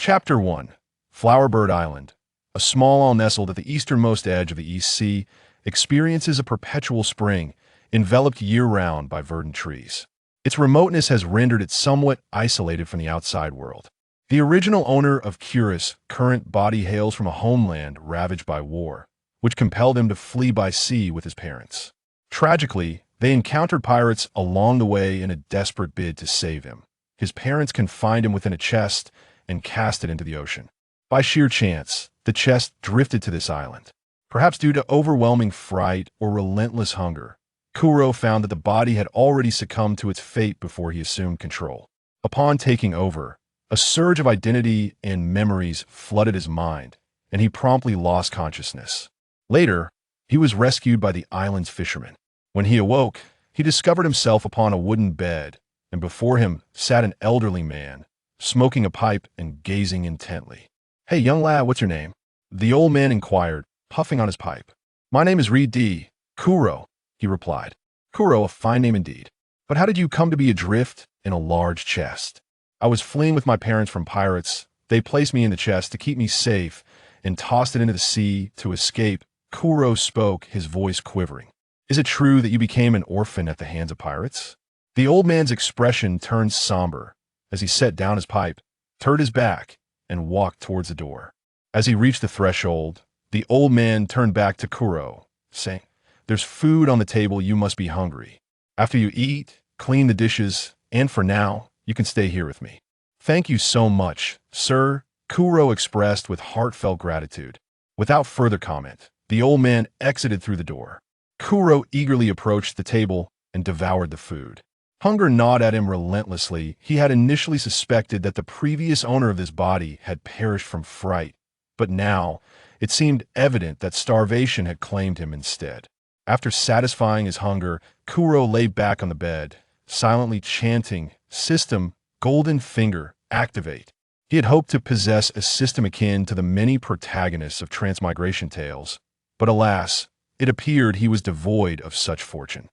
Chapter 1. Flowerbird Island. A small isle nestled at the easternmost edge of the East Sea, experiences a perpetual spring, enveloped year-round by verdant trees. Its remoteness has rendered it somewhat isolated from the outside world. The original owner of Curus' current body hails from a homeland ravaged by war, which compelled him to flee by sea with his parents. Tragically, they encountered pirates along the way in a desperate bid to save him. His parents confined him within a chest and cast it into the ocean. By sheer chance, the chest drifted to this island. Perhaps due to overwhelming fright or relentless hunger, Kuro found that the body had already succumbed to its fate before he assumed control. Upon taking over, a surge of identity and memories flooded his mind, and he promptly lost consciousness. Later, he was rescued by the island's fishermen. When he awoke, he discovered himself upon a wooden bed, and before him sat an elderly man, smoking a pipe and gazing intently. "Hey, young lad, what's your name?" the old man inquired, puffing on his pipe. "My name is Reed D. Kuro," he replied. "Kuro, a fine name indeed. But how did you come to be adrift in a large chest?" "I was fleeing with my parents from pirates. They placed me in the chest to keep me safe and tossed it into the sea to escape." Kuro spoke, his voice quivering. "Is it true that you became an orphan at the hands of pirates?" The old man's expression turned somber as he set down his pipe, turned his back, and walked towards the door. As he reached the threshold, the old man turned back to Kuro, saying, "There's food on the table, you must be hungry. After you eat, clean the dishes, and for now, you can stay here with me." "Thank you so much, sir," Kuro expressed with heartfelt gratitude. Without further comment, the old man exited through the door. Kuro eagerly approached the table and devoured the food. Hunger gnawed at him relentlessly. He had initially suspected that the previous owner of this body had perished from fright, but now it seemed evident that starvation had claimed him instead. After satisfying his hunger, Kuro lay back on the bed, silently chanting, "System, Golden Finger, activate." He had hoped to possess a system akin to the many protagonists of transmigration tales, but alas, it appeared he was devoid of such fortune.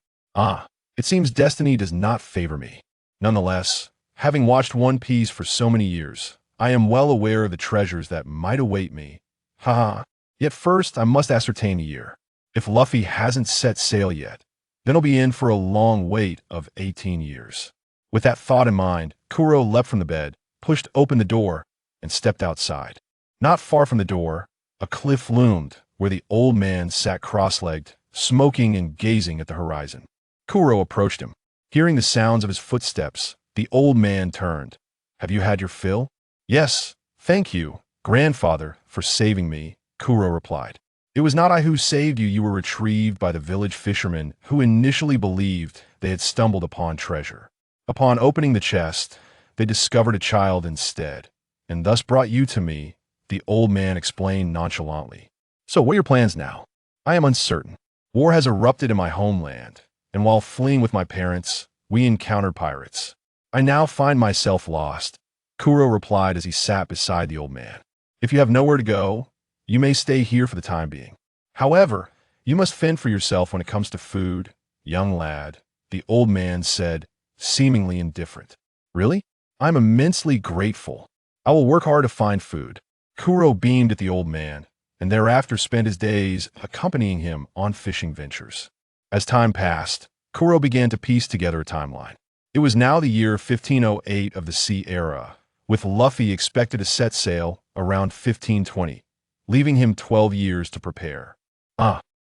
It seems destiny does not favor me. Nonetheless, having watched One Piece for so many years, I am well aware of the treasures that might await me. Yet first, I must ascertain the year. If Luffy hasn't set sail yet, then I'll be in for a long wait of 18 years. With that thought in mind, Kuro leapt from the bed, pushed open the door, and stepped outside. Not far from the door, a cliff loomed, where the old man sat cross-legged, smoking and gazing at the horizon. Kuro approached him. Hearing the sounds of his footsteps, the old man turned. "Have you had your fill?" "Yes, thank you, grandfather, for saving me," Kuro replied. "It was not I who saved you. You were retrieved by the village fishermen who initially believed they had stumbled upon treasure. Upon opening the chest, they discovered a child instead, and thus brought you to me," the old man explained nonchalantly. "So what are your plans now?" "I am uncertain. War has erupted in my homeland, and while fleeing with my parents, we encountered pirates. I now find myself lost," Kuro replied as he sat beside the old man. "If you have nowhere to go, you may stay here for the time being. However, you must fend for yourself when it comes to food, young lad," the old man said, seemingly indifferent. "Really? I'm immensely grateful. I will work hard to find food." Kuro beamed at the old man, and thereafter spent his days accompanying him on fishing ventures. As time passed, Kuro began to piece together a timeline. It was now the year 1508 of the Sea Era, with Luffy expected to set sail around 1520, leaving him 12 years to prepare.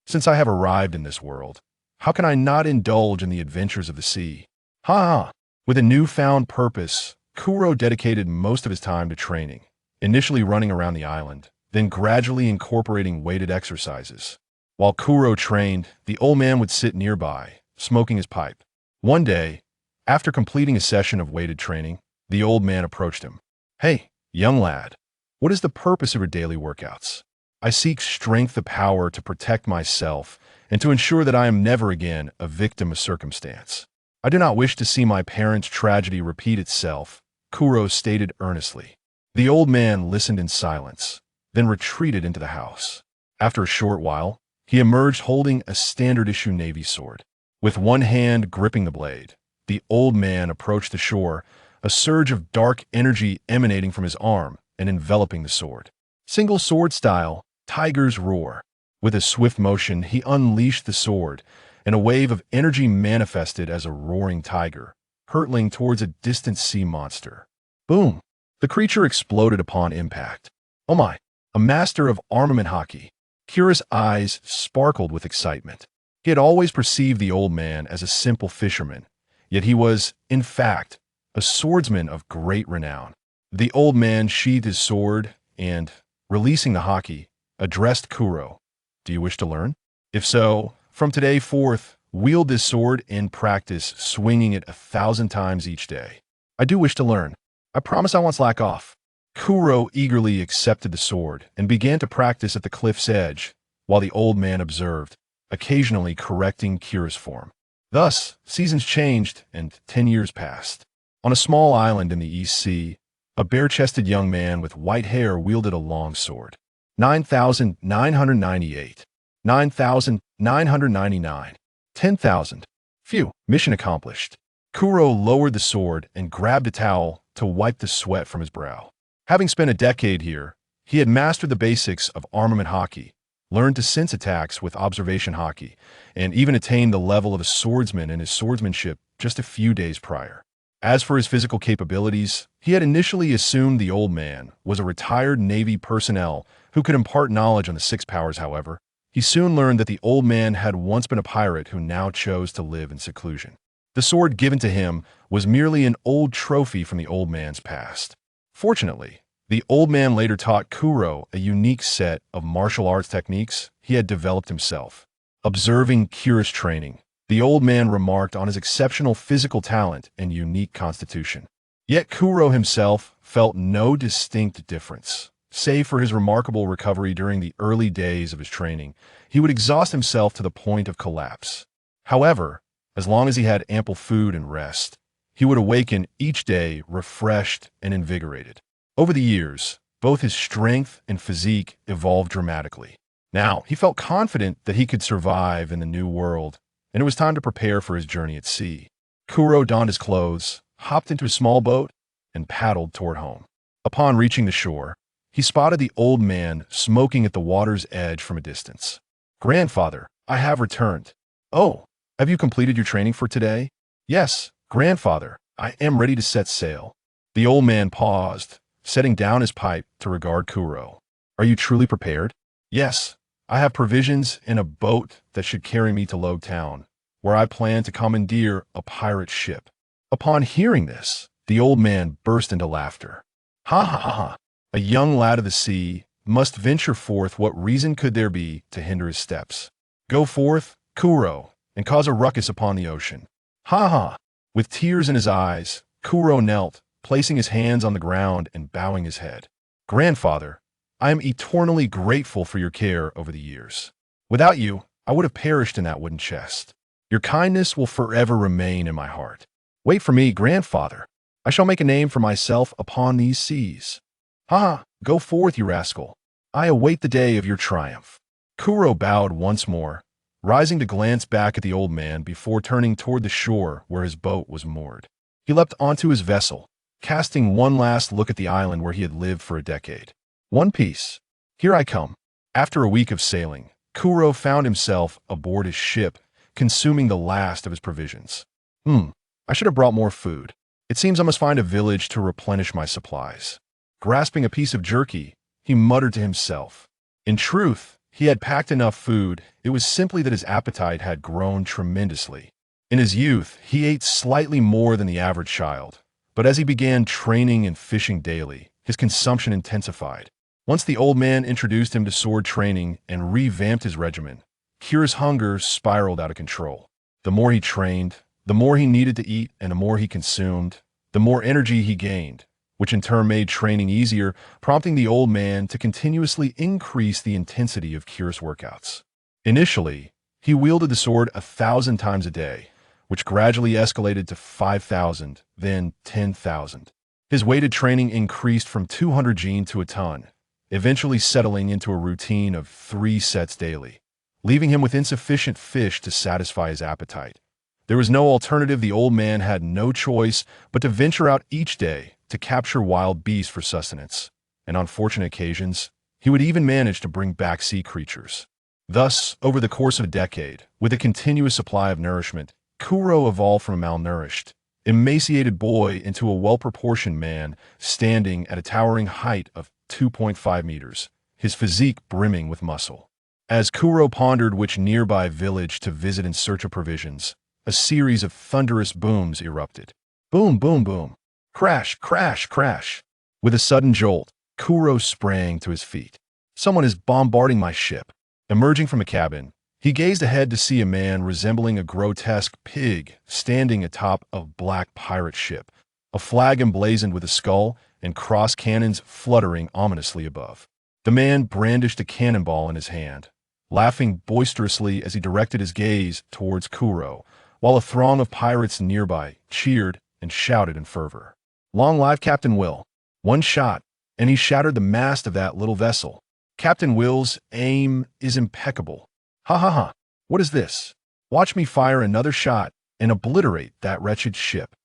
Since I have arrived in this world, how can I not indulge in the adventures of the sea? With a newfound purpose, Kuro dedicated most of his time to training, initially running around the island, then gradually incorporating weighted exercises. While Kuro trained, the old man would sit nearby, smoking his pipe. One day, after completing a session of weighted training, the old man approached him. "Hey, young lad, what is the purpose of your daily workouts?" "I seek strength and power to protect myself and to ensure that I am never again a victim of circumstance. I do not wish to see my parents' tragedy repeat itself," Kuro stated earnestly. The old man listened in silence, then retreated into the house. After a short while, he emerged holding a standard-issue Navy sword. With one hand gripping the blade, the old man approached the shore, a surge of dark energy emanating from his arm, and enveloping the sword. Single sword style, tiger's roar. With a swift motion, he unleashed the sword, and a wave of energy manifested as a roaring tiger, hurtling towards a distant sea monster. Boom! The creature exploded upon impact. Oh my! A master of armament hockey. Kira's eyes sparkled with excitement. He had always perceived the old man as a simple fisherman, yet he was, in fact, a swordsman of great renown. The old man sheathed his sword and, releasing the hockey, addressed Kuro. Do you wish to learn? If so, from today forth, wield this sword in practice, swinging it 1,000 times each day. I do wish to learn. I promise I won't slack off. Kuro eagerly accepted the sword and began to practice at the cliff's edge, while the old man observed, occasionally correcting Kira's form. Thus, seasons changed and 10 years passed. On a small island in the East Sea, a bare-chested young man with white hair wielded a long sword. 9,998. 9,999. 10,000. Phew, mission accomplished. Kuro lowered the sword and grabbed a towel to wipe the sweat from his brow. Having spent a decade here, he had mastered the basics of armament hockey, learned to sense attacks with observation hockey, and even attained the level of a swordsman in his swordsmanship just a few days prior. As for his physical capabilities, he had initially assumed the old man was a retired Navy personnel who could impart knowledge on the six powers. However, he soon learned that the old man had once been a pirate who now chose to live in seclusion. The sword given to him was merely an old trophy from the old man's past. Fortunately, the old man later taught Kuro a unique set of martial arts techniques he had developed himself. Observing Kira's training, the old man remarked on his exceptional physical talent and unique constitution. Yet Kuro himself felt no distinct difference. Save for his remarkable recovery during the early days of his training, he would exhaust himself to the point of collapse. However, as long as he had ample food and rest, he would awaken each day refreshed and invigorated. Over the years, both his strength and physique evolved dramatically. Now, he felt confident that he could survive in the new world, and it was time to prepare for his journey at sea. Kuro donned his clothes, hopped into a small boat, and paddled toward home. Upon reaching the shore, he spotted the old man smoking at the water's edge from a distance. "Grandfather, I have returned." "Oh, have you completed your training for today?" "Yes, grandfather, I am ready to set sail." The old man paused, setting down his pipe to regard Kuro. "Are you truly prepared?" "Yes, I have provisions in a boat that should carry me to Logue Town, where I plan to commandeer a pirate ship." Upon hearing this, the old man burst into laughter. "Ha ha ha ha! A young lad of the sea must venture forth. What reason could there be to hinder his steps? Go forth, Kuro, and cause a ruckus upon the ocean." "Ha ha!" With tears in his eyes, Kuro knelt, placing his hands on the ground and bowing his head. "Grandfather, I am eternally grateful for your care over the years. Without you, I would have perished in that wooden chest. Your kindness will forever remain in my heart. Wait for me, grandfather. I shall make a name for myself upon these seas." "Ha ha! Go forth, you rascal. I await the day of your triumph." Kuro bowed once more, rising to glance back at the old man before turning toward the shore where his boat was moored. He leapt onto his vessel, casting one last look at the island where he had lived for a decade. One Piece. Here I come. After a week of sailing, Kuro found himself aboard his ship, consuming the last of his provisions. I should have brought more food. It seems I must find a village to replenish my supplies." Grasping a piece of jerky, he muttered to himself. In truth, he had packed enough food. It was simply that his appetite had grown tremendously. In his youth, he ate slightly more than the average child, but as he began training and fishing daily, his consumption intensified. Once the old man introduced him to sword training and revamped his regimen, Kira's hunger spiraled out of control. The more he trained, the more he needed to eat, and the more he consumed, the more energy he gained, which in turn made training easier, prompting the old man to continuously increase the intensity of Kira's workouts. Initially, he wielded the sword 1,000 times a day, which gradually escalated to 5,000, then 10,000. His weighted training increased from 200 jin to a ton, eventually settling into a routine of 3 sets daily, leaving him with insufficient fish to satisfy his appetite. There was no alternative. The old man had no choice but to venture out each day to capture wild beasts for sustenance. and on fortunate occasions, he would even manage to bring back sea creatures. Thus, over the course of a decade, with a continuous supply of nourishment, Kuro evolved from a malnourished, emaciated boy into a well-proportioned man standing at a towering height of 2.5 meters, his physique brimming with muscle. As Kuro pondered which nearby village to visit in search of provisions, a series of thunderous booms erupted. Boom, boom, boom. Crash, crash, crash. With a sudden jolt, Kuro sprang to his feet. Someone is bombarding my ship. Emerging from a cabin, he gazed ahead to see a man resembling a grotesque pig standing atop a black pirate ship, a flag emblazoned with a skull and cross cannons fluttering ominously above. The man brandished a cannonball in his hand, laughing boisterously as he directed his gaze towards Kuro, while a throng of pirates nearby cheered and shouted in fervor. "Long live Captain Will!" One shot, and he shattered the mast of that little vessel. Captain Will's aim is impeccable. Ha ha ha. What is this? Watch me fire another shot and obliterate that wretched ship.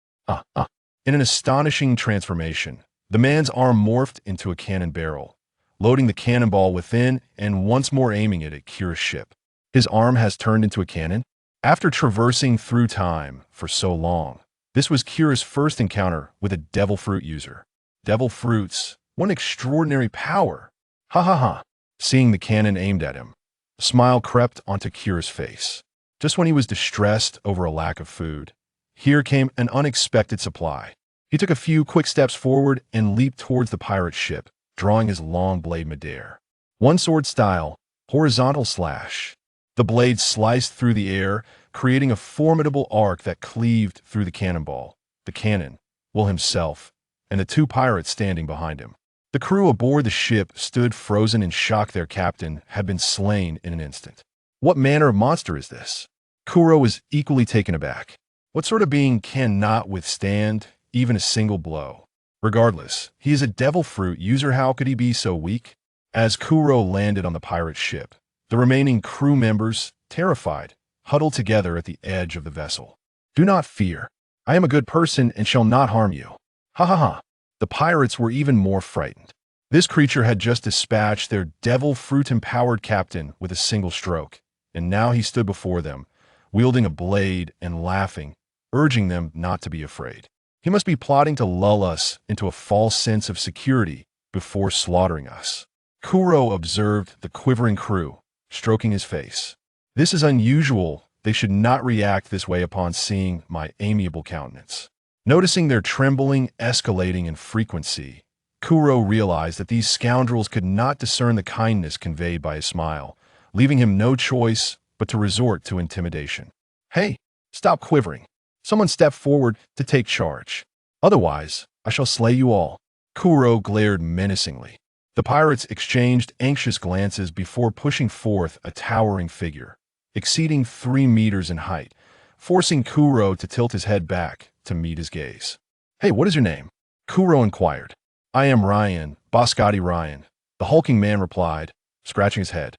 In an astonishing transformation, the man's arm morphed into a cannon barrel, loading the cannonball within and once more aiming it at Kira's ship. His arm has turned into a cannon? After traversing through time for so long, this was Kira's first encounter with a devil fruit user. Devil fruits, what extraordinary power! Ha ha ha. Seeing the cannon aimed at him, a smile crept onto Kira's face. Just when he was distressed over a lack of food, here came an unexpected supply. He took a few quick steps forward and leaped towards the pirate ship, drawing his long blade midair. One sword style, horizontal slash. The blade sliced through the air, creating a formidable arc that cleaved through the cannonball, the cannon, Will himself, and the two pirates standing behind him. The crew aboard the ship stood frozen in shock. Their captain had been slain in an instant. What manner of monster is this? Kuro was equally taken aback. What sort of being cannot withstand even a single blow? Regardless, he is a devil fruit user. How could he be so weak? As Kuro landed on the pirate ship, the remaining crew members, terrified, huddled together at the edge of the vessel. "Do not fear. I am a good person and shall not harm you." Ha ha ha. The pirates were even more frightened. This creature had just dispatched their devil fruit-empowered captain with a single stroke, and now he stood before them, wielding a blade and laughing, urging them not to be afraid. He must be plotting to lull us into a false sense of security before slaughtering us. Kuro observed the quivering crew, stroking his face. This is unusual. They should not react this way upon seeing my amiable countenance. Noticing their trembling escalating in frequency, Kuro realized that these scoundrels could not discern the kindness conveyed by his smile, leaving him no choice but to resort to intimidation. "Hey, stop quivering. Someone step forward to take charge. Otherwise, I shall slay you all." Kuro glared menacingly. The pirates exchanged anxious glances before pushing forth a towering figure, exceeding 3 meters in height, forcing Kuro to tilt his head back to meet his gaze. "Hey, what is your name?" Kuro inquired. "I am Ryan, Boscotti Ryan," the hulking man replied, scratching his head.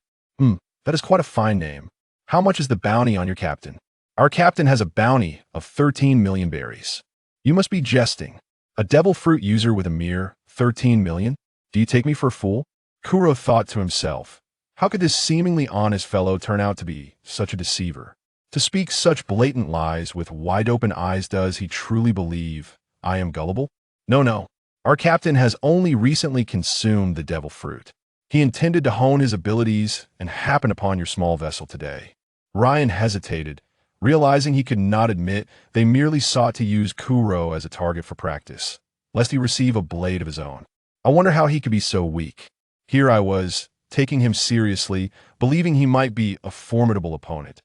That is quite a fine name. How much is the bounty on your captain?" "Our captain has a bounty of 13 million berries." "You must be jesting. A devil fruit user with a mere 13 million? Do you take me for a fool?" Kuro thought to himself, how could this seemingly honest fellow turn out to be such a deceiver? To speak such blatant lies with wide-open eyes. Does he truly believe I am gullible? No. Our captain has only recently consumed the devil fruit. He intended to hone his abilities and happened upon your small vessel today. Ryan hesitated, realizing he could not admit they merely sought to use Kuro as a target for practice, lest he receive a blade of his own. I wonder how he could be so weak. Here I was, taking him seriously, believing he might be a formidable opponent,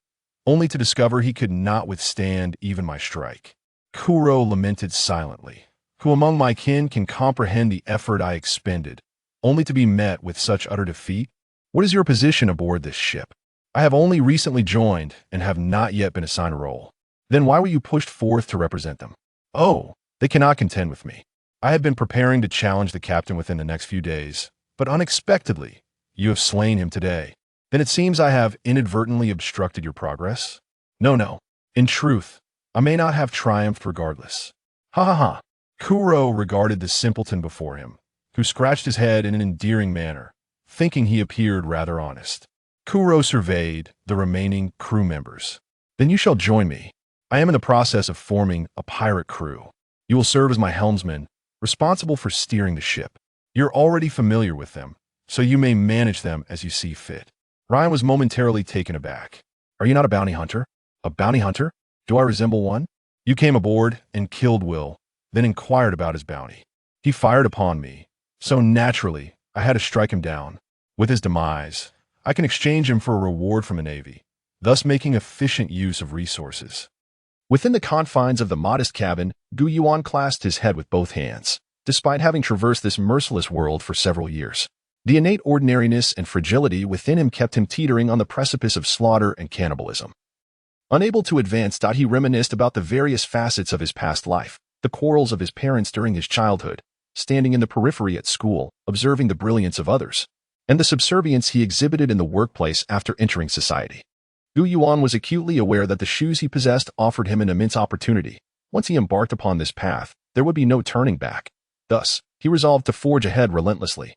only to discover he could not withstand even my strike. Kuro lamented silently. Who among my kin can comprehend the effort I expended, only to be met with such utter defeat? What is your position aboard this ship? I have only recently joined and have not yet been assigned a role. Then why were you pushed forth to represent them? Oh, they cannot contend with me. I have been preparing to challenge the captain within the next few days, but unexpectedly, you have slain him today. Then it seems I have inadvertently obstructed your progress? No. In truth, I may not have triumphed regardless. Ha ha ha. Kuro regarded the simpleton before him, who scratched his head in an endearing manner, thinking he appeared rather honest. Kuro surveyed the remaining crew members. "Then you shall join me. I am in the process of forming a pirate crew. You will serve as my helmsman, responsible for steering the ship. You're already familiar with them, so you may manage them as you see fit." Ryan was momentarily taken aback. "Are you not a bounty hunter?" "A bounty hunter? Do I resemble one?" "You came aboard and killed Will, then inquired about his bounty. He fired upon me, so naturally I had to strike him down. With his demise, I can exchange him for a reward from the Navy, thus making efficient use of resources." Within the confines of the modest cabin, Yuan clasped his head with both hands. Despite having traversed this merciless world for several years, the innate ordinariness and fragility within him kept him teetering on the precipice of slaughter and cannibalism. Unable to advance, he reminisced about the various facets of his past life, the quarrels of his parents during his childhood, standing in the periphery at school, observing the brilliance of others, and the subservience he exhibited in the workplace after entering society. Yuan was acutely aware that the shoes he possessed offered him an immense opportunity. Once he embarked upon this path, there would be no turning back. Thus, he resolved to forge ahead relentlessly.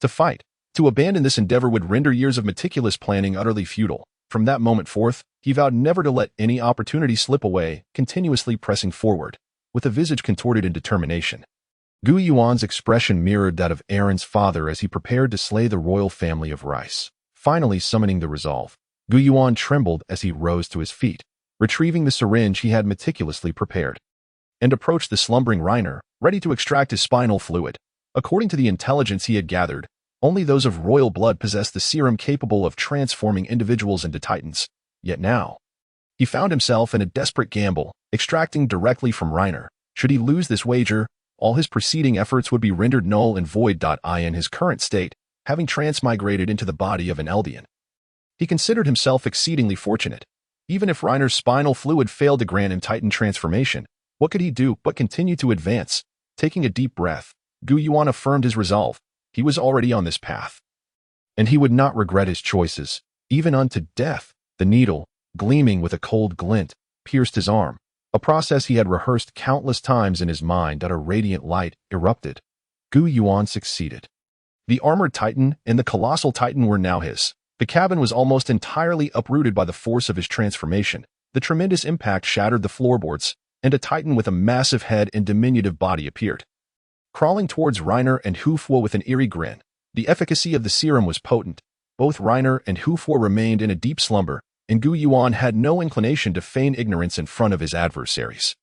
To fight, to abandon this endeavor would render years of meticulous planning utterly futile. From that moment forth, he vowed never to let any opportunity slip away, continuously pressing forward, with a visage contorted in determination. Yuan's expression mirrored that of Aaron's father as he prepared to slay the royal family of Rice. Finally summoning the resolve, Yuan trembled as he rose to his feet, retrieving the syringe he had meticulously prepared, and approached the slumbering Reiner, ready to extract his spinal fluid. According to the intelligence he had gathered, only those of royal blood possessed the serum capable of transforming individuals into titans. Yet now, he found himself in a desperate gamble, extracting directly from Reiner. Should he lose this wager, all his preceding efforts would be rendered null and void. In his current state, having transmigrated into the body of an Eldian, he considered himself exceedingly fortunate. Even if Reiner's spinal fluid failed to grant him titan transformation, what could he do but continue to advance? Taking a deep breath, Yuan affirmed his resolve. He was already on this path, and he would not regret his choices, even unto death. The needle, gleaming with a cold glint, pierced his arm, a process he had rehearsed countless times in his mind. A radiant light erupted. Yuan succeeded. The armored titan and the colossal titan were now his. The cabin was almost entirely uprooted by the force of his transformation. The tremendous impact shattered the floorboards, and a titan with a massive head and diminutive body appeared, crawling towards Reiner and Hufwa with an eerie grin. The efficacy of the serum was potent. Both Reiner and Hufwa remained in a deep slumber, and Yuan had no inclination to feign ignorance in front of his adversaries.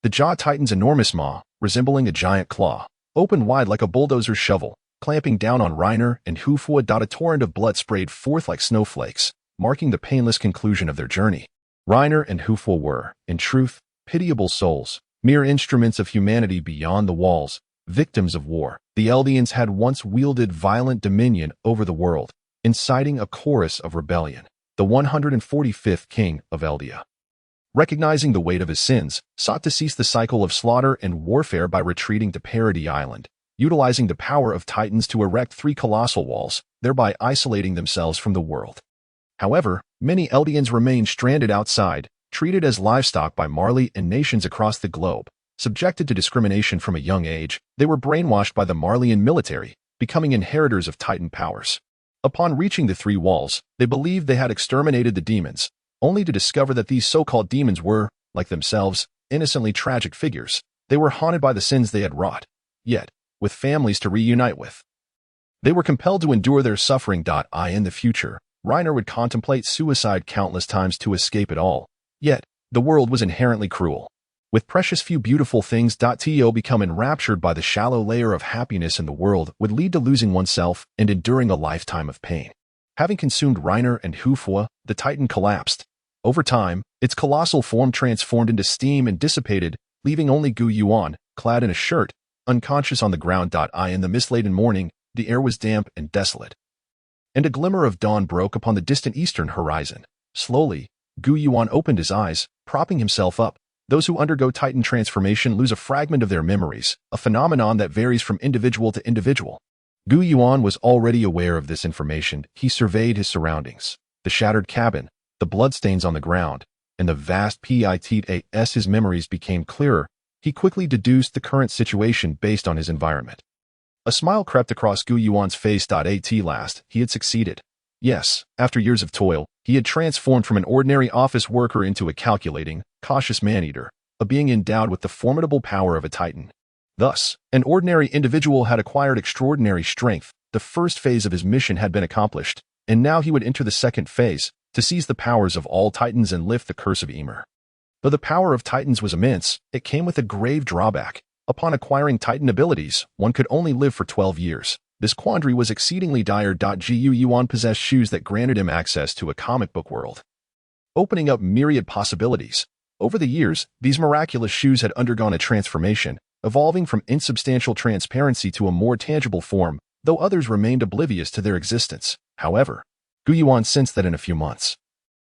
The jaw titan's enormous maw, resembling a giant claw, opened wide like a bulldozer's shovel, clamping down on Reiner and Hufwa. A torrent of blood sprayed forth like snowflakes, marking the painless conclusion of their journey. Reiner and Hufwa were, in truth, pitiable souls, mere instruments of humanity beyond the walls, victims of war. The Eldians had once wielded violent dominion over the world, inciting a chorus of rebellion. The 145th king of Eldia, recognizing the weight of his sins, sought to cease the cycle of slaughter and warfare by retreating to Parody Island, utilizing the power of titans to erect 3 colossal walls, thereby isolating themselves from the world. However, many Eldians remained stranded outside, treated as livestock by Marley and nations across the globe. Subjected to discrimination from a young age, they were brainwashed by the Marleyan military, becoming inheritors of Titan powers. Upon reaching the 3 walls, they believed they had exterminated the demons, only to discover that these so-called demons were, like themselves, innocently tragic figures. They were haunted by the sins they had wrought, yet, with families to reunite with, they were compelled to endure their suffering. In the future, Reiner would contemplate suicide countless times to escape it all. Yet, the world was inherently cruel. With precious few beautiful things. To become enraptured by the shallow layer of happiness in the world would lead to losing oneself and enduring a lifetime of pain. Having consumed Reiner and Hufwa, the Titan collapsed. Over time, its colossal form transformed into steam and dissipated, leaving only Yuan, clad in a shirt, unconscious on the ground. In the mist-laden morning, the air was damp and desolate, and a glimmer of dawn broke upon the distant eastern horizon. Slowly, Yuan opened his eyes, propping himself up. Those who undergo Titan transformation lose a fragment of their memories, a phenomenon that varies from individual to individual. Yuan was already aware of this information. He surveyed his surroundings, the shattered cabin, the bloodstains on the ground, and the vast pit. As his memories became clearer, he quickly deduced the current situation based on his environment. A smile crept across Gu Yuan's face. At last, he had succeeded. Yes, after years of toil, he had transformed from an ordinary office worker into a calculating, cautious man-eater, a being endowed with the formidable power of a titan. Thus, an ordinary individual had acquired extraordinary strength. The first phase of his mission had been accomplished, and now he would enter the second phase, to seize the powers of all titans and lift the curse of Ymir. Though the power of titans was immense, it came with a grave drawback. Upon acquiring titan abilities, one could only live for 12 years. This quandary was exceedingly dire. Gu Yuan possessed shoes that granted him access to a comic book world, opening up myriad possibilities. Over the years, these miraculous shoes had undergone a transformation, evolving from insubstantial transparency to a more tangible form, though others remained oblivious to their existence. However, Gu Yuan sensed that in a few months,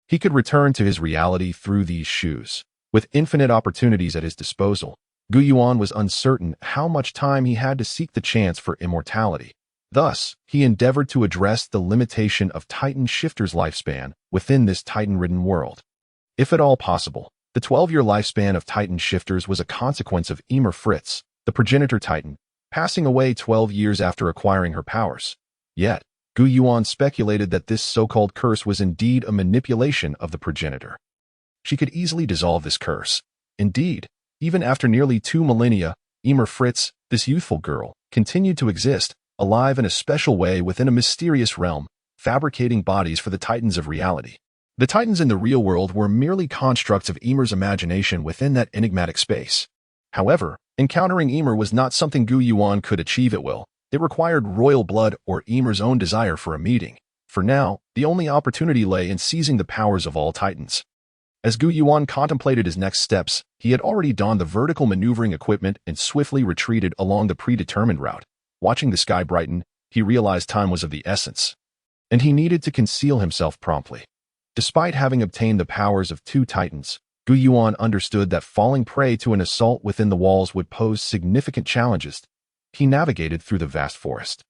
he could return to his reality through these shoes. With infinite opportunities at his disposal, Gu Yuan was uncertain how much time he had to seek the chance for immortality. Thus, he endeavored to address the limitation of Titan Shifter's lifespan within this Titan-ridden world. If at all possible, the 12-year lifespan of Titan Shifters was a consequence of Ymir Fritz, the progenitor Titan, passing away 12 years after acquiring her powers. Yet, Gu Yuan speculated that this so-called curse was indeed a manipulation of the progenitor. She could easily dissolve this curse. Indeed, even after nearly 2 millennia, Ymir Fritz, this youthful girl, continued to exist, alive in a special way within a mysterious realm, fabricating bodies for the titans of reality. The titans in the real world were merely constructs of Ymir's imagination within that enigmatic space. However, encountering Ymir was not something Gu Yuan could achieve at will. It required royal blood or Ymir's own desire for a meeting. For now, the only opportunity lay in seizing the powers of all titans. As Gu Yuan contemplated his next steps, he had already donned the vertical maneuvering equipment and swiftly retreated along the predetermined route. Watching the sky brighten, he realized time was of the essence, and he needed to conceal himself promptly. Despite having obtained the powers of 2 titans, Gu Yuan understood that falling prey to an assault within the walls would pose significant challenges. He navigated through the vast forest.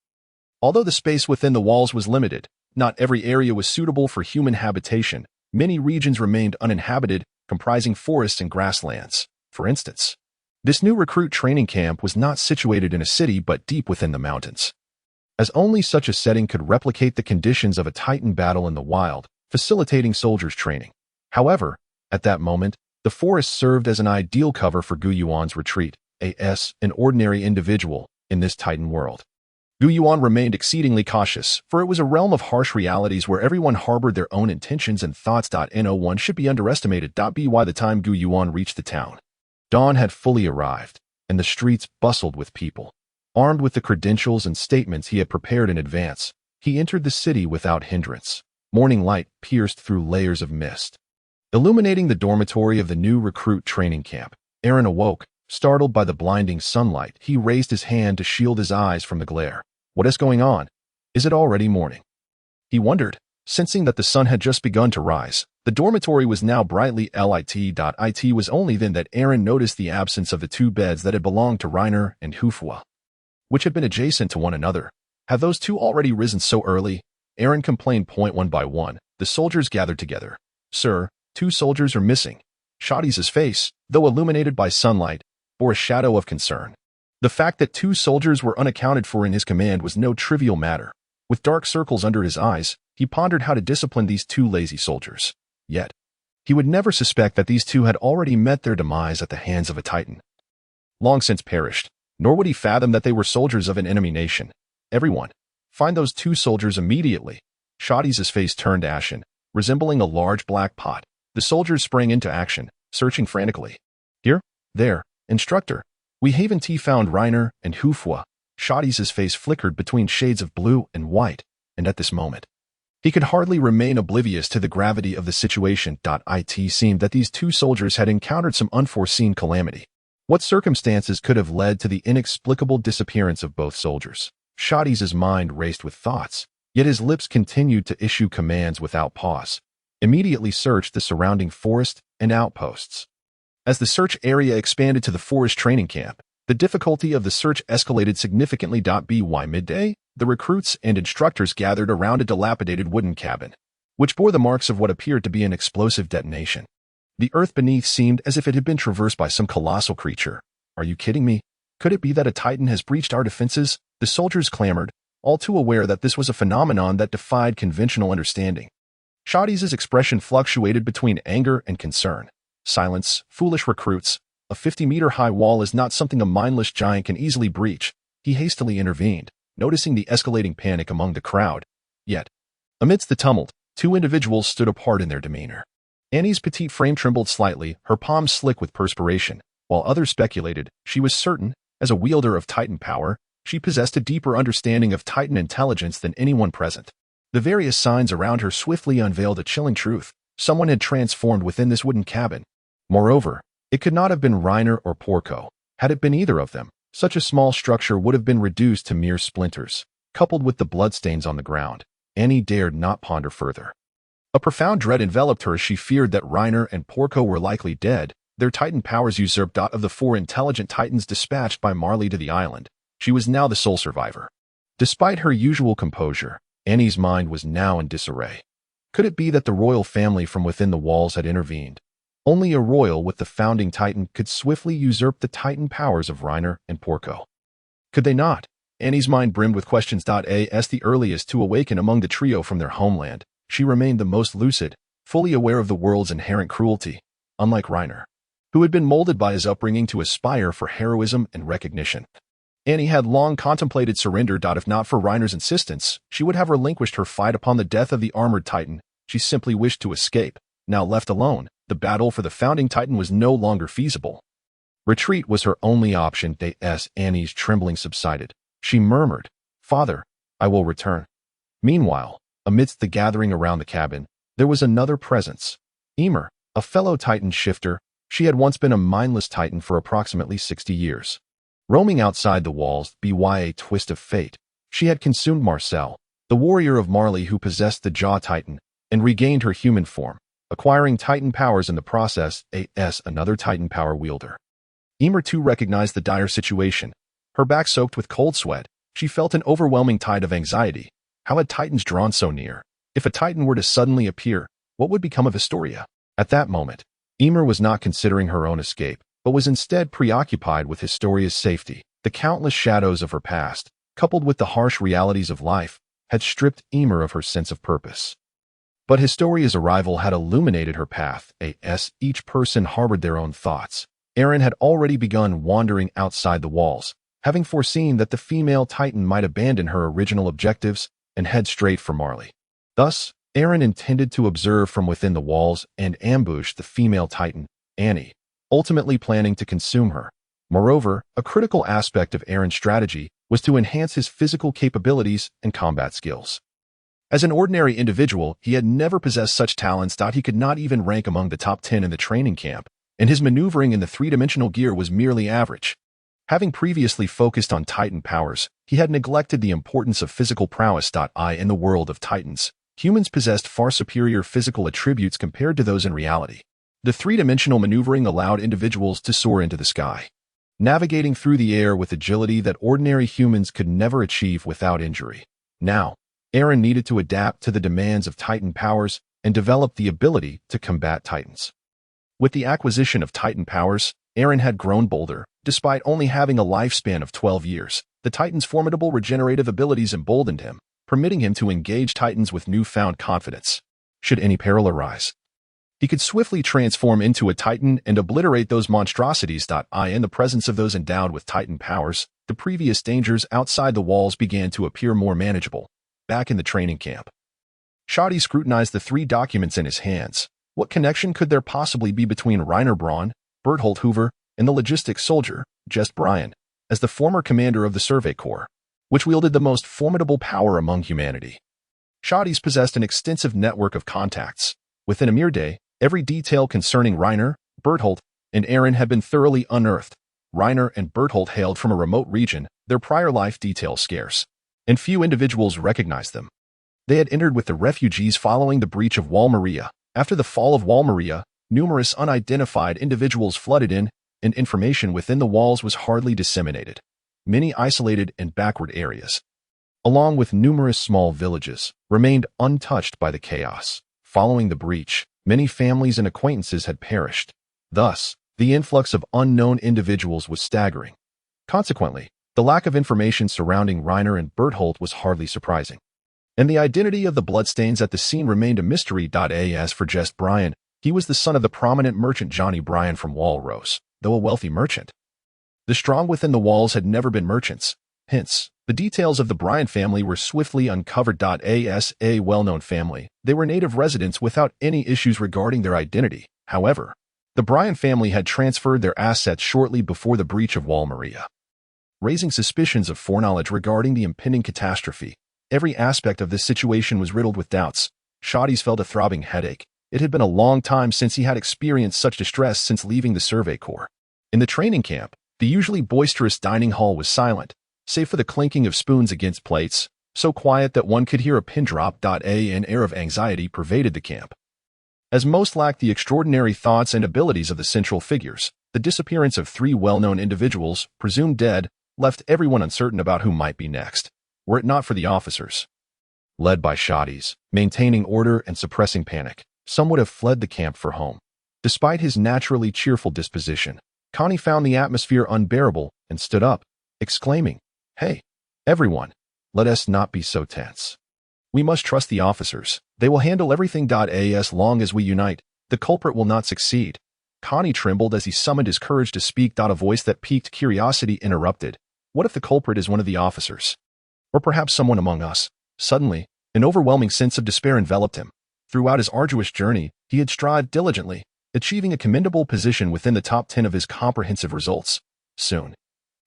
Although the space within the walls was limited, not every area was suitable for human habitation. Many regions remained uninhabited, comprising forests and grasslands. For instance, this new recruit training camp was not situated in a city but deep within the mountains, as only such a setting could replicate the conditions of a Titan battle in the wild, facilitating soldiers' training. However, at that moment, the forest served as an ideal cover for Gu Yuan's retreat, an ordinary individual in this Titan world. Gu Yuan remained exceedingly cautious, for it was a realm of harsh realities where everyone harbored their own intentions and thoughts. No one should be underestimated. By the time Gu Yuan reached the town, dawn had fully arrived, and the streets bustled with people. Armed with the credentials and statements he had prepared in advance, he entered the city without hindrance. Morning light pierced through layers of mist, illuminating the dormitory of the new recruit training camp. Eren awoke, startled by the blinding sunlight. He raised his hand to shield his eyes from the glare. What is going on? Is it already morning? He wondered, sensing that the sun had just begun to rise. The dormitory was now brightly lit. It was only then that Eren noticed the absence of the 2 beds that had belonged to Reiner and Hufwa, which had been adjacent to one another. Have those 2 already risen so early? Eren complained. One by one, the soldiers gathered together. Sir, 2 soldiers are missing. Shadi's face, though illuminated by sunlight, bore a shadow of concern. The fact that 2 soldiers were unaccounted for in his command was no trivial matter. With dark circles under his eyes, he pondered how to discipline these 2 lazy soldiers. Yet, he would never suspect that these 2 had already met their demise at the hands of a Titan, long since perished, nor would he fathom that they were soldiers of an enemy nation. Everyone, find those 2 soldiers immediately. Shadi's face turned ashen, resembling a large black pot. The soldiers sprang into action, searching frantically. Here, there, instructor. We haven't found Reiner and Hufwa. Shadi's face flickered between shades of blue and white, and at this moment, he could hardly remain oblivious to the gravity of the situation. It seemed that these 2 soldiers had encountered some unforeseen calamity. What circumstances could have led to the inexplicable disappearance of both soldiers? Shadi's mind raced with thoughts, yet his lips continued to issue commands without pause. Immediately search the surrounding forest and outposts. As the search area expanded to the forest training camp, the difficulty of the search escalated significantly. By midday, the recruits and instructors gathered around a dilapidated wooden cabin, which bore the marks of what appeared to be an explosive detonation. The earth beneath seemed as if it had been traversed by some colossal creature. Are you kidding me? Could it be that a Titan has breached our defenses? The soldiers clamored, all too aware that this was a phenomenon that defied conventional understanding. Shadi's expression fluctuated between anger and concern. Silence, foolish recruits. A 50-meter-high wall is not something a mindless giant can easily breach. He hastily intervened, noticing the escalating panic among the crowd. Yet, amidst the tumult, two individuals stood apart in their demeanor. Annie's petite frame trembled slightly, her palms slick with perspiration, while others speculated. She was certain, as a wielder of Titan power, she possessed a deeper understanding of Titan intelligence than anyone present. The various signs around her swiftly unveiled a chilling truth. Someone had transformed within this wooden cabin. Moreover, it could not have been Reiner or Porco. Had it been either of them, such a small structure would have been reduced to mere splinters. Coupled with the bloodstains on the ground, Annie dared not ponder further. A profound dread enveloped her as she feared that Reiner and Porco were likely dead, their Titan powers usurped of the four intelligent Titans dispatched by Marley to the island. She was now the sole survivor. Despite her usual composure, Annie's mind was now in disarray. Could it be that the royal family from within the walls had intervened? Only a royal with the founding Titan could swiftly usurp the Titan powers of Reiner and Porco. Could they not? Annie's mind brimmed with questions. As the earliest to awaken among the trio from their homeland, she remained the most lucid, fully aware of the world's inherent cruelty, unlike Reiner, who had been molded by his upbringing to aspire for heroism and recognition. Annie had long contemplated surrender. If not for Reiner's insistence, she would have relinquished her fight upon the death of the armored Titan. She simply wished to escape. Now left alone, the battle for the founding Titan was no longer feasible. Retreat was her only option. As Annie's trembling subsided, she murmured, "Father, I will return." Meanwhile, amidst the gathering around the cabin, there was another presence. Emer, a fellow Titan shifter. She had once been a mindless Titan for approximately 60 years. Roaming outside the walls, by a twist of fate, she had consumed Marcel, the warrior of Marley who possessed the Jaw Titan, and regained her human form, acquiring Titan powers in the process. As another Titan power wielder, Emer too recognized the dire situation. Her back soaked with cold sweat, she felt an overwhelming tide of anxiety. How had Titans drawn so near? If a Titan were to suddenly appear, what would become of Historia? At that moment, Emer was not considering her own escape, but was instead preoccupied with Historia's safety. The countless shadows of her past, coupled with the harsh realities of life, had stripped Emer of her sense of purpose. But Historia's arrival had illuminated her path. As each person harbored their own thoughts, Eren had already begun wandering outside the walls, having foreseen that the female Titan might abandon her original objectives and head straight for Marley. Thus, Eren intended to observe from within the walls and ambush the female Titan, Annie, ultimately planning to consume her. Moreover, a critical aspect of Eren's strategy was to enhance his physical capabilities and combat skills. As an ordinary individual, he had never possessed such talents. He could not even rank among the top 10 in the training camp, and his maneuvering in the three-dimensional gear was merely average. Having previously focused on Titan powers, he had neglected the importance of physical prowess. In the world of Titans, humans possessed far superior physical attributes compared to those in reality. The three-dimensional maneuvering allowed individuals to soar into the sky, navigating through the air with agility that ordinary humans could never achieve without injury. Now, Eren needed to adapt to the demands of Titan powers and develop the ability to combat Titans. With the acquisition of Titan powers, Eren had grown bolder. Despite only having a lifespan of 12 years, the Titan's formidable regenerative abilities emboldened him, permitting him to engage Titans with newfound confidence. Should any peril arise, he could swiftly transform into a Titan and obliterate those monstrosities. In the presence of those endowed with Titan powers, the previous dangers outside the walls began to appear more manageable. Back in the training camp, Shadi scrutinized the 3 documents in his hands. What connection could there possibly be between Reiner Braun, Berthold Hoover, and the logistics soldier, Just Bryan, as the former commander of the Survey Corps, which wielded the most formidable power among humanity? Shadi's possessed an extensive network of contacts. Within a mere day, every detail concerning Reiner, Berthold, and Eren had been thoroughly unearthed. Reiner and Berthold hailed from a remote region, their prior life details scarce, and few individuals recognized them. They had entered with the refugees following the breach of Wall Maria. After the fall of Wall Maria, numerous unidentified individuals flooded in, and information within the walls was hardly disseminated. Many isolated and backward areas, along with numerous small villages, remained untouched by the chaos. Following the breach, many families and acquaintances had perished. Thus, the influx of unknown individuals was staggering. Consequently, the lack of information surrounding Reiner and Berthold was hardly surprising. And the identity of the bloodstains at the scene remained a mystery. As for Jess Bryan, he was the son of the prominent merchant Johnny Bryan from Walrose, though a wealthy merchant. The strong within the walls had never been merchants. Hence, the details of the Bryan family were swiftly uncovered. As a well-known family, they were native residents without any issues regarding their identity. However, the Bryan family had transferred their assets shortly before the breach of Wall Maria, raising suspicions of foreknowledge regarding the impending catastrophe. Every aspect of this situation was riddled with doubts. Shotties felt a throbbing headache. It had been a long time since he had experienced such distress since leaving the Survey Corps. In the training camp, the usually boisterous dining hall was silent, save for the clinking of spoons against plates, so quiet that one could hear a pin drop. An air of anxiety pervaded the camp. As most lacked the extraordinary thoughts and abilities of the central figures, the disappearance of 3 well-known individuals, presumed dead, left everyone uncertain about who might be next. Were it not for the officers, led by Shotties, maintaining order and suppressing panic, some would have fled the camp for home. Despite his naturally cheerful disposition, Connie found the atmosphere unbearable and stood up, exclaiming, "Hey, everyone, let us not be so tense. We must trust the officers. They will handle everything. As long as we unite, the culprit will not succeed." Connie trembled as he summoned his courage to speak. A voice that piqued curiosity interrupted. "What if the culprit is one of the officers? Or perhaps someone among us?" Suddenly, an overwhelming sense of despair enveloped him. Throughout his arduous journey, he had strived diligently, achieving a commendable position within the top 10 of his comprehensive results. Soon,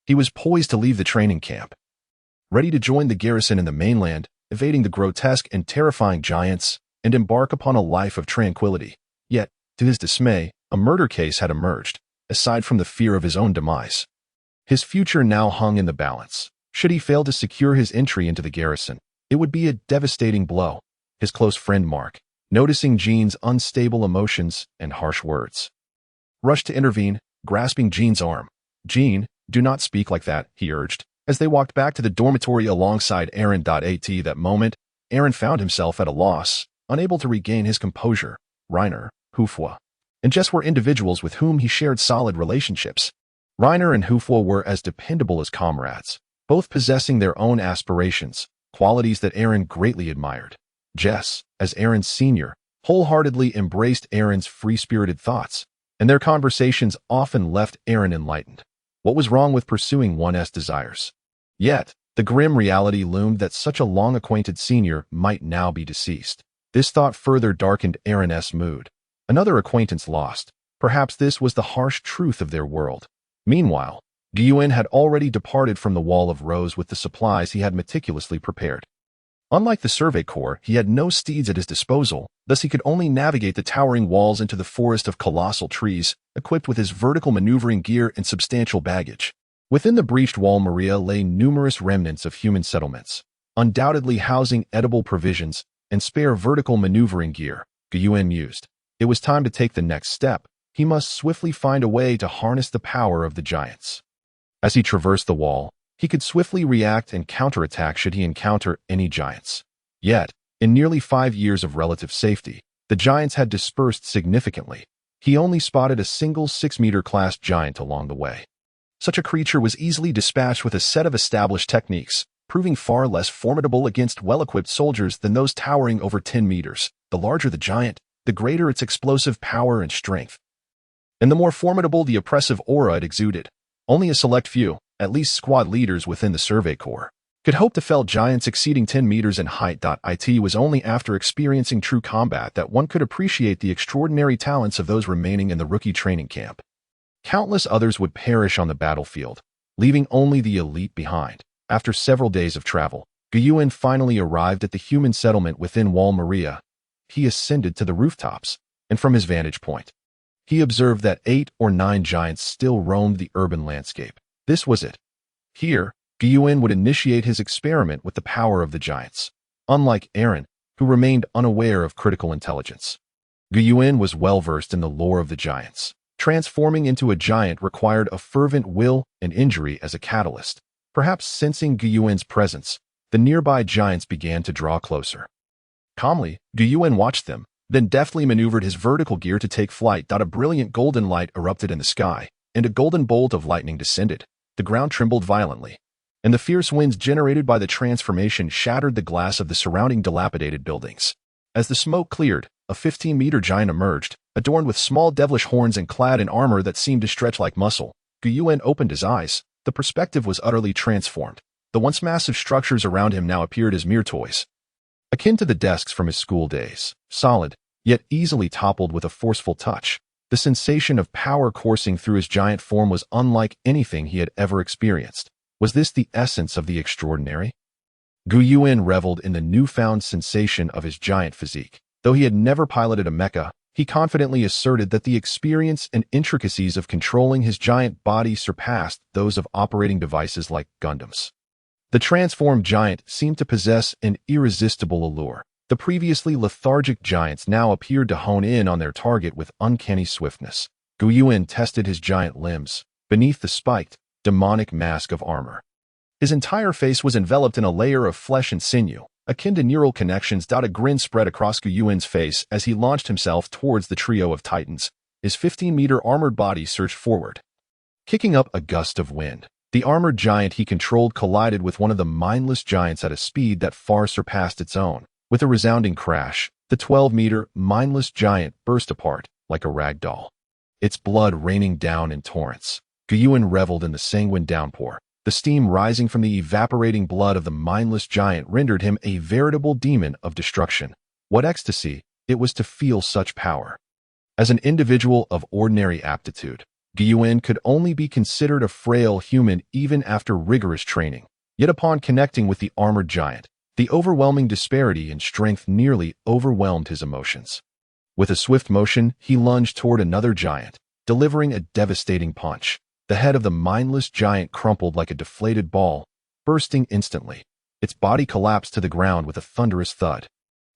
he was poised to leave the training camp, ready to join the garrison in the mainland, evading the grotesque and terrifying giants, and embark upon a life of tranquility. Yet, to his dismay, a murder case had emerged. Aside from the fear of his own demise, his future now hung in the balance. Should he fail to secure his entry into the garrison, it would be a devastating blow. His close friend Mark, noticing Jean's unstable emotions and harsh words, rushed to intervene, grasping Jean's arm. "Jean, do not speak like that," he urged. As they walked back to the dormitory alongside Aaron. That moment, Aaron found himself at a loss, unable to regain his composure. Reiner, Hufwa, and Jess were individuals with whom he shared solid relationships. Reiner and Hufwa were as dependable as comrades, both possessing their own aspirations, qualities that Aaron greatly admired. Jess, as Aaron's senior, wholeheartedly embraced Aaron's free-spirited thoughts, and their conversations often left Aaron enlightened. What was wrong with pursuing one's desires? Yet, the grim reality loomed that such a long-acquainted senior might now be deceased. This thought further darkened Aaron's mood. Another acquaintance lost. Perhaps this was the harsh truth of their world. Meanwhile, Yuan had already departed from the Wall of Rose with the supplies he had meticulously prepared. Unlike the Survey Corps, he had no steeds at his disposal, thus he could only navigate the towering walls into the forest of colossal trees, equipped with his vertical maneuvering gear and substantial baggage. Within the breached Wall Maria lay numerous remnants of human settlements, undoubtedly housing edible provisions and spare vertical maneuvering gear. Yuan mused. It was time to take the next step. He must swiftly find a way to harness the power of the giants. As he traversed the wall, he could swiftly react and counterattack should he encounter any giants. Yet, in nearly 5 years of relative safety, the giants had dispersed significantly. He only spotted a single 6-meter class giant along the way. Such a creature was easily dispatched with a set of established techniques, proving far less formidable against well-equipped soldiers than those towering over 10 meters. The larger the giant, the greater its explosive power and strength, and the more formidable the oppressive aura it exuded. Only a select few, at least squad leaders within the Survey Corps, could hope to fell giants exceeding 10 meters in height. It was only after experiencing true combat that one could appreciate the extraordinary talents of those remaining in the rookie training camp. Countless others would perish on the battlefield, leaving only the elite behind. After several days of travel, Yuan finally arrived at the human settlement within Wall Maria. He ascended to the rooftops, and from his vantage point, he observed that 8 or 9 giants still roamed the urban landscape. This was it. Here, Yuan would initiate his experiment with the power of the giants. Unlike Aaron, who remained unaware of critical intelligence, Yuan was well-versed in the lore of the giants. Transforming into a giant required a fervent will and injury as a catalyst. Perhaps sensing Yuan's presence, the nearby giants began to draw closer. Calmly, Yuan watched them, then deftly maneuvered his vertical gear to take flight. A brilliant golden light erupted in the sky, and a golden bolt of lightning descended. the ground trembled violently, and the fierce winds generated by the transformation shattered the glass of the surrounding dilapidated buildings. As the smoke cleared, a 15-meter giant emerged, adorned with small devilish horns and clad in armor that seemed to stretch like muscle. Yuan opened his eyes. The perspective was utterly transformed. The once massive structures around him now appeared as mere toys, akin to the desks from his school days, solid, yet easily toppled with a forceful touch. The sensation of power coursing through his giant form was unlike anything he had ever experienced. Was this the essence of the extraordinary? Yuan reveled in the newfound sensation of his giant physique. Though he had never piloted a mecha, he confidently asserted that the experience and intricacies of controlling his giant body surpassed those of operating devices like Gundams. The transformed giant seemed to possess an irresistible allure. The previously lethargic giants now appeared to hone in on their target with uncanny swiftness. Yuan tested his giant limbs beneath the spiked, demonic mask of armor. His entire face was enveloped in a layer of flesh and sinew, akin to neural connections. A grin spread across Yuan's face as he launched himself towards the trio of titans. His 15-meter armored body surged forward, kicking up a gust of wind. The armored giant he controlled collided with one of the mindless giants at a speed that far surpassed its own. With a resounding crash, the 12-meter, mindless giant burst apart like a rag doll, its blood raining down in torrents. Yuan reveled in the sanguine downpour. The steam rising from the evaporating blood of the mindless giant rendered him a veritable demon of destruction. What ecstasy it was to feel such power. As an individual of ordinary aptitude, Yuan could only be considered a frail human even after rigorous training. Yet upon connecting with the armored giant, the overwhelming disparity in strength nearly overwhelmed his emotions. With a swift motion, he lunged toward another giant, delivering a devastating punch. The head of the mindless giant crumpled like a deflated ball, bursting instantly. Its body collapsed to the ground with a thunderous thud.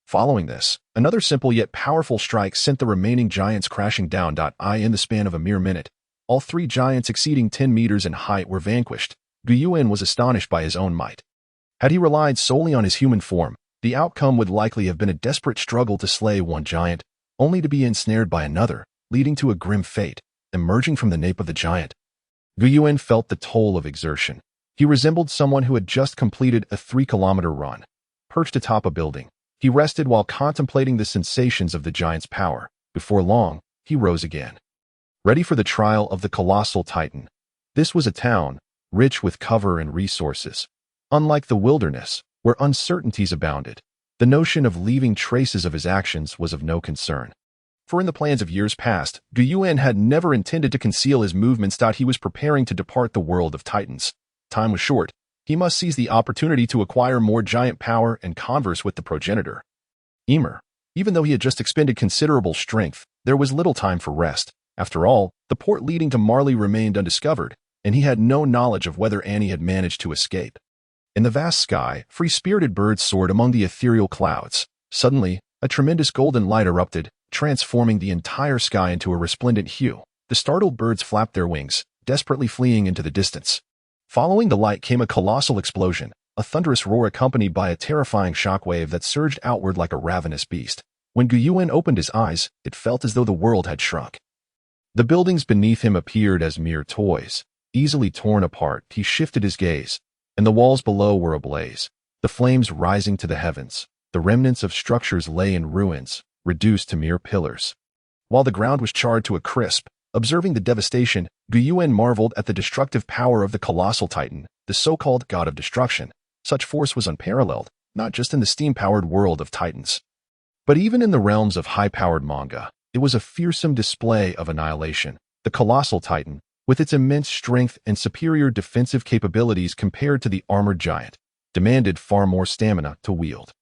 Following this, another simple yet powerful strike sent the remaining giants crashing down. In the span of a mere minute, all three giants exceeding 10 meters in height were vanquished. Yuan was astonished by his own might. Had he relied solely on his human form, the outcome would likely have been a desperate struggle to slay one giant, only to be ensnared by another, leading to a grim fate. Emerging from the nape of the giant, Yuan felt the toll of exertion. He resembled someone who had just completed a 3-kilometer run. Perched atop a building, he rested while contemplating the sensations of the giant's power. Before long, he rose again, ready for the trial of the colossal titan. This was a town, rich with cover and resources. Unlike the wilderness, where uncertainties abounded, the notion of leaving traces of his actions was of no concern. For in the plans of years past, Yuan had never intended to conceal his movements. He was preparing to depart the world of titans. Time was short. He must seize the opportunity to acquire more giant power and converse with the progenitor. Even though he had just expended considerable strength, there was little time for rest. After all, the port leading to Marley remained undiscovered, and he had no knowledge of whether Annie had managed to escape. In the vast sky, free-spirited birds soared among the ethereal clouds. Suddenly, a tremendous golden light erupted, transforming the entire sky into a resplendent hue. The startled birds flapped their wings, desperately fleeing into the distance. Following the light came a colossal explosion, a thunderous roar accompanied by a terrifying shockwave that surged outward like a ravenous beast. When Yuan opened his eyes, it felt as though the world had shrunk. The buildings beneath him appeared as mere toys, easily torn apart. He shifted his gaze, and the walls below were ablaze, the flames rising to the heavens. The remnants of structures lay in ruins, reduced to mere pillars. While the ground was charred to a crisp, observing the devastation, Yuan marveled at the destructive power of the colossal titan, the so-called god of destruction. Such force was unparalleled, not just in the steam-powered world of titans, but even in the realms of high-powered manga. It was a fearsome display of annihilation. The colossal titan, with its immense strength and superior defensive capabilities compared to the armored giant, demanded far more stamina to wield.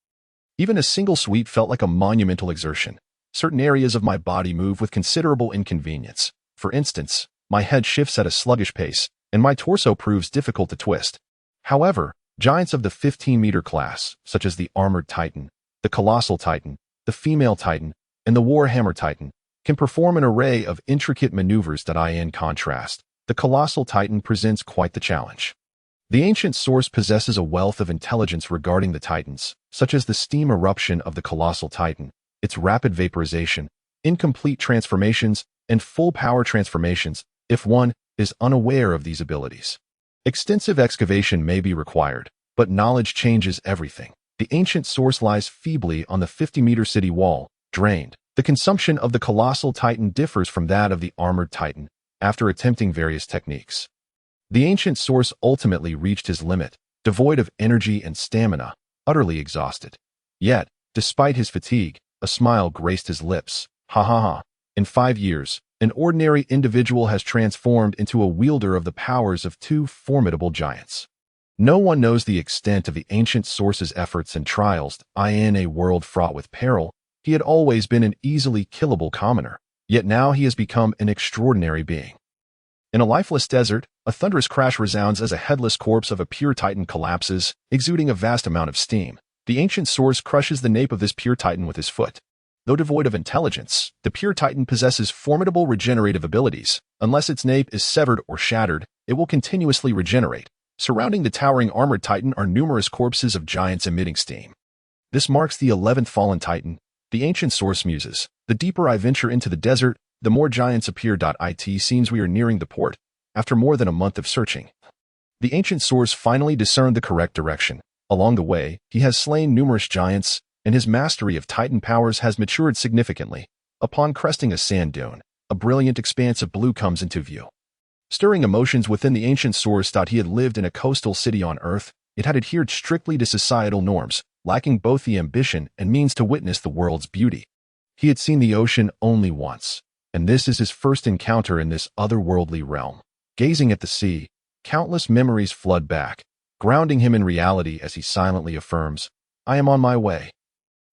Even a single sweep felt like a monumental exertion. Certain areas of my body move with considerable inconvenience. For instance, my head shifts at a sluggish pace, and my torso proves difficult to twist. However, giants of the 15-meter class, such as the armored titan, the colossal titan, the female titan, and the warhammer titan, can perform an array of intricate maneuvers. In contrast, the colossal titan presents quite the challenge. The ancient source possesses a wealth of intelligence regarding the titans, such as the steam eruption of the colossal titan, its rapid vaporization, incomplete transformations, and full power transformations. If one is unaware of these abilities, Extensive excavation may be required, but knowledge changes everything. The ancient source lies feebly on the 50-meter city wall, drained. The consumption of the colossal titan differs from that of the armored titan, after attempting various techniques. The ancient source ultimately reached his limit, devoid of energy and stamina, utterly exhausted. Yet, despite his fatigue, a smile graced his lips. Ha ha ha. In 5 years, an ordinary individual has transformed into a wielder of the powers of 2 formidable giants. No one knows the extent of the ancient source's efforts and trials. In a world fraught with peril, he had always been an easily killable commoner, yet now he has become an extraordinary being. In a lifeless desert, a thunderous crash resounds as a headless corpse of a pure titan collapses, exuding a vast amount of steam. The ancient source crushes the nape of this pure titan with his foot. Though devoid of intelligence, the pure titan possesses formidable regenerative abilities. Unless its nape is severed or shattered, it will continuously regenerate. Surrounding the towering armored titan are numerous corpses of giants emitting steam. This marks the 11th fallen titan. The ancient source muses. The deeper I venture into the desert, the more giants appear. It seems we are nearing the port, after more than a month of searching. The ancient source finally discerned the correct direction. Along the way, he has slain numerous giants, and his mastery of titan powers has matured significantly. Upon cresting a sand dune, a brilliant expanse of blue comes into view. Stirring emotions within the ancient source. He had lived in a coastal city on Earth. It had adhered strictly to societal norms, lacking both the ambition and means to witness the world's beauty. He had seen the ocean only once, and this is his first encounter in this otherworldly realm. Gazing at the sea, countless memories flood back, grounding him in reality as he silently affirms, "I am on my way."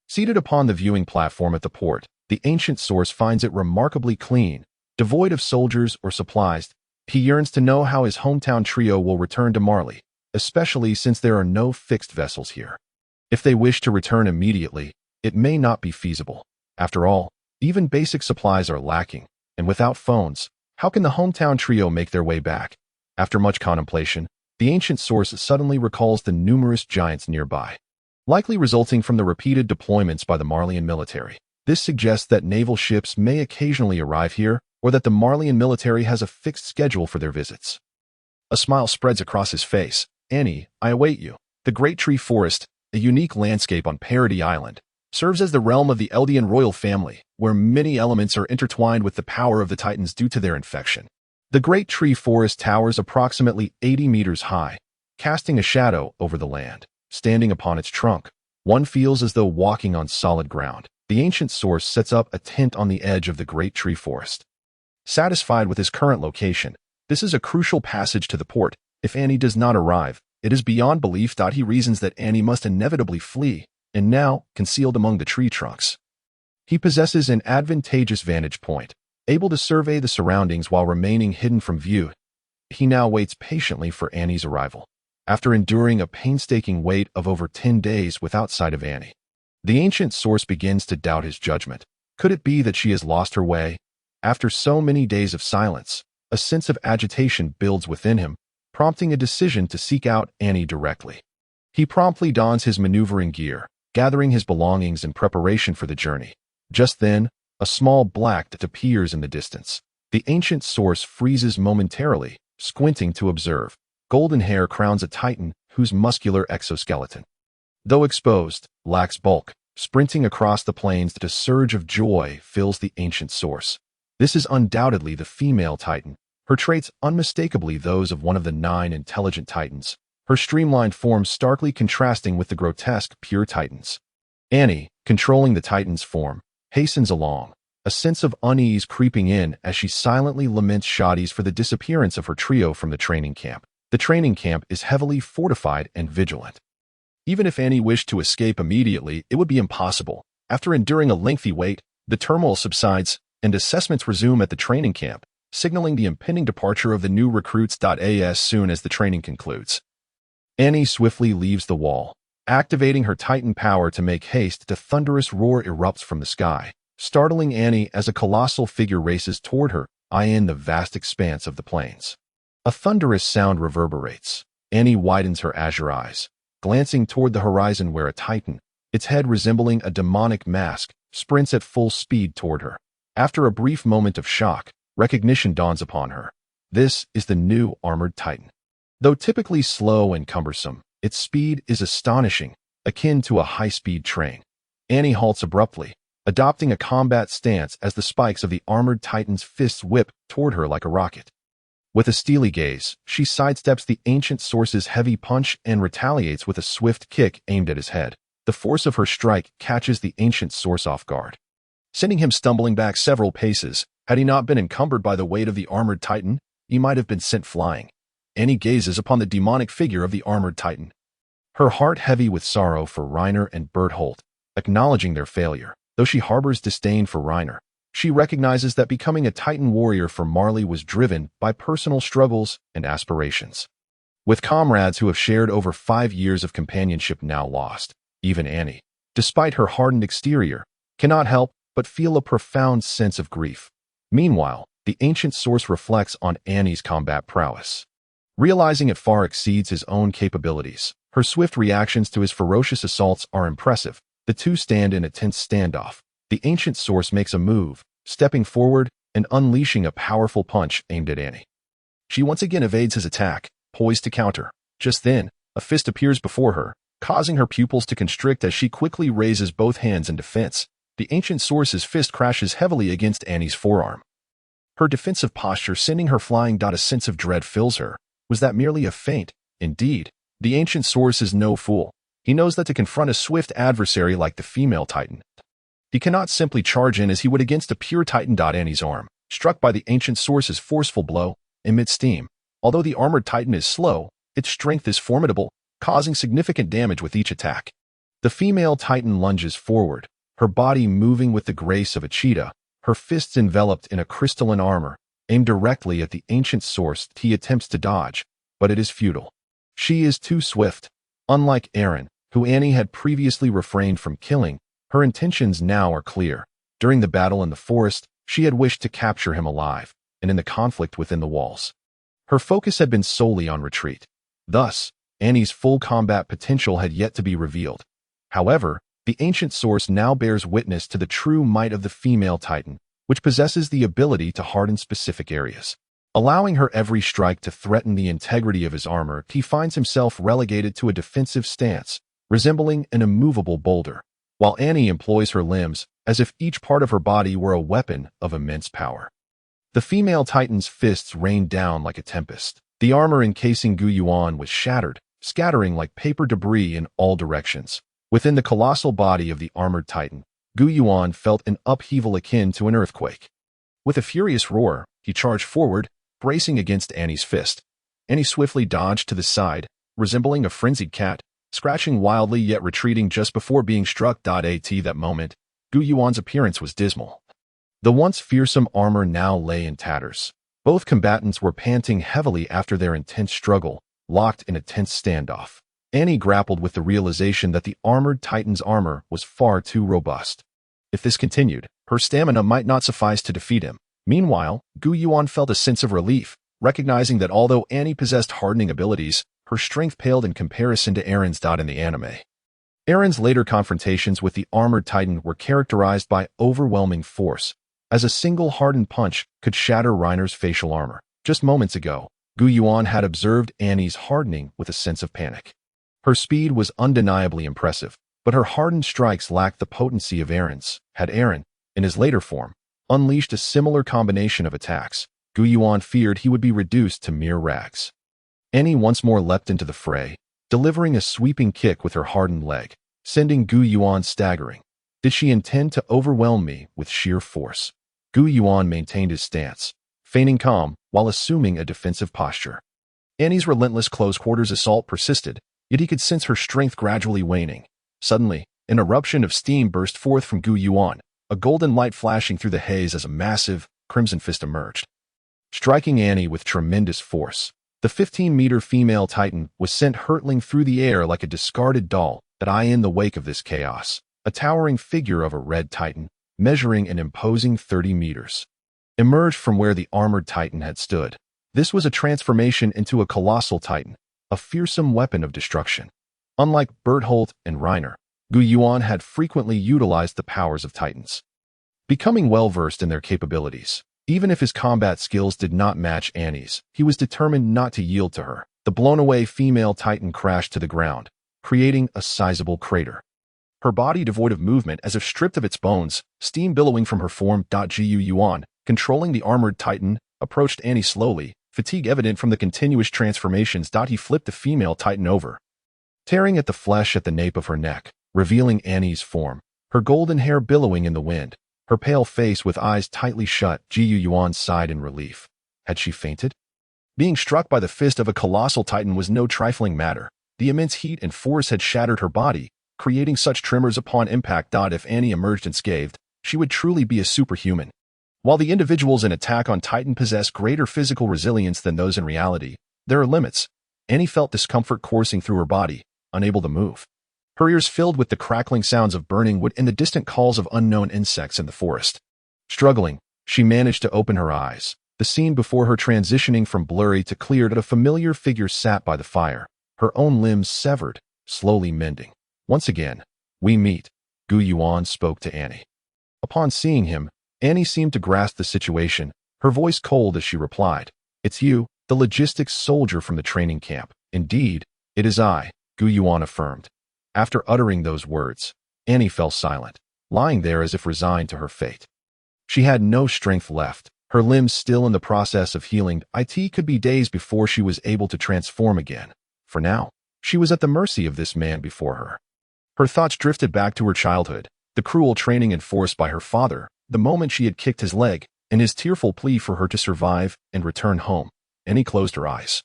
Seated upon the viewing platform at the port, the ancient source finds it remarkably clean, devoid of soldiers or supplies. He yearns to know how his hometown trio will return to Marley, especially since there are no fixed vessels here. If they wish to return immediately, it may not be feasible. After all, even basic supplies are lacking, and without phones, how can the hometown trio make their way back? After much contemplation, the ancient source suddenly recalls the numerous giants nearby, likely resulting from the repeated deployments by the Marleyan military. This suggests that naval ships may occasionally arrive here, or that the Marleyan military has a fixed schedule for their visits. A smile spreads across his face. "Annie, I await you." The Great Tree Forest, a unique landscape on Parody Island, serves as the realm of the Eldian royal family, where many elements are intertwined with the power of the Titans due to their infection. The Great Tree Forest towers approximately 80 meters high, casting a shadow over the land. Standing upon its trunk, one feels as though walking on solid ground. The ancient source sets up a tent on the edge of the Great Tree Forest. Satisfied with his current location, this is a crucial passage to the port. If Annie does not arrive, it is beyond belief. He reasons that Annie must inevitably flee, and now, concealed among the tree trunks, he possesses an advantageous vantage point, able to survey the surroundings while remaining hidden from view. He now waits patiently for Annie's arrival. After enduring a painstaking wait of over 10 days without sight of Annie, the ancient source begins to doubt his judgment. Could it be that she has lost her way? After so many days of silence, a sense of agitation builds within him, prompting a decision to seek out Annie directly. He promptly dons his maneuvering gear, gathering his belongings in preparation for the journey. Just then, a small black dot appears in the distance. The ancient source freezes momentarily, squinting to observe. Golden hair crowns a titan whose muscular exoskeleton, though exposed, lacks bulk. Sprinting across the plains, a surge of joy fills the ancient source. This is undoubtedly the female titan, her traits unmistakably those of one of the 9 intelligent titans, her streamlined form starkly contrasting with the grotesque pure titans. Annie, controlling the titan's form, hastens along, a sense of unease creeping in as she silently laments Shadi's for the disappearance of her trio from the training camp. The training camp is heavily fortified and vigilant. Even if Annie wished to escape immediately, it would be impossible. After enduring a lengthy wait, the turmoil subsides, and assessments resume at the training camp, signaling the impending departure of the new recruits. As soon as the training concludes, Annie swiftly leaves the wall, activating her titan power to make haste. A thunderous roar erupts from the sky, startling Annie as a colossal figure races toward her, in the vast expanse of the plains. A thunderous sound reverberates. Annie widens her azure eyes, glancing toward the horizon where a titan, its head resembling a demonic mask, sprints at full speed toward her. After a brief moment of shock, recognition dawns upon her. This is the new armored titan. Though typically slow and cumbersome, its speed is astonishing, akin to a high-speed train. Annie halts abruptly, adopting a combat stance as the spikes of the armored titan's fists whip toward her like a rocket. With a steely gaze, she sidesteps the ancient source's heavy punch and retaliates with a swift kick aimed at his head. The force of her strike catches the ancient source off guard, sending him stumbling back several paces. Had he not been encumbered by the weight of the armored titan, he might have been sent flying. Annie gazes upon the demonic figure of the armored titan, her heart heavy with sorrow for Reiner and Bertholdt, acknowledging their failure. Though she harbors disdain for Reiner, she recognizes that becoming a Titan warrior for Marley was driven by personal struggles and aspirations. With comrades who have shared over 5 years of companionship now lost, even Annie, despite her hardened exterior, cannot help but feel a profound sense of grief. Meanwhile, the ancient source reflects on Annie's combat prowess. Realizing it far exceeds his own capabilities, her swift reactions to his ferocious assaults are impressive. The two stand in a tense standoff. The ancient source makes a move, stepping forward and unleashing a powerful punch aimed at Annie. She once again evades his attack, poised to counter. Just then, a fist appears before her, causing her pupils to constrict as she quickly raises both hands in defense. The ancient source's fist crashes heavily against Annie's forearm, her defensive posture sending her flying. A sense of dread fills her. Was that merely a feint? Indeed, the ancient source is no fool. He knows that to confront a swift adversary like the female titan, he cannot simply charge in as he would against a pure titan. Annie's arm, struck by the ancient source's forceful blow, emits steam. Although the armored titan is slow, its strength is formidable, causing significant damage with each attack. The female titan lunges forward, her body moving with the grace of a cheetah, her fists enveloped in a crystalline armor, aimed directly at the ancient source. He attempts to dodge, but it is futile. She is too swift. Unlike Eren, who Annie had previously refrained from killing, her intentions now are clear. During the battle in the forest, she had wished to capture him alive, and in the conflict within the walls, her focus had been solely on retreat. Thus, Annie's full combat potential had yet to be revealed. However, the ancient source now bears witness to the true might of the female titan, which possesses the ability to harden specific areas. Allowing her every strike to threaten the integrity of his armor, he finds himself relegated to a defensive stance, resembling an immovable boulder, while Annie employs her limbs as if each part of her body were a weapon of immense power. The female titan's fists rained down like a tempest. The armor encasing Yuan was shattered, scattering like paper debris in all directions. Within the colossal body of the armored titan, Yuan felt an upheaval akin to an earthquake. With a furious roar, he charged forward, bracing against Annie's fist. Annie swiftly dodged to the side, resembling a frenzied cat, scratching wildly yet retreating just before being struck. At that moment, Yuan's appearance was dismal. The once fearsome armor now lay in tatters. Both combatants were panting heavily after their intense struggle, locked in a tense standoff. Annie grappled with the realization that the armored titan's armor was far too robust. If this continued, her stamina might not suffice to defeat him. Meanwhile, Yuan felt a sense of relief, recognizing that although Annie possessed hardening abilities, her strength paled in comparison to Eren's. In the anime, Eren's later confrontations with the armored titan were characterized by overwhelming force, as a single hardened punch could shatter Reiner's facial armor. Just moments ago, Yuan had observed Annie's hardening with a sense of panic. Her speed was undeniably impressive, but her hardened strikes lacked the potency of Eren's. Had Eren, in his later form, unleashed a similar combination of attacks, Yuan feared he would be reduced to mere rags. Annie once more leapt into the fray, delivering a sweeping kick with her hardened leg, sending Yuan staggering. Did she intend to overwhelm me with sheer force? Yuan maintained his stance, feigning calm while assuming a defensive posture. Annie's relentless close-quarters assault persisted, yet he could sense her strength gradually waning. Suddenly, an eruption of steam burst forth from Yuan, a golden light flashing through the haze as a massive, crimson fist emerged, striking Annie with tremendous force. The 15-meter female titan was sent hurtling through the air like a discarded doll. In the wake of this chaos, a towering figure of a red titan, measuring an imposing 30 meters, emerged from where the armored titan had stood. This was a transformation into a colossal titan, a fearsome weapon of destruction. Unlike Bertholdt and Reiner, Yuan had frequently utilized the powers of titans, becoming well-versed in their capabilities. Even if his combat skills did not match Annie's, he was determined not to yield to her. The blown-away female Titan crashed to the ground, creating a sizable crater. Her body devoid of movement as if stripped of its bones, steam billowing from her form. Yuan, controlling the armored Titan, approached Annie slowly, fatigue evident from the continuous transformations. He flipped the female Titan over, tearing at the flesh at the nape of her neck, revealing Annie's form, her golden hair billowing in the wind, her pale face with eyes tightly shut. Yuan sighed in relief. Had she fainted? Being struck by the fist of a colossal Titan was no trifling matter. The immense heat and force had shattered her body, creating such tremors upon impact. If Annie emerged unscathed, she would truly be a superhuman. While the individuals in Attack on Titan possess greater physical resilience than those in reality, there are limits. Annie felt discomfort coursing through her body, unable to move. Her ears filled with the crackling sounds of burning wood and the distant calls of unknown insects in the forest. Struggling, she managed to open her eyes, the scene before her transitioning from blurry to clear. A familiar figure sat by the fire, her own limbs severed, slowly mending. Once again, we meet, Yuan spoke to Annie. Upon seeing him, Annie seemed to grasp the situation, her voice cold as she replied, "It's you, the logistics soldier from the training camp." "Indeed, it is I," Yuan affirmed. After uttering those words, Annie fell silent, lying there as if resigned to her fate. She had no strength left, her limbs still in the process of healing. It could be days before she was able to transform again. For now, she was at the mercy of this man before her. Her thoughts drifted back to her childhood, the cruel training enforced by her father, the moment she had kicked his leg, and his tearful plea for her to survive and return home. Annie closed her eyes,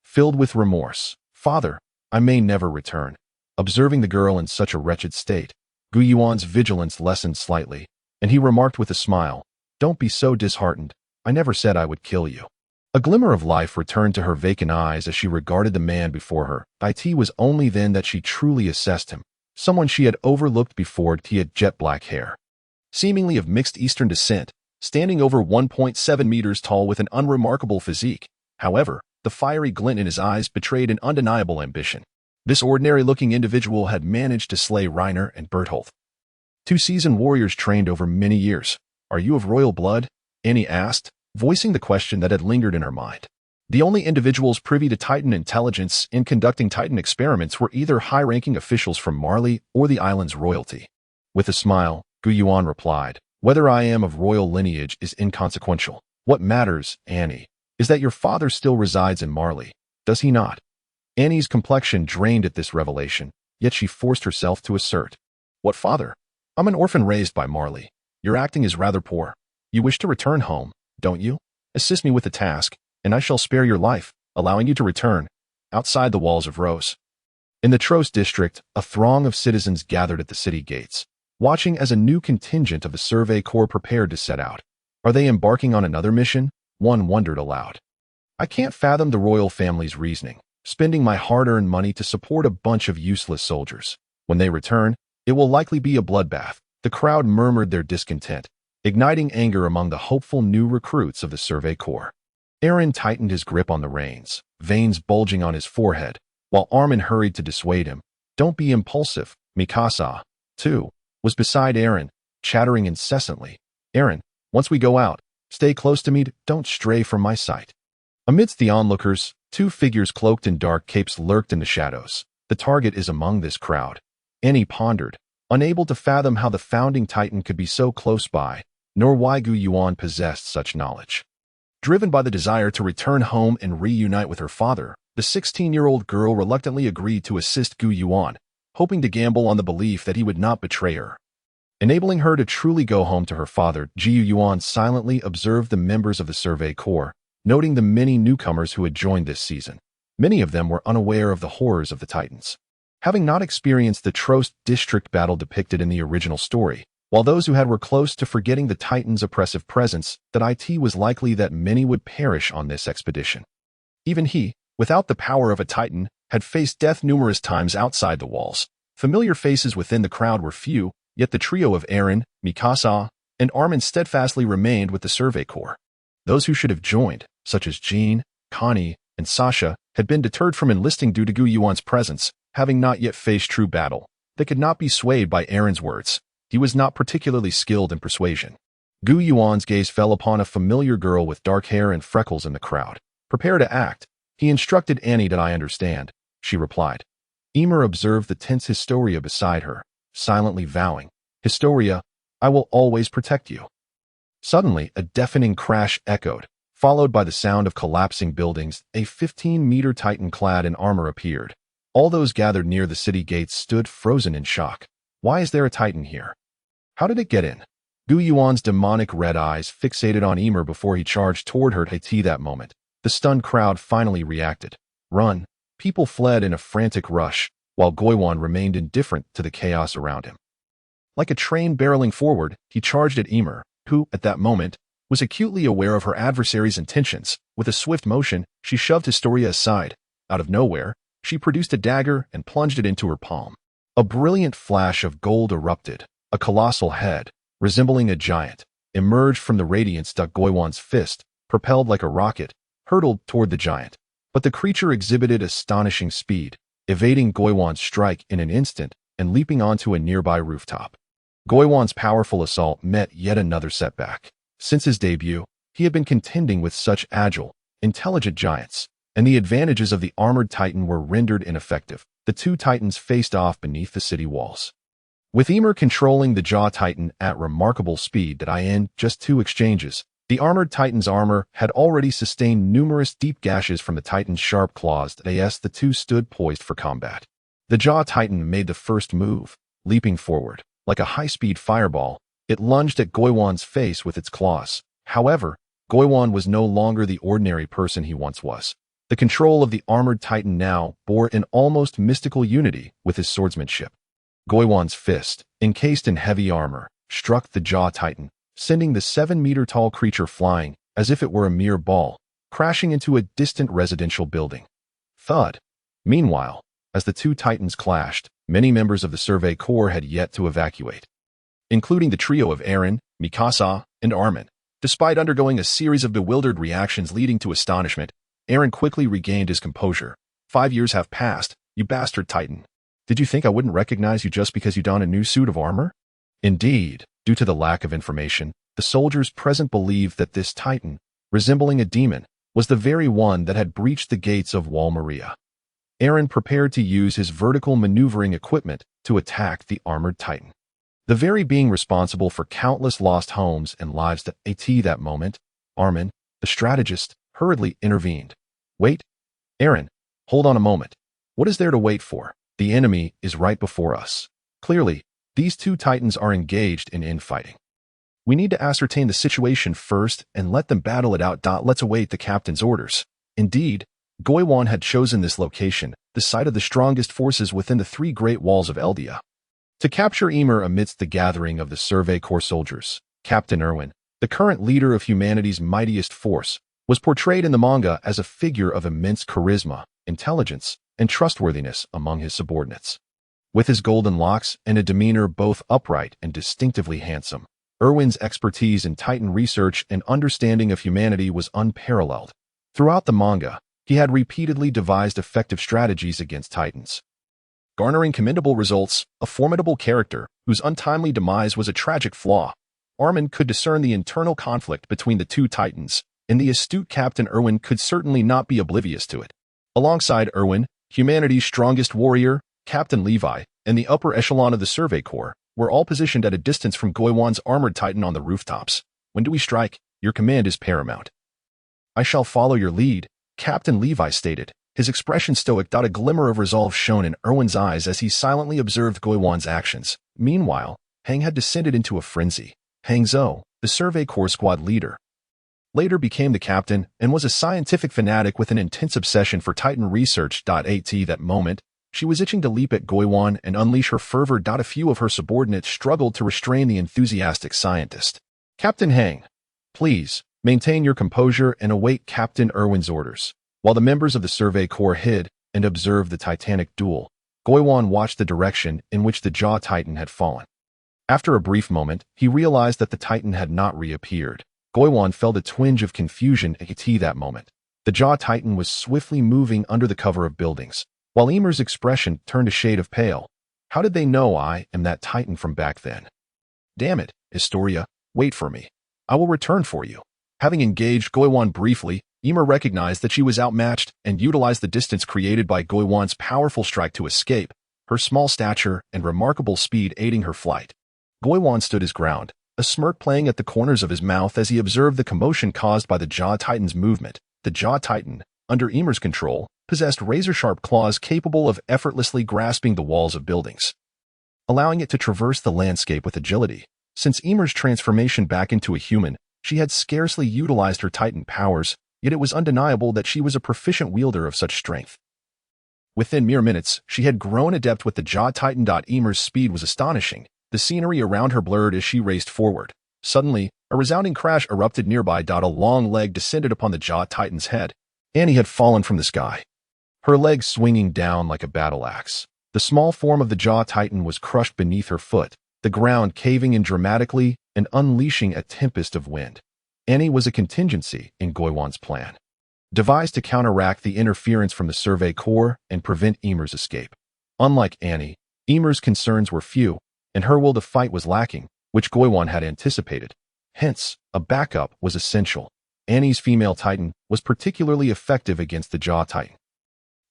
filled with remorse. "Father, I may never return." Observing the girl in such a wretched state, Yuan's vigilance lessened slightly, and he remarked with a smile, "Don't be so disheartened. I never said I would kill you." A glimmer of life returned to her vacant eyes as she regarded the man before her. It was only then that she truly assessed him, someone she had overlooked before. He had jet-black hair, seemingly of mixed Eastern descent, standing over 1.7 meters tall with an unremarkable physique. However, the fiery glint in his eyes betrayed an undeniable ambition. This ordinary-looking individual had managed to slay Reiner and Bertholdt, two seasoned warriors trained over many years. "Are you of royal blood?" Annie asked, voicing the question that had lingered in her mind. The only individuals privy to Titan intelligence in conducting Titan experiments were either high-ranking officials from Marley or the island's royalty. With a smile, Yuan replied, "Whether I am of royal lineage is inconsequential. What matters, Annie, is that your father still resides in Marley, does he not?" Annie's complexion drained at this revelation, yet she forced herself to assert, "What father? I'm an orphan raised by Marley. Your acting is rather poor. You wish to return home, don't you? Assist me with the task, and I shall spare your life, allowing you to return." Outside the walls of Rose, in the Tros district, a throng of citizens gathered at the city gates, watching as a new contingent of the Survey Corps prepared to set out. Are they embarking on another mission? One wondered aloud. I can't fathom the royal family's reasoning, spending my hard-earned money to support a bunch of useless soldiers. When they return, it will likely be a bloodbath. The crowd murmured their discontent, igniting anger among the hopeful new recruits of the Survey Corps. Eren tightened his grip on the reins, veins bulging on his forehead, while Armin hurried to dissuade him. "Don't be impulsive." Mikasa, too, was beside Eren, chattering incessantly. "Eren, once we go out, stay close to me, don't stray from my sight." Amidst the onlookers, two figures cloaked in dark capes lurked in the shadows. The target is among this crowd. Annie pondered, unable to fathom how the founding Titan could be so close by, nor why Yuan possessed such knowledge. Driven by the desire to return home and reunite with her father, the 16-year-old girl reluctantly agreed to assist Yuan, hoping to gamble on the belief that he would not betray her, enabling her to truly go home to her father. Yuan silently observed the members of the Survey Corps, noting the many newcomers who had joined this season. Many of them were unaware of the horrors of the Titans, having not experienced the Tros district battle depicted in the original story, while those who had were close to forgetting the Titans' oppressive presence. It was likely that many would perish on this expedition. Even he, without the power of a Titan, had faced death numerous times outside the walls. Familiar faces within the crowd were few, yet the trio of Eren, Mikasa, and Armin steadfastly remained with the Survey Corps. Those who should have joined, such as Jean, Connie, and Sasha, had been deterred from enlisting due to Yuan's presence, having not yet faced true battle. They could not be swayed by Eren's words. He was not particularly skilled in persuasion. Yuan's gaze fell upon a familiar girl with dark hair and freckles in the crowd. "Prepare to act," He instructed Annie that I understand, she replied. Emer observed the tense Historia beside her, silently vowing, Historia, I will always protect you. Suddenly, a deafening crash echoed, followed by the sound of collapsing buildings. A 15-meter Titan clad in armor appeared. All those gathered near the city gates stood frozen in shock. Why is there a Titan here? How did it get in? Yuan's demonic red eyes fixated on Emer before he charged toward her. At that moment, the stunned crowd finally reacted. Run! People fled in a frantic rush, while Yuan remained indifferent to the chaos around him. Like a train barreling forward, he charged at Emer, who, at that moment, was acutely aware of her adversary's intentions. With a swift motion, she shoved Historia aside. Out of nowhere, she produced a dagger and plunged it into her palm. A brilliant flash of gold erupted. A colossal head, resembling a giant, emerged from the radiance. Yuan's fist, propelled like a rocket, hurtled toward the giant. But the creature exhibited astonishing speed, evading Yuan's strike in an instant and leaping onto a nearby rooftop. Yuan's powerful assault met yet another setback. Since his debut, he had been contending with such agile, intelligent giants, and the advantages of the armored Titan were rendered ineffective. The two Titans faced off beneath the city walls. With Emer controlling the Jaw Titan at remarkable speed, in just 2 exchanges, the armored Titan's armor had already sustained numerous deep gashes from the Titan's sharp claws. The two stood poised for combat. The Jaw Titan made the first move, leaping forward. Like a high-speed fireball, it lunged at Yuan's face with its claws. However, Yuan was no longer the ordinary person he once was. The control of the armored Titan now bore an almost mystical unity with his swordsmanship. Yuan's fist, encased in heavy armor, struck the Jaw Titan, sending the 7-meter-tall creature flying, as if it were a mere ball, crashing into a distant residential building. Thud. Meanwhile, as the two Titans clashed, many members of the Survey Corps had yet to evacuate, including the trio of Eren, Mikasa, and Armin. Despite undergoing a series of bewildered reactions leading to astonishment, Eren quickly regained his composure. 5 years have passed, you bastard Titan. Did you think I wouldn't recognize you just because you don a new suit of armor? Indeed, due to the lack of information, the soldiers present believed that this Titan, resembling a demon, was the very one that had breached the gates of Wall Maria. Eren prepared to use his vertical maneuvering equipment to attack the armored Titan, the very being responsible for countless lost homes and lives. At that moment, Armin, the strategist, hurriedly intervened. Wait, Eren, hold on a moment. What is there to wait for? The enemy is right before us. Clearly, these two Titans are engaged in infighting. We need to ascertain the situation first and let them battle it out. Let's await the captain's orders. Indeed, Yuan had chosen this location, the site of the strongest forces within the 3 great walls of Eldia, to capture Emer amidst the gathering of the Survey Corps soldiers. Captain Erwin, the current leader of humanity's mightiest force, was portrayed in the manga as a figure of immense charisma, intelligence, and trustworthiness among his subordinates. With his golden locks and a demeanor both upright and distinctively handsome, Erwin's expertise in Titan research and understanding of humanity was unparalleled. Throughout the manga, he had repeatedly devised effective strategies against Titans, garnering commendable results. A formidable character whose untimely demise was a tragic flaw, Armin could discern the internal conflict between the two Titans, and the astute Captain Erwin could certainly not be oblivious to it. Alongside Erwin, humanity's strongest warrior, Captain Levi, and the upper echelon of the Survey Corps were all positioned at a distance from Yuan's armored Titan on the rooftops. When do we strike? Your command is paramount. I shall follow your lead, Captain Levi stated, his expression stoic. A glimmer of resolve shone in Erwin's eyes as he silently observed Yuan's actions. Meanwhile, Hang had descended into a frenzy. Hang Zhou, the Survey Corps squad leader, later became the captain and was a scientific fanatic with an intense obsession for Titan research. At that moment, she was itching to leap at Yuan and unleash her fervor. A few of her subordinates struggled to restrain the enthusiastic scientist. Captain Hang, please, maintain your composure and await Captain Erwin's orders. While the members of the Survey Corps hid and observed the titanic duel, Yuan watched the direction in which the Jaw Titan had fallen. After a brief moment, he realized that the Titan had not reappeared. Yuan felt a twinge of confusion at that moment. The Jaw Titan was swiftly moving under the cover of buildings, while Emer's expression turned a shade of pale. How did they know I am that Titan from back then? Damn it, Historia, wait for me. I will return for you. Having engaged Yuan briefly, Ymir recognized that she was outmatched and utilized the distance created by Yuan's powerful strike to escape, her small stature and remarkable speed aiding her flight. Yuan stood his ground, a smirk playing at the corners of his mouth as he observed the commotion caused by the Jaw Titan's movement. The Jaw Titan, under Ymir's control, possessed razor-sharp claws capable of effortlessly grasping the walls of buildings, allowing it to traverse the landscape with agility. Since Ymir's transformation back into a human, she had scarcely utilized her Titan powers, yet it was undeniable that she was a proficient wielder of such strength. Within mere minutes, she had grown adept with the Jaw Titan. Ymir's speed was astonishing. The scenery around her blurred as she raced forward. Suddenly, a resounding crash erupted nearby. A long leg descended upon the Jaw Titan's head. Annie had fallen from the sky, her legs swinging down like a battle axe. The small form of the Jaw Titan was crushed beneath her foot, the ground caving in dramatically and unleashing a tempest of wind. Annie was a contingency in Yuan's plan, devised to counteract the interference from the Survey Corps and prevent Ymir's escape. Unlike Annie, Ymir's concerns were few, and her will to fight was lacking, which Yuan had anticipated. Hence, a backup was essential. Annie's female Titan was particularly effective against the Jaw Titan.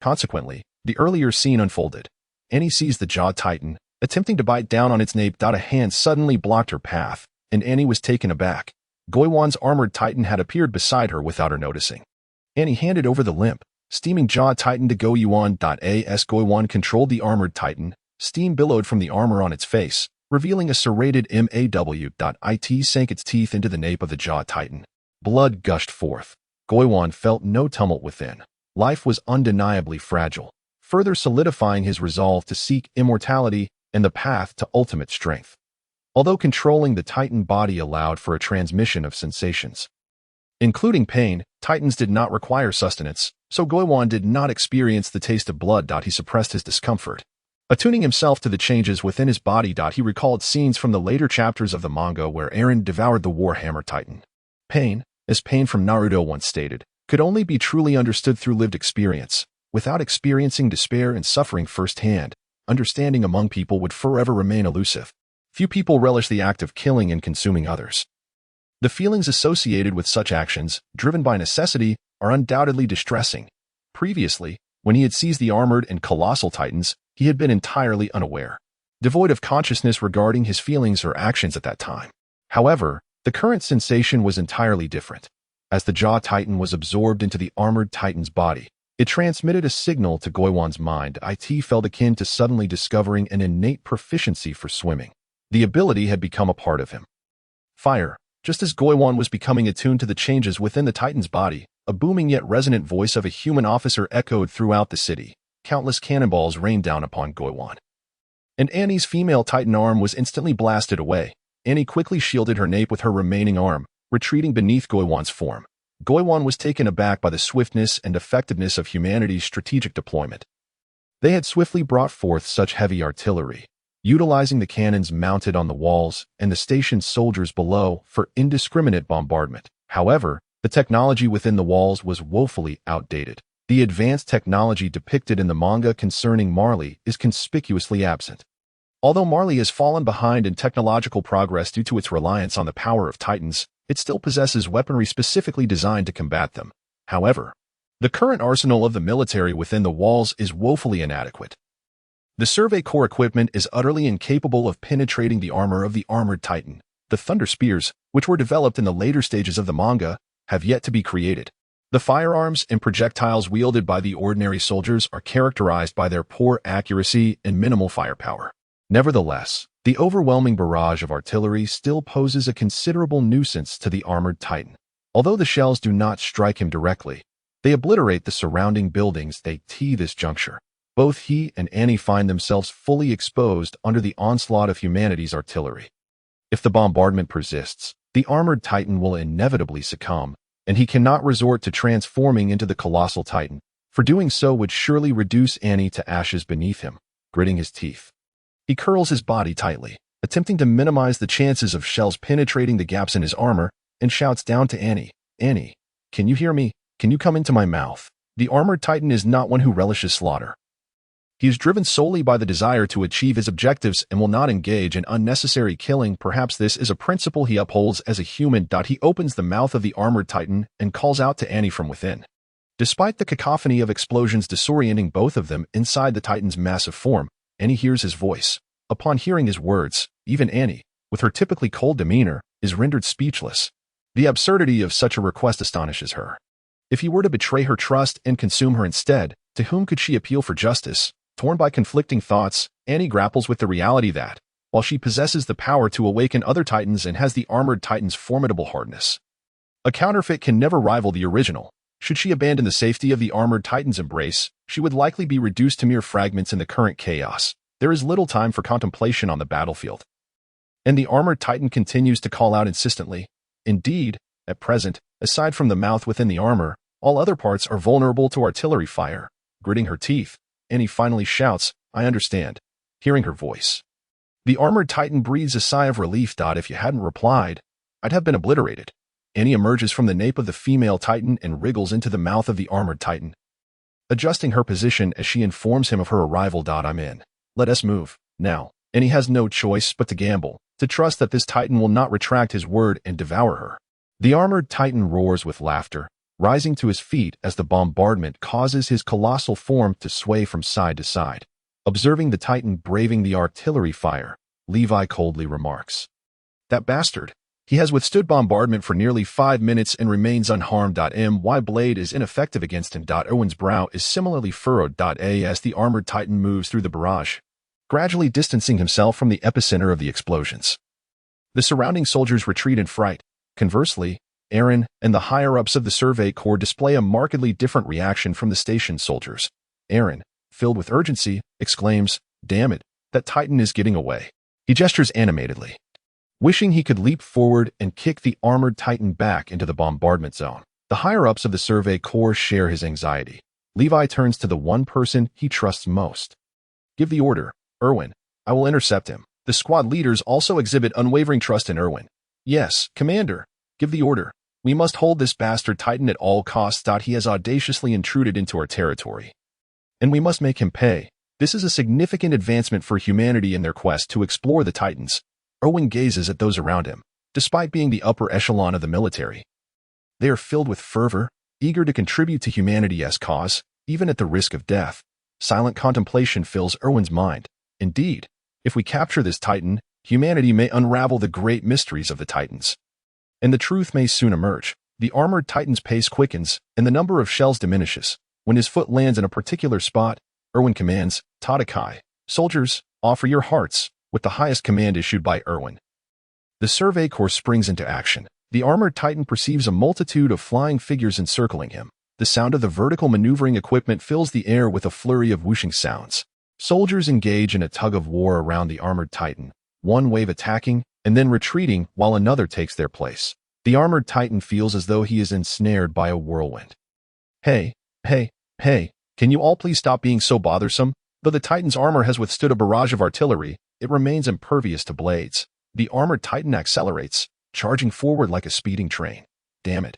Consequently, the earlier scene unfolded. Annie seized the Jaw Titan, attempting to bite down on its nape. A hand suddenly blocked her path, and Annie was taken aback. Yuan's armored Titan had appeared beside her without her noticing. Annie handed over the limp, steaming Jaw Titan to Yuan. As Yuan controlled the armored Titan, steam billowed from the armor on its face, revealing a serrated MAW.IT sank its teeth into the nape of the Jaw Titan. Blood gushed forth. Yuan felt no tumult within. Life was undeniably fragile, further solidifying his resolve to seek immortality and the path to ultimate strength. Although controlling the Titan body allowed for a transmission of sensations, including pain, Titans did not require sustenance, so Yuan did not experience the taste of blood. He suppressed his discomfort, attuning himself to the changes within his body. He recalled scenes from the later chapters of the manga where Eren devoured the Warhammer Titan. Pain, as Pain from Naruto once stated, could only be truly understood through lived experience. Without experiencing despair and suffering firsthand, understanding among people would forever remain elusive. Few people relish the act of killing and consuming others. The feelings associated with such actions, driven by necessity, are undoubtedly distressing. Previously, when he had seized the armored and colossal Titans, he had been entirely unaware, devoid of consciousness regarding his feelings or actions at that time. However, the current sensation was entirely different. As the Jaw Titan was absorbed into the armored Titan's body, it transmitted a signal to Yuan's mind. It felt akin to suddenly discovering an innate proficiency for swimming. The ability had become a part of him. Fire. Just as Yuan was becoming attuned to the changes within the Titan's body, a booming yet resonant voice of a human officer echoed throughout the city. Countless cannonballs rained down upon Yuan, and Annie's female Titan arm was instantly blasted away. Annie quickly shielded her nape with her remaining arm, retreating beneath Yuan's form. Yuan was taken aback by the swiftness and effectiveness of humanity's strategic deployment. They had swiftly brought forth such heavy artillery, utilizing the cannons mounted on the walls and the stationed soldiers below for indiscriminate bombardment. However, the technology within the walls was woefully outdated. The advanced technology depicted in the manga concerning Marley is conspicuously absent. Although Marley has fallen behind in technological progress due to its reliance on the power of Titans, it still possesses weaponry specifically designed to combat them. However, the current arsenal of the military within the walls is woefully inadequate. The Survey Corps equipment is utterly incapable of penetrating the armor of the armored Titan. The Thunder Spears, which were developed in the later stages of the manga, have yet to be created. The firearms and projectiles wielded by the ordinary soldiers are characterized by their poor accuracy and minimal firepower. Nevertheless, the overwhelming barrage of artillery still poses a considerable nuisance to the armored Titan. Although the shells do not strike him directly, they obliterate the surrounding buildings. This juncture, both he and Annie find themselves fully exposed under the onslaught of humanity's artillery. If the bombardment persists, the armored Titan will inevitably succumb, and he cannot resort to transforming into the colossal Titan, for doing so would surely reduce Annie to ashes beneath him. Gritting his teeth, he curls his body tightly, attempting to minimize the chances of shells penetrating the gaps in his armor, and shouts down to Annie, "Annie, can you hear me? Can you come into my mouth?" The armored Titan is not one who relishes slaughter. He is driven solely by the desire to achieve his objectives and will not engage in unnecessary killing. Perhaps this is a principle he upholds as a human. He opens the mouth of the armored titan and calls out to Annie from within. Despite the cacophony of explosions disorienting both of them inside the titan's massive form, Annie hears his voice. Upon hearing his words, even Annie, with her typically cold demeanor, is rendered speechless. The absurdity of such a request astonishes her. If he were to betray her trust and consume her instead, to whom could she appeal for justice? Torn by conflicting thoughts, Annie grapples with the reality that, while she possesses the power to awaken other titans and has the armored titan's formidable hardness, a counterfeit can never rival the original. Should she abandon the safety of the armored titan's embrace, she would likely be reduced to mere fragments in the current chaos. There is little time for contemplation on the battlefield. And the armored titan continues to call out insistently. Indeed, at present, aside from the mouth within the armor, all other parts are vulnerable to artillery fire. Gritting her teeth, Annie finally shouts, "I understand," hearing her voice. The armored titan breathes a sigh of relief. If you hadn't replied, I'd have been obliterated. Annie emerges from the nape of the female titan and wriggles into the mouth of the armored titan, adjusting her position as she informs him of her arrival. "I'm in. Let us move, now." Annie has no choice but to gamble, to trust that this titan will not retract his word and devour her. The armored titan roars with laughter, rising to his feet as the bombardment causes his colossal form to sway from side to side. Observing the titan braving the artillery fire, Levi coldly remarks, "That bastard. He has withstood bombardment for nearly 5 minutes and remains unharmed. My blade is ineffective against him." Owen's brow is similarly furrowed. As the armored titan moves through the barrage, gradually distancing himself from the epicenter of the explosions, the surrounding soldiers retreat in fright. Conversely, Eren and the higher-ups of the Survey Corps display a markedly different reaction from the station soldiers. Eren, filled with urgency, exclaims, "Damn it, that titan is getting away." He gestures animatedly, wishing he could leap forward and kick the armored titan back into the bombardment zone. The higher-ups of the Survey Corps share his anxiety. Levi turns to the one person he trusts most. "Give the order, Erwin. I will intercept him." The squad leaders also exhibit unwavering trust in Erwin. "Yes, Commander. Give the order. We must hold this bastard titan at all costs. He has audaciously intruded into our territory, and we must make him pay." This is a significant advancement for humanity in their quest to explore the titans. Erwin gazes at those around him. Despite being the upper echelon of the military, they are filled with fervor, eager to contribute to humanity's cause, even at the risk of death. Silent contemplation fills Erwin's mind. Indeed, if we capture this titan, humanity may unravel the great mysteries of the titans, and the truth may soon emerge. The armored titan's pace quickens, and the number of shells diminishes. When his foot lands in a particular spot, Erwin commands, "Tatakai, soldiers, offer your hearts," with the highest command issued by Erwin. The Survey Corps springs into action. The armored titan perceives a multitude of flying figures encircling him. The sound of the vertical maneuvering equipment fills the air with a flurry of whooshing sounds. Soldiers engage in a tug-of-war around the armored titan, one wave attacking and then retreating while another takes their place. The armored titan feels as though he is ensnared by a whirlwind. Hey, can you all please stop being so bothersome? Though the titan's armor has withstood a barrage of artillery, it remains impervious to blades. The armored titan accelerates, charging forward like a speeding train. "Damn it.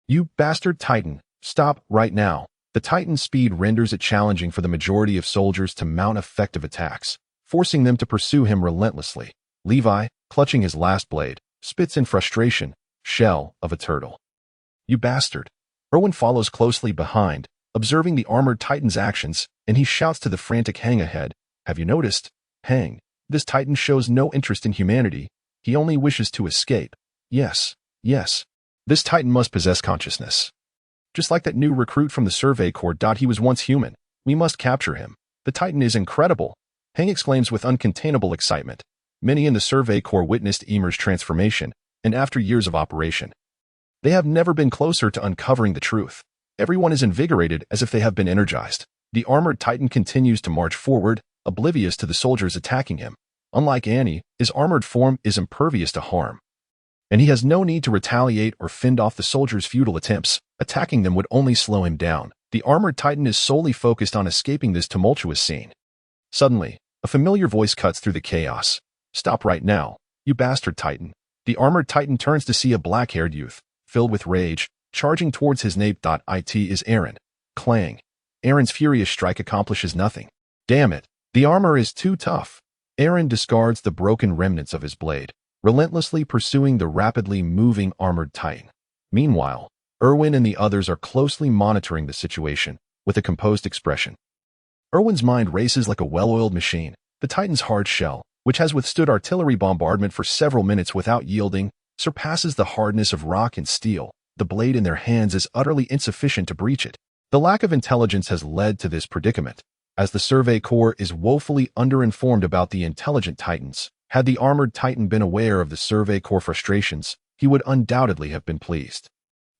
You bastard titan, stop right now." The titan's speed renders it challenging for the majority of soldiers to mount effective attacks, forcing them to pursue him relentlessly. Levi, clutching his last blade, spits in frustration, "Shell of a turtle. You bastard." Erwin follows closely behind, observing the armored titan's actions, and he shouts to the frantic Hang ahead, "Have you noticed? Hang, this titan shows no interest in humanity. He only wishes to escape." Yes. This titan must possess consciousness. Just like that new recruit from the Survey Corps. He was once human. We must capture him. The titan is incredible, Hang exclaims with uncontainable excitement. Many in the Survey Corps witnessed Ymir's transformation, and after years of operation, they have never been closer to uncovering the truth. Everyone is invigorated as if they have been energized. The armored titan continues to march forward, oblivious to the soldiers attacking him. Unlike Annie, his armored form is impervious to harm, and he has no need to retaliate or fend off the soldiers' futile attempts. Attacking them would only slow him down. The armored titan is solely focused on escaping this tumultuous scene. Suddenly, a familiar voice cuts through the chaos. "Stop right now, you bastard titan." The armored titan turns to see a black-haired youth, filled with rage, charging towards his nape. It is Eren. Clang. Eren's furious strike accomplishes nothing. Damn it, the armor is too tough. Eren discards the broken remnants of his blade, relentlessly pursuing the rapidly moving armored titan. Meanwhile, Erwin and the others are closely monitoring the situation with a composed expression. Erwin's mind races like a well-oiled machine. The titan's hard shell, which has withstood artillery bombardment for several minutes without yielding, surpasses the hardness of rock and steel. The blade in their hands is utterly insufficient to breach it. The lack of intelligence has led to this predicament, as the Survey Corps is woefully underinformed about the intelligent titans. Had the armored titan been aware of the Survey Corps frustrations, he would undoubtedly have been pleased.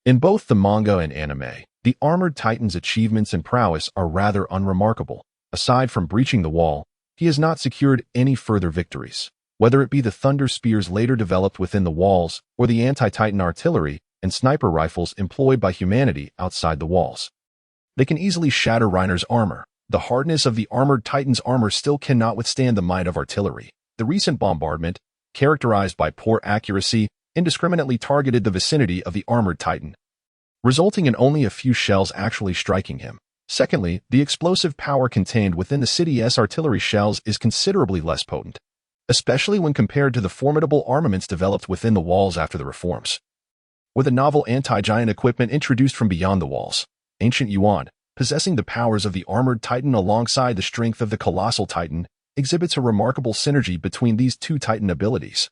In both the manga and anime, the armored titan's achievements and prowess are rather unremarkable. Aside from breaching the wall, he has not secured any further victories, whether it be the thunder spears later developed within the walls or the anti-titan artillery and sniper rifles employed by humanity outside the walls. They can easily shatter Reiner's armor. The hardness of the armored titan's armor still cannot withstand the might of artillery. The recent bombardment, characterized by poor accuracy, indiscriminately targeted the vicinity of the armored titan, resulting in only a few shells actually striking him. Secondly, the explosive power contained within the city's artillery shells is considerably less potent, especially when compared to the formidable armaments developed within the walls after the reforms. With a novel anti-giant equipment introduced from beyond the walls, ancient Yuan, possessing the powers of the armored titan alongside the strength of the colossal titan, exhibits a remarkable synergy between these two titan abilities,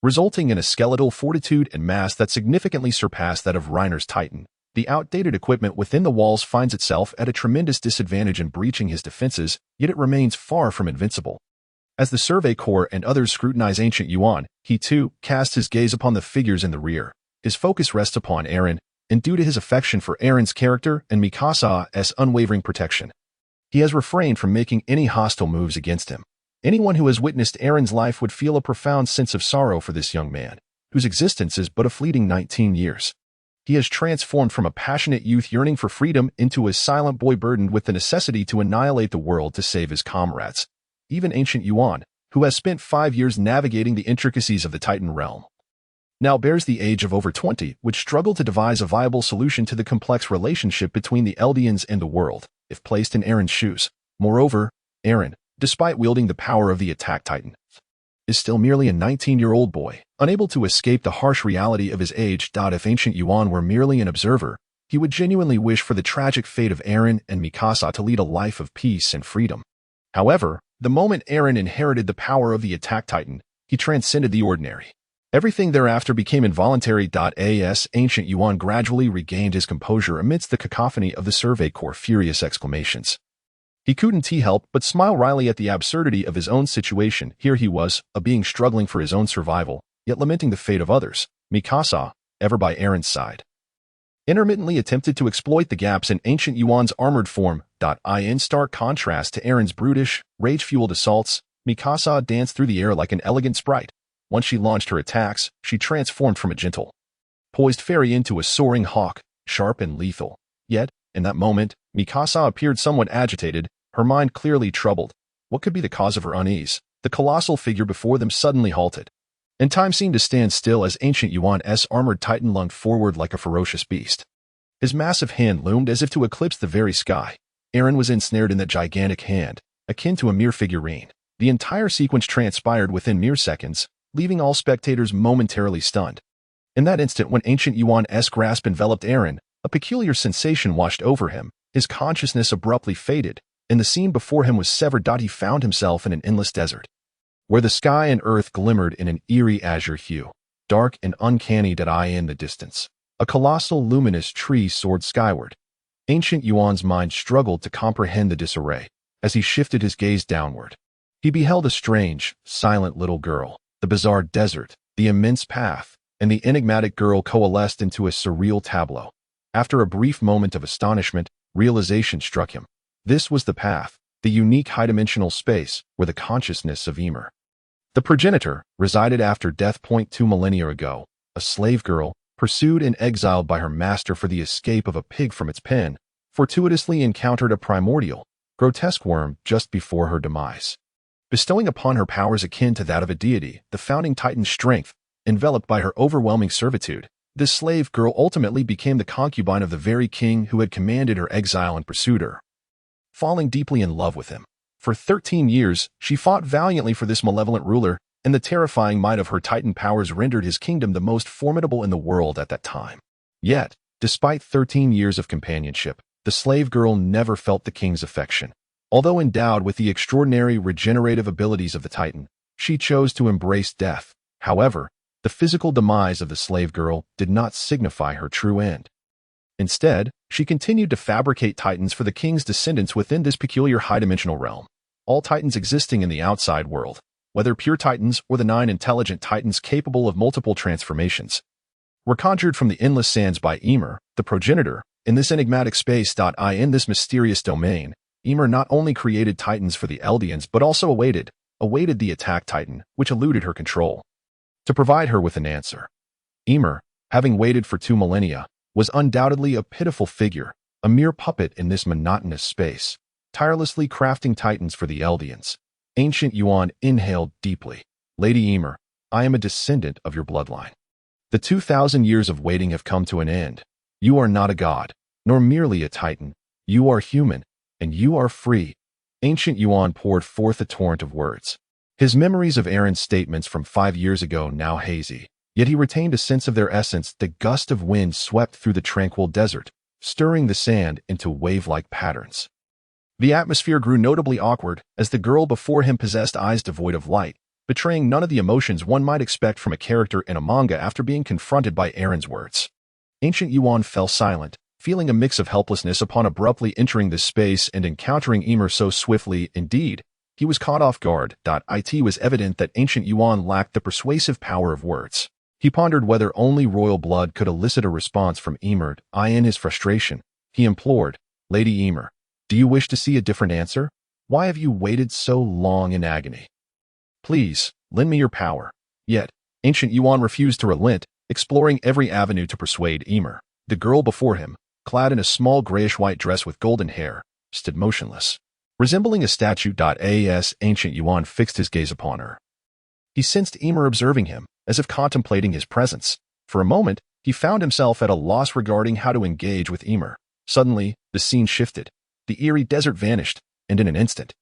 resulting in a skeletal fortitude and mass that significantly surpass that of Reiner's titan. The outdated equipment within the walls finds itself at a tremendous disadvantage in breaching his defenses, yet it remains far from invincible. As the Survey Corps and others scrutinize ancient Yuan, he too casts his gaze upon the figures in the rear. His focus rests upon Eren, and due to his affection for Eren's character and Mikasa's unwavering protection, he has refrained from making any hostile moves against him. Anyone who has witnessed Eren's life would feel a profound sense of sorrow for this young man, whose existence is but a fleeting 19 years. He has transformed from a passionate youth yearning for freedom into a silent boy burdened with the necessity to annihilate the world to save his comrades. Even ancient Yuan, who has spent 5 years navigating the intricacies of the Titan realm, now bears the age of over 20, which struggled to devise a viable solution to the complex relationship between the Eldians and the world, if placed in Eren's shoes. Moreover, Eren, despite wielding the power of the attack titan, is still merely a 19-year-old boy, unable to escape the harsh reality of his age. If ancient Yuan were merely an observer, he would genuinely wish for the tragic fate of Eren and Mikasa to lead a life of peace and freedom. However, the moment Eren inherited the power of the attack titan, he transcended the ordinary. Everything thereafter became involuntary. As ancient Yuan gradually regained his composure amidst the cacophony of the Survey Corps' furious exclamations. He couldn't help but smile wryly at the absurdity of his own situation. Here he was, a being struggling for his own survival, yet lamenting the fate of others. Mikasa, ever by Eren's side, intermittently attempted to exploit the gaps in ancient Yuan's armored form. In stark contrast to Eren's brutish, rage-fueled assaults, Mikasa danced through the air like an elegant sprite. Once she launched her attacks, she transformed from a gentle, poised fairy into a soaring hawk, sharp and lethal. Yet, in that moment, Mikasa appeared somewhat agitated, her mind clearly troubled. What could be the cause of her unease? The colossal figure before them suddenly halted, and time seemed to stand still as ancient Yuan's armored titan lunged forward like a ferocious beast. His massive hand loomed as if to eclipse the very sky. Eren was ensnared in that gigantic hand, akin to a mere figurine. The entire sequence transpired within mere seconds, leaving all spectators momentarily stunned. In that instant when ancient Yuan's grasp enveloped Eren, a peculiar sensation washed over him. His consciousness abruptly faded, and the scene before him was severed. He found himself in an endless desert, where the sky and earth glimmered in an eerie azure hue, dark and uncanny. In the distance, a colossal luminous tree soared skyward. Ancient Yuan's mind struggled to comprehend the disarray. As he shifted his gaze downward, he beheld a strange, silent little girl. The bizarre desert, the immense path, and the enigmatic girl coalesced into a surreal tableau. After a brief moment of astonishment, realization struck him. This was the path, the unique high-dimensional space where the consciousness of Ymir, the progenitor, resided after death. 2 millennia ago, a slave girl, pursued and exiled by her master for the escape of a pig from its pen, fortuitously encountered a primordial, grotesque worm just before her demise. Bestowing upon her powers akin to that of a deity, the founding titan's strength, enveloped by her overwhelming servitude, this slave girl ultimately became the concubine of the very king who had commanded her exile and pursued her, falling deeply in love with him. For 13 years, she fought valiantly for this malevolent ruler, and the terrifying might of her Titan powers rendered his kingdom the most formidable in the world at that time. Yet, despite 13 years of companionship, the slave girl never felt the king's affection. Although endowed with the extraordinary regenerative abilities of the Titan, she chose to embrace death. However, the physical demise of the slave girl did not signify her true end. Instead, she continued to fabricate Titans for the king's descendants within this peculiar high-dimensional realm. All Titans existing in the outside world, whether pure Titans or the 9 intelligent Titans capable of multiple transformations, were conjured from the endless sands by Ymir, the progenitor. In this enigmatic space. In this mysterious domain, Ymir not only created Titans for the Eldians but also awaited the attack Titan, which eluded her control, to provide her with an answer. Ymir, having waited for 2 millennia, was undoubtedly a pitiful figure, a mere puppet in this monotonous space, tirelessly crafting Titans for the Eldians. Ancient Yuan inhaled deeply. Lady Ymir, I am a descendant of your bloodline. The 2,000 years of waiting have come to an end. You are not a god, nor merely a Titan. You are human, and you are free. Ancient Yuan poured forth a torrent of words. His memories of Aaron's statements from 5 years ago now hazy, yet he retained a sense of their essence. The gust of wind swept through the tranquil desert, stirring the sand into wave-like patterns. The atmosphere grew notably awkward as the girl before him possessed eyes devoid of light, betraying none of the emotions one might expect from a character in a manga after being confronted by Aaron's words. Ancient Yuan fell silent, feeling a mix of helplessness upon abruptly entering this space and encountering Ymir so swiftly. Indeed, he was caught off guard. It was evident that Ancient Yuan lacked the persuasive power of words. He pondered whether only royal blood could elicit a response from Ymir. In his frustration, he implored, Lady Ymir, do you wish to see a different answer? Why have you waited so long in agony? Please, lend me your power. Yet, Ancient Yuan refused to relent, exploring every avenue to persuade Ymir. The girl before him, clad in a small grayish-white dress with golden hair, stood motionless. Resembling a statue. Ancient Yuan fixed his gaze upon her. He sensed Ymir observing him, as if contemplating his presence. For a moment, he found himself at a loss regarding how to engage with Ymir. Suddenly, the scene shifted. The eerie desert vanished, and in an instant,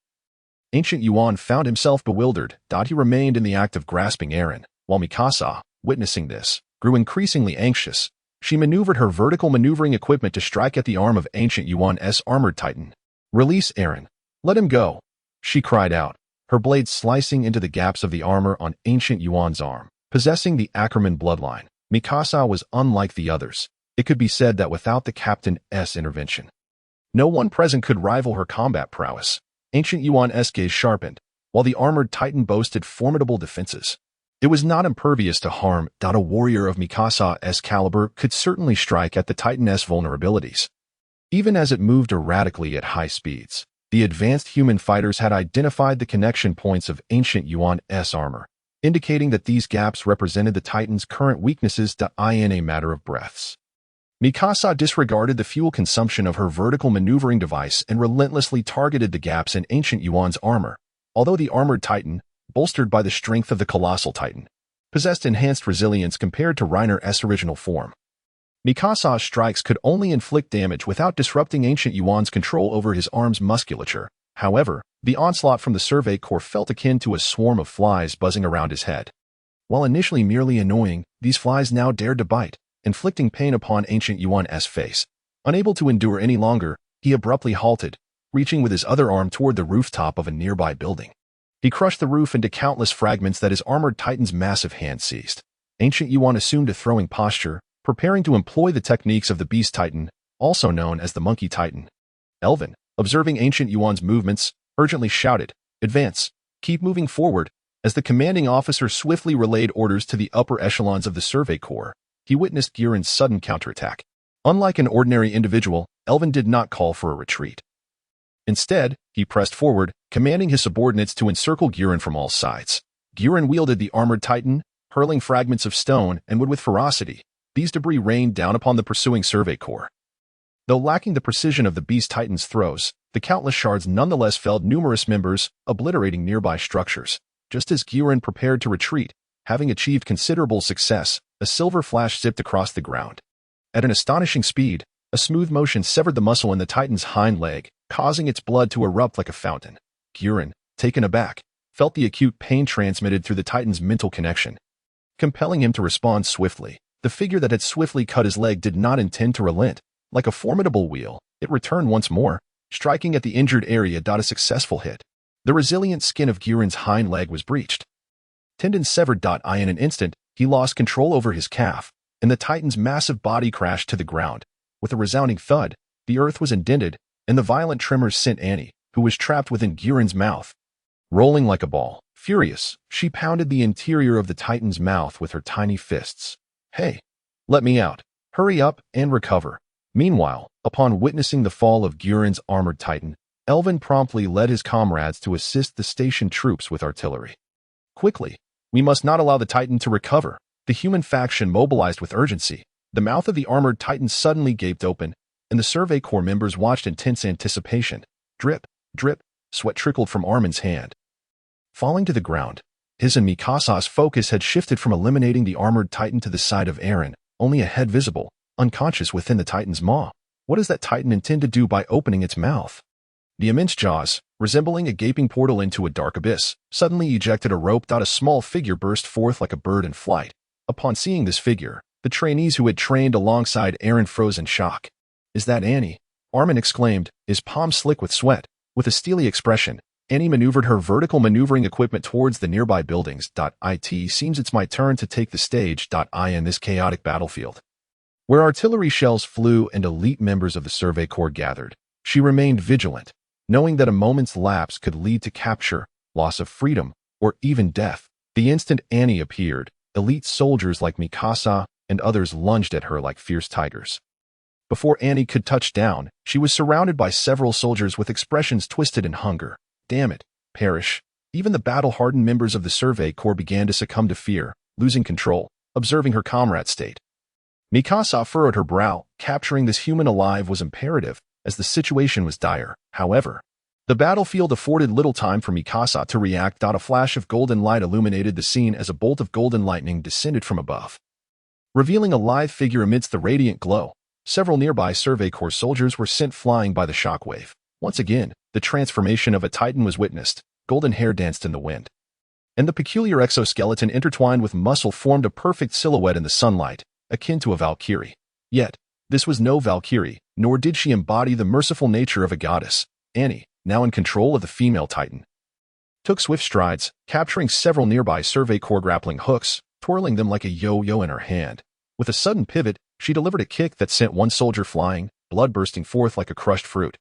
Ancient Yuan found himself bewildered. He remained in the act of grasping Aaron, while Mikasa, witnessing this, grew increasingly anxious. She maneuvered her vertical maneuvering equipment to strike at the arm of Ancient Yuan's armored Titan. Release Aaron. Let him go, she cried out, her blade slicing into the gaps of the armor on Ancient Yuan's arm. Possessing the Ackerman bloodline, Mikasa was unlike the others. It could be said that without the captain's intervention, no one present could rival her combat prowess. Ancient Yuan's gaze sharpened, while the armored Titan boasted formidable defenses. It was not impervious to harm. A warrior of Mikasa's caliber could certainly strike at the Titan's vulnerabilities. Even as it moved erratically at high speeds, the advanced human fighters had identified the connection points of Ancient Yuan's armor, indicating that these gaps represented the Titan's current weaknesses. In a matter of breaths, Mikasa disregarded the fuel consumption of her vertical maneuvering device and relentlessly targeted the gaps in Ancient Yuan's armor. Although the armored Titan, bolstered by the strength of the colossal Titan, possessed enhanced resilience compared to Reiner's original form, Mikasa's strikes could only inflict damage without disrupting Ancient Yuan's control over his arm's musculature. However, the onslaught from the Survey Corps felt akin to a swarm of flies buzzing around his head. While initially merely annoying, these flies now dared to bite, inflicting pain upon Ancient Yuan's face. Unable to endure any longer, he abruptly halted, reaching with his other arm toward the rooftop of a nearby building. He crushed the roof into countless fragments that his armored Titan's massive hand seized. Ancient Yuan assumed a throwing posture, preparing to employ the techniques of the Beast Titan, also known as the Monkey Titan. Elvin, observing Ancient Yuan's movements, urgently shouted, "Advance! Keep moving forward!" As the commanding officer swiftly relayed orders to the upper echelons of the Survey Corps, he witnessed Guren's sudden counterattack. Unlike an ordinary individual, Elvin did not call for a retreat. Instead, he pressed forward, commanding his subordinates to encircle Guren from all sides. Guren wielded the armored Titan, hurling fragments of stone and wood with ferocity. These debris rained down upon the pursuing Survey Corps. Though lacking the precision of the Beast Titan's throws, the countless shards nonetheless felled numerous members, obliterating nearby structures. Just as Guren prepared to retreat, having achieved considerable success, a silver flash zipped across the ground. At an astonishing speed, a smooth motion severed the muscle in the Titan's hind leg, causing its blood to erupt like a fountain. Yuan, taken aback, felt the acute pain transmitted through the Titan's mental connection, compelling him to respond swiftly. The figure that had swiftly cut his leg did not intend to relent. Like a formidable wheel, it returned once more, striking at the injured area. A successful hit. The resilient skin of Yuan's hind leg was breached. Tendon severed. In an instant, he lost control over his calf, and the Titan's massive body crashed to the ground. With a resounding thud, the earth was indented, and the violent tremors sent Annie, who was trapped within Yuan's mouth, rolling like a ball. Furious, she pounded the interior of the Titan's mouth with her tiny fists. Hey, let me out. Hurry up and recover. Meanwhile, upon witnessing the fall of Yuan's armored Titan, Elvin promptly led his comrades to assist the station troops with artillery. Quickly, we must not allow the Titan to recover. The human faction mobilized with urgency. The mouth of the armored Titan suddenly gaped open, and the Survey Corps members watched in tense anticipation. Drip, drip, sweat trickled from Armin's hand. Falling to the ground, his and Mikasa's focus had shifted from eliminating the armored Titan to the side of Eren, only a head visible, unconscious within the Titan's maw. What does that Titan intend to do by opening its mouth? The immense jaws, resembling a gaping portal into a dark abyss, suddenly ejected a rope. A small figure burst forth like a bird in flight. Upon seeing this figure, the trainees who had trained alongside Eren froze in shock. Is that Annie? Armin exclaimed, his palms slick with sweat. With a steely expression, Annie maneuvered her vertical maneuvering equipment towards the nearby buildings. It seems it's my turn to take the stage. In this chaotic battlefield, where artillery shells flew and elite members of the Survey Corps gathered, she remained vigilant, knowing that a moment's lapse could lead to capture, loss of freedom, or even death. The instant Annie appeared, elite soldiers like Mikasa and others lunged at her like fierce tigers. Before Annie could touch down, she was surrounded by several soldiers with expressions twisted in hunger. Damn it, perish. Even the battle-hardened members of the Survey Corps began to succumb to fear, losing control, observing her comrade's state. Mikasa furrowed her brow. Capturing this human alive was imperative, as the situation was dire. However, the battlefield afforded little time for Mikasa to react. A flash of golden light illuminated the scene as a bolt of golden lightning descended from above, revealing a live figure amidst the radiant glow. Several nearby Survey Corps soldiers were sent flying by the shockwave. Once again, the transformation of a Titan was witnessed. Golden hair danced in the wind, and the peculiar exoskeleton intertwined with muscle formed a perfect silhouette in the sunlight, akin to a Valkyrie. Yet, this was no Valkyrie, nor did she embody the merciful nature of a goddess. Annie, now in control of the female Titan, took swift strides, capturing several nearby Survey Corps grappling hooks, twirling them like a yo-yo in her hand. With a sudden pivot, she delivered a kick that sent one soldier flying, blood bursting forth like a crushed fruit,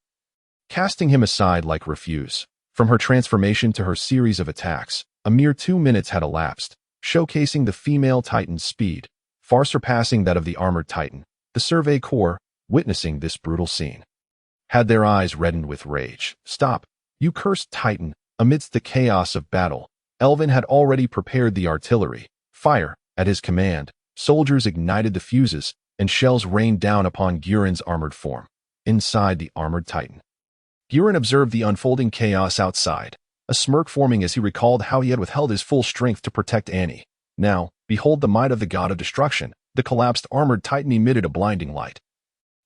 casting him aside like refuse. From her transformation to her series of attacks, a mere 2 minutes had elapsed, showcasing the female Titan's speed, far surpassing that of the armored Titan. The Survey Corps, witnessing this brutal scene, had their eyes reddened with rage. Stop, you cursed Titan! Amidst the chaos of battle, Elvin had already prepared the artillery. Fire! At his command, soldiers ignited the fuses, and shells rained down upon Yuan's armored form. Inside the armored Titan, Yuan observed the unfolding chaos outside, a smirk forming as he recalled how he had withheld his full strength to protect Annie. Now, behold the might of the god of destruction. The collapsed armored Titan emitted a blinding light,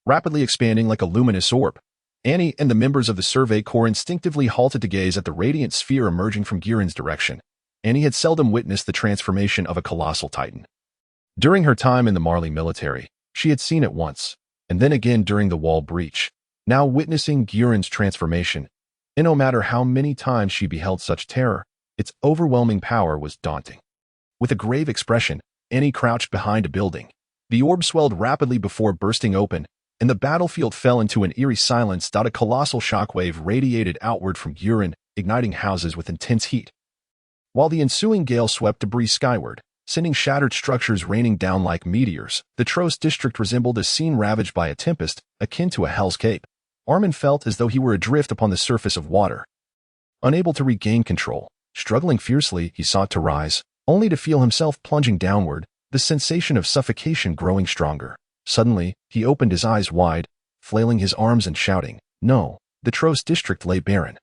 rapidly expanding like a luminous orb. Annie and the members of the Survey Corps instinctively halted to gaze at the radiant sphere emerging from Yuan's direction. Annie had seldom witnessed the transformation of a colossal Titan. During her time in the Marley military, she had seen it once, and then again during the wall breach. Now witnessing Yuan's transformation, and no matter how many times she beheld such terror, its overwhelming power was daunting. With a grave expression, Annie crouched behind a building. The orb swelled rapidly before bursting open, and the battlefield fell into an eerie silence. A colossal shockwave radiated outward from Yuan, igniting houses with intense heat, while the ensuing gale swept debris skyward, sending shattered structures raining down like meteors. The Tros district resembled a scene ravaged by a tempest, akin to a Hell's Cape. Armin felt as though he were adrift upon the surface of water. Unable to regain control, struggling fiercely, he sought to rise, only to feel himself plunging downward, the sensation of suffocation growing stronger. Suddenly, he opened his eyes wide, flailing his arms and shouting, "No!" The Tros district lay barren.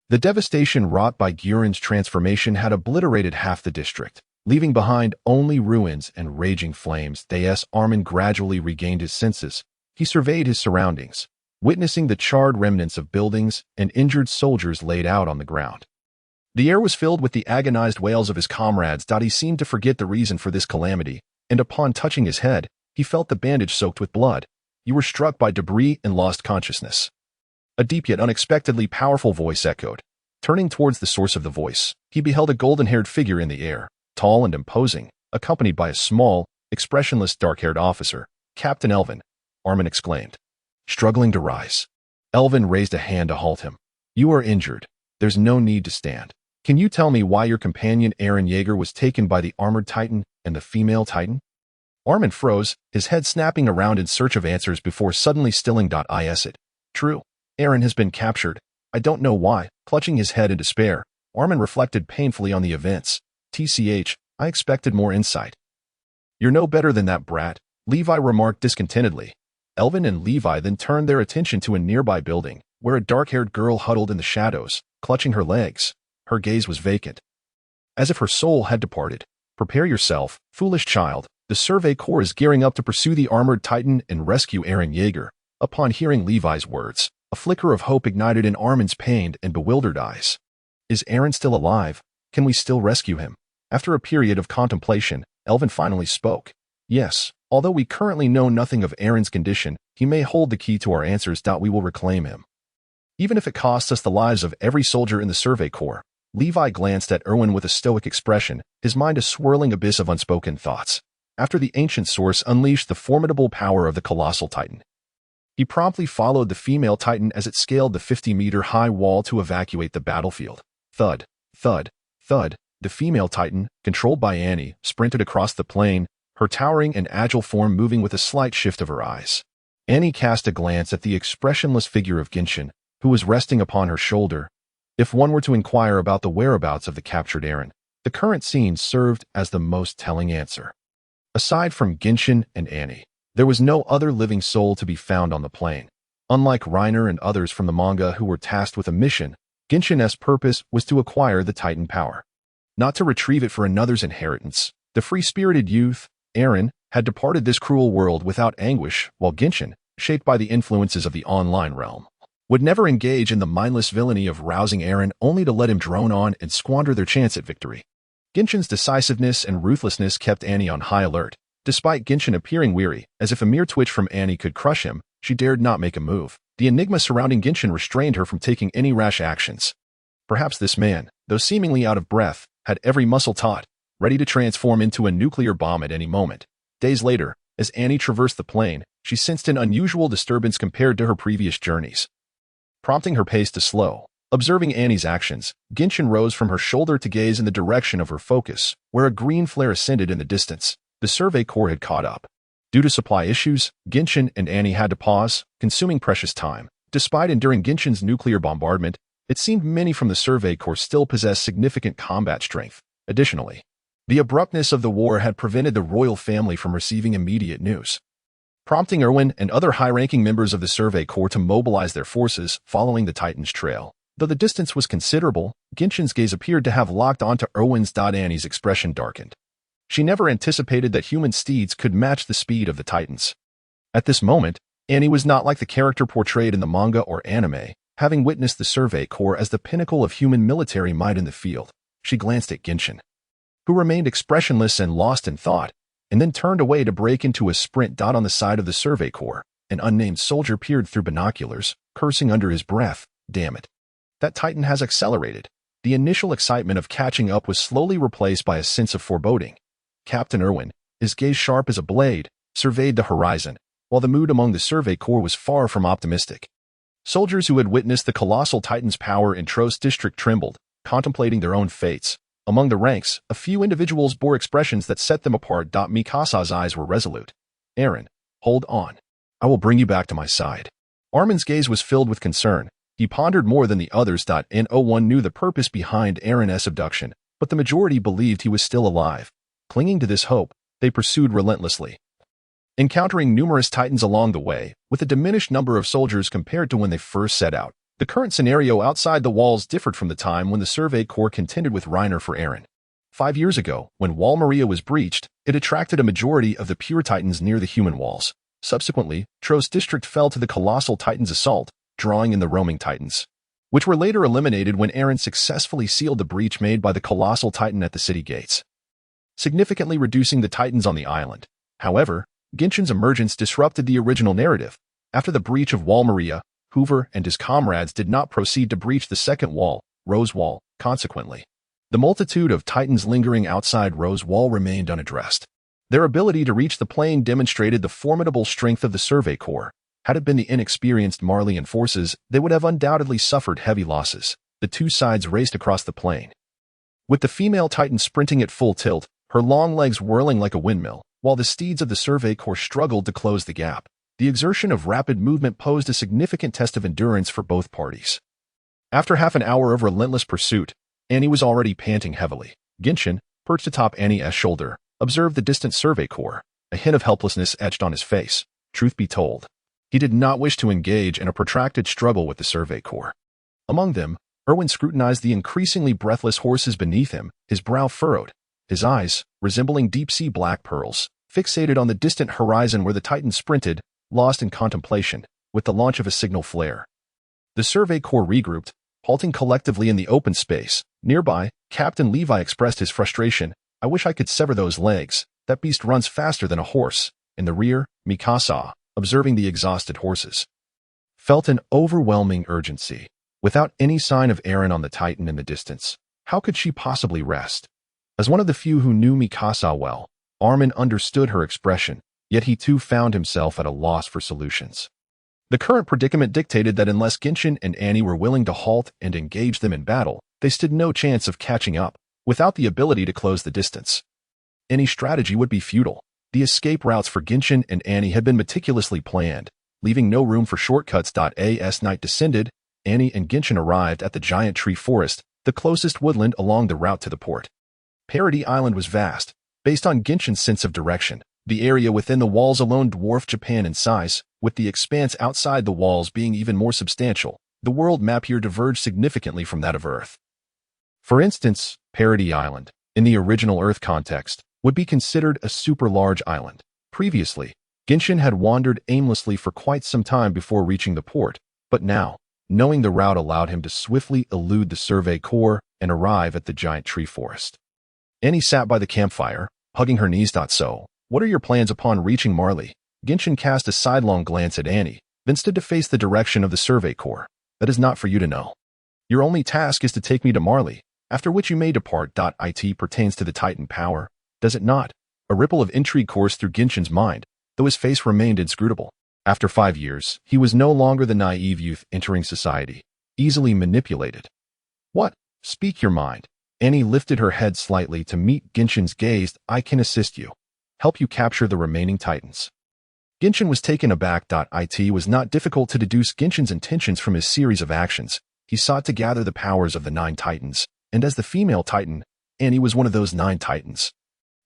The devastation wrought by Yuan's transformation had obliterated half the district, leaving behind only ruins and raging flames. As Armin gradually regained his senses, he surveyed his surroundings. witnessing the charred remnants of buildings and injured soldiers laid out on the ground. The air was filled with the agonized wails of his comrades. He seemed to forget the reason for this calamity, and upon touching his head, he felt the bandage soaked with blood. You were struck by debris and lost consciousness. A deep yet unexpectedly powerful voice echoed. Turning towards the source of the voice, he beheld a golden-haired figure in the air, tall and imposing, accompanied by a small, expressionless dark-haired officer. Captain Elvin, Armin exclaimed, struggling to rise. Elvin raised a hand to halt him. You are injured. There's no need to stand. Can you tell me why your companion Eren Yeager was taken by the armored titan and the female titan? Armin froze, his head snapping around in search of answers before suddenly stilling. Is it true? Eren has been captured. I don't know why. Clutching his head in despair, Armin reflected painfully on the events. TCH, I expected more insight. You're no better than that brat, Levi remarked discontentedly. Elvin and Levi then turned their attention to a nearby building, where a dark-haired girl huddled in the shadows, clutching her legs. Her gaze was vacant, as if her soul had departed. Prepare yourself, foolish child. The Survey Corps is gearing up to pursue the armored titan and rescue Eren Yeager. Upon hearing Levi's words, a flicker of hope ignited in Armin's pained and bewildered eyes. Is Eren still alive? Can we still rescue him? After a period of contemplation, Elvin finally spoke. Yes, although we currently know nothing of Eren's condition, he may hold the key to our answers. We will reclaim him, even if it costs us the lives of every soldier in the Survey Corps. Levi glanced at Erwin with a stoic expression, his mind a swirling abyss of unspoken thoughts. After the ancient source unleashed the formidable power of the colossal titan, he promptly followed the female titan as it scaled the 50-meter-high wall to evacuate the battlefield. Thud, thud, thud. The female titan, controlled by Annie, sprinted across the plain, her towering and agile form moving with a slight shift of her eyes. Annie cast a glance at the expressionless figure of Genshin, who was resting upon her shoulder. If one were to inquire about the whereabouts of the captured Eren, the current scene served as the most telling answer. Aside from Genshin and Annie, there was no other living soul to be found on the plain. Unlike Reiner and others from the manga who were tasked with a mission, Genshin's purpose was to acquire the Titan power, not to retrieve it for another's inheritance. The free-spirited youth, Eren, had departed this cruel world without anguish, while Genshin, shaped by the influences of the online realm, would never engage in the mindless villainy of rousing Eren only to let him drone on and squander their chance at victory. Genshin's decisiveness and ruthlessness kept Annie on high alert. Despite Genshin appearing weary, as if a mere twitch from Annie could crush him, she dared not make a move. The enigma surrounding Genshin restrained her from taking any rash actions. Perhaps this man, though seemingly out of breath, had every muscle taut, ready to transform into a nuclear bomb at any moment. Days later, as Annie traversed the plain, she sensed an unusual disturbance compared to her previous journeys, prompting her pace to slow. Observing Annie's actions, Genshin rose from her shoulder to gaze in the direction of her focus, where a green flare ascended in the distance. The Survey Corps had caught up. Due to supply issues, Genshin and Annie had to pause, consuming precious time. Despite enduring Genshin's nuclear bombardment, it seemed many from the Survey Corps still possessed significant combat strength. Additionally, the abruptness of the war had prevented the royal family from receiving immediate news, prompting Erwin and other high-ranking members of the Survey Corps to mobilize their forces following the Titan's trail. Though the distance was considerable, Genshin's gaze appeared to have locked onto Erwin's. Annie's expression darkened. She never anticipated that human steeds could match the speed of the Titans. At this moment, Annie was not like the character portrayed in the manga or anime, having witnessed the Survey Corps as the pinnacle of human military might in the field. She glanced at Genshin, who remained expressionless and lost in thought, and then turned away to break into a sprint. On the side of the Survey Corps, an unnamed soldier peered through binoculars, cursing under his breath. Damn it. That Titan has accelerated. The initial excitement of catching up was slowly replaced by a sense of foreboding. Captain Erwin, his gaze sharp as a blade, surveyed the horizon, while the mood among the Survey Corps was far from optimistic. Soldiers who had witnessed the colossal Titan's power in Trost district trembled, contemplating their own fates. Among the ranks, a few individuals bore expressions that set them apart. Mikasa's eyes were resolute. Eren, hold on. I will bring you back to my side. Armin's gaze was filled with concern. He pondered more than the others. No one knew the purpose behind Eren's abduction, but the majority believed he was still alive. Clinging to this hope, they pursued relentlessly, encountering numerous Titans along the way, with a diminished number of soldiers compared to when they first set out. The current scenario outside the walls differed from the time when the Survey Corps contended with Reiner for Eren. 5 years ago, when Wall Maria was breached, it attracted a majority of the pure Titans near the human walls. Subsequently, Tro's district fell to the colossal Titan's assault, drawing in the roaming Titans, which were later eliminated when Eren successfully sealed the breach made by the colossal Titan at the city gates, significantly reducing the Titans on the island. However, Genshin's emergence disrupted the original narrative. After the breach of Wall Maria, Hoover and his comrades did not proceed to breach the second wall, Rose Wall. Consequently, the multitude of Titans lingering outside Rose Wall remained unaddressed. Their ability to reach the plain demonstrated the formidable strength of the Survey Corps. Had it been the inexperienced Marleyan forces, they would have undoubtedly suffered heavy losses. The two sides raced across the plain, with the female Titan sprinting at full tilt, her long legs whirling like a windmill, while the steeds of the Survey Corps struggled to close the gap. The exertion of rapid movement posed a significant test of endurance for both parties. After half an hour of relentless pursuit, Annie was already panting heavily. Genshin, perched atop Annie's shoulder, observed the distant Survey Corps. A hint of helplessness etched on his face. Truth be told, he did not wish to engage in a protracted struggle with the Survey Corps. Among them, Erwin scrutinized the increasingly breathless horses beneath him, his brow furrowed, his eyes, resembling deep-sea black pearls, fixated on the distant horizon where the Titan sprinted, lost in contemplation, with the launch of a signal flare. The Survey Corps regrouped, halting collectively in the open space. Nearby, Captain Levi expressed his frustration. "I wish I could sever those legs. That beast runs faster than a horse." In the rear, Mikasa, observing the exhausted horses, felt an overwhelming urgency. Without any sign of Eren on the Titan in the distance, how could she possibly rest? As one of the few who knew Mikasa well, Armin understood her expression, yet he too found himself at a loss for solutions. The current predicament dictated that unless Genshin and Annie were willing to halt and engage them in battle, they stood no chance of catching up. Without the ability to close the distance, any strategy would be futile. The escape routes for Genshin and Annie had been meticulously planned, leaving no room for shortcuts. As night descended, Annie and Genshin arrived at the giant tree forest, the closest woodland along the route to the port. Parody Island was vast. Based on Genshin's sense of direction, the area within the walls alone dwarfed Japan in size, with the expanse outside the walls being even more substantial. The world map here diverged significantly from that of Earth. For instance, Parody Island, in the original Earth context, would be considered a super-large island. Previously, Genshin had wandered aimlessly for quite some time before reaching the port, but now, knowing the route allowed him to swiftly elude the Survey Corps and arrive at the giant tree forest. Annie sat by the campfire, hugging her knees. "So, what are your plans upon reaching Marley?" Genshin cast a sidelong glance at Annie, then stood to face the direction of the Survey Corps. "That is not for you to know. Your only task is to take me to Marley, after which you may depart. It pertains to the Titan power, does it not?" A ripple of intrigue coursed through Genshin's mind, though his face remained inscrutable. After 5 years, he was no longer the naive youth entering society, easily manipulated. "What? Speak your mind." Annie lifted her head slightly to meet Genshin's gaze. "I can assist you. Help you capture the remaining Titans." Genshin was taken aback. It was not difficult to deduce Genshin's intentions from his series of actions. He sought to gather the powers of the 9 Titans, and as the female Titan, Annie was one of those 9 Titans.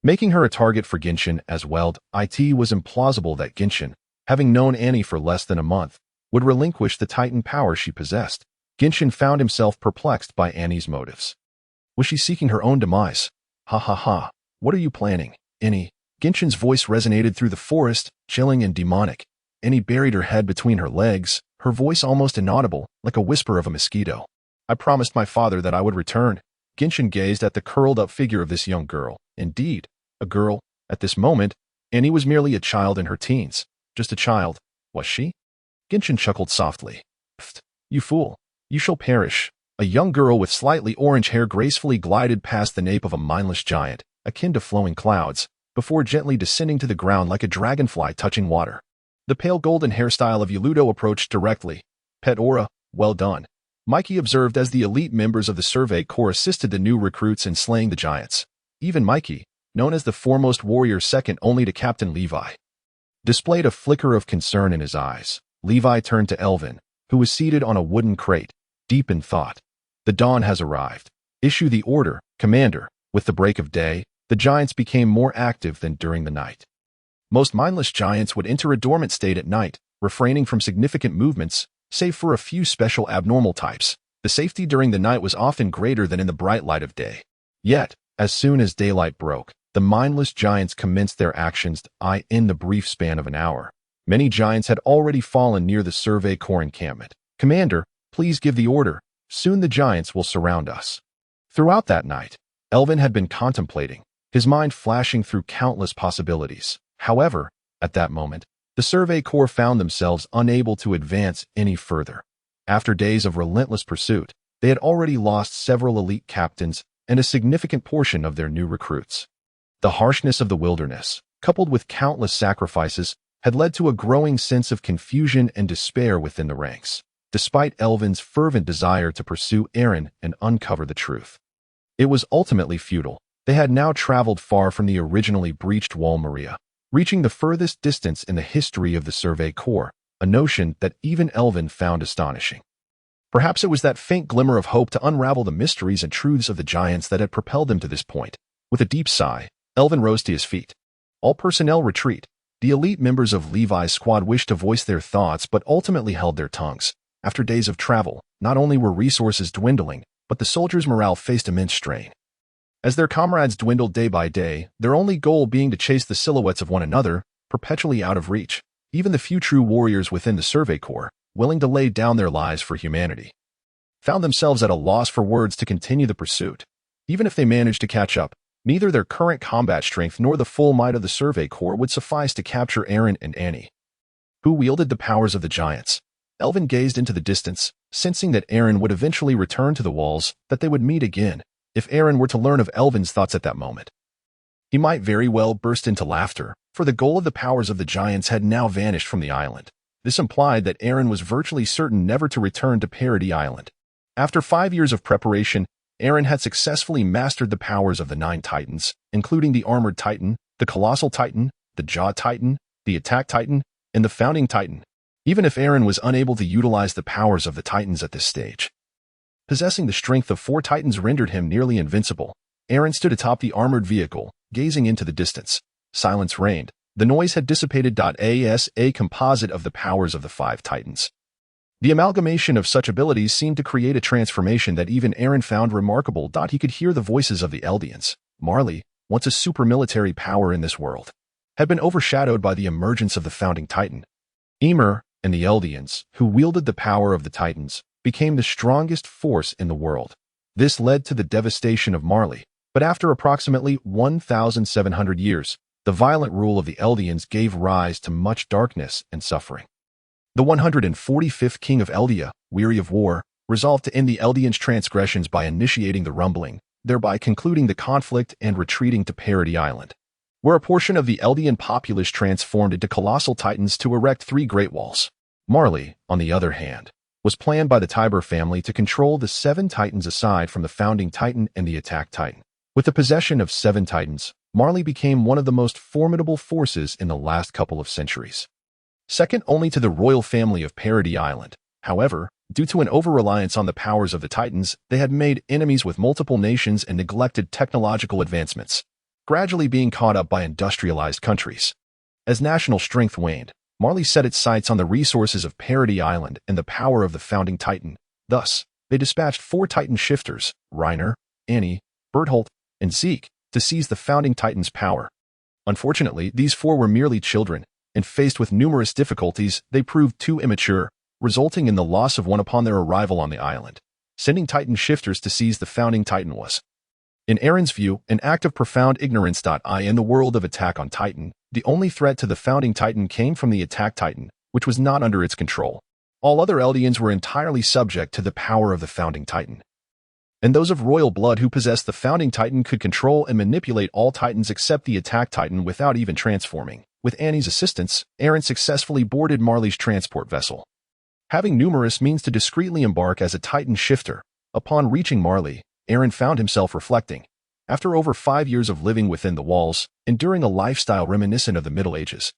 Making her a target for Genshin as well, it was implausible that Genshin, having known Annie for less than a month, would relinquish the Titan power she possessed. Genshin found himself perplexed by Annie's motives. Was she seeking her own demise? "Ha ha ha, what are you planning, Annie?" Genshin's voice resonated through the forest, chilling and demonic. Annie buried her head between her legs, her voice almost inaudible, like a whisper of a mosquito. "I promised my father that I would return." Genshin gazed at the curled-up figure of this young girl. Indeed, a girl. At this moment, Annie was merely a child in her teens. Just a child, was she? Genshin chuckled softly. "Pfft, you fool. You shall perish." A young girl with slightly orange hair gracefully glided past the nape of a mindless giant, akin to flowing clouds, before gently descending to the ground like a dragonfly touching water. The pale golden hairstyle of Yuludo approached directly. "Pet Aura, well done," Mikey observed as the elite members of the Survey Corps assisted the new recruits in slaying the giants. Even Mikey, known as the foremost warrior second only to Captain Levi, displayed a flicker of concern in his eyes. Levi turned to Elvin, who was seated on a wooden crate, deep in thought. "The dawn has arrived. Issue the order, Commander." With the break of day, the giants became more active than during the night. Most mindless giants would enter a dormant state at night, refraining from significant movements, save for a few special abnormal types. The safety during the night was often greater than in the bright light of day. Yet, as soon as daylight broke, the mindless giants commenced their actions in the brief span of an hour. Many giants had already fallen near the Survey Corps encampment. "Commander, please give the order. Soon the giants will surround us." Throughout that night, Elvin had been contemplating, his mind flashing through countless possibilities. However, at that moment, the Survey Corps found themselves unable to advance any further. After days of relentless pursuit, they had already lost several elite captains and a significant portion of their new recruits. The harshness of the wilderness, coupled with countless sacrifices, had led to a growing sense of confusion and despair within the ranks, despite Elvin's fervent desire to pursue Eren and uncover the truth. It was ultimately futile. They had now traveled far from the originally breached Wall Maria, reaching the furthest distance in the history of the Survey Corps, a notion that even Elvin found astonishing. Perhaps it was that faint glimmer of hope to unravel the mysteries and truths of the giants that had propelled them to this point. With a deep sigh, Elvin rose to his feet. All personnel retreat. The elite members of Levi's squad wished to voice their thoughts but ultimately held their tongues. After days of travel, not only were resources dwindling, but the soldiers' morale faced immense strain. As their comrades dwindled day by day, their only goal being to chase the silhouettes of one another, perpetually out of reach, even the few true warriors within the Survey Corps, willing to lay down their lives for humanity, found themselves at a loss for words to continue the pursuit. Even if they managed to catch up, neither their current combat strength nor the full might of the Survey Corps would suffice to capture Eren and Annie. Who wielded the powers of the giants? Elvin gazed into the distance, sensing that Eren would eventually return to the walls, that they would meet again. If Eren were to learn of Elvin's thoughts at that moment, he might very well burst into laughter, for the goal of the powers of the giants had now vanished from the island. This implied that Eren was virtually certain never to return to Parody Island. After 5 years of preparation, Eren had successfully mastered the powers of the 9 Titans, including the Armored Titan, the Colossal Titan, the Jaw Titan, the Attack Titan, and the Founding Titan. Even if Eren was unable to utilize the powers of the Titans at this stage, possessing the strength of 4 Titans rendered him nearly invincible. Eren stood atop the armored vehicle, gazing into the distance. Silence reigned. The noise had dissipated. As a composite of the powers of the 5 Titans, the amalgamation of such abilities seemed to create a transformation that even Eren found remarkable. He could hear the voices of the Eldians. Marley, once a super military power in this world, had been overshadowed by the emergence of the Founding Titan. Ymir and the Eldians, who wielded the power of the Titans, became the strongest force in the world. This led to the devastation of Marley, but after approximately 1,700 years, the violent rule of the Eldians gave rise to much darkness and suffering. The 145th king of Eldia, weary of war, resolved to end the Eldians' transgressions by initiating the rumbling, thereby concluding the conflict and retreating to Parody Island, where a portion of the Eldian populace transformed into colossal titans to erect 3 great walls. Marley, on the other hand, was planned by the Tiber family to control the 7 Titans aside from the Founding Titan and the Attack Titan. With the possession of 7 Titans, Marley became one of the most formidable forces in the last couple of centuries, second only to the royal family of Parody Island. However, due to an over-reliance on the powers of the Titans, they had made enemies with multiple nations and neglected technological advancements, gradually being caught up by industrialized countries. As national strength waned, Marley set its sights on the resources of Parody Island and the power of the Founding Titan. Thus, they dispatched 4 Titan shifters, Reiner, Annie, Bertholdt, and Zeke, to seize the Founding Titan's power. Unfortunately, these 4 were merely children, and faced with numerous difficulties, they proved too immature, resulting in the loss of one upon their arrival on the island. Sending Titan shifters to seize the Founding Titan was, in Eren's view, an act of profound ignorance. In the world of Attack on Titan, the only threat to the Founding Titan came from the Attack Titan, which was not under its control. All other Eldians were entirely subject to the power of the Founding Titan, and those of royal blood who possessed the Founding Titan could control and manipulate all Titans except the Attack Titan without even transforming. With Annie's assistance, Eren successfully boarded Marley's transport vessel, having numerous means to discreetly embark as a Titan shifter. Upon reaching Marley, Eren found himself reflecting. After over 5 years of living within the walls, enduring a lifestyle reminiscent of the Middle Ages,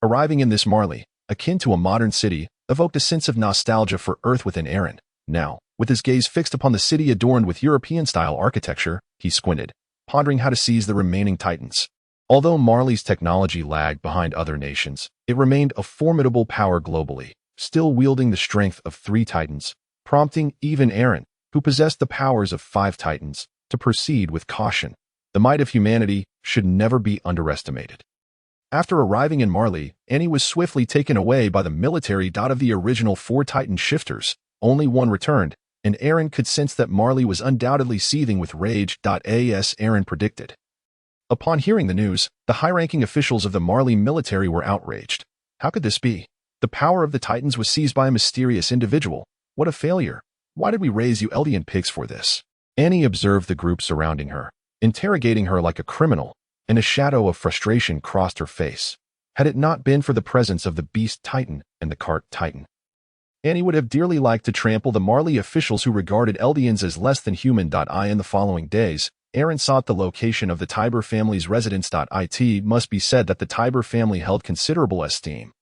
arriving in this Marley, akin to a modern city, evoked a sense of nostalgia for Earth within Eren. Now, with his gaze fixed upon the city adorned with European-style architecture, he squinted, pondering how to seize the remaining Titans. Although Marley's technology lagged behind other nations, it remained a formidable power globally, still wielding the strength of 3 Titans, prompting even Eren, who possessed the powers of 5 Titans, to proceed with caution. The might of humanity should never be underestimated. After arriving in Marley, Annie was swiftly taken away by the military. Of the original 4 Titan shifters, only one returned, and Eren could sense that Marley was undoubtedly seething with rage. As Eren predicted. Upon hearing the news, the high-ranking officials of the Marley military were outraged. How could this be? The power of the Titans was seized by a mysterious individual. What a failure. Why did we raise you Eldian pigs for this? Annie observed the group surrounding her, interrogating her like a criminal, and a shadow of frustration crossed her face. Had it not been for the presence of the Beast Titan and the Cart Titan, Annie would have dearly liked to trample the Marley officials who regarded Eldians as less than human. In the following days, Eren sought the location of the Tiber family's residence. It must be said that the Tiber family held considerable esteem.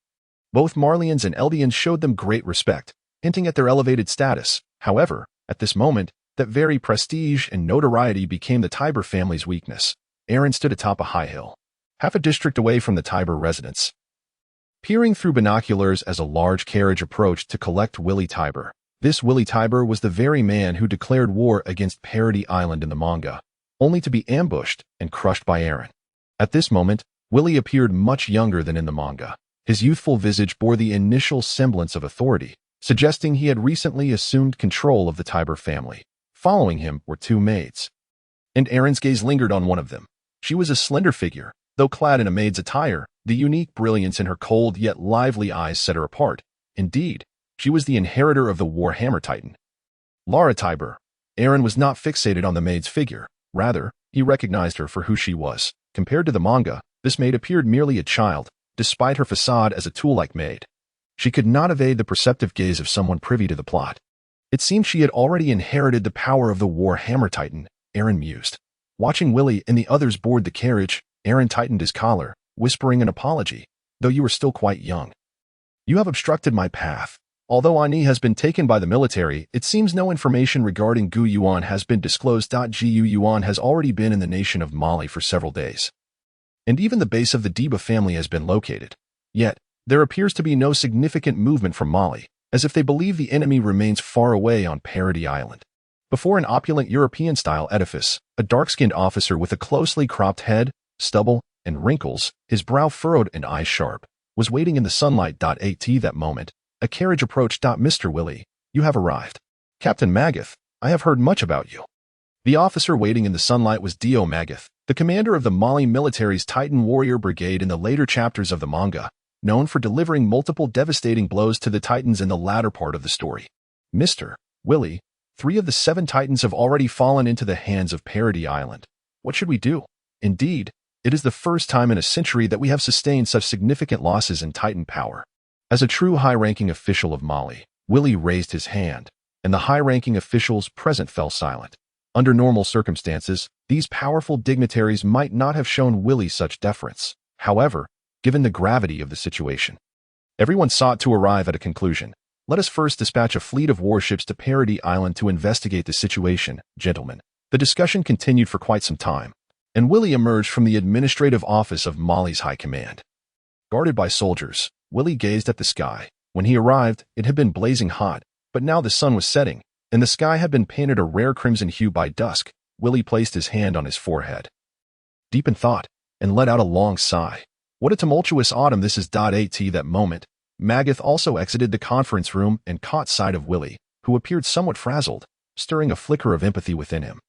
Both Marleyans and Eldians showed them great respect, hinting at their elevated status. However, at this moment, that very prestige and notoriety became the Tiber family's weakness. Eren stood atop a high hill, half a district away from the Tiber residence, peering through binoculars as a large carriage approached to collect Willy Tiber. This Willy Tiber was the very man who declared war against Parody Island in the manga, only to be ambushed and crushed by Eren. At this moment, Willy appeared much younger than in the manga. His youthful visage bore the initial semblance of authority, suggesting he had recently assumed control of the Tiber family. Following him were 2 maids, and Eren's gaze lingered on one of them. She was a slender figure, though clad in a maid's attire. The unique brilliance in her cold yet lively eyes set her apart. Indeed, she was the inheritor of the Warhammer Titan, Lara Tiber. Eren was not fixated on the maid's figure. Rather, he recognized her for who she was. Compared to the manga, this maid appeared merely a child, despite her facade as a tool-like maid. She could not evade the perceptive gaze of someone privy to the plot. It seemed she had already inherited the power of the Warhammer Titan, Eren mused. Watching Willy and the others board the carriage, Eren tightened his collar, whispering an apology. Though you are still quite young, you have obstructed my path. Although Ani has been taken by the military, it seems no information regarding Gu Yuan has been disclosed. Gu Yuan has already been in the nation of Mali for several days, and even the base of the Deba family has been located. Yet, there appears to be no significant movement from Mali, as if they believe the enemy remains far away on Parody Island. Before an opulent European-style edifice, a dark-skinned officer with a closely cropped head, stubble, and wrinkles, his brow furrowed and eyes sharp, was waiting in the sunlight. At that moment, a carriage approached. Mr. Willy, you have arrived. Captain Magath, I have heard much about you. The officer waiting in the sunlight was Dio Magath, the commander of the Mali military's Titan Warrior Brigade in the later chapters of the manga, known for delivering multiple devastating blows to the Titans in the latter part of the story. Mr. Willy, 3 of the 7 Titans have already fallen into the hands of Parody Island. What should we do? Indeed, it is the first time in a century that we have sustained such significant losses in Titan power. As a true high-ranking official of Mali, Willy raised his hand, and the high-ranking officials present fell silent. Under normal circumstances, these powerful dignitaries might not have shown Willy such deference. However, given the gravity of the situation, everyone sought to arrive at a conclusion. Let us first dispatch a fleet of warships to Parody Island to investigate the situation, gentlemen. The discussion continued for quite some time, and Willy emerged from the administrative office of Mali's high command. Guarded by soldiers, Willy gazed at the sky. When he arrived, it had been blazing hot, but now the sun was setting, and the sky had been painted a rare crimson hue by dusk. Willy placed his hand on his forehead, deep in thought, and let out a long sigh. What a tumultuous autumn this is. At that moment, Magath also exited the conference room and caught sight of Willy, who appeared somewhat frazzled, stirring a flicker of empathy within him.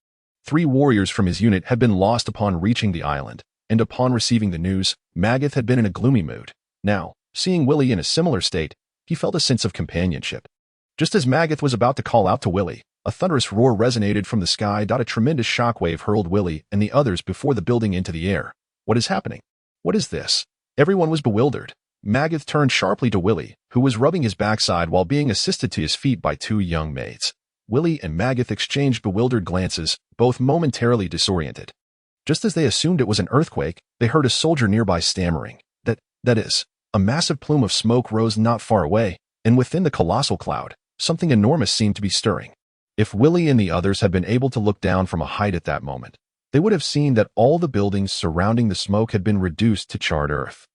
3 warriors from his unit had been lost upon reaching the island, and upon receiving the news, Magath had been in a gloomy mood. Now, seeing Willy in a similar state, he felt a sense of companionship. Just as Magath was about to call out to Willy, a thunderous roar resonated from the sky. A tremendous shockwave hurled Willy and the others before the building into the air. What is happening? What is this? Everyone was bewildered. Magath turned sharply to Willy, who was rubbing his backside while being assisted to his feet by 2 young maids. Willy and Magath exchanged bewildered glances, both momentarily disoriented. Just as they assumed it was an earthquake, they heard a soldier nearby stammering. That is, a massive plume of smoke rose not far away, and within the colossal cloud, something enormous seemed to be stirring. If Willy and the others had been able to look down from a height at that moment, they would have seen that all the buildings surrounding the smoke had been reduced to charred earth.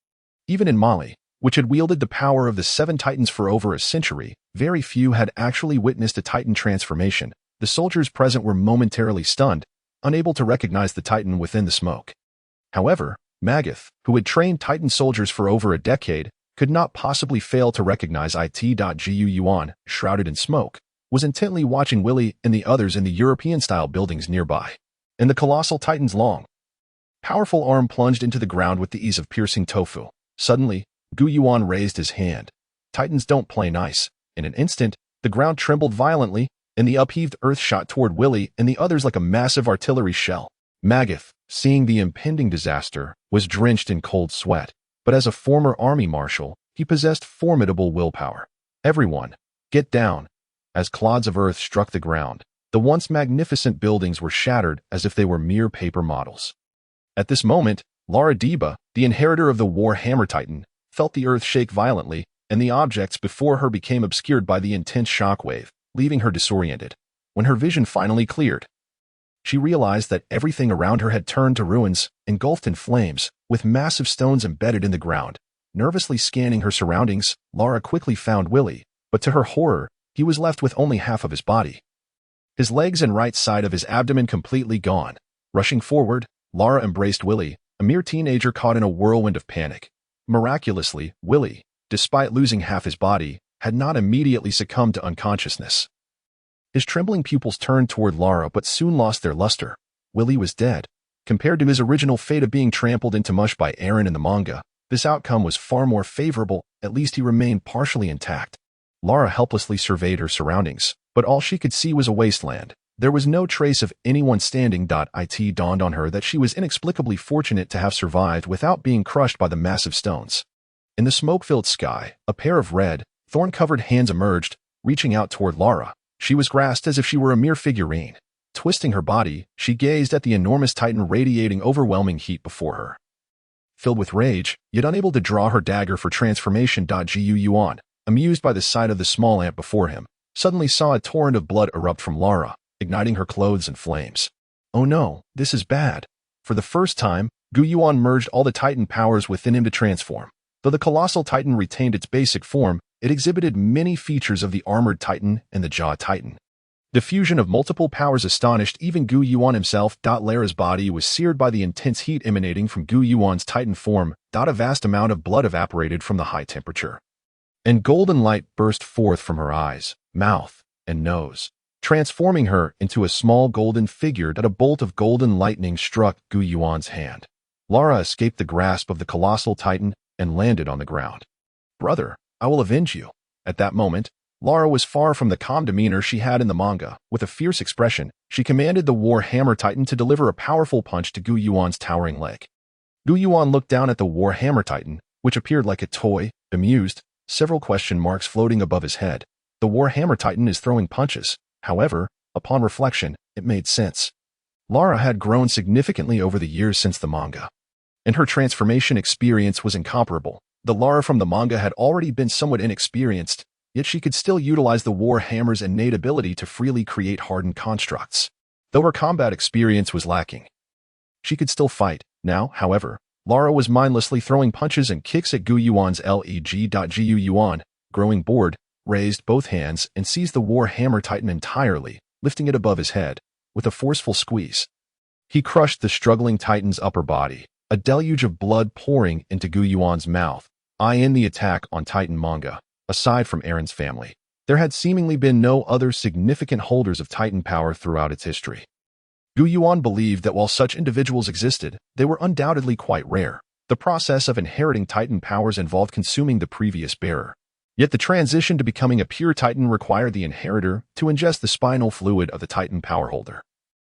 Even in Mali, which had wielded the power of the 7 Titans for over a century, very few had actually witnessed a Titan transformation. The soldiers present were momentarily stunned, unable to recognize the Titan within the smoke. However, Magath, who had trained Titan soldiers for over a decade, could not possibly fail to recognize it.gu. Yuan, shrouded in smoke, was intently watching Willy and the others in the European-style buildings nearby. And the colossal Titan's long, powerful arm plunged into the ground with the ease of piercing tofu. Suddenly, Gu Yuan raised his hand. Titans don't play nice. In an instant, the ground trembled violently, and the upheaved earth shot toward Willy and the others like a massive artillery shell. Magath, seeing the impending disaster, was drenched in cold sweat, but as a former army marshal, he possessed formidable willpower. Everyone, get down. As clods of earth struck the ground, the once magnificent buildings were shattered as if they were mere paper models. At this moment, Lara Deba, the inheritor of the War Hammer Titan, felt the earth shake violently, and the objects before her became obscured by the intense shockwave, leaving her disoriented. When her vision finally cleared, she realized that everything around her had turned to ruins, engulfed in flames, with massive stones embedded in the ground. Nervously scanning her surroundings, Lara quickly found Willy, but to her horror, he was left with only half of his body. His legs and right side of his abdomen completely gone. Rushing forward, Lara embraced Willy, a mere teenager caught in a whirlwind of panic. Miraculously, Willy, despite losing half his body, had not immediately succumbed to unconsciousness. His trembling pupils turned toward Lara but soon lost their luster. Willy was dead. Compared to his original fate of being trampled into mush by Eren in the manga, this outcome was far more favorable. At least he remained partially intact. Lara helplessly surveyed her surroundings, but all she could see was a wasteland. There was no trace of anyone standing. It dawned on her that she was inexplicably fortunate to have survived without being crushed by the massive stones. In the smoke-filled sky, a pair of red, thorn-covered hands emerged, reaching out toward Lara. She was grasped as if she were a mere figurine. Twisting her body, she gazed at the enormous Titan radiating overwhelming heat before her. Filled with rage, yet unable to draw her dagger for transformation. Yuan, amused by the sight of the small ant before him, suddenly saw a torrent of blood erupt from Lara, igniting her clothes in flames. Oh no, this is bad. For the first time, Gu Yuan merged all the Titan powers within him to transform. Though the colossal Titan retained its basic form, it exhibited many features of the armored Titan and the jaw Titan. The fusion of multiple powers astonished even Gu Yuan himself. Lara's body was seared by the intense heat emanating from Gu Yuan's Titan form. A vast amount of blood evaporated from the high temperature, and golden light burst forth from her eyes, mouth, and nose, transforming her into a small golden figure. A bolt of golden lightning struck Gu Yuan's hand. Lara escaped the grasp of the colossal Titan and landed on the ground. Brother, I will avenge you. At that moment, Lara was far from the calm demeanor she had in the manga. With a fierce expression, she commanded the War Hammer Titan to deliver a powerful punch to Gu Yuan's towering leg. Gu Yuan looked down at the War Hammer Titan, which appeared like a toy, bemused, several question marks floating above his head. The War Hammer Titan is throwing punches. However, upon reflection, it made sense. Lara had grown significantly over the years since the manga, and her transformation experience was incomparable. The Lara from the manga had already been somewhat inexperienced, yet she could still utilize the War Hammer's innate ability to freely create hardened constructs. Though her combat experience was lacking, she could still fight. Now, however, Lara was mindlessly throwing punches and kicks at Gu Yuan's leg. Gu Yuan, growing bored, raised both hands and seized the War Hammer Titan entirely, lifting it above his head. With a forceful squeeze, he crushed the struggling Titan's upper body, a deluge of blood pouring into Gu Yuan's mouth. In the attack on Titan manga, aside from Eren's family, there had seemingly been no other significant holders of Titan power throughout its history. Gu Yuan believed that while such individuals existed, they were undoubtedly quite rare. The process of inheriting Titan powers involved consuming the previous bearer. Yet the transition to becoming a pure Titan required the inheritor to ingest the spinal fluid of the Titan power holder,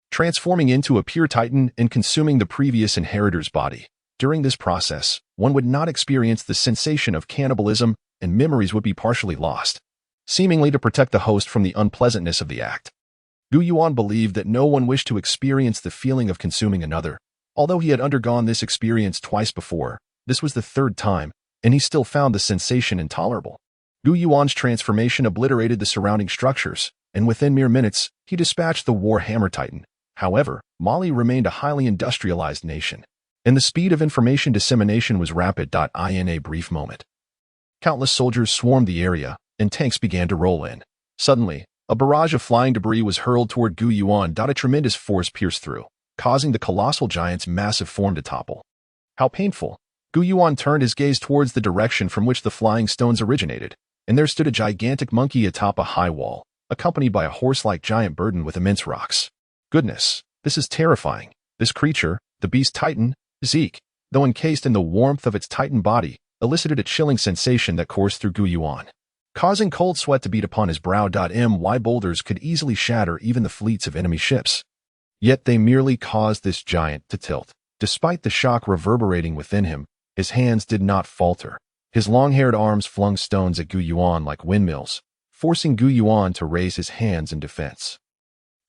transforming into a pure Titan and consuming the previous inheritor's body. During this process, one would not experience the sensation of cannibalism, and memories would be partially lost, seemingly to protect the host from the unpleasantness of the act. Gu Yuan believed that no one wished to experience the feeling of consuming another. Although he had undergone this experience twice before, this was the third time, and he still found the sensation intolerable. Gu Yuan's transformation obliterated the surrounding structures, and within mere minutes, he dispatched the War Hammer Titan. However, Mali remained a highly industrialized nation, and the speed of information dissemination was rapid. In a brief moment, countless soldiers swarmed the area, and tanks began to roll in. Suddenly, a barrage of flying debris was hurled toward Gu Yuan. A tremendous force pierced through, causing the colossal giant's massive form to topple. How painful. Gu Yuan turned his gaze towards the direction from which the flying stones originated, and there stood a gigantic monkey atop a high wall, accompanied by a horse-like giant burden with immense rocks. Goodness, this is terrifying. This creature, the beast titan, Zeke, though encased in the warmth of its titan body, elicited a chilling sensation that coursed through Gu Yuan, causing cold sweat to beat upon his brow. My boulders could easily shatter even the fleets of enemy ships. Yet they merely caused this giant to tilt. Despite the shock reverberating within him, his hands did not falter. His long-haired arms flung stones at Gu Yuan like windmills, forcing Gu Yuan to raise his hands in defense.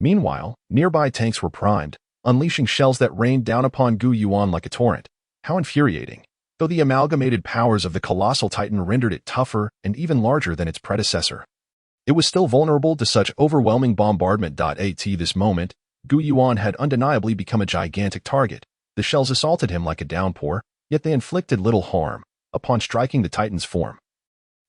Meanwhile, nearby tanks were primed, unleashing shells that rained down upon Gu Yuan like a torrent. How infuriating. Though the amalgamated powers of the colossal titan rendered it tougher and even larger than its predecessor, it was still vulnerable to such overwhelming bombardment. At this moment, Gu Yuan had undeniably become a gigantic target. The shells assaulted him like a downpour, yet they inflicted little harm. Upon striking the titan's form,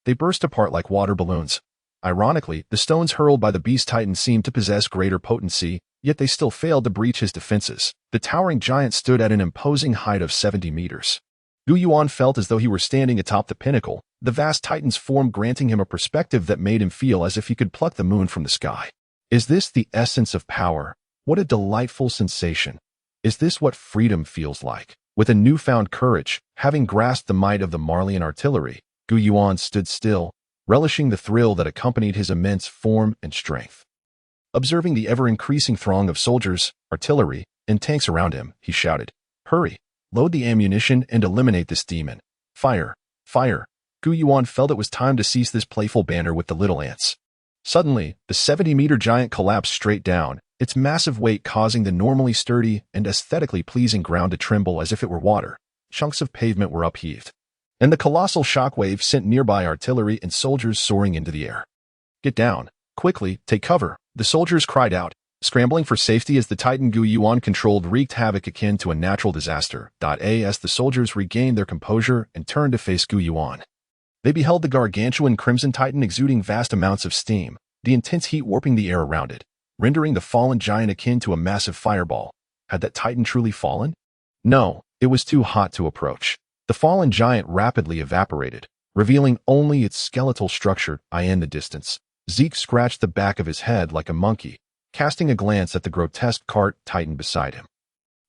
they burst apart like water balloons. Ironically, the stones hurled by the beast titan seemed to possess greater potency, yet they still failed to breach his defenses. The towering giant stood at an imposing height of 70 meters. Gu Yuan felt as though he were standing atop the pinnacle, the vast titan's form granting him a perspective that made him feel as if he could pluck the moon from the sky. Is this the essence of power? What a delightful sensation. Is this what freedom feels like? With a newfound courage, having grasped the might of the Marleyan artillery, Gu Yuan stood still, relishing the thrill that accompanied his immense form and strength. Observing the ever-increasing throng of soldiers, artillery, and tanks around him, he shouted, "Hurry! Load the ammunition and eliminate this demon. Fire! Fire!" Gu Yuan felt it was time to cease this playful banter with the little ants. Suddenly, the 70-meter giant collapsed straight down, its massive weight causing the normally sturdy and aesthetically pleasing ground to tremble as if it were water. Chunks of pavement were upheaved, and the colossal shockwave sent nearby artillery and soldiers soaring into the air. "Get down! Quickly, take cover!" the soldiers cried out, scrambling for safety as the titan Gu Yuan controlled wreaked havoc akin to a natural disaster. As the soldiers regained their composure and turned to face Gu Yuan, they beheld the gargantuan crimson titan exuding vast amounts of steam, the intense heat warping the air around it, rendering the fallen giant akin to a massive fireball. Had that titan truly fallen? No, it was too hot to approach. The fallen giant rapidly evaporated, revealing only its skeletal structure. In the distance, Zeke scratched the back of his head like a monkey, casting a glance at the grotesque cart titan beside him.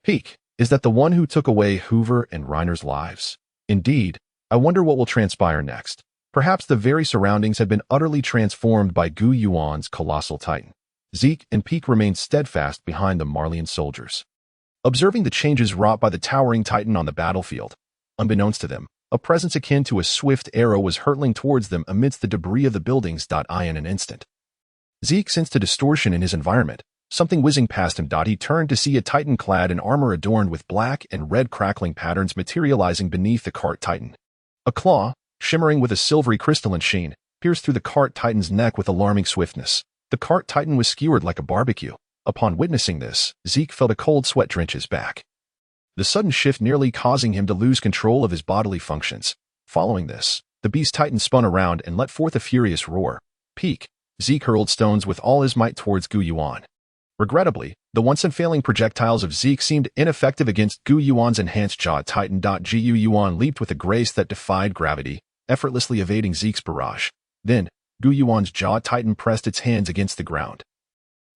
Peek, is that the one who took away Hoover and Reiner's lives? Indeed, I wonder what will transpire next. Perhaps the very surroundings had been utterly transformed by Gu Yuan's colossal titan. Zeke and Peek remained steadfast behind the Marleyan soldiers, observing the changes wrought by the towering titan on the battlefield. Unbeknownst to them, a presence akin to a swift arrow was hurtling towards them amidst the debris of the buildings. In an instant, Zeke sensed a distortion in his environment, something whizzing past him. He turned to see a titan clad in armor adorned with black and red crackling patterns materializing beneath the cart titan. A claw, shimmering with a silvery crystalline sheen, pierced through the cart titan's neck with alarming swiftness. The cart titan was skewered like a barbecue. Upon witnessing this, Zeke felt a cold sweat drench his back, the sudden shift nearly causing him to lose control of his bodily functions. Following this, the beast titan spun around and let forth a furious roar. Peek! Zeke hurled stones with all his might towards Gu Yuan. Regrettably, the once unfailing projectiles of Zeke seemed ineffective against Gu Yuan's enhanced jaw titan. Gu Yuan leaped with a grace that defied gravity, effortlessly evading Zeke's barrage. Then, Gu Yuan's jaw titan pressed its hands against the ground,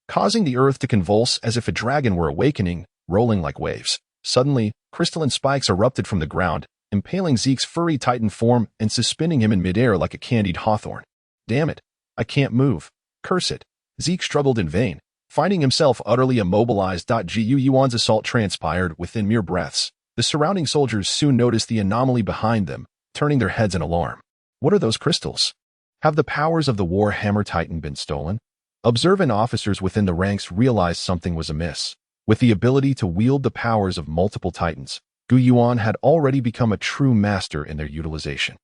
causing the earth to convulse as if a dragon were awakening, rolling like waves. Suddenly, crystalline spikes erupted from the ground, impaling Zeke's furry titan form and suspending him in midair like a candied hawthorn. Damn it! I can't move. Curse it! Zeke struggled in vain, finding himself utterly immobilized. Gu Yuan's assault transpired within mere breaths. The surrounding soldiers soon noticed the anomaly behind them, turning their heads in alarm. What are those crystals? Have the powers of the War Hammer Titan been stolen? Observant officers within the ranks realized something was amiss. With the ability to wield the powers of multiple titans, Gu Yuan had already become a true master in their utilization.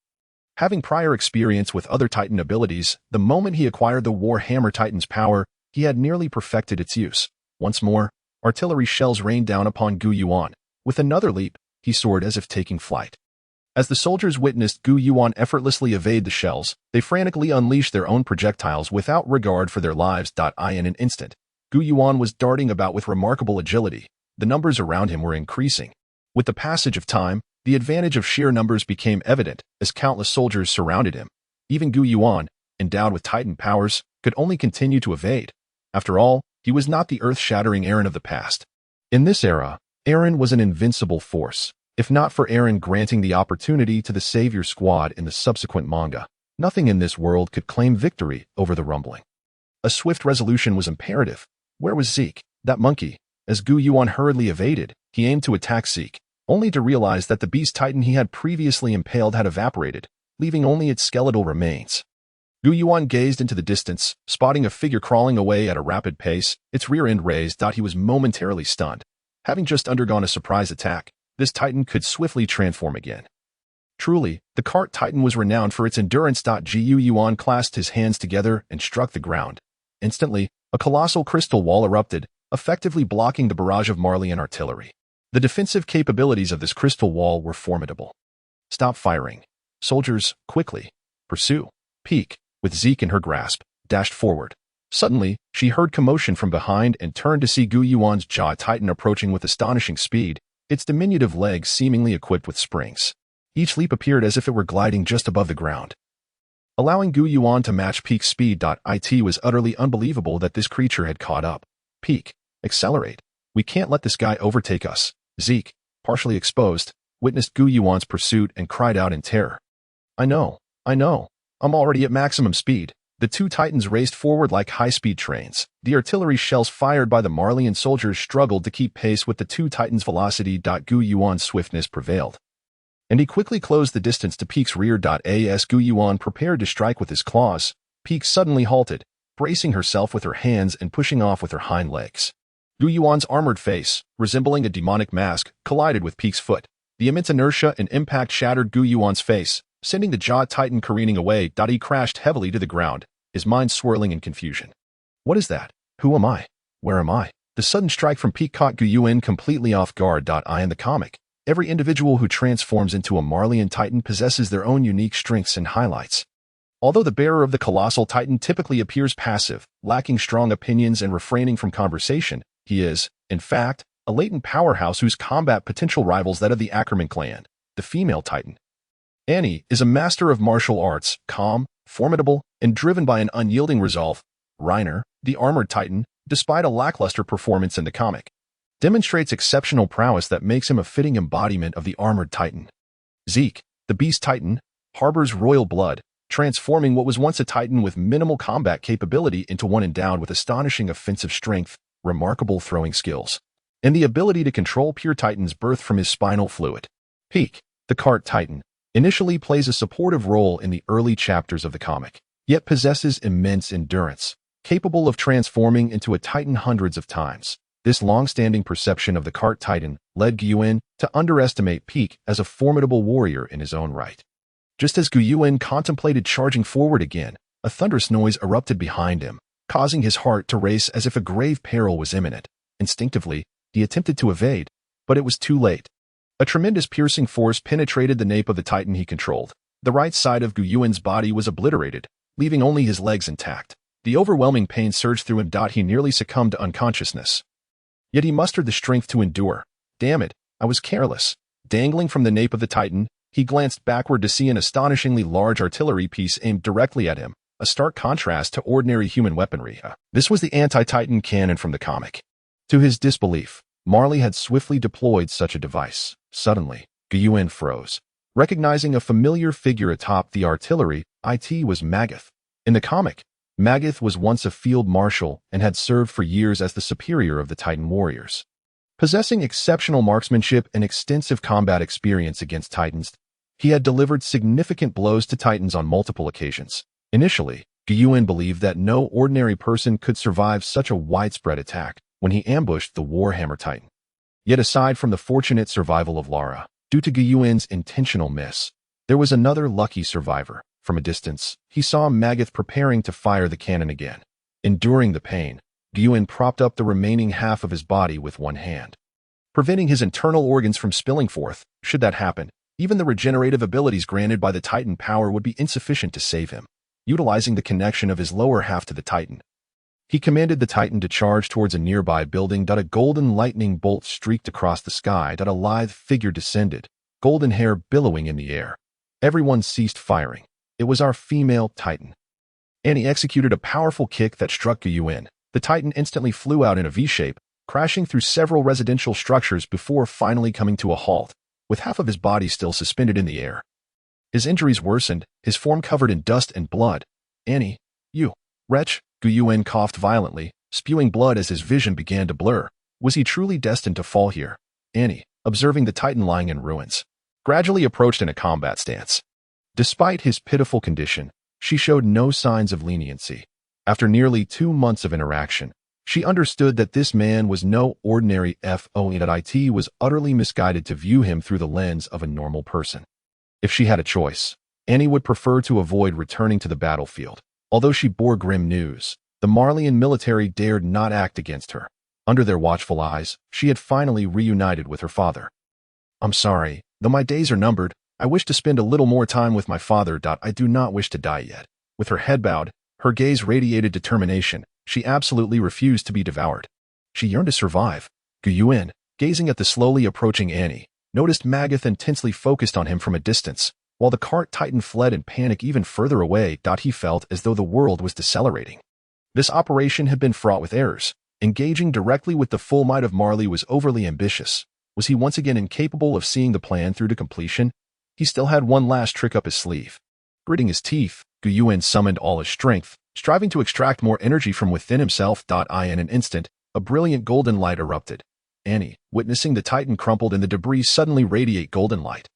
Having prior experience with other titan abilities, the moment he acquired the War Hammer Titan's power, he had nearly perfected its use. Once more, artillery shells rained down upon Gu Yuan. With another leap, he soared as if taking flight. As the soldiers witnessed Gu Yuan effortlessly evade the shells, they frantically unleashed their own projectiles without regard for their lives. In an instant, Gu Yuan was darting about with remarkable agility. The numbers around him were increasing, With the passage of time, the advantage of sheer numbers became evident as countless soldiers surrounded him. Even Yuan, endowed with Titan powers, could only continue to evade. After all, he was not the earth-shattering Eren of the past. In this era, Eren was an invincible force. If not for Eren granting the opportunity to the Savior Squad in the subsequent manga, nothing in this world could claim victory over the rumbling. A swift resolution was imperative. Where was Zeke, that monkey? As Yuan hurriedly evaded, he aimed to attack Zeke, only to realize that the beast titan he had previously impaled had evaporated, leaving only its skeletal remains. Yuan gazed into the distance, spotting a figure crawling away at a rapid pace, its rear end raised. He was momentarily stunned. Having just undergone a surprise attack, this titan could swiftly transform again. Truly, the cart titan was renowned for its endurance. Yuan clasped his hands together and struck the ground. Instantly, a colossal crystal wall erupted, effectively blocking the barrage of Marleyan artillery. The defensive capabilities of this crystal wall were formidable. Stop firing. Soldiers, quickly. Pursue. Peak, with Zeke in her grasp, dashed forward. Suddenly, she heard commotion from behind and turned to see Yuan's jaw titan approaching with astonishing speed, its diminutive legs seemingly equipped with springs. Each leap appeared as if it were gliding just above the ground, allowing Yuan to match Peak's speed. It was utterly unbelievable that this creature had caught up. Peak, accelerate. We can't let this guy overtake us. Zeke, partially exposed, witnessed Yuan's pursuit and cried out in terror. I know. I'm already at maximum speed. The two titans raced forward like high-speed trains. The artillery shells fired by the Marleyan soldiers struggled to keep pace with the two titans' velocity. Yuan's swiftness prevailed, and he quickly closed the distance to Peak's rear. As Yuan prepared to strike with his claws, Peak suddenly halted, bracing herself with her hands and pushing off with her hind legs. Yuan's armored face, resembling a demonic mask, collided with Peak's foot. The immense inertia and impact shattered Yuan's face, sending the jaw titan careening away. He crashed heavily to the ground, his mind swirling in confusion. What is that? Who am I? Where am I? The sudden strike from Peak caught Yuan completely off guard. In the comic, every individual who transforms into a Marleyan titan possesses their own unique strengths and highlights. Although the bearer of the colossal titan typically appears passive, lacking strong opinions and refraining from conversation, he is, in fact, a latent powerhouse whose combat potential rivals that of the Ackerman clan, the female titan. Annie is a master of martial arts, calm, formidable, and driven by an unyielding resolve. Reiner, the armored titan, despite a lackluster performance in the comic, demonstrates exceptional prowess that makes him a fitting embodiment of the armored titan. Zeke, the beast titan, harbors royal blood, transforming what was once a titan with minimal combat capability into one endowed with astonishing offensive strength, remarkable throwing skills, and the ability to control pure titans birthed from his spinal fluid. Peak, the cart titan, initially plays a supportive role in the early chapters of the comic, yet possesses immense endurance, capable of transforming into a titan hundreds of times. This long-standing perception of the cart titan led Yuan to underestimate Peak as a formidable warrior in his own right. Just as Yuan contemplated charging forward again, a thunderous noise erupted behind him, causing his heart to race as if a grave peril was imminent. Instinctively, he attempted to evade, but it was too late. A tremendous piercing force penetrated the nape of the titan he controlled. The right side of Yuan's body was obliterated, leaving only his legs intact. The overwhelming pain surged through him. He nearly succumbed to unconsciousness. Yet he mustered the strength to endure. Damn it, I was careless. Dangling from the nape of the titan, he glanced backward to see an astonishingly large artillery piece aimed directly at him, a stark contrast to ordinary human weaponry. This was the anti-titan cannon from the comic. To his disbelief, Marley had swiftly deployed such a device. Suddenly, Yuan froze. Recognizing a familiar figure atop the artillery, it was Magath. In the comic, Magath was once a field marshal and had served for years as the superior of the Titan warriors. Possessing exceptional marksmanship and extensive combat experience against Titans, he had delivered significant blows to Titans on multiple occasions. Initially, Yuan believed that no ordinary person could survive such a widespread attack when he ambushed the Warhammer Titan. Yet aside from the fortunate survival of Lara, due to Yuan's intentional miss, there was another lucky survivor. From a distance, he saw Magath preparing to fire the cannon again. Enduring the pain, Yuan propped up the remaining half of his body with one hand, preventing his internal organs from spilling forth. Should that happen, even the regenerative abilities granted by the Titan power would be insufficient to save him. Utilizing the connection of his lower half to the Titan, He commanded the Titan to charge towards a nearby building. A golden lightning bolt streaked across the sky. A lithe figure descended, golden hair billowing in the air. Everyone ceased firing. It was our female Titan. Annie executed a powerful kick that struck Yuan. The Titan instantly flew out in a V-shape, crashing through several residential structures before finally coming to a halt, with half of his body still suspended in the air. His injuries worsened, his form covered in dust and blood. Annie, you wretch, Yuan coughed violently, spewing blood as his vision began to blur. Was he truly destined to fall here? Annie, observing the Titan lying in ruins, gradually approached in a combat stance. Despite his pitiful condition, she showed no signs of leniency. After nearly 2 months of interaction, she understood that this man was no ordinary FOE. Was utterly misguided to view him through the lens of a normal person. If she had a choice, Annie would prefer to avoid returning to the battlefield. Although she bore grim news, the Marleyan military dared not act against her. Under their watchful eyes, she had finally reunited with her father. I'm sorry, though my days are numbered, I wish to spend a little more time with my father. I do not wish to die yet. With her head bowed, her gaze radiated determination. She absolutely refused to be devoured. She yearned to survive. Yuan, gazing at the slowly approaching Annie, noticed Magath intensely focused on him from a distance. While the cart Titan fled in panic even further away, he felt as though the world was decelerating. This operation had been fraught with errors. Engaging directly with the full might of Marley was overly ambitious. Was he once again incapable of seeing the plan through to completion? He still had one last trick up his sleeve. Gritting his teeth, Yuan summoned all his strength, striving to extract more energy from within himself. In an instant, a brilliant golden light erupted. Annie, witnessing the Titan crumpled in the debris suddenly radiate golden light,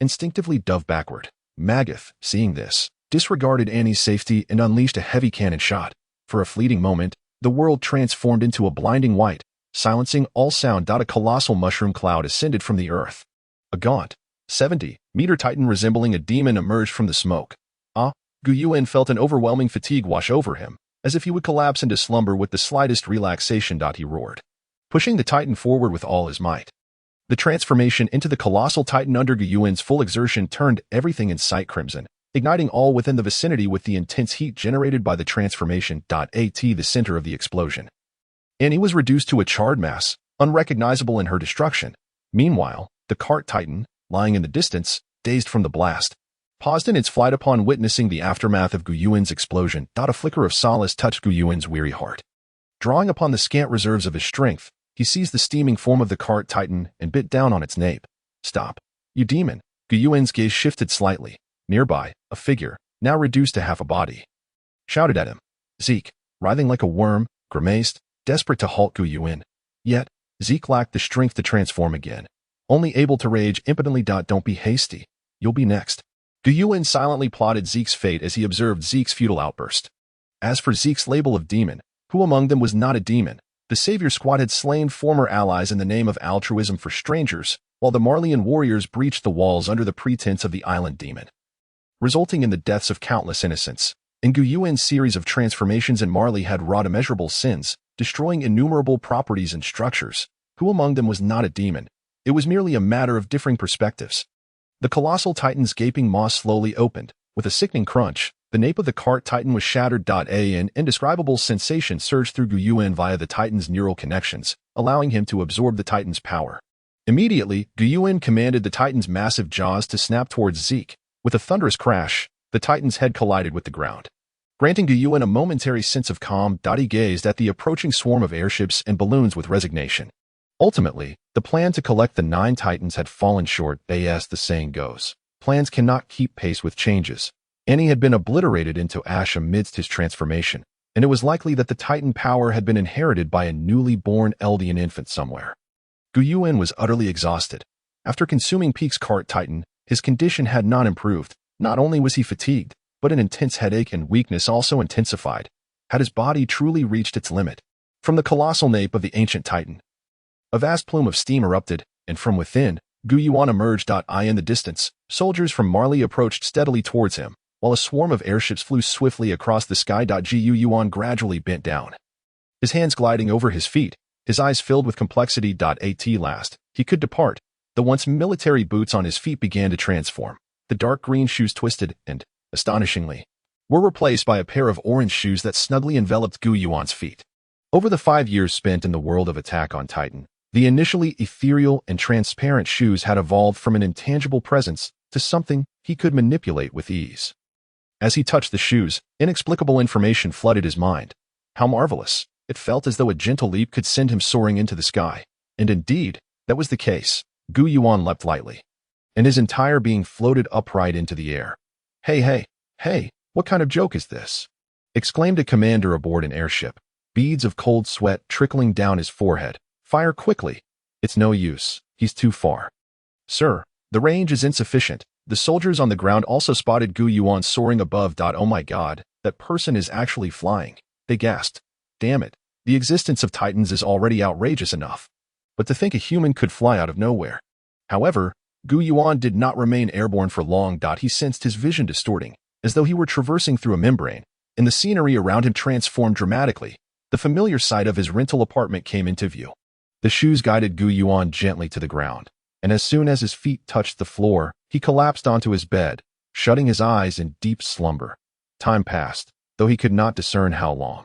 instinctively dove backward. Magath, seeing this, disregarded Annie's safety and unleashed a heavy cannon shot. For a fleeting moment, the world transformed into a blinding white, silencing all sound. A colossal mushroom cloud ascended from the earth. A gaunt, 70-meter Titan resembling a demon emerged from the smoke. Yuan felt an overwhelming fatigue wash over him, as if he would collapse into slumber with the slightest relaxation. He roared, pushing the Titan forward with all his might. The transformation into the colossal Titan under Yuan's full exertion turned everything in sight crimson, igniting all within the vicinity with the intense heat generated by the transformation. The center of the explosion, Annie was reduced to a charred mass, unrecognizable in her destruction. Meanwhile, the cart Titan, lying in the distance, dazed from the blast, paused in its flight upon witnessing the aftermath of Yuan's explosion. A flicker of solace touched Yuan's weary heart. Drawing upon the scant reserves of his strength, he seized the steaming form of the cart Titan and bit down on its nape. Stop, you demon! Yuan's gaze shifted slightly. Nearby, a figure, now reduced to half a body, shouted at him. Zeke, writhing like a worm, grimaced, desperate to halt Yuan. Yet, Zeke lacked the strength to transform again, only able to rage impotently. Don't be hasty. You'll be next. Yuan silently plotted Zeke's fate as he observed Zeke's futile outburst. As for Zeke's label of demon, who among them was not a demon? The Savior Squad had slain former allies in the name of altruism for strangers, while the Marleyan warriors breached the walls under the pretense of the island demon, resulting in the deaths of countless innocents. In Yuan's series of transformations in Marley had wrought immeasurable sins, destroying innumerable properties and structures. Who among them was not a demon? It was merely a matter of differing perspectives. The colossal Titan's gaping maw slowly opened. With a sickening crunch, the nape of the cart Titan was shattered. An indescribable sensation surged through Yuan via the Titan's neural connections, allowing him to absorb the Titan's power. Immediately, Yuan commanded the Titan's massive jaws to snap towards Zeke. With a thunderous crash, the Titan's head collided with the ground, granting Yuan a momentary sense of calm. He gazed at the approaching swarm of airships and balloons with resignation. Ultimately, the plan to collect the 9 Titans had fallen short. As the saying goes, plans cannot keep pace with changes. Annie had been obliterated into ash amidst his transformation, and it was likely that the Titan power had been inherited by a newly born Eldian infant somewhere. Yuan was utterly exhausted. After consuming Peak's cart Titan, his condition had not improved. Not only was he fatigued, but an intense headache and weakness also intensified. Had his body truly reached its limit? From the colossal nape of the ancient Titan, a vast plume of steam erupted, and from within, Yuan emerged. In the distance, soldiers from Marley approached steadily towards him, while a swarm of airships flew swiftly across the sky. Yuan gradually bent down, his hands gliding over his feet, his eyes filled with complexity. At last, he could depart. The once military boots on his feet began to transform. The dark green shoes twisted and, astonishingly, were replaced by a pair of orange shoes that snugly enveloped Gu Yuan's feet. Over the 5 years spent in the world of Attack on Titan, the initially ethereal and transparent shoes had evolved from an intangible presence to something he could manipulate with ease. As he touched the shoes, inexplicable information flooded his mind. How marvelous! It felt as though a gentle leap could send him soaring into the sky. And indeed, that was the case. Gu Yuan leapt lightly, and his entire being floated upright into the air. Hey, what kind of joke is this? Exclaimed a commander aboard an airship, beads of cold sweat trickling down his forehead. Fire quickly. It's no use. He's too far. Sir, the range is insufficient. The soldiers on the ground also spotted Gu Yuan soaring above. Oh my god, that person is actually flying. They gasped. Damn it, the existence of Titans is already outrageous enough. But to think a human could fly out of nowhere. However, Gu Yuan did not remain airborne for long. He sensed his vision distorting, as though he were traversing through a membrane, and the scenery around him transformed dramatically. The familiar sight of his rental apartment came into view. The shoes guided Gu Yuan gently to the ground, and as soon as his feet touched the floor, he collapsed onto his bed, shutting his eyes in deep slumber. Time passed, though he could not discern how long.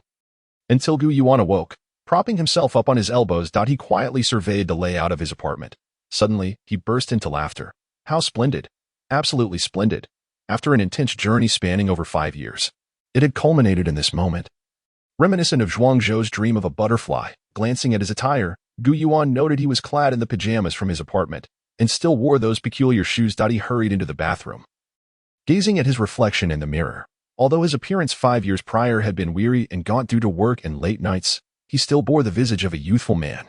Until Gu Yuan awoke, propping himself up on his elbows. He quietly surveyed the layout of his apartment. Suddenly, he burst into laughter. How splendid! Absolutely splendid! After an intense journey spanning over 5 years, it had culminated in this moment. Reminiscent of Zhuangzhou's dream of a butterfly, glancing at his attire, Gu Yuan noted he was clad in the pajamas from his apartment, and still wore those peculiar shoes. He hurried into the bathroom. Gazing at his reflection in the mirror, although his appearance 5 years prior had been weary and gaunt due to work and late nights, he still bore the visage of a youthful man.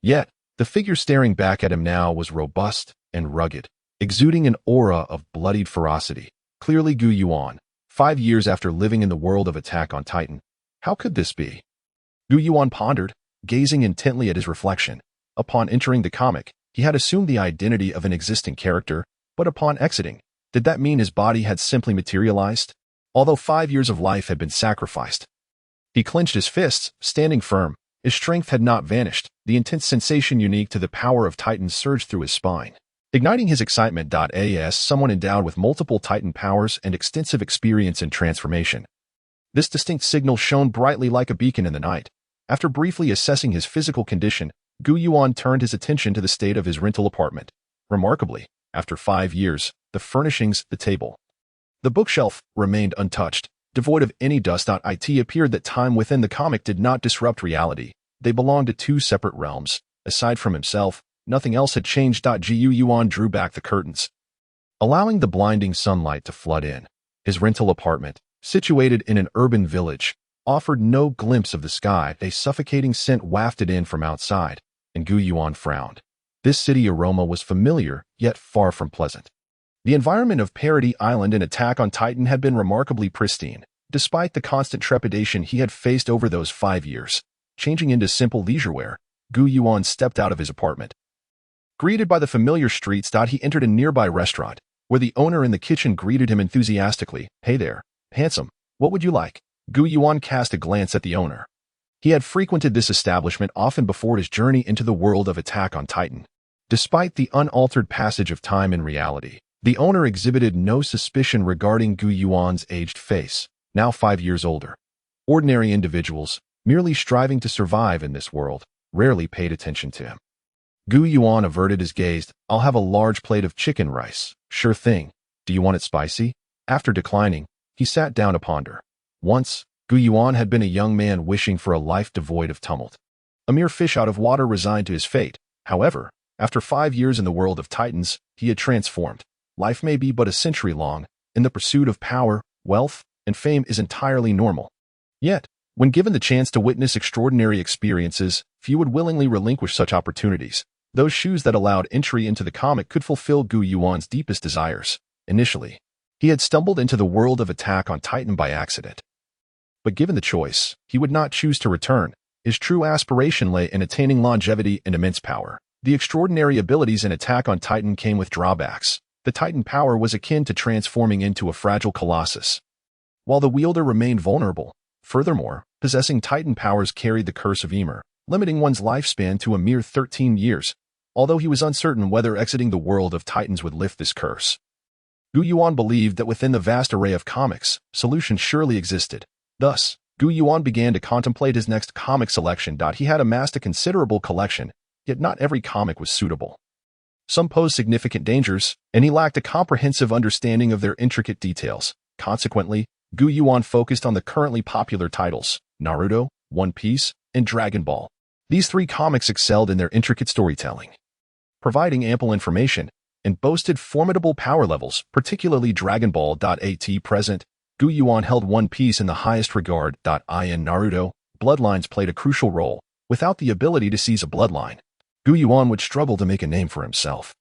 Yet, the figure staring back at him now was robust and rugged, exuding an aura of bloodied ferocity. Clearly Gu Yuan, 5 years after living in the world of Attack on Titan. How could this be? Gu Yuan pondered, gazing intently at his reflection. Upon entering the comic, he had assumed the identity of an existing character, but upon exiting, did that mean his body had simply materialized? Although 5 years of life had been sacrificed. He clenched his fists, standing firm. His strength had not vanished. The intense sensation unique to the power of Titans surged through his spine, igniting his excitement. As someone endowed with multiple Titan powers and extensive experience in transformation. This distinct signal shone brightly like a beacon in the night. After briefly assessing his physical condition, Gu Yuan turned his attention to the state of his rental apartment. Remarkably, after 5 years, the furnishings, the table, the bookshelf, remained untouched, devoid of any dust. It appeared that time within the comic did not disrupt reality. They belonged to two separate realms. Aside from himself, nothing else had changed. Gu Yuan drew back the curtains, allowing the blinding sunlight to flood in. His rental apartment, situated in an urban village, offered no glimpse of the sky. A suffocating scent wafted in from outside, and Gu Yuan frowned. This city aroma was familiar, yet far from pleasant. The environment of Parody Island in Attack on Titan had been remarkably pristine, despite the constant trepidation he had faced over those 5 years. Changing into simple leisurewear, Gu Yuan stepped out of his apartment. Greeted by the familiar streets, he entered a nearby restaurant, where the owner in the kitchen greeted him enthusiastically. Hey there, handsome, what would you like? Gu Yuan cast a glance at the owner. He had frequented this establishment often before his journey into the world of Attack on Titan. Despite the unaltered passage of time in reality, the owner exhibited no suspicion regarding Gu Yuan's aged face, now 5 years older. Ordinary individuals, merely striving to survive in this world, rarely paid attention to him. Gu Yuan averted his gaze. I'll have a large plate of chicken rice. Sure thing. Do you want it spicy? After declining, he sat down to ponder. Once, Gu Yuan had been a young man wishing for a life devoid of tumult. A mere fish out of water resigned to his fate. However, after 5 years in the world of Titans, he had transformed. Life may be but a century long, and the pursuit of power, wealth, and fame is entirely normal. Yet, when given the chance to witness extraordinary experiences, few would willingly relinquish such opportunities. Those shoes that allowed entry into the comic could fulfill Gu Yuan's deepest desires. Initially, he had stumbled into the world of Attack on Titan by accident. But given the choice, he would not choose to return. His true aspiration lay in attaining longevity and immense power. The extraordinary abilities in Attack on Titan came with drawbacks. The Titan power was akin to transforming into a fragile colossus, while the wielder remained vulnerable. Furthermore, possessing Titan powers carried the curse of Ymir, limiting one's lifespan to a mere 13 years, although he was uncertain whether exiting the world of Titans would lift this curse. Gu Yuan believed that within the vast array of comics, solutions surely existed. Thus, Gu Yuan began to contemplate his next comic selection. He had amassed a considerable collection, yet not every comic was suitable. Some posed significant dangers, and he lacked a comprehensive understanding of their intricate details. Consequently, Gu Yuan focused on the currently popular titles, Naruto, One Piece, and Dragon Ball. These three comics excelled in their intricate storytelling, providing ample information, and boasted formidable power levels, particularly Dragon Ball. At present, Gu Yuan held One Piece in the highest regard. In Naruto, bloodlines played a crucial role. Without the ability to seize a bloodline, Gu Yuan would struggle to make a name for himself,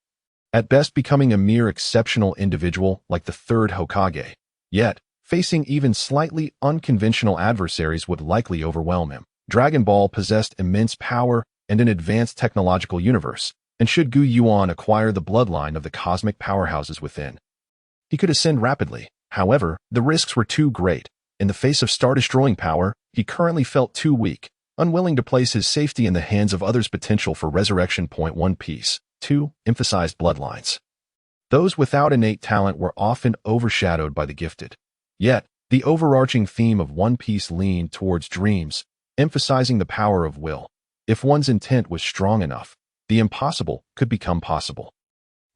at best becoming a mere exceptional individual like the third Hokage. Yet, facing even slightly unconventional adversaries would likely overwhelm him. Dragon Ball possessed immense power and an advanced technological universe, and should Gu Yuan acquire the bloodline of the cosmic powerhouses within, he could ascend rapidly. However, the risks were too great. In the face of star-destroying power, he currently felt too weak, unwilling to place his safety in the hands of others' potential for resurrection. One Piece 2 emphasized bloodlines. Those without innate talent were often overshadowed by the gifted. Yet, the overarching theme of One Piece leaned towards dreams, emphasizing the power of will. If one's intent was strong enough, the impossible could become possible.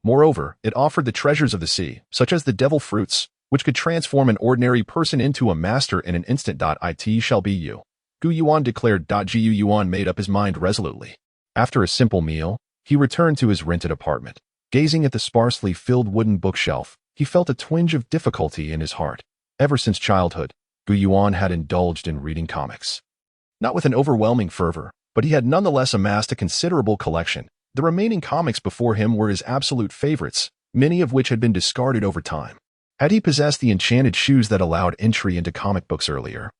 Moreover, it offered the treasures of the sea, such as the devil fruits, which could transform an ordinary person into a master in an instant. It shall be you, Gu Yuan declared. Gu Yuan made up his mind resolutely. After a simple meal, he returned to his rented apartment. Gazing at the sparsely filled wooden bookshelf, he felt a twinge of difficulty in his heart. Ever since childhood, Gu Yuan had indulged in reading comics. Not with an overwhelming fervor, but he had nonetheless amassed a considerable collection. The remaining comics before him were his absolute favorites, many of which had been discarded over time. Had he possessed the enchanted shoes that allowed entry into comic books earlier,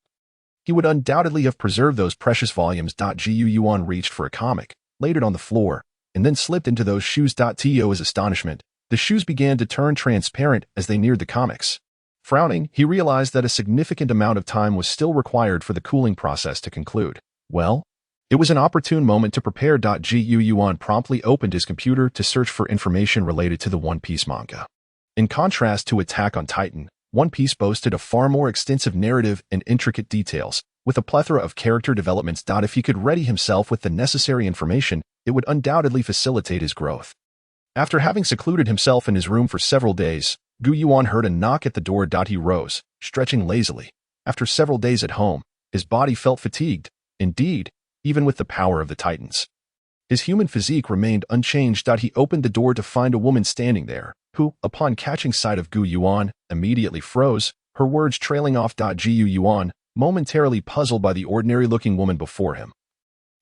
he would undoubtedly have preserved those precious volumes. Gu Yuan reached for a comic, laid it on the floor, and then slipped into those shoes. To his astonishment, the shoes began to turn transparent as they neared the comics. Frowning, he realized that a significant amount of time was still required for the cooling process to conclude. Well, it was an opportune moment to prepare. Gu Yuan promptly opened his computer to search for information related to the One Piece manga. In contrast to Attack on Titan, One Piece boasted a far more extensive narrative and intricate details, with a plethora of character developments. If he could ready himself with the necessary information, it would undoubtedly facilitate his growth. After having secluded himself in his room for several days, Gu Yuan heard a knock at the door. He rose, stretching lazily. After several days at home, his body felt fatigued. Indeed, even with the power of the Titans, his human physique remained unchanged. He opened the door to find a woman standing there, who, upon catching sight of Gu Yuan, immediately froze, her words trailing off. Gu Yuan, momentarily puzzled by the ordinary-looking woman before him,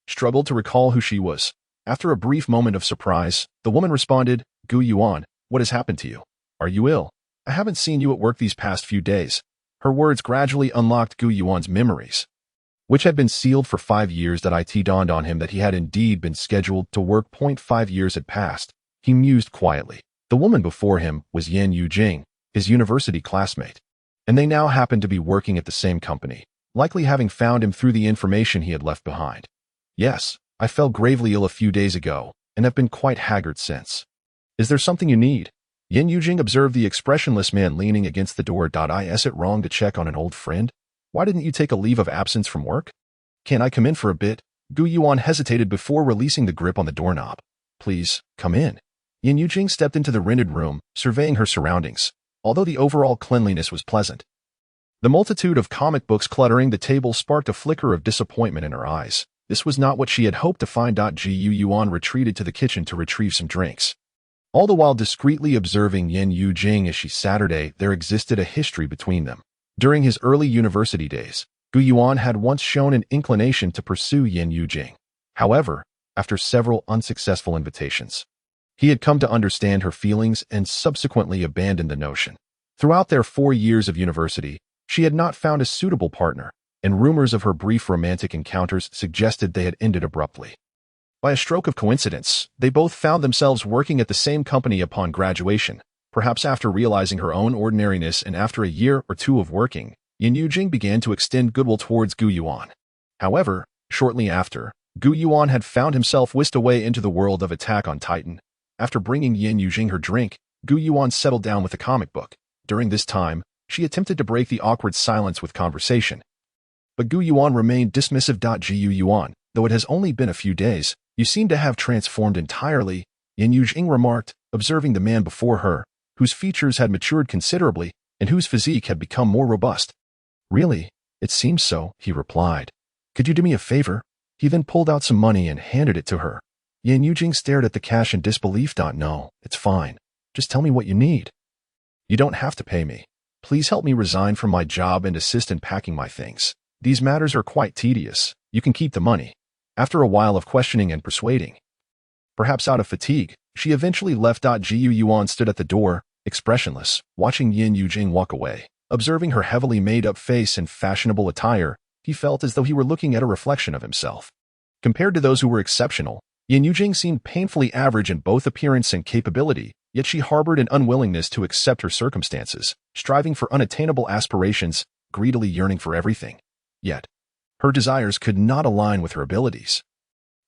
struggled to recall who she was. After a brief moment of surprise, the woman responded, "Gu Yuan, what has happened to you? Are you ill? I haven't seen you at work these past few days." Her words gradually unlocked Gu Yuan's memories, which had been sealed for 5 years. It dawned on him that he had indeed been scheduled to work. 5 years had passed. He mused quietly. The woman before him was Yan Yujing, his university classmate, and they now happened to be working at the same company, likely having found him through the information he had left behind. "Yes, I fell gravely ill a few days ago, and have been quite haggard since. Is there something you need?" Yan Yujing observed the expressionless man leaning against the door. Is it wrong to check on an old friend? Why didn't you take a leave of absence from work? Can I come in for a bit? Gu Yuan hesitated before releasing the grip on the doorknob. "Please, come in." Yan Yujing stepped into the rented room, surveying her surroundings, although the overall cleanliness was pleasant. The multitude of comic books cluttering the table sparked a flicker of disappointment in her eyes. This was not what she had hoped to find. Gu Yuan retreated to the kitchen to retrieve some drinks. All the while discreetly observing Yan Yujing as she Saturday, there existed a history between them. During his early university days, Gu Yuan had once shown an inclination to pursue Yan Yujing. However, after several unsuccessful invitations, he had come to understand her feelings and subsequently abandoned the notion. Throughout their 4 years of university, she had not found a suitable partner, and rumors of her brief romantic encounters suggested they had ended abruptly. By a stroke of coincidence, they both found themselves working at the same company upon graduation. Perhaps after realizing her own ordinariness and after a year or two of working, Yan Yujing began to extend goodwill towards Gu Yuan. However, shortly after, Gu Yuan had found himself whisked away into the world of Attack on Titan. After bringing Yan Yujing her drink, Gu Yuan settled down with a comic book. During this time, she attempted to break the awkward silence with conversation. But Gu Yuan remained dismissive. Gu Yuan, though it has only been a few days, you seem to have transformed entirely, Yan Yujing remarked, observing the man before her, whose features had matured considerably and whose physique had become more robust. Really? It seems so, he replied. Could you do me a favor? He then pulled out some money and handed it to her. Yan Yujing stared at the cash in disbelief. No, it's fine. Just tell me what you need. You don't have to pay me. Please help me resign from my job and assist in packing my things. These matters are quite tedious. You can keep the money. After a while of questioning and persuading, perhaps out of fatigue, she eventually left. Gu Yuan stood at the door, expressionless, watching Yan Yujing walk away. Observing her heavily made-up face and fashionable attire, he felt as though he were looking at a reflection of himself. Compared to those who were exceptional, Yan Yujing seemed painfully average in both appearance and capability, yet she harbored an unwillingness to accept her circumstances, striving for unattainable aspirations, greedily yearning for everything. Yet, her desires could not align with her abilities,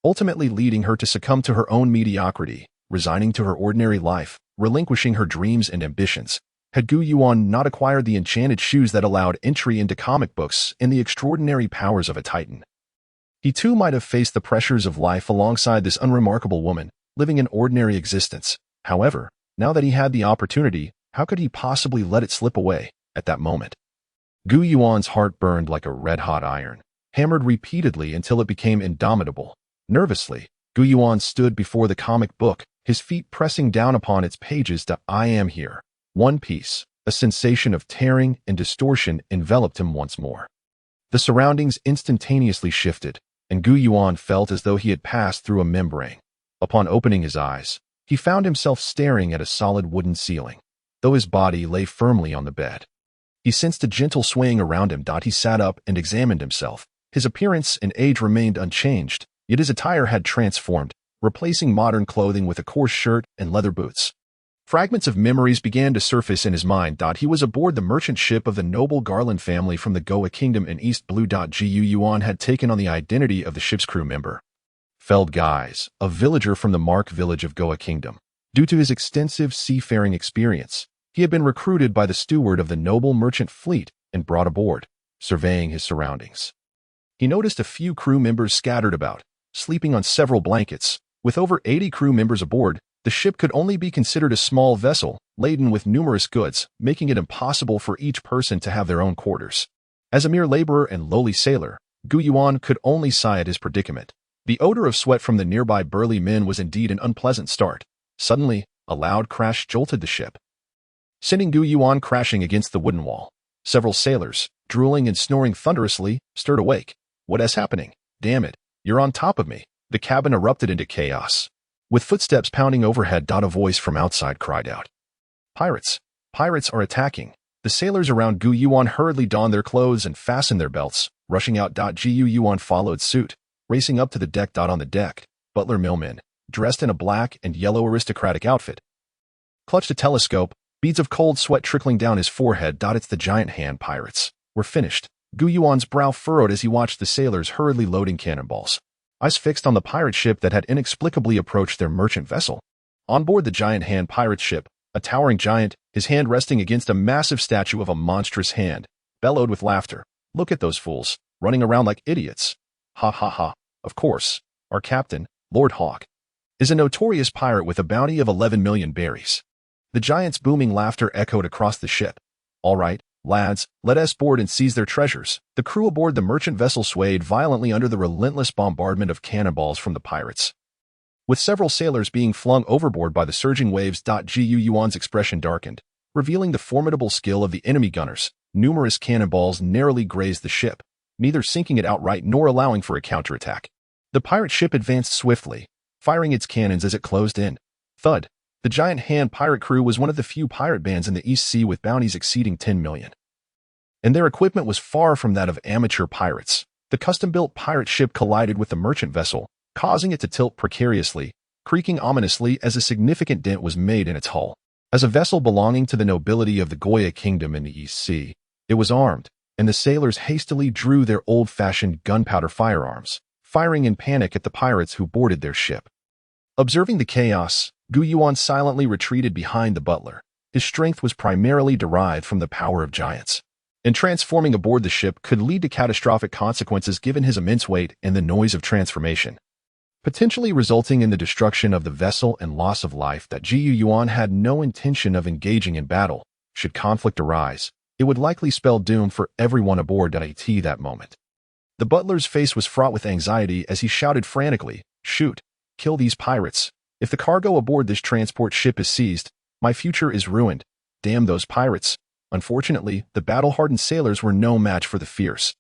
ultimately leading her to succumb to her own mediocrity, resigning to her ordinary life, relinquishing her dreams and ambitions. Had Gu Yuan not acquired the enchanted shoes that allowed entry into comic books and the extraordinary powers of a titan, he too might have faced the pressures of life alongside this unremarkable woman, living an ordinary existence. However, now that he had the opportunity, how could he possibly let it slip away at that moment? Gu Yuan's heart burned like a red-hot iron, hammered repeatedly until it became indomitable. Nervously, Gu Yuan stood before the comic book, his feet pressing down upon its pages. I am here. One piece. A sensation of tearing and distortion enveloped him once more. The surroundings instantaneously shifted, and Gu Yuan felt as though he had passed through a membrane. Upon opening his eyes, he found himself staring at a solid wooden ceiling, though his body lay firmly on the bed. He sensed a gentle swaying around him. He sat up and examined himself. His appearance and age remained unchanged, yet his attire had transformed, replacing modern clothing with a coarse shirt and leather boots. Fragments of memories began to surface in his mind. He was aboard the merchant ship of the noble Garland family from the Goa Kingdom in East Blue. Gu Yuan had taken on the identity of the ship's crew member, Feld Guise, a villager from the Mark village of Goa Kingdom. Due to his extensive seafaring experience, he had been recruited by the steward of the noble merchant fleet and brought aboard, surveying his surroundings. He noticed a few crew members scattered about, sleeping on several blankets. With over 80 crew members aboard, the ship could only be considered a small vessel, laden with numerous goods, making it impossible for each person to have their own quarters. As a mere laborer and lowly sailor, Gu Yuan could only sigh at his predicament. The odor of sweat from the nearby burly men was indeed an unpleasant start. Suddenly, a loud crash jolted the ship, sending Gu Yuan crashing against the wooden wall. Several sailors, drooling and snoring thunderously, stirred awake. What is happening? Damn it, you're on top of me. The cabin erupted into chaos. With footsteps pounding overhead, a voice from outside cried out. Pirates! Pirates are attacking! The sailors around Gu Yuan hurriedly donned their clothes and fastened their belts, rushing out. Gu Yuan followed suit, racing up to the deck. On the deck, butler Millman, dressed in a black and yellow aristocratic outfit, clutched a telescope, beads of cold sweat trickling down his forehead. It's the giant hand pirates. We're finished. Gu Yuan's brow furrowed as he watched the sailors hurriedly loading cannonballs, eyes fixed on the pirate ship that had inexplicably approached their merchant vessel. On board the giant hand pirate ship, a towering giant, his hand resting against a massive statue of a monstrous hand, bellowed with laughter. Look at those fools, running around like idiots. Ha ha ha. Of course, our captain, Lord Hawk, is a notorious pirate with a bounty of 11 million berries. The giant's booming laughter echoed across the ship. All right, lads, let us board and seize their treasures. The crew aboard the merchant vessel swayed violently under the relentless bombardment of cannonballs from the pirates, with several sailors being flung overboard by the surging waves. Gu Yuan's expression darkened, revealing the formidable skill of the enemy gunners. Numerous cannonballs narrowly grazed the ship, neither sinking it outright nor allowing for a counterattack. The pirate ship advanced swiftly, firing its cannons as it closed in. Thud. The giant hand pirate crew was one of the few pirate bands in the East Sea with bounties exceeding 10 million. And their equipment was far from that of amateur pirates. The custom-built pirate ship collided with the merchant vessel, causing it to tilt precariously, creaking ominously as a significant dent was made in its hull. As a vessel belonging to the nobility of the Goya Kingdom in the East Sea, it was armed, and the sailors hastily drew their old-fashioned gunpowder firearms, firing in panic at the pirates who boarded their ship. Observing the chaos, Yuan silently retreated behind the butler. His strength was primarily derived from the power of giants, and transforming aboard the ship could lead to catastrophic consequences given his immense weight and the noise of transformation, potentially resulting in the destruction of the vessel and loss of life. That Yuan had no intention of engaging in battle. Should conflict arise, it would likely spell doom for everyone aboard at that moment. The butler's face was fraught with anxiety as he shouted frantically, "Shoot! Kill these pirates! If the cargo aboard this transport ship is seized, my future is ruined. Damn those pirates!" Unfortunately, the battle-hardened sailors were no match for the fierce,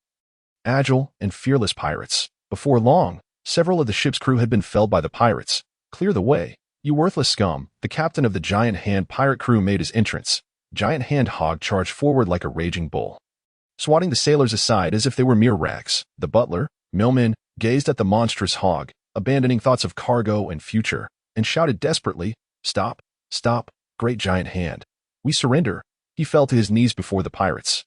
agile, and fearless pirates. Before long, several of the ship's crew had been felled by the pirates. "Clear the way, you worthless scum!" The captain of the Giant Hand pirate crew made his entrance. Giant Hand Hog charged forward like a raging bull, swatting the sailors aside as if they were mere rags. The butler, Millman, gazed at the monstrous hog, abandoning thoughts of cargo and future, and shouted desperately, "Stop! Stop, great Giant Hand! We surrender!" He fell to his knees before the pirates,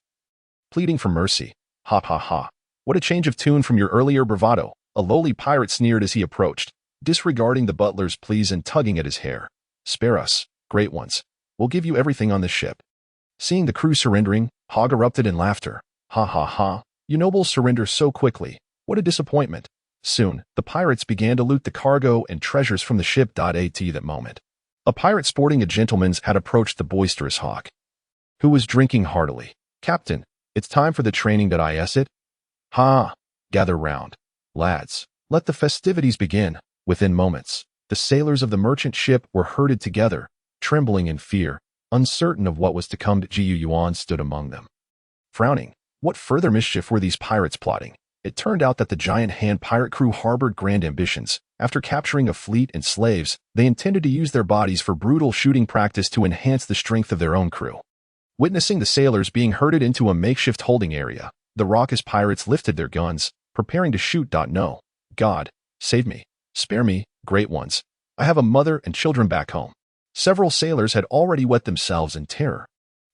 pleading for mercy. "Ha ha ha! What a change of tune from your earlier bravado!" A lowly pirate sneered as he approached, disregarding the butler's pleas and tugging at his hair. "Spare us, great ones. We'll give you everything on this ship." Seeing the crew surrendering, Hog erupted in laughter. "Ha ha ha! You nobles surrender so quickly. What a disappointment." Soon, the pirates began to loot the cargo and treasures from the ship. At that moment, a pirate sporting a gentleman's had approached the boisterous Hog, who was drinking heartily. "Captain, it's time for the training. Is it? Ha! Gather round, lads. Let the festivities begin." Within moments, the sailors of the merchant ship were herded together, trembling in fear, uncertain of what was to come. Yuan stood among them, frowning. What further mischief were these pirates plotting? It turned out that the Giant Hand pirate crew harbored grand ambitions. After capturing a fleet and slaves, they intended to use their bodies for brutal shooting practice to enhance the strength of their own crew. Witnessing the sailors being herded into a makeshift holding area, the raucous pirates lifted their guns, preparing to shoot. No. God, save me. Spare me, great ones. I have a mother and children back home. Several sailors had already wet themselves in terror.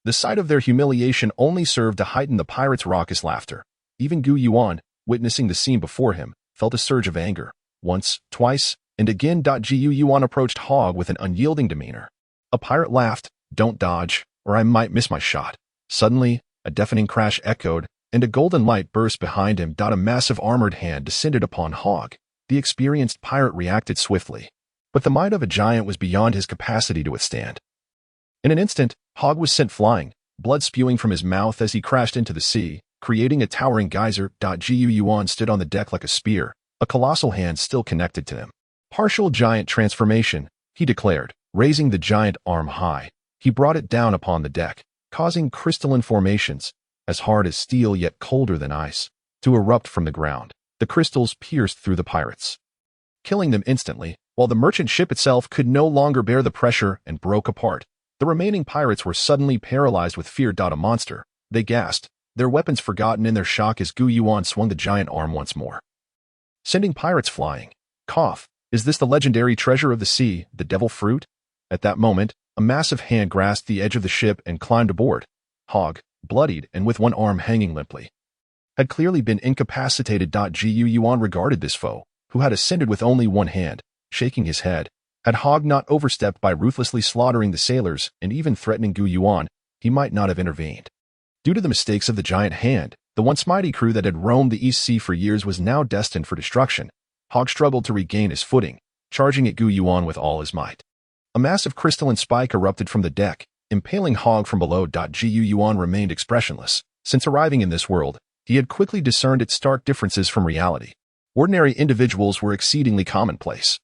The sight of their humiliation only served to heighten the pirates' raucous laughter. Even Yuan, witnessing the scene before him, felt a surge of anger. Once, twice, and again. Yuan approached Hog with an unyielding demeanor. A pirate laughed. "Don't dodge, or I might miss my shot." Suddenly, a deafening crash echoed, and a golden light burst behind him. A massive armored hand descended upon Hog. The experienced pirate reacted swiftly, but the might of a giant was beyond his capacity to withstand. In an instant, Hog was sent flying, blood spewing from his mouth as he crashed into the sea, creating a towering geyser. Yuan stood on the deck like a spear, a colossal hand still connected to him. "Partial giant transformation," he declared, raising the giant arm high. He brought it down upon the deck, causing crystalline formations, as hard as steel yet colder than ice, to erupt from the ground. The crystals pierced through the pirates, killing them instantly, while the merchant ship itself could no longer bear the pressure and broke apart. The remaining pirates were suddenly paralyzed with fear. A monster, they gasped, their weapons forgotten in their shock as Yuan swung the giant arm once more, sending pirates flying. Cough. Is this the legendary treasure of the sea, the devil fruit? At that moment, a massive hand grasped the edge of the ship and climbed aboard. Hog, bloodied and with one arm hanging limply, had clearly been incapacitated. Yuan regarded this foe, who had ascended with only one hand, shaking his head. Had Hog not overstepped by ruthlessly slaughtering the sailors and even threatening Yuan, he might not have intervened. Due to the mistakes of the Giant Hand, the once mighty crew that had roamed the East Sea for years was now destined for destruction. Hog struggled to regain his footing, charging at Yuan with all his might. A massive crystalline spike erupted from the deck, impaling Hog from below. Yuan remained expressionless. Since arriving in this world, he had quickly discerned its stark differences from reality. Ordinary individuals were exceedingly commonplace,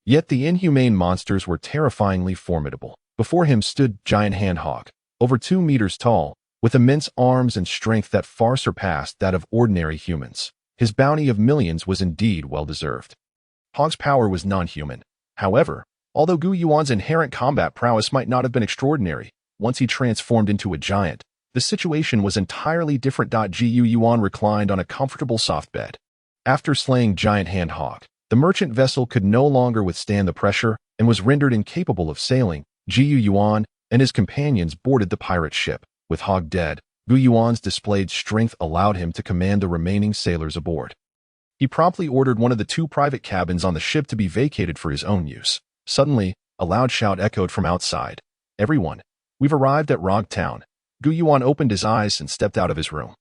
yet the inhumane monsters were terrifyingly formidable. Before him stood Giant Hand Hog, over 2 meters tall, with immense arms and strength that far surpassed that of ordinary humans. His bounty of millions was indeed well-deserved. Hog's power was non-human. However, although Yuan's inherent combat prowess might not have been extraordinary, once he transformed into a giant, the situation was entirely different. Yuan reclined on a comfortable soft bed. After slaying Giant Hand Hog, the merchant vessel could no longer withstand the pressure and was rendered incapable of sailing. Yuan and his companions boarded the pirate ship. With Hog dead, Yuan's displayed strength allowed him to command the remaining sailors aboard. He promptly ordered one of the 2 private cabins on the ship to be vacated for his own use. Suddenly, a loud shout echoed from outside. "Everyone, we've arrived at Rog Town." Yuan opened his eyes and stepped out of his room.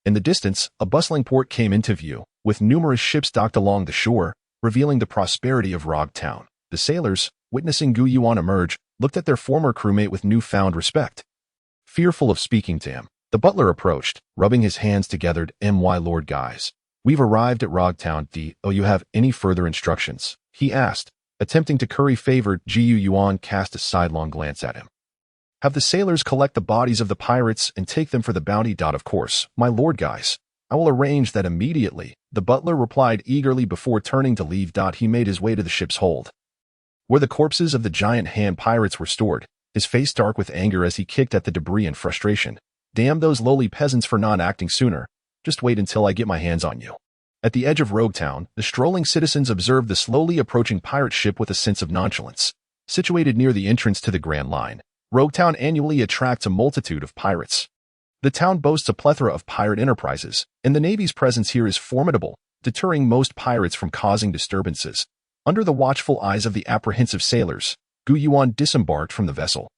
In the distance, a bustling port came into view, with numerous ships docked along the shore, revealing the prosperity of Rog Town. The sailors, witnessing Yuan emerge, looked at their former crewmate with newfound respect. Fearful of speaking to him, the butler approached, rubbing his hands together. "My lord guys, we've arrived at Rog Town. Do you have any further instructions?" he asked, attempting to curry favor. Yuan cast a sidelong glance at him. "Have the sailors collect the bodies of the pirates and take them for the bounty." "Of course, my lord guys. I will arrange that immediately," the butler replied eagerly before turning to leave. He made his way to the ship's hold, where the corpses of the giant hand pirates were stored, his face dark with anger as he kicked at the debris in frustration. "Damn those lowly peasants for not acting sooner. Just wait until I get my hands on you." At the edge of Rogue Town, the strolling citizens observed the slowly approaching pirate ship with a sense of nonchalance. Situated near the entrance to the Grand Line, Rogue Town annually attracts a multitude of pirates. The town boasts a plethora of pirate enterprises, and the Navy's presence here is formidable, deterring most pirates from causing disturbances. Under the watchful eyes of the apprehensive sailors, Yuan disembarked from the vessel.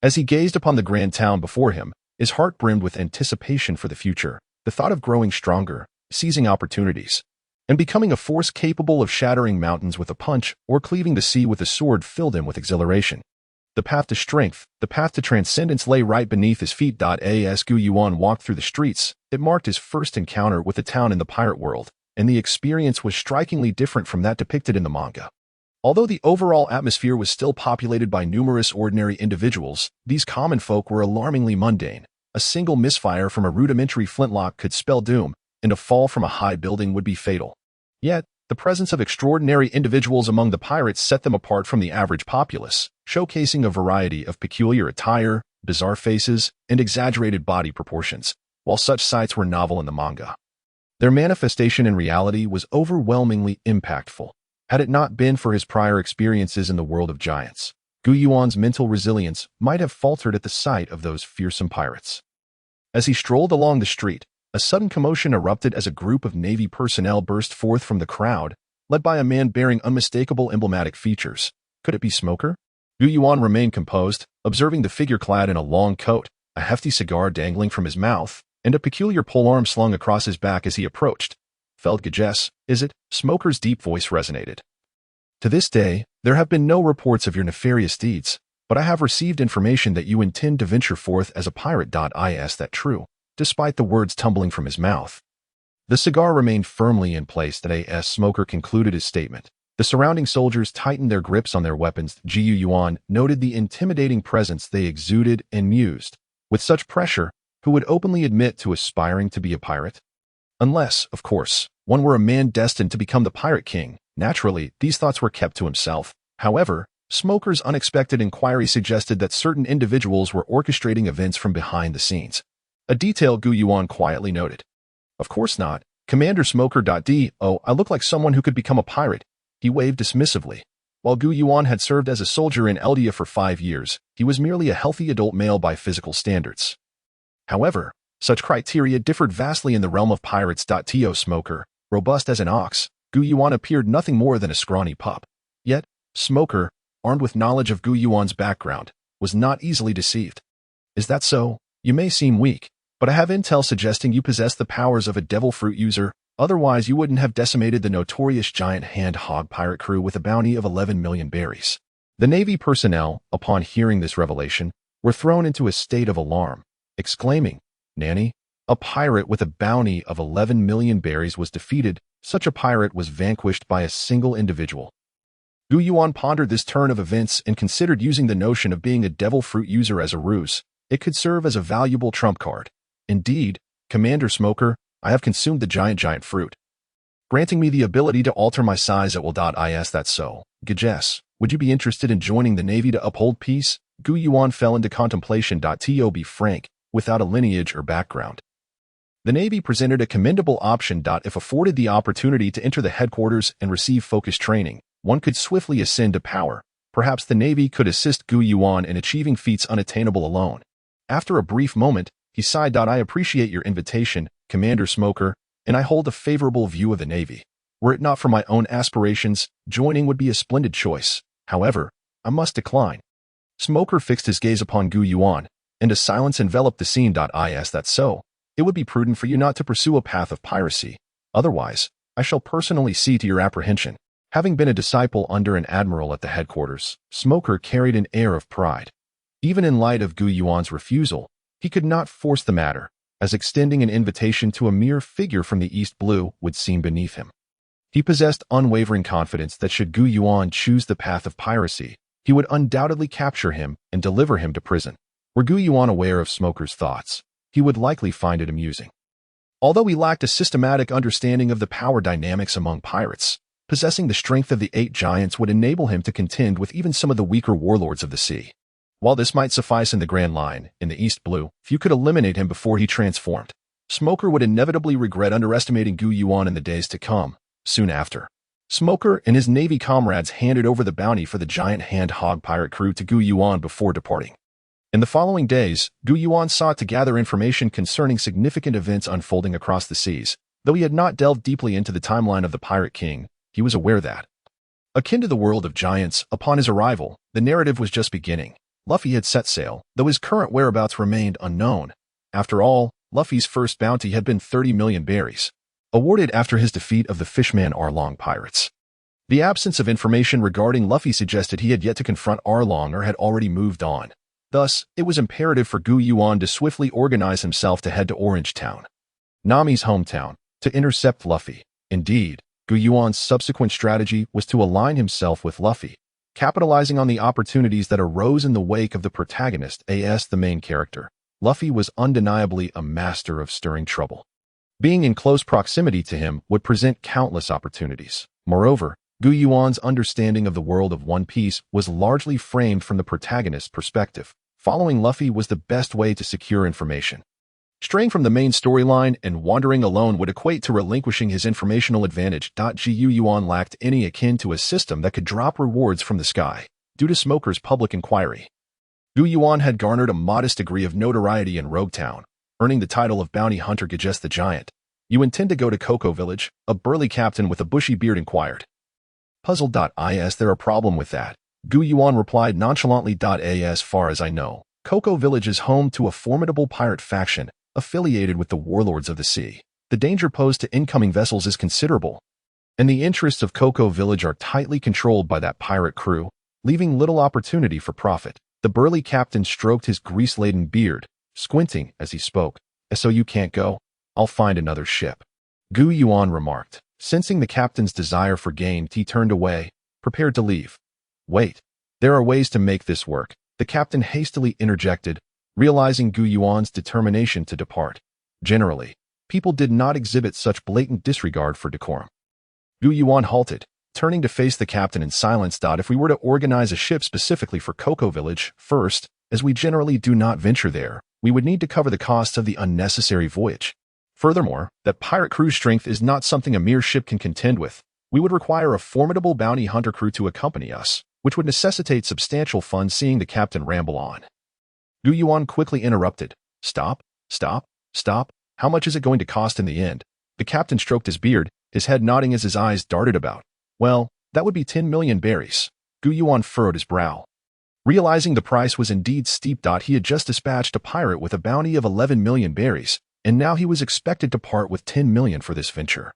As he gazed upon the grand town before him, his heart brimmed with anticipation for the future, the thought of growing stronger, seizing opportunities, and becoming a force capable of shattering mountains with a punch or cleaving the sea with a sword filled him with exhilaration. The path to strength, the path to transcendence lay right beneath his feet. As Yuan walked through the streets, it marked his first encounter with the town in the pirate world, and the experience was strikingly different from that depicted in the manga. Although the overall atmosphere was still populated by numerous ordinary individuals, these common folk were alarmingly mundane. A single misfire from a rudimentary flintlock could spell doom, and a fall from a high building would be fatal. Yet, the presence of extraordinary individuals among the pirates set them apart from the average populace, showcasing a variety of peculiar attire, bizarre faces, and exaggerated body proportions. While such sights were novel in the manga, their manifestation in reality was overwhelmingly impactful. Had it not been for his prior experiences in the world of giants, Yuan's mental resilience might have faltered at the sight of those fearsome pirates. As he strolled along the street, a sudden commotion erupted as a group of Navy personnel burst forth from the crowd, led by a man bearing unmistakable emblematic features. Could it be Smoker? Yuan remained composed, observing the figure clad in a long coat, a hefty cigar dangling from his mouth, and a peculiar polearm slung across his back as he approached. "Feld Gages, is it?" Smoker's deep voice resonated. "To this day, there have been no reports of your nefarious deeds, but I have received information that you intend to venture forth as a pirate. Is that true?" Despite the words tumbling from his mouth, the cigar remained firmly in place. As Smoker concluded his statement, the surrounding soldiers tightened their grips on their weapons. Yuan noted the intimidating presence they exuded and mused. With such pressure, who would openly admit to aspiring to be a pirate? Unless, of course, one were a man destined to become the Pirate King. Naturally, these thoughts were kept to himself. However, Smoker's unexpected inquiry suggested that certain individuals were orchestrating events from behind the scenes. A detail Yuan quietly noted. "Of course not. Commander Smoker. I look like someone who could become a pirate." He waved dismissively. While Yuan had served as a soldier in Eldia for 5 years, he was merely a healthy adult male by physical standards. However, such criteria differed vastly in the realm of pirates. Smoker, robust as an ox, Yuan appeared nothing more than a scrawny pup. Yet, Smoker, armed with knowledge of Yuan's background, was not easily deceived. "Is that so? You may seem weak, but I have intel suggesting you possess the powers of a devil fruit user. Otherwise, you wouldn't have decimated the notorious giant hand hog pirate crew with a bounty of 11 million berries." The Navy personnel, upon hearing this revelation, were thrown into a state of alarm, exclaiming, "Nanny, a pirate with a bounty of 11 million berries was defeated. Such a pirate was vanquished by a single individual." Yuan pondered this turn of events and considered using the notion of being a devil fruit user as a ruse. It could serve as a valuable trump card. "Indeed, Commander Smoker, I have consumed the giant fruit, granting me the ability to alter my size at will. Is that so? Gages, would you be interested in joining the Navy to uphold peace?" Yuan fell into contemplation. To be frank, without a lineage or background, the Navy presented a commendable option. If afforded the opportunity to enter the headquarters and receive focused training, one could swiftly ascend to power. Perhaps the Navy could assist Yuan in achieving feats unattainable alone. After a brief moment, he sighed. "I appreciate your invitation, Commander Smoker, and I hold a favorable view of the Navy. Were it not for my own aspirations, joining would be a splendid choice. However, I must decline. Smoker fixed his gaze upon Gu Yuan, and a silence enveloped the scene. Is that so? It would be prudent for you not to pursue a path of piracy. Otherwise, I shall personally see to your apprehension. Having been a disciple under an admiral at the headquarters, Smoker carried an air of pride. Even in light of Gu Yuan's refusal, he could not force the matter, as extending an invitation to a mere figure from the East Blue would seem beneath him. He possessed unwavering confidence that should Gu Yuan choose the path of piracy, he would undoubtedly capture him and deliver him to prison. Were Gu Yuan aware of Smoker's thoughts, he would likely find it amusing. Although he lacked a systematic understanding of the power dynamics among pirates, possessing the strength of the 8 giants would enable him to contend with even some of the weaker warlords of the sea. While this might suffice in the Grand Line, in the East Blue, few could eliminate him before he transformed. Smoker would inevitably regret underestimating Gu Yuan in the days to come. Soon after, Smoker and his Navy comrades handed over the bounty for the giant hand-hog pirate crew to Gu Yuan before departing. In the following days, Gu Yuan sought to gather information concerning significant events unfolding across the seas. Though he had not delved deeply into the timeline of the Pirate King, he was aware that, akin to the world of giants, upon his arrival, the narrative was just beginning. Luffy had set sail, though his current whereabouts remained unknown. After all, Luffy's first bounty had been 30 million berries, awarded after his defeat of the Fishman Arlong pirates. The absence of information regarding Luffy suggested he had yet to confront Arlong or had already moved on. Thus, it was imperative for Gu Yuan to swiftly organize himself to head to Orange Town, Nami's hometown, to intercept Luffy. Indeed, Gu Yuan's subsequent strategy was to align himself with Luffy, capitalizing on the opportunities that arose in the wake of the protagonist, the main character. Luffy was undeniably a master of stirring trouble. Being in close proximity to him would present countless opportunities. Moreover, Gu Yuan's understanding of the world of One Piece was largely framed from the protagonist's perspective. Following Luffy was the best way to secure information. Straying from the main storyline and wandering alone would equate to relinquishing his informational advantage. Gu Yuan lacked any akin to a system that could drop rewards from the sky, due to Smoker's public inquiry. Gu Yuan had garnered a modest degree of notoriety in Rogue Town, earning the title of Bounty Hunter Gajess the Giant. You intend to go to Cocoa Village? A burly captain with a bushy beard inquired. Puzzled. Is there a problem with that? Gu Yuan replied nonchalantly. As far as I know, Cocoa Village is home to a formidable pirate faction, affiliated with the warlords of the sea. The danger posed to incoming vessels is considerable, and the interests of Cocoa Village are tightly controlled by that pirate crew, leaving little opportunity for profit. The burly captain stroked his grease-laden beard, squinting as he spoke. So you can't go? I'll find another ship, Gu Yuan remarked. Sensing the captain's desire for gain, he turned away, prepared to leave. Wait, there are ways to make this work, the captain hastily interjected, realizing Gu Yuan's determination to depart. Generally, people did not exhibit such blatant disregard for decorum. Gu Yuan halted, turning to face the captain in silence. If we were to organize a ship specifically for Cocoa Village, first, as we generally do not venture there, we would need to cover the costs of the unnecessary voyage. Furthermore, that pirate crew's strength is not something a mere ship can contend with. We would require a formidable bounty hunter crew to accompany us, which would necessitate substantial funds. Seeing the captain ramble on, Gu Yuan quickly interrupted. Stop. How much is it going to cost in the end? The captain stroked his beard, his head nodding as his eyes darted about. Well, that would be 10 million berries. Gu Yuan furrowed his brow. Realizing the price was indeed steep. He had just dispatched a pirate with a bounty of 11 million berries, and now he was expected to part with 10 million for this venture,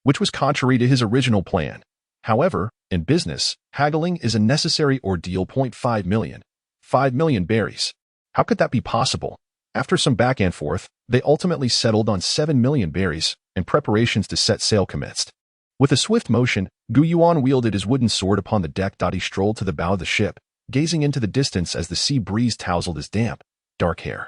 which was contrary to his original plan. However, in business, haggling is a necessary ordeal. 5 million. 5 million berries. How could that be possible? After some back and forth, they ultimately settled on 7 million berries, and preparations to set sail commenced. With a swift motion, Gu Yuan wielded his wooden sword upon the deck. He strolled to the bow of the ship, gazing into the distance as the sea breeze tousled his damp, dark hair.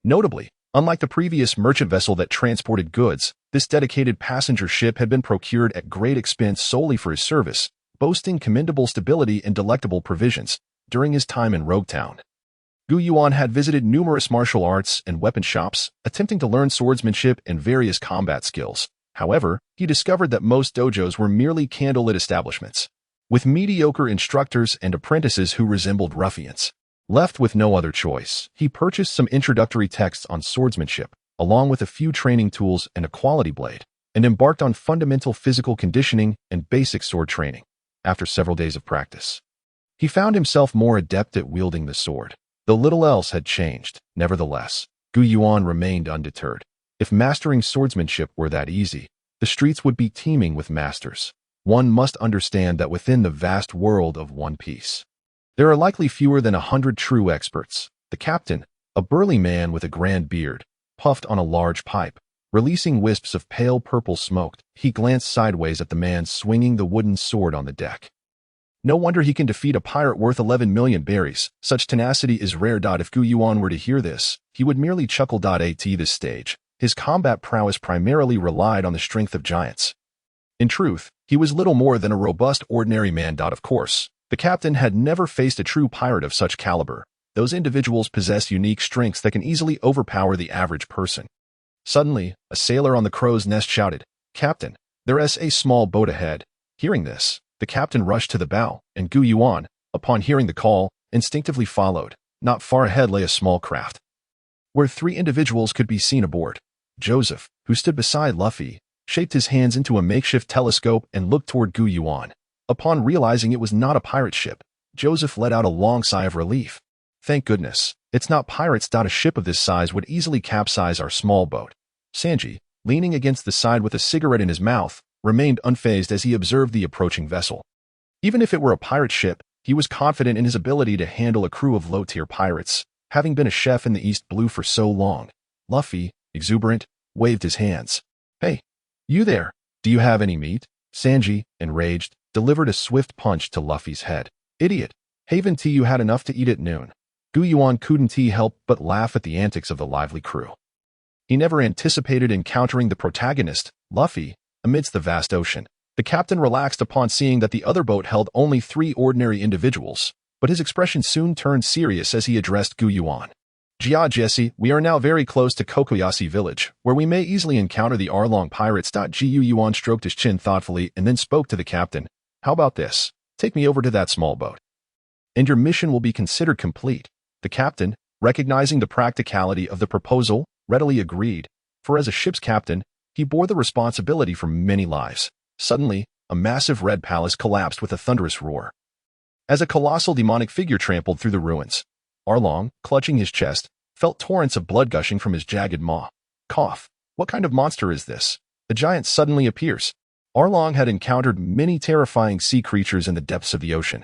Notably, unlike the previous merchant vessel that transported goods, this dedicated passenger ship had been procured at great expense solely for his service, boasting commendable stability and delectable provisions. During his time in Rogue Town, Gu Yuan had visited numerous martial arts and weapon shops, attempting to learn swordsmanship and various combat skills. However, he discovered that most dojos were merely candlelit establishments, with mediocre instructors and apprentices who resembled ruffians. Left with no other choice, he purchased some introductory texts on swordsmanship, along with a few training tools and a quality blade. and embarked on fundamental physical conditioning and basic sword training. After several days of practice, he found himself more adept at wielding the sword. Though little else had changed, nevertheless, Yuan remained undeterred. If mastering swordsmanship were that easy, the streets would be teeming with masters. One must understand that within the vast world of One Piece, there are likely fewer than 100 true experts. The captain, a burly man with a grand beard, puffed on a large pipe, releasing wisps of pale purple smoke. He glanced sideways at the man swinging the wooden sword on the deck. No wonder he can defeat a pirate worth 11 million berries. Such tenacity is rare. If Yuan were to hear this, he would merely chuckle. At this stage, his combat prowess primarily relied on the strength of giants. In truth, he was little more than a robust ordinary man. Of course, the captain had never faced a true pirate of such caliber. Those individuals possess unique strengths that can easily overpower the average person. Suddenly, a sailor on the crow's nest shouted, "Captain, there is a small boat ahead." Hearing this, the captain rushed to the bow, and Yuan, upon hearing the call, instinctively followed. Not far ahead lay a small craft, where 3 individuals could be seen aboard. Joseph, who stood beside Luffy, shaped his hands into a makeshift telescope and looked toward Yuan. Upon realizing it was not a pirate ship, Joseph let out a long sigh of relief. "Thank goodness, it's not pirates. A ship of this size would easily capsize our small boat." Sanji, leaning against the side with a cigarette in his mouth, remained unfazed as he observed the approaching vessel. Even if it were a pirate ship, he was confident in his ability to handle a crew of low-tier pirates, having been a chef in the East Blue for so long. Luffy, exuberant, waved his hands. "Hey, you there, do you have any meat?" Sanji, enraged, delivered a swift punch to Luffy's head. "Idiot, haven't you had enough to eat at noon?" Yuan couldn't help but laugh at the antics of the lively crew. He never anticipated encountering the protagonist, Luffy, amidst the vast ocean. The captain relaxed upon seeing that the other boat held only 3 ordinary individuals, but his expression soon turned serious as he addressed Yuan. "Jesse, we are now very close to Kokoyasi village, where we may easily encounter the Arlong pirates." Yuan stroked his chin thoughtfully and then spoke to the captain. "How about this? Take me over to that small boat, and your mission will be considered complete." The captain, recognizing the practicality of the proposal, readily agreed, for as a ship's captain, he bore the responsibility for many lives. Suddenly, a massive red palace collapsed with a thunderous roar, as a colossal demonic figure trampled through the ruins. Arlong, clutching his chest, felt torrents of blood gushing from his jagged maw. Cough. What kind of monster is this? A giant suddenly appears. Arlong had encountered many terrifying sea creatures in the depths of the ocean,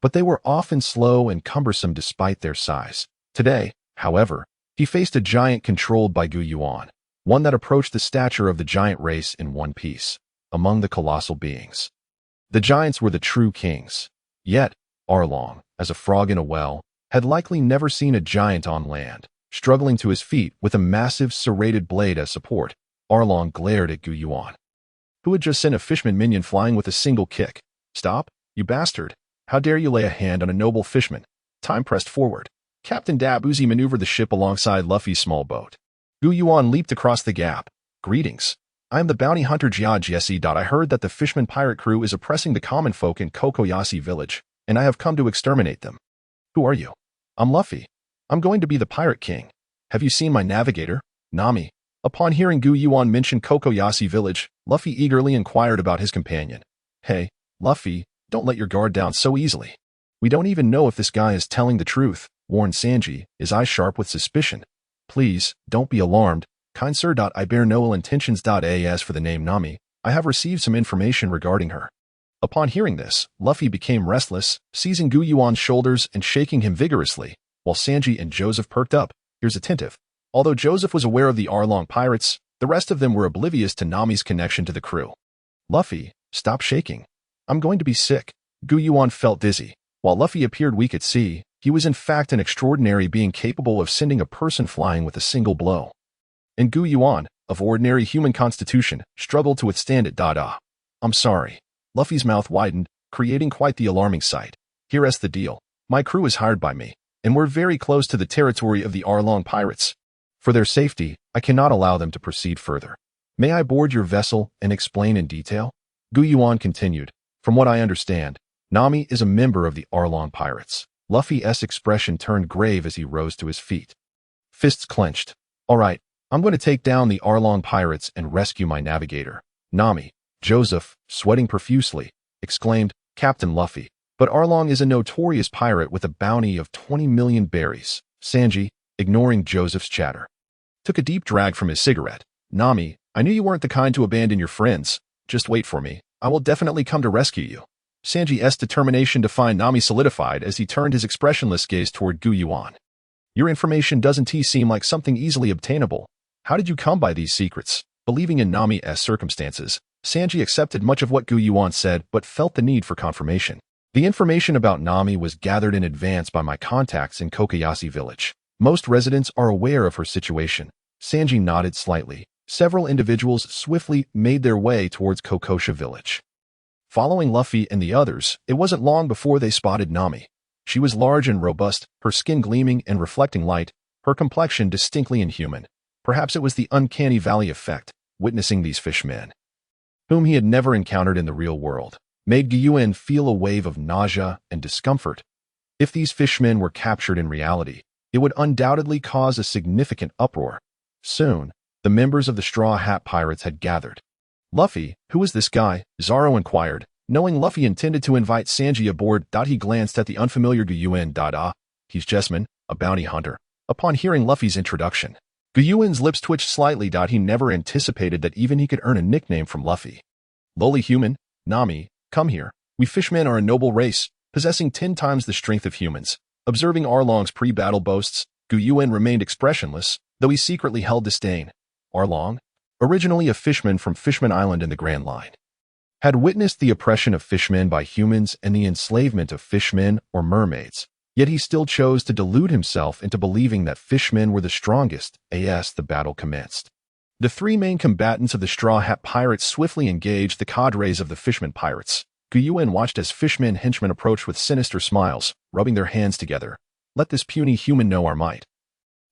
but they were often slow and cumbersome despite their size. Today, however, he faced a giant controlled by Yuan, one that approached the stature of the giant race in One Piece. Among the colossal beings, the giants were the true kings. Yet, Arlong, as a frog in a well, had likely never seen a giant on land. Struggling to his feet with a massive serrated blade as support, Arlong glared at Yuan, who had just sent a fishman minion flying with a single kick. "Stop, you bastard. How dare you lay a hand on a noble fishman?" Time pressed forward. Captain Uzi maneuvered the ship alongside Luffy's small boat. Yuan leaped across the gap. "Greetings. I am the bounty hunter Jesse. I heard that the fishman pirate crew is oppressing the common folk in Kokoyasi village, and I have come to exterminate them." "Who are you?" "I'm Luffy. I'm going to be the pirate king. Have you seen my navigator, Nami?" Upon hearing Yuan mention Kokoyasi village, Luffy eagerly inquired about his companion. "Hey, Luffy, don't let your guard down so easily. We don't even know if this guy is telling the truth," warned Sanji, his eyes sharp with suspicion. "Please, don't be alarmed, kind sir. I bear no ill intentions. As for the name Nami, I have received some information regarding her." Upon hearing this, Luffy became restless, seizing Yuan's shoulders and shaking him vigorously, while Sanji and Joseph perked up, ears attentive. Although Joseph was aware of the Arlong pirates, the rest of them were oblivious to Nami's connection to the crew. "Luffy, stop shaking. I'm going to be sick." Yuan felt dizzy. While Luffy appeared weak at sea, he was in fact an extraordinary being capable of sending a person flying with a single blow. And Yuan, of ordinary human constitution, struggled to withstand it. "I'm sorry." Luffy's mouth widened, creating quite the alarming sight. "Here's the deal. My crew is hired by me, and we're very close to the territory of the Arlong pirates. For their safety, I cannot allow them to proceed further. May I board your vessel and explain in detail?" Yuan continued. "From what I understand, Nami is a member of the Arlong pirates." Luffy's expression turned grave as he rose to his feet, fists clenched. "All right, I'm going to take down the Arlong pirates and rescue my navigator. Nami, Joseph, sweating profusely, exclaimed, Captain Luffy. But Arlong is a notorious pirate with a bounty of 20 million berries. Sanji, ignoring Joseph's chatter, took a deep drag from his cigarette. Nami, I knew you weren't the kind to abandon your friends. Just wait for me. I will definitely come to rescue you. Sanji's determination to find Nami solidified as he turned his expressionless gaze toward Yuan. Your information doesn't seem like something easily obtainable. How did you come by these secrets? Believing in Nami's circumstances, Sanji accepted much of what Yuan said but felt the need for confirmation. The information about Nami was gathered in advance by my contacts in Kokoyashi village. Most residents are aware of her situation. Sanji nodded slightly. Several individuals swiftly made their way towards Kokosha village. Following Luffy and the others, it wasn't long before they spotted Nami. She was large and robust, her skin gleaming and reflecting light, her complexion distinctly inhuman. Perhaps it was the uncanny valley effect, witnessing these fishmen, whom he had never encountered in the real world, made Yuan feel a wave of nausea and discomfort. If these fishmen were captured in reality, it would undoubtedly cause a significant uproar. Soon, the members of the Straw Hat Pirates had gathered. Luffy, who is this guy? Zoro inquired. Knowing Luffy intended to invite Sanji aboard, he glanced at the unfamiliar Yuan. He's Jessamine, a bounty hunter. Upon hearing Luffy's introduction, Yuan's lips twitched slightly. He never anticipated that even he could earn a nickname from Luffy. Lowly human, Nami, come here. We fishmen are a noble race, possessing 10 times the strength of humans. Observing Arlong's pre-battle boasts, Yuan remained expressionless, though he secretly held disdain. Arlong, originally a fishman from Fishman Island in the Grand Line, had witnessed the oppression of fishmen by humans and the enslavement of fishmen or mermaids, yet he still chose to delude himself into believing that fishmen were the strongest as the battle commenced. The 3 main combatants of the Straw Hat Pirates swiftly engaged the cadres of the Fishman Pirates. Yuan watched as fishmen henchmen approached with sinister smiles, rubbing their hands together. Let this puny human know our might.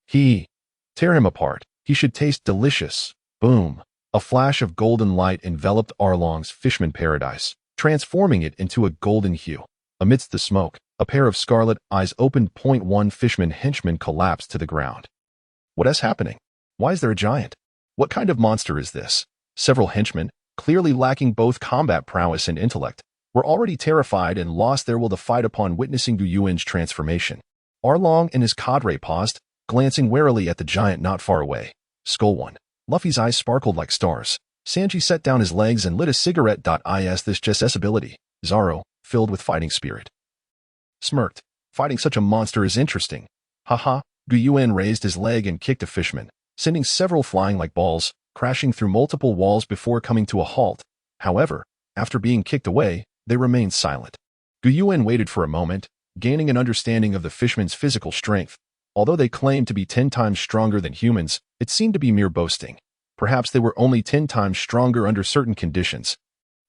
Tear him apart. He should taste delicious. Boom. A flash of golden light enveloped Arlong's fishman paradise, transforming it into a golden hue. Amidst the smoke, a pair of scarlet eyes opened. One fishman henchman collapsed to the ground. What is happening? Why is there a giant? What kind of monster is this? Several henchmen, clearly lacking both combat prowess and intellect, were already terrified and lost their will to fight upon witnessing Yuan's transformation. Arlong and his cadre paused, glancing warily at the giant not far away. Skull One. Luffy's eyes sparkled like stars. Sanji set down his legs and lit a cigarette. Is this just ability? Zoro, filled with fighting spirit, smirked. Fighting such a monster is interesting. Haha. Yuan raised his leg and kicked a fishman, sending several flying like balls, crashing through multiple walls before coming to a halt. However, after being kicked away, they remained silent. Yuan waited for a moment, gaining an understanding of the fishmen's physical strength. Although they claimed to be 10 times stronger than humans, it seemed to be mere boasting. Perhaps they were only 10 times stronger under certain conditions,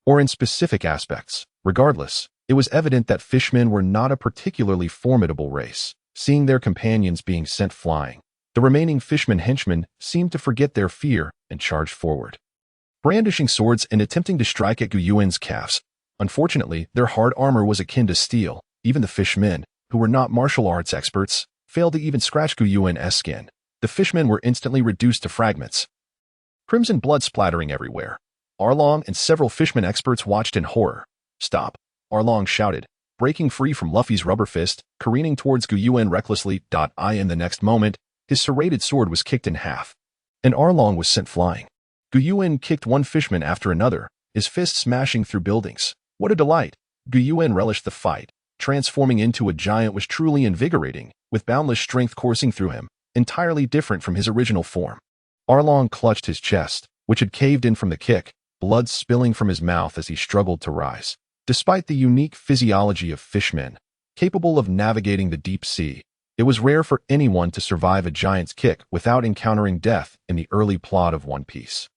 or in specific aspects. Regardless, it was evident that fishmen were not a particularly formidable race. Seeing their companions being sent flying, the remaining fishman henchmen seemed to forget their fear and charged forward, brandishing swords and attempting to strike at Yuan's calves. Unfortunately, their hard armor was akin to steel. Even the fishmen, who were not martial arts experts, failed to even scratch Yuan's skin. The fishmen were instantly reduced to fragments, crimson blood splattering everywhere. Arlong and several fishmen experts watched in horror. Stop! Arlong shouted, breaking free from Luffy's rubber fist, careening towards Yuan recklessly. In the next moment, his serrated sword was kicked in half, and Arlong was sent flying. Yuan kicked one fishman after another, his fist smashing through buildings. What a delight! Yuan relished the fight. Transforming into a giant was truly invigorating, with boundless strength coursing through him, entirely different from his original form. Arlong clutched his chest, which had caved in from the kick, blood spilling from his mouth as he struggled to rise. Despite the unique physiology of fishmen, capable of navigating the deep sea, it was rare for anyone to survive a giant's kick without encountering death in the early plot of One Piece.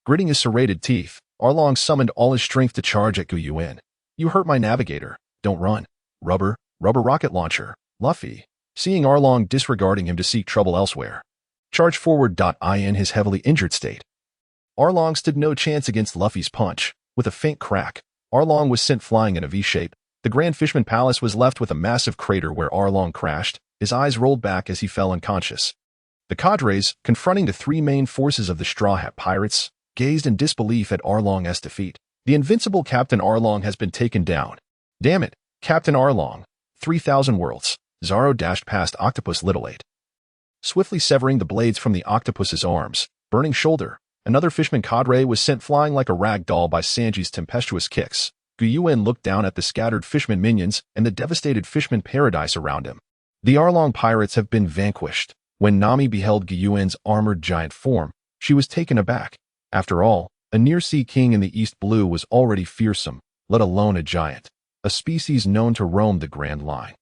Gritting his serrated teeth, Arlong summoned all his strength to charge at Yuan. You hurt my navigator. Don't run. Rubber rocket launcher. Luffy, seeing Arlong disregarding him to seek trouble elsewhere, charged forward. In his heavily injured state, Arlong stood no chance against Luffy's punch. With a faint crack, Arlong was sent flying in a V-shape. The Grand Fishman Palace was left with a massive crater where Arlong crashed. His eyes rolled back as he fell unconscious. The cadres, confronting the three main forces of the Straw Hat Pirates, gazed in disbelief at Arlong's defeat. The invincible Captain Arlong has been taken down. Damn it, Captain Arlong. 3,000 worlds. Zoro dashed past Octopus Little 8. Swiftly severing the blades from the octopus's arms, burning shoulder, another fishman cadre was sent flying like a rag doll by Sanji's tempestuous kicks. Yuan looked down at the scattered fishman minions and the devastated fishman paradise around him. The Arlong pirates have been vanquished. When Nami beheld Yuan's armored giant form, she was taken aback. After all, a near-sea king in the East Blue was already fearsome, let alone a giant, a species known to roam the Grand Line.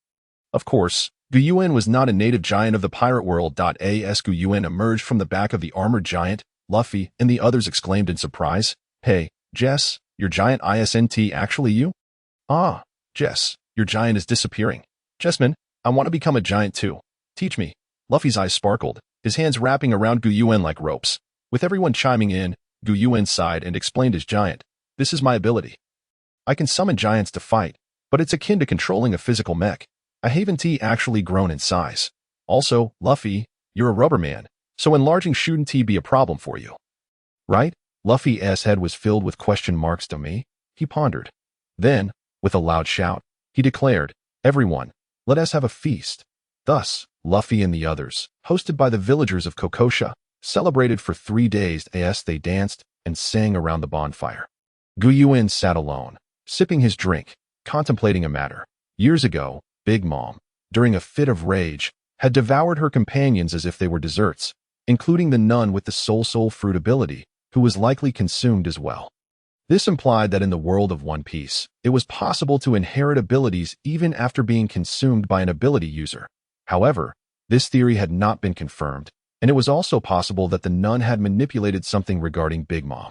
Of course, Yuan was not a native giant of the pirate world. As Yuan emerged from the back of the armored giant, Luffy and the others exclaimed in surprise, "Hey, Jess, your giant isn't actually you?" "Ah, Jess, your giant is disappearing. Jessman, I want to become a giant too. Teach me." Luffy's eyes sparkled, his hands wrapping around Yuan like ropes. With everyone chiming in, Yuan sighed and explained his giant. "This is my ability. I can summon giants to fight, but it's akin to controlling a physical mech. I haven't actually grown in size. Also, Luffy, you're a rubber man, so enlarging shouldn't be a problem for you. Right?" Luffy's head was filled with question marks. To me, he pondered. Then, with a loud shout, he declared, "Everyone, let us have a feast." Thus, Luffy and the others, hosted by the villagers of Kokosha, celebrated for 3 days as they danced and sang around the bonfire. Yuan sat alone, sipping his drink, contemplating a matter. Years ago, Big Mom, during a fit of rage, had devoured her companions as if they were desserts, including the nun with the soul fruit ability, who was likely consumed as well. This implied that in the world of One Piece, it was possible to inherit abilities even after being consumed by an ability user. However, this theory had not been confirmed, and it was also possible that the nun had manipulated something regarding Big Mom.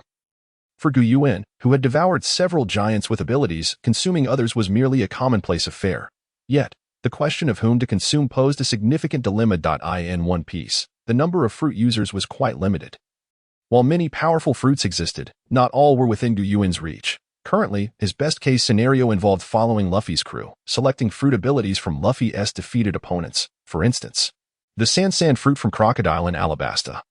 For Yuan, who had devoured several giants with abilities, consuming others was merely a commonplace affair. Yet, the question of whom to consume posed a significant dilemma. In One Piece, the number of fruit users was quite limited. While many powerful fruits existed, not all were within Yuan's reach. Currently, his best-case scenario involved following Luffy's crew, selecting fruit abilities from Luffy's defeated opponents. For instance, the San fruit from Crocodile and Alabasta,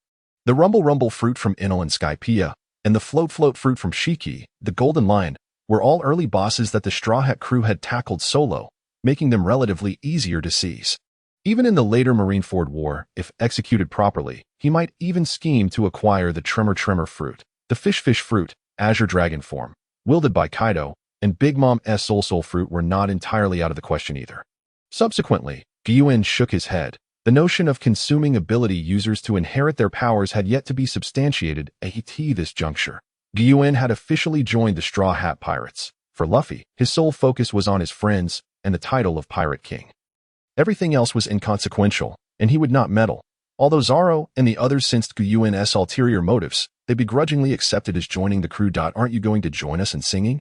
the Rumble fruit from Enel and Skypiea, and the Float fruit from Shiki, the Golden Lion, were all early bosses that the Straw Hat crew had tackled solo, making them relatively easier to seize. Even in the later Marineford War, if executed properly, he might even scheme to acquire the Tremor fruit, the Fish fruit, Azure Dragon form, wielded by Kaido, and Big Mom's Soul fruit were not entirely out of the question either. Subsequently, Yuan shook his head. The notion of consuming ability users to inherit their powers had yet to be substantiated at this juncture. Yuan had officially joined the Straw Hat Pirates. For Luffy, his sole focus was on his friends and the title of Pirate King. Everything else was inconsequential, and he would not meddle. Although Zoro and the others sensed Yuan's ulterior motives, they begrudgingly accepted his joining the crew. "Aren't you going to join us in singing?"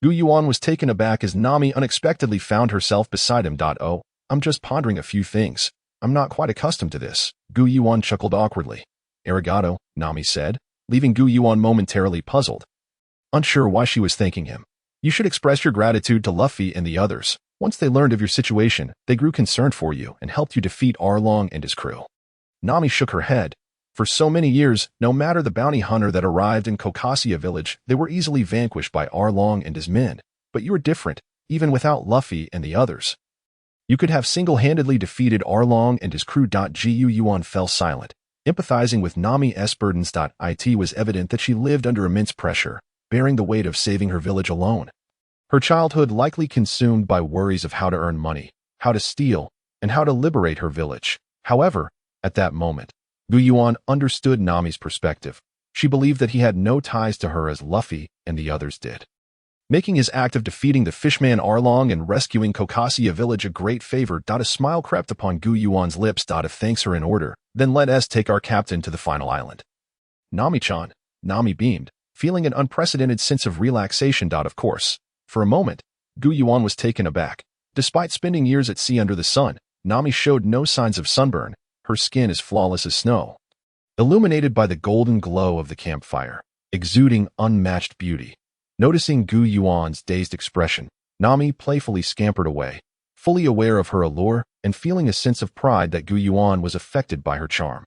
Yuan was taken aback as Nami unexpectedly found herself beside him. "Oh, I'm just pondering a few things. I'm not quite accustomed to this." Yuan chuckled awkwardly. "Arigato," Nami said, leaving Yuan momentarily puzzled. Unsure why she was thanking him. "You should express your gratitude to Luffy and the others. Once they learned of your situation, they grew concerned for you and helped you defeat Arlong and his crew." Nami shook her head. For so many years, no matter the bounty hunter that arrived in Kokasia village, they were easily vanquished by Arlong and his men. But you were different, even without Luffy and the others. You could have single-handedly defeated Arlong and his crew. Yuan fell silent. Empathizing with Nami's burdens. It was evident that she lived under immense pressure, bearing the weight of saving her village alone. Her childhood likely consumed by worries of how to earn money, how to steal, and how to liberate her village. However, at that moment, Yuan understood Nami's perspective. She believed that he had no ties to her as Luffy and the others did, making his act of defeating the fishman Arlong and rescuing Kokasia village a great favor. A smile crept upon Yuan's lips. If thanks are in order, then let us take our captain to the final island. Nami-chan. Nami beamed, feeling an unprecedented sense of relaxation. Of course. For a moment, Yuan was taken aback. Despite spending years at sea under the sun, Nami showed no signs of sunburn. Her skin as flawless as snow, illuminated by the golden glow of the campfire, exuding unmatched beauty. Noticing Yuan's dazed expression, Nami playfully scampered away, fully aware of her allure and feeling a sense of pride that Yuan was affected by her charm.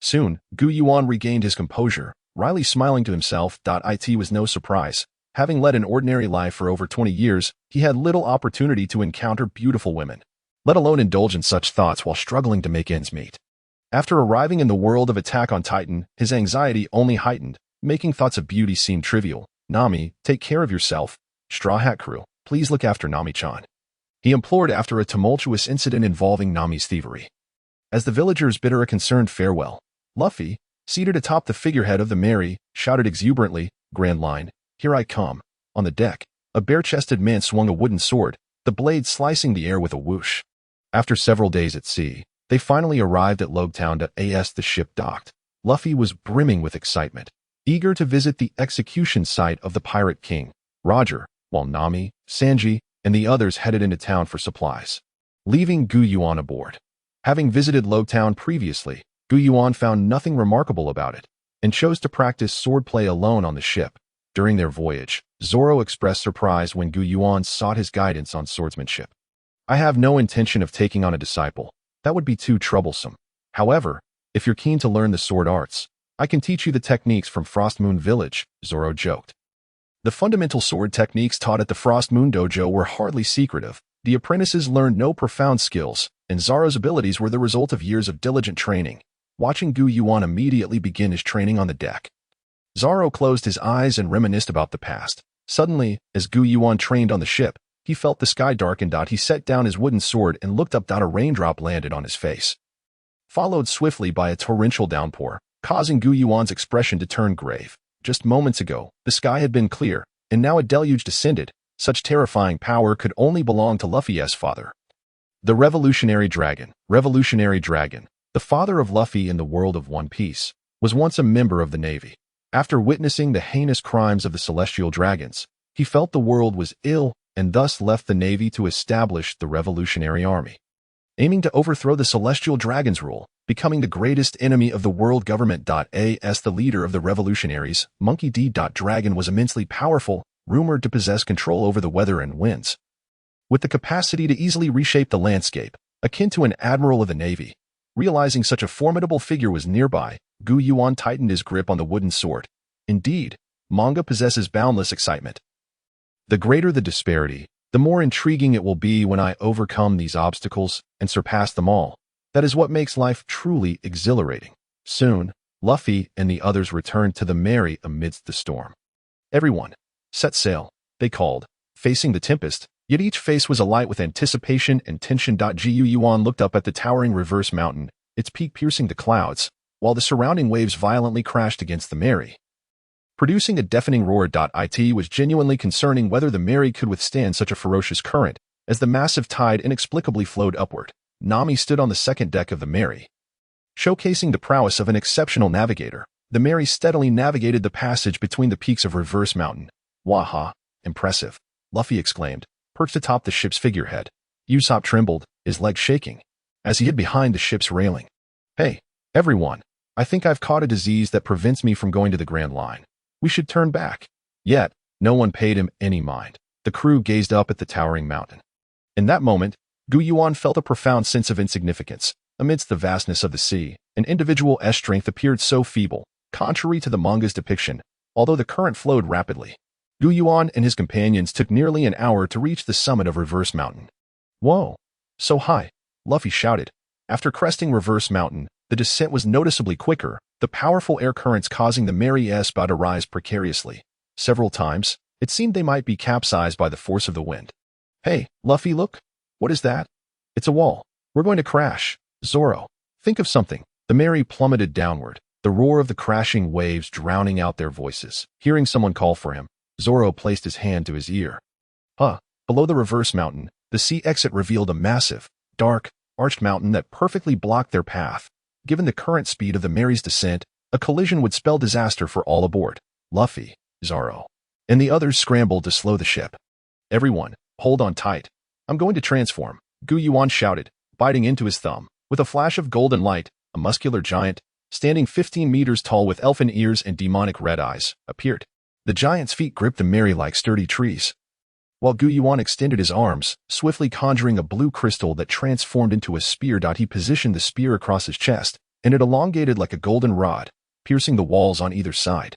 Soon, Gu Yuan regained his composure, wryly smiling to himself. It was no surprise. Having led an ordinary life for over 20 years, he had little opportunity to encounter beautiful women, let alone indulge in such thoughts while struggling to make ends meet. After arriving in the world of Attack on Titan, his anxiety only heightened, making thoughts of beauty seem trivial. Nami, take care of yourself. Straw Hat Crew, please look after Nami-chan. He implored after a tumultuous incident involving Nami's thievery. As the villagers bid her a concerned farewell, Luffy, seated atop the figurehead of the Mary, shouted exuberantly, "Grand Line, here I come." On the deck, a bare-chested man swung a wooden sword, the blade slicing the air with a whoosh. After several days at sea, they finally arrived at Logia-type. As the ship docked, Luffy was brimming with excitement, eager to visit the execution site of the Pirate King, Roger, while Nami, Sanji, and the others headed into town for supplies, leaving Gu Yuan aboard. Having visited Logia previously, Gu Yuan found nothing remarkable about it, and chose to practice swordplay alone on the ship. During their voyage, Zoro expressed surprise when Gu Yuan sought his guidance on swordsmanship. "I have no intention of taking on a disciple. That would be too troublesome. However, if you're keen to learn the sword arts, I can teach you the techniques from Frost Moon Village," Zoro joked. The fundamental sword techniques taught at the Frost Moon Dojo were hardly secretive. The apprentices learned no profound skills, and Zoro's abilities were the result of years of diligent training. Watching Gu Yuan immediately begin his training on the deck, Zoro closed his eyes and reminisced about the past. Suddenly, as Gu Yuan trained on the ship, he felt the sky darken. He set down his wooden sword and looked up. A raindrop landed on his face, followed swiftly by a torrential downpour, causing Gu Yuan's expression to turn grave. Just moments ago, the sky had been clear, and now a deluge descended. Such terrifying power could only belong to Luffy's father. The Revolutionary Dragon. Revolutionary Dragon, the father of Luffy in the world of One Piece, was once a member of the Navy. After witnessing the heinous crimes of the Celestial Dragons, he felt the world was ill and thus left the Navy to establish the Revolutionary Army, aiming to overthrow the Celestial Dragon's rule, becoming the greatest enemy of the world government. As the leader of the revolutionaries, Monkey D. Dragon was immensely powerful, rumored to possess control over the weather and winds, with the capacity to easily reshape the landscape, akin to an admiral of the Navy. Realizing such a formidable figure was nearby, Gu Yuan tightened his grip on the wooden sword. Indeed, manga possesses boundless excitement. The greater the disparity, the more intriguing it will be when I overcome these obstacles and surpass them all. That is what makes life truly exhilarating. Soon, Luffy and the others returned to the Mary amidst the storm. "Everyone, set sail," they called, facing the tempest, yet each face was alight with anticipation and tension. Gu Yuan looked up at the towering reverse mountain, its peak piercing the clouds, while the surrounding waves violently crashed against the Mary, producing a deafening roar. It was genuinely concerning whether the Mary could withstand such a ferocious current. As the massive tide inexplicably flowed upward, Nami stood on the second deck of the Mary. Showcasing the prowess of an exceptional navigator, the Mary steadily navigated the passage between the peaks of Reverse Mountain. "Waha, impressive," Luffy exclaimed, perched atop the ship's figurehead. Usopp trembled, his legs shaking, as he hid behind the ship's railing. "Hey, everyone, I think I've caught a disease that prevents me from going to the Grand Line. We should turn back." Yet, no one paid him any mind. The crew gazed up at the towering mountain. In that moment, Gu Yuan felt a profound sense of insignificance. Amidst the vastness of the sea, an individual's strength appeared so feeble, contrary to the manga's depiction, although the current flowed rapidly. Gu Yuan and his companions took nearly an hour to reach the summit of Reverse Mountain. "Whoa, so high," Luffy shouted. After cresting Reverse Mountain, the descent was noticeably quicker, the powerful air currents causing the Mary's bow to rise precariously. Several times, it seemed they might be capsized by the force of the wind. "Hey, Luffy, look. What is that?" "It's a wall. We're going to crash." "Zoro, think of something." The Mary plummeted downward, the roar of the crashing waves drowning out their voices. Hearing someone call for him, Zoro placed his hand to his ear. Below the Reverse Mountain, the sea exit revealed a massive, dark, arched mountain that perfectly blocked their path. Given the current speed of the Mary's descent, a collision would spell disaster for all aboard. Luffy, Zoro, and the others scrambled to slow the ship. "Everyone, hold on tight. I'm going to transform," Gu Yuan shouted, biting into his thumb. With a flash of golden light, a muscular giant, standing 15 meters tall with elfin ears and demonic red eyes, appeared. The giant's feet gripped the Mary like sturdy trees, while Gu Yuan extended his arms, swiftly conjuring a blue crystal that transformed into a spear. He positioned the spear across his chest, and it elongated like a golden rod, piercing the walls on either side.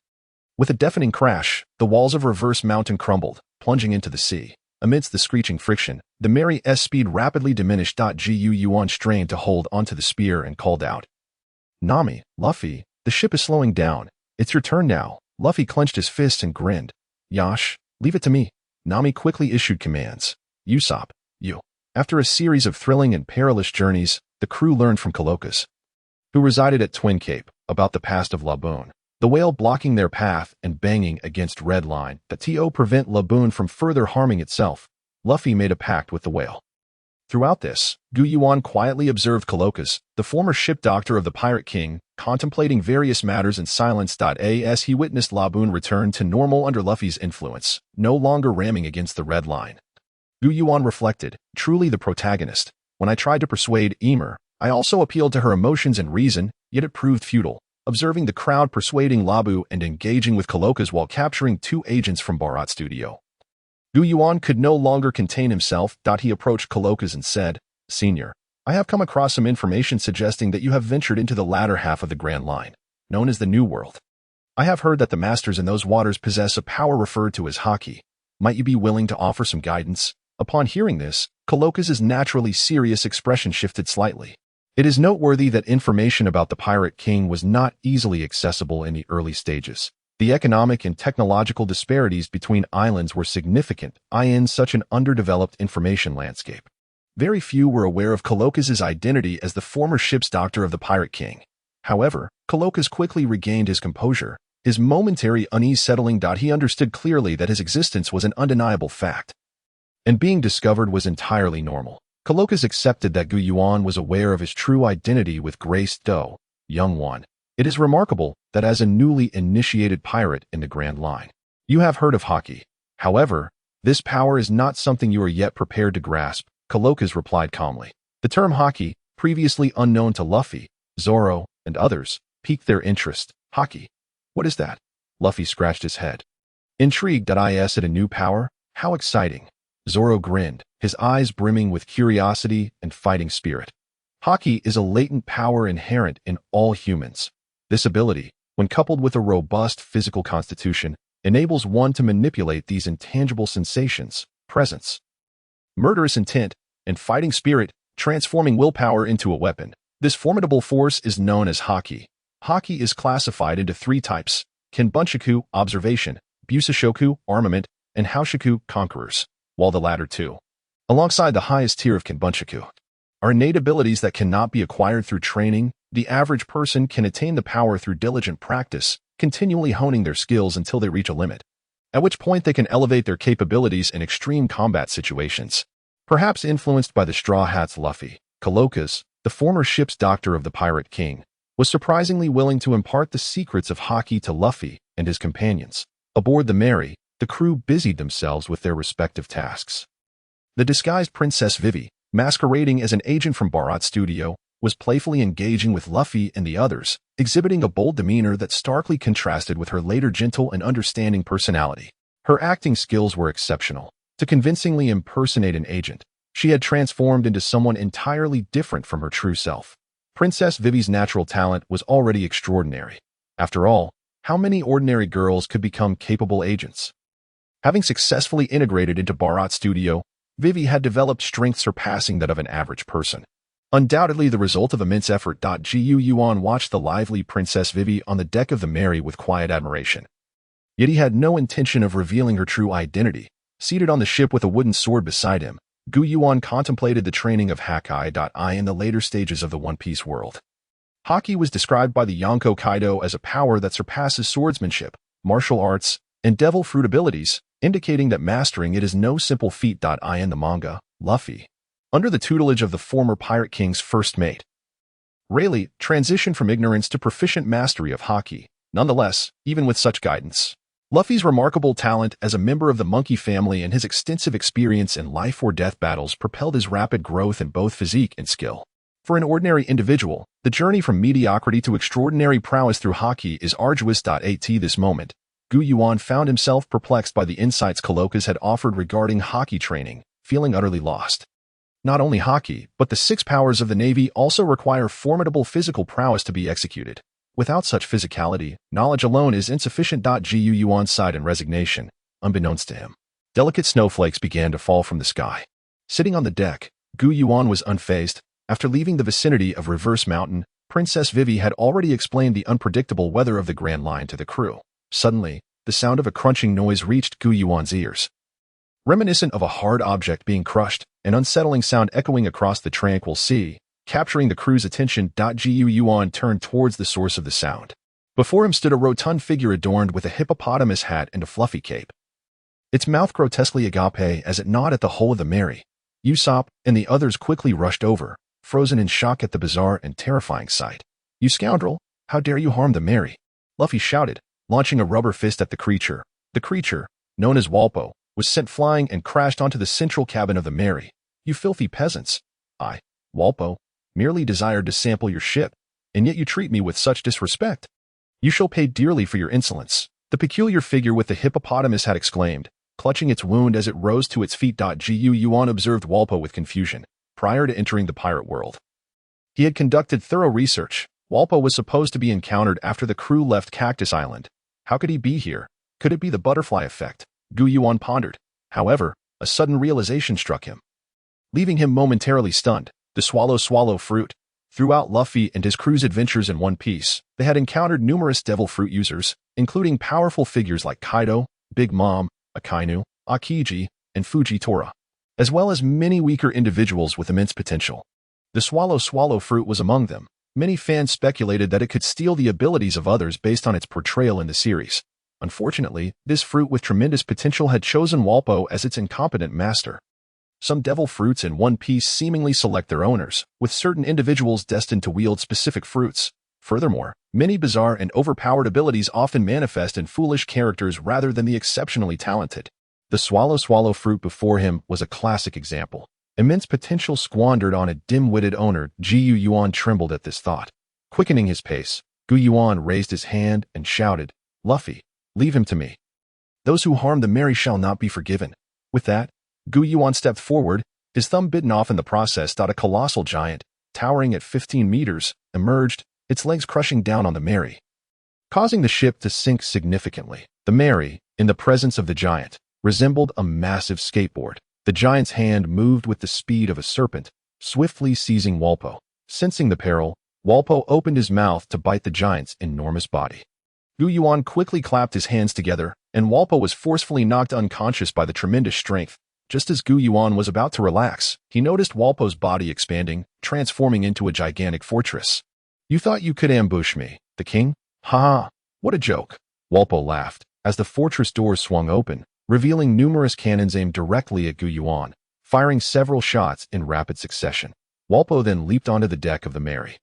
With a deafening crash, the walls of Reverse Mountain crumbled, plunging into the sea. Amidst the screeching friction, the Mary's speed rapidly diminished. Yuan strained to hold onto the spear and called out, "Nami, Luffy, the ship is slowing down. It's your turn now." Luffy clenched his fists and grinned. "Yash, leave it to me." Nami quickly issued commands. "Usopp, you." After a series of thrilling and perilous journeys, the crew learned from Coloccus, who resided at Twin Cape, about the past of Laboon, the whale blocking their path and banging against Red Line to prevent Laboon from further harming itself. Luffy made a pact with the whale. Throughout this, Yuan quietly observed Coloccus, the former ship doctor of the Pirate King, contemplating various matters in silence. As he witnessed Laboon return to normal under Luffy's influence, no longer ramming against the Red Line. Yuan reflected, "Truly the protagonist. When I tried to persuade Emer, I also appealed to her emotions and reason, yet it proved futile." Observing the crowd persuading Labu and engaging with Coloccus while capturing 2 agents from Barot Studio, Yuan could no longer contain himself. He approached Coloccus and said, "Senior, I have come across some information suggesting that you have ventured into the latter half of the Grand Line, known as the New World. I have heard that the masters in those waters possess a power referred to as Haki. Might you be willing to offer some guidance?" Upon hearing this, Coloccus's naturally serious expression shifted slightly. It is noteworthy that information about the Pirate King was not easily accessible in the early stages. The economic and technological disparities between islands were significant in such an underdeveloped information landscape. Very few were aware of Coloccus's identity as the former ship's doctor of the Pirate King. However, Coloccus quickly regained his composure, his momentary unease settling. He understood clearly that his existence was an undeniable fact, and being discovered was entirely normal. Coloccus accepted that Yuan was aware of his true identity with grace. Young one, it is remarkable that as a newly initiated pirate in the Grand Line, you have heard of Haki. However, this power is not something you are yet prepared to grasp, Coloccus replied calmly. The term Haki, previously unknown to Luffy, Zoro, and others, piqued their interest. Haki? What is that? Luffy scratched his head. Intrigued. Is it a new power? How exciting. Zoro grinned, his eyes brimming with curiosity and fighting spirit. Haki is a latent power inherent in all humans. This ability, when coupled with a robust physical constitution, enables one to manipulate these intangible sensations, presence, murderous intent, and fighting spirit, transforming willpower into a weapon. This formidable force is known as Haki. Haki is classified into 3 types: Kenbunshoku, observation; Busashoku, armament; and Haushoku, conquerors. While the latter 2, alongside the highest tier of Kenbunshoku, are innate abilities that cannot be acquired through training. The average person can attain the power through diligent practice, continually honing their skills until they reach a limit, at which point they can elevate their capabilities in extreme combat situations. Perhaps influenced by the Straw Hats, Luffy, Coloccus, the former ship's doctor of the Pirate King, was surprisingly willing to impart the secrets of Haki to Luffy and his companions. Aboard the Mary, the crew busied themselves with their respective tasks. The disguised Princess Vivi, masquerading as an agent from Barot Studio, was playfully engaging with Luffy and the others, exhibiting a bold demeanor that starkly contrasted with her later gentle and understanding personality. Her acting skills were exceptional. To convincingly impersonate an agent, she had transformed into someone entirely different from her true self. Princess Vivi's natural talent was already extraordinary. After all, how many ordinary girls could become capable agents? Having successfully integrated into Barot Studio, Vivi had developed strength surpassing that of an average person. Undoubtedly the result of immense effort. Yuan watched the lively Princess Vivi on the deck of the Mary with quiet admiration. Yet he had no intention of revealing her true identity. Seated on the ship with a wooden sword beside him, Yuan contemplated the training of Haki. In the later stages of the One Piece world, Haki was described by the Yonko Kaido as a power that surpasses swordsmanship, martial arts, and devil fruit abilities, indicating that mastering it is no simple feat. In the manga, Luffy, under the tutelage of the former Pirate King's first mate, Rayleigh, transitioned from ignorance to proficient mastery of Haki. Nonetheless, even with such guidance, Luffy's remarkable talent as a member of the monkey family and his extensive experience in life-or-death battles propelled his rapid growth in both physique and skill. For an ordinary individual, the journey from mediocrity to extraordinary prowess through Haki is arduous. At this moment, Yuan found himself perplexed by the insights Coloccus had offered regarding Haki training, feeling utterly lost. Not only hockey, but the 6 powers of the Navy also require formidable physical prowess to be executed. Without such physicality, knowledge alone is insufficient. Gu Yuan sighed in resignation, unbeknownst to him. Delicate snowflakes began to fall from the sky. Sitting on the deck, Gu Yuan was unfazed. After leaving the vicinity of Reverse Mountain, Princess Vivi had already explained the unpredictable weather of the Grand Line to the crew. Suddenly, the sound of a crunching noise reached Gu Yuan's ears. Reminiscent of a hard object being crushed, an unsettling sound echoing across the tranquil sea, capturing the crew's attention. Gu Yuan turned towards the source of the sound. Before him stood a rotund figure adorned with a hippopotamus hat and a fluffy cape. Its mouth grotesquely agape as it gnawed at the whole of the Mary. Usopp and the others quickly rushed over, frozen in shock at the bizarre and terrifying sight. "You scoundrel! How dare you harm the Mary?" Luffy shouted, launching a rubber fist at the creature. The creature, known as Walpo, was sent flying and crashed onto the central cabin of the Mary. "You filthy peasants! I, Walpo, merely desired to sample your ship, and yet you treat me with such disrespect. You shall pay dearly for your insolence," the peculiar figure with the hippopotamus had exclaimed, clutching its wound as it rose to its feet. Gu Yuan observed Walpo with confusion. Prior to entering the pirate world, he had conducted thorough research. Walpo was supposed to be encountered after the crew left Cactus Island. How could he be here? Could it be the butterfly effect? Gu Yuan pondered. However, a sudden realization struck him, leaving him momentarily stunned. The swallow fruit. Throughout Luffy and his crew's adventures in One Piece, they had encountered numerous devil fruit users, including powerful figures like Kaido, Big Mom, Akainu, Akiji, and Fujitora, as well as many weaker individuals with immense potential. The swallow fruit was among them. Many fans speculated that it could steal the abilities of others based on its portrayal in the series. Unfortunately, this fruit with tremendous potential had chosen Walpo as its incompetent master. Some devil fruits in One Piece seemingly select their owners, with certain individuals destined to wield specific fruits. Furthermore, many bizarre and overpowered abilities often manifest in foolish characters rather than the exceptionally talented. The swallow fruit before him was a classic example. Immense potential squandered on a dim-witted owner. Gu Yuan trembled at this thought. Quickening his pace, Gu Yuan raised his hand and shouted, "Luffy, leave him to me. Those who harm the Mary shall not be forgiven." With that, Gu Yuan stepped forward, his thumb bitten off in the process. A colossal giant, towering at 15 meters, emerged, its legs crushing down on the Mary, causing the ship to sink significantly. The Mary, in the presence of the giant, resembled a massive skateboard. The giant's hand moved with the speed of a serpent, swiftly seizing Walpo. Sensing the peril, Walpo opened his mouth to bite the giant's enormous body. Gu Yuan quickly clapped his hands together, and Walpo was forcefully knocked unconscious by the tremendous strength. Just as Gu Yuan was about to relax, he noticed Walpo's body expanding, transforming into a gigantic fortress. "You thought you could ambush me, the king? Ha! What a joke!" Walpo laughed, as the fortress doors swung open, revealing numerous cannons aimed directly at Gu Yuan, firing several shots in rapid succession. Walpo then leaped onto the deck of the Mary.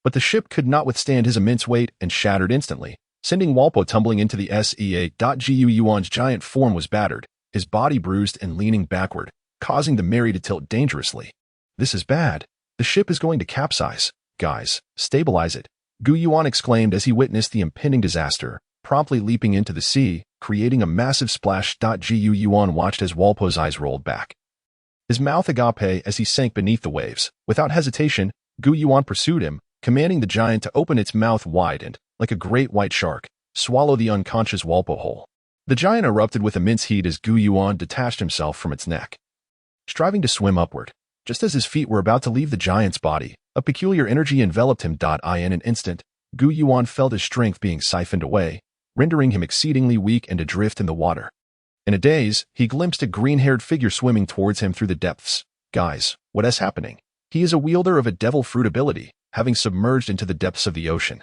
But the ship could not withstand his immense weight and shattered instantly, sending Walpo tumbling into the sea. Gu Yuan's giant form was battered, his body bruised and leaning backward, causing the Mary to tilt dangerously. "This is bad. The ship is going to capsize. Guys, stabilize it," Gu Yuan exclaimed as he witnessed the impending disaster, promptly leaping into the sea, creating a massive splash. Gu Yuan watched as Walpo's eyes rolled back, his mouth agape as he sank beneath the waves. Without hesitation, Gu Yuan pursued him, commanding the giant to open its mouth wide and, like a great white shark, swallow the unconscious Walpo whole. The giant erupted with immense heat as Gu Yuan detached himself from its neck, striving to swim upward. Just as his feet were about to leave the giant's body, a peculiar energy enveloped him. In an instant, Gu Yuan felt his strength being siphoned away, rendering him exceedingly weak and adrift in the water. In a daze, he glimpsed a green-haired figure swimming towards him through the depths. "Guys, what is happening?" He is a wielder of a devil fruit ability, having submerged into the depths of the ocean,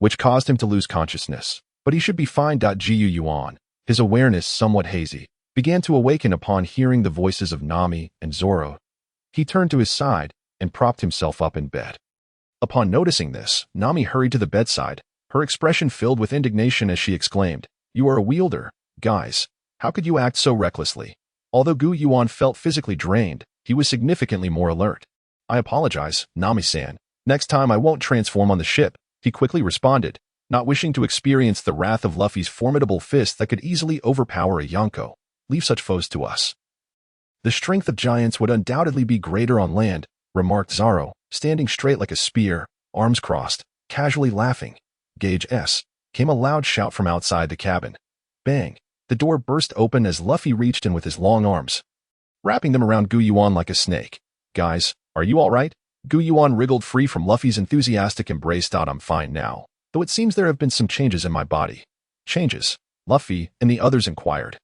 which caused him to lose consciousness. But he should be fine. Gu Yuan, his awareness somewhat hazy, began to awaken upon hearing the voices of Nami and Zoro. He turned to his side and propped himself up in bed. Upon noticing this, Nami hurried to the bedside, her expression filled with indignation as she exclaimed, "You are a wielder. Guys, how could you act so recklessly?" Although Gu Yuan felt physically drained, he was significantly more alert. "I apologize, Nami-san. Next time I won't transform on the ship," he quickly responded, not wishing to experience the wrath of Luffy's formidable fist that could easily overpower a Yonko. "Leave such foes to us." The strength of giants would undoubtedly be greater on land, remarked Zoro, standing straight like a spear, arms crossed, casually laughing. Gauge S. Came a loud shout from outside the cabin. Bang! The door burst open as Luffy reached in with his long arms, wrapping them around Yuan like a snake. Guys, are you all right? Yuan wriggled free from Luffy's enthusiastic embrace. I'm fine now, though it seems there have been some changes in my body. Changes? Luffy and the others inquired.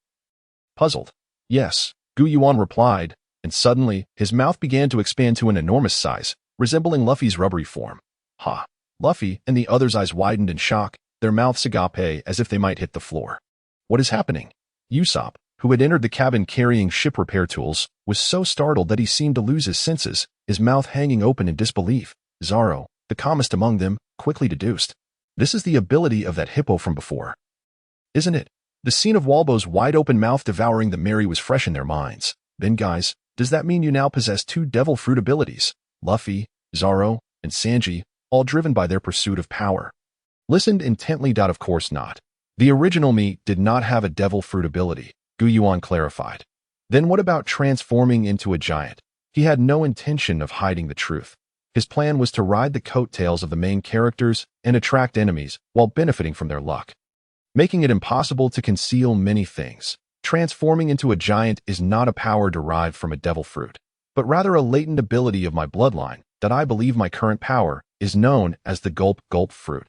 Puzzled. Yes, Yuan replied, and suddenly, his mouth began to expand to an enormous size, resembling Luffy's rubbery form. Ha! Luffy and the others' eyes widened in shock, their mouths agape as if they might hit the floor. What is happening? Usopp, who had entered the cabin carrying ship repair tools, was so startled that he seemed to lose his senses, his mouth hanging open in disbelief. Zoro, the calmest among them, quickly deduced. This is the ability of that hippo from before. Isn't it? The scene of Walbo's wide-open mouth devouring the Mary was fresh in their minds. Then guys, does that mean you now possess 2 devil fruit abilities? Luffy, Zoro, and Sanji, all driven by their pursuit of power. Listened intently. Of course not. The original me did not have a devil fruit ability, Yuan clarified. Then what about transforming into a giant? He had no intention of hiding the truth. His plan was to ride the coattails of the main characters and attract enemies while benefiting from their luck, making it impossible to conceal many things. Transforming into a giant is not a power derived from a devil fruit, but rather a latent ability of my bloodline that I believe my current power is known as the Gulp Gulp fruit.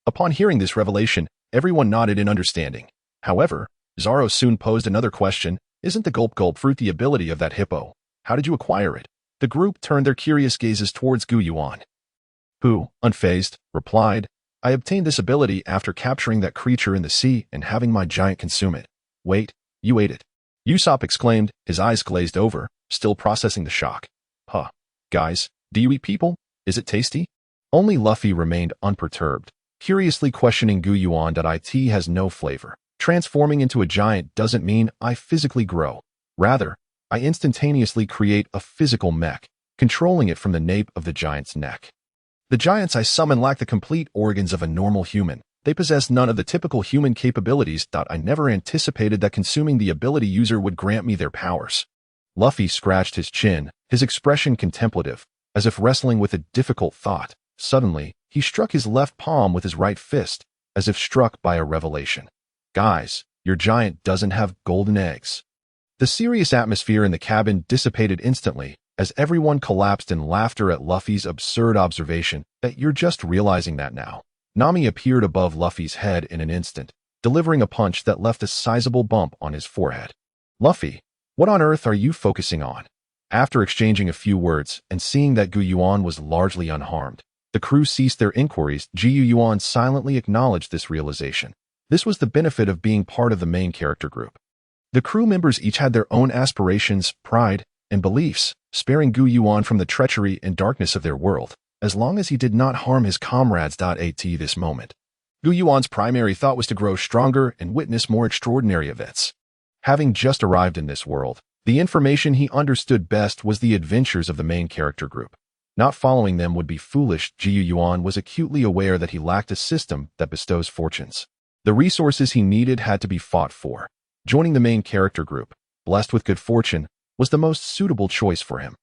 Upon hearing this revelation, everyone nodded in understanding. However, Zoro soon posed another question. Isn't the Gulp Gulp fruit the ability of that hippo? How did you acquire it? The group turned their curious gazes towards Yuan, who, unfazed, replied, I obtained this ability after capturing that creature in the sea and having my giant consume it. Wait, you ate it? Usopp exclaimed, his eyes glazed over, still processing the shock. Huh. Guys, do you eat people? Is it tasty? Only Luffy remained unperturbed, curiously questioning Yuan. It has no flavor. Transforming into a giant doesn't mean I physically grow. Rather, I instantaneously create a physical mech, controlling it from the nape of the giant's neck. The giants I summon lack the complete organs of a normal human. They possess none of the typical human capabilities. I never anticipated that consuming the ability user would grant me their powers. Luffy scratched his chin, his expression contemplative, as if wrestling with a difficult thought. Suddenly, he struck his left palm with his right fist, as if struck by a revelation. Guys, your giant doesn't have golden eggs. The serious atmosphere in the cabin dissipated instantly, as everyone collapsed in laughter at Luffy's absurd observation. That you're just realizing that now. Nami appeared above Luffy's head in an instant, delivering a punch that left a sizable bump on his forehead. Luffy, what on earth are you focusing on? After exchanging a few words and seeing that Yuan was largely unharmed, the crew ceased their inquiries. Yuan silently acknowledged this realization. This was the benefit of being part of the main character group. The crew members each had their own aspirations, pride, and beliefs, sparing Yuan from the treachery and darkness of their world, as long as he did not harm his comrades. At this moment, Yuan's primary thought was to grow stronger and witness more extraordinary events. Having just arrived in this world, the information he understood best was the adventures of the main character group. Not following them would be foolish. Yuan was acutely aware that he lacked a system that bestows fortunes. The resources he needed had to be fought for. Joining the main character group, blessed with good fortune, was the most suitable choice for him.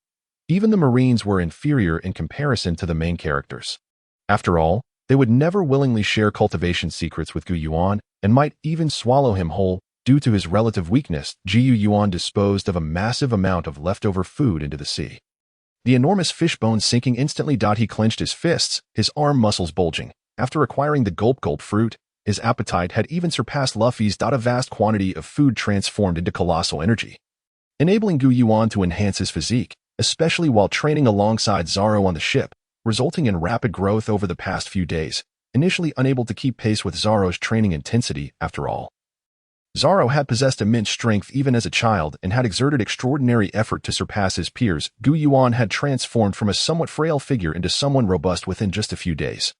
Even the Marines were inferior in comparison to the main characters. After all, they would never willingly share cultivation secrets with Yuan and might even swallow him whole. Due to his relative weakness, Yuan disposed of a massive amount of leftover food into the sea. The enormous fish bone sinking instantly. He clenched his fists, his arm muscles bulging. After acquiring the Gulp Gulp fruit, his appetite had even surpassed Luffy's. A vast quantity of food transformed into colossal energy, enabling Yuan to enhance his physique, especially while training alongside Zoro on the ship, resulting in rapid growth over the past few days, initially unable to keep pace with Zoro's training intensity. After all, Zoro had possessed immense strength even as a child and had exerted extraordinary effort to surpass his peers. Yuan had transformed from a somewhat frail figure into someone robust within just a few days,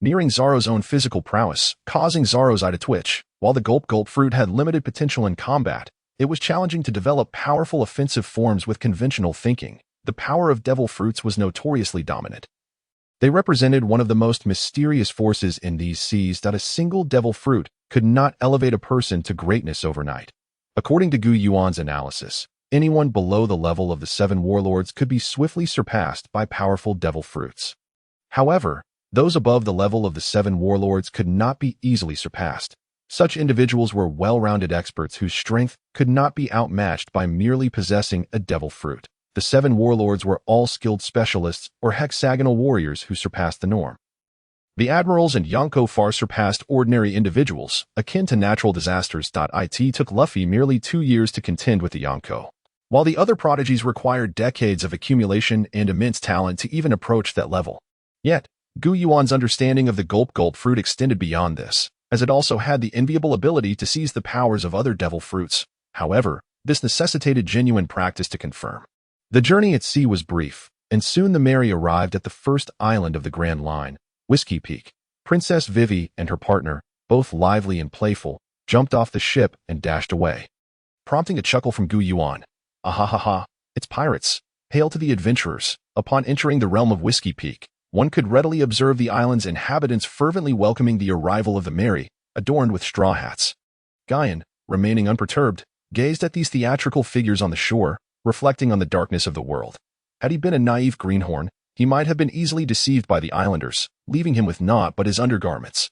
nearing Zoro's own physical prowess, causing Zoro's eye to twitch. While the Gulp Gulp fruit had limited potential in combat, it was challenging to develop powerful offensive forms with conventional thinking. The power of devil fruits was notoriously dominant. They represented one of the most mysterious forces in these seas. A single devil fruit could not elevate a person to greatness overnight. According to Yuan's analysis, anyone below the level of the 7 warlords could be swiftly surpassed by powerful devil fruits. However, those above the level of the 7 warlords could not be easily surpassed. Such individuals were well-rounded experts whose strength could not be outmatched by merely possessing a devil fruit. The 7 warlords were all skilled specialists or hexagonal warriors who surpassed the norm. The admirals and Yonko far surpassed ordinary individuals, akin to natural disasters. It took Luffy merely 2 years to contend with the Yonko, while the other prodigies required decades of accumulation and immense talent to even approach that level. Yet, Yuan's understanding of the gulp fruit extended beyond this, as it also had the enviable ability to seize the powers of other devil fruits. However, this necessitated genuine practice to confirm. The journey at sea was brief, and soon the Mary arrived at the first island of the Grand Line, Whiskey Peak. Princess Vivi and her partner, both lively and playful, jumped off the ship and dashed away, prompting a chuckle from Yuan. Ah ha ha ha, it's pirates. Hail to the adventurers. Upon entering the realm of Whiskey Peak, one could readily observe the island's inhabitants fervently welcoming the arrival of the Mary, adorned with straw hats. Guyan, remaining unperturbed, gazed at these theatrical figures on the shore, reflecting on the darkness of the world. Had he been a naive greenhorn, he might have been easily deceived by the islanders, leaving him with naught but his undergarments.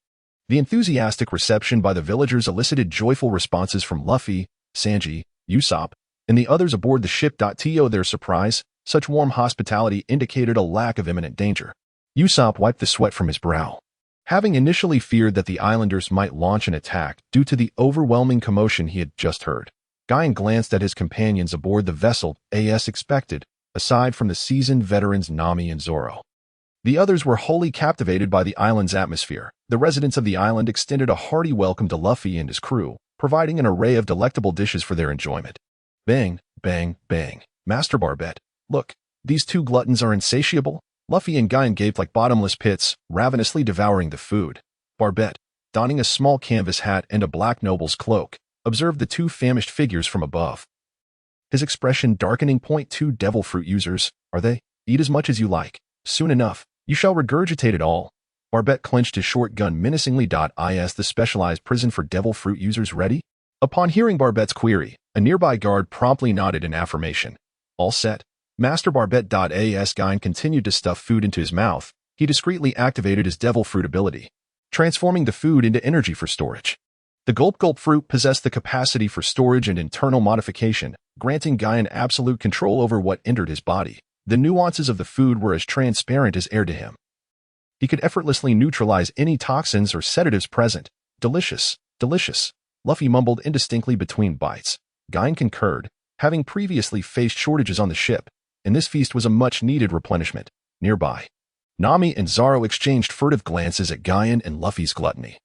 The enthusiastic reception by the villagers elicited joyful responses from Luffy, Sanji, Usopp, and the others aboard the ship. To their surprise, such warm hospitality indicated a lack of imminent danger. Usopp wiped the sweat from his brow. Having initially feared that the islanders might launch an attack due to the overwhelming commotion he had just heard, Guyan glanced at his companions aboard the vessel as expected, aside from the seasoned veterans Nami and Zoro. The others were wholly captivated by the island's atmosphere. The residents of the island extended a hearty welcome to Luffy and his crew, providing an array of delectable dishes for their enjoyment. Bang, bang, bang. Master Barbette, look, these 2 gluttons are insatiable. Luffy and Guyan gaped like bottomless pits, ravenously devouring the food. Barbette, donning a small canvas hat and a black noble's cloak, observed the 2 famished figures from above. His expression darkening. "2 devil fruit users, are they? Eat as much as you like. Soon enough, you shall regurgitate it all." Barbette clenched his short gun menacingly. Is the specialized prison for devil fruit users ready? Upon hearing Barbette's query, a nearby guard promptly nodded in affirmation. All set. Master Barbette. As Guyan continued to stuff food into his mouth, he discreetly activated his devil fruit ability, transforming the food into energy for storage. The gulp fruit possessed the capacity for storage and internal modification, granting Guyan absolute control over what entered his body. The nuances of the food were as transparent as air to him. He could effortlessly neutralize any toxins or sedatives present. Delicious, delicious, Luffy mumbled indistinctly between bites. Guyan concurred, having previously faced shortages on the ship, and this feast was a much-needed replenishment. Nearby, Nami and Zoro exchanged furtive glances at Guyan and Luffy's gluttony,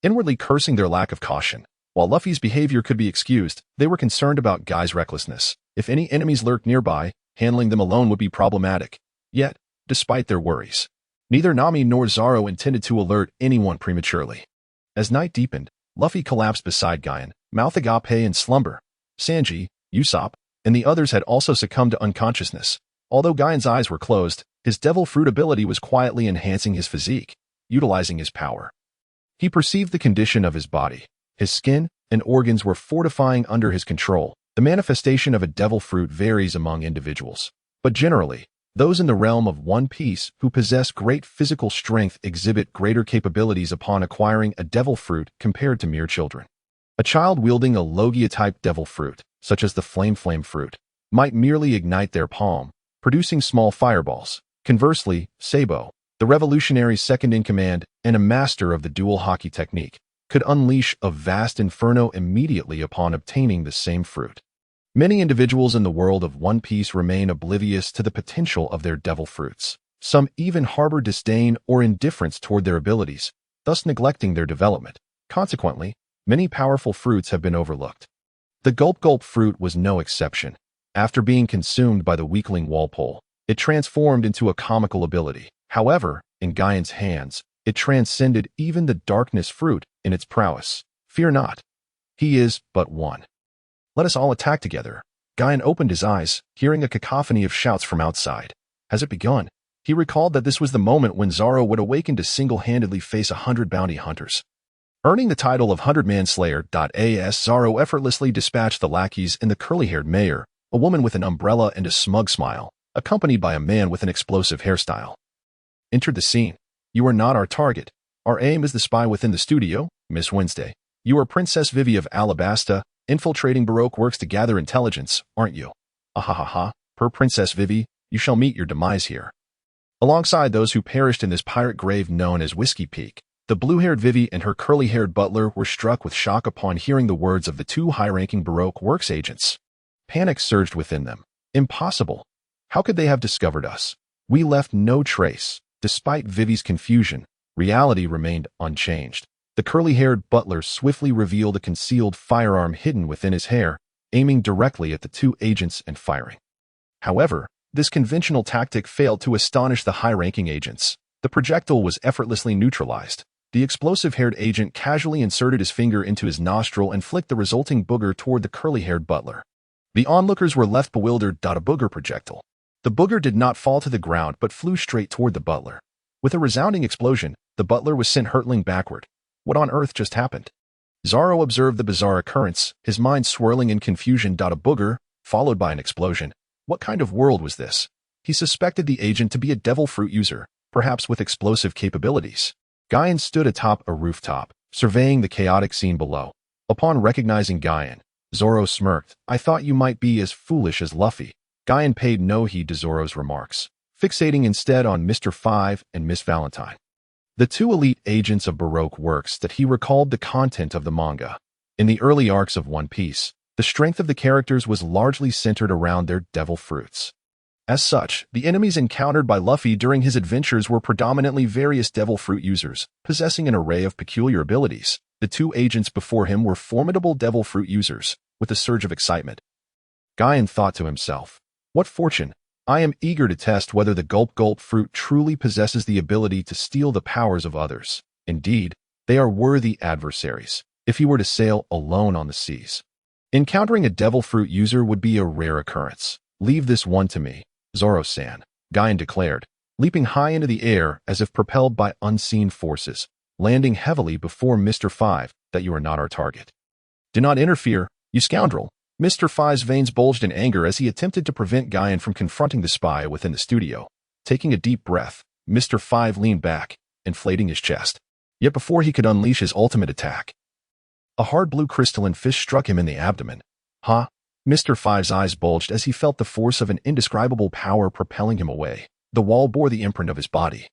inwardly cursing their lack of caution. While Luffy's behavior could be excused, they were concerned about Guy's recklessness. If any enemies lurked nearby, handling them alone would be problematic. Yet, despite their worries, neither Nami nor Zoro intended to alert anyone prematurely. As night deepened, Luffy collapsed beside Guyan, mouth agape in slumber. Sanji, Usopp, and the others had also succumbed to unconsciousness. Although Guyan's eyes were closed, his devil fruit ability was quietly enhancing his physique, utilizing his power. He perceived the condition of his body. His skin and organs were fortifying under his control. The manifestation of a devil fruit varies among individuals, but generally, those in the realm of One Piece who possess great physical strength exhibit greater capabilities upon acquiring a devil fruit compared to mere children. A child wielding a Logia-type devil fruit, such as the flame fruit, might merely ignite their palm, producing small fireballs. Conversely, Sabo, the revolutionary second-in-command and a master of the dual hockey technique, could unleash a vast inferno immediately upon obtaining the same fruit. Many individuals in the world of One Piece remain oblivious to the potential of their devil fruits. Some even harbor disdain or indifference toward their abilities, thus neglecting their development. Consequently, many powerful fruits have been overlooked. The gulp fruit was no exception. After being consumed by the weakling Walpole, it transformed into a comical ability. However, in Guyan's hands, it transcended even the darkness fruit in its prowess. Fear not. He is but one. Let us all attack together. Guyan opened his eyes, hearing a cacophony of shouts from outside. Has it begun? He recalled that this was the moment when Zoro would awaken to single-handedly face 100 bounty hunters. Earning the title of 100-Man Slayer. Zoro effortlessly dispatched the lackeys and the curly-haired mayor, a woman with an umbrella and a smug smile, accompanied by a man with an explosive hairstyle, entered the scene. You are not our target. Our aim is the spy within the studio, Miss Wednesday. You are Princess Vivi of Alabasta, infiltrating Baroque works to gather intelligence, aren't you? Ahahaha, per Princess Vivi, you shall meet your demise here. Alongside those who perished in this pirate grave known as Whiskey Peak, the blue-haired Vivi and her curly-haired butler were struck with shock upon hearing the words of the two high-ranking Baroque works agents. Panic surged within them. Impossible. How could they have discovered us? We left no trace. Despite Vivi's confusion, reality remained unchanged. The curly-haired butler swiftly revealed a concealed firearm hidden within his hair, aiming directly at the two agents and firing. However, this conventional tactic failed to astonish the high-ranking agents. The projectile was effortlessly neutralized. The explosive-haired agent casually inserted his finger into his nostril and flicked the resulting booger toward the curly-haired butler. The onlookers were left bewildered. A booger projectile. The booger did not fall to the ground but flew straight toward the butler. With a resounding explosion, the butler was sent hurtling backward. What on earth just happened? Zoro observed the bizarre occurrence, his mind swirling in confusion. A booger, followed by an explosion. What kind of world was this? He suspected the agent to be a devil fruit user, perhaps with explosive capabilities. Guyan stood atop a rooftop, surveying the chaotic scene below. Upon recognizing Guyan, Zoro smirked. I thought you might be as foolish as Luffy. Guyan paid no heed to Zoro's remarks, fixating instead on Mr. Five and Miss Valentine, the two elite agents of Baroque works. That he recalled the content of the manga. In the early arcs of One Piece, the strength of the characters was largely centered around their devil fruits. As such, the enemies encountered by Luffy during his adventures were predominantly various devil fruit users, possessing an array of peculiar abilities. The two agents before him were formidable devil fruit users. With a surge of excitement, Guyan thought to himself, what fortune! I am eager to test whether the gulp-gulp fruit truly possesses the ability to steal the powers of others. Indeed, they are worthy adversaries, if he were to sail alone on the seas. Encountering a devil fruit user would be a rare occurrence. Leave this one to me, Zoro-san, Guyan declared, leaping high into the air as if propelled by unseen forces, landing heavily before Mr. Five. That you are not our target. Do not interfere, you scoundrel. Mr. Five's veins bulged in anger as he attempted to prevent Guyan from confronting the spy within the studio. Taking a deep breath, Mr. Five leaned back, inflating his chest. Yet before he could unleash his ultimate attack, a hard blue crystalline fist struck him in the abdomen. Huh? Mr. Five's eyes bulged as he felt the force of an indescribable power propelling him away. The wall bore the imprint of his body,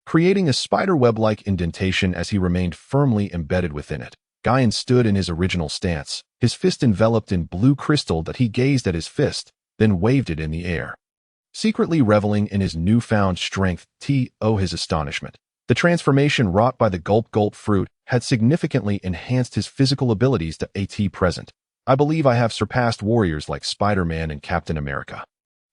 creating a spiderweb-like indentation as he remained firmly embedded within it. Guyan stood in his original stance, his fist enveloped in blue crystal. That he gazed at his fist, then waved it in the air, secretly reveling in his newfound strength. His astonishment. The transformation wrought by the gulp-gulp fruit had significantly enhanced his physical abilities. At present, I believe I have surpassed warriors like Spider-Man and Captain America,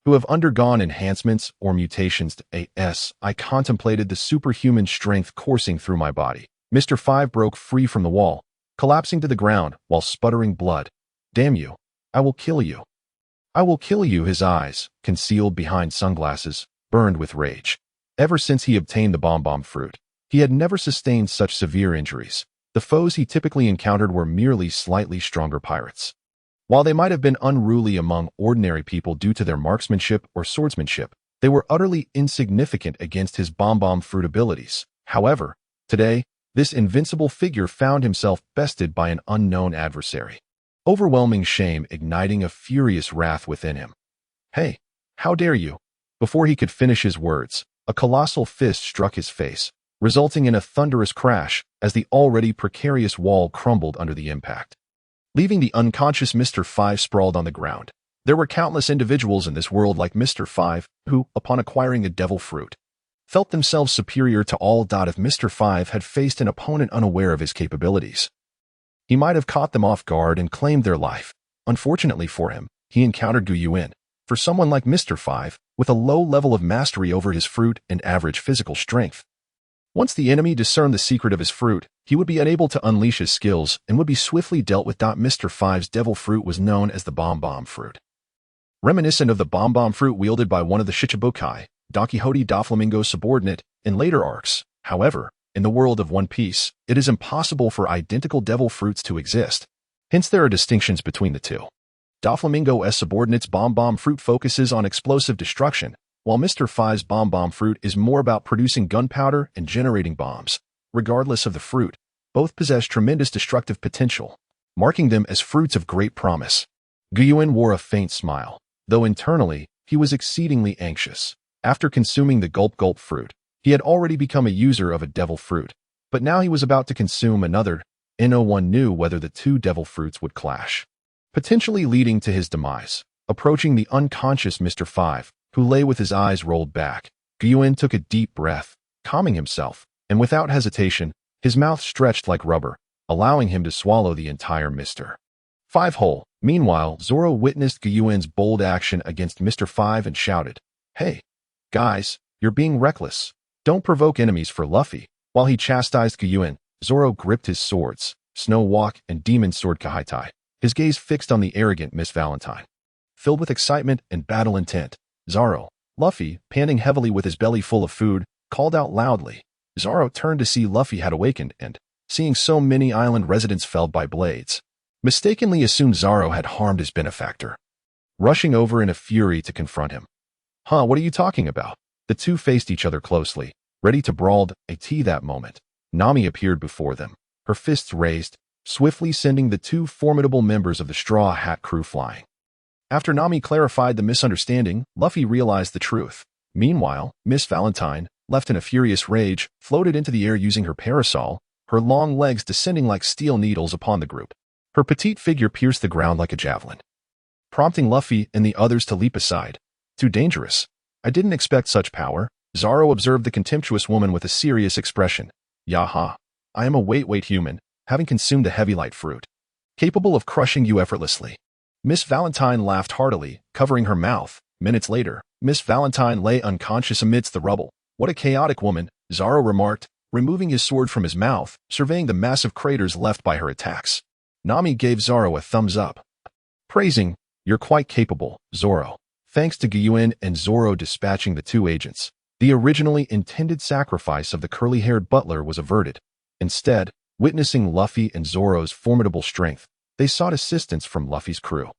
who have undergone enhancements or mutations. I contemplated the superhuman strength coursing through my body. Mr. Five broke free from the wall, collapsing to the ground while sputtering blood. Damn you! I will kill you! I will kill you! His eyes, concealed behind sunglasses, burned with rage. Ever since he obtained the bomb fruit, he had never sustained such severe injuries. The foes he typically encountered were merely slightly stronger pirates. While they might have been unruly among ordinary people due to their marksmanship or swordsmanship, they were utterly insignificant against his bomb fruit abilities. However, today, this invincible figure found himself bested by an unknown adversary, overwhelming shame igniting a furious wrath within him. Hey, how dare you! Before he could finish his words, a colossal fist struck his face, resulting in a thunderous crash as the already precarious wall crumbled under the impact, leaving the unconscious Mr. Five sprawled on the ground. There were countless individuals in this world like Mr. Five who, upon acquiring a devil fruit, felt themselves superior to all. If Mr. Five had faced an opponent unaware of his capabilities, he might have caught them off guard and claimed their life. Unfortunately for him, he encountered Yuan. For someone like Mr. Five, with a low level of mastery over his fruit and average physical strength, once the enemy discerned the secret of his fruit, he would be unable to unleash his skills and would be swiftly dealt with. Mr. Five's devil fruit was known as the bomb fruit, reminiscent of the bomb fruit wielded by one of the Shichibukai, Don Quixote Doflamingo's subordinate, in later arcs. However, in the world of One Piece, it is impossible for identical devil fruits to exist. Hence there are distinctions between the two. Doflamingo's subordinate's bomb fruit focuses on explosive destruction, while Mr. Five's bomb fruit is more about producing gunpowder and generating bombs. Regardless of the fruit, both possess tremendous destructive potential, marking them as fruits of great promise. Yuan wore a faint smile, though internally, he was exceedingly anxious. After consuming the gulp fruit, he had already become a user of a devil fruit, but now he was about to consume another. No one knew whether the two devil fruits would clash, potentially leading to his demise. Approaching the unconscious Mr. Five, who lay with his eyes rolled back, Yuan took a deep breath, calming himself, and without hesitation, his mouth stretched like rubber, allowing him to swallow the entire Mr. Five whole. Meanwhile, Zoro witnessed Yuan's bold action against Mr. Five and shouted, "Hey, guys, you're being reckless. Don't provoke enemies for Luffy." While he chastised Yuan, Zoro gripped his swords, Snow Walk and Demon Sword Kahaitai, his gaze fixed on the arrogant Miss Valentine. Filled with excitement and battle intent, Zoro, Luffy, panting heavily with his belly full of food, called out loudly. Zoro turned to see Luffy had awakened and, seeing so many island residents felled by blades, mistakenly assumed Zoro had harmed his benefactor. Rushing over in a fury to confront him. What are you talking about?" The two faced each other closely, ready to brawl. That moment, Nami appeared before them, her fists raised, swiftly sending the two formidable members of the Straw Hat crew flying. After Nami clarified the misunderstanding, Luffy realized the truth. Meanwhile, Miss Valentine, left in a furious rage, floated into the air using her parasol, her long legs descending like steel needles upon the group. Her petite figure pierced the ground like a javelin, prompting Luffy and the others to leap aside. "Too dangerous. I didn't expect such power." Zoro observed the contemptuous woman with a serious expression. "Yaha. I am a weight human, having consumed a heavy light fruit, capable of crushing you effortlessly." Miss Valentine laughed heartily, covering her mouth. Minutes later, Miss Valentine lay unconscious amidst the rubble. "What a chaotic woman," Zoro remarked, removing his sword from his mouth, surveying the massive craters left by her attacks. Nami gave Zoro a thumbs up, praising, "You're quite capable, Zoro." Thanks to Yuan and Zoro dispatching the two agents, the originally intended sacrifice of the curly-haired butler was averted. Instead, witnessing Luffy and Zoro's formidable strength, they sought assistance from Luffy's crew.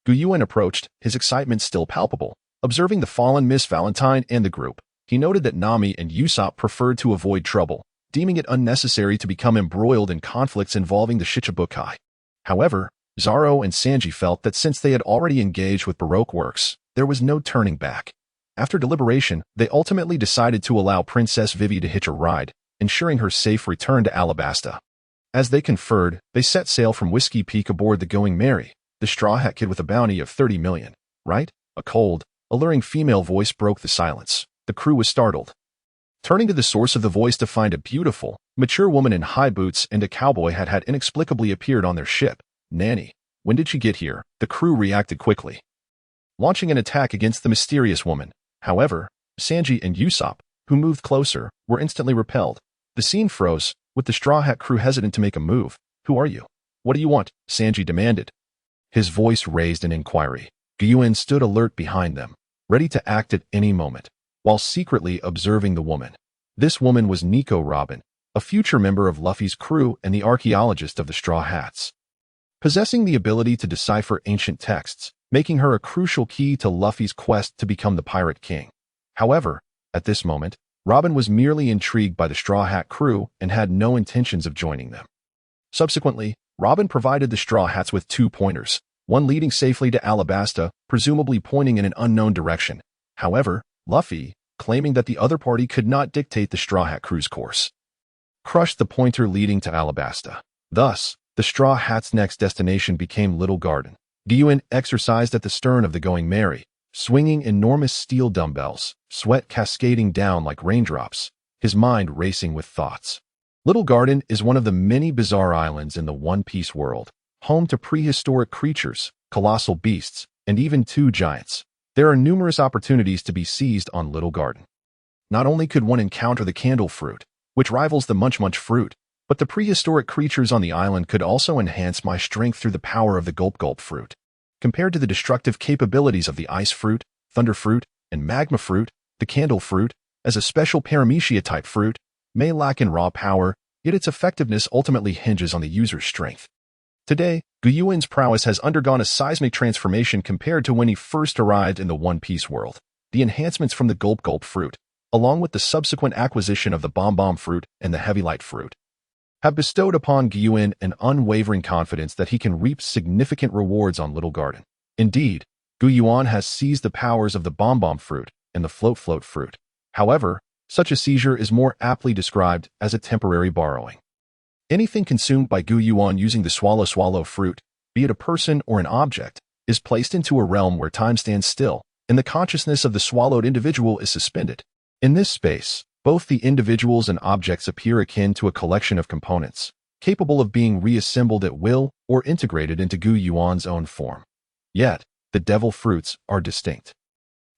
Yuan approached, his excitement still palpable. Observing the fallen Miss Valentine and the group, he noted that Nami and Usopp preferred to avoid trouble, deeming it unnecessary to become embroiled in conflicts involving the Shichibukai. However, Zoro and Sanji felt that since they had already engaged with Baroque works, there was no turning back. After deliberation, they ultimately decided to allow Princess Vivi to hitch a ride, ensuring her safe return to Alabasta. As they conferred, they set sail from Whiskey Peak aboard the Going Merry, the Straw Hat Kid with a bounty of 30 million, right? A cold, alluring female voice broke the silence. The crew was startled, turning to the source of the voice to find a beautiful, mature woman in high boots and a cowboy hat had inexplicably appeared on their ship. "Nanny, when did she get here?" The crew reacted quickly, launching an attack against the mysterious woman. However, Sanji and Usopp, who moved closer, were instantly repelled. The scene froze, with the Straw Hat crew hesitant to make a move. "Who are you? What do you want?" Sanji demanded. His voice raised an inquiry. Yuan stood alert behind them, ready to act at any moment, while secretly observing the woman. This woman was Nico Robin, a future member of Luffy's crew and the archaeologist of the Straw Hats, possessing the ability to decipher ancient texts, making her a crucial key to Luffy's quest to become the Pirate King. However, at this moment, Robin was merely intrigued by the Straw Hat crew and had no intentions of joining them. Subsequently, Robin provided the Straw Hats with 2 pointers, one leading safely to Alabasta, presumably pointing in an unknown direction. However, Luffy, claiming that the other party could not dictate the Straw Hat crew's course, crushed the pointer leading to Alabasta. Thus, the Straw Hat's next destination became Little Garden. Yuan exercised at the stern of the Going Merry, swinging enormous steel dumbbells, sweat cascading down like raindrops, his mind racing with thoughts. Little Garden is one of the many bizarre islands in the One Piece world, home to prehistoric creatures, colossal beasts, and even 2 giants. There are numerous opportunities to be seized on Little Garden. Not only could one encounter the candle fruit, which rivals the Munch Munch fruit, but the prehistoric creatures on the island could also enhance my strength through the power of the Gulp Gulp fruit. Compared to the destructive capabilities of the ice fruit, thunder fruit, and magma fruit, the candle fruit, as a special paramecia-type fruit, may lack in raw power, yet its effectiveness ultimately hinges on the user's strength. Today, Yuan's prowess has undergone a seismic transformation compared to when he first arrived in the One Piece world. The enhancements from the Gulp Gulp fruit, along with the subsequent acquisition of the Bomb Bomb fruit and the Heavy Light fruit, have bestowed upon Yuan an unwavering confidence that he can reap significant rewards on Little Garden. Indeed, Yuan has seized the powers of the Bomb Bomb fruit and the Float Float fruit. However, such a seizure is more aptly described as a temporary borrowing. Anything consumed by Yuan using the Swallow Swallow fruit, be it a person or an object, is placed into a realm where time stands still, and the consciousness of the swallowed individual is suspended. In this space, both the individuals and objects appear akin to a collection of components, capable of being reassembled at will or integrated into Yuan's own form. Yet, the devil fruits are distinct.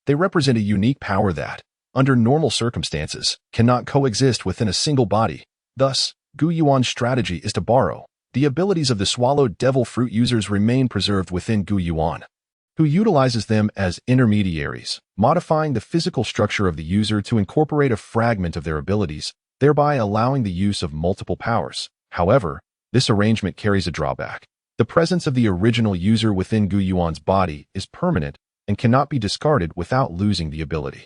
They represent a unique power that, under normal circumstances, cannot coexist within a single body. Thus, Yuan's strategy is to borrow. The abilities of the swallowed devil fruit users remain preserved within Yuan, who utilizes them as intermediaries, modifying the physical structure of the user to incorporate a fragment of their abilities, thereby allowing the use of multiple powers. However, this arrangement carries a drawback. The presence of the original user within Yuan's body is permanent and cannot be discarded without losing the ability.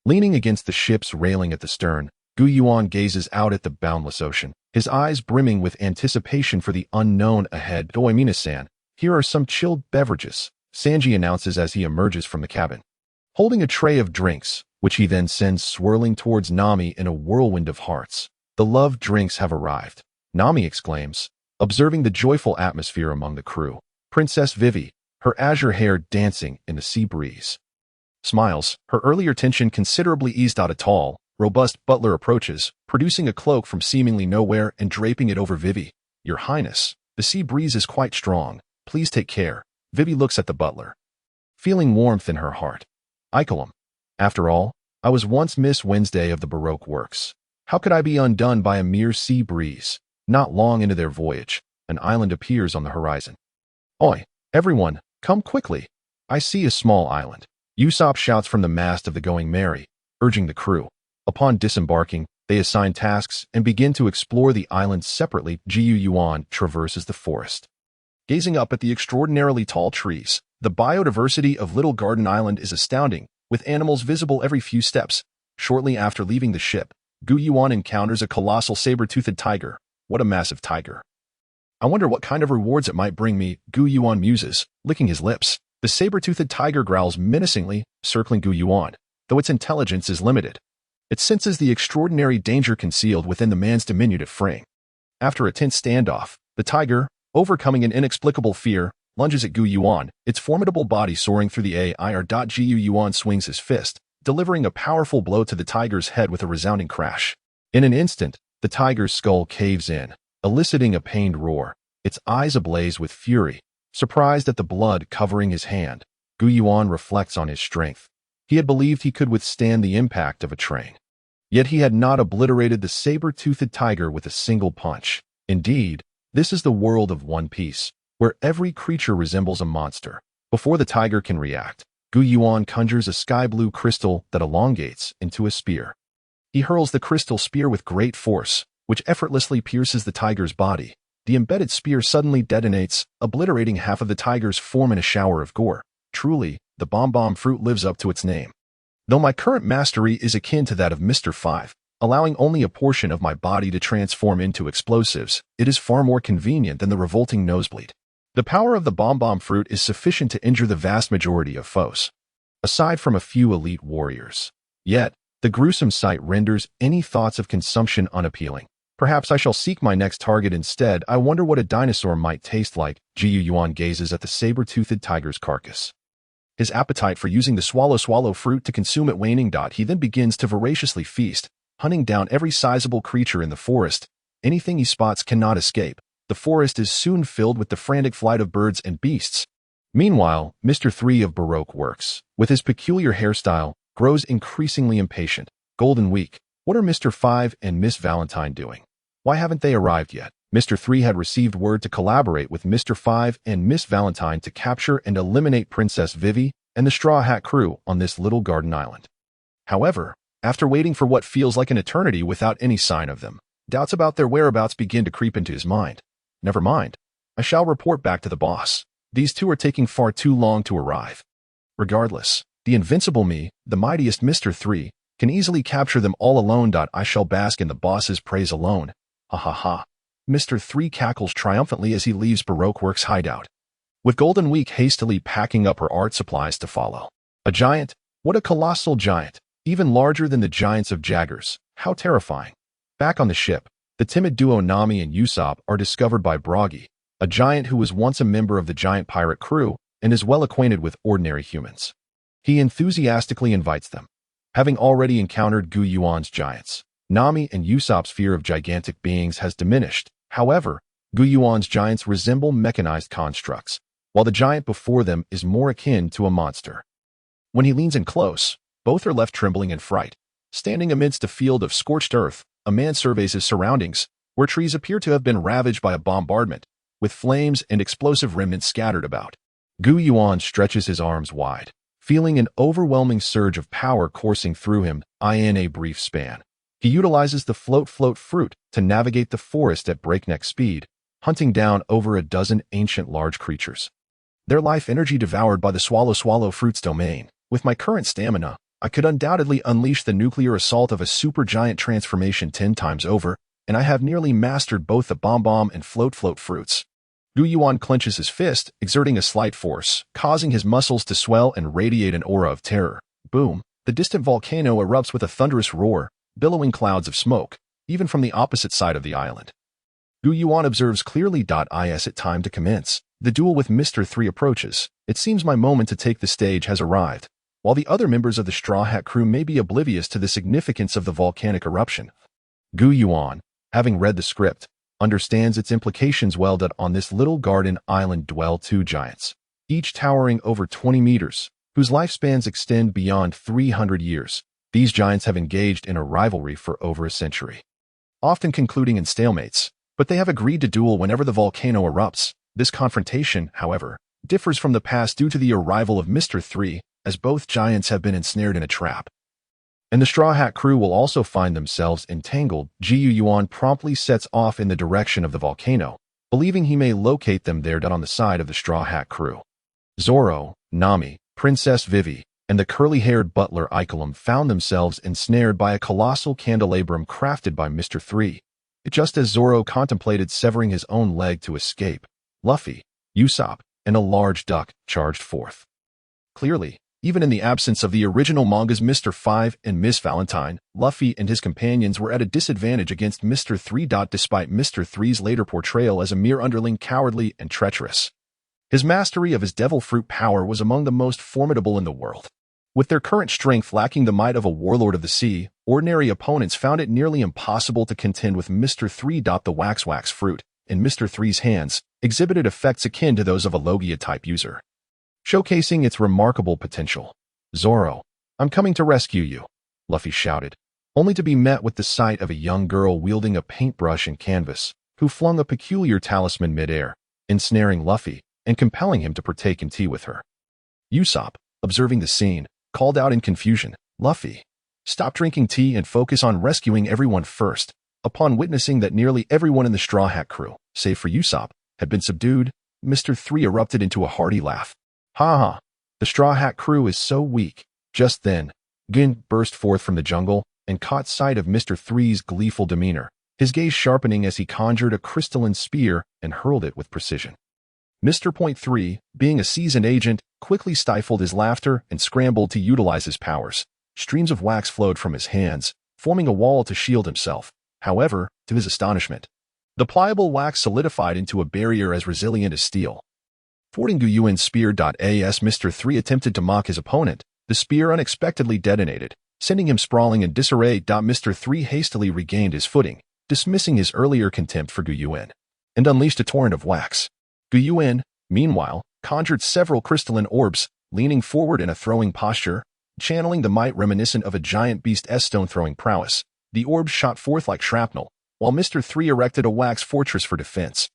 Leaning against the ship's railing at the stern, Yuan gazes out at the boundless ocean, his eyes brimming with anticipation for the unknown ahead. Doraemon-san, here are some chilled beverages, Sanji announces as he emerges from the cabin. Holding a tray of drinks, which he then sends swirling towards Nami in a whirlwind of hearts. The loved drinks have arrived, Nami exclaims, observing the joyful atmosphere among the crew. Princess Vivi, her azure hair dancing in the sea breeze, smiles, her earlier tension considerably eased. A tall, robust butler approaches, producing a cloak from seemingly nowhere and draping it over Vivi. Your Highness, the sea breeze is quite strong. Please take care. Vivi looks at the butler, feeling warmth in her heart. Icolum. After all, I was once Miss Wednesday of the Baroque works. How could I be undone by a mere sea breeze? Not long into their voyage, an island appears on the horizon. Oi, everyone, come quickly. I see a small island. Usopp shouts from the mast of the Going Merry, urging the crew. Upon disembarking, they assign tasks and begin to explore the island separately. Yuan traverses the forest. Gazing up at the extraordinarily tall trees, the biodiversity of Little Garden Island is astounding, with animals visible every few steps. Shortly after leaving the ship, Yuan encounters a colossal saber-toothed tiger. What a massive tiger. I wonder what kind of rewards it might bring me, Yuan muses, licking his lips. The saber-toothed tiger growls menacingly, circling Yuan, though its intelligence is limited. It senses the extraordinary danger concealed within the man's diminutive frame. After a tense standoff, the tiger, overcoming an inexplicable fear, lunges at Yuan, its formidable body soaring through the air. Yuan swings his fist, delivering a powerful blow to the tiger's head with a resounding crash. In an instant, the tiger's skull caves in, eliciting a pained roar, its eyes ablaze with fury. Surprised at the blood covering his hand, Yuan reflects on his strength. He had believed he could withstand the impact of a train. Yet he had not obliterated the saber-toothed tiger with a single punch. Indeed, this is the world of One Piece, where every creature resembles a monster. Before the tiger can react, Yuan conjures a sky-blue crystal that elongates into a spear. He hurls the crystal spear with great force, which effortlessly pierces the tiger's body. The embedded spear suddenly detonates, obliterating half of the tiger's form in a shower of gore. Truly, the Bomb Bomb fruit lives up to its name. Though my current mastery is akin to that of Mr. 5, allowing only a portion of my body to transform into explosives, it is far more convenient than the revolting nosebleed. The power of the Bomb Bomb fruit is sufficient to injure the vast majority of foes, aside from a few elite warriors. Yet, the gruesome sight renders any thoughts of consumption unappealing. Perhaps I shall seek my next target instead. I wonder what a dinosaur might taste like. Yuan gazes at the saber-toothed tiger's carcass, his appetite for using the swallow fruit to consume it waning. He then begins to voraciously feast, hunting down every sizable creature in the forest. Anything he spots cannot escape. The forest is soon filled with the frantic flight of birds and beasts. Meanwhile, Mr. 3 of Baroque works, with his peculiar hairstyle, grows increasingly impatient. Golden Week. What are Mr. 5 and Miss Valentine doing? Why haven't they arrived yet? Mr. 3 had received word to collaborate with Mr. 5 and Miss Valentine to capture and eliminate Princess Vivi and the Straw Hat crew on this Little Garden Island. However, after waiting for what feels like an eternity without any sign of them, doubts about their whereabouts begin to creep into his mind. Never mind. I shall report back to the boss. These two are taking far too long to arrive. Regardless, the invincible me, the mightiest Mr. 3, can easily capture them all alone. I shall bask in the boss's praise alone. Ha ha ha. Mr. 3 cackles triumphantly as he leaves Baroque Works' hideout, with Golden Week hastily packing up her art supplies to follow. A giant? What a colossal giant! Even larger than the giants of Jaggers. How terrifying. Back on the ship, the timid duo Nami and Usopp are discovered by Broggy, a giant who was once a member of the giant pirate crew and is well acquainted with ordinary humans. He enthusiastically invites them. Having already encountered Gu Yuan's giants, Nami and Usopp's fear of gigantic beings has diminished. However, Gu Yuan's giants resemble mechanized constructs, while the giant before them is more akin to a monster. When he leans in close, both are left trembling in fright. Standing amidst a field of scorched earth, a man surveys his surroundings, where trees appear to have been ravaged by a bombardment, with flames and explosive remnants scattered about. Gu Yuan stretches his arms wide, feeling an overwhelming surge of power coursing through him. In a brief span, he utilizes the float fruit to navigate the forest at breakneck speed, hunting down over a dozen ancient large creatures. Their life energy devoured by the swallow fruit's domain. With my current stamina, I could undoubtedly unleash the nuclear assault of a supergiant transformation 10 times over, and I have nearly mastered both the bomb and float fruits. Gu Yuan clenches his fist, exerting a slight force, causing his muscles to swell and radiate an aura of terror. Boom! The distant volcano erupts with a thunderous roar, billowing clouds of smoke, even from the opposite side of the island. Gu Yuan observes clearly. Is it time to commence? The duel with Mr. 3 approaches. It seems my moment to take the stage has arrived. While the other members of the Straw Hat crew may be oblivious to the significance of the volcanic eruption, Gu Yuan, having read the script, understands its implications well. On this little garden island dwell two giants, each towering over 20 meters, whose lifespans extend beyond 300 years. These giants have engaged in a rivalry for over a century, often concluding in stalemates, but they have agreed to duel whenever the volcano erupts. This confrontation, however, differs from the past due to the arrival of Mr. 3, as both giants have been ensnared in a trap. And the Straw Hat crew will also find themselves entangled. Gu Yuan promptly sets off in the direction of the volcano, believing he may locate them there. On the side of the Straw Hat crew, Zoro, Nami, Princess Vivi, and the curly-haired butler Icolum found themselves ensnared by a colossal candelabrum crafted by Mr. 3. Just as Zoro contemplated severing his own leg to escape, Luffy, Usopp, and a large duck charged forth. Clearly, even in the absence of the original manga's Mr. 5 and Miss Valentine, Luffy and his companions were at a disadvantage against Mr. 3. Despite Mr. 3's later portrayal as a mere underling, cowardly and treacherous, his mastery of his devil fruit power was among the most formidable in the world. With their current strength lacking the might of a warlord of the sea, ordinary opponents found it nearly impossible to contend with Mr. 3. The wax fruit, in Mr. 3's hands, exhibited effects akin to those of a Logia-type user, showcasing its remarkable potential. Zoro, I'm coming to rescue you, Luffy shouted, only to be met with the sight of a young girl wielding a paintbrush and canvas, who flung a peculiar talisman mid-air, ensnaring Luffy and compelling him to partake in tea with her. Usopp, observing the scene, called out in confusion, Luffy, stop drinking tea and focus on rescuing everyone first. Upon witnessing that nearly everyone in the Straw Hat crew, save for Usopp, had been subdued, Mr. 3 erupted into a hearty laugh. Ha ha, the Straw Hat crew is so weak. Just then, Gin burst forth from the jungle and caught sight of Mr. 3's gleeful demeanor, his gaze sharpening as he conjured a crystalline spear and hurled it with precision. Mr. 3, being a seasoned agent, quickly stifled his laughter and scrambled to utilize his powers. Streams of wax flowed from his hands, forming a wall to shield himself. However, to his astonishment, the pliable wax solidified into a barrier as resilient as steel. Fording Gu Yuan's spear. As Mr. 3 attempted to mock his opponent, the spear unexpectedly detonated, sending him sprawling in disarray. Mr. 3 hastily regained his footing, dismissing his earlier contempt for Gu Yuan, and unleashed a torrent of wax. Gu Yuan, meanwhile, conjured several crystalline orbs, leaning forward in a throwing posture, channeling the might reminiscent of a giant beast's stone-throwing prowess. The orbs shot forth like shrapnel, while Mr. 3 erected a wax fortress for defense.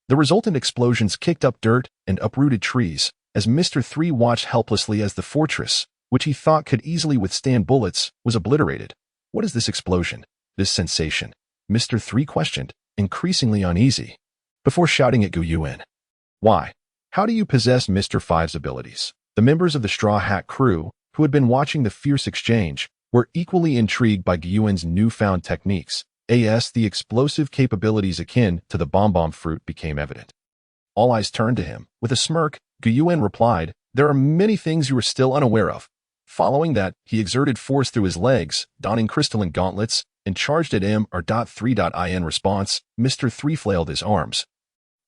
The resultant explosions kicked up dirt and uprooted trees, as Mr. 3 watched helplessly as the fortress, which he thought could easily withstand bullets, was obliterated. What is this explosion, this sensation? Mr. 3 questioned, increasingly uneasy, before shouting at Gu Yuan. Why? How do you possess Mr. Five's abilities? The members of the Straw Hat crew, who had been watching the fierce exchange, were equally intrigued by Yuan's newfound techniques. The explosive capabilities akin to the bomb fruit became evident. All eyes turned to him. With a smirk, Yuan replied, "There are many things you are still unaware of." Following that, he exerted force through his legs, donning crystalline gauntlets, and charged at M.3. In response, Mr. 3 flailed his arms,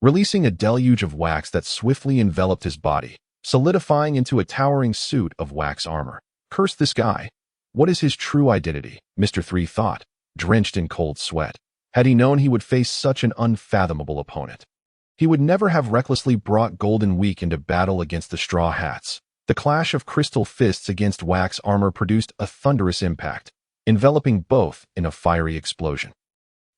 releasing a deluge of wax that swiftly enveloped his body, solidifying into a towering suit of wax armor. Curse this guy. What is his true identity? Mr. 3 thought, drenched in cold sweat. Had he known he would face such an unfathomable opponent, he would never have recklessly brought Golden Week into battle against the Straw Hats. The clash of crystal fists against wax armor produced a thunderous impact, enveloping both in a fiery explosion.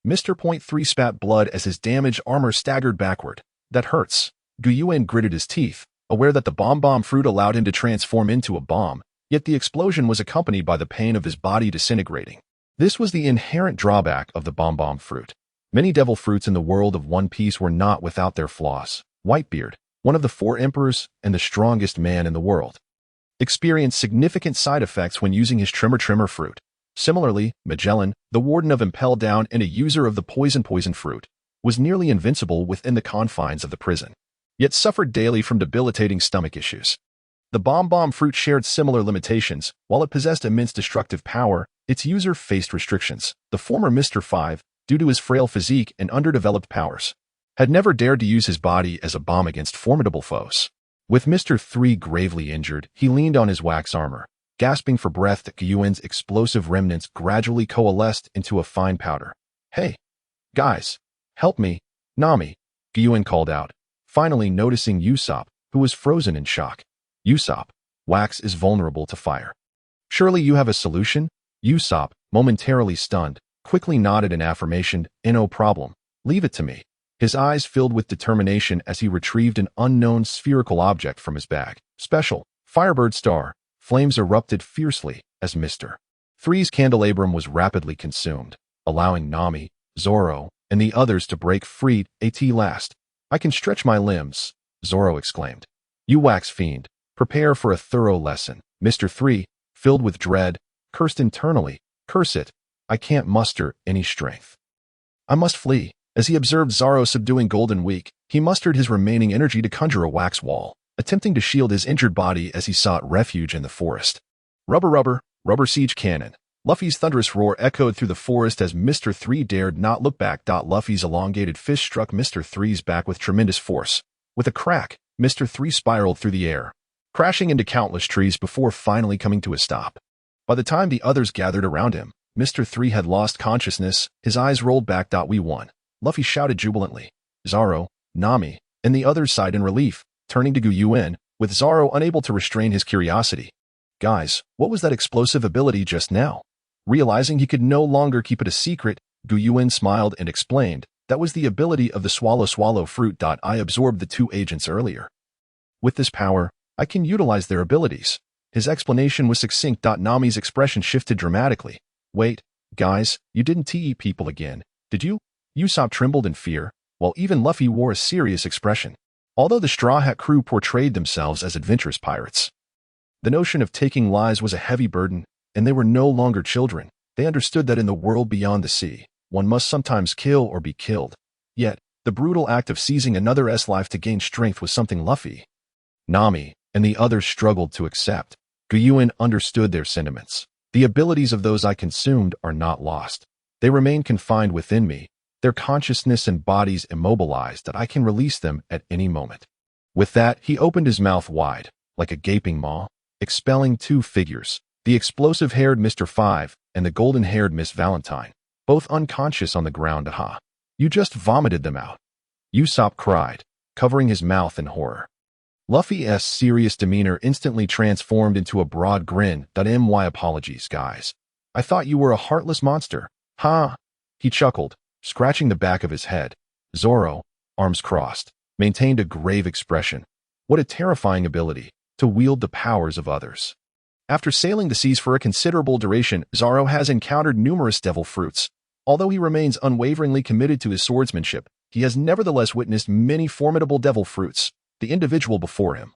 Mr. Point 3 spat blood as his damaged armor staggered backward. That hurts. Yuan gritted his teeth, aware that the bomb fruit allowed him to transform into a bomb, yet the explosion was accompanied by the pain of his body disintegrating. This was the inherent drawback of the bomb fruit. Many devil fruits in the world of One Piece were not without their flaws. Whitebeard, one of the 4 emperors and the strongest man in the world, experienced significant side effects when using his Trimmer fruit. Similarly, Magellan, the warden of Impel Down and a user of the poison fruit, was nearly invincible within the confines of the prison, yet suffered daily from debilitating stomach issues. The bomb fruit shared similar limitations. While it possessed immense destructive power, its user faced restrictions. The former Mr. 5, due to his frail physique and underdeveloped powers, had never dared to use his body as a bomb against formidable foes. With Mr. 3 gravely injured, he leaned on his wax armor, gasping for breath. Yuan's explosive remnants gradually coalesced into a fine powder. "Hey, guys, help me, Nami," Yuan called out, finally noticing Usopp, who was frozen in shock. "Usopp, wax is vulnerable to fire. Surely you have a solution?" Usopp, momentarily stunned, quickly nodded in affirmation. "No problem. Leave it to me." His eyes filled with determination as he retrieved an unknown spherical object from his bag. Special, Firebird Star. Flames erupted fiercely as Mr. 3's candelabrum was rapidly consumed, allowing Nami, Zoro, and the others to break free. "At last, I can stretch my limbs," Zoro exclaimed. "You wax fiend, prepare for a thorough lesson." Mr. 3, filled with dread, cursed internally. "Curse it, I can't muster any strength. I must flee." As he observed Zoro subduing Golden Week, he mustered his remaining energy to conjure a wax wall, attempting to shield his injured body as he sought refuge in the forest. Rubber siege cannon. Luffy's thunderous roar echoed through the forest as Mr. 3 dared not look back. Luffy's elongated fist struck Mr. 3's back with tremendous force. With a crack, Mr. 3 spiraled through the air, crashing into countless trees before finally coming to a stop. By the time the others gathered around him, Mr. 3 had lost consciousness. His eyes rolled back. "We won." Luffy shouted jubilantly. Zoro, Nami, and the others sighed in relief, turning to Yuan, with Zoro unable to restrain his curiosity. "Guys, what was that explosive ability just now?" Realizing he could no longer keep it a secret, Yuan smiled and explained, "That was the ability of the swallow fruit. I absorbed the 2 agents earlier. With this power, I can utilize their abilities." His explanation was succinct. Nami's expression shifted dramatically. "Wait, guys, you didn't TE people again, did you?" Usopp trembled in fear, while even Luffy wore a serious expression. Although the Straw Hat crew portrayed themselves as adventurous pirates, the notion of taking lives was a heavy burden, and they were no longer children. They understood that in the world beyond the sea, one must sometimes kill or be killed. Yet, the brutal act of seizing another's life to gain strength was something Luffy, Nami, and the others struggled to accept. Yuan understood their sentiments. "The abilities of those I consumed are not lost. They remain confined within me, their consciousness and bodies immobilized that I can release them at any moment." With that, he opened his mouth wide, like a gaping maw, expelling 2 figures, the explosive-haired Mr. 5 and the golden-haired Miss Valentine, both unconscious on the ground. "Aha! You just vomited them out," Usopp cried, covering his mouth in horror. Luffy's serious demeanor instantly transformed into a broad grin. "My apologies, guys. I thought you were a heartless monster." "Ha!" He chuckled, scratching the back of his head. Zoro, arms crossed, maintained a grave expression. What a terrifying ability, to wield the powers of others. After sailing the seas for a considerable duration, Zoro has encountered numerous devil fruits. Although he remains unwaveringly committed to his swordsmanship, he has nevertheless witnessed many formidable devil fruits. The individual before him,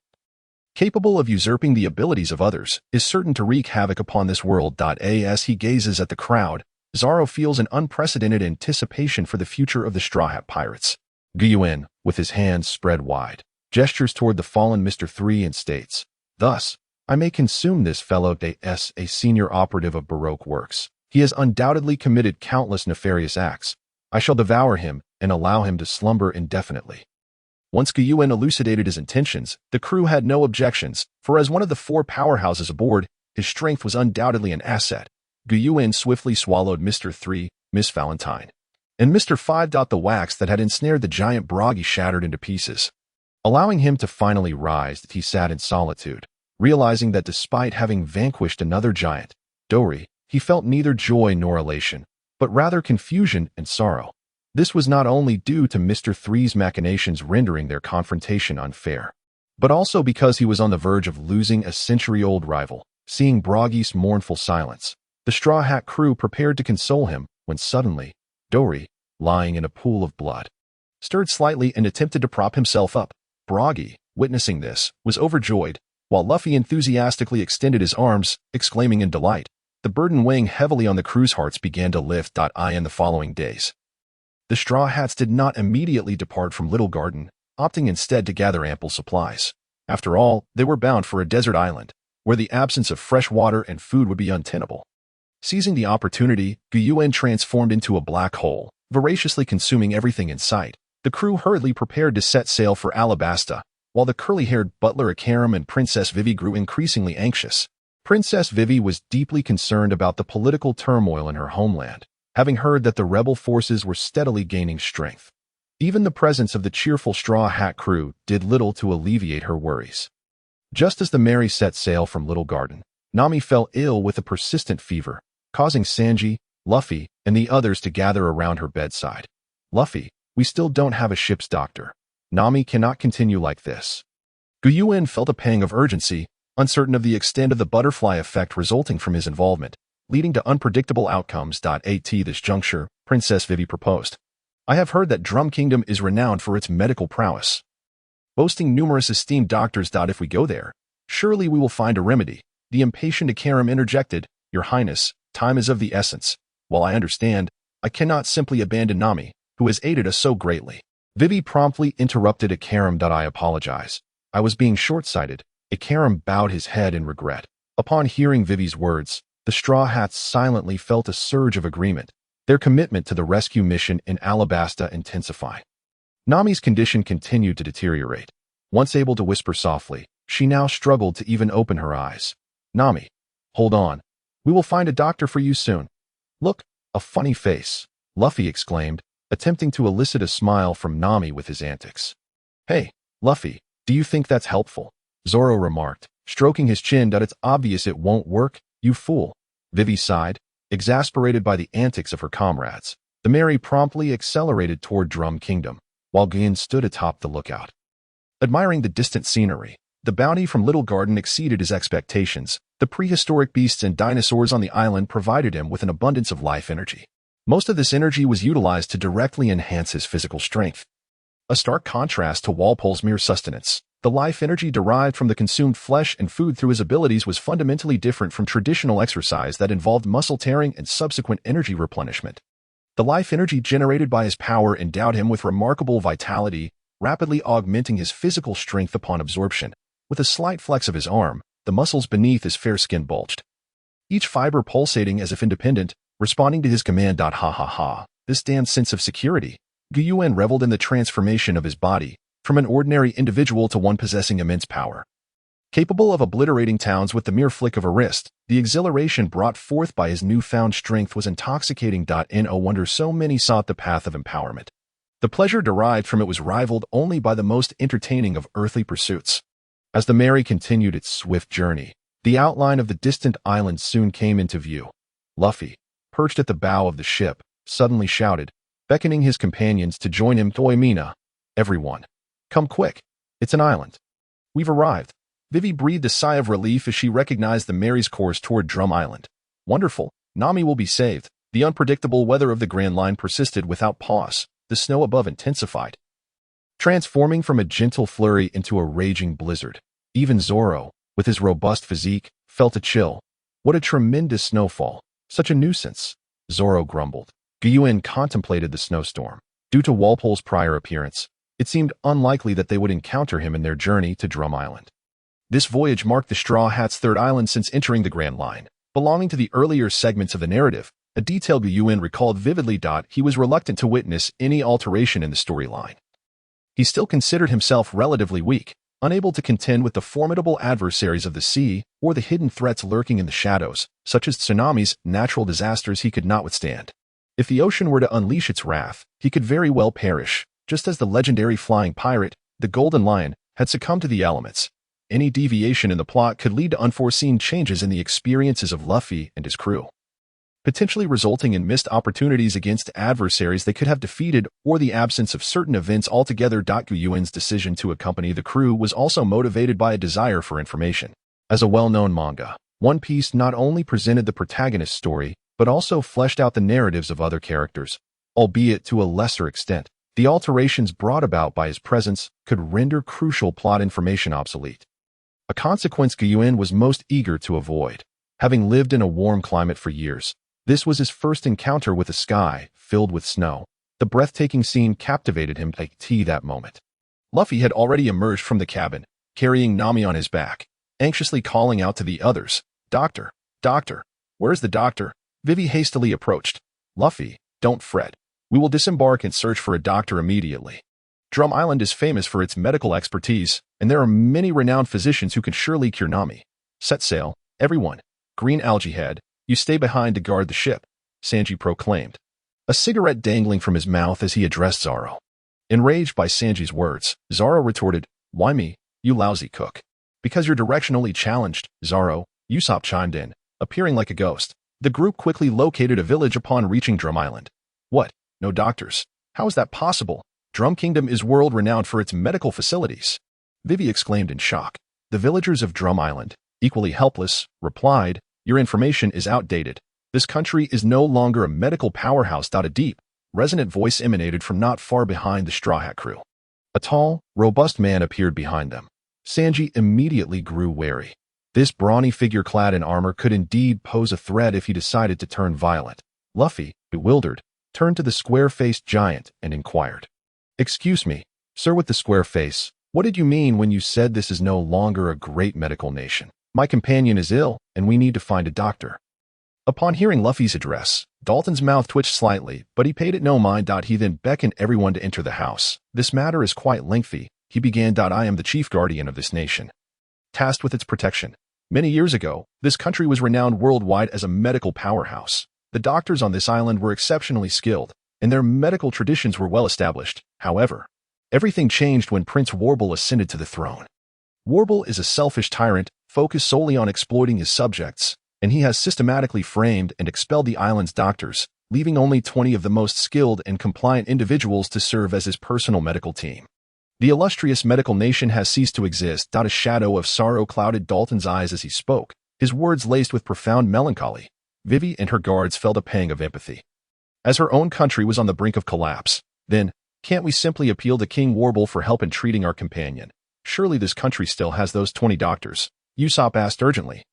capable of usurping the abilities of others, is certain to wreak havoc upon this world. As he gazes at the crowd, Zoro feels an unprecedented anticipation for the future of the Straw Hat Pirates. Yuan, with his hands spread wide, gestures toward the fallen Mr. 3 and states, "Thus, I may consume this fellow as a senior operative of Baroque works. He has undoubtedly committed countless nefarious acts. I shall devour him and allow him to slumber indefinitely." Once Yuan elucidated his intentions, the crew had no objections, for as one of the 4 powerhouses aboard, his strength was undoubtedly an asset. Yuan swiftly swallowed Mr. 3, Miss Valentine, and Mr. 5. The wax that had ensnared the giant Broggy shattered into pieces. Allowing him to finally rise, he sat in solitude, realizing that despite having vanquished another giant, Dory, he felt neither joy nor elation, but rather confusion and sorrow. This was not only due to Mr. 3's machinations rendering their confrontation unfair, but also because he was on the verge of losing a century-old rival. Seeing Broggy's mournful silence, the Straw Hat crew prepared to console him when suddenly, Dory, lying in a pool of blood, stirred slightly and attempted to prop himself up. Broggy, witnessing this, was overjoyed, while Luffy enthusiastically extended his arms, exclaiming in delight. The burden weighing heavily on the crew's hearts began to lift. In the following days, the Straw Hats did not immediately depart from Little Garden, opting instead to gather ample supplies. After all, they were bound for a desert island, where the absence of fresh water and food would be untenable. Seizing the opportunity, Yuan transformed into a black hole, voraciously consuming everything in sight. The crew hurriedly prepared to set sail for Alabasta, while the curly-haired butler Akaram and Princess Vivi grew increasingly anxious. Princess Vivi was deeply concerned about the political turmoil in her homeland, having heard that the rebel forces were steadily gaining strength. Even the presence of the cheerful Straw Hat crew did little to alleviate her worries. Just as the Mary set sail from Little Garden, Nami fell ill with a persistent fever, causing Sanji, Luffy, and the others to gather around her bedside. "Luffy, we still don't have a ship's doctor. Nami cannot continue like this." Yuan felt a pang of urgency, uncertain of the extent of the butterfly effect resulting from his involvement, leading to unpredictable outcomes. At this juncture, Princess Vivi proposed, "I have heard that Drum Kingdom is renowned for its medical prowess, boasting numerous esteemed doctors. If we go there, surely we will find a remedy." The impatient Akaram interjected, "Your Highness, time is of the essence. While I understand, I cannot simply abandon Nami, who has aided us so greatly." Vivi promptly interrupted Akaram. "I apologize. I was being short-sighted." Akaram bowed his head in regret. Upon hearing Vivi's words, the Straw Hats silently felt a surge of agreement, their commitment to the rescue mission in Alabasta intensifying. Nami's condition continued to deteriorate. Once able to whisper softly, she now struggled to even open her eyes. "Nami, hold on. We will find a doctor for you soon." "Look, a funny face," Luffy exclaimed, attempting to elicit a smile from Nami with his antics. "Hey, Luffy, do you think that's helpful?" Zoro remarked, stroking his chin. "It's obvious it won't work, you fool." Vivi sighed, exasperated by the antics of her comrades. The Mary promptly accelerated toward Drum Kingdom, while Gin stood atop the lookout, admiring the distant scenery. The bounty from Little Garden exceeded his expectations. The prehistoric beasts and dinosaurs on the island provided him with an abundance of life energy. Most of this energy was utilized to directly enhance his physical strength. A stark contrast to Walpole's mere sustenance. The life energy derived from the consumed flesh and food through his abilities was fundamentally different from traditional exercise that involved muscle tearing and subsequent energy replenishment. The life energy generated by his power endowed him with remarkable vitality, rapidly augmenting his physical strength upon absorption. With a slight flex of his arm, the muscles beneath his fair skin bulged, each fiber pulsating as if independent, responding to his command. Ha ha ha. This damn sense of security. Yuan reveled in the transformation of his body, from an ordinary individual to one possessing immense power, capable of obliterating towns with the mere flick of a wrist. The exhilaration brought forth by his newfound strength was intoxicating. No wonder so many sought the path of empowerment. The pleasure derived from it was rivaled only by the most entertaining of earthly pursuits. As the Mary continued its swift journey, the outline of the distant island soon came into view. Luffy, perched at the bow of the ship, suddenly shouted, beckoning his companions to join him. "Toimina, everyone, come quick. It's an island. We've arrived." Vivi breathed a sigh of relief as she recognized the Mary's course toward Drum Island. "Wonderful. Nami will be saved." The unpredictable weather of the Grand Line persisted without pause. the snow above intensified, transforming from a gentle flurry into a raging blizzard. Even Zoro, with his robust physique, felt a chill. What a tremendous snowfall. Such a nuisance, Zoro grumbled. Yuan contemplated the snowstorm. Due to Walpole's prior appearance, it seemed unlikely that they would encounter him in their journey to Drum Island. This voyage marked the Straw Hats' third island since entering the Grand Line. Belonging to the earlier segments of the narrative, a detail Yuan recalled vividly. He was reluctant to witness any alteration in the storyline. He still considered himself relatively weak, unable to contend with the formidable adversaries of the sea or the hidden threats lurking in the shadows, such as tsunamis, natural disasters he could not withstand. If the ocean were to unleash its wrath, he could very well perish, just as the legendary flying pirate, the Golden Lion, had succumbed to the elements. Any deviation in the plot could lead to unforeseen changes in the experiences of Luffy and his crew, potentially resulting in missed opportunities against adversaries they could have defeated or the absence of certain events altogether. Yuan's decision to accompany the crew was also motivated by a desire for information. As a well-known manga, One Piece not only presented the protagonist's story, but also fleshed out the narratives of other characters, albeit to a lesser extent. The alterations brought about by his presence could render crucial plot information obsolete, a consequence Yuan was most eager to avoid. Having lived in a warm climate for years, this was his first encounter with a sky filled with snow. The breathtaking scene captivated him like tea that moment. Luffy had already emerged from the cabin, carrying Nami on his back, anxiously calling out to the others, "Doctor, doctor, where's the doctor?" Vivi hastily approached. "Luffy, don't fret. We will disembark and search for a doctor immediately. Drum Island is famous for its medical expertise, and there are many renowned physicians who can surely cure Nami. Set sail, everyone. Green Algae Head, you stay behind to guard the ship," Sanji proclaimed, a cigarette dangling from his mouth as he addressed Zoro. Enraged by Sanji's words, Zoro retorted, "Why me, you lousy cook?" "Because you're directionally challenged, Zoro," Usopp chimed in, appearing like a ghost. The group quickly located a village upon reaching Drum Island. "What? No doctors? How is that possible? Drum Kingdom is world-renowned for its medical facilities," Vivi exclaimed in shock. The villagers of Drum Island, equally helpless, replied, "Your information is outdated. This country is no longer a medical powerhouse." A deep, resonant voice emanated from not far behind the Straw Hat crew. A tall, robust man appeared behind them. Sanji immediately grew wary. This brawny figure clad in armor could indeed pose a threat if he decided to turn violent. Luffy, bewildered, turned to the square-faced giant and inquired, "Excuse me, sir with the square face, what did you mean when you said this is no longer a great medical nation? My companion is ill, and we need to find a doctor." Upon hearing Luffy's address, Dalton's mouth twitched slightly, but he paid it no mind. He then beckoned everyone to enter the house. "This matter is quite lengthy," he began. "I am the chief guardian of this nation, tasked with its protection. Many years ago, this country was renowned worldwide as a medical powerhouse. The doctors on this island were exceptionally skilled, and their medical traditions were well established. However, everything changed when Prince Warble ascended to the throne. Warble is a selfish tyrant, focused solely on exploiting his subjects, and he has systematically framed and expelled the island's doctors, leaving only 20 of the most skilled and compliant individuals to serve as his personal medical team. The illustrious medical nation has ceased to exist." A shadow of sorrow clouded Dalton's eyes as he spoke, his words laced with profound melancholy. Vivi and her guards felt a pang of empathy. As her own country was on the brink of collapse, then, can't we simply appeal to King Warble for help in treating our companion? Surely this country still has those 20 doctors, Usopp asked urgently,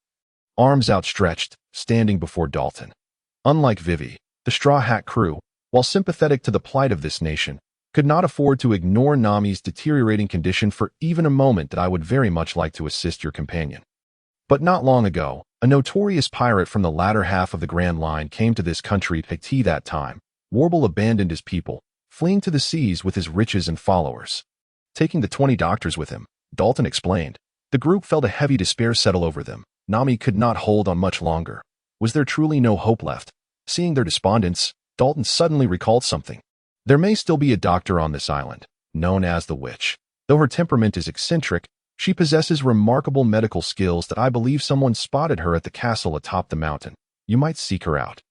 arms outstretched, standing before Dalton. Unlike Vivi, the Straw Hat crew, while sympathetic to the plight of this nation, could not afford to ignore Nami's deteriorating condition for even a moment. "I would very much like to assist your companion. But not long ago, a notorious pirate from the latter half of the Grand Line came to this country. That time, Warble abandoned his people, fleeing to the seas with his riches and followers, taking the 20 doctors with him," Dalton explained. The group felt a heavy despair settle over them. Nami could not hold on much longer. Was there truly no hope left? Seeing their despondence, Dalton suddenly recalled something. There may still be a doctor on this island, known as the Witch. Though her temperament is eccentric, she possesses remarkable medical skills. I believe someone spotted her at the castle atop the mountain. You might seek her out."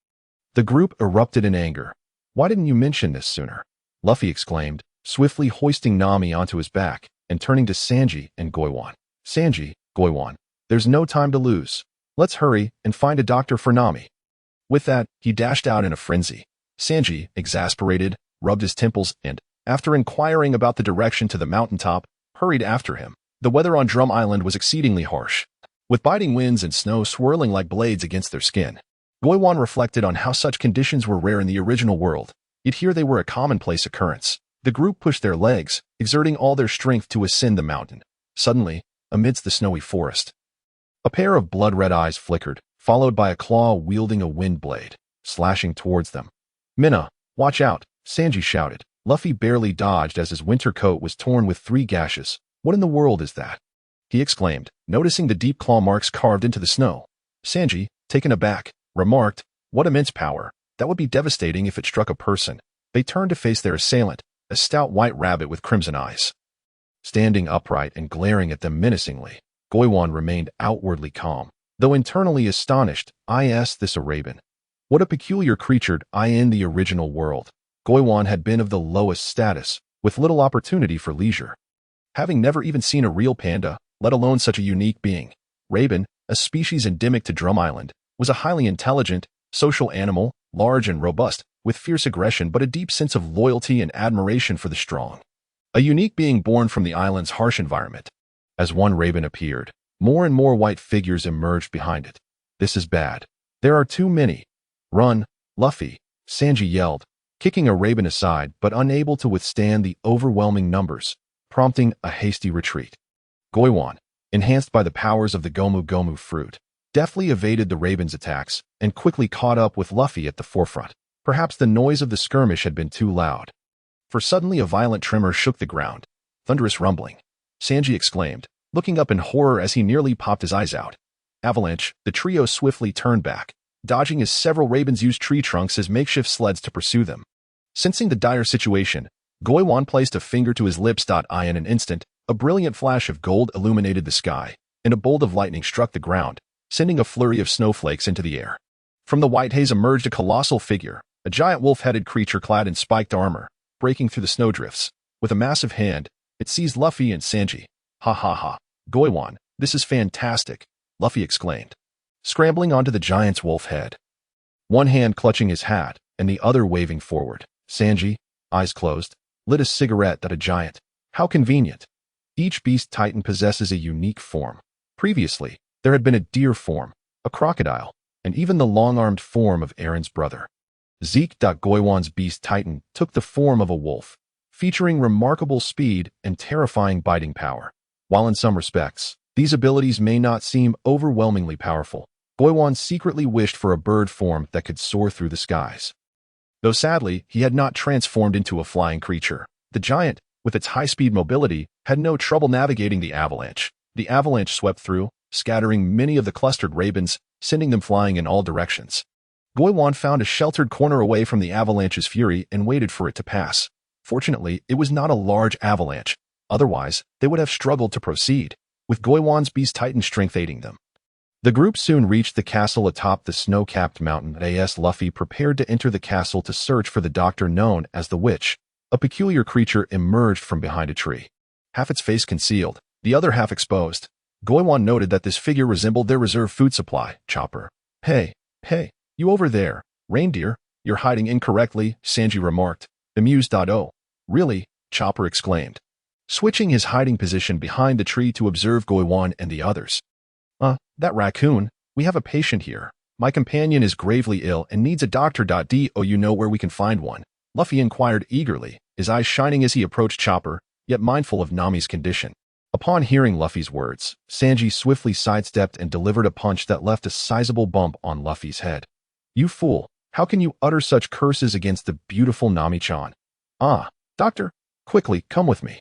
The group erupted in anger. "Why didn't you mention this sooner?" Luffy exclaimed, swiftly hoisting Nami onto his back and turning to Sanji and Goiwan. "Sanji, Goiwan, there's no time to lose. Let's hurry and find a doctor for Nami." With that, he dashed out in a frenzy. Sanji, exasperated, rubbed his temples and, after inquiring about the direction to the mountaintop, hurried after him. The weather on Drum Island was exceedingly harsh, with biting winds and snow swirling like blades against their skin. Yuan reflected on how such conditions were rare in the original world, yet here they were a commonplace occurrence. The group pushed their legs, exerting all their strength to ascend the mountain. Suddenly, amidst the snowy forest, a pair of blood-red eyes flickered, followed by a claw wielding a wind blade, slashing towards them. "Minna, watch out," Sanji shouted. Luffy barely dodged as his winter coat was torn with 3 gashes. "What in the world is that?" he exclaimed, noticing the deep claw marks carved into the snow. Sanji, taken aback, remarked, "What immense power. That would be devastating if it struck a person." They turned to face their assailant, a stout white rabbit with crimson eyes. Standing upright and glaring at them menacingly, Yuan remained outwardly calm, though internally astonished. "I asked this Arabian. What a peculiar creature in the original world." Yuan had been of the lowest status, with little opportunity for leisure. Having never even seen a real panda, let alone such a unique being, Raven, a species endemic to Drum Island, was a highly intelligent, social animal, large and robust, with fierce aggression but a deep sense of loyalty and admiration for the strong. A unique being born from the island's harsh environment. As one Raven appeared, more and more white figures emerged behind it. "This is bad. There are too many. Run, Luffy," Sanji yelled, kicking a Raven aside but unable to withstand the overwhelming numbers, prompting a hasty retreat. Yuan, enhanced by the powers of the Gomu Gomu fruit, deftly evaded the Raven's attacks and quickly caught up with Luffy at the forefront. Perhaps the noise of the skirmish had been too loud, for suddenly a violent tremor shook the ground. "Thunderous rumbling," Sanji exclaimed, looking up in horror as he nearly popped his eyes out. Avalanche, the trio swiftly turned back, dodging as several Ravens used tree trunks as makeshift sleds to pursue them. Sensing the dire situation, Yuan placed a finger to his lips. In an instant, a brilliant flash of gold illuminated the sky, and a bolt of lightning struck the ground, sending a flurry of snowflakes into the air. From the white haze emerged a colossal figure, a giant wolf-headed creature clad in spiked armor, breaking through the snowdrifts. With a massive hand, it seized Luffy and Sanji. "Ha ha ha. Yuan, this is fantastic," Luffy exclaimed, scrambling onto the giant's wolf head, one hand clutching his hat and the other waving forward. Sanji, eyes closed, lit a cigarette at a giant. How convenient. Each beast titan possesses a unique form. Previously, there had been a deer form, a crocodile, and even the long-armed form of Aaron's brother. Zeke. Yuan's beast titan took the form of a wolf, featuring remarkable speed and terrifying biting power. While in some respects, these abilities may not seem overwhelmingly powerful, Yuan secretly wished for a bird form that could soar through the skies. Though sadly, he had not transformed into a flying creature. The giant, with its high-speed mobility, had no trouble navigating the avalanche. The avalanche swept through, scattering many of the clustered Ravens, sending them flying in all directions. Yuan found a sheltered corner away from the avalanche's fury and waited for it to pass. Fortunately, it was not a large avalanche. Otherwise, they would have struggled to proceed, with Yuan's beast titan strength aiding them. The group soon reached the castle atop the snow-capped mountain. As Luffy prepared to enter the castle to search for the doctor known as the Witch, a peculiar creature emerged from behind a tree. Half its face concealed, the other half exposed. Yuan noted that this figure resembled their reserve food supply, Chopper. Hey, you over there, reindeer, you're hiding incorrectly," Sanji remarked, amused. "Oh, really?" Chopper exclaimed, switching his hiding position behind the tree to observe Yuan and the others. That raccoon, we have a patient here. My companion is gravely ill and needs a doctor. Do you know where we can find one?" Luffy inquired eagerly, his eyes shining as he approached Chopper, yet mindful of Nami's condition. Upon hearing Luffy's words, Sanji swiftly sidestepped and delivered a punch that left a sizable bump on Luffy's head. "You fool, how can you utter such curses against the beautiful Nami-chan?" Doctor, quickly, come with me."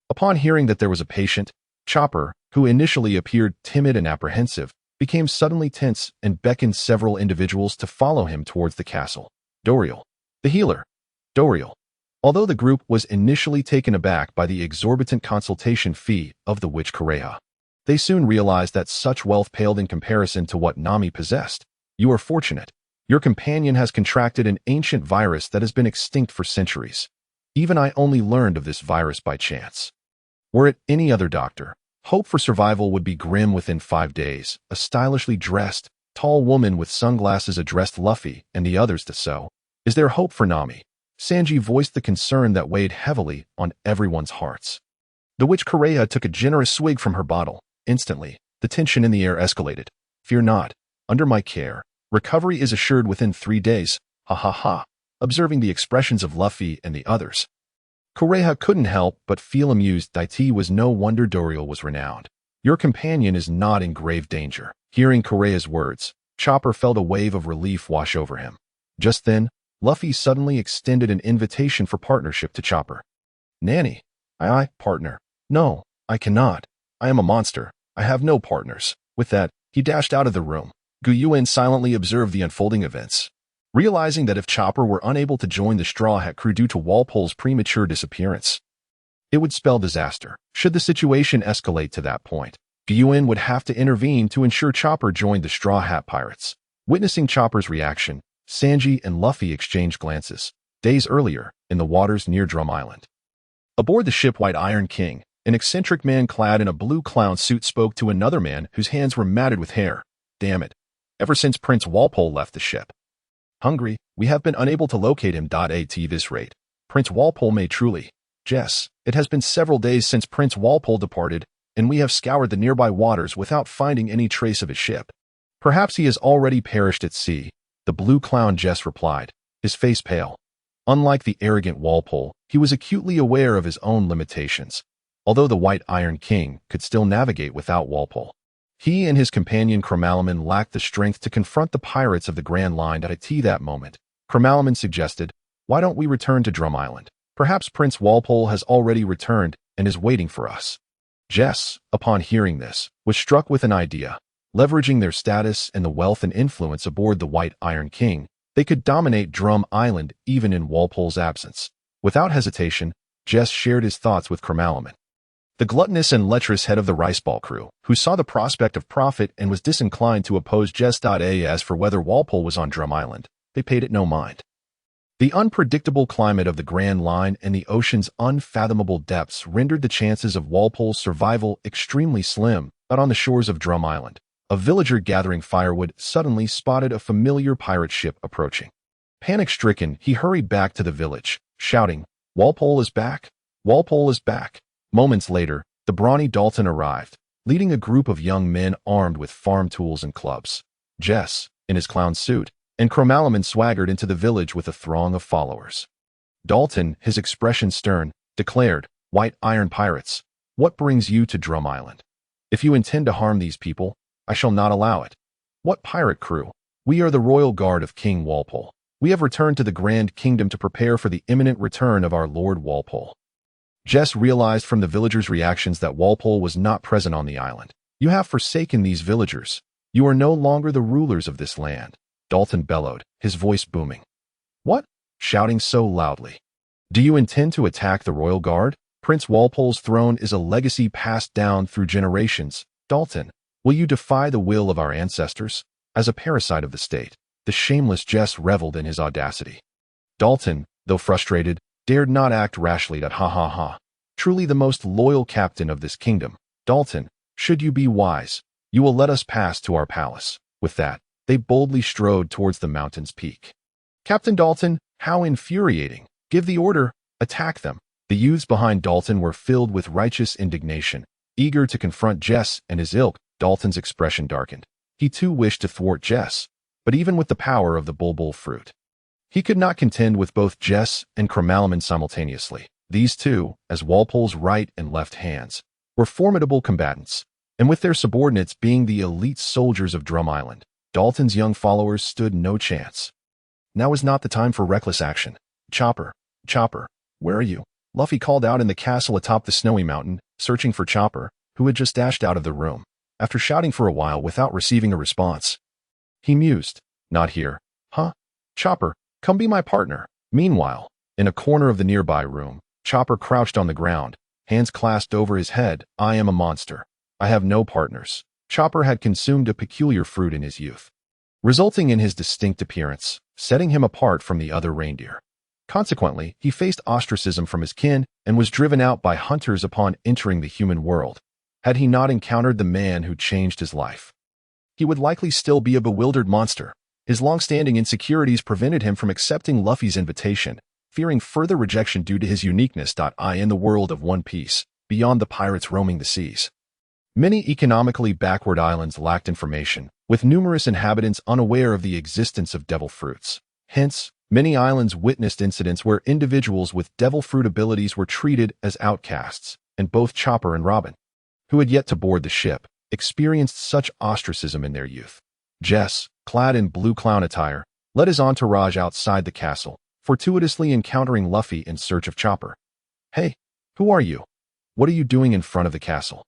Upon hearing that there was a patient, Chopper, who initially appeared timid and apprehensive, became suddenly tense and beckoned several individuals to follow him towards the castle. Doriel, the healer. Doriel. Although the group was initially taken aback by the exorbitant consultation fee of the witch Kureha, they soon realized that such wealth paled in comparison to what Nami possessed. "You are fortunate. Your companion has contracted an ancient virus that has been extinct for centuries. Even I only learned of this virus by chance. Were it any other doctor, hope for survival would be grim within 5 days." A stylishly dressed, tall woman with sunglasses addressed Luffy and the others to "So, is there hope for Nami?" Sanji voiced the concern that weighed heavily on everyone's hearts. The witch Kureha took a generous swig from her bottle. Instantly, the tension in the air escalated. Fear not. Under my care, recovery is assured within 3 days. Ha ha ha. Observing the expressions of Luffy and the others, Kureha couldn't help but feel amused. It was no wonder Doriel was renowned. Your companion is not in grave danger. Hearing Kureha's words, Chopper felt a wave of relief wash over him. Just then, Luffy suddenly extended an invitation for partnership to Chopper. Nanny. I, partner. No, I cannot. I am a monster. I have no partners. With that, he dashed out of the room. Yuan silently observed the unfolding events. Realizing that if Chopper were unable to join the Straw Hat crew due to Walpole's premature disappearance, it would spell disaster. Should the situation escalate to that point, Yuan would have to intervene to ensure Chopper joined the Straw Hat Pirates. Witnessing Chopper's reaction, Sanji and Luffy exchanged glances. Days earlier, in the waters near Drum Island, aboard the ship White Iron King, an eccentric man clad in a blue clown suit spoke to another man whose hands were matted with hair. Damn it. Ever since Prince Walpole left the ship, hungry, we have been unable to locate him. At this rate, Prince Walpole may truly. Jess, it has been several days since Prince Walpole departed, and we have scoured the nearby waters without finding any trace of his ship. Perhaps he has already perished at sea, the blue clown Jess replied, his face pale. Unlike the arrogant Walpole, he was acutely aware of his own limitations. Although the White Iron King could still navigate without Walpole, he and his companion Cromalaman lacked the strength to confront the pirates of the Grand Line. At that moment, Cromalaman suggested, why don't we return to Drum Island? Perhaps Prince Walpole has already returned and is waiting for us. Jess, upon hearing this, was struck with an idea. Leveraging their status and the wealth and influence aboard the White Iron King, they could dominate Drum Island even in Walpole's absence. Without hesitation, Jess shared his thoughts with Cromalaman, the gluttonous and lecherous head of the Riceball crew, who saw the prospect of profit and was disinclined to oppose Jess. As for whether Walpole was on Drum Island, they paid it no mind. The unpredictable climate of the Grand Line and the ocean's unfathomable depths rendered the chances of Walpole's survival extremely slim. But on the shores of Drum Island, a villager gathering firewood suddenly spotted a familiar pirate ship approaching. Panic-stricken, he hurried back to the village, shouting, Walpole is back! Walpole is back! Moments later, the brawny Dalton arrived, leading a group of young men armed with farm tools and clubs. Jess, in his clown suit, and Cromalaman swaggered into the village with a throng of followers. Dalton, his expression stern, declared, White Iron Pirates, what brings you to Drum Island? If you intend to harm these people, I shall not allow it. What pirate crew? We are the Royal Guard of King Walpole. We have returned to the Grand Kingdom to prepare for the imminent return of our Lord Walpole. Jess realized from the villagers' reactions that Walpole was not present on the island. You have forsaken these villagers. You are no longer the rulers of this land. Dalton bellowed, his voice booming. What? Shouting so loudly. Do you intend to attack the Royal Guard? Prince Walpole's throne is a legacy passed down through generations. Dalton, will you defy the will of our ancestors? As a parasite of the state, the shameless Jess reveled in his audacity. Dalton, though frustrated, dared not act rashly. Ha ha ha. Truly the most loyal captain of this kingdom. Dalton, should you be wise, you will let us pass to our palace. With that, they boldly strode towards the mountain's peak. Captain Dalton, how infuriating. Give the order, attack them. The youths behind Dalton were filled with righteous indignation, eager to confront Jess and his ilk. Dalton's expression darkened. He too wished to thwart Jess, but even with the power of the bulbul fruit, he could not contend with both Jess and Cromalaman simultaneously. These two, as Walpole's right and left hands, were formidable combatants, and with their subordinates being the elite soldiers of Drum Island, Dalton's young followers stood no chance. Now is not the time for reckless action. Chopper, where are you? Luffy called out in the castle atop the snowy mountain, searching for Chopper, who had just dashed out of the room. After shouting for a while without receiving a response, he mused, not here. Huh? Chopper, come be my partner. Meanwhile, in a corner of the nearby room, Chopper crouched on the ground, hands clasped over his head. I am a monster. I have no partners. Chopper had consumed a peculiar fruit in his youth, resulting in his distinct appearance, setting him apart from the other reindeer. Consequently, he faced ostracism from his kin and was driven out by hunters upon entering the human world. Had he not encountered the man who changed his life, he would likely still be a bewildered monster. His long-standing insecurities prevented him from accepting Luffy's invitation, fearing further rejection due to his uniqueness. In the world of One Piece, beyond the pirates roaming the seas, many economically backward islands lacked information, with numerous inhabitants unaware of the existence of devil fruits. Hence, many islands witnessed incidents where individuals with devil fruit abilities were treated as outcasts, and both Chopper and Robin, who had yet to board the ship, experienced such ostracism in their youth. Jess, clad in blue clown attire, led his entourage outside the castle, fortuitously encountering Luffy in search of Chopper. "Hey, who are you? What are you doing in front of the castle?"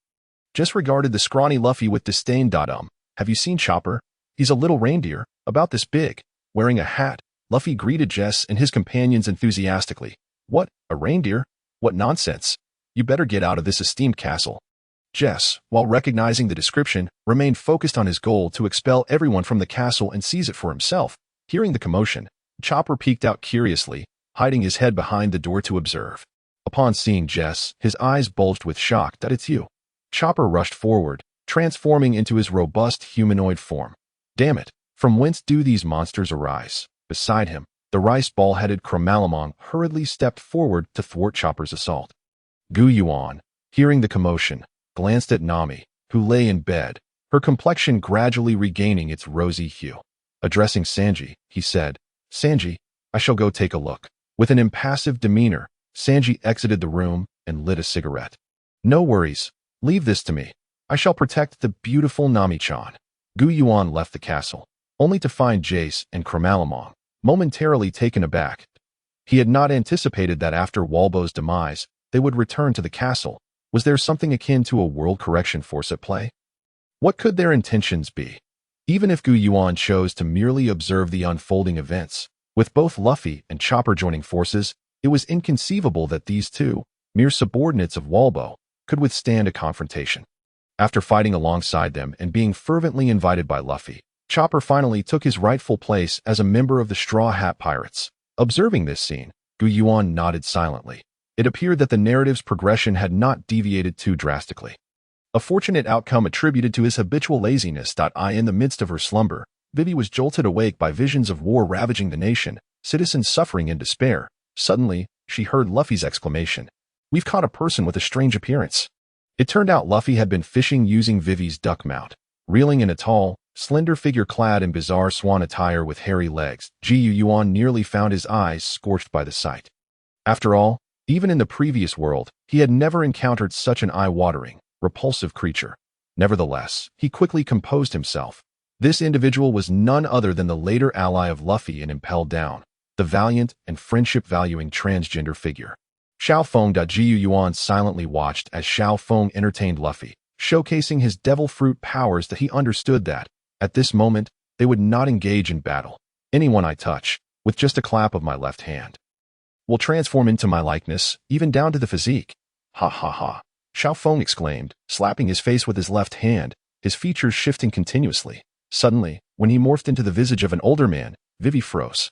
Jess regarded the scrawny Luffy with disdain. "Have you seen Chopper? He's a little reindeer, about this big, wearing a hat." Luffy greeted Jess and his companions enthusiastically. "What, a reindeer? What nonsense! You better get out of this esteemed castle." Jess, while recognizing the description, remained focused on his goal to expel everyone from the castle and seize it for himself. Hearing the commotion, Chopper peeked out curiously, hiding his head behind the door to observe. Upon seeing Jess, his eyes bulged with shock. "It's you." Chopper rushed forward, transforming into his robust humanoid form. "Damn it, from whence do these monsters arise?" Beside him, the rice ball-headed Crocodile hurriedly stepped forward to thwart Chopper's assault. Yuan, hearing the commotion, glanced at Nami, who lay in bed, her complexion gradually regaining its rosy hue. Addressing Sanji, he said, "Sanji, I shall go take a look." With an impassive demeanor, Sanji exited the room and lit a cigarette. "No worries. Leave this to me. I shall protect the beautiful Nami-chan." Yuan left the castle, only to find Jace and Crocodile momentarily taken aback. He had not anticipated that after Walbo's demise, they would return to the castle. Was there something akin to a world correction force at play? What could their intentions be? Even if Yuan chose to merely observe the unfolding events, with both Luffy and Chopper joining forces, it was inconceivable that these two, mere subordinates of Walbo, could withstand a confrontation. After fighting alongside them and being fervently invited by Luffy, Chopper finally took his rightful place as a member of the Straw Hat Pirates. Observing this scene, Yuan nodded silently. It appeared that the narrative's progression had not deviated too drastically. A fortunate outcome attributed to his habitual laziness. In the midst of her slumber, Vivi was jolted awake by visions of war ravaging the nation, citizens suffering in despair. Suddenly, she heard Luffy's exclamation, "We've caught a person with a strange appearance." It turned out Luffy had been fishing using Vivi's duck mount, reeling in a tall, slender figure clad in bizarre swan attire with hairy legs. Yuan nearly found his eyes scorched by the sight. After all, even in the previous world, he had never encountered such an eye-watering, repulsive creature. Nevertheless, he quickly composed himself. This individual was none other than the later ally of Luffy and impelled down, the valiant and friendship-valuing transgender figure. Xiao Feng. Yuan silently watched as Xiao Feng entertained Luffy, showcasing his devil fruit powers. That he understood that, at this moment, they would not engage in battle. "Anyone I touch, with just a clap of my left hand, will transform into my likeness, even down to the physique." "Ha ha ha," Xiao Feng exclaimed, slapping his face with his left hand, his features shifting continuously. Suddenly, when he morphed into the visage of an older man, Vivi froze.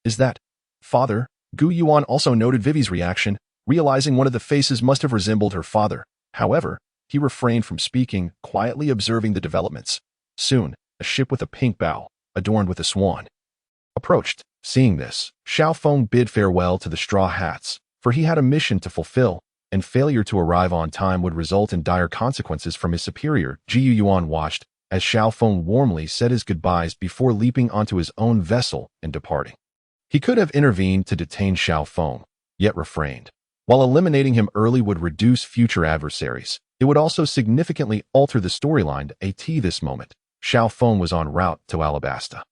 "Is that father?" Yuan also noted Vivi's reaction, realizing one of the faces must have resembled her father. However, he refrained from speaking, quietly observing the developments. Soon, a ship with a pink bow, adorned with a swan, approached. Seeing this, Xiao Feng bid farewell to the Straw Hats, for he had a mission to fulfill, and failure to arrive on time would result in dire consequences from his superior. Yuan watched as Xiao Feng warmly said his goodbyes before leaping onto his own vessel and departing. He could have intervened to detain Xiao Feng, yet refrained. While eliminating him early would reduce future adversaries, it would also significantly alter the storyline. At this moment, Xiao Feng was en route to Alabasta,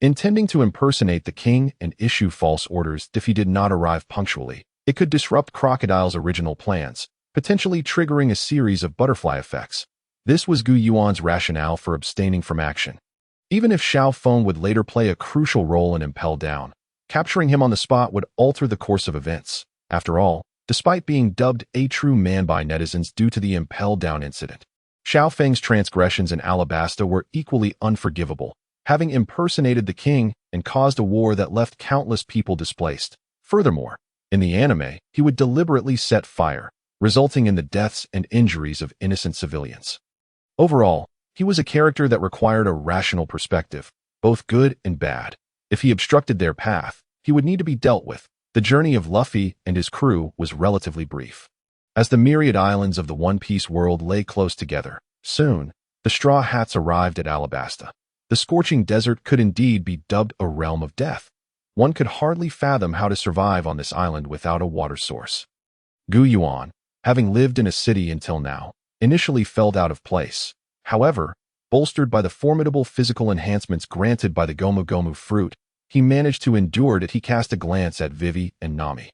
intending to impersonate the king and issue false orders. If he did not arrive punctually, it could disrupt Crocodile's original plans, potentially triggering a series of butterfly effects. This was Yuan's rationale for abstaining from action. Even if Xiao Feng would later play a crucial role in Impel Down, capturing him on the spot would alter the course of events. After all, despite being dubbed a true man by netizens due to the Impel Down incident, Xiao Feng's transgressions in Alabasta were equally unforgivable, having impersonated the king and caused a war that left countless people displaced. Furthermore, in the anime, he would deliberately set fire, resulting in the deaths and injuries of innocent civilians. Overall, he was a character that required a rational perspective, both good and bad. If he obstructed their path, he would need to be dealt with, The journey of Luffy and his crew was relatively brief. As the myriad islands of the One Piece world lay close together, soon, the Straw Hats arrived at Alabasta. The scorching desert could indeed be dubbed a realm of death. One could hardly fathom how to survive on this island without a water source. Yuan, having lived in a city until now, initially felt out of place. However, bolstered by the formidable physical enhancements granted by the Gomu Gomu fruit, he managed to endure it. He cast a glance at Vivi and Nami,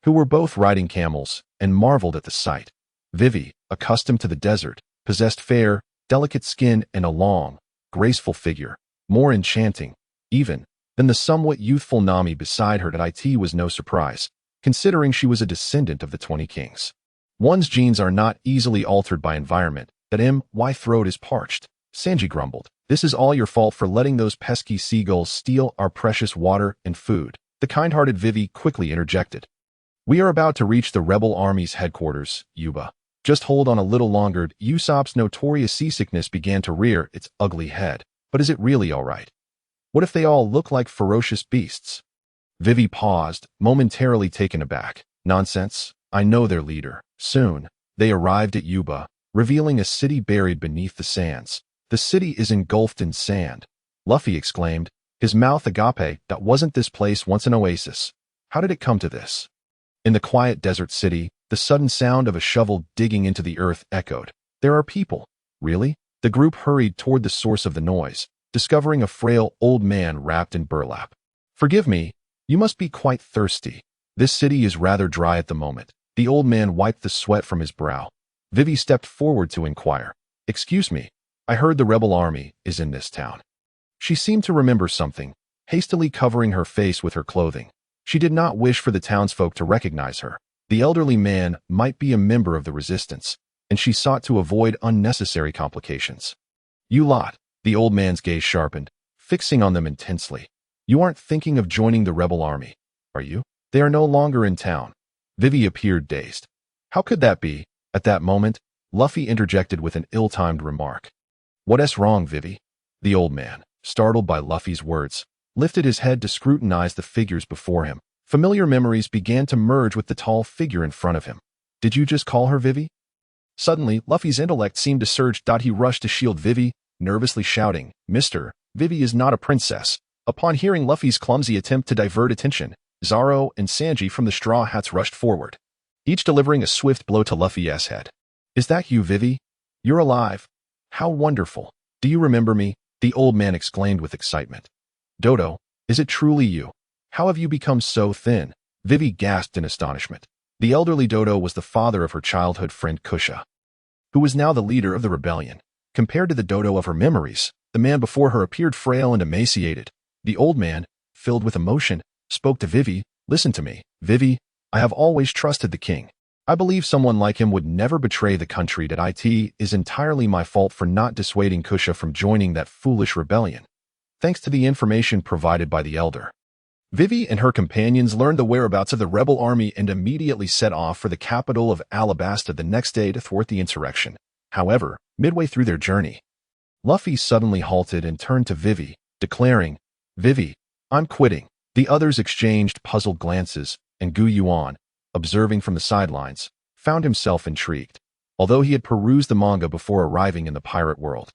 who were both riding camels, and marveled at the sight. Vivi, accustomed to the desert, possessed fair, delicate skin and a long, graceful figure, more enchanting, even, than the somewhat youthful Nami beside her. That it was no surprise, considering she was a descendant of the 20 kings. One's genes are not easily altered by environment. That my throat is parched, Sanji grumbled. This is all your fault for letting those pesky seagulls steal our precious water and food, the kind-hearted Vivi quickly interjected. We are about to reach the rebel army's headquarters, Yuba. Just hold on a little longer. Usopp's notorious seasickness began to rear its ugly head. But is it really all right? What if they all look like ferocious beasts? Vivi paused, momentarily taken aback. Nonsense. I know their leader. Soon, they arrived at Yuba, revealing a city buried beneath the sands. The city is engulfed in sand, Luffy exclaimed, his mouth agape. That wasn't this place once an oasis. How did it come to this? In the quiet desert city, the sudden sound of a shovel digging into the earth echoed. There are people. Really? The group hurried toward the source of the noise, discovering a frail old man wrapped in burlap. Forgive me, you must be quite thirsty. This city is rather dry at the moment. The old man wiped the sweat from his brow. Vivi stepped forward to inquire. Excuse me, I heard the rebel army is in this town. She seemed to remember something, hastily covering her face with her clothing. She did not wish for the townsfolk to recognize her. The elderly man might be a member of the resistance, and she sought to avoid unnecessary complications. You lot, the old man's gaze sharpened, fixing on them intensely. You aren't thinking of joining the rebel army, are you? They are no longer in town. Vivi appeared dazed. How could that be? At that moment, Luffy interjected with an ill-timed remark. What's wrong, Vivi? The old man, startled by Luffy's words, lifted his head to scrutinize the figures before him. Familiar memories began to merge with the tall figure in front of him. Did you just call her Vivi? Suddenly, Luffy's intellect seemed to surge. He rushed to shield Vivi, nervously shouting, Mister, Vivi is not a princess. Upon hearing Luffy's clumsy attempt to divert attention, Zoro and Sanji from the Straw Hats rushed forward, each delivering a swift blow to Luffy's head. Is that you, Vivi? You're alive. How wonderful. Do you remember me? The old man exclaimed with excitement. Dodo, is it truly you? How have you become so thin? Vivi gasped in astonishment. The elderly Dodo was the father of her childhood friend Kusha, who was now the leader of the rebellion. Compared to the Dodo of her memories, the man before her appeared frail and emaciated. The old man, filled with emotion, spoke to Vivi. Listen to me, Vivi. I have always trusted the king. I believe someone like him would never betray the country. That it is entirely my fault for not dissuading Kusha from joining that foolish rebellion. Thanks to the information provided by the elder, Vivi and her companions learned the whereabouts of the rebel army and immediately set off for the capital of Alabasta the next day to thwart the insurrection. However, midway through their journey, Luffy suddenly halted and turned to Vivi, declaring, Vivi, I'm quitting. The others exchanged puzzled glances, and Yuan, observing from the sidelines, found himself intrigued. Although he had perused the manga before arriving in the pirate world,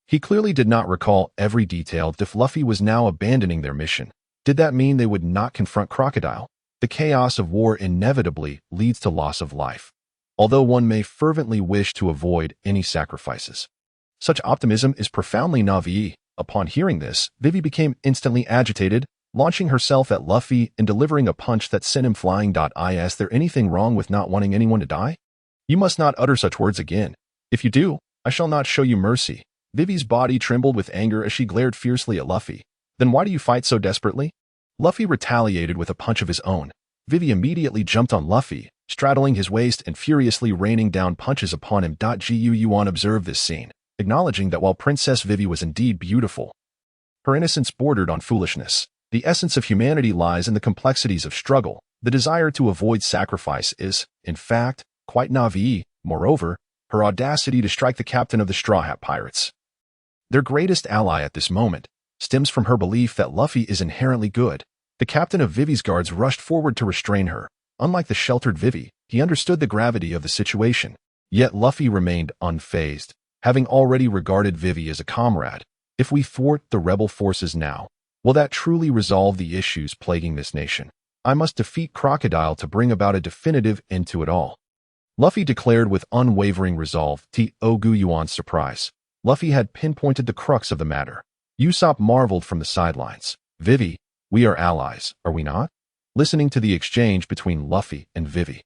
he clearly did not recall every detail. If Luffy was now abandoning their mission, did that mean they would not confront Crocodile? The chaos of war inevitably leads to loss of life, although one may fervently wish to avoid any sacrifices. Such optimism is profoundly naive. Upon hearing this, Vivi became instantly agitated, launching herself at Luffy and delivering a punch that sent him flying. Is there anything wrong with not wanting anyone to die? You must not utter such words again. If you do, I shall not show you mercy. Vivi's body trembled with anger as she glared fiercely at Luffy. Then why do you fight so desperately? Luffy retaliated with a punch of his own. Vivi immediately jumped on Luffy, straddling his waist and furiously raining down punches upon him. Yuan observed this scene, acknowledging that while Princess Vivi was indeed beautiful, her innocence bordered on foolishness. The essence of humanity lies in the complexities of struggle. The desire to avoid sacrifice is, in fact, quite naive. Moreover, her audacity to strike the captain of the Straw Hat Pirates, their greatest ally at this moment, stems from her belief that Luffy is inherently good. The captain of Vivi's guards rushed forward to restrain her. Unlike the sheltered Vivi, he understood the gravity of the situation. Yet Luffy remained unfazed, having already regarded Vivi as a comrade. If we thwart the rebel forces now, will that truly resolve the issues plaguing this nation? I must defeat Crocodile to bring about a definitive end to it all. Luffy declared with unwavering resolve, to Yuan's surprise. Luffy had pinpointed the crux of the matter. Usopp marveled from the sidelines. Vivi, we are allies, are we not? Listening to the exchange between Luffy and Vivi,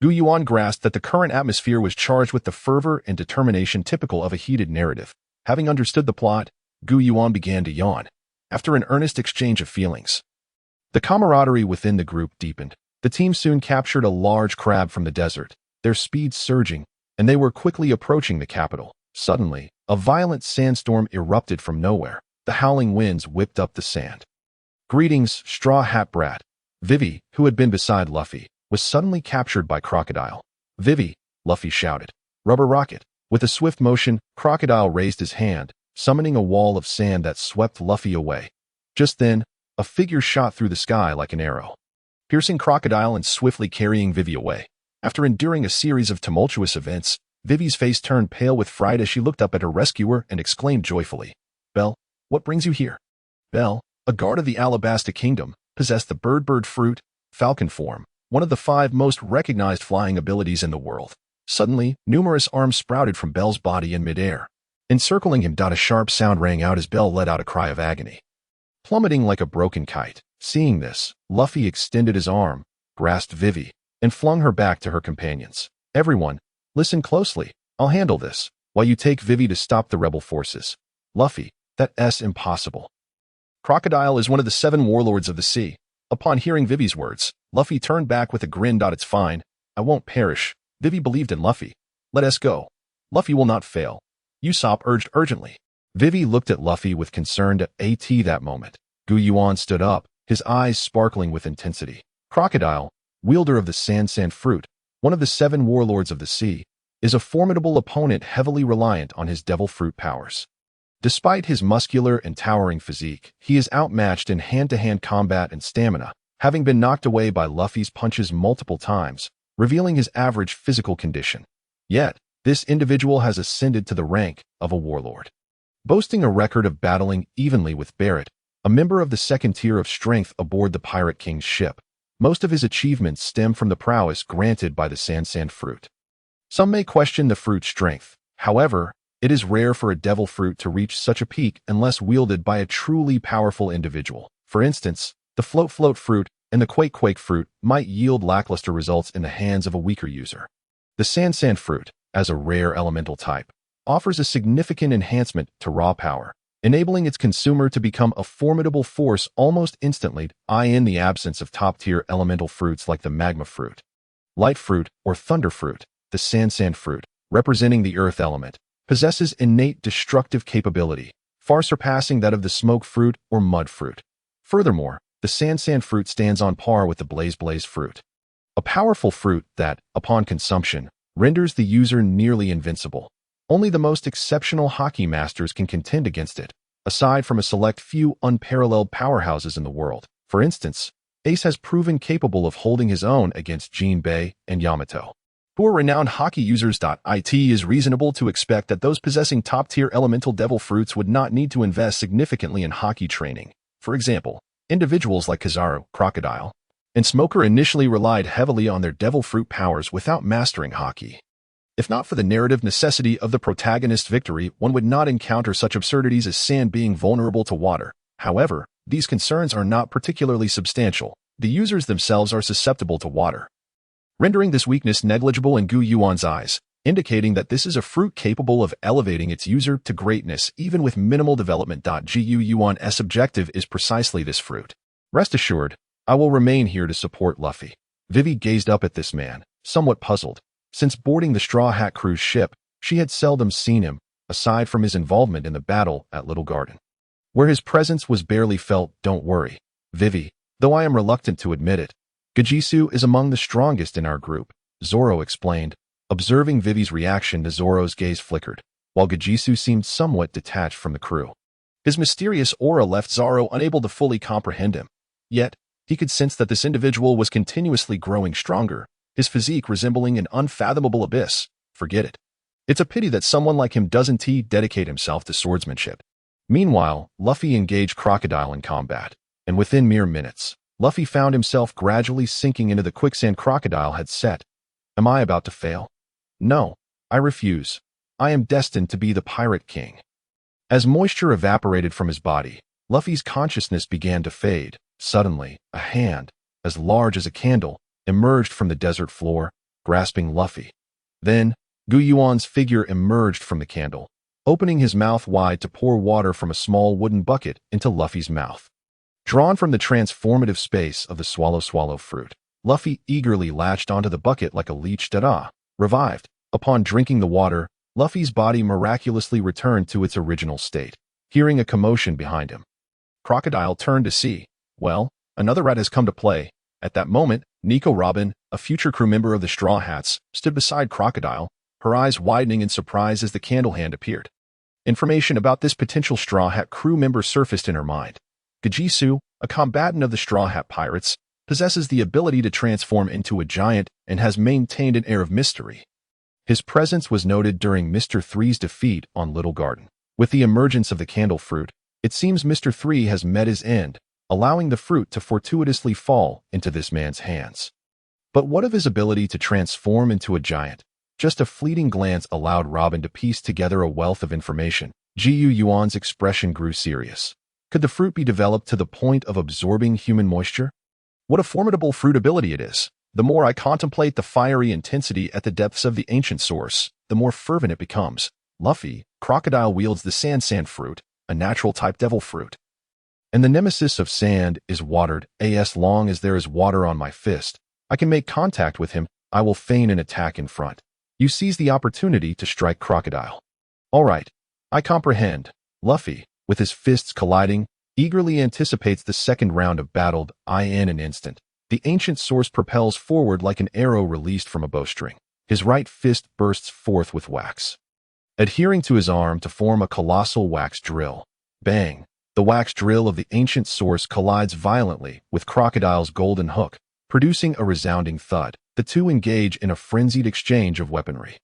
Yuan grasped that the current atmosphere was charged with the fervor and determination typical of a heated narrative. Having understood the plot, Yuan began to yawn. After an earnest exchange of feelings, the camaraderie within the group deepened. The team soon captured a large crab from the desert, their speed surging, and they were quickly approaching the capital. Suddenly, a violent sandstorm erupted from nowhere. The howling winds whipped up the sand. Greetings, Straw Hat Brat. Vivi, who had been beside Luffy, was suddenly captured by Crocodile. Vivi, Luffy shouted. Rubber Rocket. With a swift motion, Crocodile raised his hand, summoning a wall of sand that swept Luffy away. Just then, a figure shot through the sky like an arrow, piercing Crocodile and swiftly carrying Vivi away. After enduring a series of tumultuous events, Vivi's face turned pale with fright as she looked up at her rescuer and exclaimed joyfully, Belle, what brings you here? Belle, a guard of the Alabasta Kingdom, possessed the bird fruit, falcon form, one of the 5 most recognized flying abilities in the world. Suddenly, numerous arms sprouted from Belle's body in midair. Encircling him, a sharp sound rang out as Belle let out a cry of agony, plummeting like a broken kite. Seeing this, Luffy extended his arm, grasped Vivi, and flung her back to her companions. Everyone, listen closely. I'll handle this, while you take Vivi to stop the rebel forces. Luffy, that's impossible. Crocodile is one of the 7 warlords of the sea. Upon hearing Vivi's words, Luffy turned back with a grin. It's fine. I won't perish. Vivi believed in Luffy. Let us go. Luffy will not fail. Usopp urged urgently. Vivi looked at Luffy with concern. At that moment, Yuan stood up, his eyes sparkling with intensity. Crocodile, wielder of the sand fruit, one of the 7 warlords of the sea, is a formidable opponent heavily reliant on his devil fruit powers. Despite his muscular and towering physique, he is outmatched in hand-to-hand combat and stamina, having been knocked away by Luffy's punches multiple times, revealing his average physical condition. Yet, this individual has ascended to the rank of a warlord, boasting a record of battling evenly with Barrett, a member of the 2nd tier of strength aboard the Pirate King's ship. Most of his achievements stem from the prowess granted by the sand fruit. Some may question the fruit's strength. However, it is rare for a devil fruit to reach such a peak unless wielded by a truly powerful individual. For instance, the float fruit and the quake fruit might yield lackluster results in the hands of a weaker user. The sand fruit, as a rare elemental type, offers a significant enhancement to raw power, enabling its consumer to become a formidable force almost instantly, in the absence of top-tier elemental fruits like the magma fruit, light fruit, or thunder fruit. The sand fruit, representing the earth element, possesses innate destructive capability, far surpassing that of the smoke fruit or mud fruit. Furthermore, the sand fruit stands on par with the blaze fruit, a powerful fruit that, upon consumption, renders the user nearly invincible. Only the most exceptional hockey masters can contend against it, aside from a select few unparalleled powerhouses in the world. For instance, Ace has proven capable of holding his own against Jinbei and Yamato, who are renowned hockey users. It is reasonable to expect that those possessing top-tier elemental devil fruits would not need to invest significantly in hockey training. For example, individuals like Kizaru, Crocodile, and Smoker initially relied heavily on their devil fruit powers without mastering hockey. If not for the narrative necessity of the protagonist's victory, one would not encounter such absurdities as sand being vulnerable to water. However, these concerns are not particularly substantial. The users themselves are susceptible to water, rendering this weakness negligible in Yuan's eyes, indicating that this is a fruit capable of elevating its user to greatness even with minimal development. Yuan's objective is precisely this fruit. Rest assured, I will remain here to support Luffy. Vivi gazed up at this man, somewhat puzzled. Since boarding the Straw Hat Crew's ship, she had seldom seen him, aside from his involvement in the battle at Little Garden, where his presence was barely felt. Don't worry, Vivi, though I am reluctant to admit it, Gajisu is among the strongest in our group, Zoro explained. Observing Vivi's reaction, Zoro's gaze flickered, while Gajisu seemed somewhat detached from the crew. His mysterious aura left Zoro unable to fully comprehend him. Yet, He could sense that this individual was continuously growing stronger, his physique resembling an unfathomable abyss. Forget it. It's a pity that someone like him doesn't dedicate himself to swordsmanship. Meanwhile, Luffy engaged Crocodile in combat, and within mere minutes, Luffy found himself gradually sinking into the quicksand Crocodile had set. Am I about to fail? No, I refuse. I am destined to be the Pirate King. As moisture evaporated from his body, Luffy's consciousness began to fade. Suddenly, a hand, as large as a candle, emerged from the desert floor, grasping Luffy. Then, Yuan's figure emerged from the candle, opening his mouth wide to pour water from a small wooden bucket into Luffy's mouth. Drawn from the transformative space of the swallow fruit, Luffy eagerly latched onto the bucket like a leech. Revived. Upon drinking the water, Luffy's body miraculously returned to its original state. Hearing a commotion behind him, Crocodile turned to see. Well, another rat has come to play. At that moment, Nico Robin, a future crew member of the Straw Hats, stood beside Crocodile, her eyes widening in surprise as the candle hand appeared. Information about this potential Straw Hat crew member surfaced in her mind. Gajisu, a combatant of the Straw Hat Pirates, possesses the ability to transform into a giant and has maintained an air of mystery. His presence was noted during Mr. Three's defeat on Little Garden. With the emergence of the candle fruit, it seems Mr. Three has met his end, allowing the fruit to fortuitously fall into this man's hands. But what of his ability to transform into a giant? Just a fleeting glance allowed Robin to piece together a wealth of information. Yuan's expression grew serious. Could the fruit be developed to the point of absorbing human moisture? What a formidable fruit ability it is! The more I contemplate the fiery intensity at the depths of the ancient source, the more fervent it becomes. Luffy, Crocodile wields the sand fruit, a natural type devil fruit. And the nemesis of sand is watered. As long as there is water on my fist, I can make contact with him. I will feign an attack in front. You seize the opportunity to strike Crocodile. All right, I comprehend. Luffy, with his fists colliding, eagerly anticipates the second round of battle. In an instant, the ancient source propels forward like an arrow released from a bowstring. His right fist bursts forth with wax, adhering to his arm to form a colossal wax drill. Bang! The wax drill of the ancient source collides violently with Crocodile's golden hook, producing a resounding thud. The two engage in a frenzied exchange of weaponry.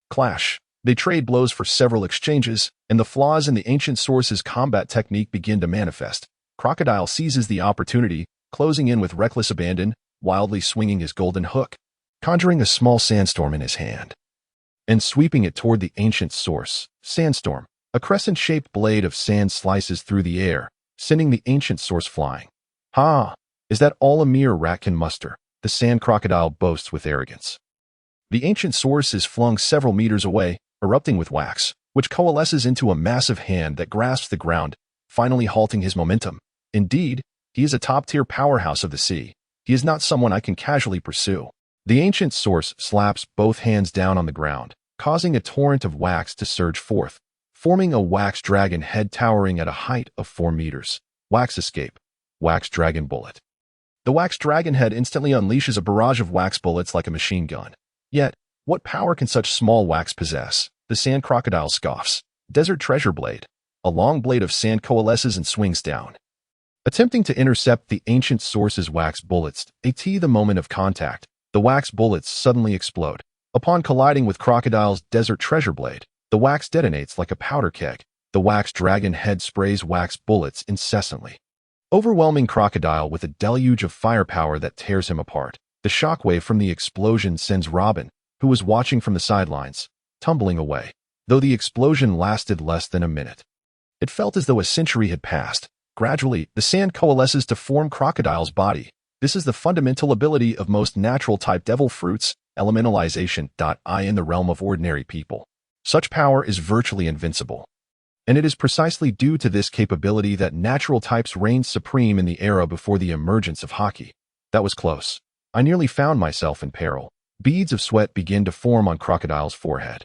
Clash. They trade blows for several exchanges, and the flaws in the ancient source's combat technique begin to manifest. Crocodile seizes the opportunity, closing in with reckless abandon, wildly swinging his golden hook, conjuring a small sandstorm in his hand, and sweeping it toward the ancient source. Sandstorm. A crescent-shaped blade of sand slices through the air, sending the ancient source flying. Ha! Is that all a mere rat can muster? The sand crocodile boasts with arrogance. The ancient source is flung several meters away, erupting with wax, which coalesces into a massive hand that grasps the ground, finally halting his momentum. Indeed, he is a top-tier powerhouse of the sea. He is not someone I can casually pursue. The ancient source slaps both hands down on the ground, causing a torrent of wax to surge forth, forming a wax dragon head towering at a height of 4 meters. Wax escape. Wax dragon bullet. The wax dragon head instantly unleashes a barrage of wax bullets like a machine gun. Yet, what power can such small wax possess? The sand crocodile scoffs. Desert treasure blade. A long blade of sand coalesces and swings down, attempting to intercept the ancient source's wax bullets. The moment of contact, the wax bullets suddenly explode. Upon colliding with Crocodile's desert treasure blade, the wax detonates like a powder keg. The wax dragon head sprays wax bullets incessantly, overwhelming Crocodile with a deluge of firepower that tears him apart. The shockwave from the explosion sends Robin, who was watching from the sidelines, tumbling away. Though the explosion lasted less than a minute, it felt as though a century had passed. Gradually, the sand coalesces to form Crocodile's body. This is the fundamental ability of most natural-type devil fruits, elementalization. In the realm of ordinary people, such power is virtually invincible. And it is precisely due to this capability that natural types reigned supreme in the era before the emergence of Haki. That was close. I nearly found myself in peril. Beads of sweat begin to form on Crocodile's forehead.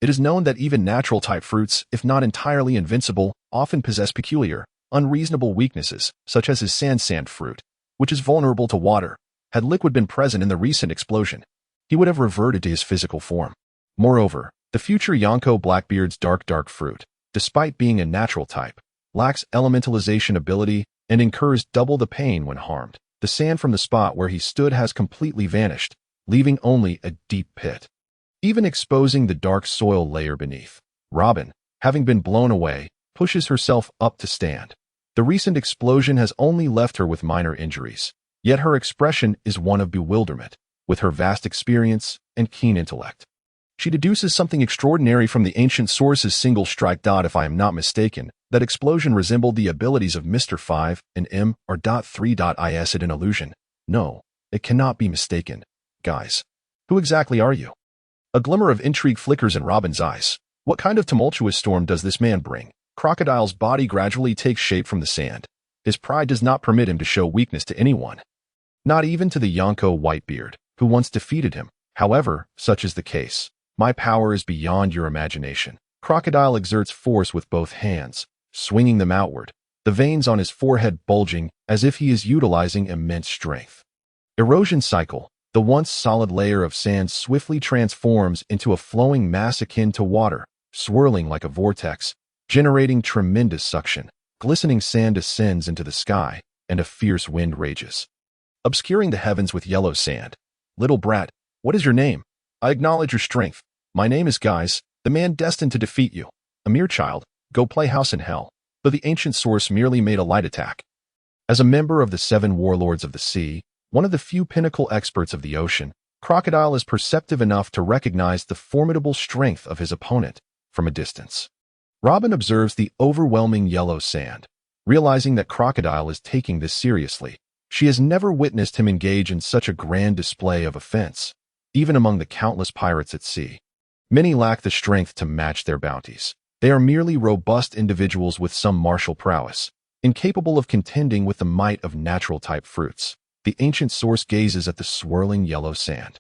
It is known that even natural-type fruits, if not entirely invincible, often possess peculiar, unreasonable weaknesses, such as his sand fruit, which is vulnerable to water. Had liquid been present in the recent explosion, he would have reverted to his physical form. Moreover, the future Yonko Blackbeard's dark fruit, despite being a natural type, lacks elementalization ability and incurs double the pain when harmed. The sand from the spot where he stood has completely vanished, leaving only a deep pit, even exposing the dark soil layer beneath. Robin, having been blown away, pushes herself up to stand. The recent explosion has only left her with minor injuries, yet her expression is one of bewilderment, with her vast experience and keen intellect. She deduces something extraordinary from the ancient source's single strike. If I am not mistaken, that explosion resembled the abilities of Mr. 5 and M or .3. Is it an illusion? No, it cannot be mistaken. Guys, who exactly are you? A glimmer of intrigue flickers in Robin's eyes. What kind of tumultuous storm does this man bring? Crocodile's body gradually takes shape from the sand. His pride does not permit him to show weakness to anyone, not even to the Yonko Whitebeard, who once defeated him. However, such is the case. My power is beyond your imagination. Crocodile exerts force with both hands, swinging them outward, the veins on his forehead bulging as if he is utilizing immense strength. Erosion cycle. The once solid layer of sand swiftly transforms into a flowing mass akin to water, swirling like a vortex, generating tremendous suction. Glistening sand ascends into the sky, and a fierce wind rages, obscuring the heavens with yellow sand. Little brat, what is your name? I acknowledge your strength. My name is Guys, the man destined to defeat you. A mere child, go play house in hell. But the ancient source merely made a light attack. As a member of the 7 warlords of the sea, one of the few pinnacle experts of the ocean, Crocodile is perceptive enough to recognize the formidable strength of his opponent from a distance. Robin observes the overwhelming yellow sand, realizing that Crocodile is taking this seriously. She has never witnessed him engage in such a grand display of offense, even among the countless pirates at sea. Many lack the strength to match their bounties. They are merely robust individuals with some martial prowess, incapable of contending with the might of natural-type fruits. The ancient source gazes at the swirling yellow sand,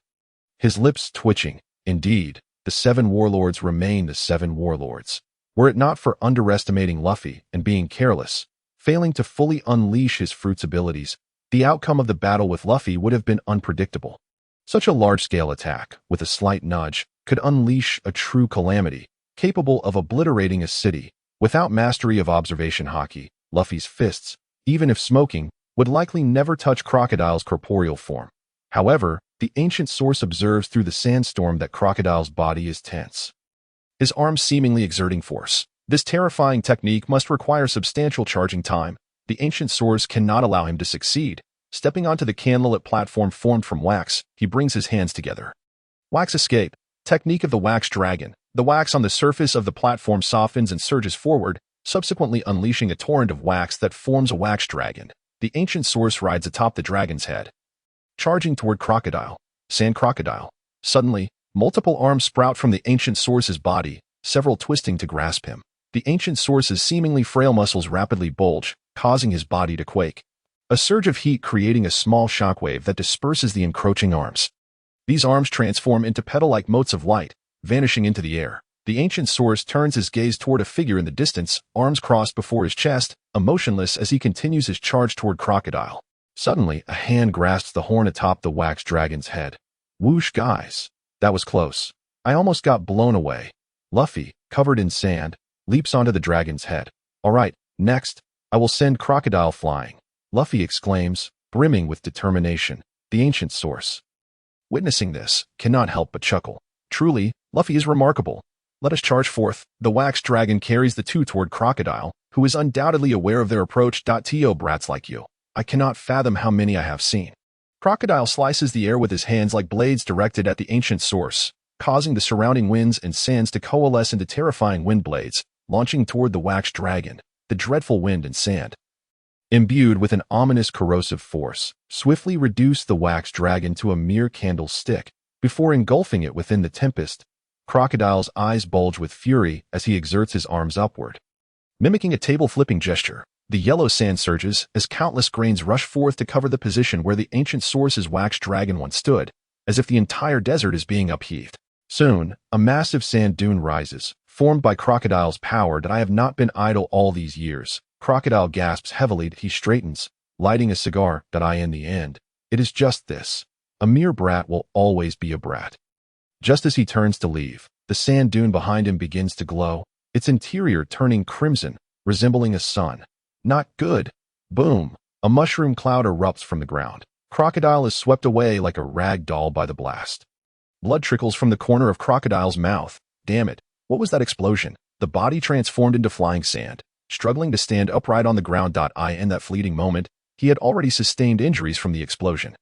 his lips twitching. Indeed, the 7 warlords remain the 7 warlords. Were it not for underestimating Luffy and being careless, failing to fully unleash his fruit's abilities, the outcome of the battle with Luffy would have been unpredictable. Such a large-scale attack, with a slight nudge, could unleash a true calamity, capable of obliterating a city. Without mastery of observation hockey, Luffy's fists, even if smoking, would likely never touch Crocodile's corporeal form. However, the ancient source observes through the sandstorm that Crocodile's body is tense, his arms seemingly exerting force. This terrifying technique must require substantial charging time. The ancient source cannot allow him to succeed. Stepping onto the candlelit platform formed from wax, he brings his hands together. Wax escape. Technique of the wax dragon. The wax on the surface of the platform softens and surges forward, subsequently unleashing a torrent of wax that forms a wax dragon. The ancient source rides atop the dragon's head, charging toward Crocodile. Sand Crocodile. Suddenly, multiple arms sprout from the ancient source's body, several twisting to grasp him. The ancient source's seemingly frail muscles rapidly bulge, causing his body to quake. A surge of heat creating a small shockwave that disperses the encroaching arms. These arms transform into petal-like motes of light, vanishing into the air. The ancient source turns his gaze toward a figure in the distance, arms crossed before his chest, emotionless as he continues his charge toward Crocodile. Suddenly, a hand grasps the horn atop the wax dragon's head. Whoosh, guys. That was close. I almost got blown away. Luffy, covered in sand, leaps onto the dragon's head. All right, next, I will send Crocodile flying. Luffy exclaims, brimming with determination. The ancient source, witnessing this, cannot help but chuckle. Truly, Luffy is remarkable. Let us charge forth. The wax dragon carries the 2 toward Crocodile, who is undoubtedly aware of their approach. To brats like you, I cannot fathom how many I have seen. Crocodile slices the air with his hands like blades directed at the ancient source, causing the surrounding winds and sands to coalesce into terrifying wind blades, launching toward the wax dragon. The dreadful wind and sand, imbued with an ominous corrosive force, swiftly reduced the wax dragon to a mere candlestick. Before engulfing it within the tempest, Crocodile's eyes bulge with fury as he exerts his arms upward. Mimicking a table-flipping gesture, the yellow sand surges as countless grains rush forth to cover the position where the ancient source's wax dragon once stood, as if the entire desert is being upheaved. Soon, a massive sand dune rises, formed by Crocodile's power. That I have not been idle all these years. Crocodile gasps heavily. He straightens, lighting a cigar. In the end, it is just this. A mere brat will always be a brat. Just as he turns to leave, the sand dune behind him begins to glow, its interior turning crimson, resembling a sun. Not good. Boom. A mushroom cloud erupts from the ground. Crocodile is swept away like a rag doll by the blast. Blood trickles from the corner of Crocodile's mouth. Damn it, what was that explosion? The body transformed into flying sand, struggling to stand upright on the ground. In that fleeting moment, he had already sustained injuries from the explosion,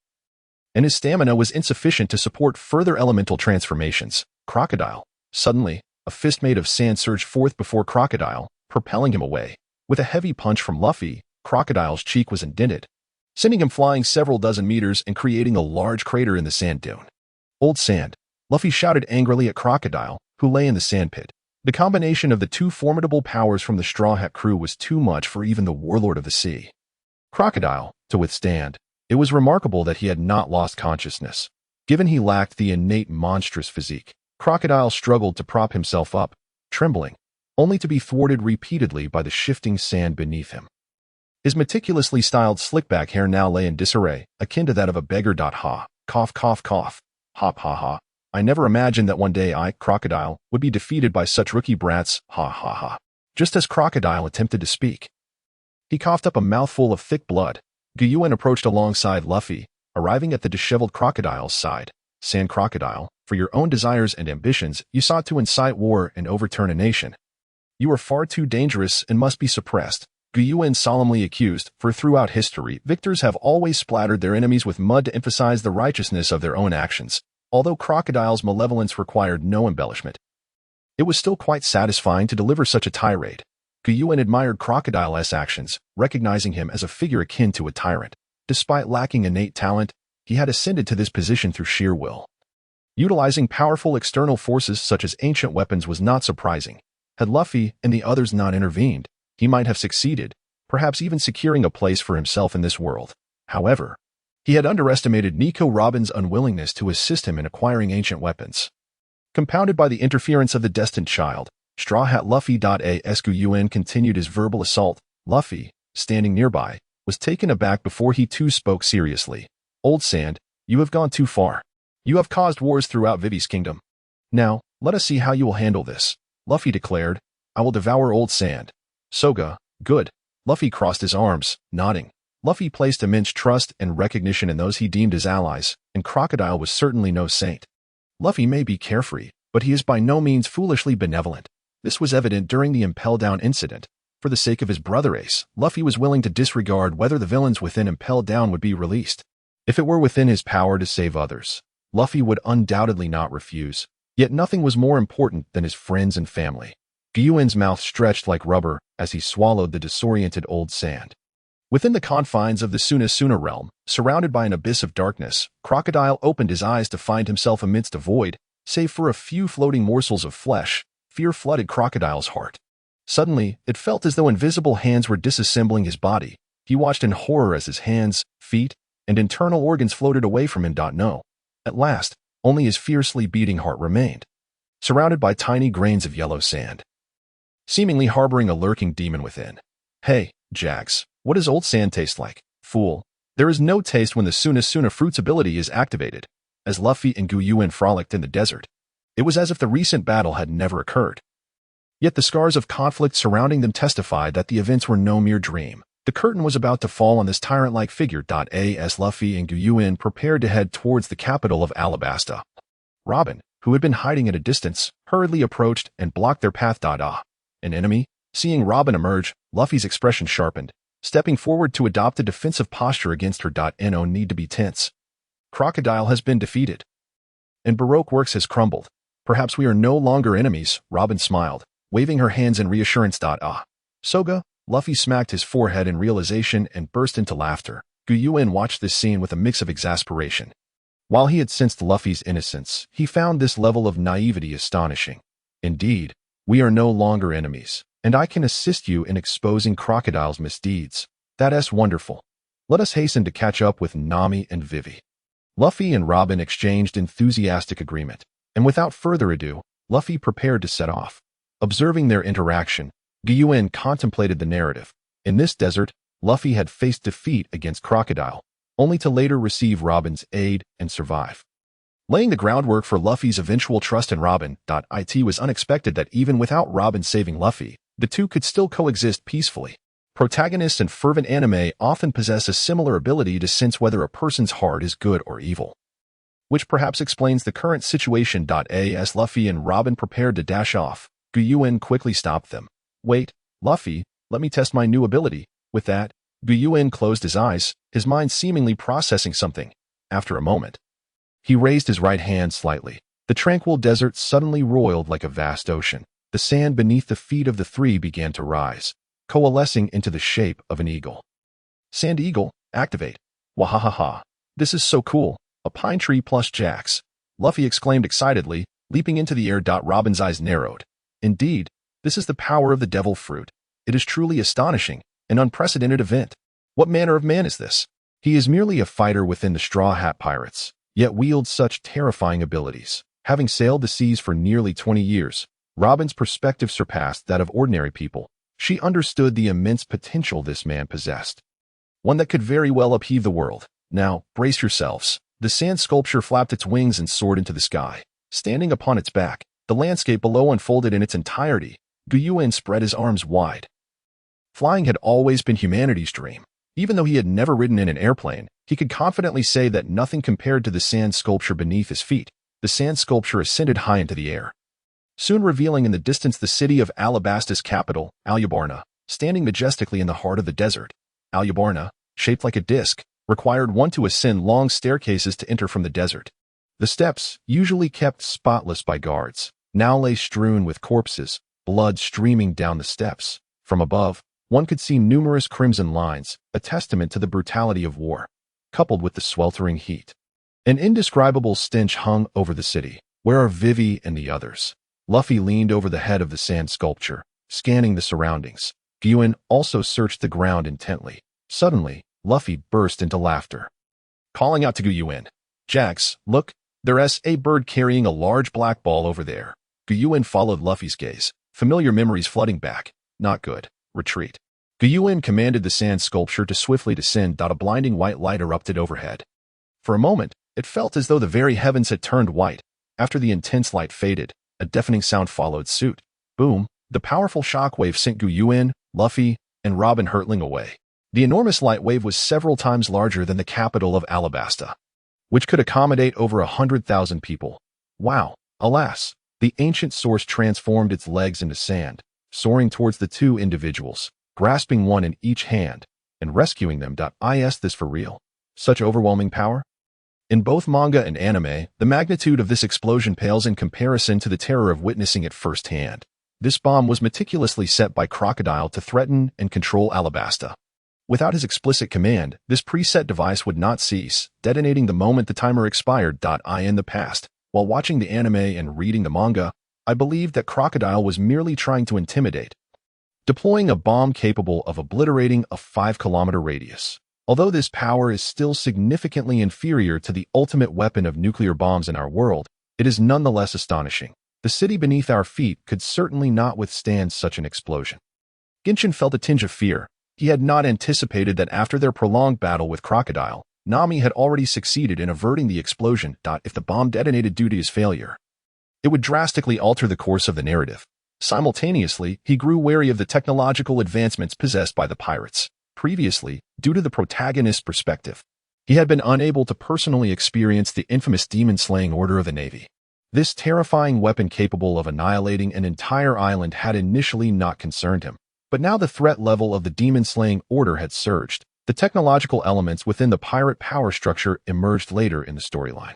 and his stamina was insufficient to support further elemental transformations. Crocodile. Suddenly, a fist made of sand surged forth before Crocodile, propelling him away. With a heavy punch from Luffy, Crocodile's cheek was indented, sending him flying several dozen meters and creating a large crater in the sand dune. Old Sand. Luffy shouted angrily at Crocodile, who lay in the sand pit. The combination of the two formidable powers from the Straw Hat crew was too much for even the warlord of the sea. Crocodile, to withstand. It was remarkable that he had not lost consciousness. Given he lacked the innate monstrous physique, Crocodile struggled to prop himself up, trembling, only to be thwarted repeatedly by the shifting sand beneath him. His meticulously styled slickback hair now lay in disarray, akin to that of a beggar. Ha, cough, cough, cough. Hop, ha, ha. I never imagined that one day I, Crocodile, would be defeated by such rookie brats. Ha, ha, ha. Just as Crocodile attempted to speak, he coughed up a mouthful of thick blood. Yuan approached alongside Luffy, arriving at the disheveled Crocodile's side. Sand Crocodile, for your own desires and ambitions, you sought to incite war and overturn a nation. You are far too dangerous and must be suppressed, Yuan solemnly accused, for throughout history, victors have always splattered their enemies with mud to emphasize the righteousness of their own actions. Although Crocodile's malevolence required no embellishment, it was still quite satisfying to deliver such a tirade. Yuan admired Crocodile's actions, recognizing him as a figure akin to a tyrant. Despite lacking innate talent, he had ascended to this position through sheer will. Utilizing powerful external forces such as ancient weapons was not surprising. Had Luffy and the others not intervened, he might have succeeded, perhaps even securing a place for himself in this world. However, he had underestimated Nico Robin's unwillingness to assist him in acquiring ancient weapons. Compounded by the interference of the destined child, Straw Hat Luffy. As Yuan continued his verbal assault, Luffy, standing nearby, was taken aback before he too spoke seriously. Old Sand, you have gone too far. You have caused wars throughout Vivi's kingdom. Now, let us see how you will handle this, Luffy declared. I will devour Old Sand. Soga, good. Luffy crossed his arms, nodding. Luffy placed immense trust and recognition in those he deemed his allies, and Crocodile was certainly no saint. Luffy may be carefree, but he is by no means foolishly benevolent. This was evident during the Impel Down incident. For the sake of his brother Ace, Luffy was willing to disregard whether the villains within Impel Down would be released. If it were within his power to save others, Luffy would undoubtedly not refuse. Yet nothing was more important than his friends and family. Yuan's mouth stretched like rubber as he swallowed the disoriented Old Sand. Within the confines of the Suna realm, surrounded by an abyss of darkness, Crocodile opened his eyes to find himself amidst a void, save for a few floating morsels of flesh. Fear flooded Crocodile's heart. Suddenly, it felt as though invisible hands were disassembling his body. He watched in horror as his hands, feet, and internal organs floated away from him. No. At last, only his fiercely beating heart remained, surrounded by tiny grains of yellow sand, seemingly harboring a lurking demon within. Hey, Jax, what does Old Sand taste like? Fool. There is no taste when the Suna fruit's ability is activated. As Luffy and Yuan frolicked in the desert, it was as if the recent battle had never occurred. Yet the scars of conflict surrounding them testified that the events were no mere dream. The curtain was about to fall on this tyrant-like figure. As Luffy and Yuan prepared to head towards the capital of Alabasta, Robin, who had been hiding at a distance, hurriedly approached and blocked their path. An enemy? Seeing Robin emerge, Luffy's expression sharpened, stepping forward to adopt a defensive posture against her. No need to be tense. Crocodile has been defeated, and Baroque Works has crumbled. Perhaps we are no longer enemies, Robin smiled, waving her hands in reassurance. Soga, Luffy smacked his forehead in realization and burst into laughter. Yuan watched this scene with a mix of exasperation. While he had sensed Luffy's innocence, he found this level of naivety astonishing. Indeed, we are no longer enemies, and I can assist you in exposing Crocodile's misdeeds. That's wonderful. Let us hasten to catch up with Nami and Vivi. Luffy and Robin exchanged enthusiastic agreement, and without further ado, Luffy prepared to set off. Observing their interaction, Yuan contemplated the narrative. In this desert, Luffy had faced defeat against Crocodile, only to later receive Robin's aid and survive, laying the groundwork for Luffy's eventual trust in Robin. It was unexpected that even without Robin saving Luffy, the two could still coexist peacefully. Protagonists in fervent anime often possess a similar ability to sense whether a person's heart is good or evil, which perhaps explains the current situation. As Luffy and Robin prepared to dash off, Yuan quickly stopped them. "Wait, Luffy, let me test my new ability." With that, Yuan closed his eyes, his mind seemingly processing something. After a moment, he raised his right hand slightly. The tranquil desert suddenly roiled like a vast ocean. The sand beneath the feet of the three began to rise, coalescing into the shape of an eagle. "Sand Eagle, activate." "Wahahaha. This is so cool. A pine tree plus Jax," Luffy exclaimed excitedly, leaping into the air. Robin's eyes narrowed. "Indeed, this is the power of the devil fruit. It is truly astonishing, an unprecedented event. What manner of man is this? He is merely a fighter within the Straw Hat Pirates, yet wields such terrifying abilities." Having sailed the seas for nearly 20 years, Robin's perspective surpassed that of ordinary people. She understood the immense potential this man possessed, one that could very well upheave the world. "Now, brace yourselves." The sand sculpture flapped its wings and soared into the sky. Standing upon its back, the landscape below unfolded in its entirety. Yuan spread his arms wide. Flying had always been humanity's dream. Even though he had never ridden in an airplane, he could confidently say that nothing compared to the sand sculpture beneath his feet. The sand sculpture ascended high into the air, soon revealing in the distance the city of Alabasta's capital, Alubarna, standing majestically in the heart of the desert. Alubarna, shaped like a disc, required one to ascend long staircases to enter from the desert. The steps, usually kept spotless by guards, now lay strewn with corpses, blood streaming down the steps. From above, one could see numerous crimson lines, a testament to the brutality of war, coupled with the sweltering heat. An indescribable stench hung over the city. "Where are Vivi and the others?" Luffy leaned over the head of the sand sculpture, scanning the surroundings. Yuan also searched the ground intently. Suddenly, Luffy burst into laughter, calling out to Yuan, "Jax, look, there's a bird carrying a large black ball over there." Yuan followed Luffy's gaze, familiar memories flooding back. "Not good. Retreat." Yuan commanded the sand sculpture to swiftly descend. A blinding white light erupted overhead. For a moment, it felt as though the very heavens had turned white. After the intense light faded, a deafening sound followed suit. Boom! The powerful shockwave sent Yuan, Luffy, and Robin hurtling away. The enormous light wave was several times larger than the capital of Alabasta, which could accommodate over 100,000 people. Wow! Alas! The ancient source transformed its legs into sand, soaring towards the two individuals, grasping one in each hand, and rescuing them. Is this for real? Such overwhelming power? In both manga and anime, the magnitude of this explosion pales in comparison to the terror of witnessing it firsthand. This bomb was meticulously set by Crocodile to threaten and control Alabasta. Without his explicit command, this preset device would not cease, detonating the moment the timer expired. In the past, while watching the anime and reading the manga, I believed that Crocodile was merely trying to intimidate, deploying a bomb capable of obliterating a 5-kilometer radius. Although this power is still significantly inferior to the ultimate weapon of nuclear bombs in our world, it is nonetheless astonishing. The city beneath our feet could certainly not withstand such an explosion. Genshin felt a tinge of fear. He had not anticipated that after their prolonged battle with Crocodile, Nami had already succeeded in averting the explosion. If the bomb detonated due to his failure, it would drastically alter the course of the narrative. Simultaneously, he grew wary of the technological advancements possessed by the pirates. Previously, due to the protagonist's perspective, he had been unable to personally experience the infamous demon-slaying order of the Navy. This terrifying weapon capable of annihilating an entire island had initially not concerned him. But now the threat level of the demon-slaying order had surged. The technological elements within the pirate power structure emerged later in the storyline.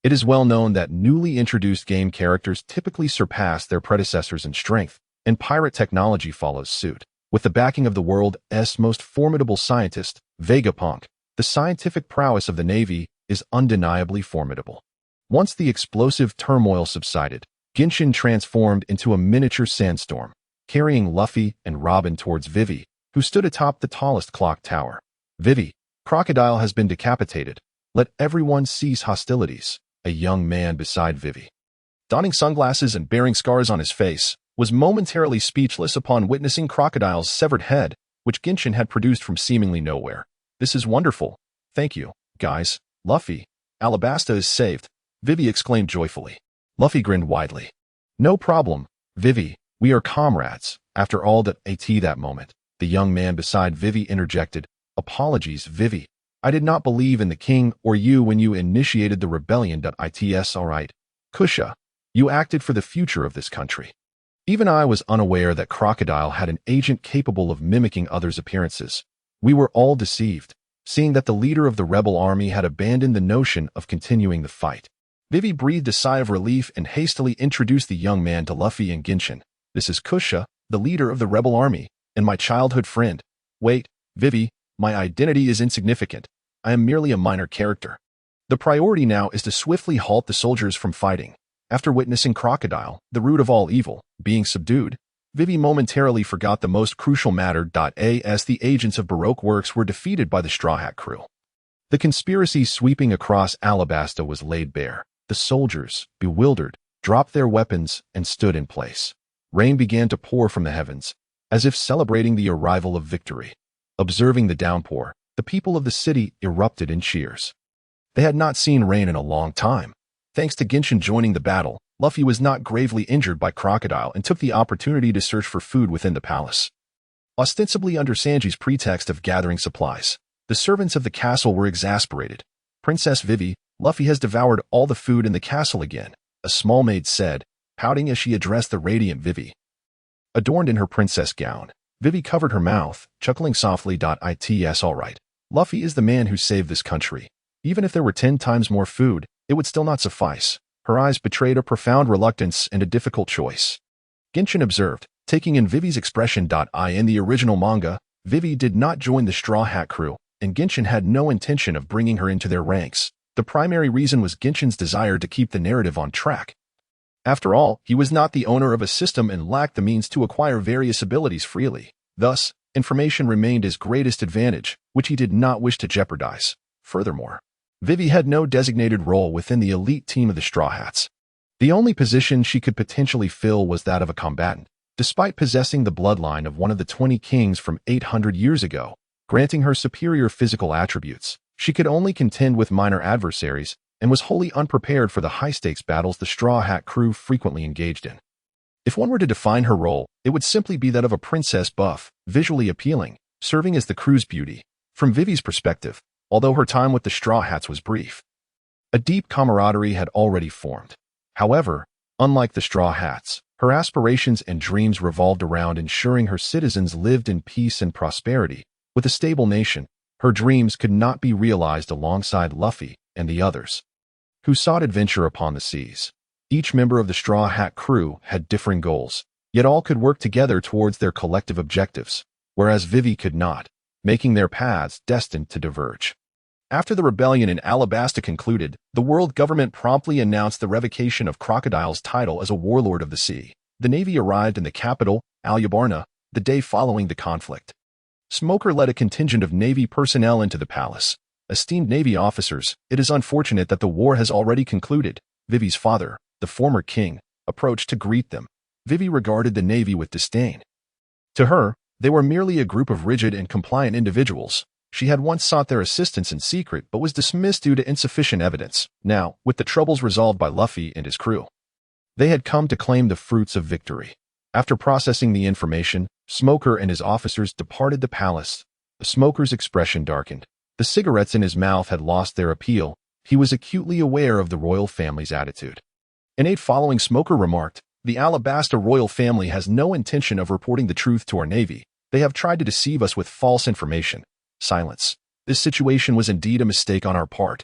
It is well known that newly introduced game characters typically surpass their predecessors in strength, and pirate technology follows suit. With the backing of the world's most formidable scientist, Vegapunk, the scientific prowess of the Navy is undeniably formidable. Once the explosive turmoil subsided, Genshin transformed into a miniature sandstorm, carrying Luffy and Robin towards Vivi, who stood atop the tallest clock tower. "Vivi, Crocodile has been decapitated. Let everyone cease hostilities." A young man beside Vivi, donning sunglasses and bearing scars on his face, was momentarily speechless upon witnessing Crocodile's severed head, which Genshin had produced from seemingly nowhere. "This is wonderful. Thank you, guys. Luffy, Alabasta is saved," Vivi exclaimed joyfully. Luffy grinned widely. "No problem, Vivi. We are comrades." After all that moment, The young man beside Vivi interjected, "Apologies, Vivi. I did not believe in the king or you when you initiated the rebellion. It's all right. Kusha, you acted for the future of this country." Even I was unaware that Crocodile had an agent capable of mimicking others' appearances. We were all deceived, seeing that the leader of the rebel army had abandoned the notion of continuing the fight. Vivi breathed a sigh of relief and hastily introduced the young man to Luffy and Genshin. "This is Kusha, the leader of the rebel army, and my childhood friend." "Wait, Vivi, my identity is insignificant. I am merely a minor character. The priority now is to swiftly halt the soldiers from fighting." After witnessing Crocodile, the root of all evil, being subdued, Vivi momentarily forgot the most crucial matter. As the agents of Baroque Works were defeated by the Straw Hat crew, the conspiracy sweeping across Alabasta was laid bare. The soldiers, bewildered, dropped their weapons and stood in place. Rain began to pour from the heavens, as if celebrating the arrival of victory. Observing the downpour, the people of the city erupted in cheers. They had not seen rain in a long time. Thanks to Genshin joining the battle, Luffy was not gravely injured by Crocodile and took the opportunity to search for food within the palace. Ostensibly under Sanji's pretext of gathering supplies, the servants of the castle were exasperated. "Princess Vivi, Luffy has devoured all the food in the castle again," a small maid said, pouting as she addressed the radiant Vivi. Adorned in her princess gown, Vivi covered her mouth, chuckling softly. "It's all right. Luffy is the man who saved this country. Even if there were 10 times more food, it would still not suffice." Her eyes betrayed a profound reluctance and a difficult choice. Genshin observed, taking in Vivi's expression. In the original manga, Vivi did not join the Straw Hat crew, and Genshin had no intention of bringing her into their ranks. The primary reason was Genshin's desire to keep the narrative on track. After all, he was not the owner of a system and lacked the means to acquire various abilities freely. Thus, information remained his greatest advantage, which he did not wish to jeopardize. Furthermore, Vivi had no designated role within the elite team of the Straw Hats. The only position she could potentially fill was that of a combatant, despite possessing the bloodline of one of the 20 kings from 800 years ago, granting her superior physical attributes. She could only contend with minor adversaries and was wholly unprepared for the high-stakes battles the Straw Hat crew frequently engaged in. If one were to define her role, it would simply be that of a princess buff, visually appealing, serving as the crew's beauty. From Vivi's perspective, although her time with the Straw Hats was brief, a deep camaraderie had already formed. However, unlike the Straw Hats, her aspirations and dreams revolved around ensuring her citizens lived in peace and prosperity. With a stable nation, her dreams could not be realized alongside Luffy and the others, who sought adventure upon the seas. Each member of the Straw Hat crew had differing goals, yet all could work together towards their collective objectives, whereas Vivi could not, making their paths destined to diverge. After the rebellion in Alabasta concluded, the world government promptly announced the revocation of Crocodile's title as a warlord of the sea. The Navy arrived in the capital, Alyabarna, the day following the conflict. Smoker led a contingent of Navy personnel into the palace. "Esteemed Navy officers, it is unfortunate that the war has already concluded." Vivi's father, the former king, approached to greet them. Vivi regarded the Navy with disdain. To her, they were merely a group of rigid and compliant individuals. She had once sought their assistance in secret but was dismissed due to insufficient evidence. Now, with the troubles resolved by Luffy and his crew, they had come to claim the fruits of victory. After processing the information, Smoker and his officers departed the palace. The Smoker's expression darkened. The cigarettes in his mouth had lost their appeal. He was acutely aware of the royal family's attitude. An aide following Smoker remarked, "The Alabasta royal family has no intention of reporting the truth to our Navy. They have tried to deceive us with false information." Silence. This situation was indeed a mistake on our part.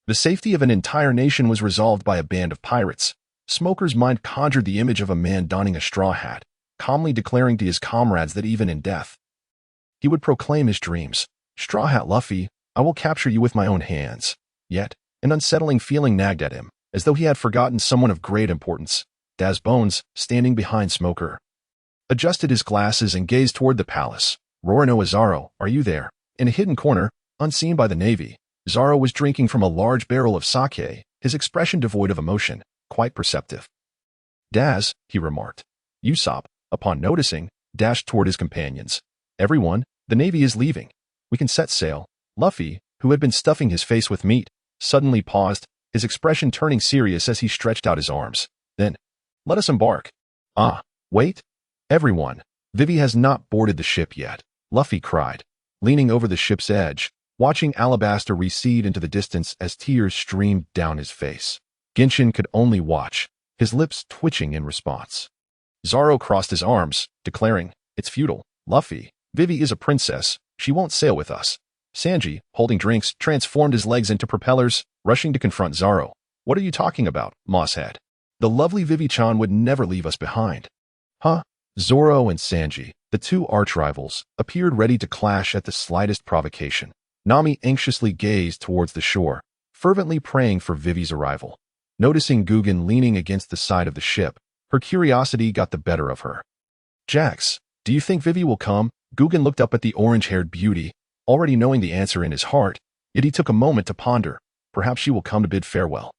The safety of an entire nation was resolved by a band of pirates. Smoker's mind conjured the image of a man donning a straw hat, calmly declaring to his comrades that even in death, he would proclaim his dreams. "Straw Hat Luffy, I will capture you with my own hands." Yet, an unsettling feeling nagged at him, as though he had forgotten someone of great importance. Daz Bones, standing behind Smoker, adjusted his glasses and gazed toward the palace. "Roronoa Zaro, are you there?" In a hidden corner, unseen by the Navy, Zaro was drinking from a large barrel of sake, his expression devoid of emotion, quite perceptive. "Daz," he remarked. Usopp, upon noticing, dashed toward his companions. "Everyone, the Navy is leaving. We can set sail." Luffy, who had been stuffing his face with meat, suddenly paused, his expression turning serious as he stretched out his arms. "Then, let us embark." "Ah, wait. Everyone, Vivi has not boarded the ship yet." Luffy cried, leaning over the ship's edge, watching Alabasta recede into the distance as tears streamed down his face. Genshin could only watch, his lips twitching in response. Zoro crossed his arms, declaring, "It's futile. Luffy, Vivi is a princess. She won't sail with us." Sanji, holding drinks, transformed his legs into propellers, rushing to confront Zoro. "What are you talking about, Mosshead? The lovely Vivi-chan would never leave us behind." "Huh?" Zoro and Sanji, the two arch-rivals, appeared ready to clash at the slightest provocation. Nami anxiously gazed towards the shore, fervently praying for Vivi's arrival. Noticing Guggen leaning against the side of the ship, her curiosity got the better of her. "Jax, do you think Vivi will come?" Guggen looked up at the orange-haired beauty, already knowing the answer in his heart, yet he took a moment to ponder. Perhaps she will come to bid farewell.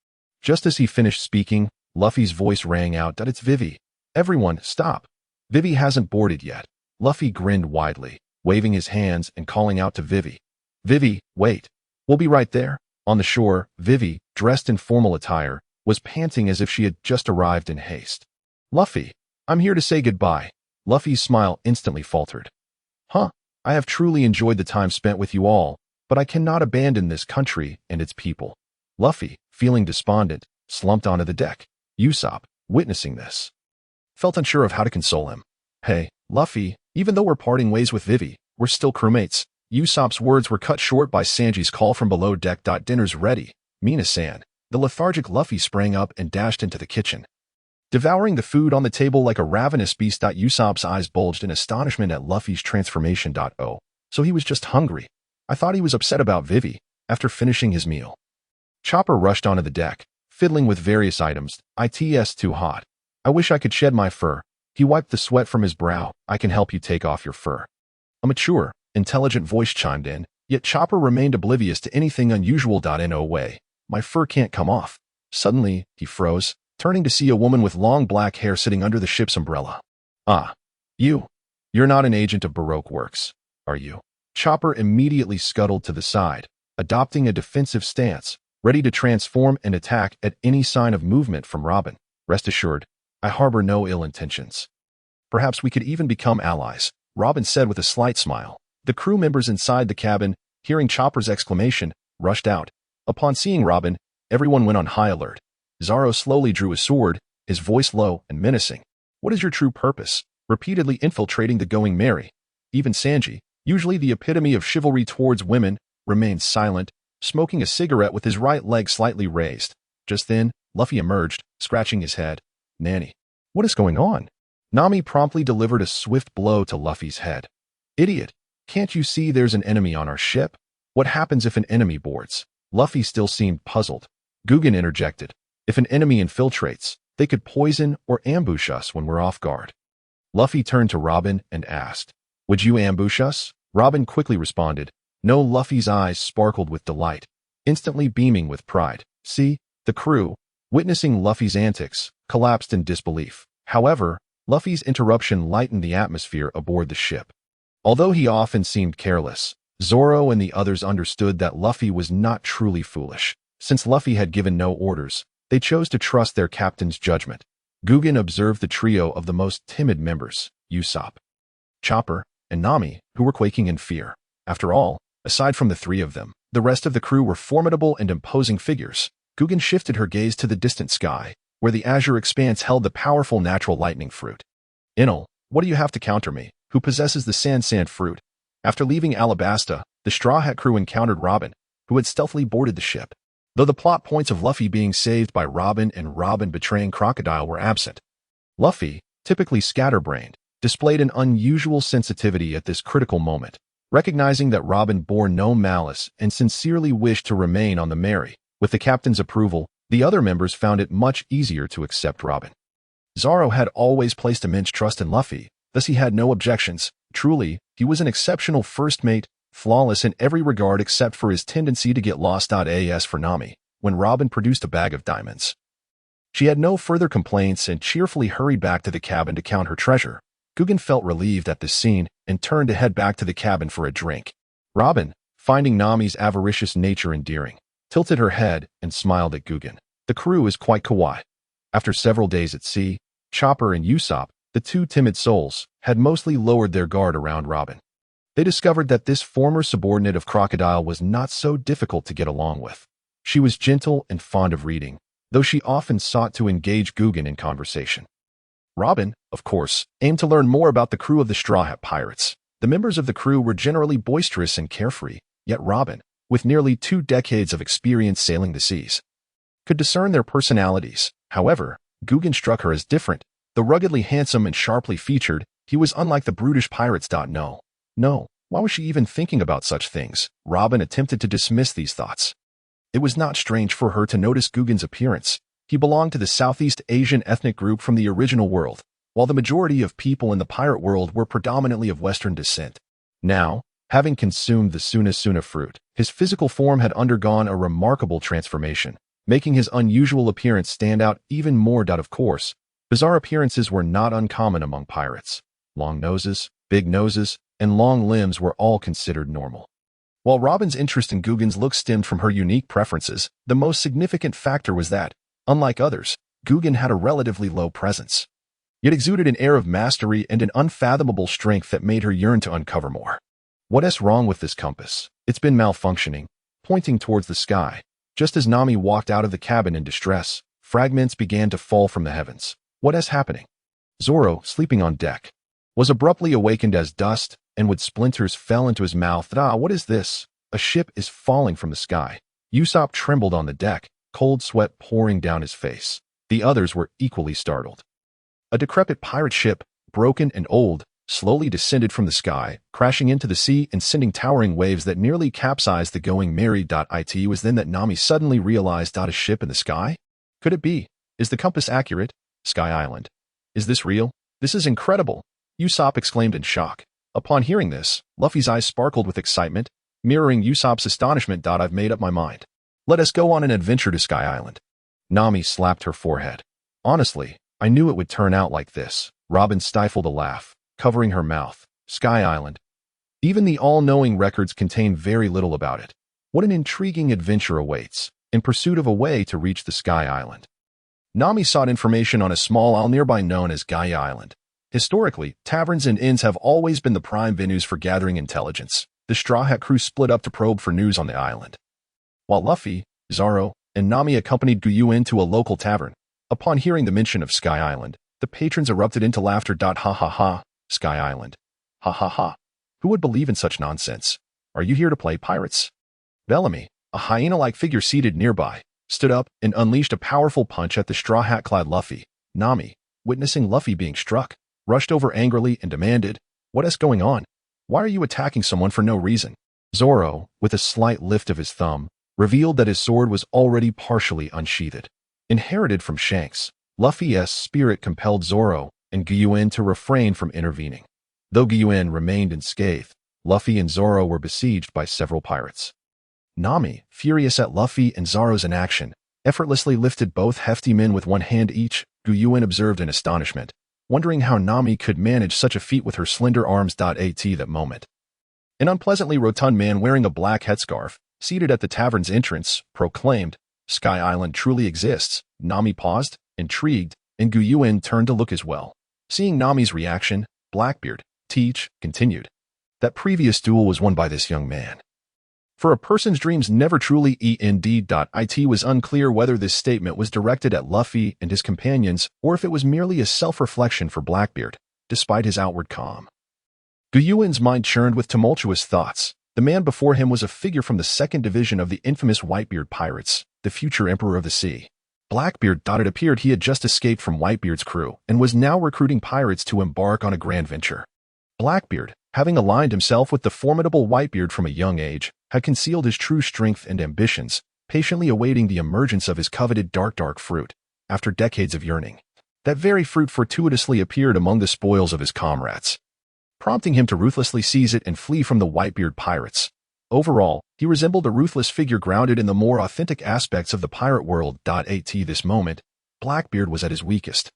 Just as he finished speaking, Luffy's voice rang out that it's Vivi. "Everyone, stop. Vivi hasn't boarded yet." Luffy grinned widely, waving his hands and calling out to Vivi. "Vivi, wait. We'll be right there." On the shore, Vivi, dressed in formal attire, was panting as if she had just arrived in haste. "Luffy, I'm here to say goodbye." Luffy's smile instantly faltered. "Huh? I have truly enjoyed the time spent with you all, but I cannot abandon this country and its people." Luffy, feeling despondent, slumped onto the deck. Usopp, witnessing this, felt unsure of how to console him. "Hey, Luffy, even though we're parting ways with Vivi, we're still crewmates." Usopp's words were cut short by Sanji's call from below deck. "Dinner's ready, Mina-san." The lethargic Luffy sprang up and dashed into the kitchen, devouring the food on the table like a ravenous beast. Usopp's eyes bulged in astonishment at Luffy's transformation. "Oh, so he was just hungry. I thought he was upset about Vivi." After finishing his meal, Chopper rushed onto the deck, fiddling with various items. "It's too hot. I wish I could shed my fur." He wiped the sweat from his brow. "I can help you take off your fur." A mature, intelligent voice chimed in, yet Chopper remained oblivious to anything unusual. "No way. My fur can't come off." Suddenly, he froze, turning to see a woman with long black hair sitting under the ship's umbrella. "Ah, you're not an agent of Baroque Works, are you?" Chopper immediately scuttled to the side, adopting a defensive stance, ready to transform and attack at any sign of movement from Robin. "Rest assured, I harbor no ill intentions. Perhaps we could even become allies," Robin said with a slight smile. The crew members inside the cabin, hearing Chopper's exclamation, rushed out. Upon seeing Robin, everyone went on high alert. Zoro slowly drew his sword, his voice low and menacing. "What is your true purpose?" Repeatedly infiltrating the Going Merry. Even Sanji, usually the epitome of chivalry towards women, remained silent, smoking a cigarette with his right leg slightly raised. Just then, Luffy emerged, scratching his head. "Nanny, what is going on?" Nami promptly delivered a swift blow to Luffy's head. "Idiot, can't you see there's an enemy on our ship? What happens if an enemy boards?" Luffy still seemed puzzled. Guggen interjected. "If an enemy infiltrates, they could poison or ambush us when we're off guard." Luffy turned to Robin and asked, "Would you ambush us?" Robin quickly responded. No. Luffy's eyes sparkled with delight, instantly beaming with pride. See, the crew, witnessing Luffy's antics, collapsed in disbelief. However, Luffy's interruption lightened the atmosphere aboard the ship. Although he often seemed careless, Zoro and the others understood that Luffy was not truly foolish. Since Luffy had given no orders, they chose to trust their captain's judgment. Guggen observed the trio of the most timid members, Usopp, Chopper, and Nami, who were quaking in fear. After all, aside from the three of them, the rest of the crew were formidable and imposing figures. Guggen shifted her gaze to the distant sky, where the azure expanse held the powerful natural lightning fruit. "Enel, what do you have to counter me, who possesses the sand fruit?" After leaving Alabasta, the Straw Hat crew encountered Robin, who had stealthily boarded the ship. Though the plot points of Luffy being saved by Robin and Robin betraying Crocodile were absent, Luffy, typically scatterbrained, displayed an unusual sensitivity at this critical moment. Recognizing that Robin bore no malice and sincerely wished to remain on the Merry, with the captain's approval, the other members found it much easier to accept Robin. Zoro had always placed immense trust in Luffy, thus he had no objections. Truly, he was an exceptional first mate, flawless in every regard except for his tendency to get lost. As for Nami, when Robin produced a bag of diamonds, she had no further complaints and cheerfully hurried back to the cabin to count her treasure. Guggen felt relieved at this scene and turned to head back to the cabin for a drink. Robin, finding Nami's avaricious nature endearing, tilted her head and smiled at Guggen. The crew is quite kawaii. After several days at sea, Chopper and Usopp, the two timid souls, had mostly lowered their guard around Robin. They discovered that this former subordinate of Crocodile was not so difficult to get along with. She was gentle and fond of reading, though she often sought to engage Guggen in conversation. Robin, of course, aimed to learn more about the crew of the Straw Hat Pirates. The members of the crew were generally boisterous and carefree, yet Robin, with nearly 2 decades of experience sailing the seas, could discern their personalities. However, Guggen struck her as different. Though ruggedly handsome and sharply featured, he was unlike the brutish pirates. No, why was she even thinking about such things? Robin attempted to dismiss these thoughts. It was not strange for her to notice Guggen's appearance. He belonged to the Southeast Asian ethnic group from the original world, while the majority of people in the pirate world were predominantly of Western descent. Now, having consumed the Suna fruit, his physical form had undergone a remarkable transformation, making his unusual appearance stand out even more. Of course, bizarre appearances were not uncommon among pirates. Long noses, big noses, and long limbs were all considered normal. While Robin's interest in Guggen's look stemmed from her unique preferences, the most significant factor was that, unlike others, Guggen had a relatively low presence, yet exuded an air of mastery and an unfathomable strength that made her yearn to uncover more. What's wrong with this compass? It's been malfunctioning, pointing towards the sky. Just as Nami walked out of the cabin in distress, fragments began to fall from the heavens. What's happening? Zoro, sleeping on deck, was abruptly awakened as dust and wood splinters fell into his mouth. What is this? A ship is falling from the sky. Usopp trembled on the deck, cold sweat pouring down his face. The others were equally startled. A decrepit pirate ship, broken and old, slowly descended from the sky, crashing into the sea and sending towering waves that nearly capsized the Going Merry. It was then that Nami suddenly realized a ship in the sky? Could it be? Is the compass accurate? Sky Island. Is this real? This is incredible! Usopp exclaimed in shock. Upon hearing this, Luffy's eyes sparkled with excitement, mirroring Usopp's astonishment. I've made up my mind. Let us go on an adventure to Sky Island. Nami slapped her forehead. Honestly, I knew it would turn out like this. Robin stifled a laugh, covering her mouth. Sky Island. Even the all-knowing records contain very little about it. What an intriguing adventure awaits, in pursuit of a way to reach the Sky Island. Nami sought information on a small isle nearby known as Gaia Island. Historically, taverns and inns have always been the prime venues for gathering intelligence. The Straw Hat crew split up to probe for news on the island, while Luffy, Zoro, and Nami accompanied Yuan to a local tavern. Upon hearing the mention of Sky Island, the patrons erupted into laughter. Ha ha ha, Sky Island. Ha ha ha. Who would believe in such nonsense? Are you here to play pirates? Bellamy, a hyena-like figure seated nearby, stood up and unleashed a powerful punch at the straw hat-clad Luffy. Nami, witnessing Luffy being struck, rushed over angrily and demanded, "What's going on? Why are you attacking someone for no reason?" Zoro, with a slight lift of his thumb, revealed that his sword was already partially unsheathed. Inherited from Shanks, Luffy's spirit compelled Zoro and Yuan to refrain from intervening. Though Yuan remained unscathed, Luffy and Zoro were besieged by several pirates. Nami, furious at Luffy and Zoro's inaction, effortlessly lifted both hefty men with one hand each. Yuan observed in astonishment, wondering how Nami could manage such a feat with her slender arms. At that moment, an unpleasantly rotund man wearing a black headscarf, seated at the tavern's entrance, proclaimed, "Sky Island truly exists." Nami paused, intrigued, and Yuan turned to look as well. Seeing Nami's reaction, Blackbeard, Teach, continued, "That previous duel was won by this young man. For a person's dreams never truly end. It was unclear whether this statement was directed at Luffy and his companions or if it was merely a self-reflection for Blackbeard, despite his outward calm. Yuan's mind churned with tumultuous thoughts. The man before him was a figure from the second division of the infamous Whitebeard pirates, the future Emperor of the Sea. Blackbeard thought it appeared he had just escaped from Whitebeard's crew and was now recruiting pirates to embark on a grand venture. Blackbeard, having aligned himself with the formidable Whitebeard from a young age, had concealed his true strength and ambitions, patiently awaiting the emergence of his coveted dark fruit. After decades of yearning, that very fruit fortuitously appeared among the spoils of his comrades, prompting him to ruthlessly seize it and flee from the Whitebeard pirates. Overall, he resembled a ruthless figure grounded in the more authentic aspects of the pirate world. At this moment, Blackbeard was at his weakest.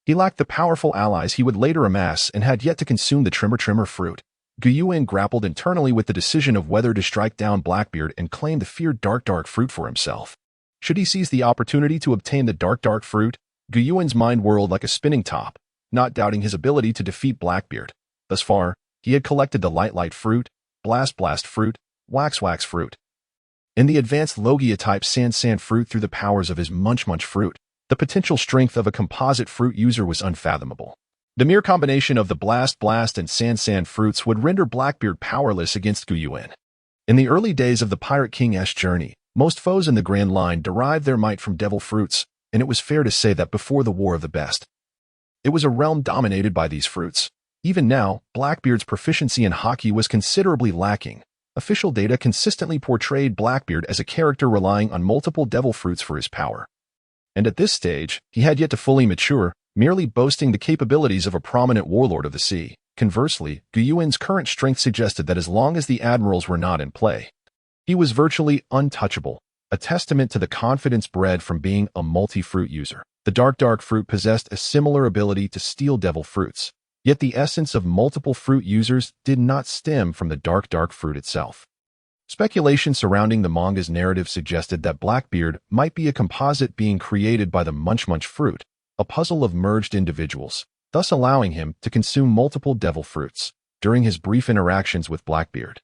He lacked the powerful allies he would later amass and had yet to consume the Trimmer fruit. Yuan grappled internally with the decision of whether to strike down Blackbeard and claim the feared dark fruit for himself. Should he seize the opportunity to obtain the dark fruit? Yuan's mind whirled like a spinning top, not doubting his ability to defeat Blackbeard. Thus far, He had collected the light fruit, blast fruit, wax fruit, and the advanced Logia-type sand fruit through the powers of his munch fruit. The potential strength of a composite fruit user was unfathomable. The mere combination of the blast and sand fruits would render Blackbeard powerless against Yuan. In the early days of the Pirate King's journey, most foes in the Grand Line derived their might from devil fruits, and it was fair to say that before the War of the Best, it was a realm dominated by these fruits. Even now, Blackbeard's proficiency in hockey was considerably lacking. Official data consistently portrayed Blackbeard as a character relying on multiple devil fruits for his power. And at this stage, he had yet to fully mature, merely boasting the capabilities of a prominent warlord of the sea. Conversely, Yuan's current strength suggested that as long as the admirals were not in play, he was virtually untouchable, a testament to the confidence bred from being a multi-fruit user. The dark fruit possessed a similar ability to steal devil fruits, yet the essence of multiple fruit users did not stem from the dark fruit itself. Speculation surrounding the manga's narrative suggested that Blackbeard might be a composite being created by the munch fruit, a puzzle of merged individuals, thus allowing him to consume multiple devil fruits. During his brief interactions with Blackbeard,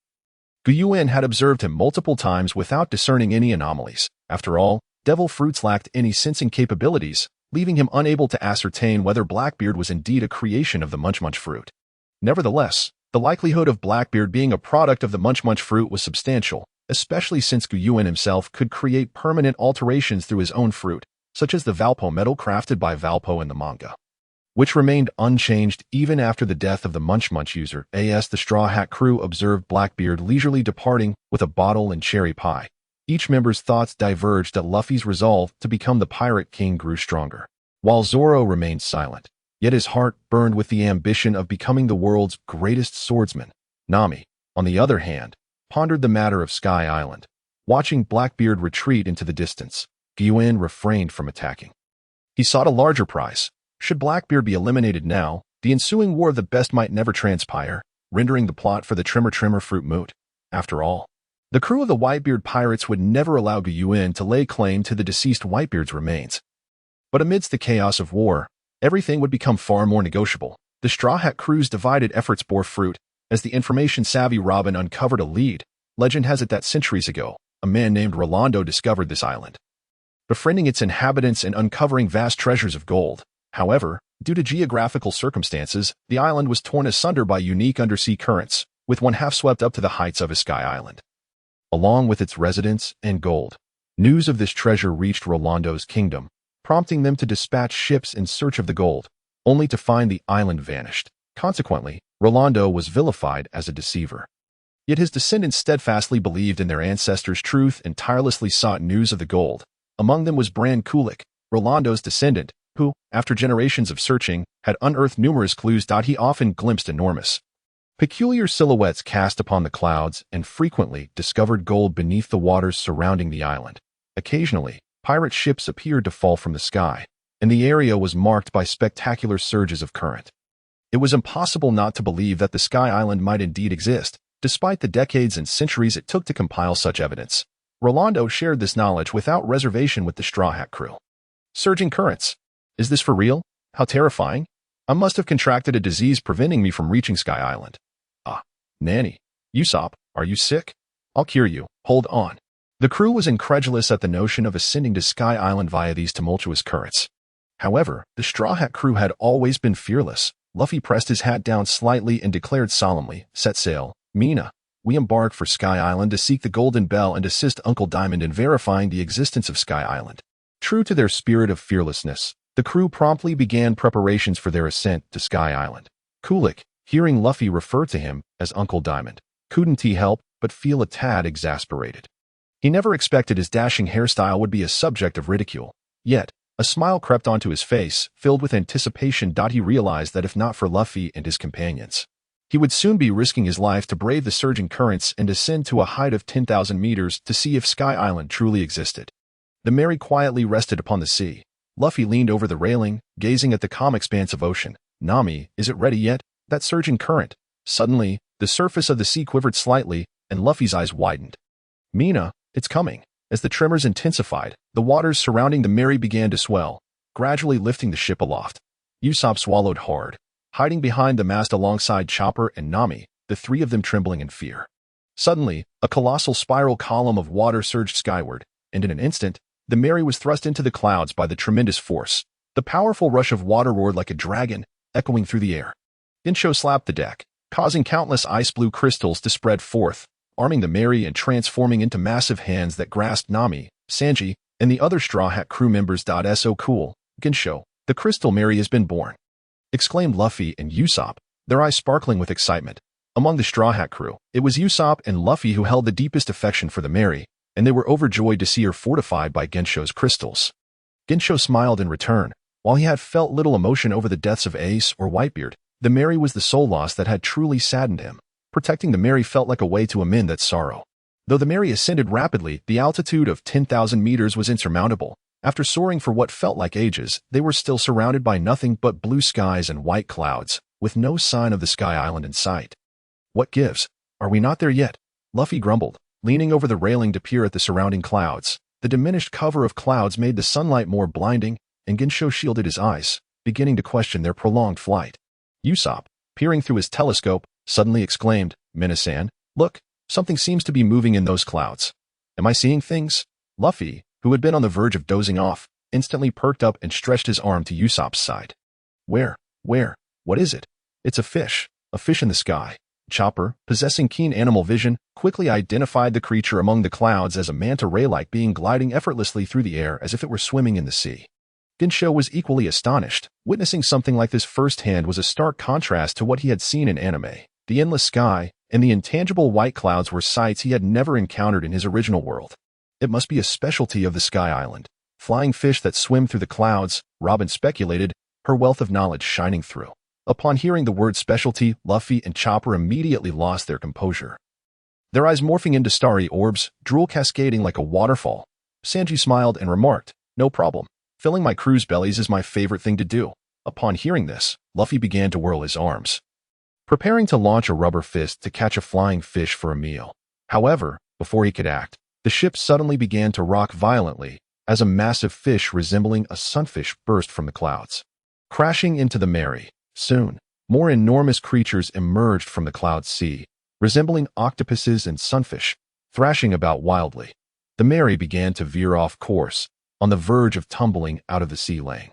Yuan had observed him multiple times without discerning any anomalies. After all, devil fruits lacked any sensing capabilities, leaving him unable to ascertain whether Blackbeard was indeed a creation of the munch fruit. Nevertheless, the likelihood of Blackbeard being a product of the munch fruit was substantial, especially since Yuan himself could create permanent alterations through his own fruit, such as the Valpo metal crafted by Valpo in the manga, which remained unchanged even after the death of the munch user. The Straw Hat crew observed Blackbeard leisurely departing with a bottle and cherry pie. Each member's thoughts diverged as Luffy's resolve to become the Pirate King grew stronger, while Zoro remained silent. Yet his heart burned with the ambition of becoming the world's greatest swordsman. Nami, on the other hand, pondered the matter of Sky Island. Watching Blackbeard retreat into the distance, Yuan refrained from attacking. He sought a larger prize. Should Blackbeard be eliminated now, the ensuing War of the Best might never transpire, rendering the plot for the Trimmer fruit moot. After all, the crew of the Whitebeard pirates would never allow Yuan to lay claim to the deceased Whitebeard's remains. But amidst the chaos of war, everything would become far more negotiable. The Straw Hat crew's divided efforts bore fruit, as the information-savvy Robin uncovered a lead. Legend has it that centuries ago, a man named Rolando discovered this island, befriending its inhabitants and uncovering vast treasures of gold. However, due to geographical circumstances, the island was torn asunder by unique undersea currents, with one half swept up to the heights of Sky Island, along with its residents and gold. News of this treasure reached Rolando's kingdom, prompting them to dispatch ships in search of the gold, only to find the island vanished. Consequently, Rolando was vilified as a deceiver. Yet his descendants steadfastly believed in their ancestors' truth and tirelessly sought news of the gold. Among them was Bran Kulik, Rolando's descendant, who, after generations of searching, had unearthed numerous clues. He often glimpsed enormous, peculiar silhouettes cast upon the clouds and frequently discovered gold beneath the waters surrounding the island. Occasionally, pirate ships appeared to fall from the sky, and the area was marked by spectacular surges of current. It was impossible not to believe that the Sky Island might indeed exist, despite the decades and centuries it took to compile such evidence. Rolando shared this knowledge without reservation with the Straw Hat crew. Surging currents. Is this for real? How terrifying. I must have contracted a disease preventing me from reaching Sky Island. Ah, Nanny. Usopp, are you sick? I'll cure you. Hold on. The crew was incredulous at the notion of ascending to Sky Island via these tumultuous currents. However, the Straw Hat crew had always been fearless. Luffy pressed his hat down slightly and declared solemnly, "Set sail, Mina. We embark for Sky Island to seek the Golden Bell and assist Uncle Diamond in verifying the existence of Sky Island." True to their spirit of fearlessness, the crew promptly began preparations for their ascent to Sky Island. Kulik, hearing Luffy refer to him as Uncle Diamond, couldn't he help but feel a tad exasperated. He never expected his dashing hairstyle would be a subject of ridicule. Yet, a smile crept onto his face, filled with anticipation. He realized that if not for Luffy and his companions, he would soon be risking his life to brave the surging currents and ascend to a height of 10,000 meters to see if Sky Island truly existed. The Mary quietly rested upon the sea. Luffy leaned over the railing, gazing at the calm expanse of ocean. Nami, is it ready yet? That surging current. Suddenly, the surface of the sea quivered slightly, and Luffy's eyes widened. Mina, it's coming. As the tremors intensified, the waters surrounding the Mary began to swell, gradually lifting the ship aloft. Usopp swallowed hard. hiding behind the mast alongside Chopper and Nami, the three of them trembling in fear. Suddenly, a colossal spiral column of water surged skyward, and in an instant, the Mary was thrust into the clouds by the tremendous force. The powerful rush of water roared like a dragon, echoing through the air. Gensho slapped the deck, causing countless ice blue crystals to spread forth, arming the Mary and transforming into massive hands that grasped Nami, Sanji, and the other Straw Hat crew members. So cool, Gensho, the Crystal Mary has been born, exclaimed Luffy and Usopp, their eyes sparkling with excitement. Among the Straw Hat crew, it was Usopp and Luffy who held the deepest affection for the Mary, and they were overjoyed to see her fortified by Gensho's crystals. Gensho smiled in return. While he had felt little emotion over the deaths of Ace or Whitebeard, the Mary was the sole loss that had truly saddened him. Protecting the Mary felt like a way to amend that sorrow. Though the Mary ascended rapidly, the altitude of 10,000 meters was insurmountable. After soaring for what felt like ages, they were still surrounded by nothing but blue skies and white clouds, with no sign of the Sky Island in sight. What gives? Are we not there yet? Luffy grumbled, leaning over the railing to peer at the surrounding clouds. The diminished cover of clouds made the sunlight more blinding, and Gensho shielded his eyes, beginning to question their prolonged flight. Usopp, peering through his telescope, suddenly exclaimed, "Minasan, look, something seems to be moving in those clouds. Am I seeing things?" Luffy, who had been on the verge of dozing off, instantly perked up and stretched his arm to Usopp's side. Where? What is it? It's a fish in the sky. Chopper, possessing keen animal vision, quickly identified the creature among the clouds as a manta ray-like being gliding effortlessly through the air as if it were swimming in the sea. Gensho was equally astonished. Witnessing something like this firsthand was a stark contrast to what he had seen in anime. The endless sky and the intangible white clouds were sights he had never encountered in his original world. It must be a specialty of the Sky Island. Flying fish that swim through the clouds, Robin speculated, her wealth of knowledge shining through. Upon hearing the word specialty, Luffy and Chopper immediately lost their composure. Their eyes morphing into starry orbs, drool cascading like a waterfall. Sanji smiled and remarked, "No problem. Filling my crew's bellies is my favorite thing to do." Upon hearing this, Luffy began to whirl his arms, preparing to launch a rubber fist to catch a flying fish for a meal. However, before he could act, the ship suddenly began to rock violently as a massive fish resembling a sunfish burst from the clouds, crashing into the Mary. Soon, more enormous creatures emerged from the cloud sea, resembling octopuses and sunfish, thrashing about wildly. The Mary began to veer off course, on the verge of tumbling out of the sea lane.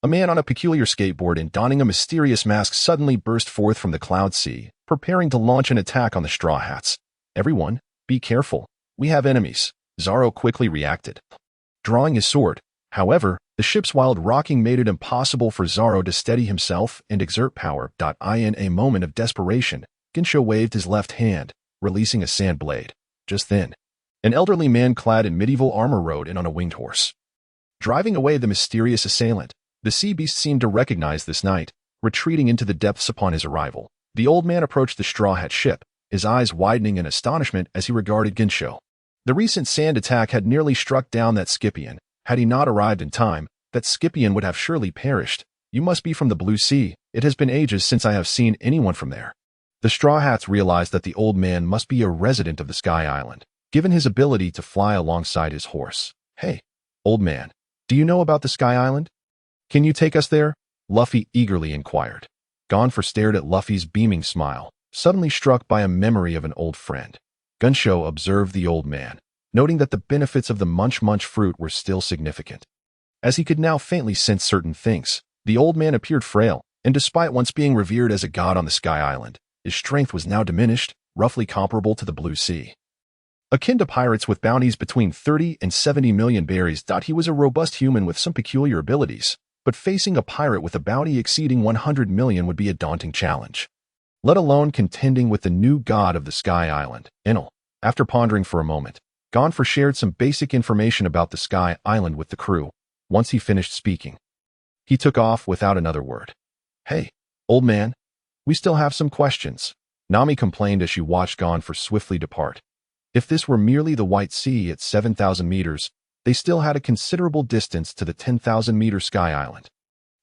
A man on a peculiar skateboard and donning a mysterious mask suddenly burst forth from the cloud sea, preparing to launch an attack on the Straw Hats. "Everyone, be careful. We have enemies," Zoro quickly reacted, drawing his sword. However, the ship's wild rocking made it impossible for Zoro to steady himself and exert power. In a moment of desperation, Gensho waved his left hand, releasing a sand blade. Just then, an elderly man clad in medieval armor rode in on a winged horse, driving away the mysterious assailant. The sea beast seemed to recognize this knight, retreating into the depths upon his arrival. The old man approached the Straw Hat ship, his eyes widening in astonishment as he regarded Gensho. The recent sand attack had nearly struck down that Scipion. Had he not arrived in time, that Scipion would have surely perished. "You must be from the Blue Sea. It has been ages since I have seen anyone from there." The Straw Hats realized that the old man must be a resident of the Sky Island, given his ability to fly alongside his horse. "Hey, old man, do you know about the Sky Island? Can you take us there?" Luffy eagerly inquired. Gonfor stared at Luffy's beaming smile, suddenly struck by a memory of an old friend. Gensho observed the old man, noting that the benefits of the munch-munch fruit were still significant. As he could now faintly sense certain things, the old man appeared frail, and despite once being revered as a god on the Sky Island, his strength was now diminished, roughly comparable to the Blue Sea. Akin to pirates with bounties between 30 and 70 million berries. He was a robust human with some peculiar abilities, but facing a pirate with a bounty exceeding 100 million would be a daunting challenge, let alone contending with the new god of the Sky Island, Enel. After pondering for a moment, Gonfor shared some basic information about the Sky Island with the crew. Once he finished speaking, he took off without another word. "Hey, old man, we still have some questions," Nami complained as she watched Gonfor swiftly depart. If this were merely the White Sea at 7,000 meters, they still had a considerable distance to the 10,000-meter Sky Island.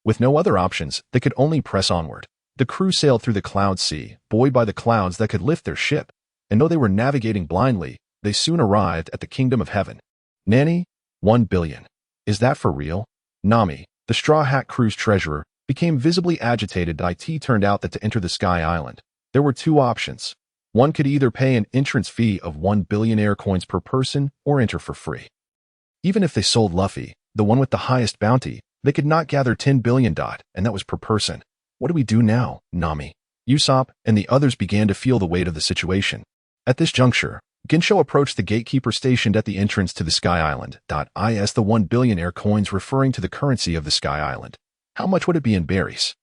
With no other options, they could only press onward. The crew sailed through the cloud sea, buoyed by the clouds that could lift their ship, and though they were navigating blindly, they soon arrived at the Kingdom of Heaven. "Nanny, 1 billion. Is that for real?" Nami, the Straw Hat crew's treasurer, became visibly agitated. It turned out that to enter the Sky Island, there were two options. One could either pay an entrance fee of 1 billionaire coins per person or enter for free. Even if they sold Luffy, the one with the highest bounty, they could not gather 10 billion. And that was per person. What do we do now, Nami? Usopp and the others began to feel the weight of the situation. At this juncture, Gensho approached the gatekeeper stationed at the entrance to the Sky Island. Is the 1 billionaire coins referring to the currency of the Sky Island? How much would it be in berries?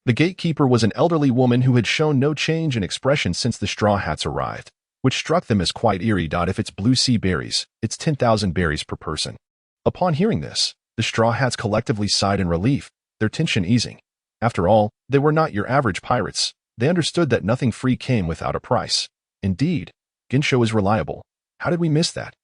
The gatekeeper was an elderly woman who had shown no change in expression since the Straw Hats arrived, which struck them as quite eerie. If it's blue sea berries, it's 10,000 berries per person. Upon hearing this, the Straw Hats collectively sighed in relief, their tension easing. After all, they were not your average pirates. They understood that nothing free came without a price. Indeed, Gensho is reliable. How did we miss that?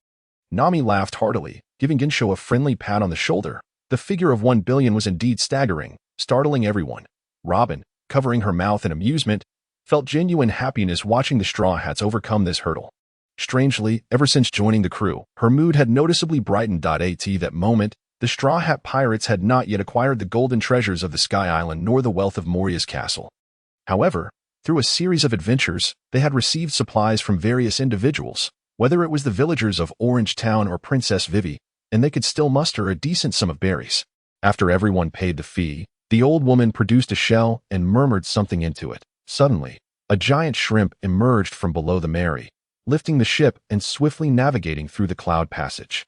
Nami laughed heartily, giving Gensho a friendly pat on the shoulder. The figure of 1 billion was indeed staggering, startling everyone. Robin, covering her mouth in amusement, felt genuine happiness watching the Straw Hats overcome this hurdle. Strangely, ever since joining the crew, her mood had noticeably brightened. At that moment, the Straw Hat pirates had not yet acquired the golden treasures of the Sky Island nor the wealth of Moria's castle. However, through a series of adventures, they had received supplies from various individuals, whether it was the villagers of Orange Town or Princess Vivi, and they could still muster a decent sum of berries. After everyone paid the fee, the old woman produced a shell and murmured something into it. Suddenly, a giant shrimp emerged from below the Mary, lifting the ship and swiftly navigating through the cloud passage.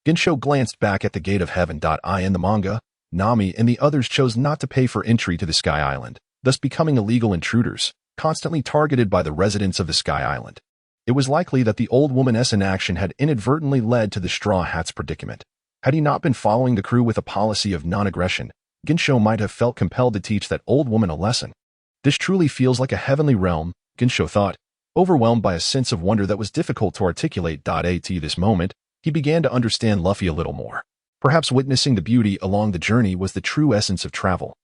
Gensho glanced back at the gate of heaven. In the manga, Nami and the others chose not to pay for entry to the Sky Island, thus becoming illegal intruders, constantly targeted by the residents of the Sky Island. It was likely that the old woman's inaction had inadvertently led to the Straw Hats' predicament. Had he not been following the crew with a policy of non-aggression, Gensho might have felt compelled to teach that old woman a lesson. This truly feels like a heavenly realm, Gensho thought, overwhelmed by a sense of wonder that was difficult to articulate. At this moment, he began to understand Luffy a little more. Perhaps witnessing the beauty along the journey was the true essence of travel.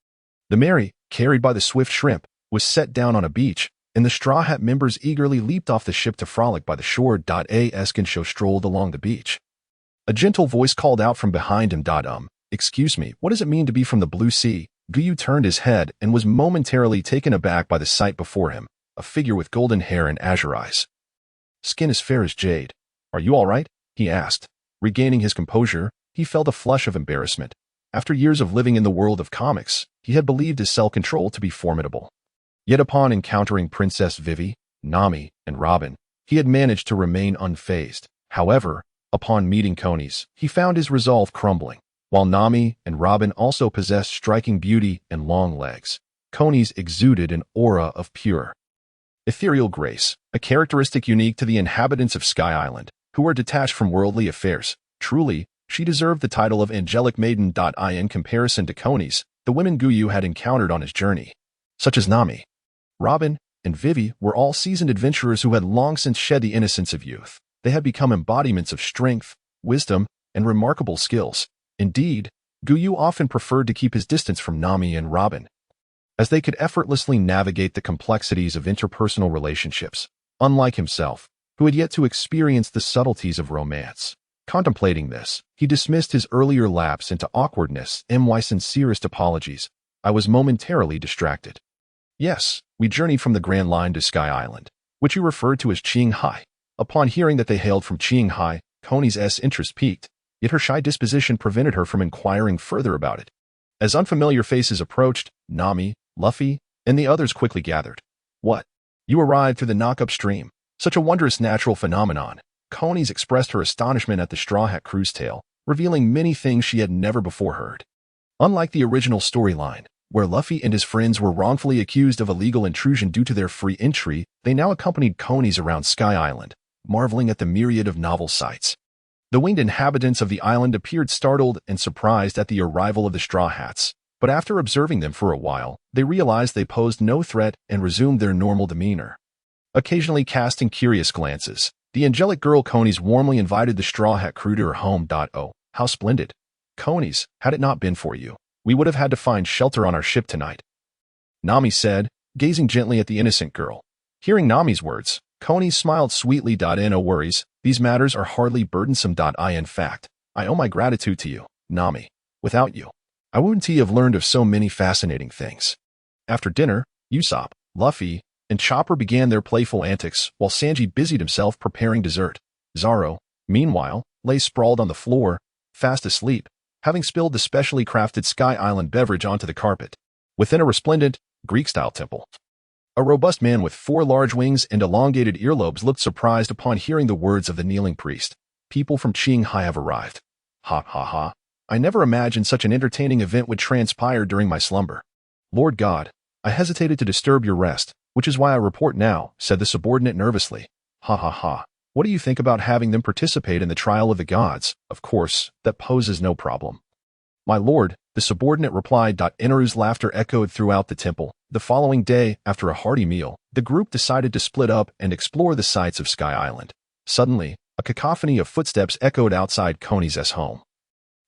The Mary, carried by the swift shrimp, was set down on a beach, and the Straw Hat members eagerly leaped off the ship to frolic by the shore. As Gensho strolled along the beach, a gentle voice called out from behind him. Excuse me, what does it mean to be from the blue sea? Gomu turned his head and was momentarily taken aback by the sight before him, a figure with golden hair and azure eyes. Skin as fair as jade. Are you all right? He asked. Regaining his composure, he felt a flush of embarrassment. After years of living in the world of comics, he had believed his self-control to be formidable. Yet upon encountering Princess Vivi, Nami, and Robin, he had managed to remain unfazed. However, upon meeting Konis, he found his resolve crumbling. While Nami and Robin also possessed striking beauty and long legs, Konis exuded an aura of pure, ethereal grace, a characteristic unique to the inhabitants of Sky Island, who were detached from worldly affairs. Truly, she deserved the title of Angelic Maiden. In comparison to Konis, the women Gomu had encountered on his journey, such as Nami, Robin, and Vivi, were all seasoned adventurers who had long since shed the innocence of youth. They had become embodiments of strength, wisdom, and remarkable skills. Indeed, Gomu often preferred to keep his distance from Nami and Robin, as they could effortlessly navigate the complexities of interpersonal relationships, unlike himself, who had yet to experience the subtleties of romance. Contemplating this, he dismissed his earlier lapse into awkwardness. My sincerest apologies. I was momentarily distracted. Yes, we journeyed from the Grand Line to Sky Island, which you referred to as Qinghai. Upon hearing that they hailed from Qinghai, Konis' interest piqued, yet her shy disposition prevented her from inquiring further about it. As unfamiliar faces approached, Nami, Luffy, and the others quickly gathered. What? You arrived through the knock-up stream. Such a wondrous natural phenomenon. Konis expressed her astonishment at the Straw Hat crew's tale, revealing many things she had never before heard. Unlike the original storyline, where Luffy and his friends were wrongfully accused of illegal intrusion due to their free entry, they now accompanied Konis around Sky Island, marveling at the myriad of novel sights. The winged inhabitants of the island appeared startled and surprised at the arrival of the Straw Hats, but after observing them for a while, they realized they posed no threat and resumed their normal demeanor. Occasionally casting curious glances, the angelic girl Konis warmly invited the Straw Hat crew to her home. Oh, how splendid. Konis, had it not been for you, we would have had to find shelter on our ship tonight, Nami said, gazing gently at the innocent girl. Hearing Nami's words, Konis smiled sweetly. No worries, these matters are hardly burdensome. In fact, I owe my gratitude to you, Nami. Without you, I wouldn't have learned of so many fascinating things. After dinner, Usopp, Luffy, and Chopper began their playful antics while Sanji busied himself preparing dessert. Zoro, meanwhile, lay sprawled on the floor, fast asleep, having spilled the specially crafted Sky Island beverage onto the carpet. Within a resplendent, Greek-style temple, a robust man with 4 large wings and elongated earlobes looked surprised upon hearing the words of the kneeling priest. People from Qinghai have arrived. Ha ha ha. I never imagined such an entertaining event would transpire during my slumber. Lord God, I hesitated to disturb your rest, which is why I report now, said the subordinate nervously. Ha ha ha. What do you think about having them participate in the trial of the gods? Of course, that poses no problem. My lord, the subordinate replied. Inaru's laughter echoed throughout the temple. The following day, after a hearty meal, the group decided to split up and explore the sights of Sky Island. Suddenly, a cacophony of footsteps echoed outside Koni's home.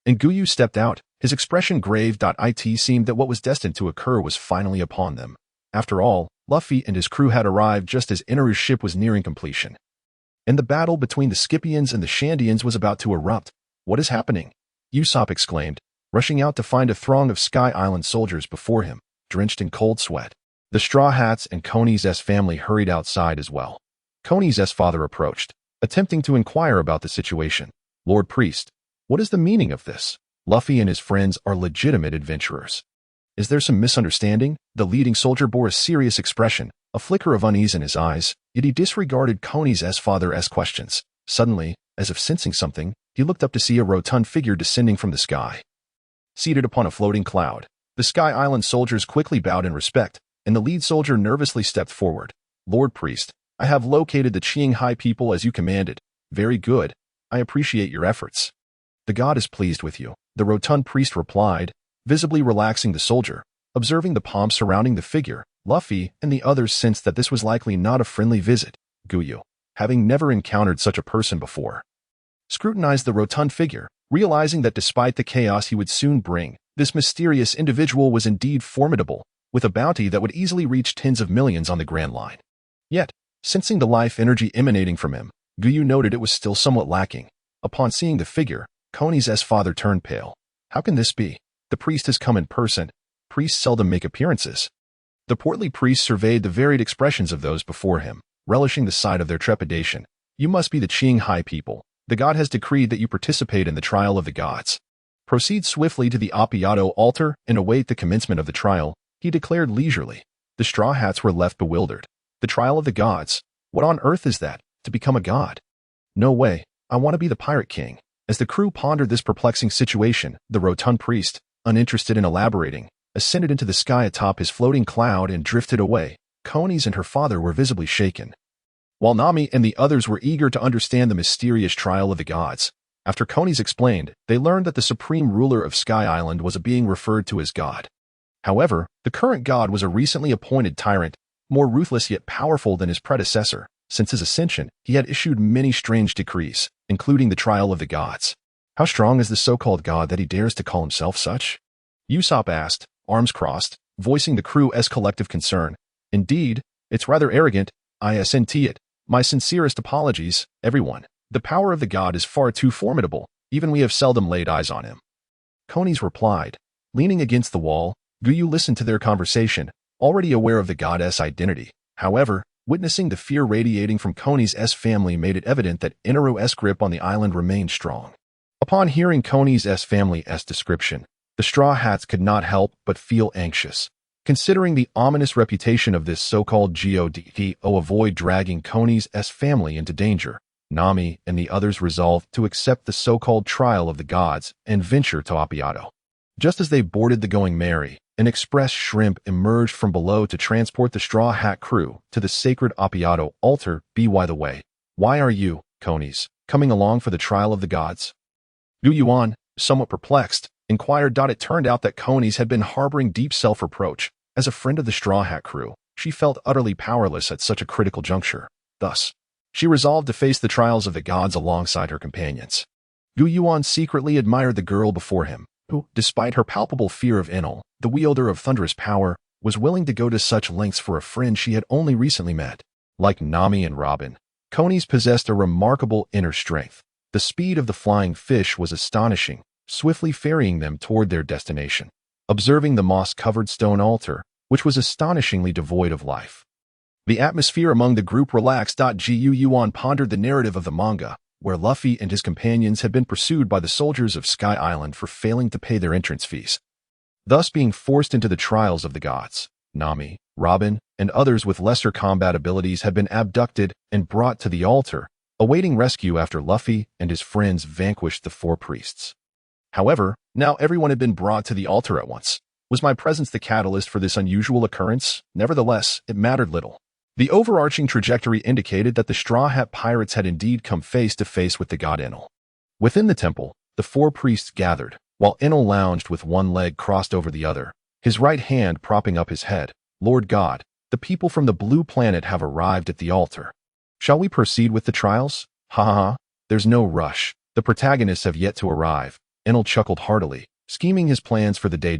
And Guyu stepped out, his expression grave. It seemed that what was destined to occur was finally upon them. After all, Luffy and his crew had arrived just as Inaru's ship was nearing completion. And the battle between the Scythians and the Shandians was about to erupt. What is happening? Usopp exclaimed, rushing out to find a throng of Sky Island soldiers before him, drenched in cold sweat. The Straw Hats and Koni's family hurried outside as well. Koni's father approached, attempting to inquire about the situation. Lord Priest, what is the meaning of this? Luffy and his friends are legitimate adventurers. Is there some misunderstanding? The leading soldier bore a serious expression, a flicker of unease in his eyes, yet he disregarded Koni's father's questions. Suddenly, as if sensing something, he looked up to see a rotund figure descending from the sky. Seated upon a floating cloud, the Sky Island soldiers quickly bowed in respect, and the lead soldier nervously stepped forward. Lord Priest, I have located the Qinghai people as you commanded. Very good. I appreciate your efforts. The god is pleased with you, the rotund priest replied, visibly relaxing the soldier. Observing the pomp surrounding the figure, Luffy and the others sensed that this was likely not a friendly visit. Guyu, having never encountered such a person before, scrutinized the rotund figure, realizing that despite the chaos he would soon bring, this mysterious individual was indeed formidable, with a bounty that would easily reach tens of millions on the Grand Line. Yet, sensing the life energy emanating from him, Guyu noted it was still somewhat lacking. Upon seeing the figure, Koni's father turned pale. How can this be? The priest has come in person. Priests seldom make appearances. The portly priest surveyed the varied expressions of those before him, relishing the sight of their trepidation. You must be the Qinghai people. The god has decreed that you participate in the trial of the gods. Proceed swiftly to the Appiato altar and await the commencement of the trial, he declared leisurely. The Straw Hats were left bewildered. The trial of the gods? What on earth is that? To become a god? No way. I want to be the Pirate King. As the crew pondered this perplexing situation, the rotund priest, uninterested in elaborating, ascended into the sky atop his floating cloud and drifted away. Koni's and her father were visibly shaken, while Nami and the others were eager to understand the mysterious trial of the gods. After Koni's explained, they learned that the supreme ruler of Sky Island was a being referred to as God. However, the current god was a recently appointed tyrant, more ruthless yet powerful than his predecessor. Since his ascension, he had issued many strange decrees, including the trial of the gods. How strong is the so-called god that he dares to call himself such? Usopp asked, arms crossed, voicing the crew's collective concern. Indeed, it's rather arrogant. I assent it. My sincerest apologies, everyone. The power of the god is far too formidable. Even we have seldom laid eyes on him. Koni's replied. Leaning against the wall, Guyu listened to their conversation, already aware of the god's identity. However, witnessing the fear radiating from Koni's family made it evident that Inaru's grip on the island remained strong. Upon hearing Koni's family's description, the Straw Hats could not help but feel anxious. Considering the ominous reputation of this so-called god to avoid dragging Koni's family into danger, Nami and the others resolved to accept the so-called trial of the gods and venture to Appiato. Just as they boarded the Going Merry, an express shrimp emerged from below to transport the Straw Hat crew to the sacred Appiato altar. By the way, why are you, Koni's, coming along for the trial of the gods? Yuan, somewhat perplexed, inquired. It turned out that Koni's had been harboring deep self-reproach. As a friend of the Straw Hat crew, she felt utterly powerless at such a critical juncture. Thus, she resolved to face the trials of the gods alongside her companions. Yuan secretly admired the girl before him, who, despite her palpable fear of Enel, the wielder of thunderous power, was willing to go to such lengths for a friend she had only recently met. Like Nami and Robin, Koni's possessed a remarkable inner strength. The speed of the flying fish was astonishing, swiftly ferrying them toward their destination. observing the moss-covered stone altar, which was astonishingly devoid of life. The atmosphere among the group relaxed. Yuan pondered the narrative of the manga, where Luffy and his companions had been pursued by the soldiers of Sky Island for failing to pay their entrance fees, thus being forced into the trials of the gods. Nami, Robin, and others with lesser combat abilities had been abducted and brought to the altar, awaiting rescue after Luffy and his friends vanquished the four priests. However, now everyone had been brought to the altar at once. Was my presence the catalyst for this unusual occurrence? Nevertheless, it mattered little. The overarching trajectory indicated that the Straw Hat Pirates had indeed come face to face with the god Enel. Within the temple, the four priests gathered, while Enel lounged with one leg crossed over the other, his right hand propping up his head. Lord God, the people from the blue planet have arrived at the altar. Shall we proceed with the trials? Ha ha ha, there's no rush. The protagonists have yet to arrive. Enel chuckled heartily, scheming his plans for the day.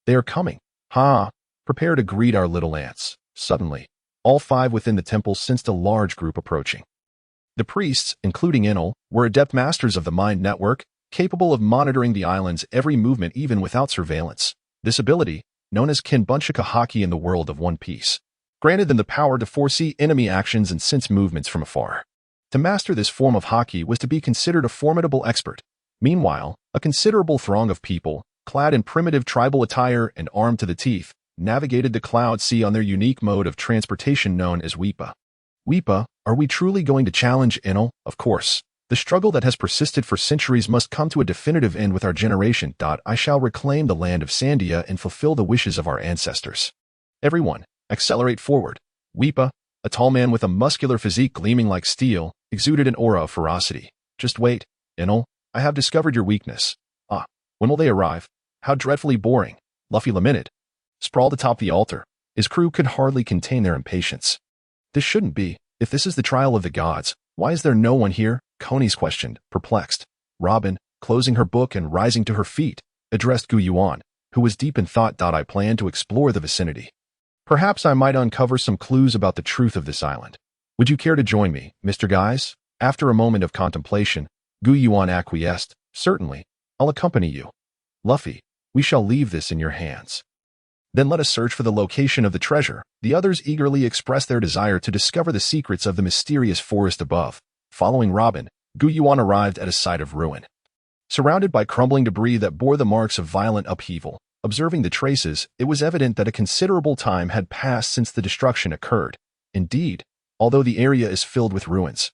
They are coming. Ha! Prepare to greet our little ants. Suddenly, all five within the temple sensed a large group approaching. The priests, including Enel, were adept masters of the mind network, capable of monitoring the island's every movement even without surveillance. This ability, known as Kinbunchika Haki in the world of One Piece, granted them the power to foresee enemy actions and sense movements from afar. To master this form of Haki was to be considered a formidable expert. Meanwhile, a considerable throng of people, clad in primitive tribal attire and armed to the teeth, navigated the cloud sea on their unique mode of transportation known as Weepa. Weepa, are we truly going to challenge Enel? Of course. The struggle that has persisted for centuries must come to a definitive end with our generation. I shall reclaim the land of Sandia and fulfill the wishes of our ancestors. Everyone, accelerate forward. Weepa, a tall man with a muscular physique gleaming like steel, exuded an aura of ferocity. Just wait, Enel, I have discovered your weakness. Ah, when will they arrive? How dreadfully boring, Luffy lamented. Sprawled atop the altar, his crew could hardly contain their impatience. This shouldn't be. If this is the trial of the gods, why is there no one here? Konis questioned, perplexed. Robin, closing her book and rising to her feet, addressed Yuan, who was deep in thought. I plan to explore the vicinity. Perhaps I might uncover some clues about the truth of this island. Would you care to join me, Mr. Guys? After a moment of contemplation, Yuan acquiesced. Certainly, I'll accompany you. Luffy, we shall leave this in your hands. Then let us search for the location of the treasure. The others eagerly expressed their desire to discover the secrets of the mysterious forest above. Following Robin, Yuan arrived at a site of ruin. Surrounded by crumbling debris that bore the marks of violent upheaval, observing the traces, it was evident that a considerable time had passed since the destruction occurred. Indeed, although the area is filled with ruins,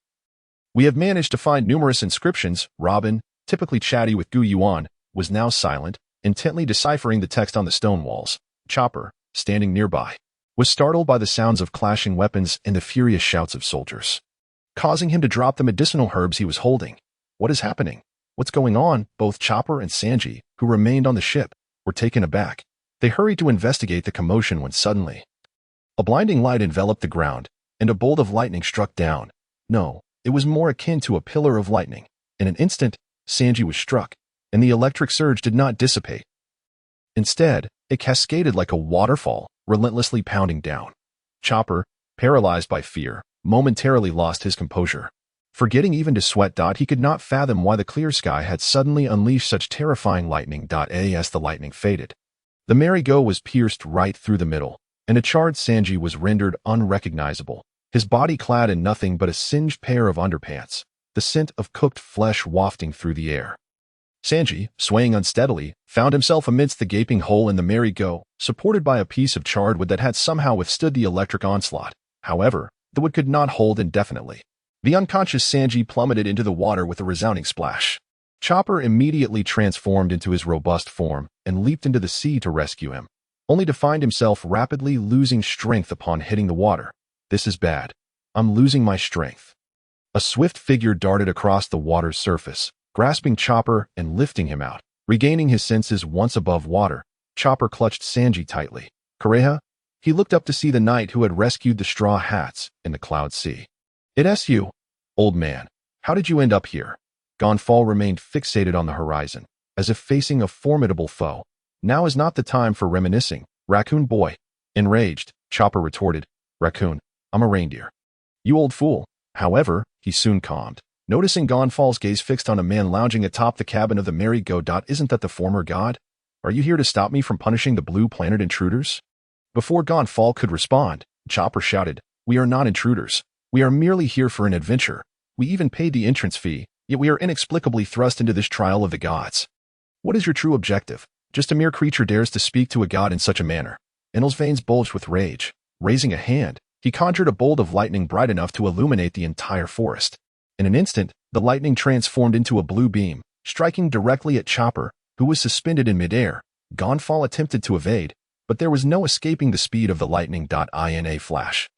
we have managed to find numerous inscriptions. Robin, typically chatty with Yuan, was now silent, intently deciphering the text on the stone walls. Chopper, standing nearby, was startled by the sounds of clashing weapons and the furious shouts of soldiers, causing him to drop the medicinal herbs he was holding. What is happening? What's going on? Both Chopper and Sanji, who remained on the ship, were taken aback. They hurried to investigate the commotion when suddenly a blinding light enveloped the ground, and a bolt of lightning struck down. No, it was more akin to a pillar of lightning. In an instant, Sanji was struck, and the electric surge did not dissipate. Instead, it cascaded like a waterfall, relentlessly pounding down. Chopper, paralyzed by fear, momentarily lost his composure. Forgetting even to sweat. He could not fathom why the clear sky had suddenly unleashed such terrifying lightning. As the lightning faded, the merry-go was pierced right through the middle, and a charred Sanji was rendered unrecognizable, his body clad in nothing but a singed pair of underpants, the scent of cooked flesh wafting through the air. Sanji, swaying unsteadily, found himself amidst the gaping hole in the merry-go, supported by a piece of charred wood that had somehow withstood the electric onslaught. However, the wood could not hold indefinitely. The unconscious Sanji plummeted into the water with a resounding splash. Chopper immediately transformed into his robust form and leaped into the sea to rescue him, only to find himself rapidly losing strength upon hitting the water. This is bad. I'm losing my strength. A swift figure darted across the water's surface, grasping Chopper and lifting him out. Regaining his senses once above water, Chopper clutched Sanji tightly. Kureha? He looked up to see the knight who had rescued the Straw Hats in the Cloud Sea. It's you, old man. How did you end up here? Gonfal remained fixated on the horizon, as if facing a formidable foe. Now is not the time for reminiscing, raccoon boy. Enraged, Chopper retorted, Raccoon, I'm a reindeer. You old fool. However, he soon calmed, noticing Gonfal's gaze fixed on a man lounging atop the cabin of the merry-go. Isn't that the former god? Are you here to stop me from punishing the Blue Planet intruders? Before Gonfall could respond, Chopper shouted, "We are not intruders. We are merely here for an adventure. We even paid the entrance fee, yet we are inexplicably thrust into this trial of the gods. What is your true objective? Just a mere creature dares to speak to a god in such a manner." Enel's veins bulged with rage. Raising a hand, he conjured a bolt of lightning bright enough to illuminate the entire forest. In an instant, the lightning transformed into a blue beam, striking directly at Chopper, who was suspended in midair. Gonfall attempted to evade, but there was no escaping the speed of the lightning. In a flash,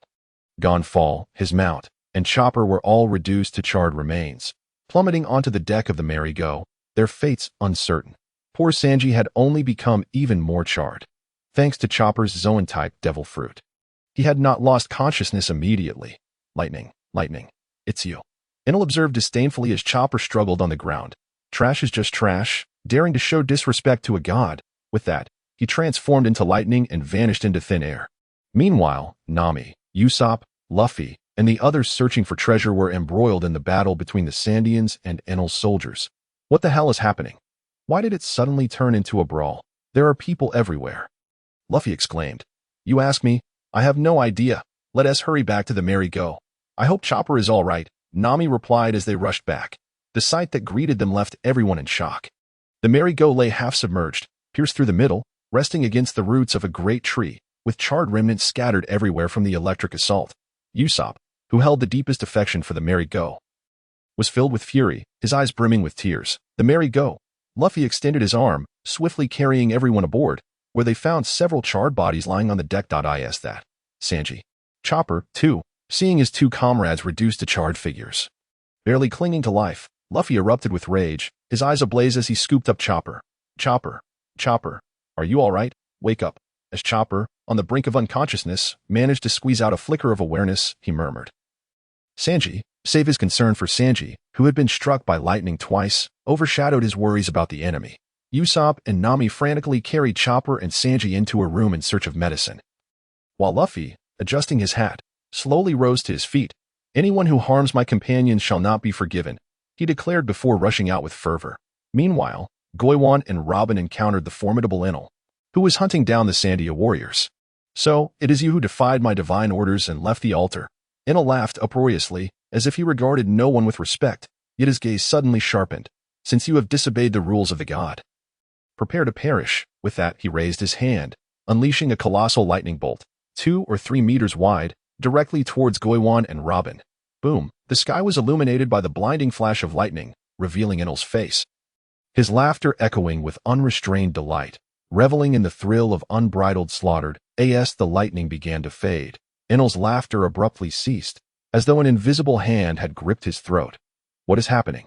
Gonfall, his mount, and Chopper were all reduced to charred remains, plummeting onto the deck of the merry-go, their fates uncertain. Poor Sanji had only become even more charred, thanks to Chopper's Zoan-type devil fruit. He had not lost consciousness immediately. Lightning, it's you," Enel observed disdainfully as Chopper struggled on the ground. Trash is just trash, daring to show disrespect to a god. With that, he transformed into lightning and vanished into thin air. Meanwhile, Nami, Usopp, Luffy, and the others searching for treasure were embroiled in the battle between the Sandians and Enel's soldiers. What the hell is happening? Why did it suddenly turn into a brawl? There are people everywhere. Luffy exclaimed. "You ask me? I have no idea. Let us hurry back to the merry-go. I hope Chopper is all right," Nami replied as they rushed back. The sight that greeted them left everyone in shock. The merry-go lay half-submerged, pierced through the middle, resting against the roots of a great tree, with charred remnants scattered everywhere from the electric assault. Usopp, who held the deepest affection for the merry-go, was filled with fury, his eyes brimming with tears. The merry-go. Luffy extended his arm, swiftly carrying everyone aboard, where they found several charred bodies lying on the deck. Is that Sanji? Chopper, too, seeing his two comrades reduced to charred figures. Barely clinging to life, Luffy erupted with rage, his eyes ablaze as he scooped up Chopper. Chopper, are you all right? Wake up." As Chopper, on the brink of unconsciousness, managed to squeeze out a flicker of awareness, he murmured. Sanji, save his concern for Sanji, who had been struck by lightning twice, overshadowed his worries about the enemy. Usopp and Nami frantically carried Chopper and Sanji into a room in search of medicine, while Luffy, adjusting his hat, slowly rose to his feet. "Anyone who harms my companions shall not be forgiven," he declared before rushing out with fervor. Meanwhile, Yuan and Robin encountered the formidable Enel, who was hunting down the Sandia warriors. "So, it is you who defied my divine orders and left the altar." Enel laughed uproariously, as if he regarded no one with respect, yet his gaze suddenly sharpened. "Since you have disobeyed the rules of the god, prepare to perish." With that, he raised his hand, unleashing a colossal lightning bolt, 2 or 3 meters wide, directly towards Yuan and Robin. Boom! The sky was illuminated by the blinding flash of lightning, revealing Enel's face, his laughter echoing with unrestrained delight. Reveling in the thrill of unbridled slaughter, as the lightning began to fade, Enel's laughter abruptly ceased, as though an invisible hand had gripped his throat. What is happening?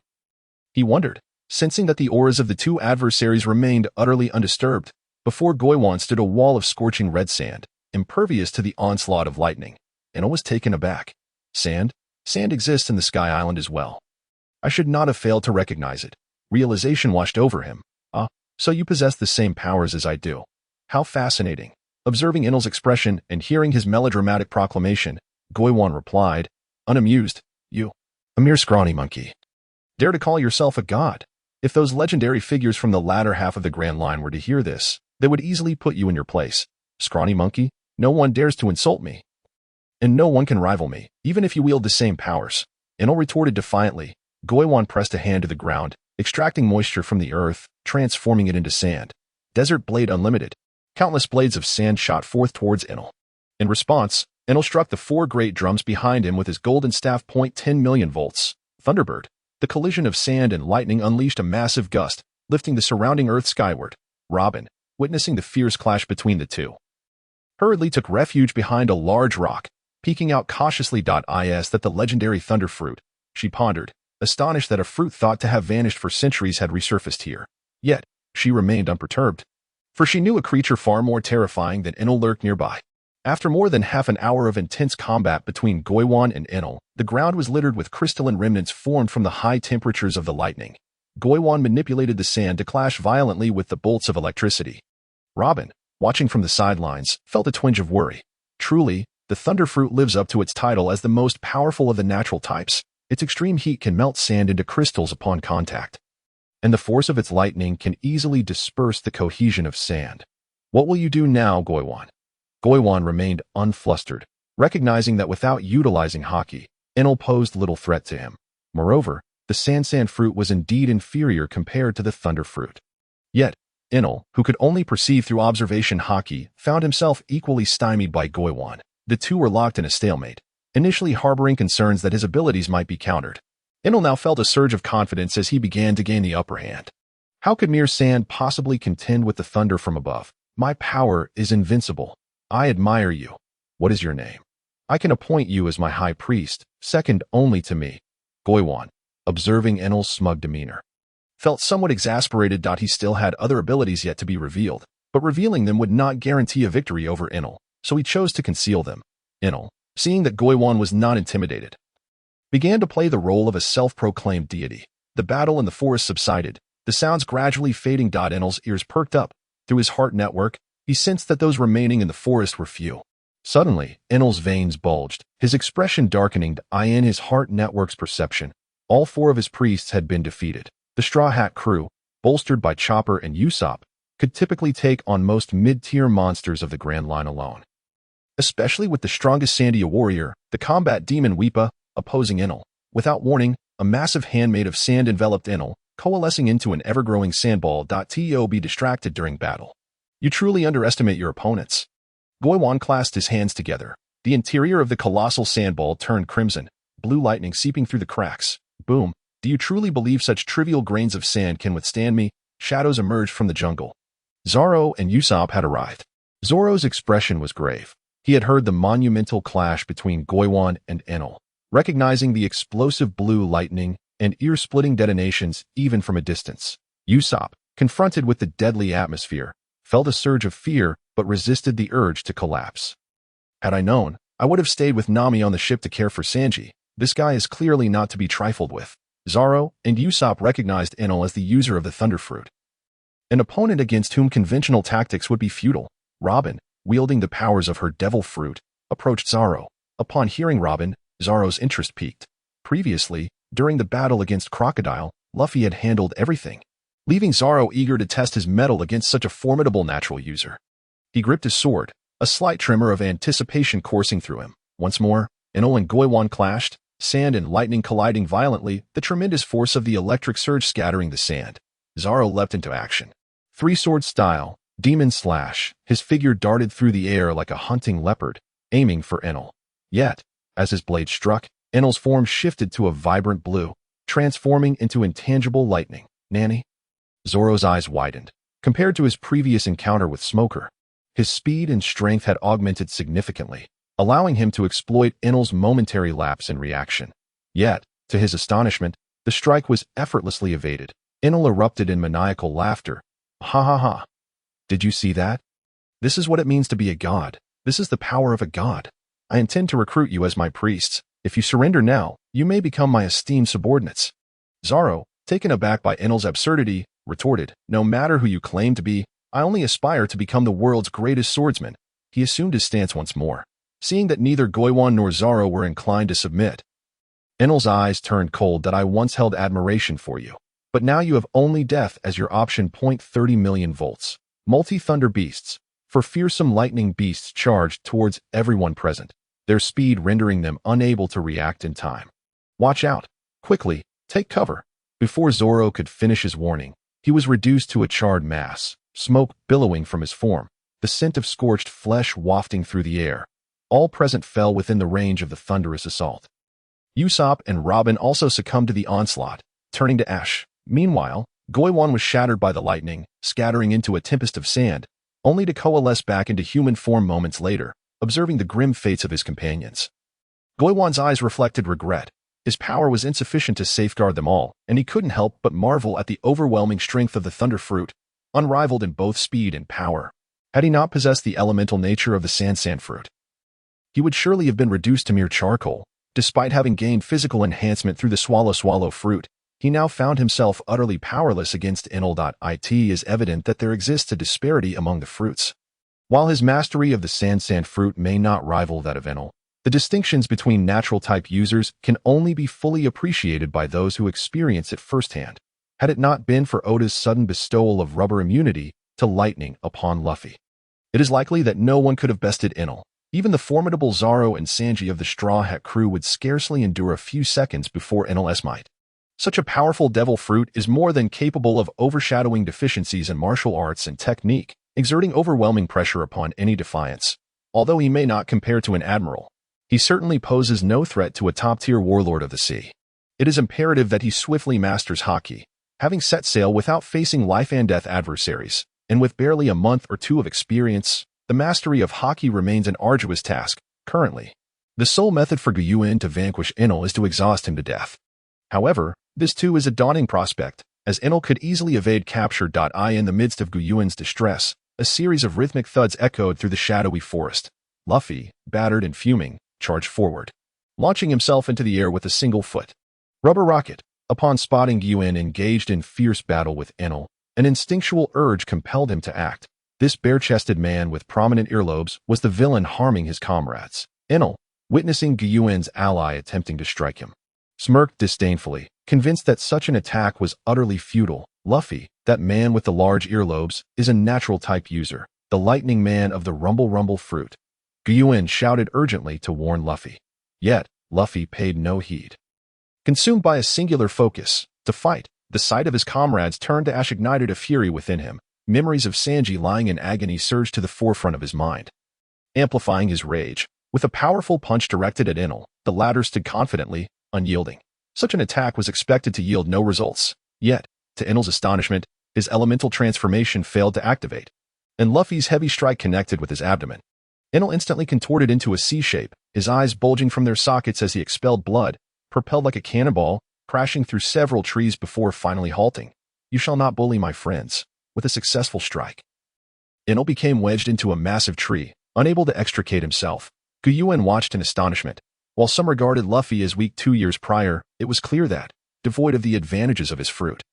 He wondered, sensing that the auras of the two adversaries remained utterly undisturbed. Before Yuan stood a wall of scorching red sand, impervious to the onslaught of lightning. Enel was taken aback. Sand? Sand exists in the Sky Island as well. I should not have failed to recognize it. Realization washed over him. So you possess the same powers as I do. How fascinating. Observing Enel's expression and hearing his melodramatic proclamation, Yuan replied, unamused, "You, a mere scrawny monkey, dare to call yourself a god? If those legendary figures from the latter half of the Grand Line were to hear this, they would easily put you in your place. Scrawny monkey, no one dares to insult me. And no one can rival me, even if you wield the same powers." Enel retorted defiantly. Yuan pressed a hand to the ground, extracting moisture from the earth, transforming it into sand. Desert Blade Unlimited. Countless blades of sand shot forth towards Enel. In response, Enel struck the 4 great drums behind him with his golden staff. 10 million volts. Thunderbird. The collision of sand and lightning unleashed a massive gust, lifting the surrounding earth skyward. Robin, witnessing the fierce clash between the two, hurriedly took refuge behind a large rock, peeking out cautiously. Is that the legendary thunder fruit? She pondered, astonished that a fruit thought to have vanished for centuries had resurfaced here. Yet, she remained unperturbed, for she knew a creature far more terrifying than Enel lurked nearby. After more than half an hour of intense combat between Yuan and Enel, the ground was littered with crystalline remnants formed from the high temperatures of the lightning. Yuan manipulated the sand to clash violently with the bolts of electricity. Robin, watching from the sidelines, felt a twinge of worry. Truly, the thunder fruit lives up to its title as the most powerful of the natural types. Its extreme heat can melt sand into crystals upon contact. and the force of its lightning can easily disperse the cohesion of sand. What will you do now, Goiwan? Goiwan remained unflustered, recognizing that without utilizing Haki, Enel posed little threat to him. Moreover, the sand fruit was indeed inferior compared to the thunder fruit. Yet, Enel, who could only perceive through observation Haki, found himself equally stymied by Goiwan. The two were locked in a stalemate, initially harboring concerns that his abilities might be countered. Enel now felt a surge of confidence as he began to gain the upper hand. How could mere sand possibly contend with the thunder from above? My power is invincible. I admire you. What is your name? I can appoint you as my high priest, second only to me. Goiwan, observing Enel's smug demeanor, felt somewhat exasperated that he still had other abilities yet to be revealed, but revealing them would not guarantee a victory over Enel, so he chose to conceal them. Enel, seeing that Goiwan was not intimidated, began to play the role of a self-proclaimed deity. The battle in the forest subsided, the sounds gradually fading. Enel's ears perked up. Through his heart network, he sensed that those remaining in the forest were few. Suddenly, Enel's veins bulged, his expression darkening in his heart network's perception. All four of his priests had been defeated. The Straw Hat crew, bolstered by Chopper and Usopp, could typically take on most mid-tier monsters of the Grand Line alone. Especially with the strongest Sandia warrior, the combat demon Weepa, opposing Enel. Without warning, a massive hand made of sand enveloped Enel, coalescing into an ever-growing sandball. To be distracted during battle. You truly underestimate your opponents. Goiwan clasped his hands together. The interior of the colossal sandball turned crimson, blue lightning seeping through the cracks. Boom. Do you truly believe such trivial grains of sand can withstand me? Shadows emerged from the jungle. Zoro and Usopp had arrived. Zoro's expression was grave. He had heard the monumental clash between Goiwan and Enel, recognizing the explosive blue lightning and ear-splitting detonations even from a distance. Usopp, confronted with the deadly atmosphere, felt a surge of fear but resisted the urge to collapse. Had I known, I would have stayed with Nami on the ship to care for Sanji. This guy is clearly not to be trifled with. Zoro and Usopp recognized Enel as the user of the Thunder Fruit, an opponent against whom conventional tactics would be futile. Robin, wielding the powers of her Devil Fruit, approached Zoro. Upon hearing Robin, Zoro's interest peaked. Previously, during the battle against Crocodile, Luffy had handled everything, leaving Zoro eager to test his mettle against such a formidable natural user. He gripped his sword, a slight tremor of anticipation coursing through him. Once more, Enel and Goiwan clashed, sand and lightning colliding violently, the tremendous force of the electric surge scattering the sand. Zoro leapt into action. Three-sword style, demon slash, his figure darted through the air like a hunting leopard, aiming for Enel. Yet, as his blade struck, Enel's form shifted to a vibrant blue, transforming into intangible lightning. Nanny? Zoro's eyes widened. Compared to his previous encounter with Smoker, his speed and strength had augmented significantly, allowing him to exploit Enel's momentary lapse in reaction. Yet, to his astonishment, the strike was effortlessly evaded. Enel erupted in maniacal laughter. Ha ha ha. Did you see that? This is what it means to be a god. This is the power of a god. I intend to recruit you as my priests. If you surrender now, you may become my esteemed subordinates. Zoro, taken aback by Enel's absurdity, retorted, no matter who you claim to be, I only aspire to become the world's greatest swordsman. He assumed his stance once more, seeing that neither Goiwan nor Zoro were inclined to submit. Enel's eyes turned cold. That I once held admiration for you, but now you have only death as your option. 30 million volts. Multi-thunder beasts. For fearsome lightning beasts charged towards everyone present, their speed rendering them unable to react in time. Watch out. Quickly, take cover. Before Zoro could finish his warning, he was reduced to a charred mass, smoke billowing from his form, the scent of scorched flesh wafting through the air. All present fell within the range of the thunderous assault. Usopp and Robin also succumbed to the onslaught, turning to ash. Meanwhile, Goiwan was shattered by the lightning, scattering into a tempest of sand, only to coalesce back into human form moments later, observing the grim fates of his companions. Goiwan's eyes reflected regret. His power was insufficient to safeguard them all, and he couldn't help but marvel at the overwhelming strength of the Thunder Fruit, unrivaled in both speed and power. Had he not possessed the elemental nature of the Sand Fruit, he would surely have been reduced to mere charcoal. Despite having gained physical enhancement through the Swallow Fruit, he now found himself utterly powerless against Enel. It is evident that there exists a disparity among the fruits. While his mastery of the Sand Fruit may not rival that of Enel, the distinctions between natural type users can only be fully appreciated by those who experience it firsthand. had it not been for Oda's sudden bestowal of rubber immunity to lightning upon Luffy. It is likely that no one could have bested Enel. Even the formidable Zoro and Sanji of the Straw Hat crew would scarcely endure a few seconds before Enel's might. Such a powerful devil fruit is more than capable of overshadowing deficiencies in martial arts and technique, exerting overwhelming pressure upon any defiance. Although he may not compare to an admiral, he certainly poses no threat to a top-tier warlord of the sea. It is imperative that he swiftly masters Haki, having set sail without facing life-and-death adversaries, and with barely a month or two of experience, the mastery of Haki remains an arduous task. Currently, the sole method for Yuan to vanquish Enel is to exhaust him to death. However, this too is a daunting prospect, as Enel could easily evade capture. In the midst of Yuan's distress, a series of rhythmic thuds echoed through the shadowy forest. Luffy, battered and fuming, charged forward, launching himself into the air with a single foot. Rubber rocket. Upon spotting Yuan engaged in fierce battle with Enel, an instinctual urge compelled him to act. This bare-chested man with prominent earlobes was the villain harming his comrades. Enel, witnessing Yuan's ally attempting to strike him, smirked disdainfully, convinced that such an attack was utterly futile. Luffy, that man with the large earlobes, is a natural type user, the lightning man of the rumble fruit. Yuan shouted urgently to warn Luffy. Yet, Luffy paid no heed. Consumed by a singular focus, to fight, the sight of his comrades turned to ash ignited a fury within him. Memories of Sanji lying in agony surged to the forefront of his mind. Amplifying his rage, with a powerful punch directed at Enel, the latter stood confidently, unyielding. Such an attack was expected to yield no results. Yet, to Enel's astonishment, his elemental transformation failed to activate, and Luffy's heavy strike connected with his abdomen. Enel instantly contorted into a C shape, his eyes bulging from their sockets as he expelled blood, propelled like a cannonball, crashing through several trees before finally halting. You shall not bully my friends. With a successful strike, Enel became wedged into a massive tree, unable to extricate himself. Yuan watched in astonishment. While some regarded Luffy as weak 2 years prior, it was clear that, devoid of the advantages of his fruit,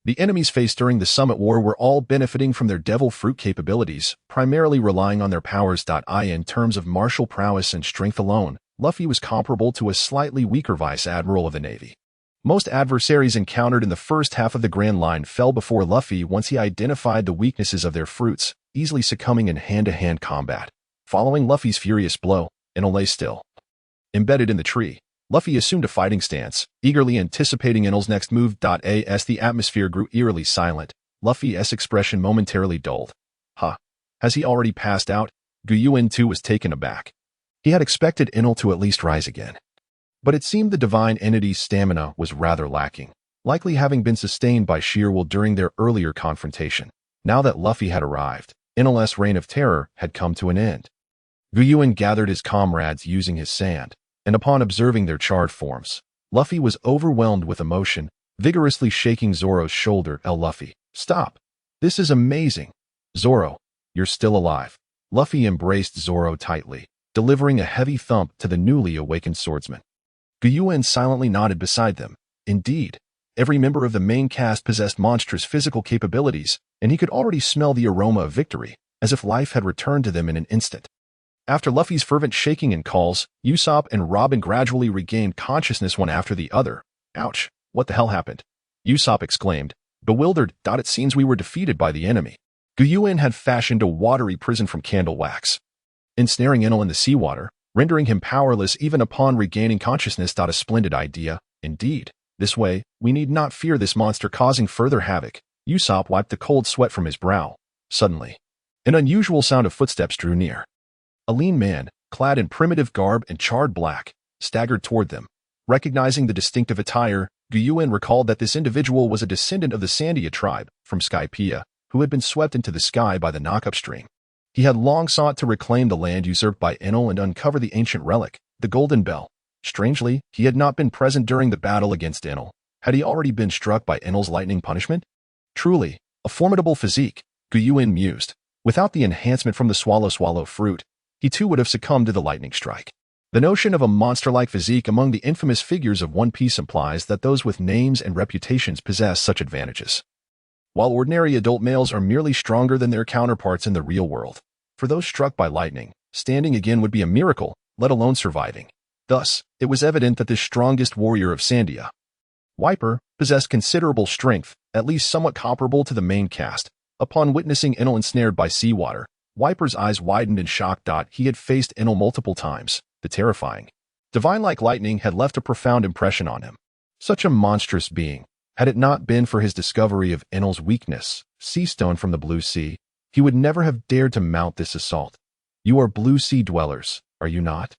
the enemies faced during the Summit War were all benefiting from their devil fruit capabilities, primarily relying on their powers. In terms of martial prowess and strength alone, Luffy was comparable to a slightly weaker Vice Admiral of the Navy. Most adversaries encountered in the first half of the Grand Line fell before Luffy once he identified the weaknesses of their fruits, easily succumbing in hand-to-hand combat. Following Luffy's furious blow, Enel lay still. Embedded in the tree, Luffy assumed a fighting stance, eagerly anticipating Enel's next move. As the atmosphere grew eerily silent, Luffy's expression momentarily dulled. Has he already passed out? Yuan too was taken aback. He had expected Enel to at least rise again. But it seemed the divine entity's stamina was rather lacking, likely having been sustained by sheer will during their earlier confrontation. Now that Luffy had arrived, Enel's reign of terror had come to an end. Yuan gathered his comrades using his sand, and upon observing their charred forms, Luffy was overwhelmed with emotion, vigorously shaking Zoro's shoulder. Luffy, stop! This is amazing! Zoro, you're still alive. Luffy embraced Zoro tightly, delivering a heavy thump to the newly awakened swordsman. Yuan silently nodded beside them. Indeed, every member of the main cast possessed monstrous physical capabilities, and he could already smell the aroma of victory, as if life had returned to them in an instant. After Luffy's fervent shaking and calls, Usopp and Robin gradually regained consciousness one after the other. Ouch, what the hell happened? Usopp exclaimed, bewildered. It seems we were defeated by the enemy. Yuan had fashioned a watery prison from candle wax, ensnaring Enel in the seawater, rendering him powerless even upon regaining consciousness. A splendid idea, indeed. This way, we need not fear this monster causing further havoc. Usopp wiped the cold sweat from his brow. Suddenly, an unusual sound of footsteps drew near. A lean man, clad in primitive garb and charred black, staggered toward them. Recognizing the distinctive attire, Yuan recalled that this individual was a descendant of the Sandia tribe, from Skypiea, who had been swept into the sky by the knock-up stream. He had long sought to reclaim the land usurped by Enel and uncover the ancient relic, the Golden Bell. Strangely, he had not been present during the battle against Enel. Had he already been struck by Enel's lightning punishment? Truly, a formidable physique, Yuan mused. Without the enhancement from the swallow fruit, he too would have succumbed to the lightning strike. The notion of a monster-like physique among the infamous figures of One Piece implies that those with names and reputations possess such advantages, while ordinary adult males are merely stronger than their counterparts in the real world. For those struck by lightning, standing again would be a miracle, let alone surviving. Thus, it was evident that the strongest warrior of Sandia Wiper possessed considerable strength, at least somewhat comparable to the main cast. Upon witnessing Enel ensnared by seawater, Wiper's eyes widened in shock. He had faced Enel multiple times. The terrifying, divine-like lightning had left a profound impression on him. Such a monstrous being. Had it not been for his discovery of Enel's weakness, sea stone from the blue sea, he would never have dared to mount this assault. You are blue sea dwellers, are you not?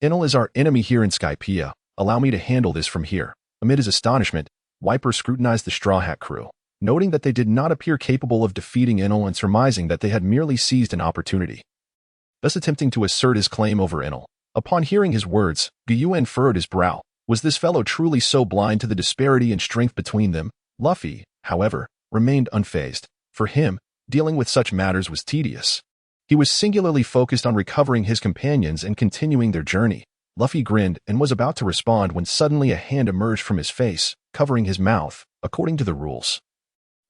Enel is our enemy here in Skypiea. Allow me to handle this from here. Amid his astonishment, Wiper scrutinized the Straw Hat crew, noting that they did not appear capable of defeating Enel and surmising that they had merely seized an opportunity, thus attempting to assert his claim over Enel. Upon hearing his words, Yuan furrowed his brow. Was this fellow truly so blind to the disparity in strength between them? Luffy, however, remained unfazed. For him, dealing with such matters was tedious. He was singularly focused on recovering his companions and continuing their journey. Luffy grinned and was about to respond when suddenly a hand emerged from his face, covering his mouth. According to the rules,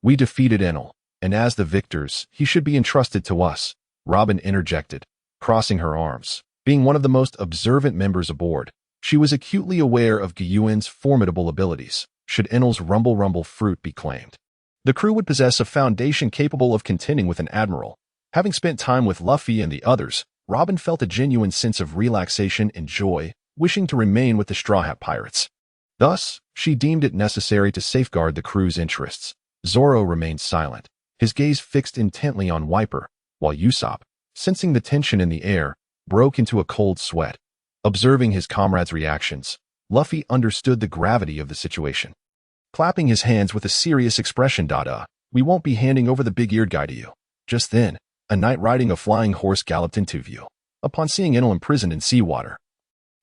we defeated Enel, and as the victors, he should be entrusted to us, Robin interjected, crossing her arms. Being one of the most observant members aboard, she was acutely aware of Yuan's formidable abilities, should Enel's rumble fruit be claimed. The crew would possess a foundation capable of contending with an admiral. Having spent time with Luffy and the others, Robin felt a genuine sense of relaxation and joy, wishing to remain with the Straw Hat Pirates. Thus, she deemed it necessary to safeguard the crew's interests. Zoro remained silent, his gaze fixed intently on Wiper, while Usopp, sensing the tension in the air, broke into a cold sweat. Observing his comrade's reactions, Luffy understood the gravity of the situation. Clapping his hands with a serious expression, we won't be handing over the big-eared guy to you. Just then, a knight riding a flying horse galloped into view. Upon seeing Enel imprisoned in seawater,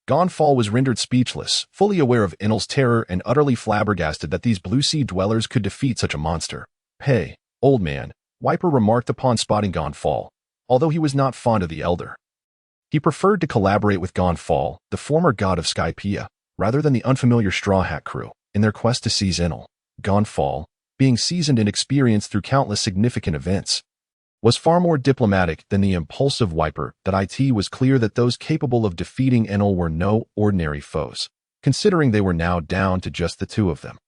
Gonfall was rendered speechless, fully aware of Enel's terror and utterly flabbergasted that these blue sea dwellers could defeat such a monster. Hey, old man, Wiper remarked upon spotting Gonfall, although he was not fond of the elder. He preferred to collaborate with Gonfall, the former god of Skypiea, rather than the unfamiliar Straw Hat crew, in their quest to seize Enel. Gonfall, being seasoned and experienced through countless significant events, was far more diplomatic than the impulsive Wiper. It was clear that those capable of defeating Enel were no ordinary foes, considering they were now down to just the two of them.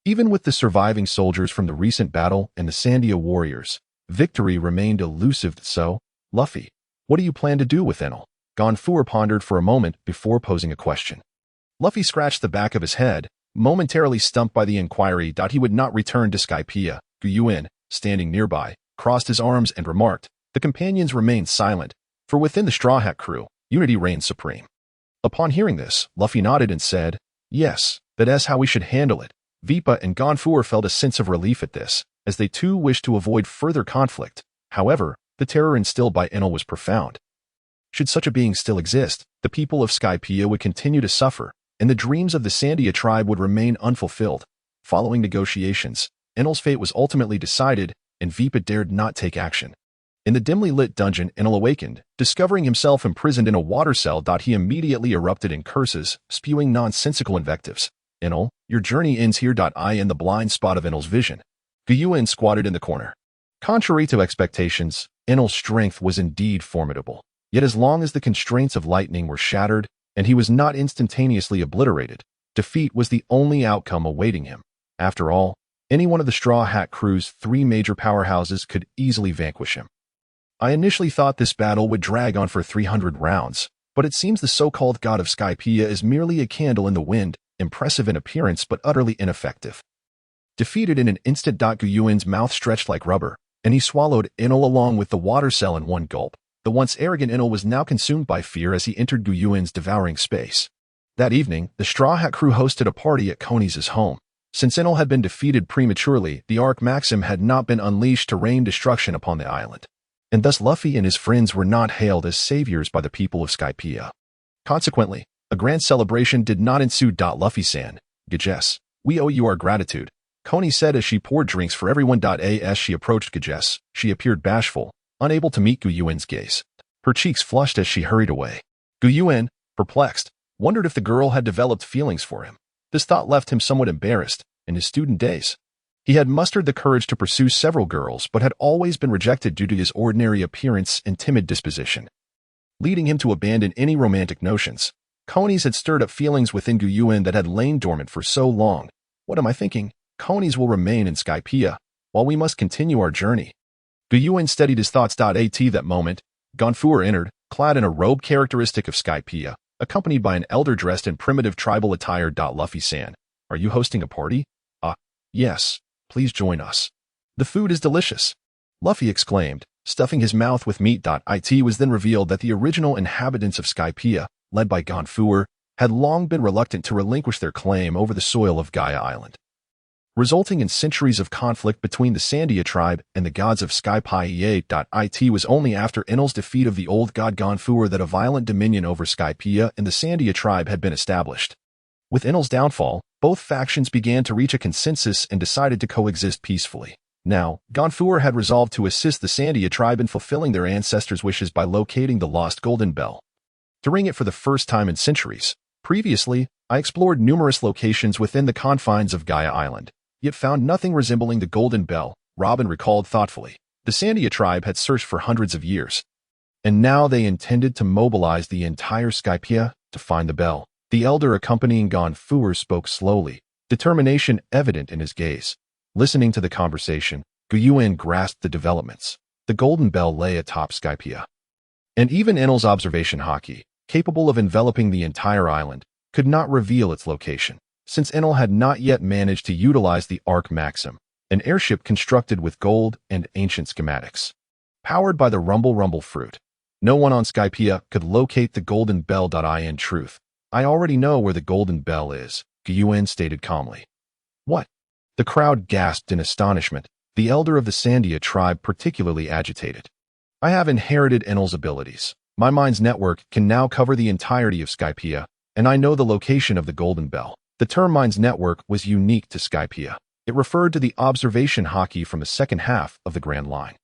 Even with the surviving soldiers from the recent battle and the Sandia warriors, victory remained elusive. So, Luffy, what do you plan to do with Enel? Gonfall pondered for a moment before posing a question. Luffy scratched the back of his head, momentarily stumped by the inquiry. He would not return to Skypiea. Yuan, standing nearby, crossed his arms and remarked. The companions remained silent, for within the Straw Hat crew, unity reigned supreme. Upon hearing this, Luffy nodded and said, yes, that's how we should handle it. Vipa and Gonfall felt a sense of relief at this, as they too wished to avoid further conflict. However, the terror instilled by Enel was profound. Should such a being still exist, the people of Skypiea would continue to suffer, and the dreams of the Sandia tribe would remain unfulfilled. Following negotiations, Enel's fate was ultimately decided, and Vipa dared not take action. In the dimly lit dungeon, Enel awakened, discovering himself imprisoned in a water cell. He immediately erupted in curses, spewing nonsensical invectives. Enel, your journey ends here. I in the blind spot of Enel's vision. Yuan squatted in the corner. Contrary to expectations, Enel's strength was indeed formidable. Yet as long as the constraints of lightning were shattered, and he was not instantaneously obliterated, defeat was the only outcome awaiting him. After all, any one of the Straw Hat crew's three major powerhouses could easily vanquish him. I initially thought this battle would drag on for 300 rounds, but it seems the so-called god of Skypiea is merely a candle in the wind, impressive in appearance but utterly ineffective. Defeated in an instant. Yuan's mouth stretched like rubber, and he swallowed Enel along with the water cell in one gulp. The once arrogant Enel was now consumed by fear as he entered Yuan's devouring space. That evening, the Straw Hat crew hosted a party at Koni's home. Since Enel had been defeated prematurely, the Arc Maxim had not been unleashed to rain destruction upon the island, and thus Luffy and his friends were not hailed as saviors by the people of Skypiea. Consequently, a grand celebration did not ensue. Luffy-san, Gages, we owe you our gratitude, Koni said as she poured drinks for everyone. As she approached Gages, she appeared bashful, unable to meet Yuan's gaze. Her cheeks flushed as she hurried away. Yuan, perplexed, wondered if the girl had developed feelings for him. This thought left him somewhat embarrassed. In his student days, he had mustered the courage to pursue several girls but had always been rejected due to his ordinary appearance and timid disposition, leading him to abandon any romantic notions. Koni's had stirred up feelings within Yuan that had lain dormant for so long, What am I thinking? Conies will remain in Skypiea, while we must continue our journey. Yuan steadied his thoughts. At that moment, Gonfuer entered, clad in a robe characteristic of Skypiea, accompanied by an elder dressed in primitive tribal attire. Luffy-san, are you hosting a party? Yes, please join us. The food is delicious, Luffy exclaimed, stuffing his mouth with meat. It was then revealed that the original inhabitants of Skypiea, led by Gonfuer, had long been reluctant to relinquish their claim over the soil of Gaia Island, resulting in centuries of conflict between the Sandia tribe and the gods of Skypiea. It was only after Enel's defeat of the old god Gonfuer that a violent dominion over Skypiea and the Sandia tribe had been established. With Enel's downfall, both factions began to reach a consensus and decided to coexist peacefully. Now, Gonfuer had resolved to assist the Sandia tribe in fulfilling their ancestors' wishes by locating the lost Golden Bell. During it for the first time in centuries. Previously, I explored numerous locations within the confines of Gaia Island, yet found nothing resembling the Golden Bell, Robin recalled thoughtfully. The Sandia tribe had searched for hundreds of years, and now they intended to mobilize the entire Skypiea to find the bell. The elder accompanying Gonfuer spoke slowly, determination evident in his gaze. Listening to the conversation, Yuan grasped the developments. The Golden Bell lay atop Skypiea, and even Enel's observation hockey, capable of enveloping the entire island, could not reveal its location, since Enel had not yet managed to utilize the Arc Maxim, an airship constructed with gold and ancient schematics. Powered by the Rumble fruit, no one on Skypiea could locate the Golden Bell. In truth, I already know where the Golden Bell is, Yuan stated calmly. What? The crowd gasped in astonishment, the elder of the Sandia tribe particularly agitated. I have inherited Enel's abilities. My mind's network can now cover the entirety of Skypiea, and I know the location of the Golden Bell. The term mind's network was unique to Skypiea. It referred to the observation hockey from the second half of the Grand Line.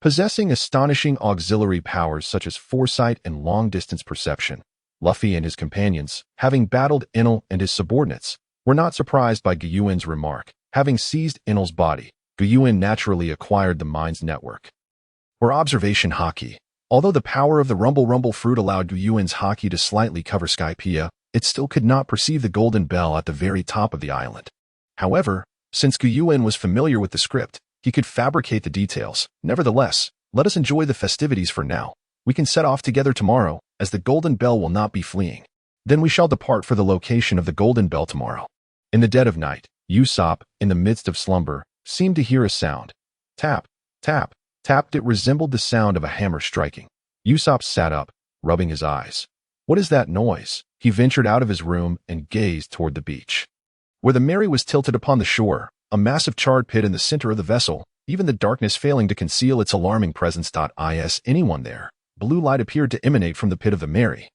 Possessing astonishing auxiliary powers such as foresight and long-distance perception, Luffy and his companions, having battled Enel and his subordinates, were not surprised by Yuan's remark. Having seized Enel's body, Yuan naturally acquired the mind's network, or observation hockey. Although the power of the Rumble fruit allowed Yuan's hockey to slightly cover Skypiea, it still could not perceive the Golden Bell at the very top of the island. However, since Yuan was familiar with the script, he could fabricate the details. Nevertheless, let us enjoy the festivities for now. We can set off together tomorrow, as the Golden Bell will not be fleeing. Then we shall depart for the location of the Golden Bell tomorrow. In the dead of night, Usopp, in the midst of slumber, seemed to hear a sound. Tap, tap, tapped. It resembled the sound of a hammer striking. Usopp sat up, rubbing his eyes. What is that noise? He ventured out of his room and gazed toward the beach, where the Mary was tilted upon the shore, a massive charred pit in the center of the vessel, even the darkness failing to conceal its alarming presence. Is anyone there? Blue light appeared to emanate from the pit of the Mary,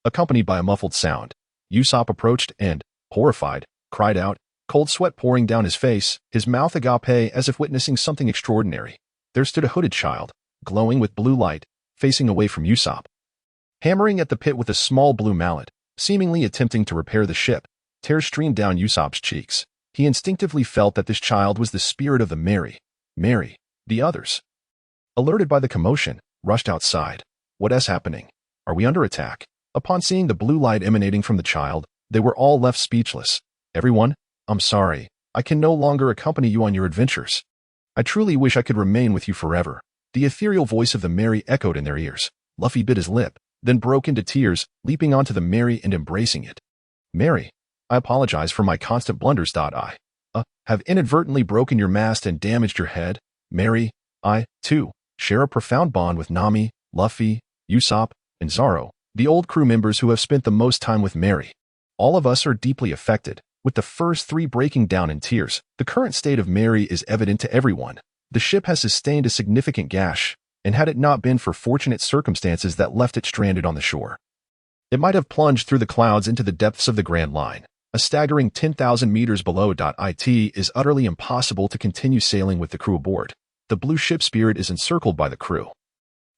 accompanied by a muffled sound. Usopp approached and, horrified, cried out, cold sweat pouring down his face, his mouth agape as if witnessing something extraordinary. There stood a hooded child, glowing with blue light, facing away from Usopp, hammering at the pit with a small blue mallet, seemingly attempting to repair the ship. Tears streamed down Usopp's cheeks. He instinctively felt that this child was the spirit of the Mary. The others, alerted by the commotion, rushed outside. What is happening? Are we under attack? Upon seeing the blue light emanating from the child, they were all left speechless. Everyone, I'm sorry. I can no longer accompany you on your adventures. I truly wish I could remain with you forever. The ethereal voice of the Mary echoed in their ears. Luffy bit his lip, then broke into tears, leaping onto the Mary and embracing it. Mary, I apologize for my constant blunders. I have inadvertently broken your mast and damaged your head. Mary, I, too, share a profound bond with Nami, Luffy, Usopp, and Zoro, the old crew members who have spent the most time with Mary. All of us are deeply affected. With the first three breaking down in tears, the current state of Mary is evident to everyone. The ship has sustained a significant gash, and had it not been for fortunate circumstances that left it stranded on the shore, it might have plunged through the clouds into the depths of the Grand Line. A staggering 10,000 meters below. It is utterly impossible to continue sailing with the crew aboard. The blue ship spirit is encircled by the crew.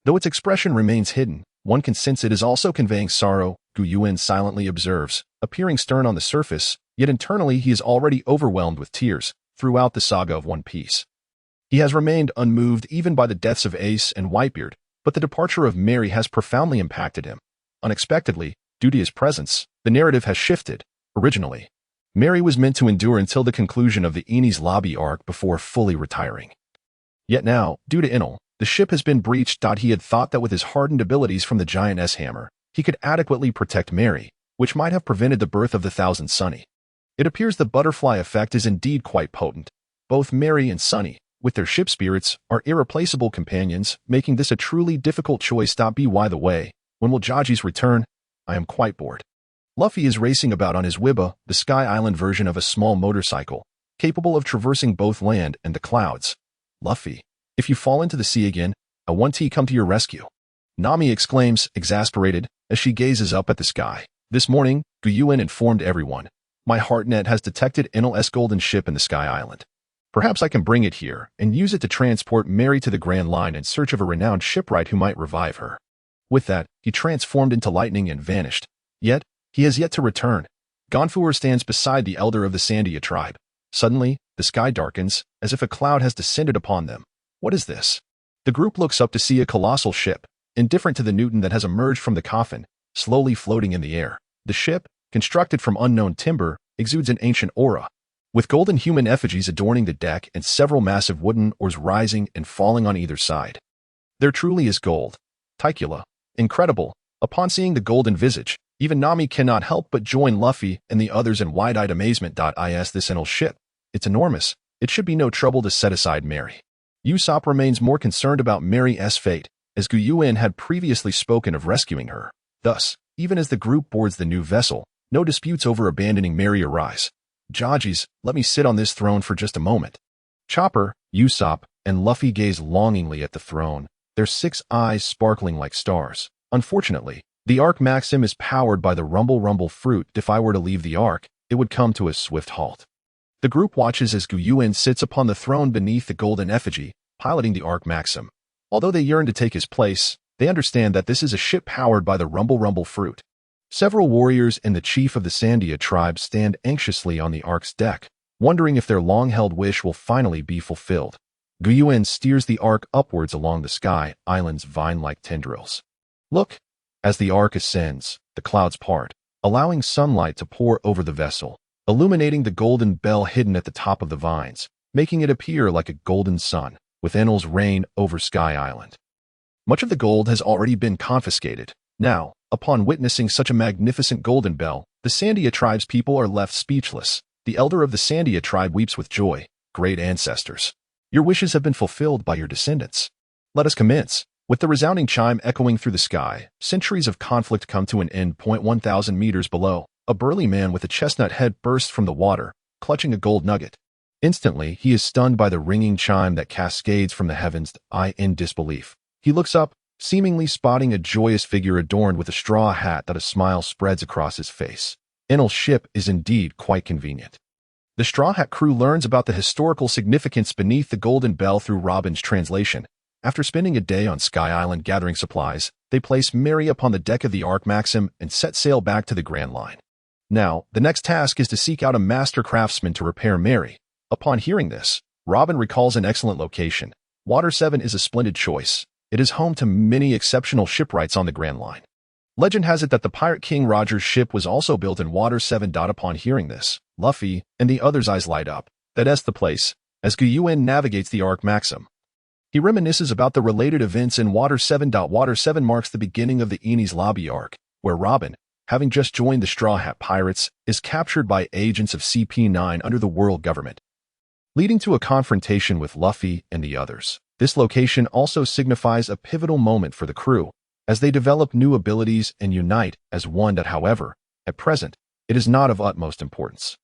Though its expression remains hidden, one can sense it is also conveying sorrow, Yuan silently observes, appearing stern on the surface, yet internally he is already overwhelmed with tears throughout the saga of One Piece. He has remained unmoved even by the deaths of Ace and Whitebeard, but the departure of Mary has profoundly impacted him. Unexpectedly, due to his presence, the narrative has shifted. Originally, Mary was meant to endure until the conclusion of the Enies Lobby arc before fully retiring. Yet now, due to Enel, the ship has been breached. He had thought that with his hardened abilities from the giant S-hammer, he could adequately protect Mary, which might have prevented the birth of the Thousand Sunny. It appears the butterfly effect is indeed quite potent. Both Mary and Sunny, with their ship spirits, are irreplaceable companions, making this a truly difficult choice. By the way, when will Jaji's return? I am quite bored. Luffy is racing about on his Wiba, the Sky Island version of a small motorcycle, capable of traversing both land and the clouds. Luffy, if you fall into the sea again, I want to come to your rescue. Nami exclaims, exasperated, as she gazes up at the sky. This morning, Yuan informed everyone. My heartnet has detected Enel's golden ship in the Sky Island. Perhaps I can bring it here and use it to transport Mary to the Grand Line in search of a renowned shipwright who might revive her. With that, he transformed into lightning and vanished. Yet, he has yet to return. Gonfuer stands beside the elder of the Sandia tribe. Suddenly, the sky darkens, as if a cloud has descended upon them. What is this? The group looks up to see a colossal ship, indifferent to the Newton that has emerged from the coffin, slowly floating in the air. The ship, constructed from unknown timber, exudes an ancient aura, with golden human effigies adorning the deck and several massive wooden oars rising and falling on either side. There truly is gold. Ticula. Incredible. Upon seeing the golden visage, even Nami cannot help but join Luffy and the others in wide-eyed amazement. Is this Enel's ship? It's enormous. It should be no trouble to set aside Mary. Usopp remains more concerned about Mary's fate, as Yuan had previously spoken of rescuing her. Thus, even as the group boards the new vessel, no disputes over abandoning Mary arise. Jaji's, let me sit on this throne for just a moment. Chopper, Usopp, and Luffy gaze longingly at the throne, their 6 eyes sparkling like stars. Unfortunately, the Arc Maxim is powered by the Rumble fruit. If I were to leave the Arc, it would come to a swift halt. The group watches as Yuan sits upon the throne beneath the golden effigy, piloting the Arc Maxim. Although they yearn to take his place, they understand that this is a ship powered by the Rumble fruit. Several warriors and the chief of the Sandia tribe stand anxiously on the Ark's deck, wondering if their long-held wish will finally be fulfilled. Yuan steers the Ark upwards along the Sky Island's vine-like tendrils. Look! As the Ark ascends, the clouds part, allowing sunlight to pour over the vessel, illuminating the golden bell hidden at the top of the vines, making it appear like a golden sun, with Enel's reign over Sky Island. Much of the gold has already been confiscated. Now, upon witnessing such a magnificent golden bell, the Sandia tribe's people are left speechless. The elder of the Sandia tribe weeps with joy. Great ancestors, your wishes have been fulfilled by your descendants. Let us commence. With the resounding chime echoing through the sky, centuries of conflict come to an end. 1,000 meters below, a burly man with a chestnut head bursts from the water, clutching a gold nugget. Instantly, he is stunned by the ringing chime that cascades from the heavens. In disbelief, he looks up, seemingly spotting a joyous figure adorned with a straw hat that a smile spreads across his face. Enel's ship is indeed quite convenient. The Straw Hat crew learns about the historical significance beneath the golden bell through Robin's translation. After spending a day on Sky Island gathering supplies, they place Mary upon the deck of the Arc Maxim and set sail back to the Grand Line. Now, the next task is to seek out a master craftsman to repair Mary. Upon hearing this, Robin recalls an excellent location. Water 7 is a splendid choice. It is home to many exceptional shipwrights on the Grand Line. Legend has it that the Pirate King Roger's ship was also built in Water 7. Upon hearing this, Luffy and the others' eyes light up. That's the place, as Yuan navigates the Arc Maxim. He reminisces about the related events in Water 7. Water 7 marks the beginning of the Enies Lobby arc, where Robin, having just joined the Straw Hat Pirates, is captured by agents of CP9 under the world government, leading to a confrontation with Luffy and the others. This location also signifies a pivotal moment for the crew, as they develop new abilities and unite as one. However, at present, it is not of utmost importance.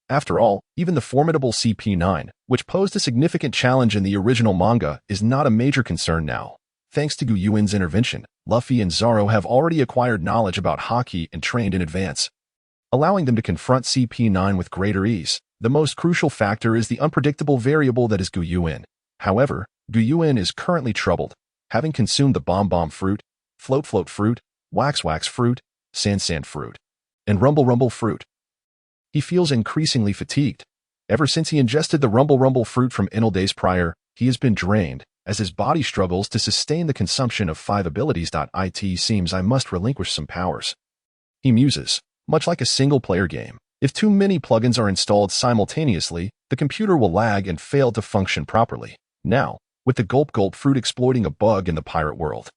After all, even the formidable CP9, which posed a significant challenge in the original manga, is not a major concern now. Thanks to Yuan's intervention, Luffy and Zoro have already acquired knowledge about Haki and trained in advance, allowing them to confront CP9 with greater ease. The most crucial factor is the unpredictable variable that is Yuan. However, Yuan is currently troubled, having consumed the bomb fruit, float fruit, wax fruit, sand fruit, and rumble fruit. He feels increasingly fatigued. Ever since he ingested the rumble fruit from Enel days prior, he has been drained, as his body struggles to sustain the consumption of 5 abilities. It seems I must relinquish some powers. He muses, much like a single-player game. If too many plugins are installed simultaneously, the computer will lag and fail to function properly. Now, with the Gulp Gulp fruit exploiting a bug in the pirate world.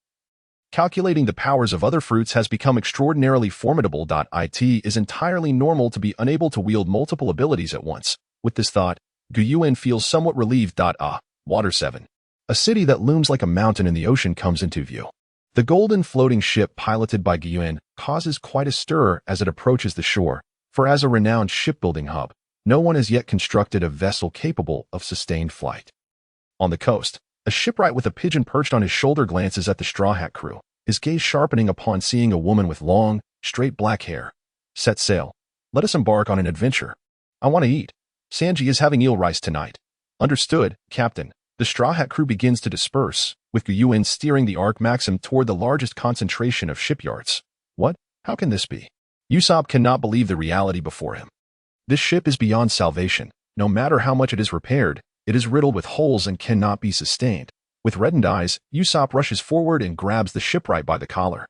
Calculating the powers of other fruits has become extraordinarily formidable. It is entirely normal to be unable to wield multiple abilities at once. With this thought, Yuan feels somewhat relieved. Water 7. A city that looms like a mountain in the ocean comes into view. The golden floating ship piloted by Yuan causes quite a stir as it approaches the shore, for as a renowned shipbuilding hub, no one has yet constructed a vessel capable of sustained flight. On the coast, a shipwright with a pigeon perched on his shoulder glances at the Straw Hat crew, his gaze sharpening upon seeing a woman with long, straight black hair. Set sail. Let us embark on an adventure. I want to eat. Sanji is having eel rice tonight. Understood, Captain. The Straw Hat crew begins to disperse, with Yuan steering the Ark Maxim toward the largest concentration of shipyards. What? How can this be? Usopp cannot believe the reality before him. This ship is beyond salvation. No matter how much it is repaired, it is riddled with holes and cannot be sustained. With reddened eyes, Usopp rushes forward and grabs the shipwright by the collar.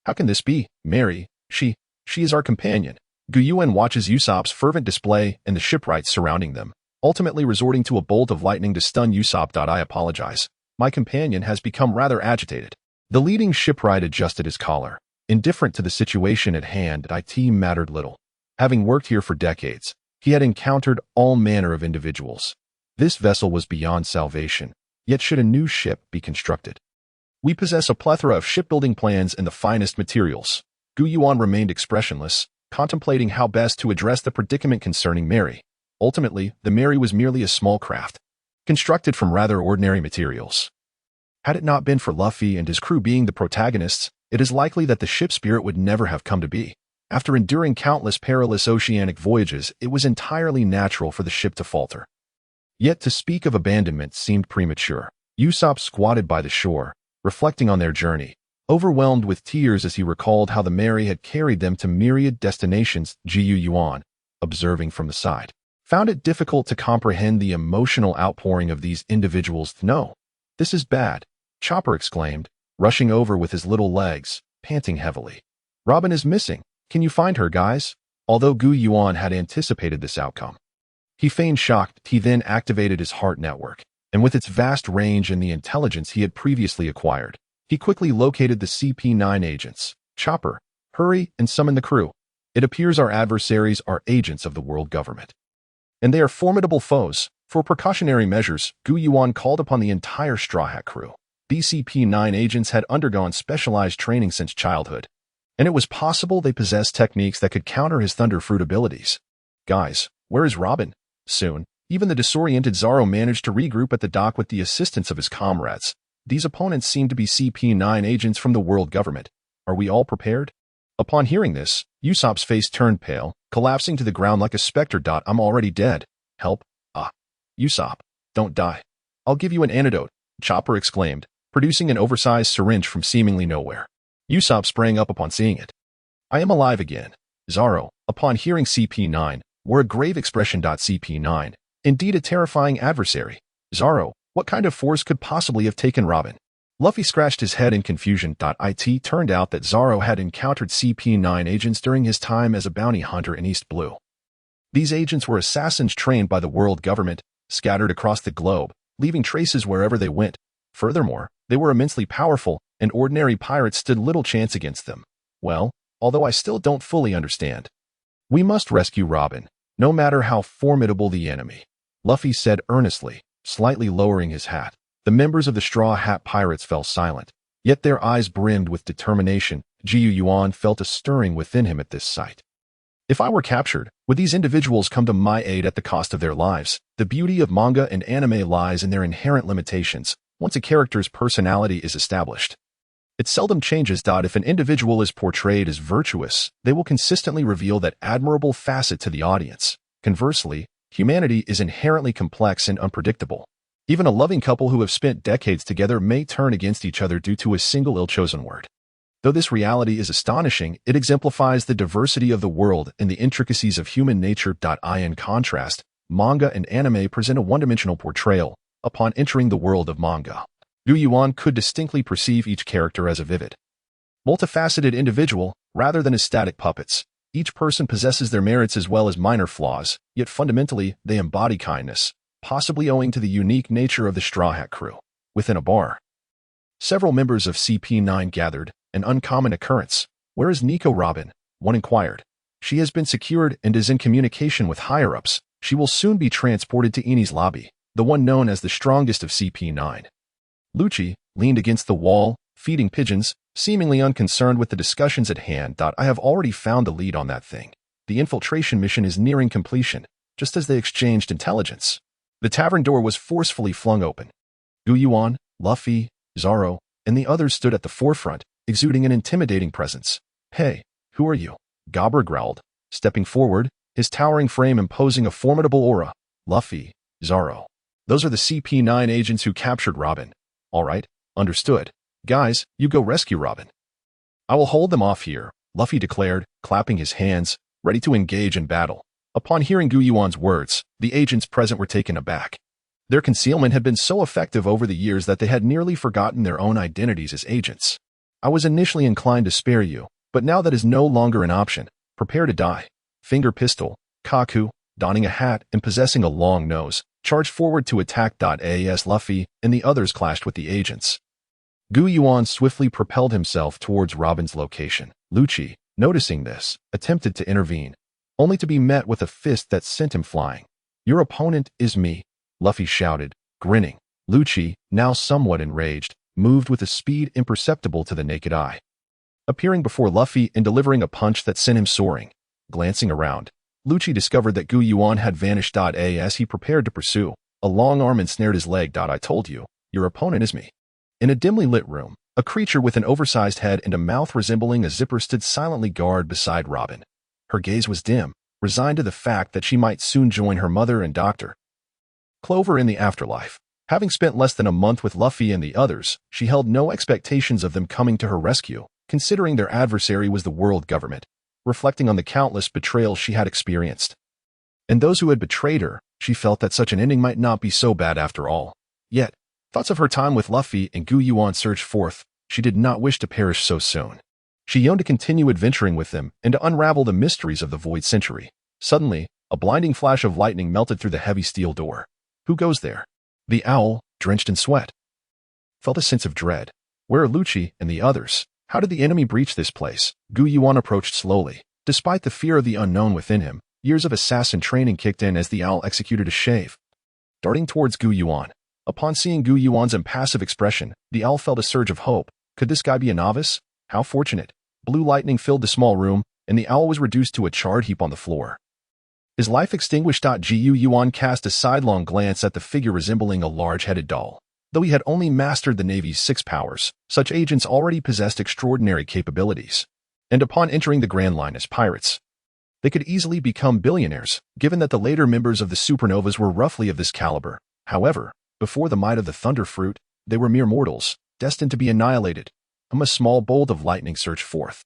How can this be, Mary? She is our companion. Yuan watches Usopp's fervent display and the shipwrights surrounding them, ultimately resorting to a bolt of lightning to stun Usopp. I apologize. My companion has become rather agitated. The leading shipwright adjusted his collar. Indifferent to the situation at hand, it mattered little. Having worked here for decades, he had encountered all manner of individuals. This vessel was beyond salvation, yet should a new ship be constructed? We possess a plethora of shipbuilding plans and the finest materials. Yuan remained expressionless, contemplating how best to address the predicament concerning Mary. Ultimately, the Mary was merely a small craft, constructed from rather ordinary materials. Had it not been for Luffy and his crew being the protagonists, it is likely that the ship spirit would never have come to be. After enduring countless perilous oceanic voyages, it was entirely natural for the ship to falter. Yet to speak of abandonment seemed premature. Usopp squatted by the shore, reflecting on their journey, overwhelmed with tears as he recalled how the Mary had carried them to myriad destinations. Yuan, observing from the side, found it difficult to comprehend the emotional outpouring of these individuals. No, this is bad, Chopper exclaimed, rushing over with his little legs, panting heavily. Robin is missing. Can you find her, guys? Although Yuan had anticipated this outcome, he feigned shocked. He then activated his heart network, and with its vast range and the intelligence he had previously acquired, he quickly located the CP9 agents. Chopper, hurry and summon the crew. It appears our adversaries are agents of the world government, and they are formidable foes. For precautionary measures, Yuan called upon the entire Straw Hat crew. These CP9 agents had undergone specialized training since childhood, and it was possible they possessed techniques that could counter his Thunder Fruit abilities. Guys, where is Robin? Soon, even the disoriented Zoro managed to regroup at the dock with the assistance of his comrades. These opponents seemed to be CP9 agents from the world government. Are we all prepared? Upon hearing this, Usopp's face turned pale, collapsing to the ground like a specter. I'm already dead. Help. Usopp, don't die. I'll give you an antidote, Chopper exclaimed, producing an oversized syringe from seemingly nowhere. Usopp sprang up upon seeing it. I am alive again. Zoro, upon hearing CP9, wore a grave expression. CP9, indeed a terrifying adversary. Zoro, what kind of force could possibly have taken Robin? Luffy scratched his head in confusion. It turned out that Zoro had encountered CP9 agents during his time as a bounty hunter in East Blue. These agents were assassins trained by the world government, scattered across the globe, leaving traces wherever they went. Furthermore, they were immensely powerful, and ordinary pirates stood little chance against them. Well, although I still don't fully understand. We must rescue Robin, no matter how formidable the enemy, Luffy said earnestly, slightly lowering his hat. The members of the Straw Hat Pirates fell silent, yet their eyes brimmed with determination. Yuan felt a stirring within him at this sight. If I were captured, would these individuals come to my aid at the cost of their lives? The beauty of manga and anime lies in their inherent limitations. Once a character's personality is established, it seldom changes. If an individual is portrayed as virtuous, they will consistently reveal that admirable facet to the audience. Conversely, humanity is inherently complex and unpredictable. Even a loving couple who have spent decades together may turn against each other due to a single ill-chosen word. Though this reality is astonishing, it exemplifies the diversity of the world and the intricacies of human nature. In contrast, manga and anime present a one-dimensional portrayal. Upon entering the world of manga, Yuan could distinctly perceive each character as a vivid, multifaceted individual, rather than as static puppets. Each person possesses their merits as well as minor flaws, yet fundamentally, they embody kindness, possibly owing to the unique nature of the Straw Hat crew. Within a bar, several members of CP9 gathered, an uncommon occurrence. "Where is Nico Robin?" one inquired. "She has been secured and is in communication with higher-ups. She will soon be transported to Eni's lobby," the one known as the strongest of CP9. Lucci leaned against the wall, feeding pigeons, seemingly unconcerned with the discussions at hand. "I have already found the lead on that thing. The infiltration mission is nearing completion," just as they exchanged intelligence. The tavern door was forcefully flung open. Yuan, Luffy, Zoro, and the others stood at the forefront, exuding an intimidating presence. "Hey, who are you?" Gabra growled, stepping forward, his towering frame imposing a formidable aura. "Luffy, Zoro. Those are the CP9 agents who captured Robin." "All right, understood. Guys, you go rescue Robin." "I will hold them off here," Luffy declared, clapping his hands, ready to engage in battle. Upon hearing Yuan's words, the agents present were taken aback. Their concealment had been so effective over the years that they had nearly forgotten their own identities as agents. "I was initially inclined to spare you, but now that is no longer an option. Prepare to die." Finger Pistol, Kaku, donning a hat and possessing a long nose, charged forward to attack. As Luffy and the others clashed with the agents, Yuan swiftly propelled himself towards Robin's location. Lucci, noticing this, attempted to intervene, only to be met with a fist that sent him flying. "Your opponent is me," Luffy shouted, grinning. Lucci, now somewhat enraged, moved with a speed imperceptible to the naked eye, appearing before Luffy and delivering a punch that sent him soaring. Glancing around, Lucci discovered that Yuan had vanished. As he prepared to pursue, a long arm ensnared his leg. "I told you, your opponent is me." In a dimly lit room, a creature with an oversized head and a mouth resembling a zipper stood silently guard beside Robin. Her gaze was dim, resigned to the fact that she might soon join her mother and Dr. Clover in the afterlife. Having spent less than a month with Luffy and the others, she held no expectations of them coming to her rescue, considering their adversary was the world government. Reflecting on the countless betrayals she had experienced, and those who had betrayed her, she felt that such an ending might not be so bad after all. Yet, thoughts of her time with Luffy and Yuan surged forth. She did not wish to perish so soon. She yearned to continue adventuring with them and to unravel the mysteries of the Void Century. Suddenly, a blinding flash of lightning melted through the heavy steel door. "Who goes there?" The owl, drenched in sweat, felt a sense of dread. "Where are Lucci and the others? How did the enemy breach this place?" Yuan approached slowly. Despite the fear of the unknown within him, years of assassin training kicked in as the owl executed a shave. Darting towards Yuan. Upon seeing Yuan's impassive expression, the owl felt a surge of hope. Could this guy be a novice? How fortunate. Blue lightning filled the small room, and the owl was reduced to a charred heap on the floor. His life extinguished. Yuan cast a sidelong glance at the figure resembling a large-headed doll. Though he had only mastered the Navy's 6 powers, such agents already possessed extraordinary capabilities. And upon entering the Grand Line as pirates, they could easily become billionaires, given that the later members of the supernovas were roughly of this caliber. However, before the might of the Thunder Fruit, they were mere mortals, destined to be annihilated. A small bolt of lightning surged forth,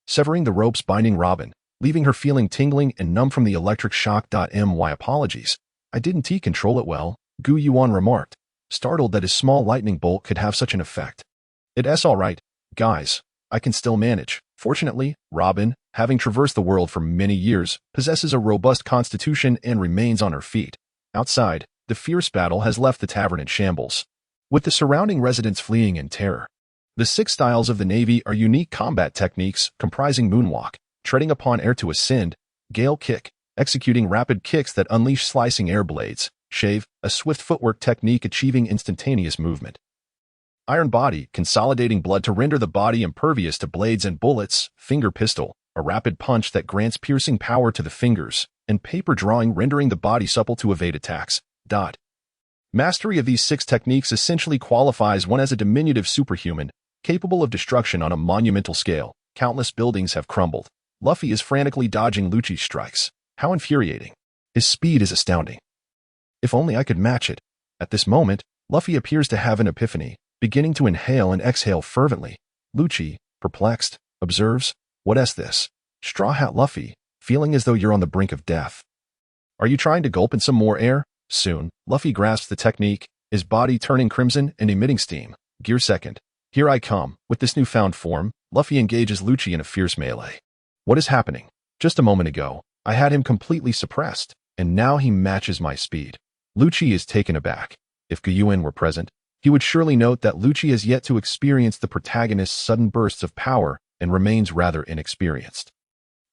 severing the ropes binding Robin, leaving her feeling tingling and numb from the electric shock. My apologies. I didn't control it well, Yuan remarked, startled that his small lightning bolt could have such an effect. "It's all right, guys. I can still manage." Fortunately, Robin, having traversed the world for many years, possesses a robust constitution and remains on her feet. Outside, the fierce battle has left the tavern in shambles, with the surrounding residents fleeing in terror. The 6 styles of the Navy are unique combat techniques comprising moonwalk, treading upon air to ascend, gale kick, executing rapid kicks that unleash slicing air blades, shave, a swift footwork technique achieving instantaneous movement, iron body, consolidating blood to render the body impervious to blades and bullets, finger pistol, a rapid punch that grants piercing power to the fingers, and paper drawing rendering the body supple to evade attacks. Mastery of these 6 techniques essentially qualifies one as a diminutive superhuman, capable of destruction on a monumental scale. Countless buildings have crumbled. Luffy is frantically dodging Lucci's strikes. How infuriating. His speed is astounding. If only I could match it. At this moment, Luffy appears to have an epiphany, beginning to inhale and exhale fervently. Lucci, perplexed, observes, "What's this?" Straw Hat Luffy, feeling as though you're on the brink of death. "Are you trying to gulp in some more air?" Soon, Luffy grasps the technique, his body turning crimson and emitting steam. Gear second. Here I come. With this newfound form, Luffy engages Lucci in a fierce melee. What is happening? Just a moment ago, I had him completely suppressed, and now he matches my speed. Lucci is taken aback. If Yuan were present, he would surely note that Lucci has yet to experience the protagonist's sudden bursts of power and remains rather inexperienced.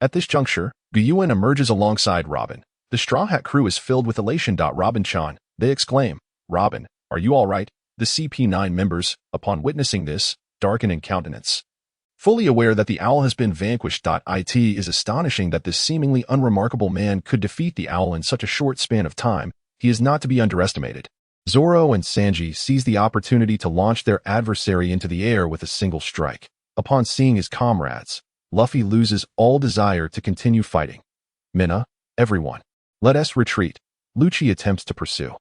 At this juncture, Yuan emerges alongside Robin. The Straw Hat crew is filled with elation. Robin-chan, they exclaim. Robin, are you all right? The CP9 members, upon witnessing this, darken in countenance. Fully aware that the owl has been vanquished. It is astonishing that this seemingly unremarkable man could defeat the owl in such a short span of time. He is not to be underestimated. Zoro and Sanji seize the opportunity to launch their adversary into the air with a single strike. Upon seeing his comrades, Luffy loses all desire to continue fighting. Minna, everyone, let us retreat. Lucci attempts to pursue.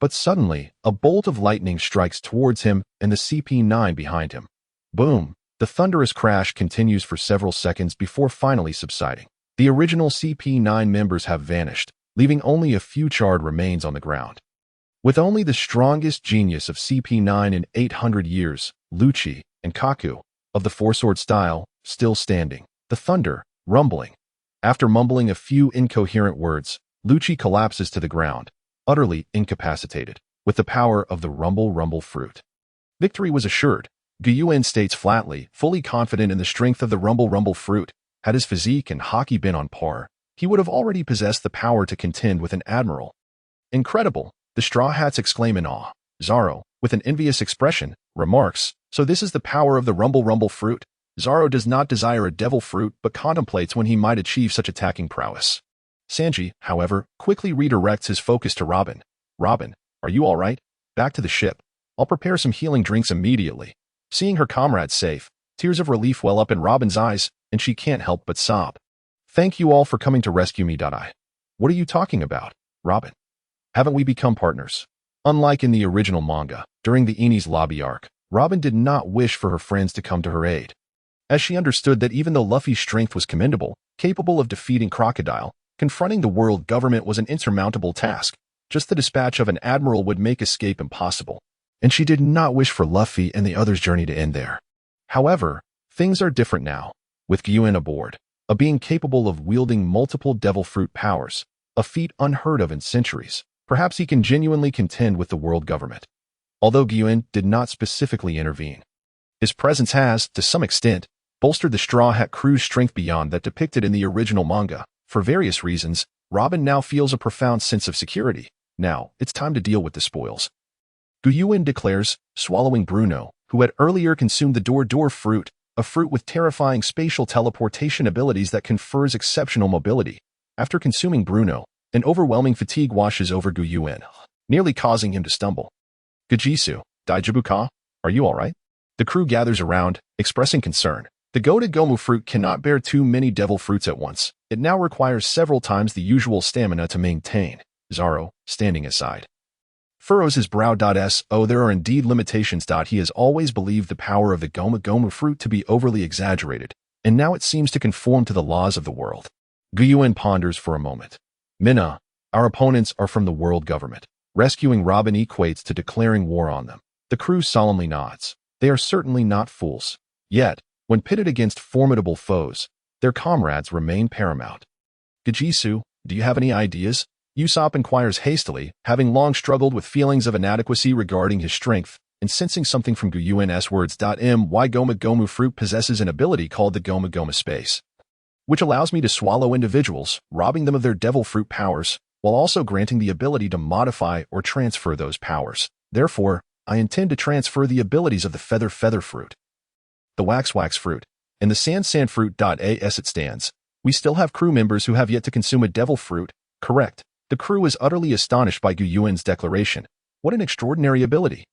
But suddenly, a bolt of lightning strikes towards him and the CP9 behind him. Boom! The thunderous crash continues for several seconds before finally subsiding. The original CP9 members have vanished, leaving only a few charred remains on the ground. With only the strongest genius of CP9 in 800 years, Lucci and Kaku, of the four-sword style, still standing, the thunder, rumbling. After mumbling a few incoherent words, Lucci collapses to the ground, utterly incapacitated, with the power of the rumble fruit. Victory was assured. Yuan states flatly, fully confident in the strength of the rumble fruit. Had his physique and haki been on par, he would have already possessed the power to contend with an admiral. Incredible, the Straw Hats exclaim in awe. Zoro, with an envious expression, remarks, so this is the power of the rumble fruit. Zoro does not desire a devil fruit but contemplates when he might achieve such attacking prowess. Sanji, however, quickly redirects his focus to Robin. Robin, are you all right? Back to the ship. I'll prepare some healing drinks immediately. Seeing her comrades safe, tears of relief well up in Robin's eyes, and she can't help but sob. Thank you all for coming to rescue me. What are you talking about, Robin? Haven't we become partners? Unlike in the original manga, during the Enies lobby arc, Robin did not wish for her friends to come to her aid. As she understood that even though Luffy's strength was commendable, capable of defeating Crocodile, confronting the world government was an insurmountable task. Just the dispatch of an admiral would make escape impossible. And she did not wish for Luffy and the others' journey to end there. However, things are different now. With Yuan aboard, a being capable of wielding multiple devil fruit powers, a feat unheard of in centuries, perhaps he can genuinely contend with the world government. Although Yuan did not specifically intervene, his presence has, to some extent, bolstered the Straw Hat crew's strength beyond that depicted in the original manga. For various reasons, Robin now feels a profound sense of security. Now, it's time to deal with the spoils. Yuan declares, swallowing Bruno, who had earlier consumed the door fruit, a fruit with terrifying spatial teleportation abilities that confers exceptional mobility. After consuming Bruno, an overwhelming fatigue washes over Yuan, nearly causing him to stumble. Gajisu, Daijibuka, are you all right? The crew gathers around, expressing concern. The Gomu Gomu fruit cannot bear too many devil fruits at once. It now requires several times the usual stamina to maintain. Zoro, standing aside, furrows his brow. There are indeed limitations. He has always believed the power of the Gomu Gomu fruit to be overly exaggerated, and now it seems to conform to the laws of the world. Yuan ponders for a moment. Minna, our opponents are from the world government. Rescuing Robin equates to declaring war on them. The crew solemnly nods. They are certainly not fools. Yet, when pitted against formidable foes, their comrades remain paramount. Gajisu, do you have any ideas? Usopp inquires hastily, having long struggled with feelings of inadequacy regarding his strength, and sensing something from Yuan's words. My Gomu Gomu fruit possesses an ability called the Gomu Gomu space, which allows me to swallow individuals, robbing them of their devil fruit powers, while also granting the ability to modify or transfer those powers. Therefore, I intend to transfer the abilities of the feather fruit, the wax fruit, and the sand fruit. As it stands, we still have crew members who have yet to consume a devil fruit, correct? The crew is utterly astonished by Yuan's declaration. What an extraordinary ability.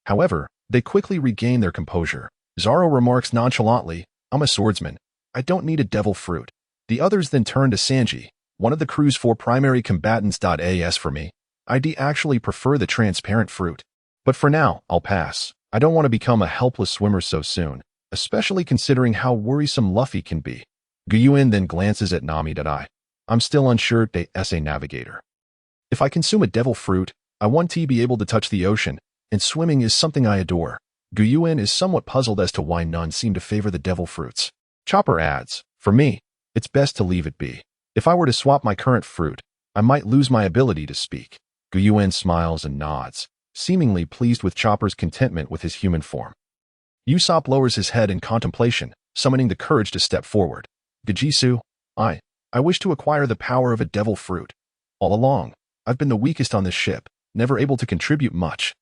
However, they quickly regain their composure. Zoro remarks nonchalantly, I'm a swordsman. I don't need a devil fruit. The others then turn to Sanji, one of the crew's 4 primary combatants. As for me, I'd actually prefer the transparent fruit. But for now, I'll pass. I don't want to become a helpless swimmer so soon, especially considering how worrisome Luffy can be. Yuan then glances at Nami. I'm still unsure as a navigator. If I consume a devil fruit, I want to be able to touch the ocean, and swimming is something I adore. Yuan is somewhat puzzled as to why none seem to favor the devil fruits. Chopper adds, for me, It's best to leave it be. If I were to swap my current fruit, I might lose my ability to speak. Yuan smiles and nods, seemingly pleased with Chopper's contentment with his human form. Usopp lowers his head in contemplation, summoning the courage to step forward. Gajisu, I wish to acquire the power of a devil fruit. All along, I've been the weakest on this ship, never able to contribute much.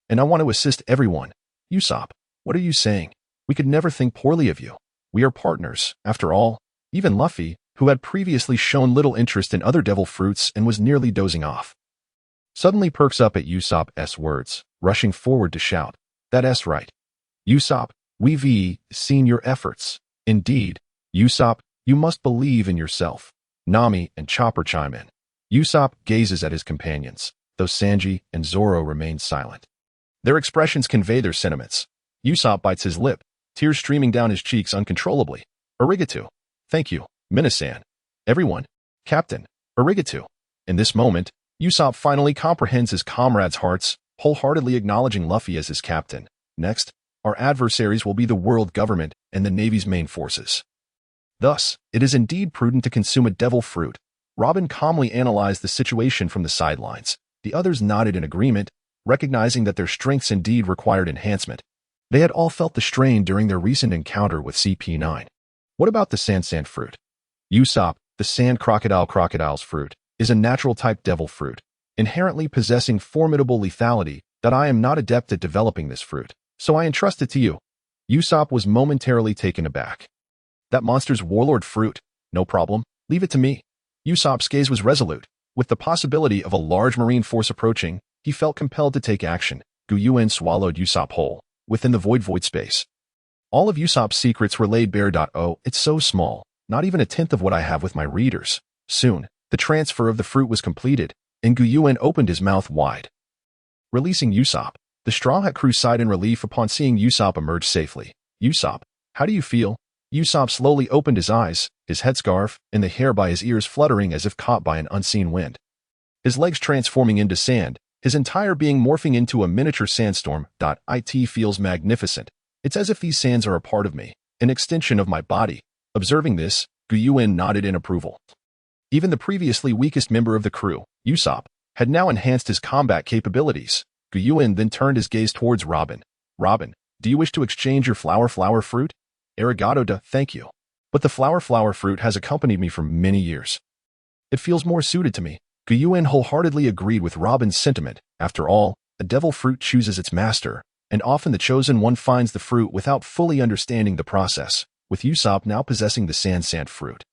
And I want to assist everyone. Usopp, what are you saying? We could never think poorly of you. We are partners, after all. Even Luffy, who had previously shown little interest in other devil fruits and was nearly dozing off, suddenly perks up at Usopp's words, rushing forward to shout, "That's right. Usopp, we've seen your efforts. Indeed, Usopp, you must believe in yourself." Nami and Chopper chime in. Usopp gazes at his companions, though Sanji and Zoro remain silent. Their expressions convey their sentiments. Usopp bites his lip, tears streaming down his cheeks uncontrollably. "Arigato. Thank you, Minasan. Everyone. Captain. Arigato." In this moment, Usopp finally comprehends his comrades' hearts, wholeheartedly acknowledging Luffy as his captain. Next, our adversaries will be the world government and the Navy's main forces. Thus, it is indeed prudent to consume a devil fruit. Robin calmly analyzed the situation from the sidelines. The others nodded in agreement, recognizing that their strengths indeed required enhancement. They had all felt the strain during their recent encounter with CP9. What about the sand fruit? Usopp, the sand crocodile's fruit, is a natural-type devil fruit, inherently possessing formidable lethality that I am not adept at developing this fruit, so I entrust it to you. Usopp was momentarily taken aback. That monster's warlord fruit? No problem, leave it to me. Usopp's gaze was resolute. With the possibility of a large marine force approaching, he felt compelled to take action. Yuan swallowed Usopp whole, within the void space. All of Usopp's secrets were laid bare. Oh, it's so small, not even a tenth of what I have with my readers. Soon, the transfer of the fruit was completed, and Yuan opened his mouth wide. Releasing Usopp, the Straw Hat crew sighed in relief upon seeing Usopp emerge safely. "Usopp, how do you feel?" Usopp slowly opened his eyes, his headscarf and the hair by his ears fluttering as if caught by an unseen wind. His legs transforming into sand, his entire being morphing into a miniature sandstorm. It feels magnificent. It's as if these sands are a part of me, an extension of my body. Observing this, Yuan nodded in approval. Even the previously weakest member of the crew, Usopp, had now enhanced his combat capabilities. Yuan then turned his gaze towards Robin. "Robin, do you wish to exchange your flower fruit?" "Arigato, thank you. But the flower fruit has accompanied me for many years. It feels more suited to me." Yuan wholeheartedly agreed with Robin's sentiment. After all, a devil fruit chooses its master, and often the chosen one finds the fruit without fully understanding the process, with Usopp now possessing the sand fruit.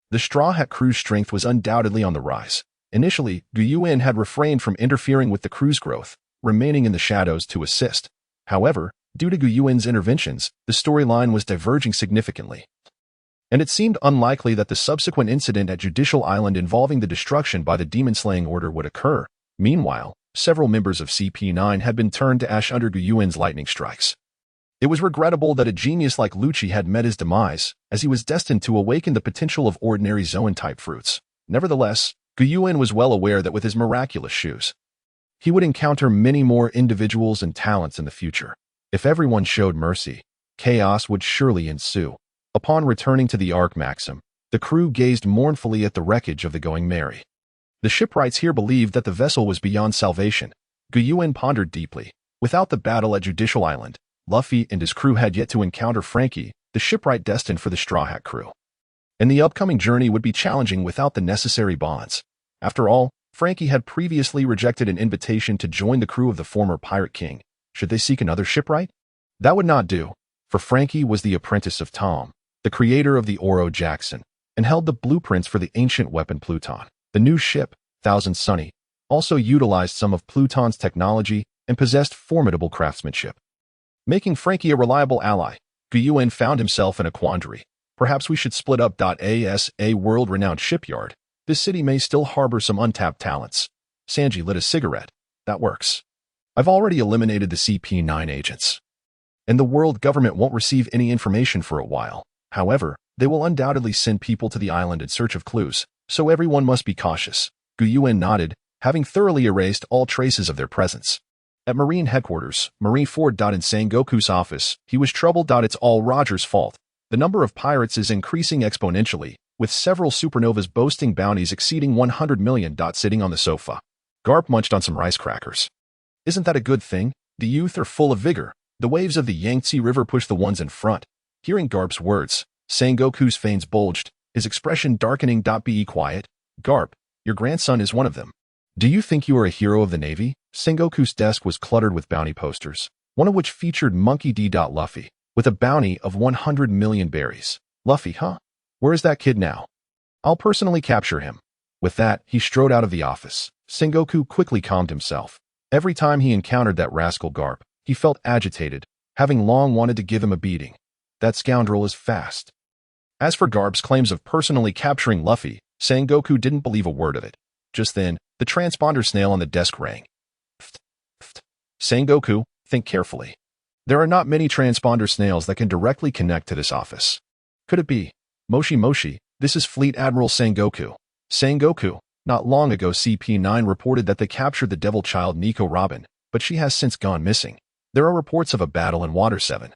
The Straw Hat crew's strength was undoubtedly on the rise. Initially, Yuan had refrained from interfering with the crew's growth, remaining in the shadows to assist. However, due to Yuan's interventions, the storyline was diverging significantly. And it seemed unlikely that the subsequent incident at Judicial Island involving the destruction by the demon-slaying order would occur. Meanwhile, several members of CP9 had been turned to ash under Yuan's lightning strikes. It was regrettable that a genius like Lucci had met his demise, as he was destined to awaken the potential of ordinary Zoan-type fruits. Nevertheless, Yuan was well aware that with his miraculous shoes, he would encounter many more individuals and talents in the future. If everyone showed mercy, chaos would surely ensue. Upon returning to the Ark Maxim, the crew gazed mournfully at the wreckage of the Going Merry. The shipwrights here believed that the vessel was beyond salvation. Yuan pondered deeply. Without the battle at Judicial Island, Luffy and his crew had yet to encounter Frankie, the shipwright destined for the Straw Hat crew. And the upcoming journey would be challenging without the necessary bonds. After all, Frankie had previously rejected an invitation to join the crew of the former Pirate King. Should they seek another shipwright? That would not do, for Frankie was the apprentice of Tom, the creator of the Oro Jackson, and held the blueprints for the ancient weapon Pluton. The new ship, Thousand Sunny, also utilized some of Pluton's technology and possessed formidable craftsmanship. Making Frankie a reliable ally, Yuan found himself in a quandary. Perhaps we should split up. As a world-renowned shipyard, this city may still harbor some untapped talents. Sanji lit a cigarette. That works. I've already eliminated the CP9 agents, and the world government won't receive any information for a while. However, they will undoubtedly send people to the island in search of clues, so everyone must be cautious. Yuan nodded, having thoroughly erased all traces of their presence. At Marine headquarters, Marineford. In Sangoku's office, he was troubled. It's all Roger's fault. The number of pirates is increasing exponentially. with several supernovas boasting bounties exceeding 100 million. Sitting on the sofa, Garp munched on some rice crackers. Isn't that a good thing? The youth are full of vigor. The waves of the Yangtze River push the ones in front. Hearing Garp's words, Sengoku's veins bulged, his expression darkening. Be quiet, Garp. Your grandson is one of them. Do you think you are a hero of the Navy? Sengoku's desk was cluttered with bounty posters, one of which featured Monkey D. Luffy, with a bounty of 100 million berries. Luffy, huh? Where is that kid now? I'll personally capture him. With that, he strode out of the office. Sengoku quickly calmed himself. Every time he encountered that rascal Garp, he felt agitated, having long wanted to give him a beating. That scoundrel is fast. As for Garp's claims of personally capturing Luffy, Sengoku didn't believe a word of it. Just then, the transponder snail on the desk rang. Pft, pft. Sengoku, think carefully. There are not many transponder snails that can directly connect to this office. Could it be? Moshi Moshi, this is Fleet Admiral Sengoku. Sengoku, not long ago CP9 reported that they captured the devil child Nico Robin, but she has since gone missing. There are reports of a battle in Water 7.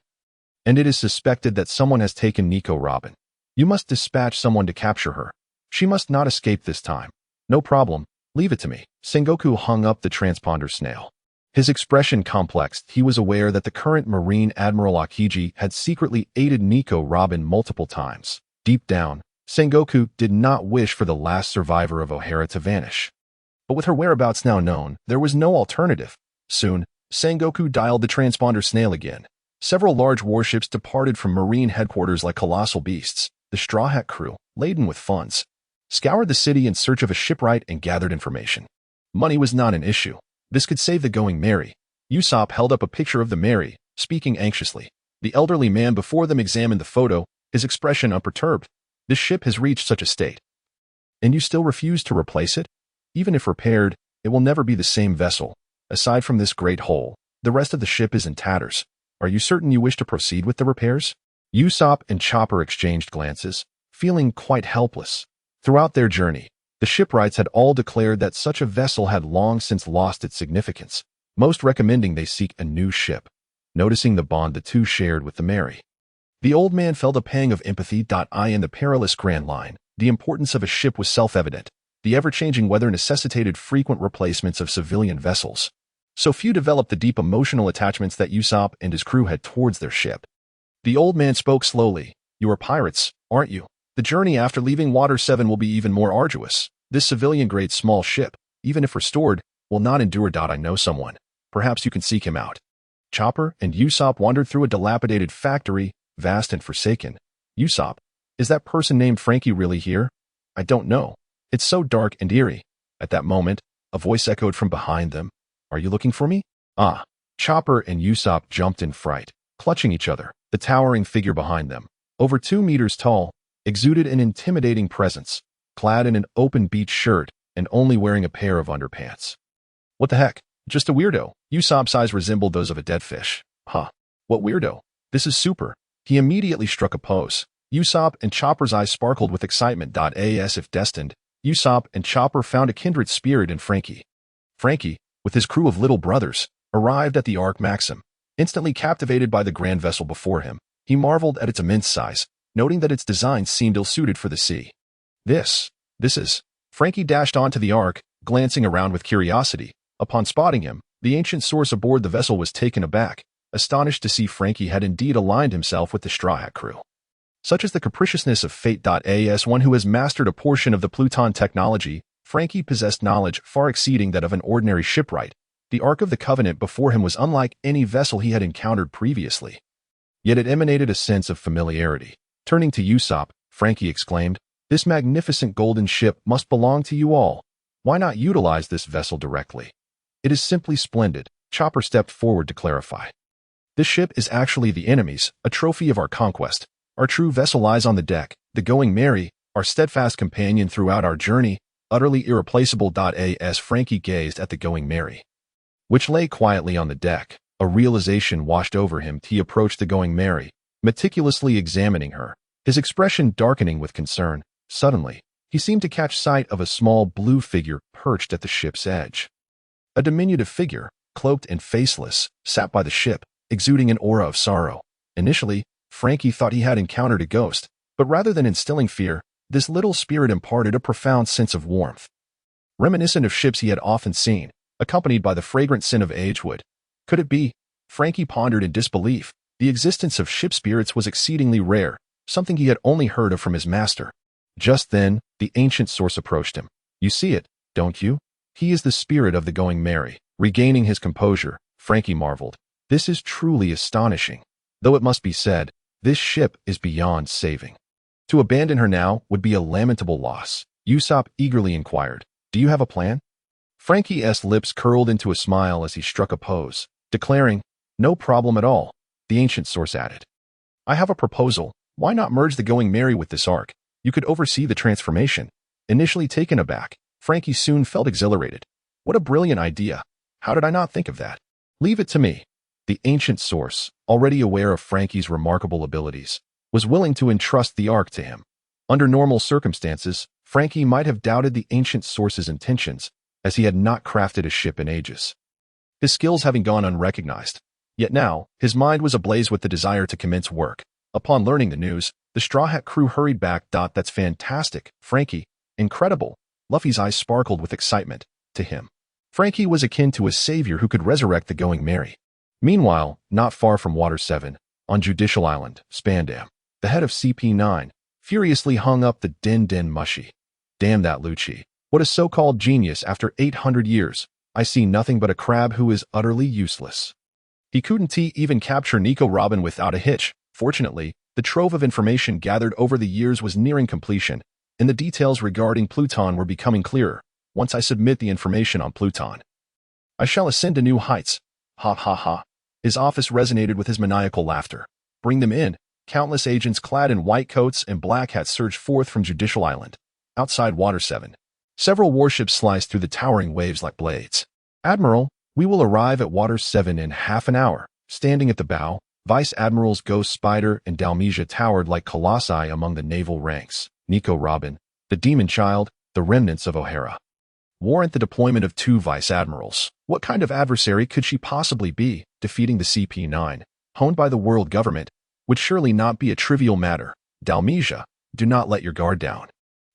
And it is suspected that someone has taken Nico Robin. You must dispatch someone to capture her. She must not escape this time. No problem, leave it to me. Sengoku hung up the transponder snail. His expression complexed. He was aware that the current Marine Admiral Akiji had secretly aided Nico Robin multiple times. Deep down, Sengoku did not wish for the last survivor of O'Hara to vanish. But with her whereabouts now known, there was no alternative. Soon, Sengoku dialed the transponder snail again. Several large warships departed from Marine headquarters like colossal beasts. The Straw Hat crew, laden with funds, scoured the city in search of a shipwright and gathered information. Money was not an issue. This could save the Going Merry. Usopp held up a picture of the Merry, speaking anxiously. The elderly man before them examined the photo, his expression unperturbed. This ship has reached such a state. And you still refuse to replace it? Even if repaired, it will never be the same vessel. Aside from this great hole, the rest of the ship is in tatters. Are you certain you wish to proceed with the repairs? Usopp and Chopper exchanged glances, feeling quite helpless. Throughout their journey, the shipwrights had all declared that such a vessel had long since lost its significance, most recommending they seek a new ship. Noticing the bond the two shared with the Merry, the old man felt a pang of empathy. In the perilous Grand Line, the importance of a ship was self-evident. The ever-changing weather necessitated frequent replacements of civilian vessels. So few developed the deep emotional attachments that Usopp and his crew had towards their ship. The old man spoke slowly. You are pirates, aren't you? The journey after leaving Water 7 will be even more arduous. This civilian-grade small ship, even if restored, will not endure. I know someone. Perhaps you can seek him out. Chopper and Usopp wandered through a dilapidated factory, vast and forsaken. Usopp, is that person named Frankie really here? I don't know. It's so dark and eerie. At that moment, a voice echoed from behind them. Are you looking for me? Ah. Chopper and Usopp jumped in fright, clutching each other. The towering figure behind them, over 2 meters tall, exuded an intimidating presence, clad in an open beach shirt and only wearing a pair of underpants. What the heck? Just a weirdo. Usopp's eyes resembled those of a dead fish. Huh. What weirdo? This is super. He immediately struck a pose. Usopp and Chopper's eyes sparkled with excitement. As if destined, Usopp and Chopper found a kindred spirit in Frankie. Frankie, with his crew of little brothers, arrived at the Ark Maxim. Instantly captivated by the grand vessel before him, he marveled at its immense size, noting that its design seemed ill-suited for the sea. This is... Frankie dashed onto the Ark, glancing around with curiosity. Upon spotting him, the ancient source aboard the vessel was taken aback, astonished to see Frankie had indeed aligned himself with the Straw Hat crew. Such is the capriciousness of fate. As one who has mastered a portion of the Pluton technology, Frankie possessed knowledge far exceeding that of an ordinary shipwright. The Ark of the Covenant before him was unlike any vessel he had encountered previously. Yet it emanated a sense of familiarity. Turning to Usopp, Frankie exclaimed, "This magnificent golden ship must belong to you all. Why not utilize this vessel directly?" "It is simply splendid," Chopper stepped forward to clarify. "This ship is actually the enemy's, a trophy of our conquest. Our true vessel lies on the deck, the Going Merry, our steadfast companion throughout our journey, utterly irreplaceable." As Frankie gazed at the Going Merry, which lay quietly on the deck, a realization washed over him. He approached the Going Merry, meticulously examining her, his expression darkening with concern. Suddenly, he seemed to catch sight of a small blue figure perched at the ship's edge. A diminutive figure, cloaked and faceless, sat by the ship, exuding an aura of sorrow. Initially, Frankie thought he had encountered a ghost, but rather than instilling fear, this little spirit imparted a profound sense of warmth. Reminiscent of ships he had often seen, accompanied by the fragrant scent of aged wood. Could it be? Frankie pondered in disbelief. The existence of ship spirits was exceedingly rare, something he had only heard of from his master. Just then, the ancient source approached him. You see it, don't you? He is the spirit of the Going Merry. Regaining his composure, Frankie marveled. This is truly astonishing. Though it must be said, this ship is beyond saving. To abandon her now would be a lamentable loss. Usopp eagerly inquired, do you have a plan? Frankie's lips curled into a smile as he struck a pose, declaring, no problem at all. The ancient source added, I have a proposal. Why not merge the Going Merry with this arc? You could oversee the transformation. Initially taken aback, Frankie soon felt exhilarated. What a brilliant idea. How did I not think of that? Leave it to me. The ancient source, already aware of Frankie's remarkable abilities, was willing to entrust the arc to him. Under normal circumstances, Frankie might have doubted the ancient source's intentions, as he had not crafted a ship in ages, his skills having gone unrecognized. Yet now, his mind was ablaze with the desire to commence work. Upon learning the news, the Straw Hat crew hurried back. That's fantastic, Frankie. Incredible. Luffy's eyes sparkled with excitement. To him, Frankie was akin to a savior who could resurrect the Going Merry. Meanwhile, not far from Water 7, on Judicial Island, Spandam, the head of CP9, furiously hung up the Din Mushi. Damn that Lucci. What a so-called genius after 800 years. I see nothing but a crab who is utterly useless. He couldn't even capture Nico Robin without a hitch. Fortunately, the trove of information gathered over the years was nearing completion, and the details regarding Pluton were becoming clearer. Once I submit the information on Pluton, I shall ascend to new heights. Ha ha ha. His office resonated with his maniacal laughter. Bring them in. Countless agents clad in white coats and black hats surged forth from Judicial Island. Outside Water 7, several warships sliced through the towering waves like blades. Admiral, we will arrive at Water 7 in half an hour. Standing at the bow, Vice Admirals Ghost Spider and Dalmesia towered like colossi among the naval ranks. Nico Robin, the Demon Child, the remnants of O'Hara. Warrant the deployment of 2 Vice Admirals. What kind of adversary could she possibly be? Defeating the CP9, honed by the world government, would surely not be a trivial matter. Dalmesia, do not let your guard down.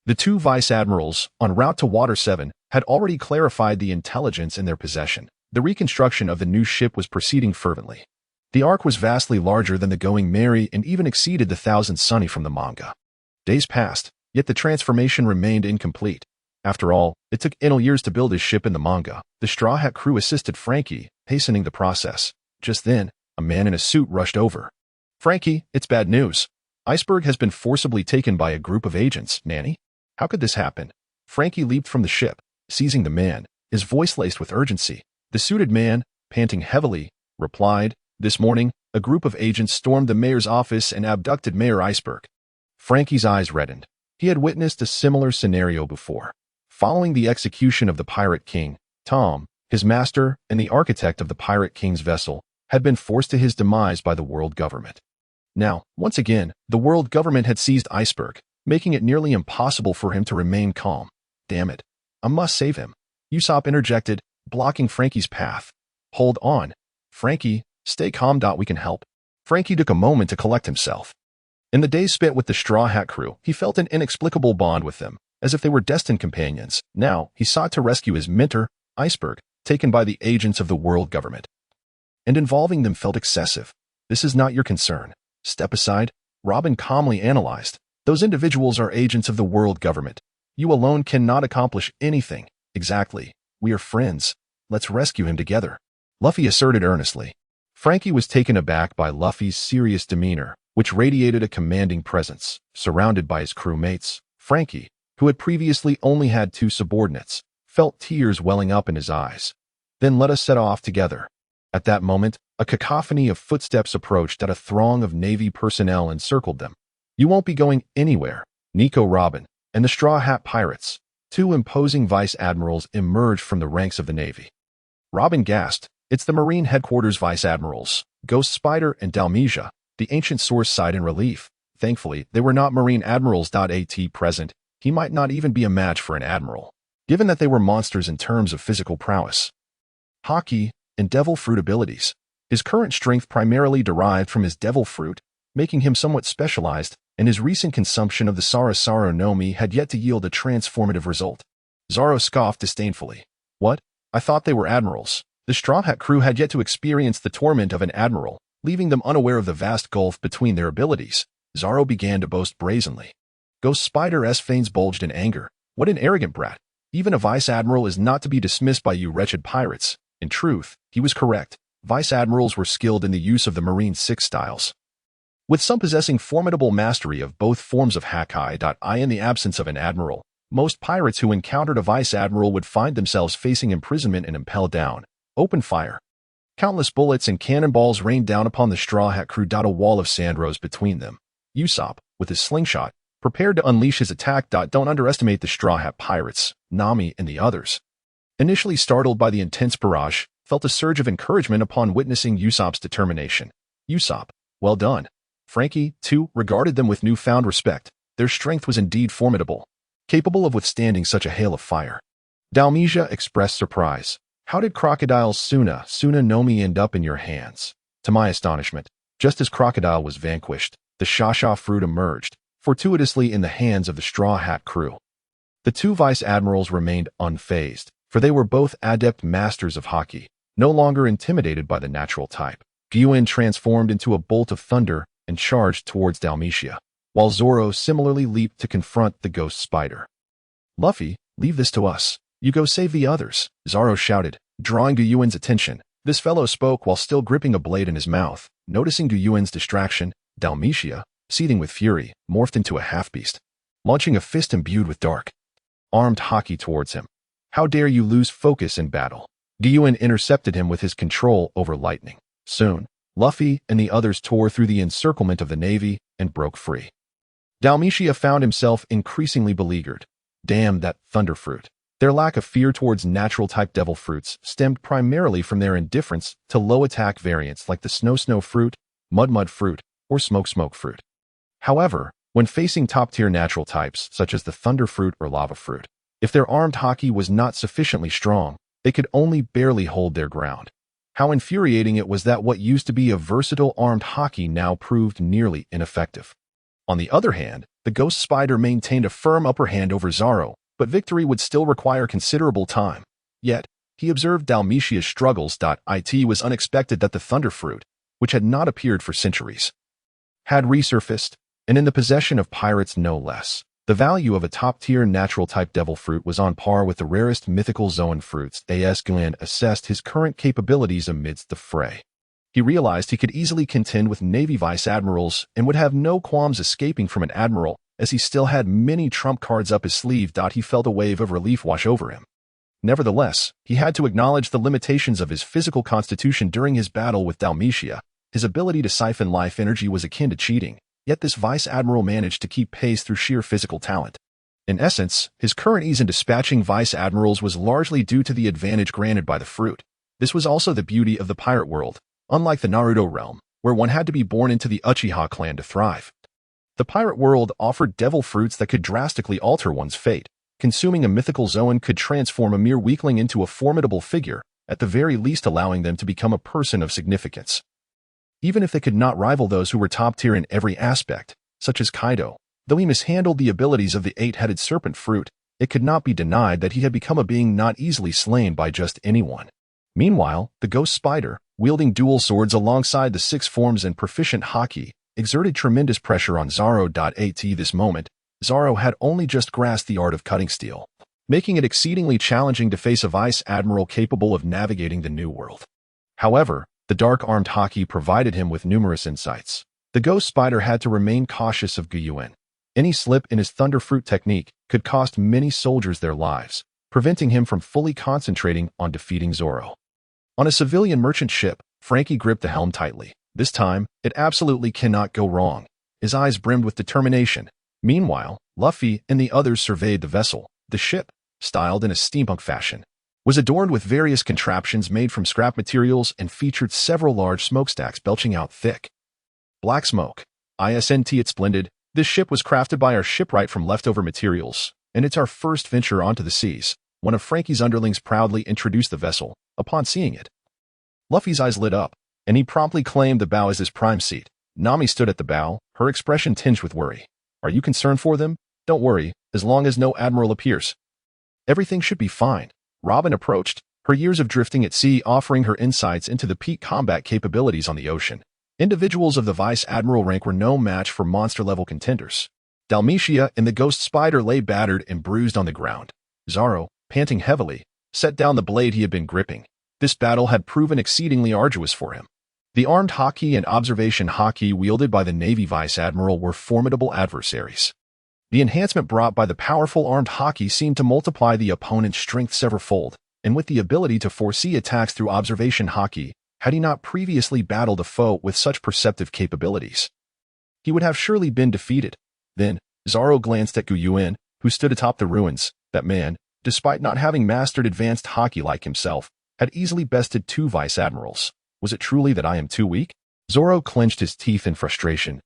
The 2 Vice Admirals, en route to Water 7, had already clarified the intelligence in their possession. The reconstruction of the new ship was proceeding fervently. The arc was vastly larger than the Going Merry and even exceeded the 1,000 Sunny from the manga. Days passed, yet the transformation remained incomplete. After all, it took Enel years to build his ship in the manga. The Straw Hat crew assisted Frankie, hastening the process. Just then, a man in a suit rushed over. Frankie, it's bad news. Iceberg has been forcibly taken by a group of agents, Nanny. How could this happen? Frankie leaped from the ship, seizing the man, his voice laced with urgency. The suited man, panting heavily, replied, this morning, a group of agents stormed the mayor's office and abducted Mayor Iceberg. Frankie's eyes reddened. He had witnessed a similar scenario before. Following the execution of the Pirate King, Tom, his master and the architect of the Pirate King's vessel, had been forced to his demise by the world government. Now, once again, the world government had seized Iceberg, making it nearly impossible for him to remain calm. Damn it. I must save him. Usopp interjected, blocking Frankie's path. Hold on. Frankie, stay calm. We can help. Frankie took a moment to collect himself. In the days spent with the Straw Hat crew, he felt an inexplicable bond with them, as if they were destined companions. Now, he sought to rescue his mentor, Iceberg, taken by the agents of the world government. And involving them felt excessive. This is not your concern. Step aside. Robin calmly analyzed. Those individuals are agents of the world government. You alone cannot accomplish anything. Exactly. We are friends. Let's rescue him together. Luffy asserted earnestly. Frankie was taken aback by Luffy's serious demeanor, which radiated a commanding presence. Surrounded by his crewmates, Frankie, who had previously only had 2 subordinates, felt tears welling up in his eyes. Then let us set off together. At that moment, a cacophony of footsteps approached as a throng of Navy personnel encircled them. You won't be going anywhere. Nico Robin and the Straw Hat Pirates, 2 imposing Vice Admirals, emerged from the ranks of the Navy. Robin gasped. It's the Marine Headquarters Vice Admirals, Ghost Spider and Dalmesia. The ancient source sighed in relief. Thankfully, they were not Marine Admirals. At present, he might not even be a match for an admiral, given that they were monsters in terms of physical prowess, Haki, and Devil Fruit abilities. His current strength primarily derived from his Devil Fruit, making him somewhat specialized and his recent consumption of the Sarasaro no Mi had yet to yield a transformative result. Zoro scoffed disdainfully. What? I thought they were admirals. The Straw Hat crew had yet to experience the torment of an admiral, leaving them unaware of the vast gulf between their abilities. Zoro began to boast brazenly. Ghost Spider's veins bulged in anger. What an arrogant brat. Even a vice admiral is not to be dismissed by you wretched pirates. In truth, he was correct. Vice admirals were skilled in the use of the marine six styles, with some possessing formidable mastery of both forms of Hakai. In the absence of an admiral, most pirates who encountered a vice admiral would find themselves facing imprisonment and impelled down. Open fire. Countless bullets and cannonballs rained down upon the Straw Hat crew. A wall of sand rose between them. Usopp, with his slingshot, prepared to unleash his attack. Don't underestimate the Straw Hat pirates. Nami and the others, initially startled by the intense barrage, felt a surge of encouragement upon witnessing Usopp's determination. Usopp, well done. Frankie, too, regarded them with newfound respect. Their strength was indeed formidable, capable of withstanding such a hail of fire. Dalmesia expressed surprise. How did Crocodile's Suna no Mi end up in your hands? To my astonishment, just as Crocodile was vanquished, the Shasha fruit emerged, fortuitously in the hands of the Straw Hat crew. The two vice admirals remained unfazed, for they were both adept masters of Haki, no longer intimidated by the natural type. Yuan transformed into a bolt of thunder and charged towards Dalmesia, while Zoro similarly leaped to confront the ghost spider. Luffy, leave this to us. You go save the others, Zoro shouted, drawing Yuan's attention. This fellow spoke while still gripping a blade in his mouth. Noticing Yuan's distraction, Dalmesia, seething with fury, morphed into a half-beast, launching a fist imbued with dark, armed Haki towards him. How dare you lose focus in battle? Yuan intercepted him with his control over lightning. Soon, Luffy and the others tore through the encirclement of the navy and broke free. Dalmesia found himself increasingly beleaguered. Damn that thunderfruit. Their lack of fear towards natural-type devil fruits stemmed primarily from their indifference to low-attack variants like the snow fruit, mud fruit, or smoke fruit. However, when facing top-tier natural types such as the thunder fruit or lava fruit, if their armed Haki was not sufficiently strong, they could only barely hold their ground. How infuriating it was that what used to be a versatile armed Haki now proved nearly ineffective. On the other hand, the ghost spider maintained a firm upper hand over Zoro, but victory would still require considerable time. Yet, he observed Dalmetia's struggles. It was unexpected that the thunder fruit, which had not appeared for centuries, had resurfaced, and in the possession of pirates no less. The value of a top-tier natural-type devil fruit was on par with the rarest mythical Zoan fruits. Gland assessed his current capabilities amidst the fray. He realized he could easily contend with Navy vice admirals and would have no qualms escaping from an admiral, as he still had many trump cards up his sleeve. He felt a wave of relief wash over him. Nevertheless, he had to acknowledge the limitations of his physical constitution during his battle with Dalmetia. His ability to siphon life energy was akin to cheating, yet this vice admiral managed to keep pace through sheer physical talent. In essence, his current ease in dispatching vice admirals was largely due to the advantage granted by the fruit. This was also the beauty of the pirate world, unlike the Naruto realm, where one had to be born into the Uchiha clan to thrive. The pirate world offered devil fruits that could drastically alter one's fate. Consuming a mythical Zoan could transform a mere weakling into a formidable figure, at the very least allowing them to become a person of significance. Even if they could not rival those who were top tier in every aspect, such as Kaido, though he mishandled the abilities of the eight-headed serpent fruit, it could not be denied that he had become a being not easily slain by just anyone. Meanwhile, the ghost spider, wielding dual swords alongside the six forms and proficient Haki, exerted tremendous pressure on Zoro. At this moment, Zoro had only just grasped the art of cutting steel, making it exceedingly challenging to face a vice admiral capable of navigating the new world. However, the dark-armed Haki provided him with numerous insights. The ghost spider had to remain cautious of Yuan. Any slip in his thunderfruit technique could cost many soldiers their lives, preventing him from fully concentrating on defeating Zoro. On a civilian merchant ship, Frankie gripped the helm tightly. This time, it absolutely cannot go wrong. His eyes brimmed with determination. Meanwhile, Luffy and the others surveyed the vessel. The ship, styled in a steampunk fashion, was adorned with various contraptions made from scrap materials and featured several large smokestacks belching out thick black smoke. It's splendid. This ship was crafted by our shipwright from leftover materials, and it's our first venture onto the seas. One of Frankie's underlings proudly introduced the vessel. Upon seeing it, Luffy's eyes lit up, and he promptly claimed the bow as his prime seat. Nami stood at the bow, her expression tinged with worry. Are you concerned for them? Don't worry, as long as no admiral appears. Everything should be fine. Robin approached, her years of drifting at sea offering her insights into the peak combat capabilities on the ocean. Individuals of the vice admiral rank were no match for monster-level contenders. Dalmatia and the ghost spider lay battered and bruised on the ground. Zoro, panting heavily, set down the blade he had been gripping. This battle had proven exceedingly arduous for him. The armed Haki and observation Haki wielded by the Navy Vice Admiral were formidable adversaries. The enhancement brought by the powerful armed Haki seemed to multiply the opponent's strength severalfold, and with the ability to foresee attacks through observation Haki, had he not previously battled a foe with such perceptive capabilities, he would have surely been defeated. Then, Zoro glanced at Yuan, who stood atop the ruins. That man, despite not having mastered advanced Haki like himself, had easily bested 2 vice admirals. Was it truly that I am too weak? Zoro clenched his teeth in frustration.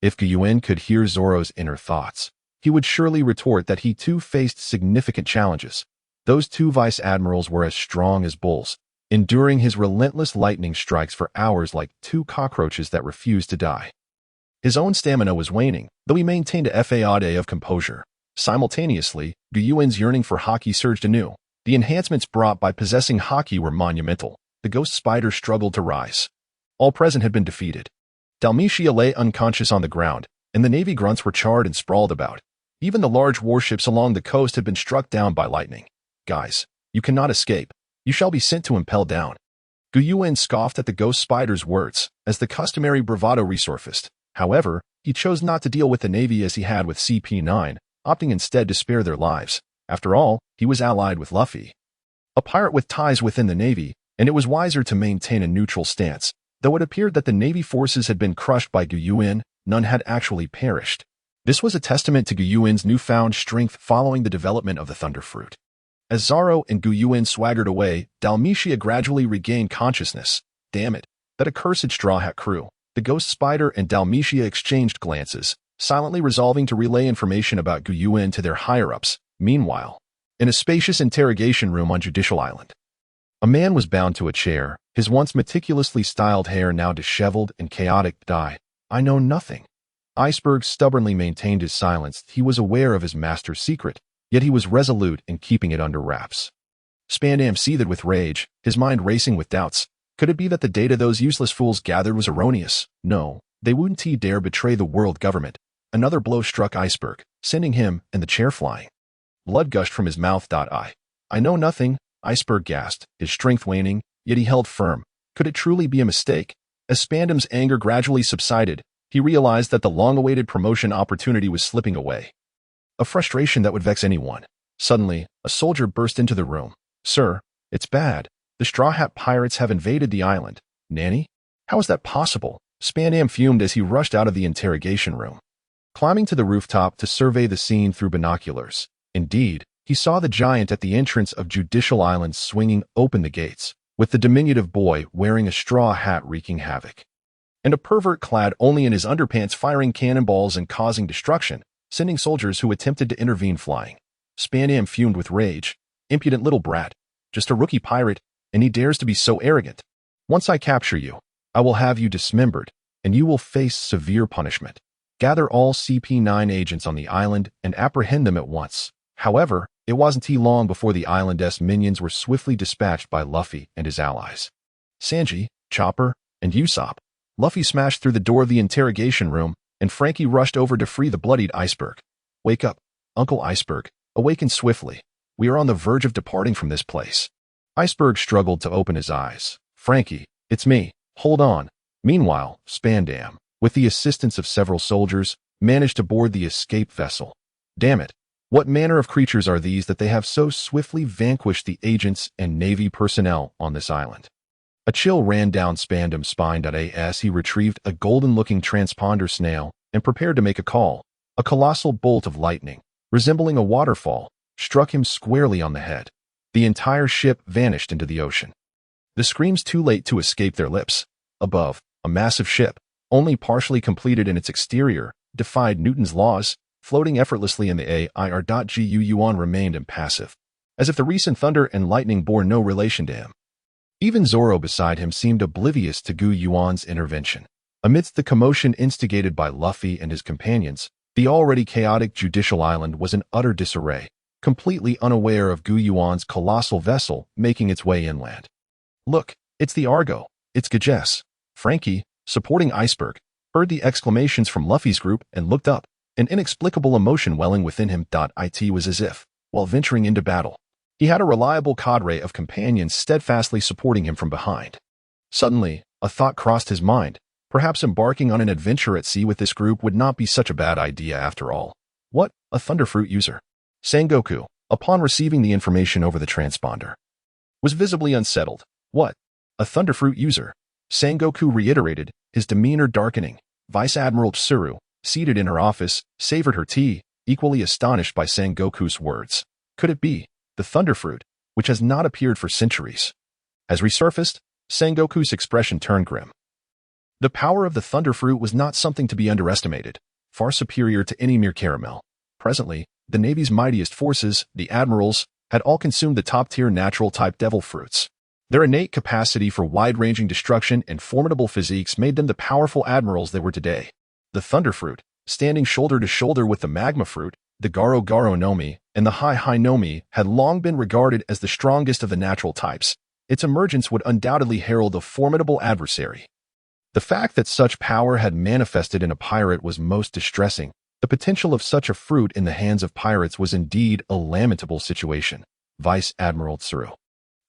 If Yuan could hear Zoro's inner thoughts, he would surely retort that he too faced significant challenges. Those 2 vice admirals were as strong as bulls, enduring his relentless lightning strikes for hours like 2 cockroaches that refused to die. His own stamina was waning, though he maintained a facade of composure. Simultaneously, Yuan's yearning for Haki surged anew. The enhancements brought by possessing Haki were monumental. The ghost spider struggled to rise. All present had been defeated. Dalmatia lay unconscious on the ground, and the Navy grunts were charred and sprawled about. Even the large warships along the coast had been struck down by lightning. Guys, you cannot escape. You shall be sent to impel down. Yuan scoffed at the ghost spider's words, as the customary bravado resurfaced. However, he chose not to deal with the Navy as he had with CP9, opting instead to spare their lives. After all, he was allied with Luffy, a pirate with ties within the Navy, and it was wiser to maintain a neutral stance. Though it appeared that the Navy forces had been crushed by Yuan, none had actually perished. This was a testament to Yuan's newfound strength following the development of the Thunder Fruit. As Zoro and Yuan swaggered away, Dalmatia gradually regained consciousness. Damn it, that accursed Straw Hat crew. The ghost spider and Dalmatia exchanged glances, silently resolving to relay information about Yuan to their higher-ups. Meanwhile, in a spacious interrogation room on Judicial Island, a man was bound to a chair, his once meticulously styled hair now disheveled and chaotic. I know nothing. Iceberg stubbornly maintained his silence. He was aware of his master's secret, yet he was resolute in keeping it under wraps. Spandam seethed with rage, his mind racing with doubts. Could it be that the data those useless fools gathered was erroneous? No, they wouldn't dare betray the world government. Another blow struck Iceberg, sending him and the chair flying. Blood gushed from his mouth. I know nothing, Iceberg gasped, his strength waning, yet he held firm. Could it truly be a mistake? As Spandam's anger gradually subsided, he realized that the long-awaited promotion opportunity was slipping away. A frustration that would vex anyone. Suddenly, a soldier burst into the room. Sir, it's bad. The Straw Hat pirates have invaded the island. Nanny? How is that possible? Spandam fumed as he rushed out of the interrogation room, climbing to the rooftop to survey the scene through binoculars. Indeed, he saw the giant at the entrance of Judicial Island swinging open the gates, with the diminutive boy wearing a straw hat wreaking havoc, and a pervert clad only in his underpants firing cannonballs and causing destruction, sending soldiers who attempted to intervene flying. Spandam fumed with rage. Impudent little brat. Just a rookie pirate, and he dares to be so arrogant. Once I capture you, I will have you dismembered, and you will face severe punishment. Gather all CP9 agents on the island and apprehend them at once. However, it wasn't long before the island's minions were swiftly dispatched by Luffy and his allies, Sanji, Chopper, and Usopp. Luffy smashed through the door of the interrogation room, and Frankie rushed over to free the bloodied Iceberg. Wake up, Uncle Iceberg. Awaken swiftly. We are on the verge of departing from this place. Iceberg struggled to open his eyes. Frankie, it's me. Hold on. Meanwhile, Spandam, with the assistance of several soldiers, managed to board the escape vessel. Damn it. What manner of creatures are these that they have so swiftly vanquished the agents and Navy personnel on this island? A chill ran down Spandam's spine as he retrieved a golden-looking transponder snail and prepared to make a call. A colossal bolt of lightning, resembling a waterfall, struck him squarely on the head. The entire ship vanished into the ocean. The screams too late to escape their lips. Above, a massive ship, only partially completed in its exterior, defied Newton's laws, floating effortlessly in the air. Yuan remained impassive, as if the recent thunder and lightning bore no relation to him. Even Zoro beside him seemed oblivious to Yuan's intervention. Amidst the commotion instigated by Luffy and his companions, the already chaotic judicial island was in utter disarray, completely unaware of Yuan's colossal vessel making its way inland. "Look, it's the Argo, it's Gages." Frankie, supporting Iceberg, heard the exclamations from Luffy's group and looked up, an inexplicable emotion welling within him. It was as if, while venturing into battle, he had a reliable cadre of companions steadfastly supporting him from behind. Suddenly, a thought crossed his mind. Perhaps embarking on an adventure at sea with this group would not be such a bad idea after all. What? A Thunderfruit user. Sangoku, upon receiving the information over the transponder, was visibly unsettled. What? A Thunderfruit user? Sangoku reiterated, his demeanor darkening. Vice Admiral Tsuru, seated in her office, savored her tea, equally astonished by Sangoku's words. Could it be the Thunderfruit, which has not appeared for centuries? As resurfaced, Sangoku's expression turned grim. The power of the Thunderfruit was not something to be underestimated, far superior to any mere caramel. Presently, the Navy's mightiest forces, the admirals, had all consumed the top-tier natural-type devil fruits. Their innate capacity for wide-ranging destruction and formidable physiques made them the powerful admirals they were today. The Thunderfruit, standing shoulder to shoulder with the Magma Fruit, the Garo Garo Nomi, and the Hai Hai Nomi, had long been regarded as the strongest of the natural types. Its emergence would undoubtedly herald a formidable adversary. The fact that such power had manifested in a pirate was most distressing. The potential of such a fruit in the hands of pirates was indeed a lamentable situation. Vice Admiral Tsuru,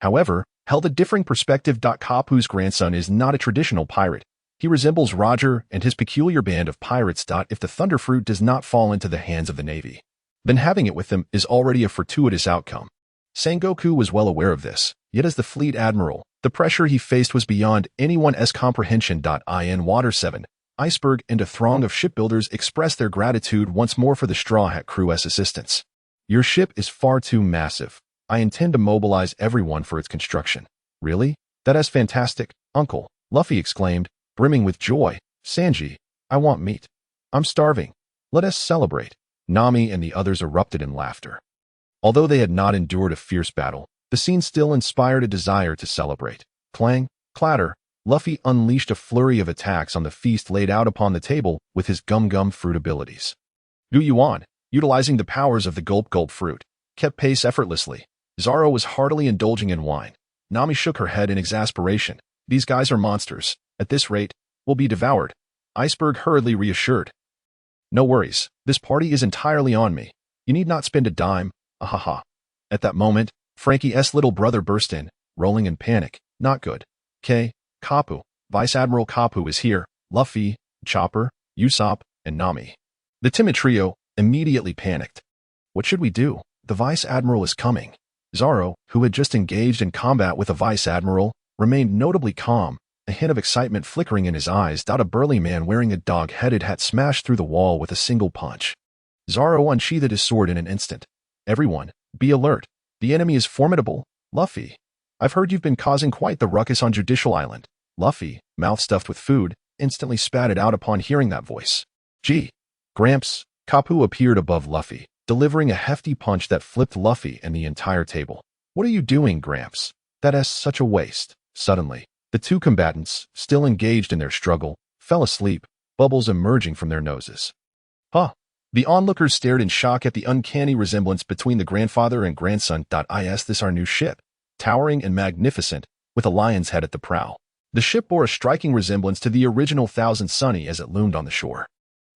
however, held a differing perspective. Kapu's grandson is not a traditional pirate. He resembles Roger and his peculiar band of pirates. If the Thunderfruit does not fall into the hands of the Navy, then having it with them is already a fortuitous outcome. Sangoku was well aware of this, yet as the fleet admiral, the pressure he faced was beyond anyone's comprehension. In Water 7, Iceberg and a throng of shipbuilders expressed their gratitude once more for the Straw Hat crew's assistance. "Your ship is far too massive. I intend to mobilize everyone for its construction." "Really? That is fantastic, Uncle," Luffy exclaimed, brimming with joy. "Sanji, I want meat. I'm starving. Let us celebrate." Nami and the others erupted in laughter. Although they had not endured a fierce battle, the scene still inspired a desire to celebrate. Clang, clatter, Luffy unleashed a flurry of attacks on the feast laid out upon the table with his gum-gum fruit abilities. Yuan, utilizing the powers of the gulp-gulp fruit, kept pace effortlessly. Zoro was heartily indulging in wine. Nami shook her head in exasperation. "These guys are monsters. At this rate, we'll be devoured." Iceberg hurriedly reassured. "No worries, this party is entirely on me. You need not spend a dime, ahaha." At that moment, Frankie's little brother burst in, rolling in panic. "Not good. Kapu, Vice Admiral Kapu is here. Luffy, Chopper, Usopp, and Nami." The timid trio immediately panicked. "What should we do? The Vice Admiral is coming." Zoro, who had just engaged in combat with a Vice Admiral, remained notably calm, a hint of excitement flickering in his eyes. A burly man wearing a dog-headed hat smashed through the wall with a single punch. Zoro unsheathed his sword in an instant. "Everyone, be alert. The enemy is formidable. Luffy, I've heard you've been causing quite the ruckus on Judicial Island." Luffy, mouth stuffed with food, instantly spat it out upon hearing that voice. "Gee, Gramps," Kapu appeared above Luffy, delivering a hefty punch that flipped Luffy and the entire table. "What are you doing, Gramps? That is such a waste." Suddenly, the two combatants, still engaged in their struggle, fell asleep, bubbles emerging from their noses. "Huh." The onlookers stared in shock at the uncanny resemblance between the grandfather and grandson. Is this our new ship? Towering and magnificent, with a lion's head at the prow. The ship bore a striking resemblance to the original Thousand Sunny as it loomed on the shore.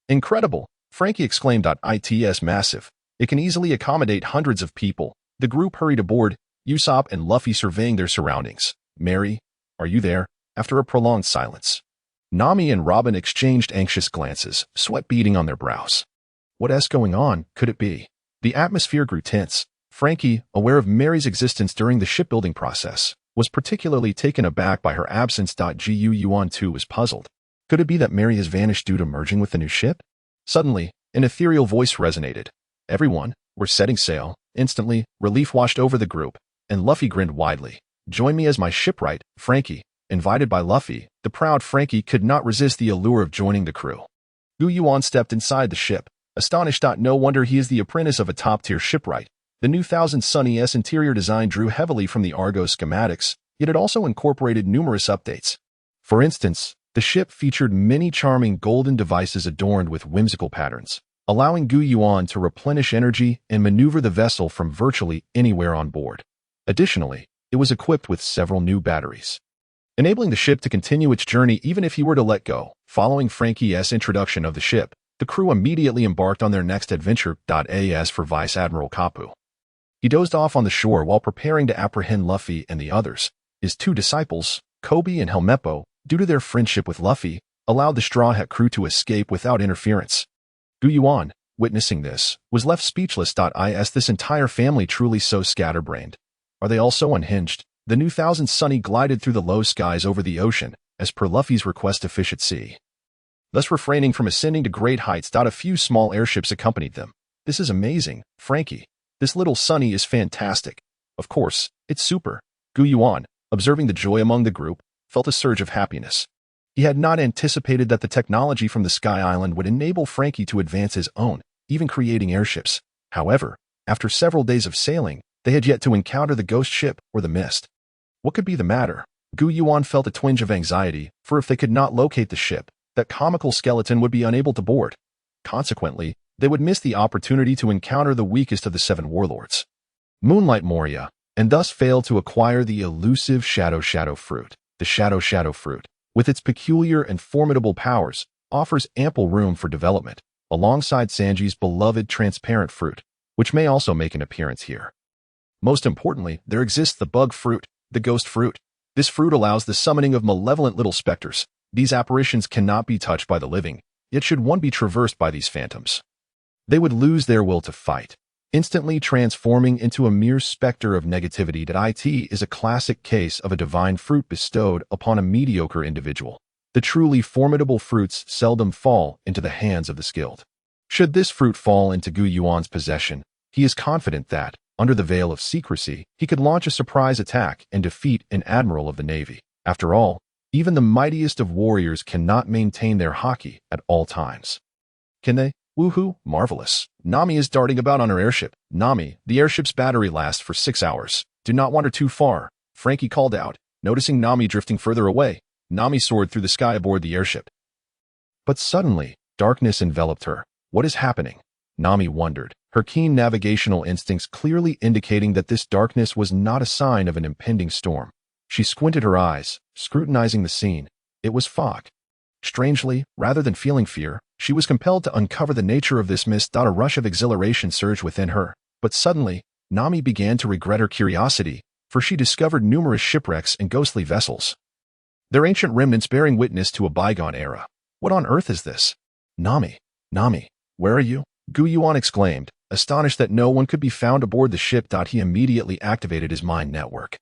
"Incredible," Frankie exclaimed. "It's massive. It can easily accommodate hundreds of people." The group hurried aboard, Usopp and Luffy surveying their surroundings. "Mary, are you there?" After a prolonged silence, Nami and Robin exchanged anxious glances, sweat beading on their brows. What's going on? Could it be? The atmosphere grew tense. Frankie, aware of Mary's existence during the shipbuilding process, was particularly taken aback by her absence. Yuan too was puzzled. Could it be that Mary has vanished due to merging with the new ship? Suddenly, an ethereal voice resonated. "Everyone, we're setting sail." Instantly, relief washed over the group, and Luffy grinned widely. "Join me as my shipwright, Frankie." Invited by Luffy, the proud Frankie could not resist the allure of joining the crew. Yuan stepped inside the ship, astonished. No wonder he is the apprentice of a top-tier shipwright. The new Thousand Sunny's interior design drew heavily from the Argo schematics, yet it also incorporated numerous updates. For instance, The ship featured many charming golden devices adorned with whimsical patterns, allowing Yuan to replenish energy and maneuver the vessel from virtually anywhere on board. Additionally, it was equipped with several new batteries, enabling the ship to continue its journey even if he were to let go. Following Frankie's introduction of the ship, the crew immediately embarked on their next adventure. As for Vice Admiral Kapu, he dozed off on the shore while preparing to apprehend Luffy and the others. His two disciples, Kobe and Helmeppo, due to their friendship with Luffy, allowed the Straw Hat crew to escape without interference. Yuan, witnessing this, was left speechless. Is this entire family truly so scatterbrained? Are they all so unhinged? The new Thousand Sunny glided through the low skies over the ocean, as per Luffy's request to fish at sea, thus refraining from ascending to great heights. A few small airships accompanied them. This is amazing, Frankie. This little Sunny is fantastic. Of course, it's super. Yuan, observing the joy among the group, felt a surge of happiness. He had not anticipated that the technology from the Sky Island would enable Frankie to advance his own, even creating airships. However, after several days of sailing, they had yet to encounter the ghost ship or the mist. What could be the matter? Yuan felt a twinge of anxiety, for if they could not locate the ship, that comical skeleton would be unable to board. Consequently, they would miss the opportunity to encounter the weakest of the 7 warlords, Moonlight Moria, and thus fail to acquire the elusive Shadow Fruit. The Shadow Fruit, with its peculiar and formidable powers, offers ample room for development, alongside Sanji's beloved transparent fruit, which may also make an appearance here. Most importantly, there exists the bug fruit, the ghost fruit. This fruit allows the summoning of malevolent little specters. These apparitions cannot be touched by the living, yet should one be traversed by these phantoms, they would lose their will to fight, instantly transforming into a mere specter of negativity. It is a classic case of a divine fruit bestowed upon a mediocre individual. The truly formidable fruits seldom fall into the hands of the skilled. Should this fruit fall into Yuan's possession, he is confident that, under the veil of secrecy, he could launch a surprise attack and defeat an admiral of the Navy. After all, even the mightiest of warriors cannot maintain their haki at all times. Can they? Woohoo, marvelous. Nami is darting about on her airship. Nami, the airship's battery lasts for 6 hours. Do not wander too far, Frankie called out. Noticing Nami drifting further away, Nami soared through the sky aboard the airship. But suddenly, darkness enveloped her. What is happening? Nami wondered, her keen navigational instincts clearly indicating that this darkness was not a sign of an impending storm. She squinted her eyes, scrutinizing the scene. It was fog. Strangely, rather than feeling fear, she was compelled to uncover the nature of this mist. A rush of exhilaration surged within her, but suddenly, Nami began to regret her curiosity, for she discovered numerous shipwrecks and ghostly vessels, their ancient remnants bearing witness to a bygone era. What on earth is this? Nami, where are you? Yuan exclaimed, astonished that no one could be found aboard the ship. He immediately activated his mind network,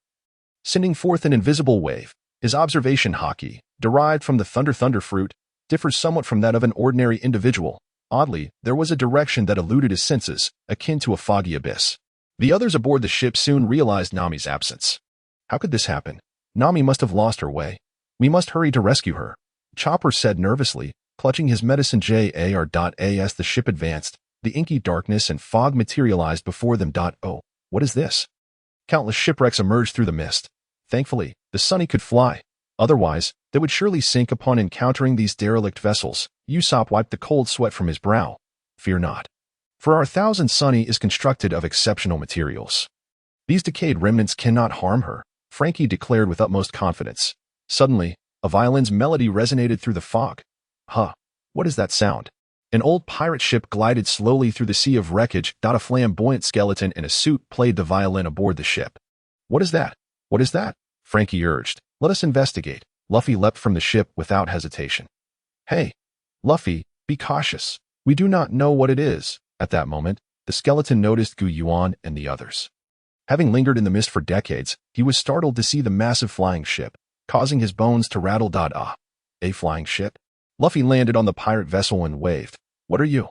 sending forth an invisible wave. His observation haki, derived from the thunder fruit, differs somewhat from that of an ordinary individual. Oddly, there was a direction that eluded his senses, akin to a foggy abyss. The others aboard the ship soon realized Nami's absence. How could this happen? Nami must have lost her way. We must hurry to rescue her, Chopper said nervously, clutching his medicine jar. As the ship advanced, the inky darkness and fog materialized before them. Oh, what is this? Countless shipwrecks emerged through the mist. Thankfully, the Sunny could fly. Otherwise, they would surely sink upon encountering these derelict vessels. Usopp wiped the cold sweat from his brow. Fear not, for our Thousand Sunny is constructed of exceptional materials. These decayed remnants cannot harm her, Frankie declared with utmost confidence. Suddenly, a violin's melody resonated through the fog. Huh, what is that sound? An old pirate ship glided slowly through the sea of wreckage. A flamboyant skeleton in a suit played the violin aboard the ship. What is that? What is that? Frankie urged. Let us investigate. Luffy leapt from the ship without hesitation. Hey, Luffy, be cautious. We do not know what it is. At that moment, the skeleton noticed Yuan and the others. Having lingered in the mist for decades, he was startled to see the massive flying ship, causing his bones to rattle. A flying ship? Luffy landed on the pirate vessel and waved. What are you?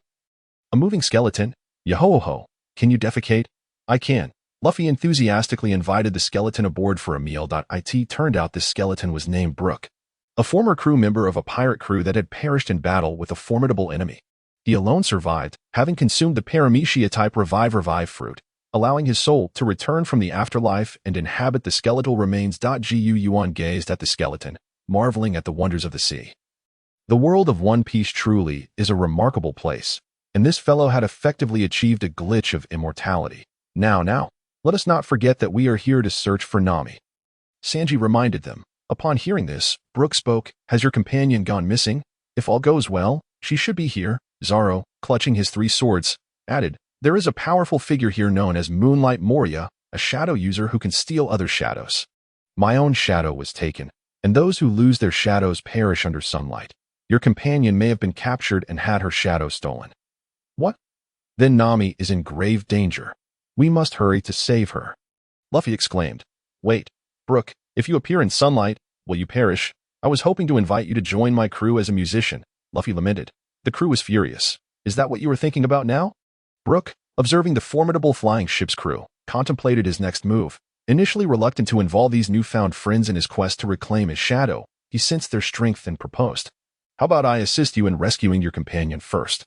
A moving skeleton? Yo-ho-ho. Can you defecate? I can. Luffy enthusiastically invited the skeleton aboard for a meal. It turned out this skeleton was named Brook, a former crew member of a pirate crew that had perished in battle with a formidable enemy. He alone survived, having consumed the Paramecia-type revive fruit, allowing his soul to return from the afterlife and inhabit the skeletal remains. Yuan gazed at the skeleton, marveling at the wonders of the sea. The world of One Piece truly is a remarkable place, and this fellow had effectively achieved a glitch of immortality. Now, let us not forget that we are here to search for Nami. Sanji reminded them. Upon hearing this, Brook spoke, "Has your companion gone missing? If all goes well, she should be here." Zoro, clutching his 3 swords, added, "There is a powerful figure here known as Moonlight Moria, a shadow user who can steal other shadows. My own shadow was taken, and those who lose their shadows perish under sunlight. Your companion may have been captured and had her shadow stolen." "What? Then Nami is in grave danger. We must hurry to save her." Luffy exclaimed. "Wait, Brook, if you appear in sunlight, will you perish? I was hoping to invite you to join my crew as a musician," Luffy lamented. The crew was furious. "Is that what you were thinking about now?" Brook, observing the formidable flying ship's crew, contemplated his next move. Initially reluctant to involve these newfound friends in his quest to reclaim his shadow, he sensed their strength and proposed, "How about I assist you in rescuing your companion first?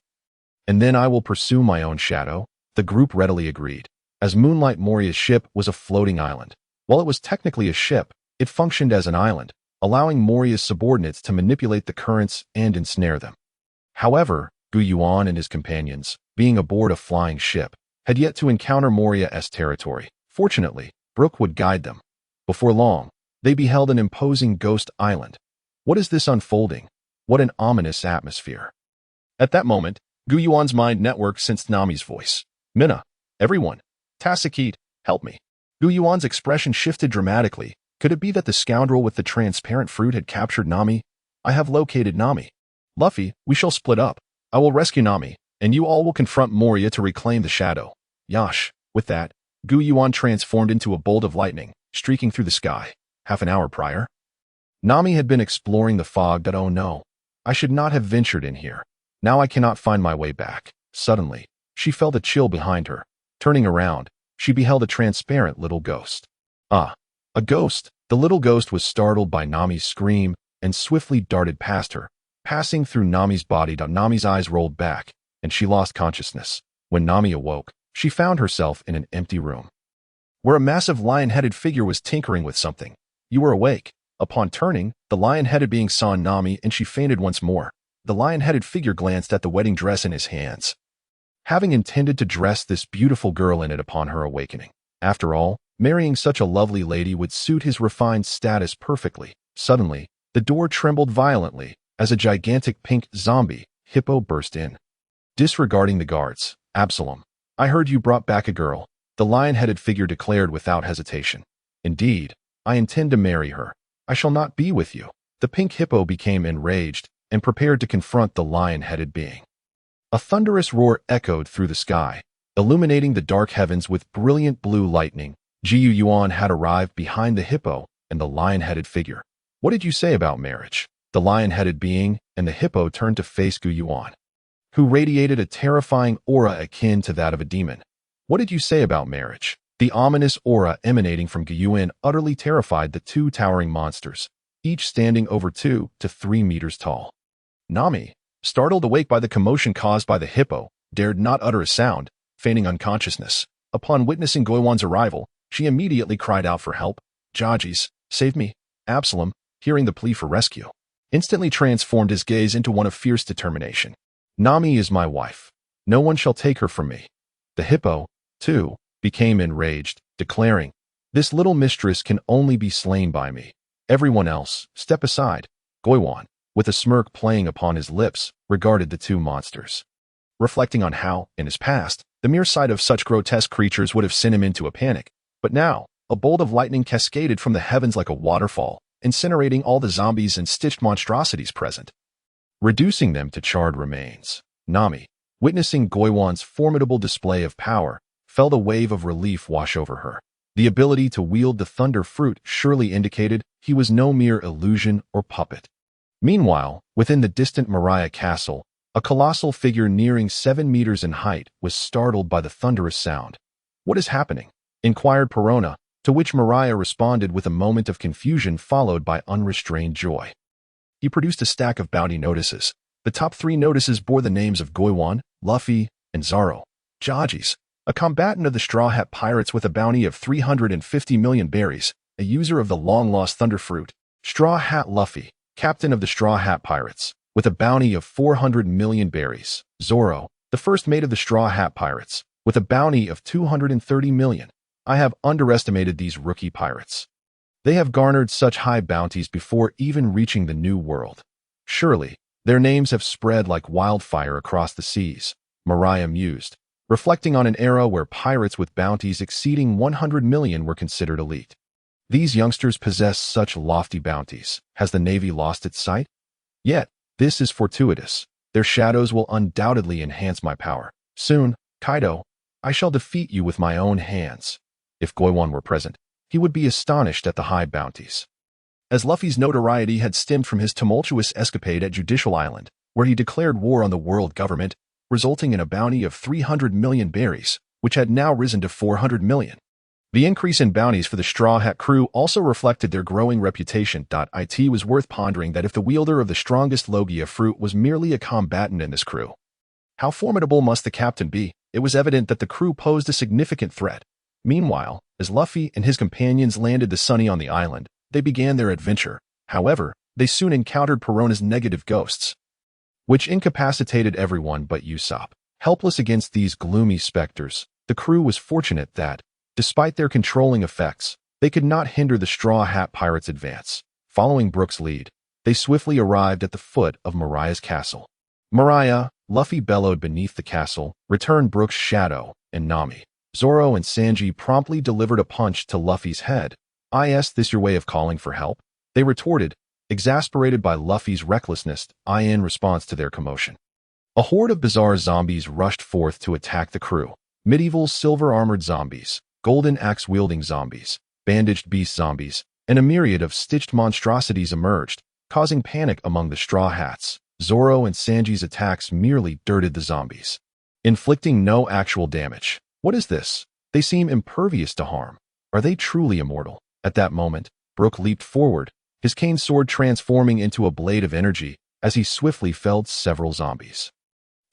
And then I will pursue my own shadow." The group readily agreed. As Moonlight Moria's ship was a floating island. While it was technically a ship, it functioned as an island, allowing Moria's subordinates to manipulate the currents and ensnare them. However, Yuan and his companions, being aboard a flying ship, had yet to encounter Moria's territory. Fortunately, Brook would guide them. Before long, they beheld an imposing ghost island. What is this unfolding? What an ominous atmosphere. At that moment, Yuan's mind network sensed Nami's voice. "Minna, everyone, Tasakit, help me." Yuan's expression shifted dramatically. Could it be that the scoundrel with the transparent fruit had captured Nami? "I have located Nami. Luffy, we shall split up. I will rescue Nami, and you all will confront Moria to reclaim the shadow." Yash. With that, Yuan transformed into a bolt of lightning, streaking through the sky. Half an hour prior, Nami had been exploring the fog. "Oh no, I should not have ventured in here. Now I cannot find my way back." Suddenly, she felt a chill behind her. Turning around, she beheld a transparent little ghost. Ah, a ghost! The little ghost was startled by Nami's scream and swiftly darted past her, passing through Nami's body. Nami's eyes rolled back, and she lost consciousness. When Nami awoke, she found herself in an empty room, where a massive lion-headed figure was tinkering with something. "You were awake." Upon turning, the lion-headed being saw Nami and she fainted once more. The lion-headed figure glanced at the wedding dress in his hands, having intended to dress this beautiful girl in it upon her awakening. After all, marrying such a lovely lady would suit his refined status perfectly. Suddenly, the door trembled violently as a gigantic pink zombie hippo burst in. Disregarding the guards, "Absalom, I heard you brought back a girl," the lion-headed figure declared without hesitation. "Indeed, I intend to marry her. I shall not be with you." The pink hippo became enraged and prepared to confront the lion-headed being. A thunderous roar echoed through the sky, illuminating the dark heavens with brilliant blue lightning. Yuan had arrived behind the hippo and the lion-headed figure. "What did you say about marriage?" The lion-headed being and the hippo turned to face Yuan, who radiated a terrifying aura akin to that of a demon. "What did you say about marriage?" The ominous aura emanating from Yuan utterly terrified the 2 towering monsters, each standing over 2 to 3 meters tall. Nami, startled awake by the commotion caused by the hippo, dared not utter a sound, feigning unconsciousness. Upon witnessing Yuan's arrival, she immediately cried out for help. "Jajis, save me!" Absalom, hearing the plea for rescue, instantly transformed his gaze into one of fierce determination. "Nami is my wife. No one shall take her from me." The hippo, too, became enraged, declaring, "This little mistress can only be slain by me. Everyone else, step aside." Yuan, with a smirk playing upon his lips, regarded the 2 monsters, reflecting on how, in his past, the mere sight of such grotesque creatures would have sent him into a panic. But now, a bolt of lightning cascaded from the heavens like a waterfall, incinerating all the zombies and stitched monstrosities present, reducing them to charred remains. Nami, witnessing Yuan's formidable display of power, felt a wave of relief wash over her. The ability to wield the thunder fruit surely indicated he was no mere illusion or puppet. Meanwhile, within the distant Mariah castle, a colossal figure nearing 7 meters in height was startled by the thunderous sound. "What is happening?" inquired Perona, to which Mariah responded with a moment of confusion followed by unrestrained joy. He produced a stack of bounty notices. The top 3 notices bore the names of Yuan, Luffy, and Zoro. Jajis, a combatant of the Straw Hat Pirates with a bounty of 350 million berries, a user of the long-lost Thunder Fruit, Straw Hat Luffy, captain of the Straw Hat Pirates, with a bounty of 400 million berries. Zoro, the first mate of the Straw Hat Pirates, with a bounty of 230 million. I have underestimated these rookie pirates. They have garnered such high bounties before even reaching the New World. Surely, their names have spread like wildfire across the seas, Mariah mused, reflecting on an era where pirates with bounties exceeding 100 million were considered elite. These youngsters possess such lofty bounties. Has the Navy lost its sight? Yet, this is fortuitous. Their shadows will undoubtedly enhance my power. Soon, Kaido, I shall defeat you with my own hands. If Goiwan were present, he would be astonished at the high bounties. As Luffy's notoriety had stemmed from his tumultuous escapade at Judicial Island, where he declared war on the world government, resulting in a bounty of 300 million berries, which had now risen to 400 million. The increase in bounties for the Straw Hat crew also reflected their growing reputation. It was worth pondering that if the wielder of the strongest Logia fruit was merely a combatant in this crew, how formidable must the captain be? It was evident that the crew posed a significant threat. Meanwhile, as Luffy and his companions landed the Sunny on the island, they began their adventure. However, they soon encountered Perona's negative ghosts, which incapacitated everyone but Usopp. Helpless against these gloomy specters, the crew was fortunate that, despite their controlling effects, they could not hinder the Straw Hat Pirates' advance. Following Brook's lead, they swiftly arrived at the foot of Mariah's castle. Mariah, Luffy bellowed beneath the castle, returned Brook's shadow, and Nami, Zoro and Sanji promptly delivered a punch to Luffy's head. Is this your way of calling for help? They retorted, exasperated by Luffy's recklessness, in response to their commotion. A horde of bizarre zombies rushed forth to attack the crew. Medieval silver-armored zombies, golden axe-wielding zombies, bandaged beast zombies, and a myriad of stitched monstrosities emerged, causing panic among the Straw Hats. Zoro and Sanji's attacks merely dirted the zombies, inflicting no actual damage. What is this? They seem impervious to harm. Are they truly immortal? At that moment, Brook leaped forward, his cane sword transforming into a blade of energy as he swiftly felled several zombies.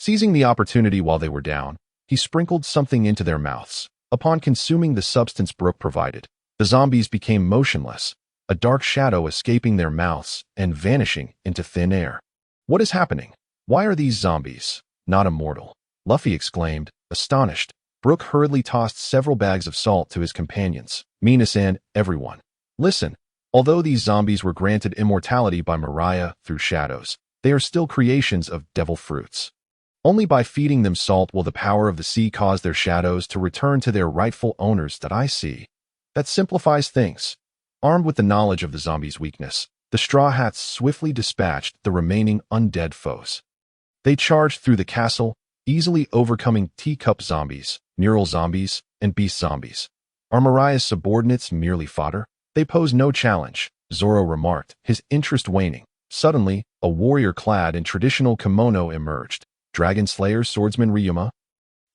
Seizing the opportunity while they were down, he sprinkled something into their mouths. Upon consuming the substance Brook provided, the zombies became motionless, a dark shadow escaping their mouths and vanishing into thin air. What is happening? Why are these zombies not immortal? Luffy exclaimed, astonished. Brook hurriedly tossed several bags of salt to his companions, Minas and everyone. Listen, although these zombies were granted immortality by Mariah through shadows, they are still creations of devil fruits. Only by feeding them salt will the power of the sea cause their shadows to return to their rightful owners. That simplifies things. Armed with the knowledge of the zombies' weakness, the Straw Hats swiftly dispatched the remaining undead foes. They charged through the castle, easily overcoming teacup zombies, mural zombies, and beast zombies. Are Mariah's subordinates merely fodder? They pose no challenge, Zoro remarked, his interest waning. Suddenly, a warrior clad in traditional kimono emerged. Dragon Slayer swordsman Ryuma.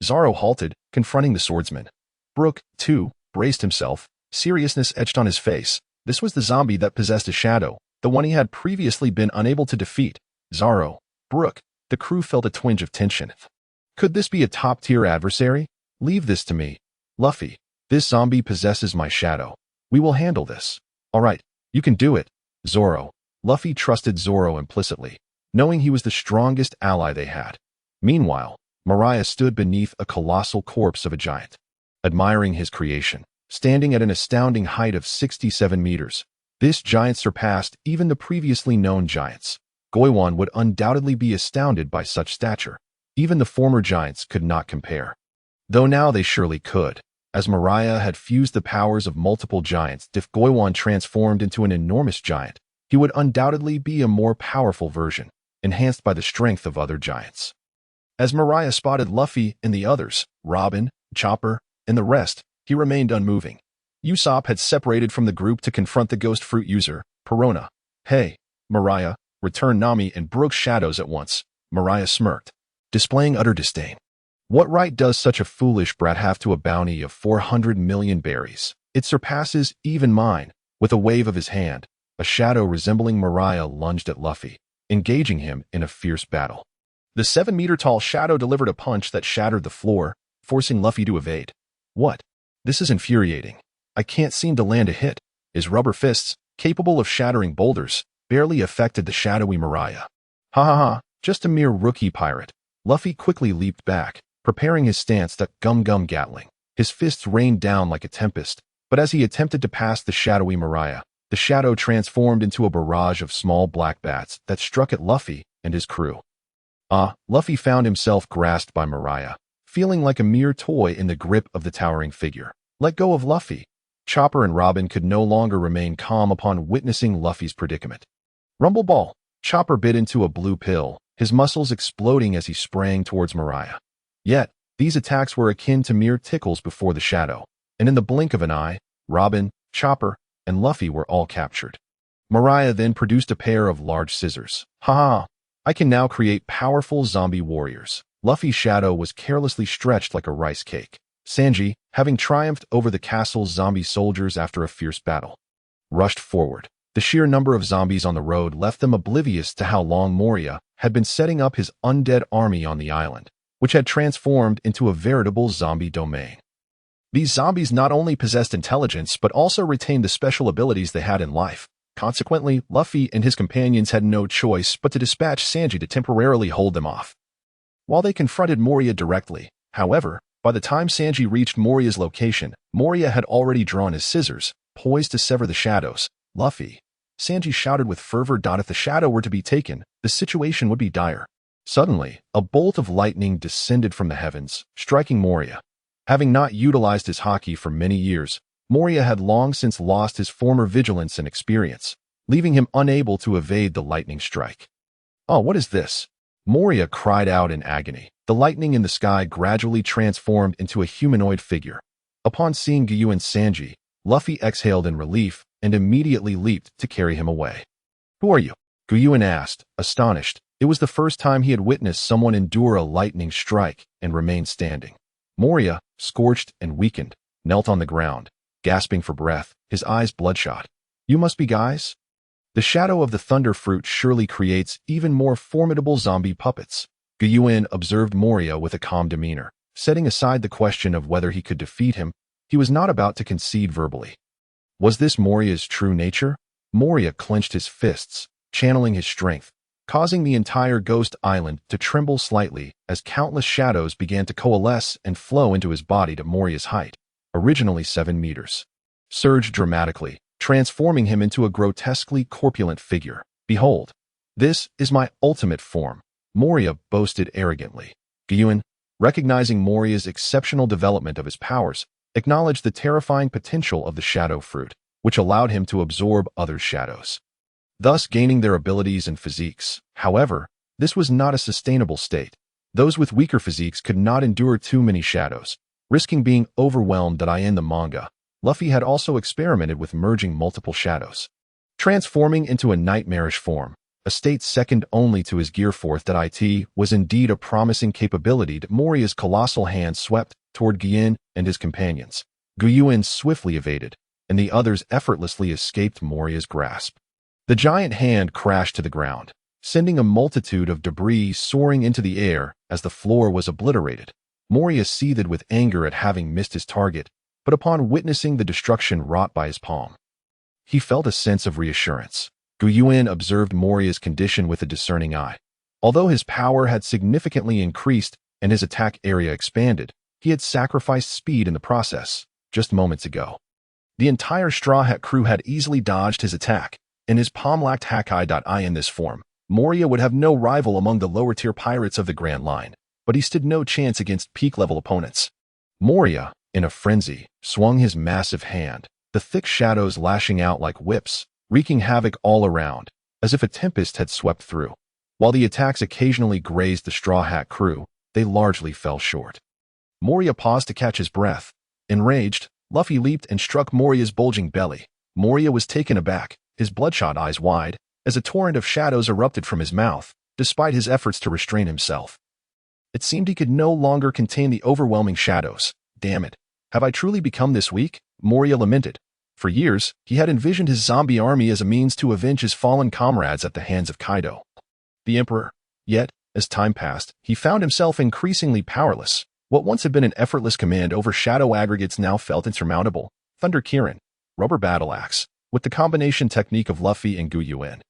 Zoro halted, confronting the swordsman. Brook, too, braced himself, seriousness etched on his face. This was the zombie that possessed a shadow, the one he had previously been unable to defeat. Zoro, Brook, the crew felt a twinge of tension. Could this be a top-tier adversary? Leave this to me. Luffy, this zombie possesses my shadow. We will handle this. All right, you can do it. Zoro. Luffy trusted Zoro implicitly, knowing he was the strongest ally they had. Meanwhile, Mariah stood beneath a colossal corpse of a giant, admiring his creation, standing at an astounding height of 67 meters. This giant surpassed even the previously known giants. Goiwan would undoubtedly be astounded by such stature. Even the former giants could not compare. Though now they surely could, as Mariah had fused the powers of multiple giants. If Goiwan transformed into an enormous giant, he would undoubtedly be a more powerful version, enhanced by the strength of other giants. As Mariah spotted Luffy and the others, Robin, Chopper, and the rest, he remained unmoving. Usopp had separated from the group to confront the ghost fruit user, Perona. Hey, Mariah, returned Nami and Brook's shadows at once. Mariah smirked, displaying utter disdain. What right does such a foolish brat have to a bounty of 400 million berries? It surpasses even mine. With a wave of his hand, a shadow resembling Mariah lunged at Luffy, engaging him in a fierce battle. The 7-meter-tall shadow delivered a punch that shattered the floor, forcing Luffy to evade. What? This is infuriating. I can't seem to land a hit. His rubber fists, capable of shattering boulders, barely affected the shadowy Mariah. Ha ha ha, just a mere rookie pirate. Luffy quickly leaped back, preparing his stance that gum Gatling. His fists rained down like a tempest, but as he attempted to pass the shadowy Mariah, the shadow transformed into a barrage of small black bats that struck at Luffy and his crew. Luffy found himself grasped by Mariah, feeling like a mere toy in the grip of the towering figure. Let go of Luffy. Chopper and Robin could no longer remain calm upon witnessing Luffy's predicament. Rumble Ball. Chopper bit into a blue pill, his muscles exploding as he sprang towards Mariah. Yet, these attacks were akin to mere tickles before the shadow, and in the blink of an eye, Robin, Chopper, and Luffy were all captured. Mariah then produced a pair of large scissors. Ha! I can now create powerful zombie warriors. Luffy's shadow was carelessly stretched like a rice cake. Sanji, having triumphed over the castle's zombie soldiers after a fierce battle, rushed forward. The sheer number of zombies on the road left them oblivious to how long Moria had been setting up his undead army on the island, which had transformed into a veritable zombie domain. These zombies not only possessed intelligence but also retained the special abilities they had in life. Consequently, Luffy and his companions had no choice but to dispatch Sanji to temporarily hold them off. While they confronted Moria directly, however, by the time Sanji reached Moria's location, Moria had already drawn his scissors, poised to sever the shadows. Luffy. Sanji shouted with fervor. If the shadow were to be taken, the situation would be dire. Suddenly, a bolt of lightning descended from the heavens, striking Moria. Having not utilized his haki for many years, Moria had long since lost his former vigilance and experience, leaving him unable to evade the lightning strike. Oh, what is this? Moria cried out in agony. The lightning in the sky gradually transformed into a humanoid figure. Upon seeing Gyuan and Sanji, Luffy exhaled in relief and immediately leaped to carry him away. Who are you? Gyuan asked, astonished. It was the first time he had witnessed someone endure a lightning strike and remain standing. Moria, scorched and weakened, knelt on the ground, gasping for breath, his eyes bloodshot. You must be guys? The shadow of the thunder fruit surely creates even more formidable zombie puppets. Gyuan observed Moria with a calm demeanor. Setting aside the question of whether he could defeat him, he was not about to concede verbally. Was this Moria's true nature? Moria clenched his fists, channeling his strength, causing the entire ghost island to tremble slightly as countless shadows began to coalesce and flow into his body to Moria's height, originally 7 meters. Surged dramatically, transforming him into a grotesquely corpulent figure. Behold, this is my ultimate form, Moria boasted arrogantly. Gyuan, recognizing Moria's exceptional development of his powers, acknowledged the terrifying potential of the shadow fruit, which allowed him to absorb others' shadows, thus gaining their abilities and physiques. However, this was not a sustainable state. Those with weaker physiques could not endure too many shadows, risking being overwhelmed. In the manga, Luffy had also experimented with merging multiple shadows, transforming into a nightmarish form, a state second only to his gear. It was indeed a promising capability. Moria's colossal hand swept toward Gyuan and his companions. Gyuan swiftly evaded, and the others effortlessly escaped Moria's grasp. The giant hand crashed to the ground, sending a multitude of debris soaring into the air as the floor was obliterated. Moria seethed with anger at having missed his target, but upon witnessing the destruction wrought by his palm, he felt a sense of reassurance. Gyuan observed Moria's condition with a discerning eye. Although his power had significantly increased and his attack area expanded, he had sacrificed speed in the process. Just moments ago, the entire Straw Hat crew had easily dodged his attack, and his palm lacked haki. In this form, Moria would have no rival among the lower-tier pirates of the Grand Line, but he stood no chance against peak-level opponents. Moria, in a frenzy, swung his massive hand, the thick shadows lashing out like whips, wreaking havoc all around, as if a tempest had swept through. While the attacks occasionally grazed the Straw Hat crew, they largely fell short. Moria paused to catch his breath. Enraged, Luffy leaped and struck Moria's bulging belly. Moria was taken aback, his bloodshot eyes wide, as a torrent of shadows erupted from his mouth, despite his efforts to restrain himself. It seemed he could no longer contain the overwhelming shadows. Damn it, have I truly become this weak? Moria lamented. For years, he had envisioned his zombie army as a means to avenge his fallen comrades at the hands of Kaido, the Emperor. Yet, as time passed, he found himself increasingly powerless. What once had been an effortless command over shadow aggregates now felt insurmountable. Thunder Kirin, Rubber Battle Axe. with the combination technique of Luffy and Yuan.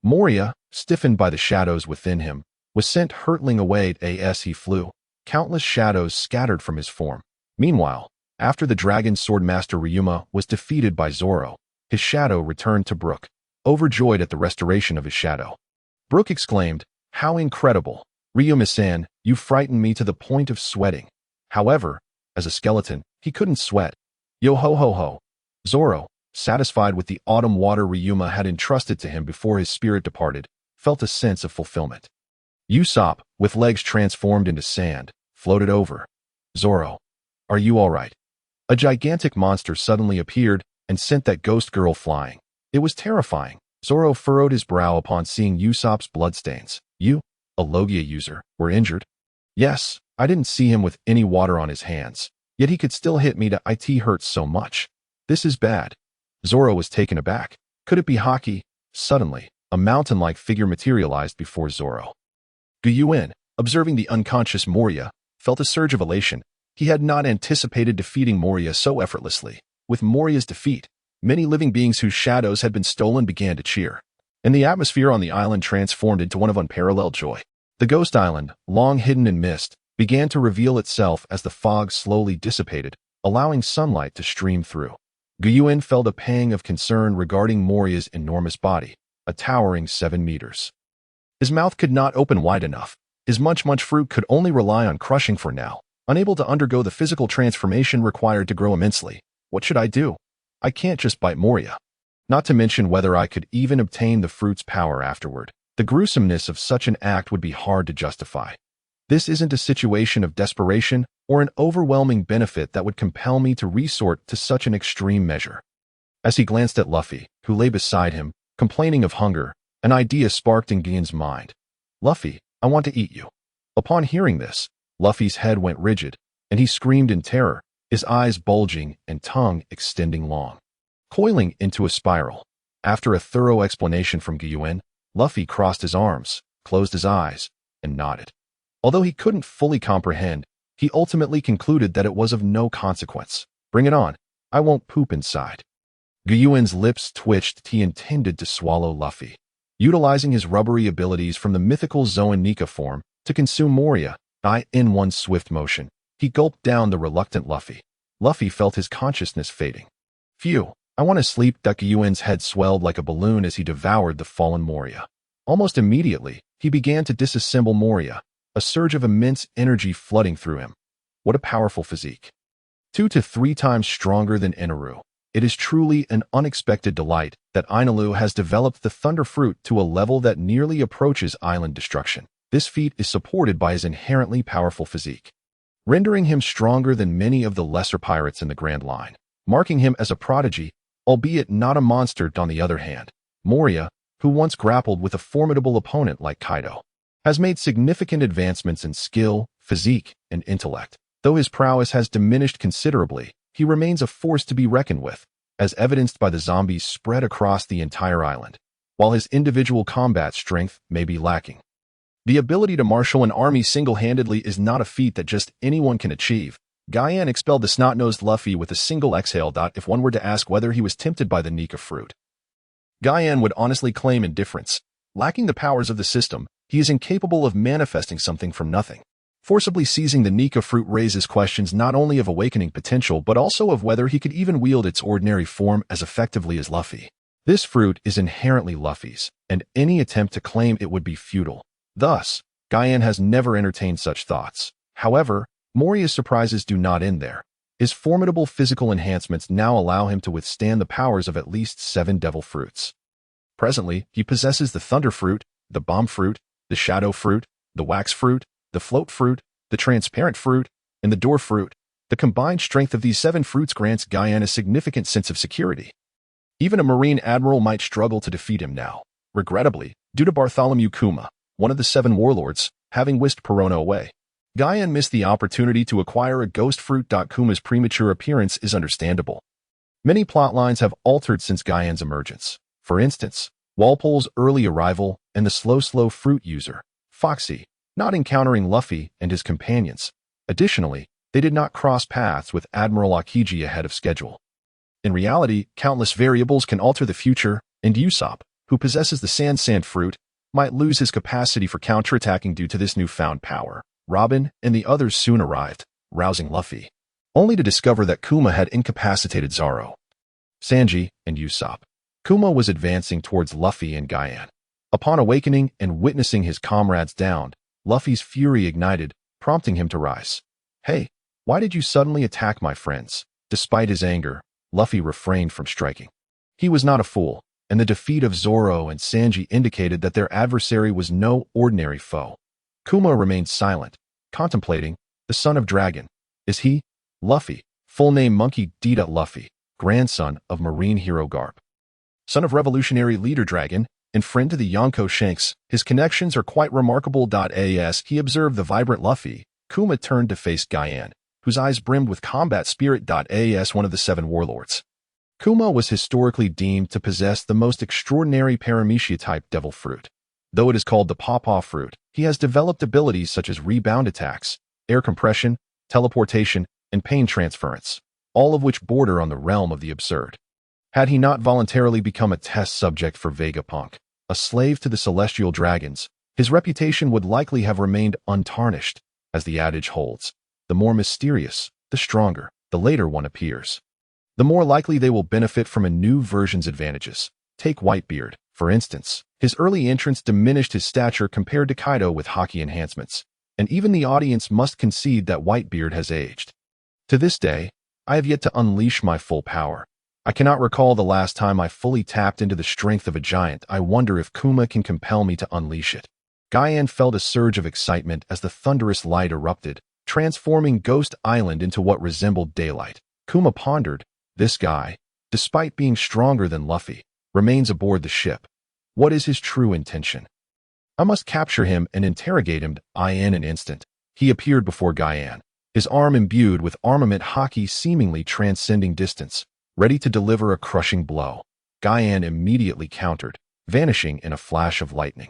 Moria, stiffened by the shadows within him, was sent hurtling away as he flew, countless shadows scattered from his form. Meanwhile, after the Dragon Swordmaster Ryuma was defeated by Zoro, his shadow returned to Brook, overjoyed at the restoration of his shadow. Brook exclaimed, "How incredible! Ryuma-san, you frightened me to the point of sweating." However, as a skeleton, he couldn't sweat. Yo ho ho ho. Zoro, satisfied with the autumn water Ryuma had entrusted to him before his spirit departed, felt a sense of fulfillment. Usopp, with legs transformed into sand, floated over. "Zoro, are you all right?" A gigantic monster suddenly appeared and sent that ghost girl flying. It was terrifying. Zoro furrowed his brow upon seeing Usopp's bloodstains. "You, a Logia user, were injured?" "Yes, I didn't see him with any water on his hands, yet he could still hit me to it hurts so much. This is bad." Zoro was taken aback. Could it be Haki? Suddenly, a mountain-like figure materialized before Zoro. Yuan, observing the unconscious Moria, felt a surge of elation. He had not anticipated defeating Moria so effortlessly. With Moria's defeat, many living beings whose shadows had been stolen began to cheer, and the atmosphere on the island transformed into one of unparalleled joy. The ghost island, long hidden in mist, began to reveal itself as the fog slowly dissipated, allowing sunlight to stream through. Yuan felt a pang of concern regarding Moria's enormous body, a towering 7 meters. His mouth could not open wide enough. His much fruit could only rely on crushing for now, unable to undergo the physical transformation required to grow immensely. What should I do? I can't just bite Moria. Not to mention whether I could even obtain the fruit's power afterward. The gruesomeness of such an act would be hard to justify. This isn't a situation of desperation or an overwhelming benefit that would compel me to resort to such an extreme measure. As he glanced at Luffy, who lay beside him, complaining of hunger, an idea sparked in Gian's mind. "Luffy, I want to eat you." Upon hearing this, Luffy's head went rigid, and he screamed in terror, his eyes bulging and tongue extending long, coiling into a spiral. After a thorough explanation from Yuan, Luffy crossed his arms, closed his eyes, and nodded. Although he couldn't fully comprehend, he ultimately concluded that it was of no consequence. "Bring it on. I won't poop inside." Yuan's lips twitched. He intended to swallow Luffy, utilizing his rubbery abilities from the mythical Zoan Nika form to consume Moria. In one swift motion, he gulped down the reluctant Luffy. Luffy felt his consciousness fading. "Phew, I want to sleep." Yuan's head swelled like a balloon as he devoured the fallen Moria. Almost immediately, he began to disassemble Moria, a surge of immense energy flooding through him. What a powerful physique. 2 to 3 times stronger than Enel. It is truly an unexpected delight that Enel has developed the Thunder Fruit to a level that nearly approaches island destruction. This feat is supported by his inherently powerful physique, rendering him stronger than many of the lesser pirates in the Grand Line, marking him as a prodigy, albeit not a monster. On the other hand, Moria, who once grappled with a formidable opponent like Kaido, has made significant advancements in skill, physique, and intellect. Though his prowess has diminished considerably, he remains a force to be reckoned with, as evidenced by the zombies spread across the entire island, while his individual combat strength may be lacking. The ability to marshal an army single-handedly is not a feat that just anyone can achieve. Gian expelled the snot-nosed Luffy with a single exhale. If one were to ask whether he was tempted by the Nika fruit, Gian would honestly claim indifference. Lacking the powers of the system, he is incapable of manifesting something from nothing. Forcibly seizing the Nika fruit raises questions not only of awakening potential but also of whether he could even wield its ordinary form as effectively as Luffy. This fruit is inherently Luffy's, and any attempt to claim it would be futile. Thus, Gian has never entertained such thoughts. However, Moria's surprises do not end there. His formidable physical enhancements now allow him to withstand the powers of at least 7 devil fruits. Presently, he possesses the Thunder Fruit, the Bomb Fruit, the Shadow Fruit, the Wax Fruit, the Float Fruit, the Transparent Fruit, and the Door Fruit. The combined strength of these 7 fruits grants Gian a significant sense of security. Even a Marine Admiral might struggle to defeat him now, regrettably, due to Bartholomew Kuma, one of the 7 warlords, having whisked Perona away. Gian missed the opportunity to acquire a ghost fruit. Kuma's premature appearance is understandable. Many plotlines have altered since Gian's emergence. For instance, Walpole's early arrival and the slow fruit user, Foxy, not encountering Luffy and his companions. Additionally, they did not cross paths with Admiral Akiji ahead of schedule. In reality, countless variables can alter the future, and Usopp, who possesses the sand fruit, might lose his capacity for counterattacking due to this newfound power. Robin and the others soon arrived, rousing Luffy, only to discover that Kuma had incapacitated Zoro, Sanji, and Usopp. Kuma was advancing towards Luffy and Guyan. Upon awakening and witnessing his comrades downed, Luffy's fury ignited, prompting him to rise. "Hey, why did you suddenly attack my friends?" Despite his anger, Luffy refrained from striking. He was not a fool, and the defeat of Zoro and Sanji indicated that their adversary was no ordinary foe. Kuma remained silent, contemplating. The son of Dragon. Is he? Luffy, full name Monkey D. Luffy, grandson of marine hero Garp, son of revolutionary leader Dragon, and friend to the Yonko Shanks. His connections are quite remarkable. As he observed the vibrant Luffy, Kuma turned to face Guyan, whose eyes brimmed with combat spirit. As one of the 7 warlords, Kuma was historically deemed to possess the most extraordinary paramecia-type devil fruit. Though it is called the pawpaw fruit, he has developed abilities such as rebound attacks, air compression, teleportation, and pain transference, all of which border on the realm of the absurd. Had he not voluntarily become a test subject for Vegapunk, a slave to the celestial dragons, his reputation would likely have remained untarnished. As the adage holds, the more mysterious, the stronger, the later one appears, the more likely they will benefit from a new version's advantages. Take Whitebeard, for instance. His early entrance diminished his stature compared to Kaido with hockey enhancements, and even the audience must concede that Whitebeard has aged. To this day, I have yet to unleash my full power. I cannot recall the last time I fully tapped into the strength of a giant. I wonder if Kuma can compel me to unleash it. Guyan felt a surge of excitement as the thunderous light erupted, transforming Ghost Island into what resembled daylight. Kuma pondered, this guy, despite being stronger than Luffy, remains aboard the ship. What is his true intention? I must capture him and interrogate him. In an instant, he appeared before Guyan, his arm imbued with armament hockey seemingly transcending distance, ready to deliver a crushing blow. Guyan immediately countered, vanishing in a flash of lightning,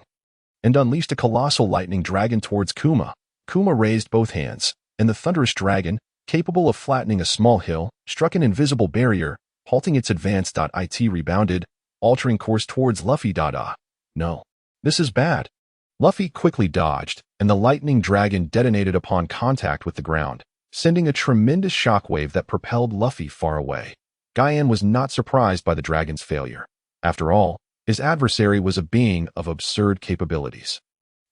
and unleashed a colossal lightning dragon towards Kuma. Kuma raised both hands, and the thunderous dragon, capable of flattening a small hill, struck an invisible barrier, halting its advance. It rebounded, altering course towards Luffy. No. This is bad. Luffy quickly dodged, and the lightning dragon detonated upon contact with the ground, sending a tremendous shockwave that propelled Luffy far away. Guyan was not surprised by the dragon's failure. After all, his adversary was a being of absurd capabilities.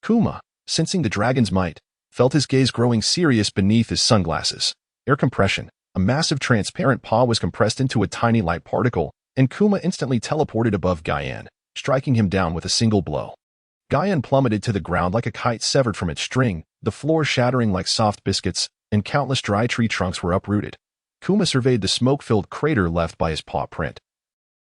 Kuma, sensing the dragon's might, felt his gaze growing serious beneath his sunglasses. Air compression. A massive transparent paw was compressed into a tiny light particle, and Kuma instantly teleported above Guyan, striking him down with a single blow. Guyan plummeted to the ground like a kite severed from its string, the floor shattering like soft biscuits, and countless dry tree trunks were uprooted. Kuma surveyed the smoke-filled crater left by his paw print,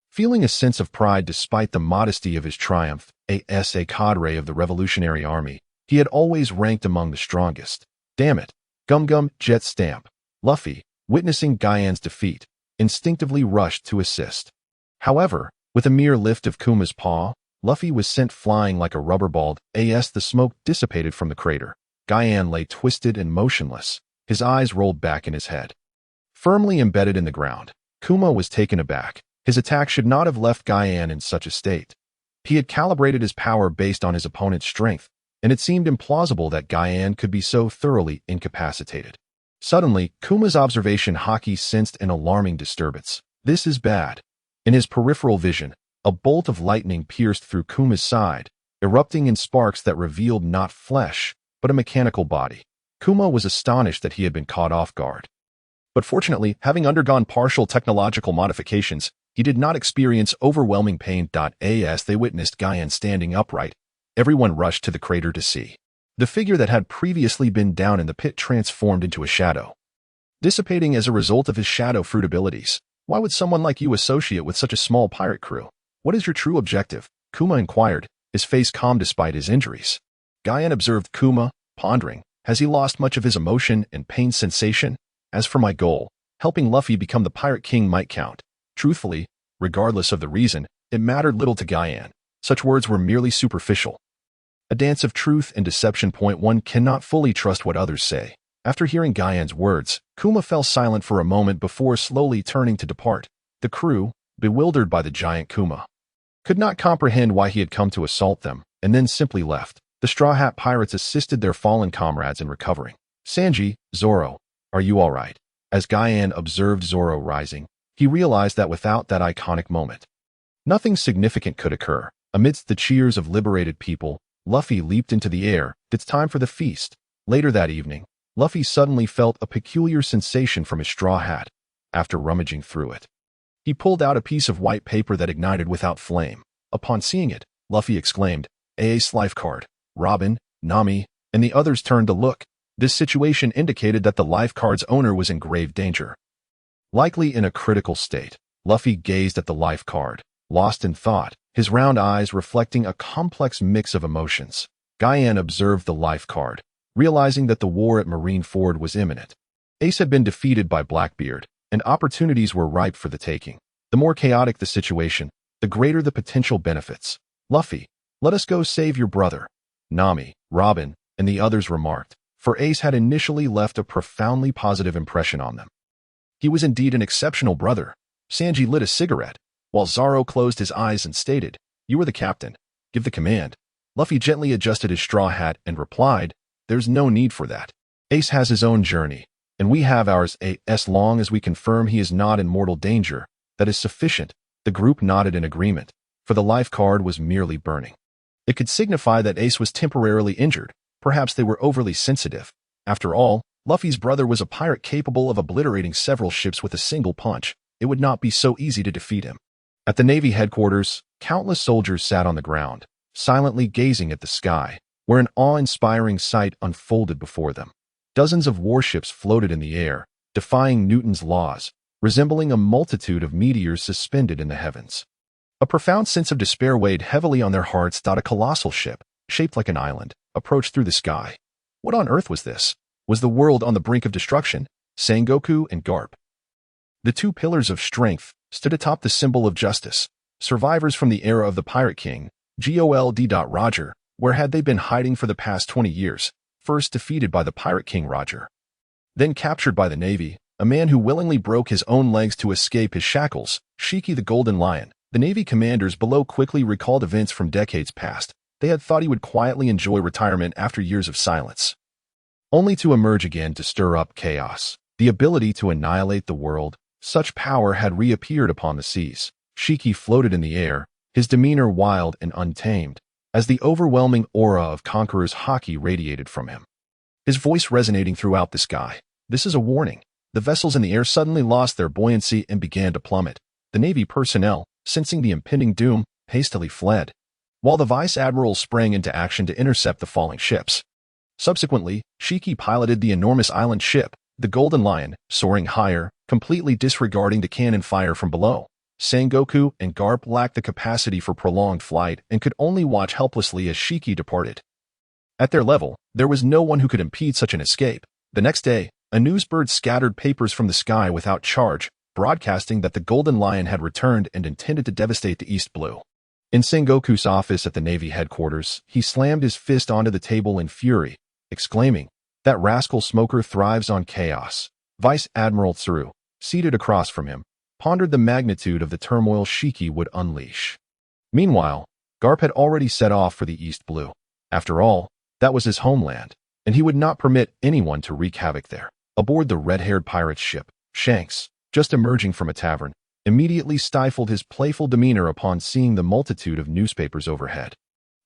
feeling a sense of pride despite the modesty of his triumph. As a cadre of the Revolutionary Army, he had always ranked among the strongest. Damn it. Gum Jet Stamp. Luffy, witnessing Guyan's defeat, instinctively rushed to assist. However, with a mere lift of Kuma's paw, Luffy was sent flying like a rubber ball. As the smoke dissipated from the crater, Guyan lay twisted and motionless, his eyes rolled back in his head, firmly embedded in the ground. Kuma was taken aback. His attack should not have left Guyan in such a state. He had calibrated his power based on his opponent's strength, and it seemed implausible that Guyan could be so thoroughly incapacitated. Suddenly, Kuma's observation haki sensed an alarming disturbance. This is bad. In his peripheral vision, a bolt of lightning pierced through Kuma's side, erupting in sparks that revealed not flesh, but a mechanical body. Kuma was astonished that he had been caught off guard. But fortunately, having undergone partial technological modifications, he did not experience overwhelming pain. As they witnessed Guyan standing upright, everyone rushed to the crater to see. The figure that had previously been down in the pit transformed into a shadow, dissipating as a result of his shadow fruit abilities. Why would someone like you associate with such a small pirate crew? What is your true objective? Kuma inquired, his face calm despite his injuries. Guyan observed Kuma, pondering. Has he lost much of his emotion and pain sensation? As for my goal, helping Luffy become the Pirate King might count. Truthfully, regardless of the reason, it mattered little to Guyan. Such words were merely superficial. A dance of truth and deception. One cannot fully trust what others say. After hearing Guyan's words, Kuma fell silent for a moment before slowly turning to depart. The crew, bewildered by the giant Kuma, could not comprehend why he had come to assault them, and then simply left. The Straw Hat Pirates assisted their fallen comrades in recovering. Sanji, Zoro, are you all right? As Guyan observed Zoro rising, he realized that without that iconic moment, nothing significant could occur. Amidst the cheers of liberated people, Luffy leaped into the air. It's time for the feast. Later that evening, Luffy suddenly felt a peculiar sensation from his straw hat. After rummaging through it, he pulled out a piece of white paper that ignited without flame. Upon seeing it, Luffy exclaimed, "Ace life card." Robin, Nami, and the others turned to look. This situation indicated that the life card's owner was in grave danger. Likely in a critical state, Luffy gazed at the life card, lost in thought, his round eyes reflecting a complex mix of emotions. Guyan observed the life card, realizing that the war at Marineford was imminent. Ace had been defeated by Blackbeard, and opportunities were ripe for the taking. The more chaotic the situation, the greater the potential benefits. "Luffy, let us go save your brother," Nami, Robin, and the others remarked, for Ace had initially left a profoundly positive impression on them. He was indeed an exceptional brother. Sanji lit a cigarette, while Zoro closed his eyes and stated, "You are the captain. Give the command." Luffy gently adjusted his straw hat and replied, "There's no need for that. Ace has his own journey, and we have ours. As long as we confirm he is not in mortal danger, that is sufficient." The group nodded in agreement, for the life card was merely burning. It could signify that Ace was temporarily injured. Perhaps they were overly sensitive. After all, Luffy's brother was a pirate capable of obliterating several ships with a single punch. It would not be so easy to defeat him. At the Navy headquarters, countless soldiers sat on the ground, silently gazing at the sky, where an awe-inspiring sight unfolded before them. Dozens of warships floated in the air, defying Newton's laws, resembling a multitude of meteors suspended in the heavens. A profound sense of despair weighed heavily on their hearts. A colossal ship, shaped like an island, approached through the sky. What on earth was this? Was the world on the brink of destruction? Sengoku and Garp, the two pillars of strength, stood atop the symbol of justice. Survivors from the era of the Pirate King, Gold. Roger, where had they been hiding for the past 20 years? First defeated by the Pirate King Roger, then captured by the Navy, a man who willingly broke his own legs to escape his shackles, Shiki the Golden Lion. The Navy commanders below quickly recalled events from decades past. They had thought he would quietly enjoy retirement after years of silence, only to emerge again to stir up chaos. The ability to annihilate the world, such power had reappeared upon the seas. Shiki floated in the air, his demeanor wild and untamed, as the overwhelming aura of Conqueror's haki radiated from him, his voice resonating throughout the sky. "This is a warning." The vessels in the air suddenly lost their buoyancy and began to plummet. The Navy personnel, sensing the impending doom, hastily fled, while the Vice Admiral sprang into action to intercept the falling ships. Subsequently, Shiki piloted the enormous island ship, the Golden Lion, soaring higher, completely disregarding the cannon fire from below. Sengoku and Garp lacked the capacity for prolonged flight and could only watch helplessly as Shiki departed. At their level, there was no one who could impede such an escape. The next day, a newsbird scattered papers from the sky without charge, broadcasting that the Golden Lion had returned and intended to devastate the East Blue. In Sengoku's office at the Navy headquarters, he slammed his fist onto the table in fury, exclaiming, "That rascal Smoker thrives on chaos." Vice Admiral Tsuru, seated across from him, pondered the magnitude of the turmoil Shiki would unleash. Meanwhile, Garp had already set off for the East Blue. After all, that was his homeland, and he would not permit anyone to wreak havoc there. Aboard the red-haired pirate's ship, Shanks, just emerging from a tavern, immediately stifled his playful demeanor upon seeing the multitude of newspapers overhead.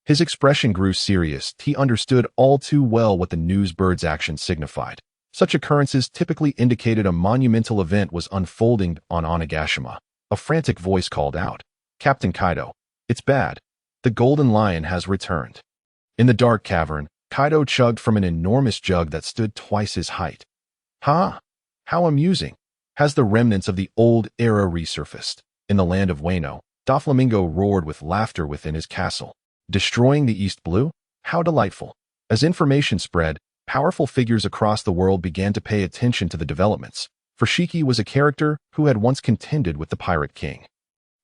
His expression grew serious. He understood all too well what the newsbird's action signified. Such occurrences typically indicated a monumental event was unfolding on Onigashima. A frantic voice called out, "Captain Kaido, it's bad. The Golden Lion has returned." In the dark cavern, Kaido chugged from an enormous jug that stood twice his height. "Ha! How amusing. Has the remnants of the old era resurfaced?" In the land of Wano, Doflamingo roared with laughter within his castle. "Destroying the East Blue? How delightful." As information spread, powerful figures across the world began to pay attention to the developments, for Shiki was a character who had once contended with the Pirate King.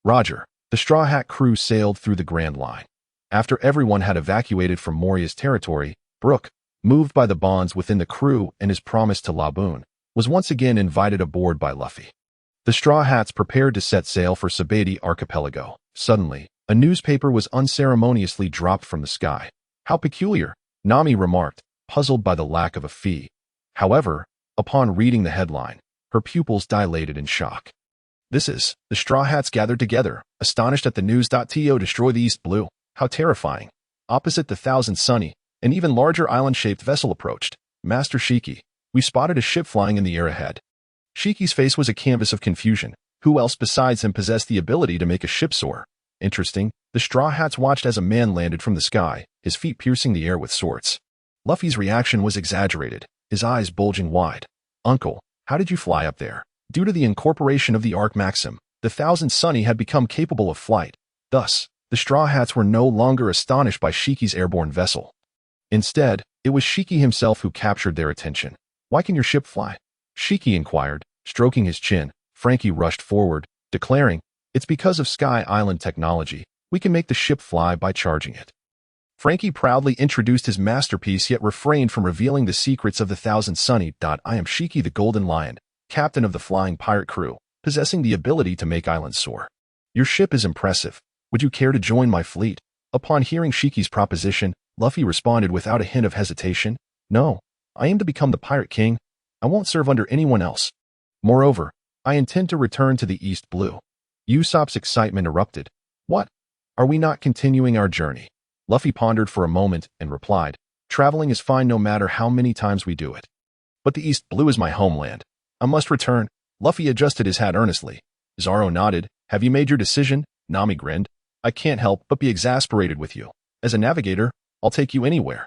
Roger, the Straw Hat crew sailed through the Grand Line. After everyone had evacuated from Moria's territory, Brook, moved by the bonds within the crew and his promise to Laboon, was once again invited aboard by Luffy. The Straw Hats prepared to set sail for Sabeti Archipelago. Suddenly, a newspaper was unceremoniously dropped from the sky. How peculiar, Nami remarked, puzzled by the lack of a fee. However, upon reading the headline, her pupils dilated in shock. The Straw Hats gathered together, astonished at the news. To destroy the East Blue. How terrifying. Opposite the Thousand Sunny, an even larger island-shaped vessel approached. Master Shiki, we spotted a ship flying in the air ahead. Shiki's face was a canvas of confusion. Who else besides him possessed the ability to make a ship soar? Interesting. The Straw Hats watched as a man landed from the sky, his feet piercing the air with swords. Luffy's reaction was exaggerated, his eyes bulging wide. Uncle, how did you fly up there? Due to the incorporation of the Arc Maxim, the Thousand Sunny had become capable of flight. Thus, the Straw Hats were no longer astonished by Shiki's airborne vessel. Instead, it was Shiki himself who captured their attention. Why can your ship fly? Shiki inquired, stroking his chin. Frankie rushed forward, declaring, it's because of Sky Island technology. We can make the ship fly by charging it. Frankie proudly introduced his masterpiece yet refrained from revealing the secrets of the Thousand Sunny. I am Shiki the Golden Lion, captain of the flying pirate crew, possessing the ability to make islands soar. Your ship is impressive. Would you care to join my fleet? Upon hearing Shiki's proposition, Luffy responded without a hint of hesitation. No, I aim to become the Pirate King. I won't serve under anyone else. Moreover, I intend to return to the East Blue. Usopp's excitement erupted. What? Are we not continuing our journey? Luffy pondered for a moment and replied, traveling is fine no matter how many times we do it. But the East Blue is my homeland. I must return. Luffy adjusted his hat earnestly. Zoro nodded. Have you made your decision? Nami grinned. I can't help but be exasperated with you. As a navigator, I'll take you anywhere.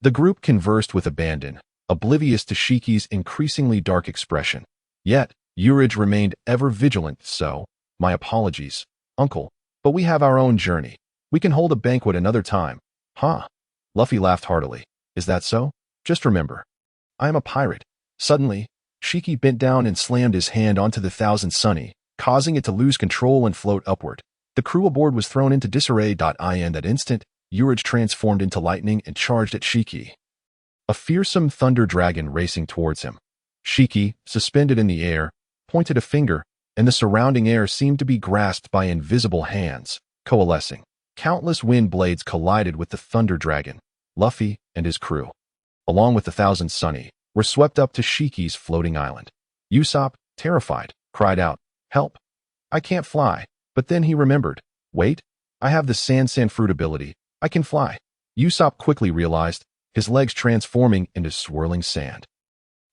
The group conversed with abandon, oblivious to Shiki's increasingly dark expression. Yet, Urge remained ever vigilant. So, my apologies, Uncle, but we have our own journey. We can hold a banquet another time. Huh? Luffy laughed heartily. Is that so? Just remember, I am a pirate. Suddenly, Shiki bent down and slammed his hand onto the Thousand Sunny, causing it to lose control and float upward. The crew aboard was thrown into disarray. In that instant, Urge transformed into lightning and charged at Shiki. A fearsome thunder dragon racing towards him. Shiki, suspended in the air, pointed a finger, and the surrounding air seemed to be grasped by invisible hands, coalescing. Countless wind blades collided with the thunder dragon. Luffy and his crew, along with the Thousand Sunny, were swept up to Shiki's floating island. Usopp, terrified, cried out, help! I can't fly. But then he remembered. Wait, I have the Sand Fruit ability. I can fly. Usopp quickly realized, his legs transforming into swirling sand,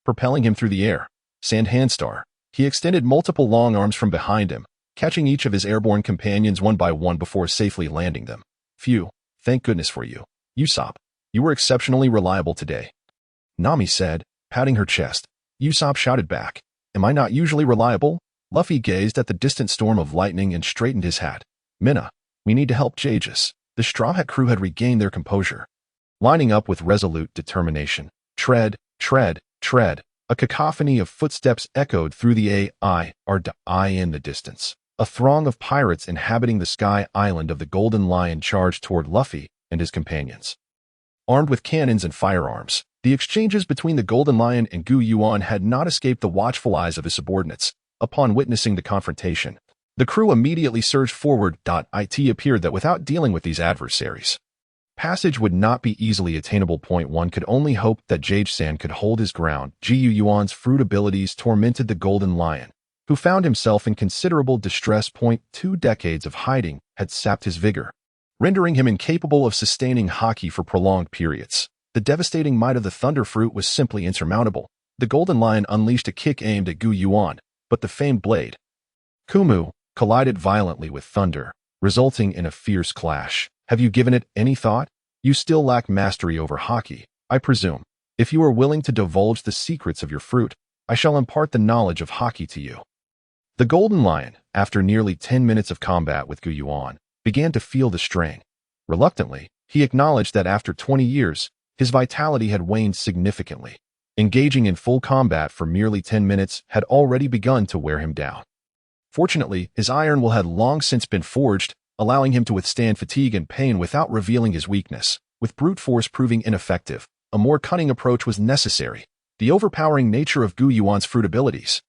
propelling him through the air. Sand Handstar. He extended multiple long arms from behind him, catching each of his airborne companions one by one before safely landing them. Phew, thank goodness for you. Usopp, you were exceptionally reliable today. Nami said, patting her chest. Usopp shouted back, am I not usually reliable? Luffy gazed at the distant storm of lightning and straightened his hat. Minna, we need to help Jageus. The Straw Hat crew had regained their composure, lining up with resolute determination. Tread, tread, tread. A cacophony of footsteps echoed through the I in the distance. A throng of pirates inhabiting the Sky Island of the Golden Lion charged toward Luffy and his companions. Armed with cannons and firearms, the exchanges between the Golden Lion and Yuan had not escaped the watchful eyes of his subordinates. Upon witnessing the confrontation, the crew immediately surged forward. It appeared that without dealing with these adversaries, passage would not be easily attainable. One could only hope that Jage-san could hold his ground. Yuan's fruit abilities tormented the Golden Lion, who found himself in considerable distress. 2 decades of hiding had sapped his vigor, rendering him incapable of sustaining haki for prolonged periods. The devastating might of the Thunder Fruit was simply insurmountable. The Golden Lion unleashed a kick aimed at Yuan, but the famed blade, Kumu, collided violently with thunder, resulting in a fierce clash. Have you given it any thought? You still lack mastery over haki, I presume. If you are willing to divulge the secrets of your fruit, I shall impart the knowledge of haki to you. The Golden Lion, after nearly 10 minutes of combat with Yuan, began to feel the strain. Reluctantly, he acknowledged that after 20 years, his vitality had waned significantly. Engaging in full combat for merely 10 minutes had already begun to wear him down. Fortunately, his iron will had long since been forged, allowing him to withstand fatigue and pain without revealing his weakness. With brute force proving ineffective, a more cunning approach was necessary. The overpowering nature of Yuan's fruit abilities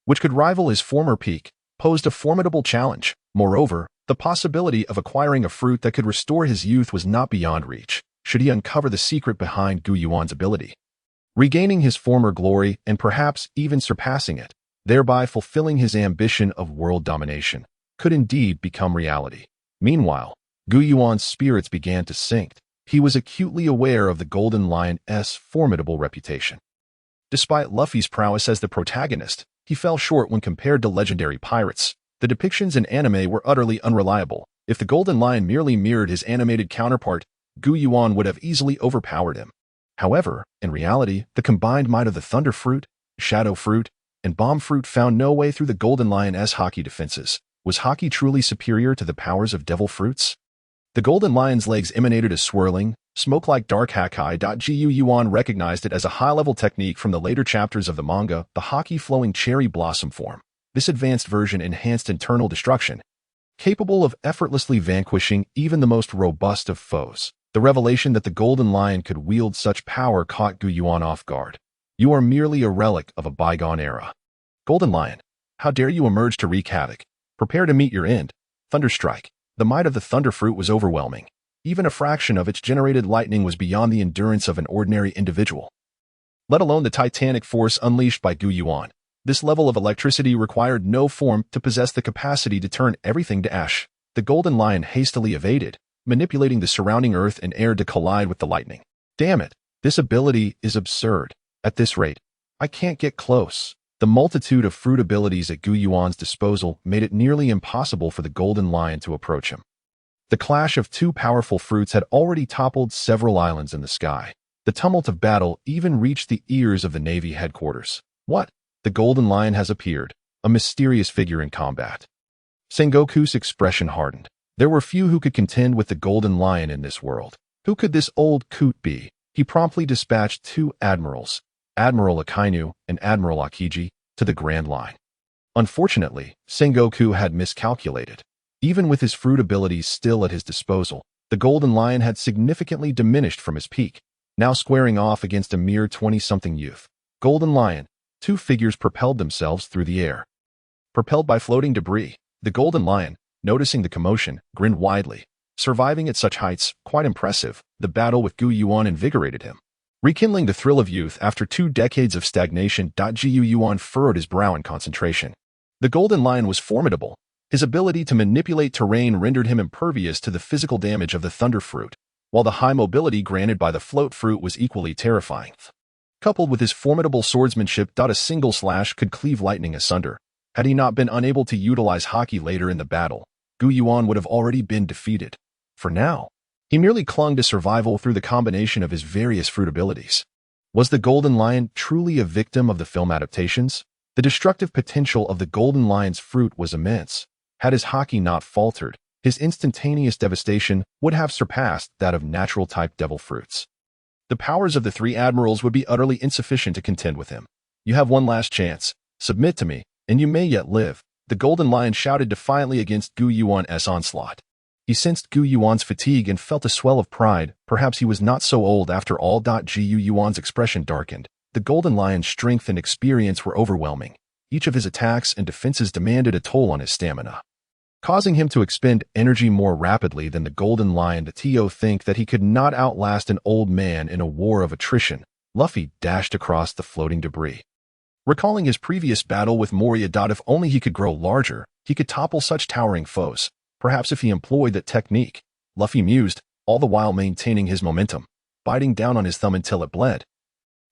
which could rival his former peak, posed a formidable challenge. Moreover, the possibility of acquiring a fruit that could restore his youth was not beyond reach, should he uncover the secret behind Gu Yuan's ability. Regaining his former glory and perhaps even surpassing it, thereby fulfilling his ambition of world domination, could indeed become reality. Meanwhile, Gu Yuan's spirits began to sink. He was acutely aware of the Golden Lion's formidable reputation. Despite Luffy's prowess as the protagonist, he fell short when compared to legendary pirates. The depictions in anime were utterly unreliable. If the Golden Lion merely mirrored his animated counterpart, Gu Yuan would have easily overpowered him. However, in reality, the combined might of the Thunder Fruit, Shadow Fruit, and Bomb Fruit found no way through the Golden Lion's Haki defenses. Was Haki truly superior to the powers of Devil Fruits? The Golden Lion's legs emanated a swirling, smoke-like dark Haki. Gu Yuan recognized it as a high-level technique from the later chapters of the manga, the Haki flowing cherry blossom form. This advanced version enhanced internal destruction, capable of effortlessly vanquishing even the most robust of foes. The revelation that the Golden Lion could wield such power caught Gu Yuan off guard. You are merely a relic of a bygone era. Golden Lion, how dare you emerge to wreak havoc? Prepare to meet your end. Thunderstrike. The might of the Thunder Fruit was overwhelming. Even a fraction of its generated lightning was beyond the endurance of an ordinary individual, let alone the titanic force unleashed by Gu Yuan. This level of electricity required no form to possess the capacity to turn everything to ash. The Golden Lion hastily evaded, manipulating the surrounding earth and air to collide with the lightning. Damn it, this ability is absurd. At this rate, I can't get close. The multitude of fruit abilities at Gu Yuan's disposal made it nearly impossible for the Golden Lion to approach him. The clash of two powerful fruits had already toppled several islands in the sky. The tumult of battle even reached the ears of the Navy headquarters. What? The Golden Lion has appeared, a mysterious figure in combat. Sengoku's expression hardened. There were few who could contend with the Golden Lion in this world. Who could this old coot be? He promptly dispatched two admirals, Admiral Akainu and Admiral Akiji, to the Grand Line. Unfortunately, Sengoku had miscalculated. Even with his fruit abilities still at his disposal, the Golden Lion had significantly diminished from his peak, now squaring off against a mere 20-something youth. Golden Lion, two figures propelled themselves through the air. Propelled by floating debris, the Golden Lion, noticing the commotion, grinned widely. Surviving at such heights, quite impressive. The battle with Gu Yuan invigorated him, rekindling the thrill of youth after 2 decades of stagnation. Gu Yuan furrowed his brow in concentration. The Golden Lion was formidable. His ability to manipulate terrain rendered him impervious to the physical damage of the Thunder Fruit, while the high mobility granted by the Float Fruit was equally terrifying. Coupled with his formidable swordsmanship, a single slash could cleave lightning asunder. Had he not been unable to utilize Haki later in the battle, Gu Yuan would have already been defeated. For now, he merely clung to survival through the combination of his various fruit abilities. Was the Golden Lion truly a victim of the film adaptations? The destructive potential of the Golden Lion's fruit was immense. Had his Haki not faltered, his instantaneous devastation would have surpassed that of natural-type devil fruits. The powers of the 3 admirals would be utterly insufficient to contend with him. You have one last chance. Submit to me, and you may yet live. The Golden Lion shouted defiantly against Gu Yuan's onslaught. He sensed Gu Yuan's fatigue and felt a swell of pride. Perhaps he was not so old after all. Gu Yuan's expression darkened. The Golden Lion's strength and experience were overwhelming. Each of his attacks and defenses demanded a toll on his stamina, causing him to expend energy more rapidly than the Golden Lion. The To think that he could not outlast an old man in a war of attrition. Luffy dashed across the floating debris, recalling his previous battle with Moria. If only he could grow larger, he could topple such towering foes. Perhaps if he employed that technique, Luffy mused, all the while maintaining his momentum, biting down on his thumb until it bled.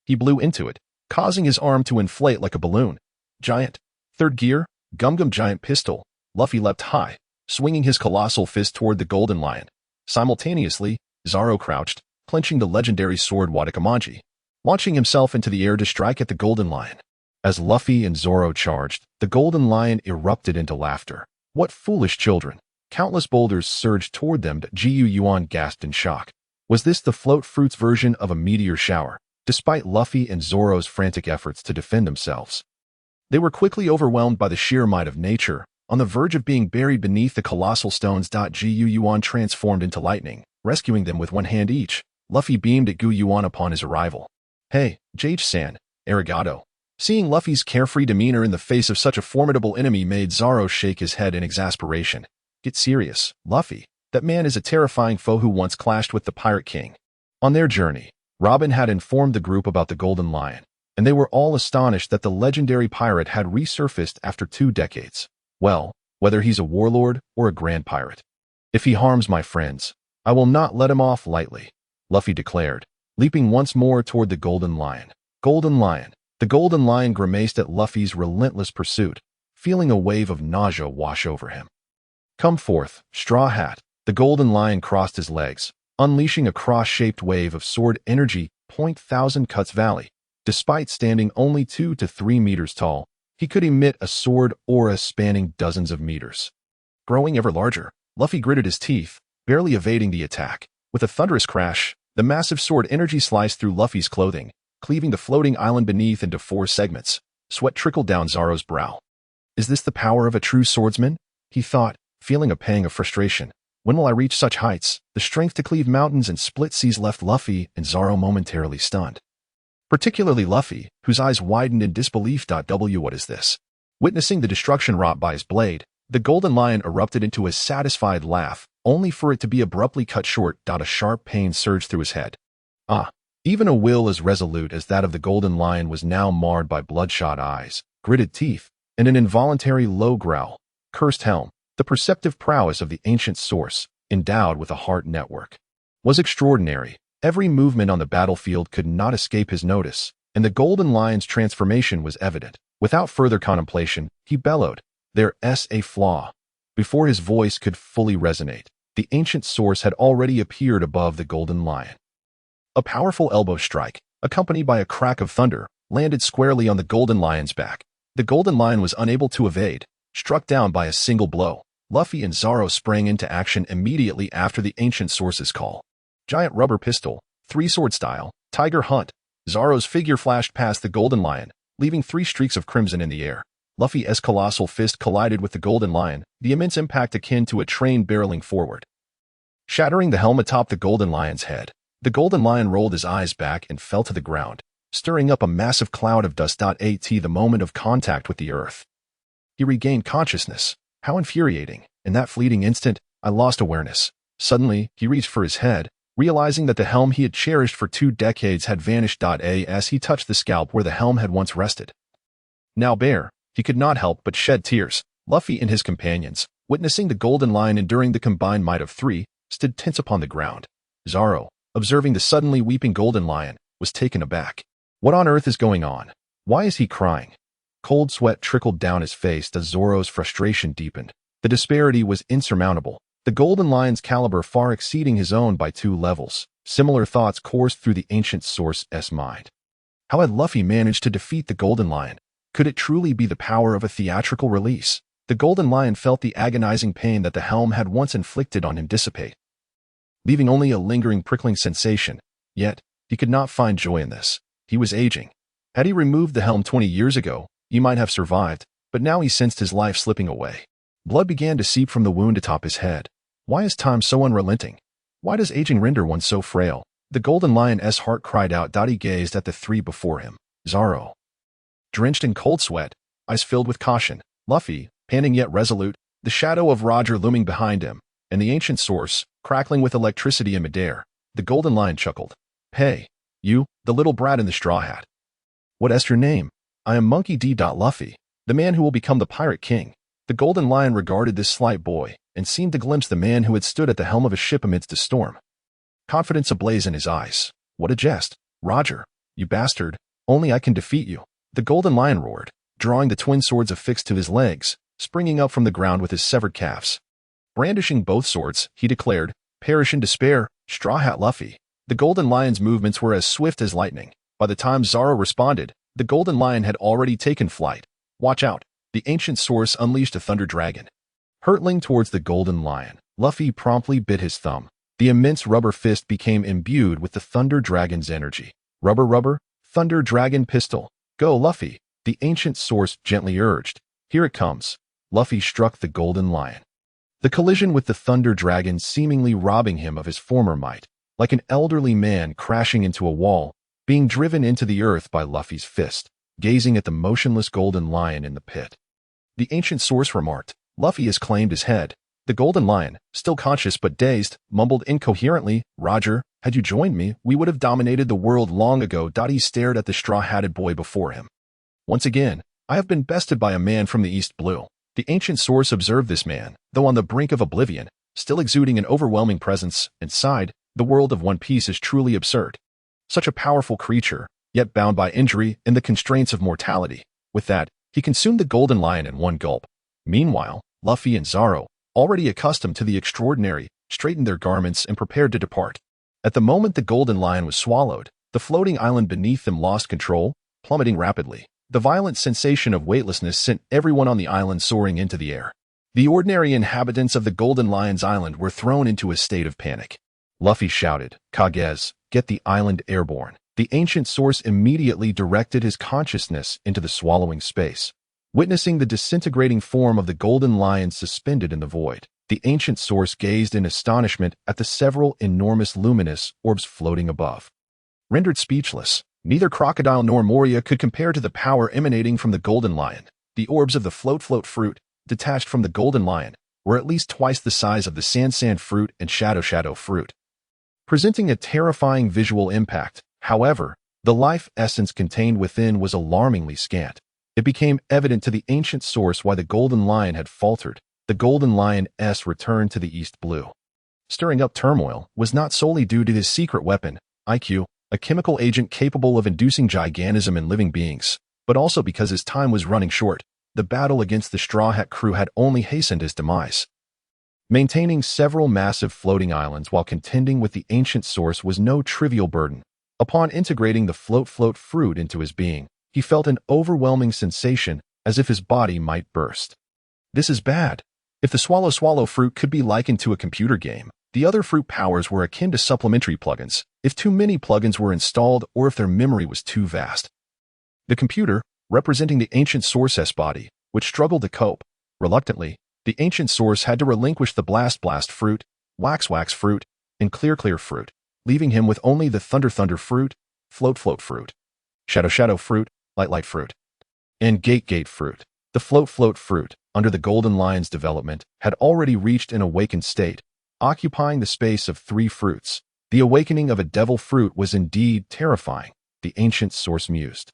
He blew into it, causing his arm to inflate like a balloon. Giant. Third gear, Gum Giant Pistol. Luffy leapt high, swinging his colossal fist toward the Golden Lion. Simultaneously, Zoro crouched, clenching the legendary sword Watakimanji, launching himself into the air to strike at the Golden Lion. As Luffy and Zoro charged, the Golden Lion erupted into laughter. What foolish children! Countless boulders surged toward them. Gu Yuan gasped in shock. Was this the Float Fruit's version of a meteor shower? Despite Luffy and Zoro's frantic efforts to defend themselves, they were quickly overwhelmed by the sheer might of nature. On the verge of being buried beneath the colossal stones, Gu Yuan transformed into lightning, rescuing them with one hand each. Luffy beamed at Gu Yuan upon his arrival. Hey, Jage-san, arigato. Seeing Luffy's carefree demeanor in the face of such a formidable enemy made Zoro shake his head in exasperation. Get serious, Luffy. That man is a terrifying foe who once clashed with the Pirate King. On their journey, Robin had informed the group about the Golden Lion, and they were all astonished that the legendary pirate had resurfaced after 2 decades. Well, whether he's a warlord or a grand pirate. If he harms my friends, I will not let him off lightly, Luffy declared, leaping once more toward the Golden Lion. Golden Lion. The Golden Lion grimaced at Luffy's relentless pursuit, feeling a wave of nausea wash over him. Come forth, Straw Hat. The Golden Lion crossed his legs, unleashing a cross-shaped wave of sword energy. Thousand Cuts Valley. Despite standing only 2 to 3 meters tall, he could emit a sword aura spanning dozens of meters. Growing ever larger, Luffy gritted his teeth, barely evading the attack. With a thunderous crash, the massive sword energy sliced through Luffy's clothing, cleaving the floating island beneath into 4 segments. Sweat trickled down Zoro's brow. Is this the power of a true swordsman? He thought, feeling a pang of frustration. When will I reach such heights? The strength to cleave mountains and split seas left Luffy and Zoro momentarily stunned. Particularly Luffy, whose eyes widened in disbelief. What is this? Witnessing the destruction wrought by his blade, the Golden Lion erupted into a satisfied laugh, only for it to be abruptly cut short. A sharp pain surged through his head. Even a will as resolute as that of the Golden Lion was now marred by bloodshot eyes, gritted teeth, and an involuntary low growl. Cursed helm, the perceptive prowess of the ancient source, endowed with a heart network, was extraordinary. Every movement on the battlefield could not escape his notice, and the Golden Lion's transformation was evident. Without further contemplation, he bellowed, "There's a flaw." Before his voice could fully resonate, the ancient source had already appeared above the Golden Lion. A powerful elbow strike, accompanied by a crack of thunder, landed squarely on the Golden Lion's back. The Golden Lion was unable to evade, struck down by a single blow. Luffy and Zoro sprang into action immediately after the ancient source's call. Giant rubber pistol, 3-sword style, tiger hunt. Zoro's figure flashed past the Golden Lion, leaving 3 streaks of crimson in the air. Luffy's colossal fist collided with the Golden Lion, the immense impact akin to a train barreling forward, shattering the helm atop the Golden Lion's head. The Golden Lion rolled his eyes back and fell to the ground, stirring up a massive cloud of dust. At the moment of contact with the earth, he regained consciousness. How infuriating. In that fleeting instant, I lost awareness. Suddenly, he reached for his head, realizing that the helm he had cherished for 2 decades had vanished. As he touched the scalp where the helm had once rested, now bare, he could not help but shed tears. Luffy and his companions, witnessing the Golden Lion enduring the combined might of 3, stood tense upon the ground. Zoro, observing the suddenly weeping Golden Lion, was taken aback. What on earth is going on? Why is he crying? Cold sweat trickled down his face as Zoro's frustration deepened. The disparity was insurmountable, the Golden Lion's caliber far exceeding his own by 2 levels. Similar thoughts coursed through the ancient source's mind. How had Luffy managed to defeat the Golden Lion? Could it truly be the power of a theatrical release? The Golden Lion felt the agonizing pain that the helm had once inflicted on him dissipate, leaving only a lingering prickling sensation. Yet, he could not find joy in this. He was aging. Had he removed the helm 20 years ago, he might have survived, but now he sensed his life slipping away. Blood began to seep from the wound atop his head. Why is time so unrelenting? Why does aging render one so frail? The Golden Lion's heart cried out. He gazed at the 3 before him. Zoro, drenched in cold sweat, eyes filled with caution. Luffy, panting yet resolute, the shadow of Roger looming behind him, and the ancient source, crackling with electricity in midair. The Golden Lion chuckled. Hey, you, the little brat in the straw hat. What's your name? I am Monkey D. Luffy, the man who will become the Pirate King. The Golden Lion regarded this slight boy, and seemed to glimpse the man who had stood at the helm of a ship amidst a storm. Confidence ablaze in his eyes. What a jest. Roger, you bastard, only I can defeat you. The Golden Lion roared, drawing the twin swords affixed to his legs, springing up from the ground with his severed calves. Brandishing both swords, he declared, perish in despair, Straw Hat Luffy. The Golden Lion's movements were as swift as lightning. By the time Zoro responded, the Golden Lion had already taken flight. Watch out. The ancient source unleashed a thunder dragon. Hurtling towards the Golden Lion, Luffy promptly bit his thumb. The immense rubber fist became imbued with the Thunder Dragon's energy. Rubber, Thunder Dragon pistol. Go, Luffy, the ancient source gently urged. Here it comes. Luffy struck the Golden Lion. The collision with the Thunder Dragon seemingly robbing him of his former might, like an elderly man crashing into a wall, being driven into the earth by Luffy's fist. gazing at the motionless golden lion in the pit. The ancient source remarked, "Luffy has claimed his head." The golden lion, still conscious but dazed, mumbled incoherently, "Roger, had you joined me, we would have dominated the world long ago." He stared at the straw-hatted boy before him. "Once again, I have been bested by a man from the East Blue." The ancient source observed this man, though on the brink of oblivion, still exuding an overwhelming presence, and sighed, "The world of One Piece is truly absurd. Such a powerful creature, yet bound by injury and the constraints of mortality." With that, he consumed the golden lion in one gulp. Meanwhile, Luffy and Zoro, already accustomed to the extraordinary, straightened their garments and prepared to depart. At the moment the golden lion was swallowed, the floating island beneath them lost control, plummeting rapidly. The violent sensation of weightlessness sent everyone on the island soaring into the air. The ordinary inhabitants of the Golden Lion's Island were thrown into a state of panic. Luffy shouted, "Kagez, get the island airborne." The ancient source immediately directed his consciousness into the swallowing space. Witnessing the disintegrating form of the golden lion suspended in the void, the ancient source gazed in astonishment at the several enormous luminous orbs floating above. Rendered speechless, neither Crocodile nor Moria could compare to the power emanating from the golden lion. The orbs of the float fruit, detached from the golden lion, were at least twice the size of the sand fruit and shadow fruit. Presenting a terrifying visual impact, however, the life essence contained within was alarmingly scant. It became evident to the ancient source why the golden lion had faltered. The golden lion's return to the East Blue, stirring up turmoil, was not solely due to his secret weapon, IQ, a chemical agent capable of inducing gigantism in living beings, but also because his time was running short. The battle against the Straw Hat crew had only hastened his demise. Maintaining several massive floating islands while contending with the ancient source was no trivial burden. Upon integrating the float fruit into his being, he felt an overwhelming sensation as if his body might burst. This is bad. If the swallow fruit could be likened to a computer game, the other fruit powers were akin to supplementary plugins, if too many plugins were installed or if their memory was too vast. The computer, representing the ancient source's body, would struggle to cope. Reluctantly, the ancient source had to relinquish the blast fruit, wax fruit, and clear fruit, leaving him with only the thunder fruit, float fruit, shadow fruit, light fruit, and gate fruit. The float fruit, under the golden lion's development, had already reached an awakened state, occupying the space of 3 fruits. The awakening of a devil fruit was indeed terrifying, the ancient source mused.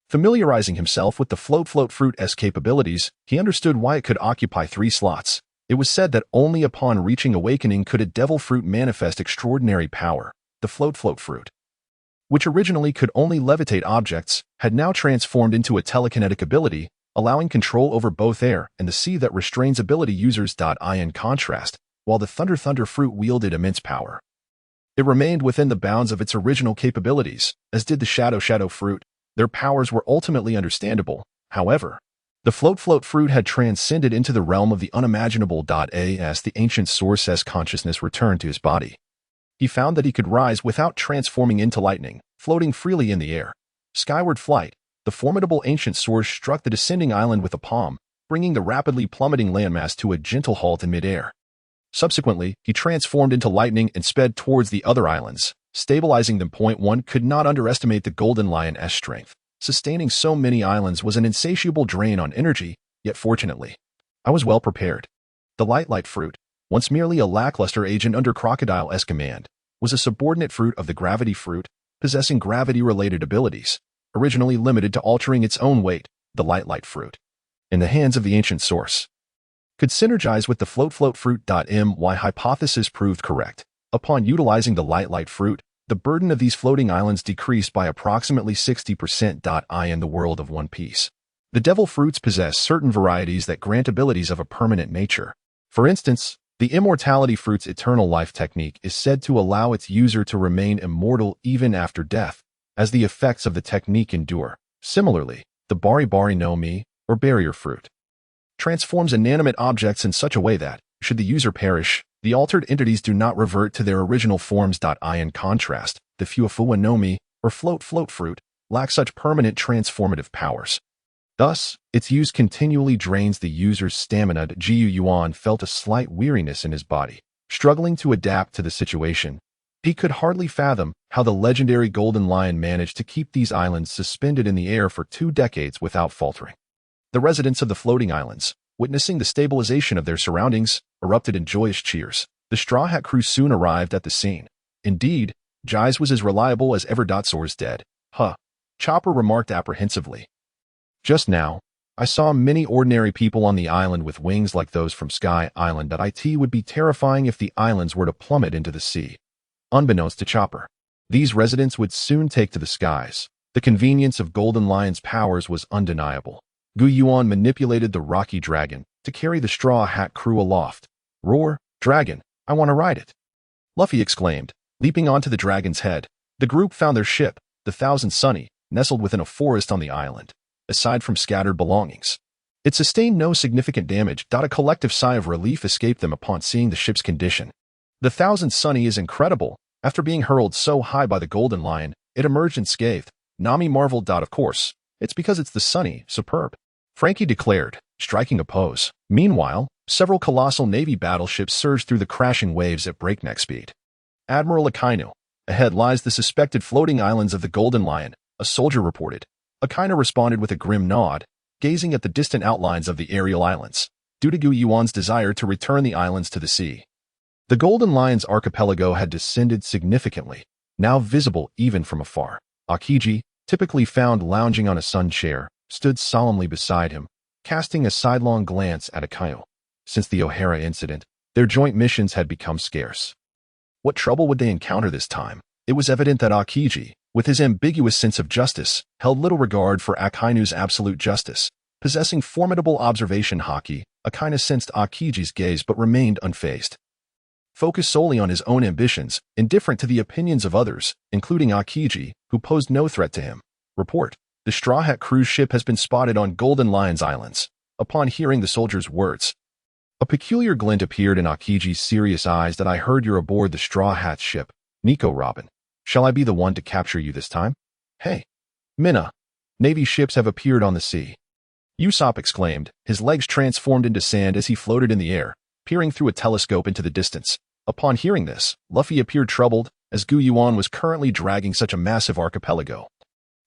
Familiarizing himself with the float fruit's capabilities, he understood why it could occupy 3 slots. It was said that only upon reaching awakening could a devil fruit manifest extraordinary power. The float fruit, which originally could only levitate objects, had now transformed into a telekinetic ability, allowing control over both air and the sea that restrains ability users. In contrast, while the thunder fruit wielded immense power, it remained within the bounds of its original capabilities, as did the shadow fruit. Their powers were ultimately understandable, however. The float fruit had transcended into the realm of the unimaginable. As the ancient source's consciousness returned to his body, he found that he could rise without transforming into lightning, floating freely in the air. Skyward flight, the formidable ancient source struck the descending island with a palm, bringing the rapidly plummeting landmass to a gentle halt in midair. Subsequently, he transformed into lightning and sped towards the other islands, stabilizing them. One could not underestimate the golden lion's strength. Sustaining so many islands was an insatiable drain on energy, yet fortunately, I was well prepared. The light fruit, once merely a lackluster agent under Crocodile's command, was a subordinate fruit of the gravity fruit, possessing gravity-related abilities, originally limited to altering its own weight. The light fruit, in the hands of the ancient source, could synergize with the float fruit. My hypothesis proved correct. Upon utilizing the light fruit, the burden of these floating islands decreased by approximately 60%. In the world of One Piece, the devil fruits possess certain varieties that grant abilities of a permanent nature. For instance, the immortality fruit's eternal life technique is said to allow its user to remain immortal even after death, as the effects of the technique endure. Similarly, the bari no mi, or barrier fruit, transforms inanimate objects in such a way that, should the user perish, the altered entities do not revert to their original forms. In contrast, the fuafua no mi, or float fruit, lack such permanent transformative powers. Thus, its use continually drains the user's stamina. Yuan felt a slight weariness in his body, struggling to adapt to the situation. He could hardly fathom how the legendary Golden Lion managed to keep these islands suspended in the air for 2 decades without faltering. The residents of the floating islands, witnessing the stabilization of their surroundings, erupted in joyous cheers. The Straw Hat crew soon arrived at the scene. Indeed, Jais was as reliable as ever. Soar's dead. Huh. Chopper remarked apprehensively. Just now, I saw many ordinary people on the island with wings like those from Sky Island. It would be terrifying if the islands were to plummet into the sea. Unbeknownst to Chopper, these residents would soon take to the skies. The convenience of Golden Lion's powers was undeniable. Yuan manipulated the rocky dragon to carry the Straw Hat crew aloft. Roar, dragon, I want to ride it, Luffy exclaimed, leaping onto the dragon's head. The group found their ship, the Thousand Sunny, nestled within a forest on the island. Aside from scattered belongings, it sustained no significant damage. A collective sigh of relief escaped them upon seeing the ship's condition. The Thousand Sunny is incredible. After being hurled so high by the Golden Lion, it emerged unscathed. Nami marveled. Of course, it's because it's the Sunny, superb, Frankie declared, striking a pose. Meanwhile, several colossal Navy battleships surged through the crashing waves at breakneck speed. Admiral Akainu, ahead lies the suspected floating islands of the Golden Lion, a soldier reported. Akainu responded with a grim nod, gazing at the distant outlines of the aerial islands, due to Yuan's desire to return the islands to the sea. The Golden Lion's archipelago had descended significantly, now visible even from afar. Akiji, typically found lounging on a sun chair, stood solemnly beside him, casting a sidelong glance at Akainu. Since the O'Hara incident, their joint missions had become scarce. What trouble would they encounter this time? It was evident that Akiji, with his ambiguous sense of justice, held little regard for Akainu's absolute justice. Possessing formidable observation haki, Akainu sensed Akiji's gaze but remained unfazed. Focused solely on his own ambitions, indifferent to the opinions of others, including Akiji, who posed no threat to him. Report: the Straw Hat cruise ship has been spotted on Golden Lion's Islands. Upon hearing the soldier's words, a peculiar glint appeared in Akiji's serious eyes. I heard you're aboard the Straw Hat ship, Nico Robin. Shall I be the one to capture you this time? Hey, Minna, Navy ships have appeared on the sea, Usopp exclaimed, his legs transformed into sand as he floated in the air, peering through a telescope into the distance. Upon hearing this, Luffy appeared troubled, as Yuan was currently dragging such a massive archipelago,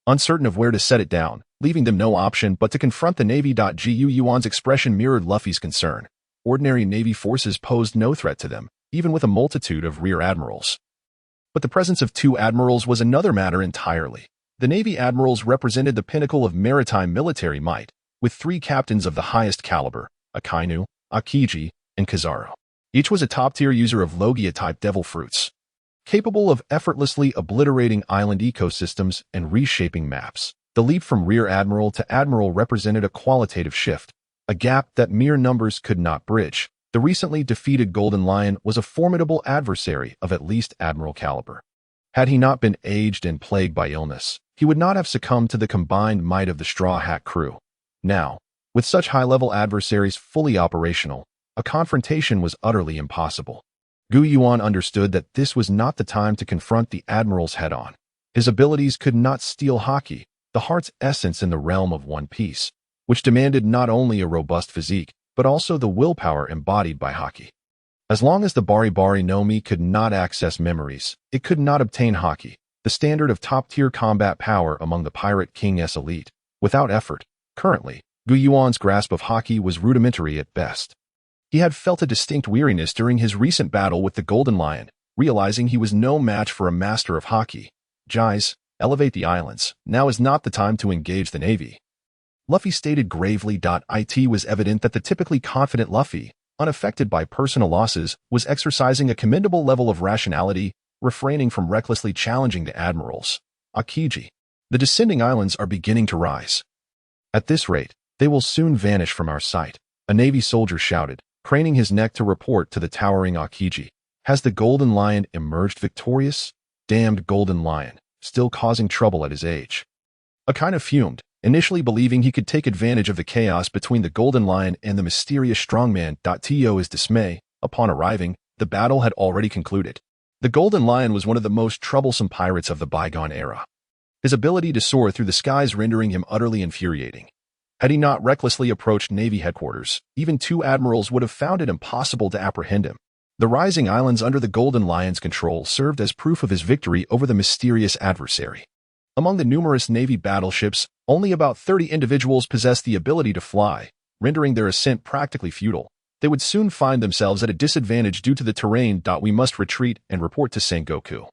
uncertain of where to set it down, leaving them no option but to confront the Navy. Yuan's expression mirrored Luffy's concern. Ordinary Navy forces posed no threat to them, even with a multitude of rear admirals. But the presence of 2 admirals was another matter entirely. The Navy admirals represented the pinnacle of maritime military might, with 3 captains of the highest caliber, Akainu, Akiji, and Kizaru. Each was a top-tier user of Logia-type devil fruits, capable of effortlessly obliterating island ecosystems and reshaping maps. The leap from rear admiral to admiral represented a qualitative shift, a gap that mere numbers could not bridge. The recently defeated Golden Lion was a formidable adversary of at least admiral caliber. Had he not been aged and plagued by illness, he would not have succumbed to the combined might of the Straw Hat crew. Now, with such high-level adversaries fully operational, a confrontation was utterly impossible. Yuan understood that this was not the time to confront the admirals head-on. His abilities could not steal haki, the heart's essence in the realm of One Piece, which demanded not only a robust physique, but also the willpower embodied by haki. As long as the Bari Bari no Mi could not access memories, it could not obtain haki, the standard of top-tier combat power among the Pirate King's elite. Without effort, currently, Yuan's grasp of haki was rudimentary at best. He had felt a distinct weariness during his recent battle with the Golden Lion, realizing he was no match for a master of haki. Jais, elevate the islands. Now is not the time to engage the Navy, Luffy stated gravely. It was evident that the typically confident Luffy, unaffected by personal losses, was exercising a commendable level of rationality, refraining from recklessly challenging the admirals. Akiji, the descending islands are beginning to rise. At this rate, they will soon vanish from our sight, a Navy soldier shouted, craning his neck to report to the towering Akiji. Has the Golden Lion emerged victorious? Damned Golden Lion, still causing trouble at his age. Akainu fumed, initially believing he could take advantage of the chaos between the Golden Lion and the mysterious strongman. To his dismay, upon arriving, the battle had already concluded. The Golden Lion was one of the most troublesome pirates of the bygone era, his ability to soar through the skies rendering him utterly infuriating. Had he not recklessly approached Navy headquarters, even 2 admirals would have found it impossible to apprehend him. The rising islands under the Golden Lion's control served as proof of his victory over the mysterious adversary. Among the numerous Navy battleships, only about 30 individuals possessed the ability to fly, rendering their ascent practically futile. They would soon find themselves at a disadvantage due to the terrain. We must retreat and report to Sengoku.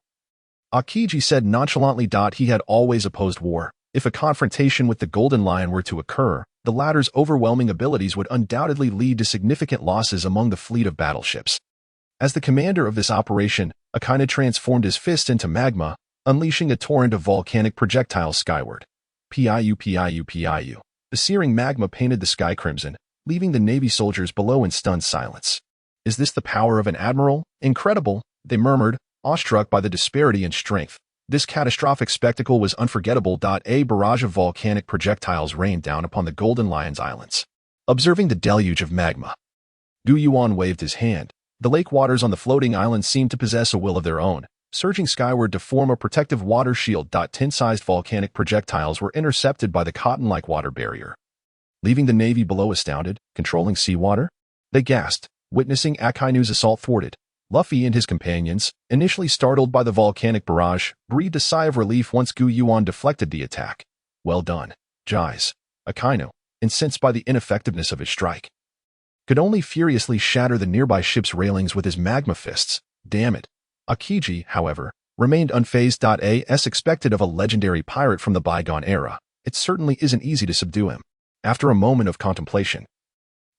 Akiji said nonchalantly. He had always opposed war. If a confrontation with the Golden Lion were to occur, the latter's overwhelming abilities would undoubtedly lead to significant losses among the fleet of battleships. As the commander of this operation, Akina transformed his fist into magma, unleashing a torrent of volcanic projectiles skyward. Piu. The searing magma painted the sky crimson, leaving the Navy soldiers below in stunned silence. Is this the power of an admiral? Incredible, they murmured, awestruck by the disparity in strength. This catastrophic spectacle was unforgettable. A barrage of volcanic projectiles rained down upon the Golden Lion's islands. Observing the deluge of magma, Yuan waved his hand. The lake waters on the floating islands seemed to possess a will of their own, surging skyward to form a protective water shield. Tin-sized volcanic projectiles were intercepted by the cotton-like water barrier. Leaving the Navy below astounded, controlling seawater? They gasped, witnessing Akainu's assault thwarted. Luffy and his companions, initially startled by the volcanic barrage, breathed a sigh of relief once Yuan deflected the attack. Well done, Jais. Akainu, incensed by the ineffectiveness of his strike, could only furiously shatter the nearby ship's railings with his magma fists. Damn it. Akiji, however, remained unfazed. As expected of a legendary pirate from the bygone era, it certainly isn't easy to subdue him. After a moment of contemplation,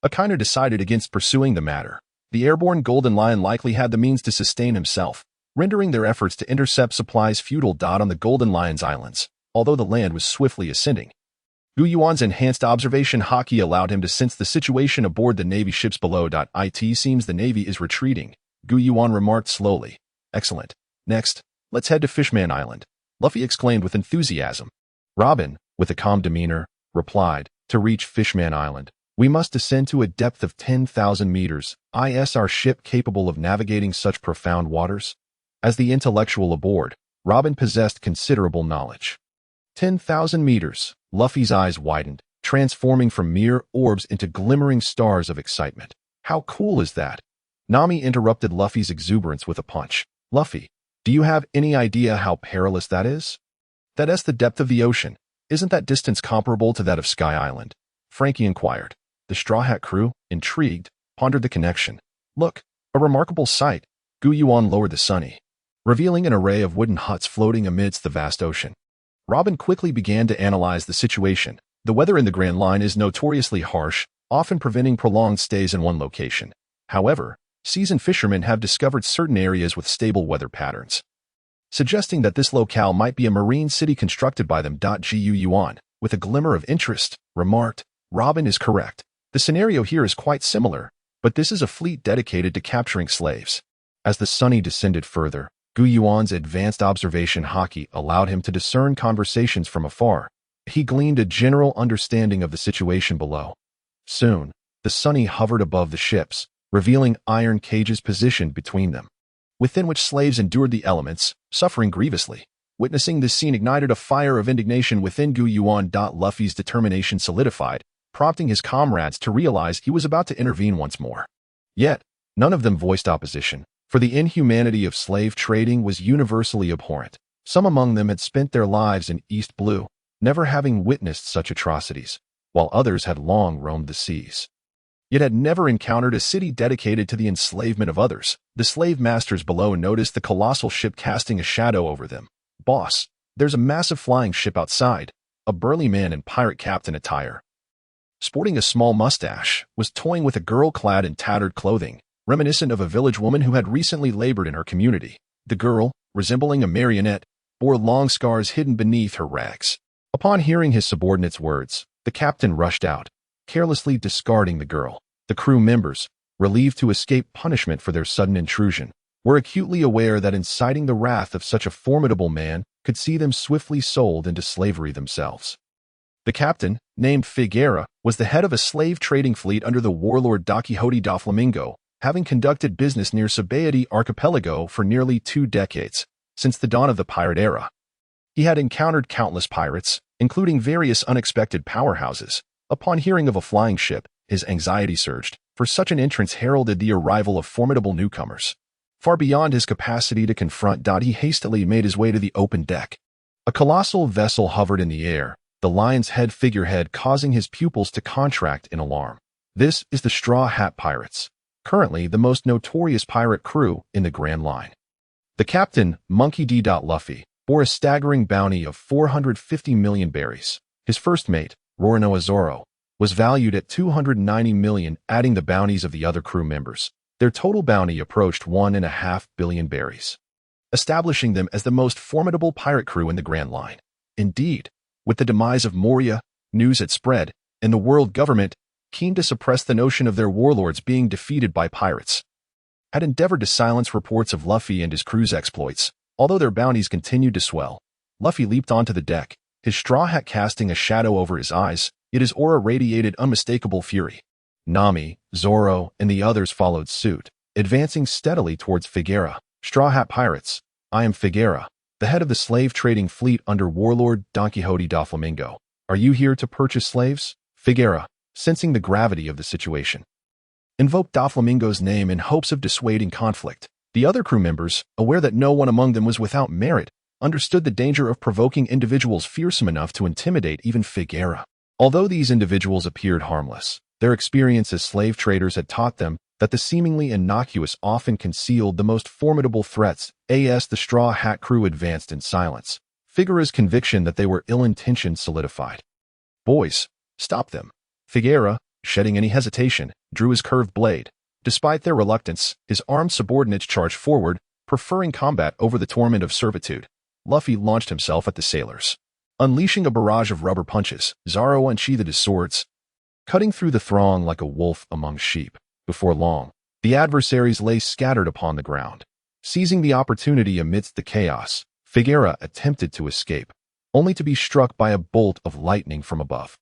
Akainu decided against pursuing the matter. The airborne Golden Lion likely had the means to sustain himself, rendering their efforts to intercept supplies futile. On the Golden Lion's islands, although the land was swiftly ascending, Yuan's enhanced observation haki allowed him to sense the situation aboard the Navy ships below. It seems the Navy is retreating, Yuan remarked slowly. Excellent. Next, let's head to Fishman Island, Luffy exclaimed with enthusiasm. Robin, with a calm demeanor, replied, to reach Fishman Island, we must descend to a depth of 10,000 meters. Is our ship capable of navigating such profound waters? As the intellectual aboard, Robin possessed considerable knowledge. 10,000 meters. Luffy's eyes widened, transforming from mere orbs into glimmering stars of excitement. How cool is that? Nami interrupted Luffy's exuberance with a punch. Luffy, do you have any idea how perilous that is? That's the depth of the ocean. Isn't that distance comparable to that of Sky Island? Frankie inquired. The Straw Hat crew, intrigued, pondered the connection. Look, a remarkable sight. Yuan lowered the sunny, revealing an array of wooden huts floating amidst the vast ocean. Robin quickly began to analyze the situation. The weather in the Grand Line is notoriously harsh, often preventing prolonged stays in one location. However, seasoned fishermen have discovered certain areas with stable weather patterns, suggesting that this locale might be a marine city constructed by them. Yuan, with a glimmer of interest, remarked, Robin is correct. The scenario here is quite similar, but this is a fleet dedicated to capturing slaves. As the sunny descended further, Yuan's advanced observation haki allowed him to discern conversations from afar. He gleaned a general understanding of the situation below. Soon, the sunny hovered above the ships, revealing iron cages positioned between them, within which slaves endured the elements, suffering grievously. Witnessing this scene ignited a fire of indignation within Yuan. Luffy's determination solidified, prompting his comrades to realize he was about to intervene once more. Yet, none of them voiced opposition, for the inhumanity of slave trading was universally abhorrent. Some among them had spent their lives in East Blue, never having witnessed such atrocities, while others had long roamed the seas, yet had never encountered a city dedicated to the enslavement of others. The slave masters below noticed the colossal ship casting a shadow over them. Boss, there's a massive flying ship outside. A burly man in pirate captain attire, sporting a small mustache, was toying with a girl clad in tattered clothing, reminiscent of a village woman who had recently labored in her community. The girl, resembling a marionette, bore long scars hidden beneath her rags. Upon hearing his subordinate's words, the captain rushed out, carelessly discarding the girl. The crew members, relieved to escape punishment for their sudden intrusion, were acutely aware that inciting the wrath of such a formidable man could see them swiftly sold into slavery themselves. The captain, named Figuera, was the head of a slave trading fleet under the warlord Don Quixote da Flamingo, having conducted business near Sabaody Archipelago for nearly 2 decades, since the dawn of the pirate era. He had encountered countless pirates, including various unexpected powerhouses. Upon hearing of a flying ship, his anxiety surged, for such an entrance heralded the arrival of formidable newcomers. Far beyond his capacity to confront, he hastily made his way to the open deck. A colossal vessel hovered in the air, the lion's head figurehead causing his pupils to contract in alarm. This is the Straw Hat Pirates, currently the most notorious pirate crew in the Grand Line. The captain, Monkey D. Luffy, bore a staggering bounty of 450 million berries. His first mate, Roronoa Zoro, was valued at 290 million, adding the bounties of the other crew members. Their total bounty approached 1.5 billion berries, establishing them as the most formidable pirate crew in the Grand Line. Indeed, with the demise of Moria, news had spread, and the world government, keen to suppress the notion of their warlords being defeated by pirates, had endeavored to silence reports of Luffy and his crew's exploits. Although their bounties continued to swell, Luffy leaped onto the deck, his straw hat casting a shadow over his eyes, yet his aura radiated unmistakable fury. Nami, Zoro, and the others followed suit, advancing steadily towards Figueira. Straw Hat Pirates, I am Figueira, the head of the slave-trading fleet under warlord Don Quixote da Flamingo. Are you here to purchase slaves? Figueira, sensing the gravity of the situation, invoked da Flamingo's name in hopes of dissuading conflict. The other crew members, aware that no one among them was without merit, understood the danger of provoking individuals fearsome enough to intimidate even Figueira. Although these individuals appeared harmless, their experience as slave traders had taught them that the seemingly innocuous often concealed the most formidable threats. As the Straw Hat crew advanced in silence, Figueira's conviction that they were ill-intentioned solidified. Boys, stop them. Figueira, shedding any hesitation, drew his curved blade. Despite their reluctance, his armed subordinates charged forward, preferring combat over the torment of servitude. Luffy launched himself at the sailors, unleashing a barrage of rubber punches. Zoro unsheathed his swords, cutting through the throng like a wolf among sheep. Before long, the adversaries lay scattered upon the ground. Seizing the opportunity amidst the chaos, Figueira attempted to escape, only to be struck by a bolt of lightning from above,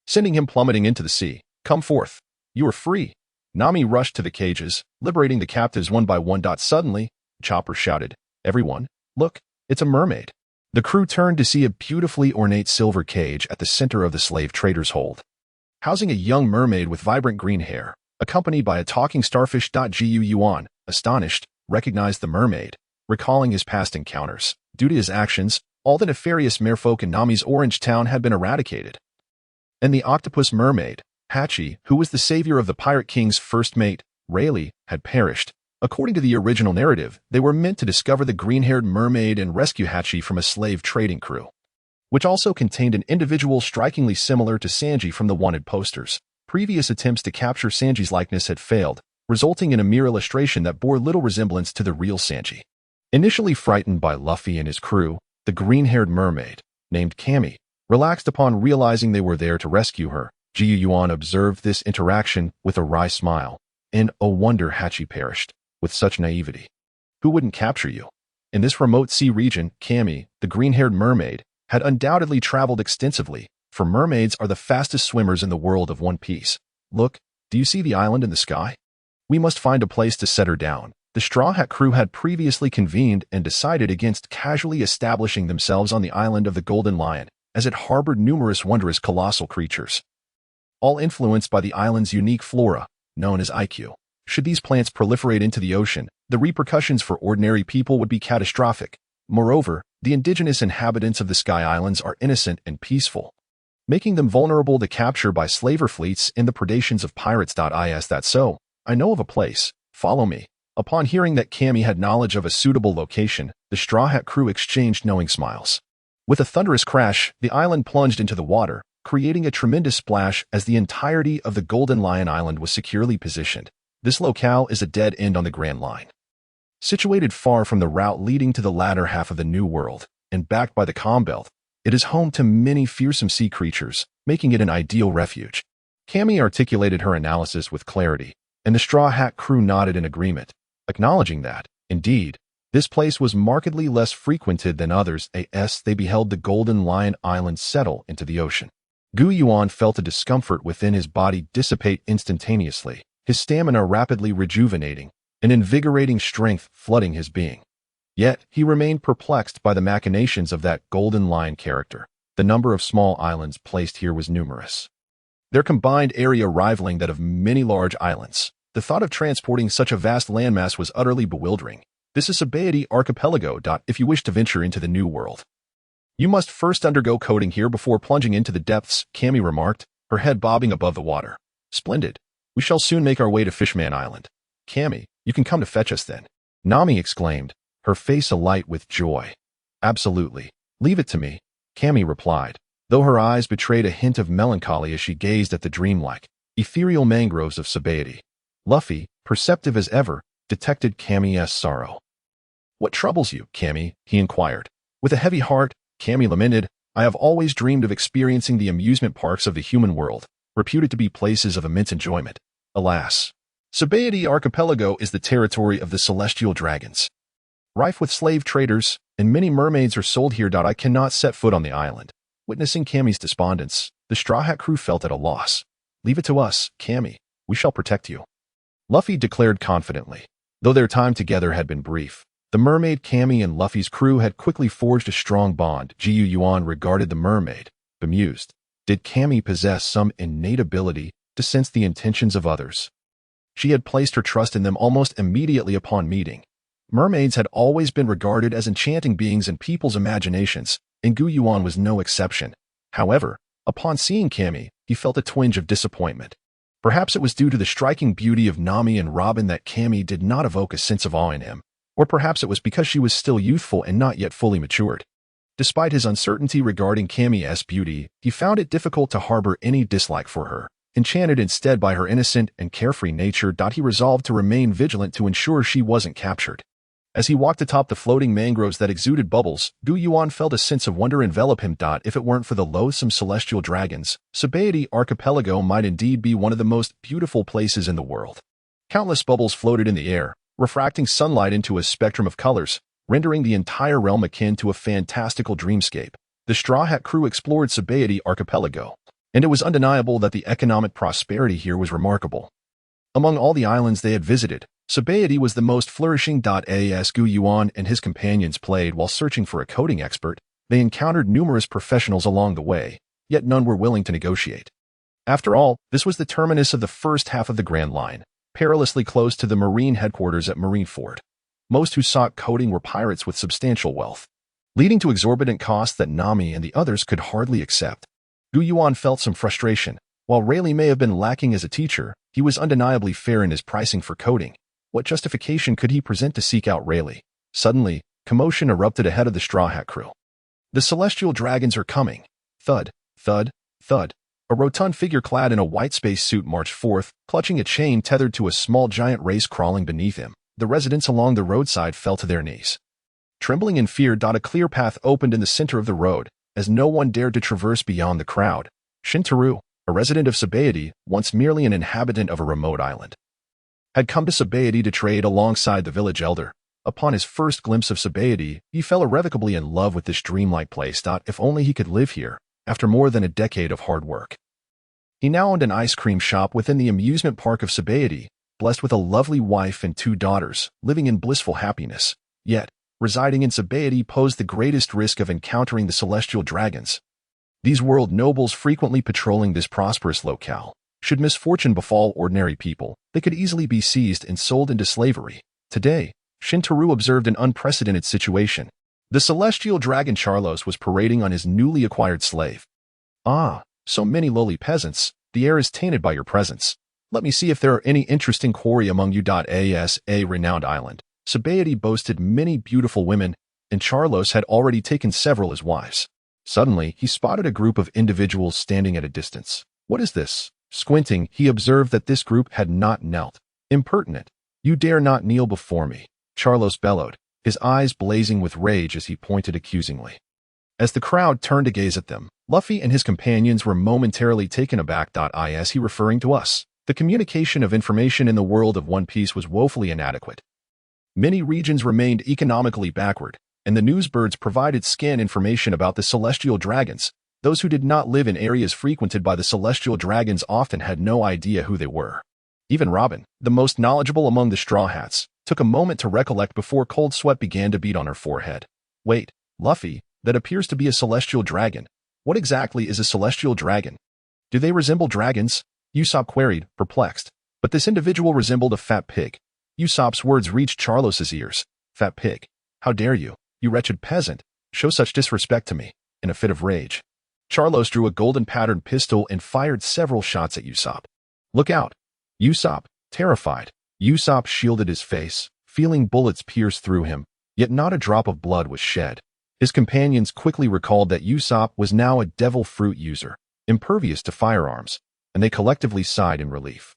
sending him plummeting into the sea. Come forth. You are free. Nami rushed to the cages, liberating the captives one by one. Suddenly, Chopper shouted, "Everyone, look, it's a mermaid." The crew turned to see a beautifully ornate silver cage at the center of the slave trader's hold, housing a young mermaid with vibrant green hair, accompanied by a talking starfish. Yuan, astonished, recognized the mermaid, recalling his past encounters. Due to his actions, all the nefarious merfolk in Nami's Orange Town had been eradicated, and the octopus mermaid, Hachi, who was the savior of the Pirate King's first mate, Rayleigh, had perished. According to the original narrative, they were meant to discover the green-haired mermaid and rescue Hachi from a slave trading crew, which also contained an individual strikingly similar to Sanji from the wanted posters. Previous attempts to capture Sanji's likeness had failed, resulting in a mere illustration that bore little resemblance to the real Sanji. Initially frightened by Luffy and his crew, the green-haired mermaid, named Cammy, relaxed upon realizing they were there to rescue her. Yuan observed this interaction with a wry smile. In a wonder Hachi perished, with such naivety. Who wouldn't capture you? In this remote sea region, Cammy, the green-haired mermaid, had undoubtedly traveled extensively, for mermaids are the fastest swimmers in the world of One Piece. Look, do you see the island in the sky? We must find a place to set her down. The Straw Hat crew had previously convened and decided against casually establishing themselves on the island of the Golden Lion, as it harbored numerous wondrous colossal creatures, all influenced by the island's unique flora, known as IQ. Should these plants proliferate into the ocean, the repercussions for ordinary people would be catastrophic. Moreover, the indigenous inhabitants of the Sky Islands are innocent and peaceful, making them vulnerable to capture by slaver fleets and the predations of pirates. Is that so? I know of a place. Follow me. Upon hearing that Cammy had knowledge of a suitable location, the Straw Hat crew exchanged knowing smiles. With a thunderous crash, the island plunged into the water, creating a tremendous splash as the entirety of the Golden Lion Island was securely positioned. This locale is a dead end on the Grand Line, situated far from the route leading to the latter half of the New World, and backed by the Calm Belt. It is home to many fearsome sea creatures, making it an ideal refuge. Cammy articulated her analysis with clarity, and the Straw Hat crew nodded in agreement, acknowledging that, indeed, this place was markedly less frequented than others as they beheld the Golden Lion Island settle into the ocean. Yuan felt a discomfort within his body dissipate instantaneously, his stamina rapidly rejuvenating, an invigorating strength flooding his being. Yet, he remained perplexed by the machinations of that Golden Lion character. The number of small islands placed here was numerous. their combined area rivaling that of many large islands. The thought of transporting such a vast landmass was utterly bewildering. This is Sabaody Archipelago. If you wish to venture into the New World, you must first undergo coding here before plunging into the depths, Cammy remarked, her head bobbing above the water. Splendid. We shall soon make our way to Fishman Island. Cammy, you can come to fetch us then. Nami exclaimed, her face alight with joy. Absolutely. Leave it to me, Cammy replied, though her eyes betrayed a hint of melancholy as she gazed at the dreamlike, ethereal mangroves of Sabaody. Luffy, perceptive as ever, detected Cammy's sorrow. What troubles you, Cammy? He inquired. With a heavy heart, Cammy lamented, I have always dreamed of experiencing the amusement parks of the human world, reputed to be places of immense enjoyment. Alas, Sabaody Archipelago is the territory of the celestial dragons. Rife with slave traders, and many mermaids are sold here. I cannot set foot on the island. Witnessing Cammy's despondence, the Straw Hat crew felt at a loss. Leave it to us, Cammy. We shall protect you, Luffy declared confidently. Though their time together had been brief, the mermaid Cammy and Luffy's crew had quickly forged a strong bond. Yuan regarded the mermaid, bemused. Did Cammy possess some innate ability to sense the intentions of others? She had placed her trust in them almost immediately upon meeting. Mermaids had always been regarded as enchanting beings in people's imaginations, and Yuan was no exception. However, upon seeing Cammy, he felt a twinge of disappointment. Perhaps it was due to the striking beauty of Nami and Robin that Cammy did not evoke a sense of awe in him, or perhaps it was because she was still youthful and not yet fully matured. Despite his uncertainty regarding Cammy's beauty, he found it difficult to harbor any dislike for her. Enchanted instead by her innocent and carefree nature, he resolved to remain vigilant to ensure she wasn't captured. As he walked atop the floating mangroves that exuded bubbles, Yuan felt a sense of wonder envelop him. If it weren't for the loathsome celestial dragons, Sabaody Archipelago might indeed be one of the most beautiful places in the world. Countless bubbles floated in the air, refracting sunlight into a spectrum of colors, rendering the entire realm akin to a fantastical dreamscape. The Straw Hat crew explored Sabaody Archipelago, and it was undeniable that the economic prosperity here was remarkable. Among all the islands they had visited, Sabaody was the most flourishing. As Yuan and his companions played while searching for a coding expert, they encountered numerous professionals along the way, yet none were willing to negotiate. After all, this was the terminus of the first half of the Grand Line, perilously close to the Marine headquarters at Marineford. Most who sought coding were pirates with substantial wealth, leading to exorbitant costs that Nami and the others could hardly accept. Yuan felt some frustration. While Rayleigh may have been lacking as a teacher, he was undeniably fair in his pricing for coding. What justification could he present to seek out Rayleigh? Suddenly, commotion erupted ahead of the Straw Hat crew. The celestial dragons are coming. Thud, thud, thud. A rotund figure clad in a white spacesuit marched forth, clutching a chain tethered to a small giant race crawling beneath him. The residents along the roadside fell to their knees. Trembling in fear, a clear path opened in the center of the road, as no one dared to traverse beyond the crowd. Shintaro, a resident of Sabaody, once merely an inhabitant of a remote island, had come to Sabaody to trade alongside the village elder. Upon his first glimpse of Sabaody, he fell irrevocably in love with this dreamlike place. If only he could live here, after more than a decade of hard work. He now owned an ice cream shop within the amusement park of Sabaody, blessed with a lovely wife and 2 daughters, living in blissful happiness. Yet, residing in Sabaody posed the greatest risk of encountering the celestial dragons. These world nobles frequently patrolling this prosperous locale. Should misfortune befall ordinary people, they could easily be seized and sold into slavery. Today, Shintaro observed an unprecedented situation. The celestial dragon Charlos was parading on his newly acquired slave. Ah, so many lowly peasants, the air is tainted by your presence. Let me see if there are any interesting quarry among you. As a renowned island, Sabaody boasted many beautiful women, and Charlos had already taken several as wives. Suddenly, he spotted a group of individuals standing at a distance. What is this? Squinting, he observed that this group had not knelt. Impertinent! You dare not kneel before me, Charlos bellowed, his eyes blazing with rage as he pointed accusingly. As the crowd turned to gaze at them, Luffy and his companions were momentarily taken aback. Is he referring to us? The communication of information in the world of One Piece was woefully inadequate. Many regions remained economically backward, and the newsbirds provided scant information about the celestial dragons. Those who did not live in areas frequented by the celestial dragons often had no idea who they were. Even Robin, the most knowledgeable among the Straw Hats, took a moment to recollect before cold sweat began to beat on her forehead. Wait, Luffy, that appears to be a celestial dragon. What exactly is a celestial dragon? Do they resemble dragons? Usopp queried, perplexed. But this individual resembled a fat pig. Usopp's words reached Charlos's ears. Fat pig. How dare you, you wretched peasant, show such disrespect to me, in a fit of rage. Charlos drew a golden-patterned pistol and fired several shots at Usopp. Look out! Usopp, terrified. Usopp shielded his face, feeling bullets pierce through him, yet not a drop of blood was shed. His companions quickly recalled that Usopp was now a devil fruit user, impervious to firearms, and they collectively sighed in relief.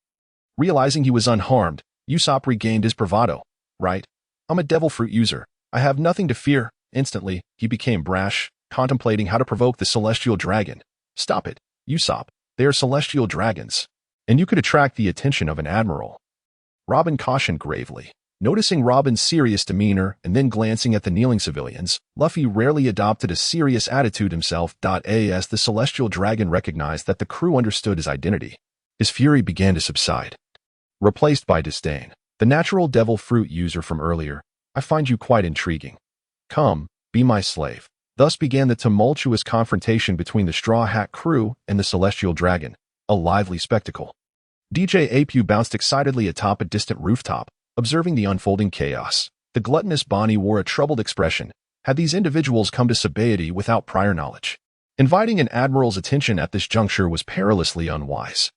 Realizing he was unharmed, Usopp regained his bravado. Right? I'm a devil fruit user. I have nothing to fear. Instantly, he became brash, contemplating how to provoke the celestial dragon. Stop it, Usopp. They are celestial dragons, and you could attract the attention of an admiral. Robin cautioned gravely. Noticing Robin's serious demeanor and then glancing at the kneeling civilians, Luffy rarely adopted a serious attitude himself. As the celestial dragon recognized that the crew understood his identity, his fury began to subside, replaced by disdain. The natural devil fruit user from earlier, I find you quite intriguing. Come, be my slave. Thus began the tumultuous confrontation between the Straw Hat crew and the celestial dragon, a lively spectacle. DJ Apu bounced excitedly atop a distant rooftop, observing the unfolding chaos. The gluttonous Bonnie wore a troubled expression. Had these individuals come to Sabaody without prior knowledge? Inviting an admiral's attention at this juncture was perilously unwise.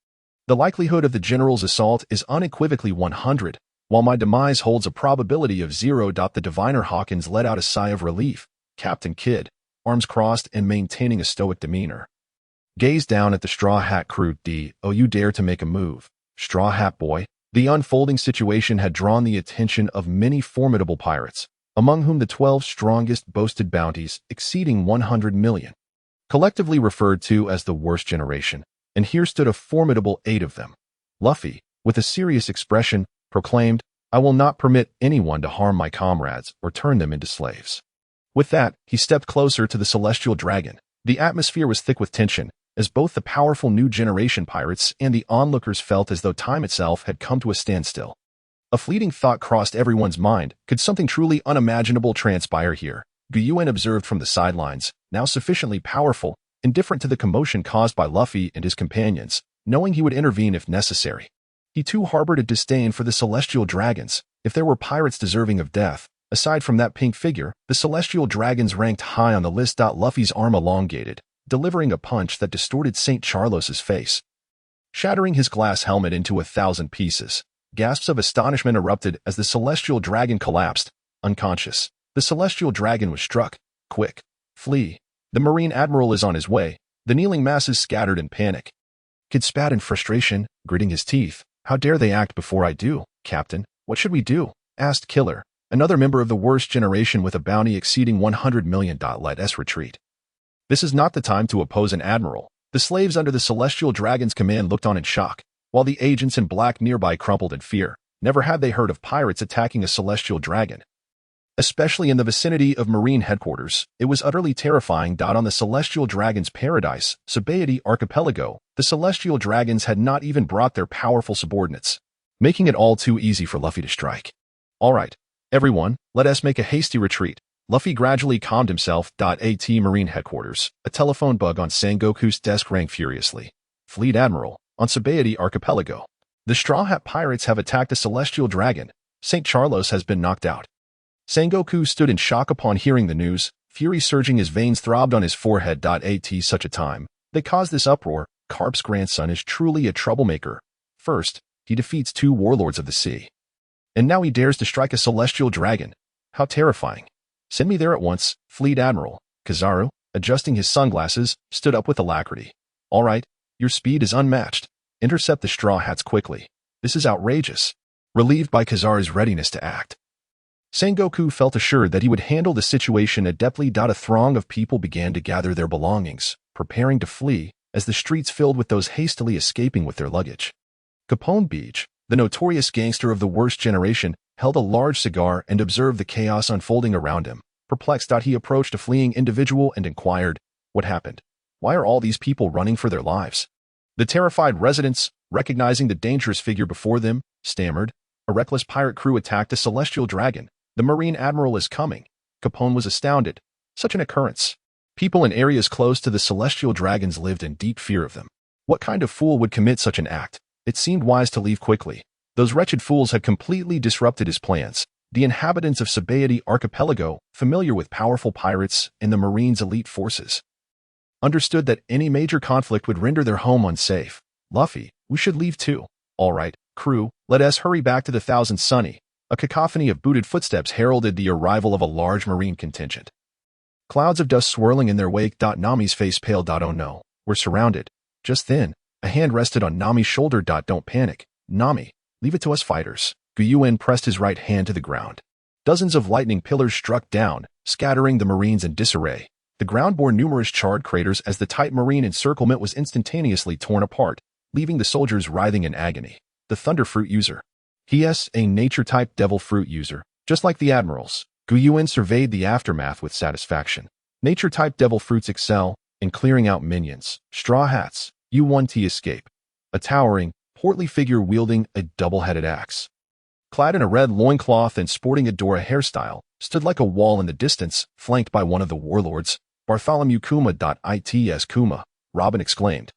The likelihood of the general's assault is unequivocally 100, while my demise holds a probability of 0. The diviner Hawkins let out a sigh of relief. Captain Kidd, arms crossed and maintaining a stoic demeanor, gazed down at the Straw Hat crew. Oh, you dare to make a move, Straw Hat boy? The unfolding situation had drawn the attention of many formidable pirates, among whom the 12 strongest boasted bounties exceeding 100 million, collectively referred to as the worst generation, and here stood a formidable 8 of them. Luffy, with a serious expression, proclaimed, I will not permit anyone to harm my comrades or turn them into slaves. With that, he stepped closer to the celestial dragon. The atmosphere was thick with tension, as both the powerful new generation pirates and the onlookers felt as though time itself had come to a standstill. A fleeting thought crossed everyone's mind. Could something truly unimaginable transpire here? Yuan observed from the sidelines, now sufficiently powerful, indifferent to the commotion caused by Luffy and his companions, knowing he would intervene if necessary. He too harbored a disdain for the celestial dragons. If there were pirates deserving of death, aside from that pink figure, the celestial dragons ranked high on the list. Luffy's arm elongated, delivering a punch that distorted St. Charlos's face, shattering his glass helmet into 1,000 pieces. Gasps of astonishment erupted as the celestial dragon collapsed, unconscious. The celestial dragon was struck. Quick, flee. The Marine Admiral is on his way. The kneeling masses scattered in panic. Kid spat in frustration, gritting his teeth. How dare they act before I do, Captain? What should we do? Asked Killer, another member of the worst generation with a bounty exceeding 100 million. Let us retreat. This is not the time to oppose an admiral. The slaves under the celestial dragon's command looked on in shock, while the agents in black nearby crumpled in fear. Never had they heard of pirates attacking a celestial dragon, especially in the vicinity of Marine headquarters. It was utterly terrifying. On the celestial dragon's paradise, Sabaody Archipelago, the celestial dragons had not even brought their powerful subordinates, making it all too easy for Luffy to strike. All right, everyone, let us make a hasty retreat. Luffy gradually calmed himself. At Marine headquarters, a telephone bug on Sangoku's desk rang furiously. Fleet Admiral, on Sabaody Archipelago. The Straw Hat Pirates have attacked a celestial dragon. St. Charlos has been knocked out. Sangoku stood in shock upon hearing the news. Fury surging his veins throbbed on his forehead. At such a time, they caused this uproar. Carp's grandson is truly a troublemaker. First, he defeats 2 warlords of the sea, and now he dares to strike a celestial dragon. How terrifying. Send me there at once, Fleet Admiral. Kizaru, adjusting his sunglasses, stood up with alacrity. All right, your speed is unmatched. Intercept the Straw Hats quickly. This is outrageous. Relieved by Kizaru's readiness to act, Sangoku felt assured that he would handle the situation adeptly. A throng of people began to gather their belongings, preparing to flee, as the streets filled with those hastily escaping with their luggage. Capone Beach, the notorious gangster of the worst generation, held a large cigar and observed the chaos unfolding around him. Perplexed, he approached a fleeing individual and inquired, what happened? Why are all these people running for their lives? The terrified residents, recognizing the dangerous figure before them, stammered, a reckless pirate crew attacked a celestial dragon. The Marine Admiral is coming. Capone was astounded. Such an occurrence. People in areas close to the celestial dragons lived in deep fear of them. What kind of fool would commit such an act? It seemed wise to leave quickly. Those wretched fools had completely disrupted his plans. The inhabitants of Sabaody Archipelago, familiar with powerful pirates and the Marine's elite forces, understood that any major conflict would render their home unsafe. Luffy, we should leave too. All right, crew, let us hurry back to the Thousand Sunny. A cacophony of booted footsteps heralded the arrival of a large marine contingent. Clouds of dust swirling in their wake. Nami's face paled. Oh no, we're surrounded. Just then, a hand rested on Nami's shoulder. Don't panic, Nami. Leave it to us fighters. Yuan pressed his right hand to the ground. Dozens of lightning pillars struck down, scattering the Marines in disarray. The ground bore numerous charred craters as the tight marine encirclement was instantaneously torn apart, leaving the soldiers writhing in agony. The Thunderfruit user. He.s. a nature-type devil fruit user, just like the admirals. Yuan surveyed the aftermath with satisfaction. Nature-type devil fruits excel in clearing out minions. Straw hats. U1T escape. A towering, portly figure wielding a double-headed axe, clad in a red loincloth and sporting a Dora hairstyle, stood like a wall in the distance, flanked by one of the warlords. Bartholomew Kuma. Its Kuma, Robin exclaimed,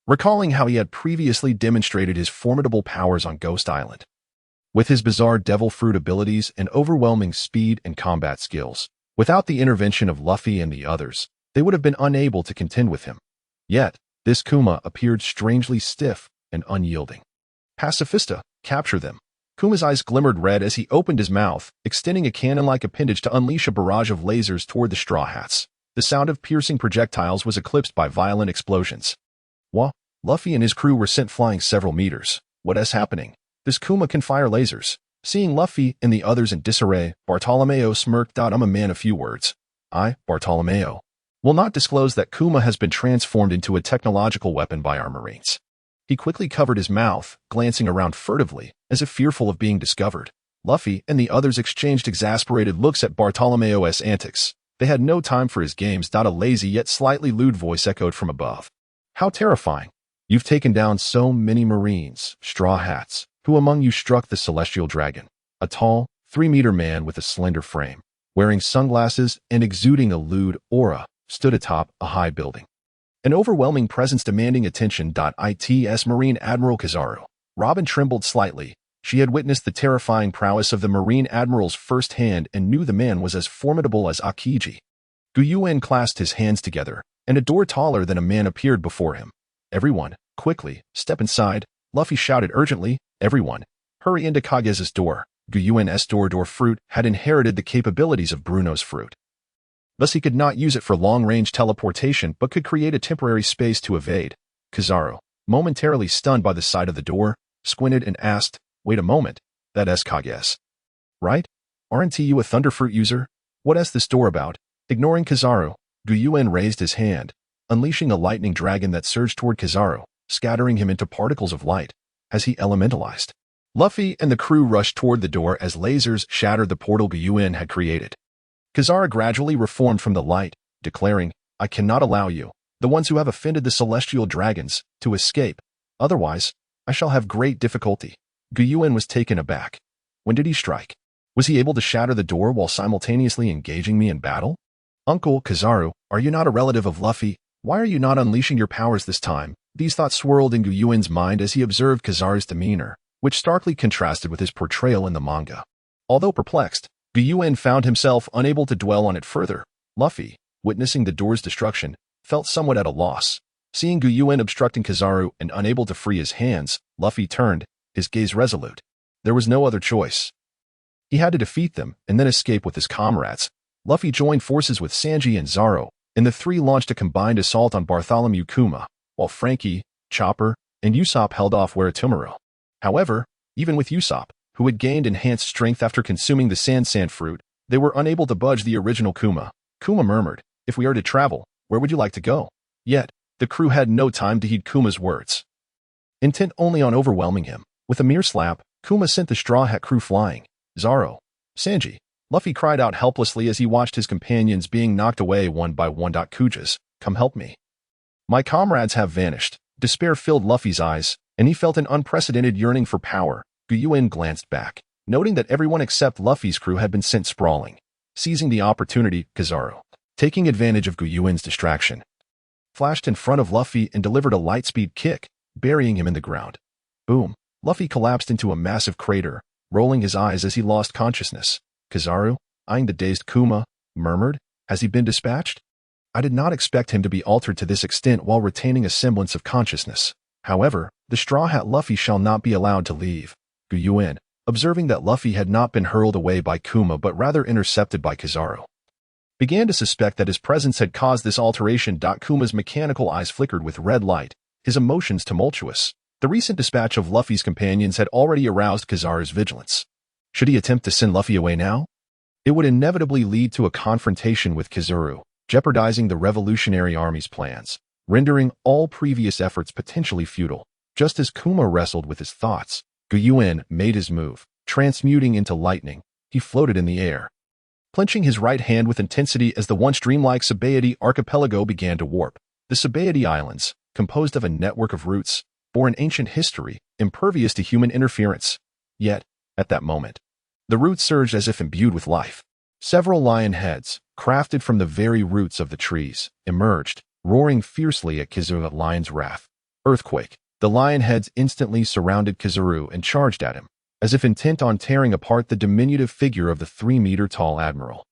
recalling how he had previously demonstrated his formidable powers on Ghost Island. With his bizarre devil fruit abilities and overwhelming speed and combat skills, without the intervention of Luffy and the others, they would have been unable to contend with him. Yet, this Kuma appeared strangely stiff and unyielding. Pacifista, capture them. Kuma's eyes glimmered red as he opened his mouth, extending a cannon-like appendage to unleash a barrage of lasers toward the Straw Hats. The sound of piercing projectiles was eclipsed by violent explosions. Luffy and his crew were sent flying several meters. What is happening? This Kuma can fire lasers. Seeing Luffy and the others in disarray, Bartolomeo smirked. I'm a man of few words. I, Bartolomeo, will not disclose that Kuma has been transformed into a technological weapon by our Marines. He quickly covered his mouth, glancing around furtively, as if fearful of being discovered. Luffy and the others exchanged exasperated looks at Bartolomeo's antics. They had no time for his games. A lazy yet slightly lewd voice echoed from above. How terrifying. You've taken down so many Marines, Straw Hats. Who among you struck the celestial dragon? A tall, 3-meter man with a slender frame, wearing sunglasses and exuding a lewd aura, stood atop a high building. An overwhelming presence demanding attention. Its Marine Admiral Kizaru. Robin trembled slightly. She had witnessed the terrifying prowess of the Marine Admirals firsthand and knew the man was as formidable as Akiji. Yuan clasped his hands together, and a door taller than a man appeared before him. Everyone, quickly, step inside, Luffy shouted urgently. Everyone, hurry into Kage's door. Yuan's door fruit had inherited the capabilities of Bruno's fruit. Thus he could not use it for long-range teleportation but could create a temporary space to evade. Kizaru, momentarily stunned by the sight of the door, squinted and asked, wait a moment, that's Kage's, right? Aren't you a Thunderfruit user? What is this door about? Ignoring Kizaru, Yuan raised his hand, unleashing a lightning dragon that surged toward Kizaru, scattering him into particles of light, as he elementalized. Luffy and the crew rushed toward the door as lasers shattered the portal Yuan had created. Kizaru gradually reformed from the light, declaring, I cannot allow you, the ones who have offended the celestial dragons, to escape. Otherwise, I shall have great difficulty. Yuan was taken aback. When did he strike? Was he able to shatter the door while simultaneously engaging me in battle? Uncle Kizaru, are you not a relative of Luffy? Why are you not unleashing your powers this time? These thoughts swirled in Yuan's mind as he observed Kizaru's demeanor, which starkly contrasted with his portrayal in the manga. Although perplexed, Yuan found himself unable to dwell on it further. Luffy, witnessing the door's destruction, felt somewhat at a loss. Seeing Yuan obstructing Kizaru and unable to free his hands, Luffy turned, his gaze resolute. There was no other choice. He had to defeat them and then escape with his comrades. Luffy joined forces with Sanji and Zoro, and the three launched a combined assault on Bartholomew Kuma, while Frankie, Chopper, and Usopp held off Waratomuro. However, even with Usopp, who had gained enhanced strength after consuming the sand fruit, they were unable to budge the original Kuma. Kuma murmured, if we are to travel, where would you like to go? Yet, the crew had no time to heed Kuma's words. Intent only on overwhelming him, with a mere slap, Kuma sent the Straw Hat crew flying. Zoro, Sanji, Luffy cried out helplessly as he watched his companions being knocked away one by one. Kujas, come help me. My comrades have vanished. Despair filled Luffy's eyes, and he felt an unprecedented yearning for power. Yuan glanced back, noting that everyone except Luffy's crew had been sent sprawling. Seizing the opportunity, Kizaru, taking advantage of Yuan's distraction, flashed in front of Luffy and delivered a light-speed kick, burying him in the ground. Boom. Luffy collapsed into a massive crater, rolling his eyes as he lost consciousness. Kizaru, eyeing the dazed Kuma, murmured, "Has he been dispatched? I did not expect him to be altered to this extent while retaining a semblance of consciousness. However, the Straw Hat Luffy shall not be allowed to leave." Yuan, observing that Luffy had not been hurled away by Kuma but rather intercepted by Kizaru, began to suspect that his presence had caused this alteration. Kuma's mechanical eyes flickered with red light, his emotions tumultuous. The recent dispatch of Luffy's companions had already aroused Kizaru's vigilance. Should he attempt to send Luffy away now? It would inevitably lead to a confrontation with Kizaru, jeopardizing the Revolutionary Army's plans, rendering all previous efforts potentially futile. Just as Kuma wrestled with his thoughts, Yuan made his move, transmuting into lightning. He floated in the air, clenching his right hand with intensity as the once dreamlike Sabaody archipelago began to warp. The Sabaody Islands, composed of a network of roots, bore an ancient history, impervious to human interference. Yet, at that moment, the roots surged as if imbued with life. Several lion heads, crafted from the very roots of the trees, emerged, roaring fiercely at Kizaru Lion's wrath. Earthquake. The lion heads instantly surrounded Kizaru and charged at him, as if intent on tearing apart the diminutive figure of the 3-meter-tall admiral.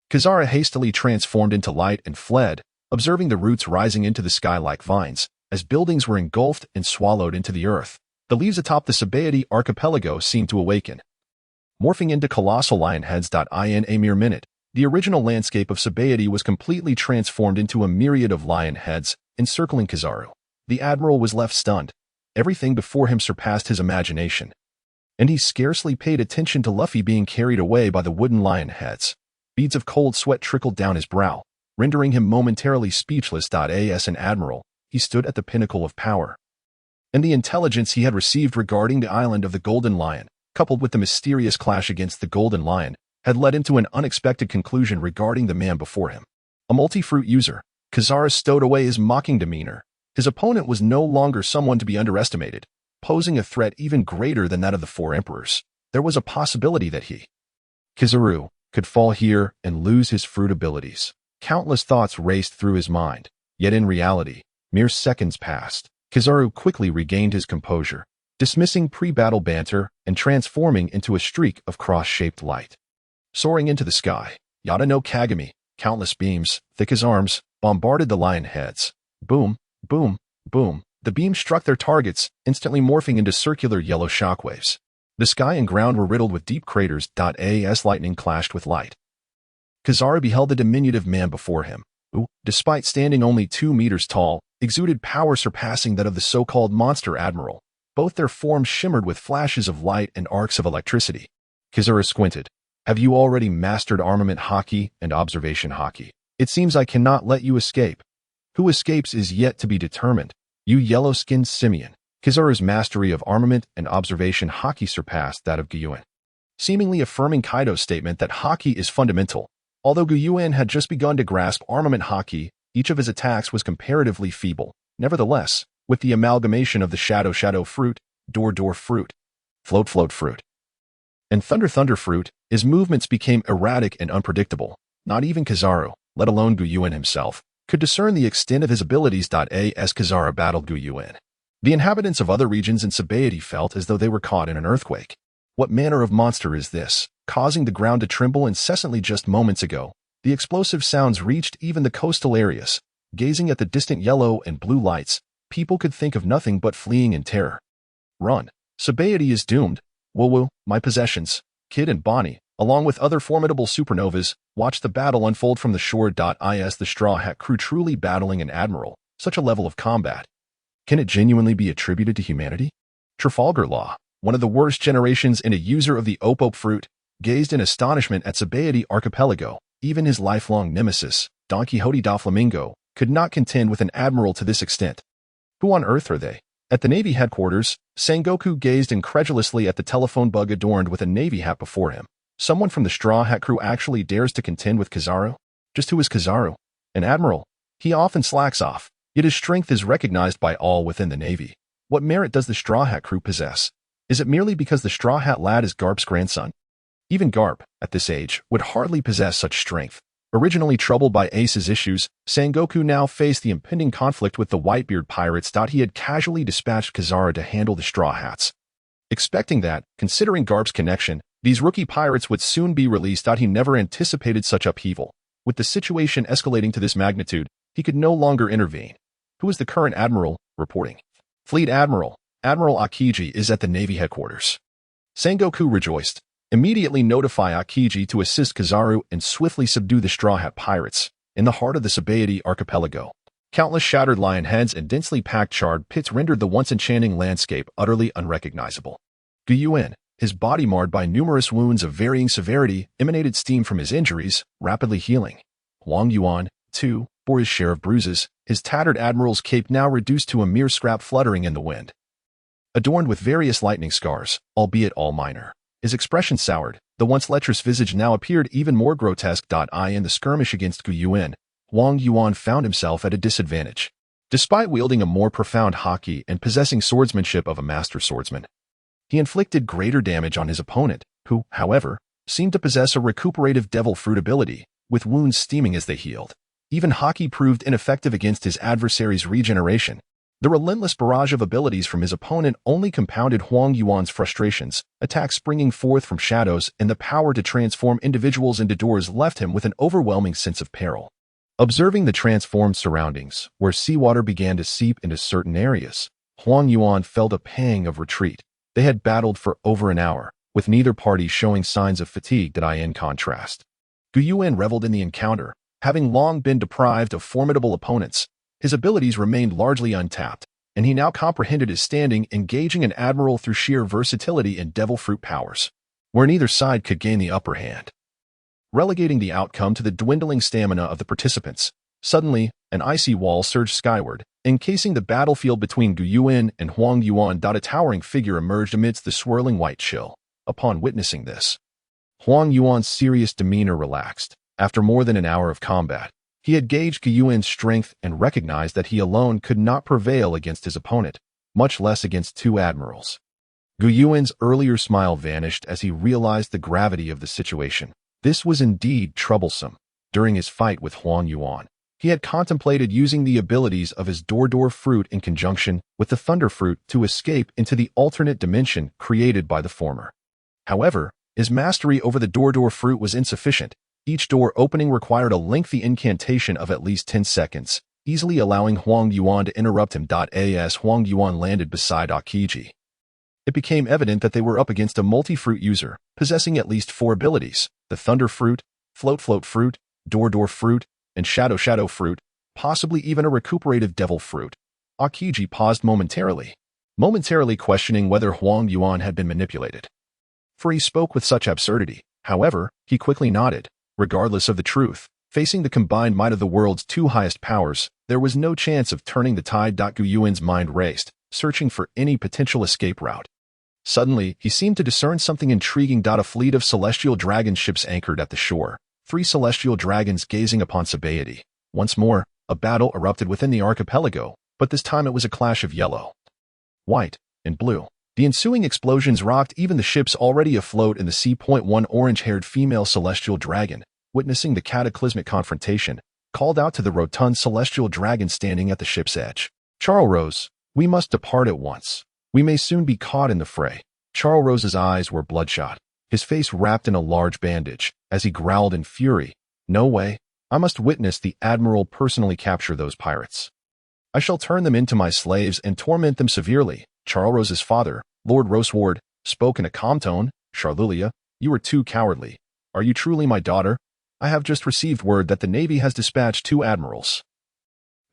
Kizaru hastily transformed into light and fled, observing the roots rising into the sky like vines, as buildings were engulfed and swallowed into the earth. The leaves atop the Sabaody archipelago seemed to awaken, morphing into colossal lion heads. In a mere minute, the original landscape of Sabaody was completely transformed into a myriad of lion heads, encircling Kizaru. The admiral was left stunned. Everything before him surpassed his imagination, and he scarcely paid attention to Luffy being carried away by the wooden lion heads. Beads of cold sweat trickled down his brow, rendering him momentarily speechless. As an admiral, he stood at the pinnacle of power, and the intelligence he had received regarding the island of the Golden Lion, coupled with the mysterious clash against the Golden Lion, had led him to an unexpected conclusion regarding the man before him. A multi-fruit user, Kizaru stowed away his mocking demeanor. His opponent was no longer someone to be underestimated, posing a threat even greater than that of the 4 emperors. There was a possibility that he, Kizaru, could fall here and lose his fruit abilities. Countless thoughts raced through his mind, yet in reality, mere seconds passed. Kizaru quickly regained his composure, dismissing pre-battle banter and transforming into a streak of cross-shaped light. Soaring into the sky, Yada no Kagami, countless beams, thick as arms, bombarded the lion heads. Boom, boom, boom. The beams struck their targets, instantly morphing into circular yellow shockwaves. The sky and ground were riddled with deep craters. As lightning clashed with light, Kizaru beheld the diminutive man before him, who, despite standing only 2 meters tall, exuded power surpassing that of the so-called monster admiral. Both their forms shimmered with flashes of light and arcs of electricity. Kizaru squinted. "Have you already mastered armament hockey and observation hockey? It seems I cannot let you escape." Who escapes is yet to be determined. You yellow-skinned simian. Kizaru's mastery of armament and observation hockey surpassed that of Yuan, seemingly affirming Kaido's statement that hockey is fundamental. Although Yuan had just begun to grasp armament hockey, each of his attacks was comparatively feeble. Nevertheless, with the amalgamation of the shadow fruit, door fruit, float fruit, and thunder fruit, his movements became erratic and unpredictable. Not even Kizaru, let alone Yuan himself, could discern the extent of his abilities. As Kizaru battled Yuan, the inhabitants of other regions in Sabaody felt as though they were caught in an earthquake. What manner of monster is this, causing the ground to tremble incessantly? Just moments ago, the explosive sounds reached even the coastal areas. Gazing at the distant yellow and blue lights, people could think of nothing but fleeing in terror. Run. Sabaody is doomed. Woo, my possessions. Kid and Bonnie, along with other formidable supernovas, watched the battle unfold from the shore. Is the Straw Hat crew truly battling an admiral? Such a level of combat, can it genuinely be attributed to humanity? Trafalgar Law, one of the worst generations and a user of the Opop fruit, gazed in astonishment at Sabaody archipelago. Even his lifelong nemesis, Don Quixote da Flamingo, could not contend with an admiral to this extent. Who on earth are they? At the Navy headquarters, Sengoku gazed incredulously at the telephone bug adorned with a Navy hat before him. Someone from the Straw Hat crew actually dares to contend with Kizaru? Just who is Kizaru? An admiral. He often slacks off, yet his strength is recognized by all within the Navy. What merit does the Straw Hat crew possess? Is it merely because the Straw Hat lad is Garp's grandson? Even Garp, at this age, would hardly possess such strength. Originally troubled by Ace's issues, Sangoku now faced the impending conflict with the Whitebeard pirates. He had casually dispatched Kizaru to handle the Straw Hats. Expecting that, considering Garp's connection, these rookie pirates would soon be released. He never anticipated such upheaval. With the situation escalating to this magnitude, he could no longer intervene. Who is the current admiral? Reporting. Fleet Admiral. Admiral Akiji is at the Navy headquarters. Sangoku rejoiced. Immediately notify Akiji to assist Kizaru and swiftly subdue the Straw Hat pirates. In the heart of the Sabaody archipelago, countless shattered lion heads and densely packed charred pits rendered the once enchanting landscape utterly unrecognizable. Yuan, his body marred by numerous wounds of varying severity, emanated steam from his injuries, rapidly healing. Yuan, too, bore his share of bruises, his tattered admiral's cape now reduced to a mere scrap fluttering in the wind. Adorned with various lightning scars, albeit all minor, his expression soured, the once lecherous visage now appeared even more grotesque. In the skirmish against Yuan, Yuan found himself at a disadvantage. Despite wielding a more profound haki and possessing swordsmanship of a master swordsman, he inflicted greater damage on his opponent, who, however, seemed to possess a recuperative devil fruit ability, with wounds steaming as they healed. Even haki proved ineffective against his adversary's regeneration. The relentless barrage of abilities from his opponent only compounded Yuan's frustrations. Attacks springing forth from shadows and the power to transform individuals into doors left him with an overwhelming sense of peril. Observing the transformed surroundings, where seawater began to seep into certain areas, Yuan felt a pang of retreat. They had battled for over an hour, with neither party showing signs of fatigue. In contrast, Yuan reveled in the encounter. Having long been deprived of formidable opponents, his abilities remained largely untapped, and he now comprehended his standing, engaging an admiral through sheer versatility and devil fruit powers, where neither side could gain the upper hand. Relegating the outcome to the dwindling stamina of the participants, suddenly, an icy wall surged skyward, encasing the battlefield between Yuan and Yuan. A towering figure emerged amidst the swirling white chill. Upon witnessing this, Yuan's serious demeanor relaxed. After more than an hour of combat, he had gauged Yuan's strength and recognized that he alone could not prevail against his opponent, much less against two admirals. Yuan's earlier smile vanished as he realized the gravity of the situation. This was indeed troublesome. During his fight with Yuan, he had contemplated using the abilities of his door fruit in conjunction with the thunder fruit to escape into the alternate dimension created by the former. However, his mastery over the door fruit was insufficient. Each door opening required a lengthy incantation of at least 10 seconds, easily allowing Yuan to interrupt him. As Yuan landed beside Akiji, it became evident that they were up against a multi-fruit user, possessing at least 4 abilities: the thunder fruit, float fruit, door fruit, and shadow fruit, possibly even a recuperative devil fruit. Akiji paused momentarily questioning whether Yuan had been manipulated. For he spoke with such absurdity. However, he quickly nodded. Regardless of the truth, facing the combined might of the world's two highest powers, there was no chance of turning the tide. Yuan's mind raced, searching for any potential escape route. Suddenly, he seemed to discern something intriguing. A fleet of celestial dragon ships anchored at the shore, 3 celestial dragons gazing upon Sabaody. Once more, a battle erupted within the archipelago, but this time it was a clash of yellow, white, and blue. The ensuing explosions rocked even the ships already afloat in the sea. One orange-haired female celestial dragon, witnessing the cataclysmic confrontation, called out to the rotund celestial dragon standing at the ship's edge. "Charles, we must depart at once. We may soon be caught in the fray." Charles's eyes were bloodshot, his face wrapped in a large bandage, as he growled in fury. "No way. I must witness the admiral personally capture those pirates. I shall turn them into my slaves and torment them severely." Charles's father, Lord Roseward, spoke in a calm tone. "Charlulia, you are too cowardly. Are you truly my daughter? I have just received word that the Navy has dispatched 2 admirals.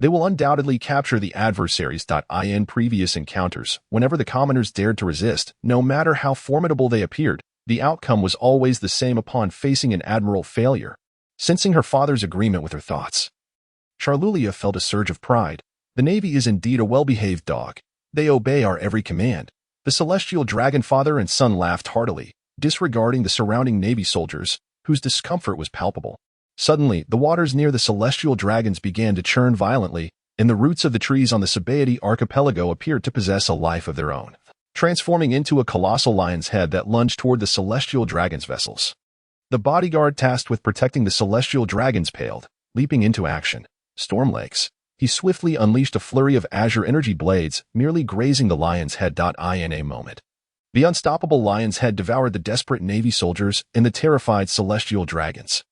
They will undoubtedly capture the adversaries. In previous encounters, whenever the commoners dared to resist, no matter how formidable they appeared, the outcome was always the same upon facing an admiral failure. Sensing her father's agreement with her thoughts, Charlulia felt a surge of pride. The Navy is indeed a well-behaved dog. They obey our every command. The celestial dragon father and son laughed heartily, disregarding the surrounding Navy soldiers, whose discomfort was palpable. Suddenly, the waters near the celestial dragons began to churn violently, and the roots of the trees on the Sabaody archipelago appeared to possess a life of their own, transforming into a colossal lion's head that lunged toward the celestial dragon's vessels. The bodyguard tasked with protecting the celestial dragons paled, leaping into action. Storm Legs. He swiftly unleashed a flurry of azure energy blades, merely grazing the lion's head. In a moment, the unstoppable lion's head devoured the desperate Navy soldiers and the terrified celestial dragons.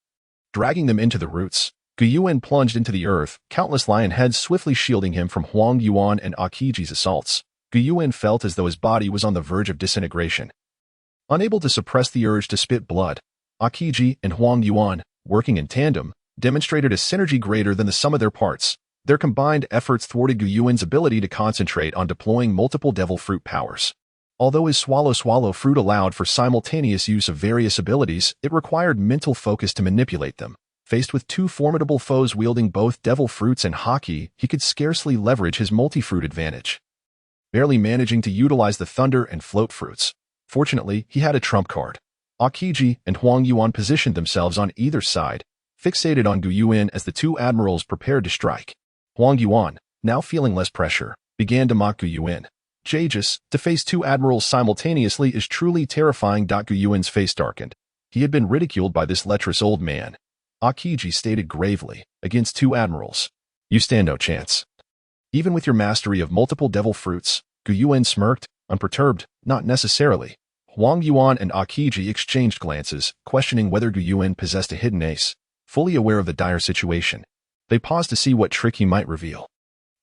Dragging them into the roots, Yuan plunged into the earth, countless lion heads swiftly shielding him from Huang Yuan and Akiji's assaults. Yuan felt as though his body was on the verge of disintegration. Unable to suppress the urge to spit blood, Akiji and Huang Yuan, working in tandem, demonstrated a synergy greater than the sum of their parts. Their combined efforts thwarted Yuan's ability to concentrate on deploying multiple devil fruit powers. Although his swallow fruit allowed for simultaneous use of various abilities, it required mental focus to manipulate them. Faced with two formidable foes wielding both devil fruits and haki, he could scarcely leverage his multi-fruit advantage. Barely managing to utilize the thunder and float fruits. Fortunately, he had a trump card. Akiji and Huang Yuan positioned themselves on either side, fixated on Yuan as the two admirals prepared to strike. Huang Yuan, now feeling less pressure, began to mock Yuan. "Jagus, to face two admirals simultaneously is truly terrifying." Yuan's face darkened. He had been ridiculed by this lecherous old man. Akiji stated gravely, "Against two admirals, you stand no chance. Even with your mastery of multiple devil fruits." Yuan smirked, unperturbed. "Not necessarily." Huang Yuan and Akiji exchanged glances, questioning whether Yuan possessed a hidden ace. Fully aware of the dire situation, they paused to see what trick he might reveal.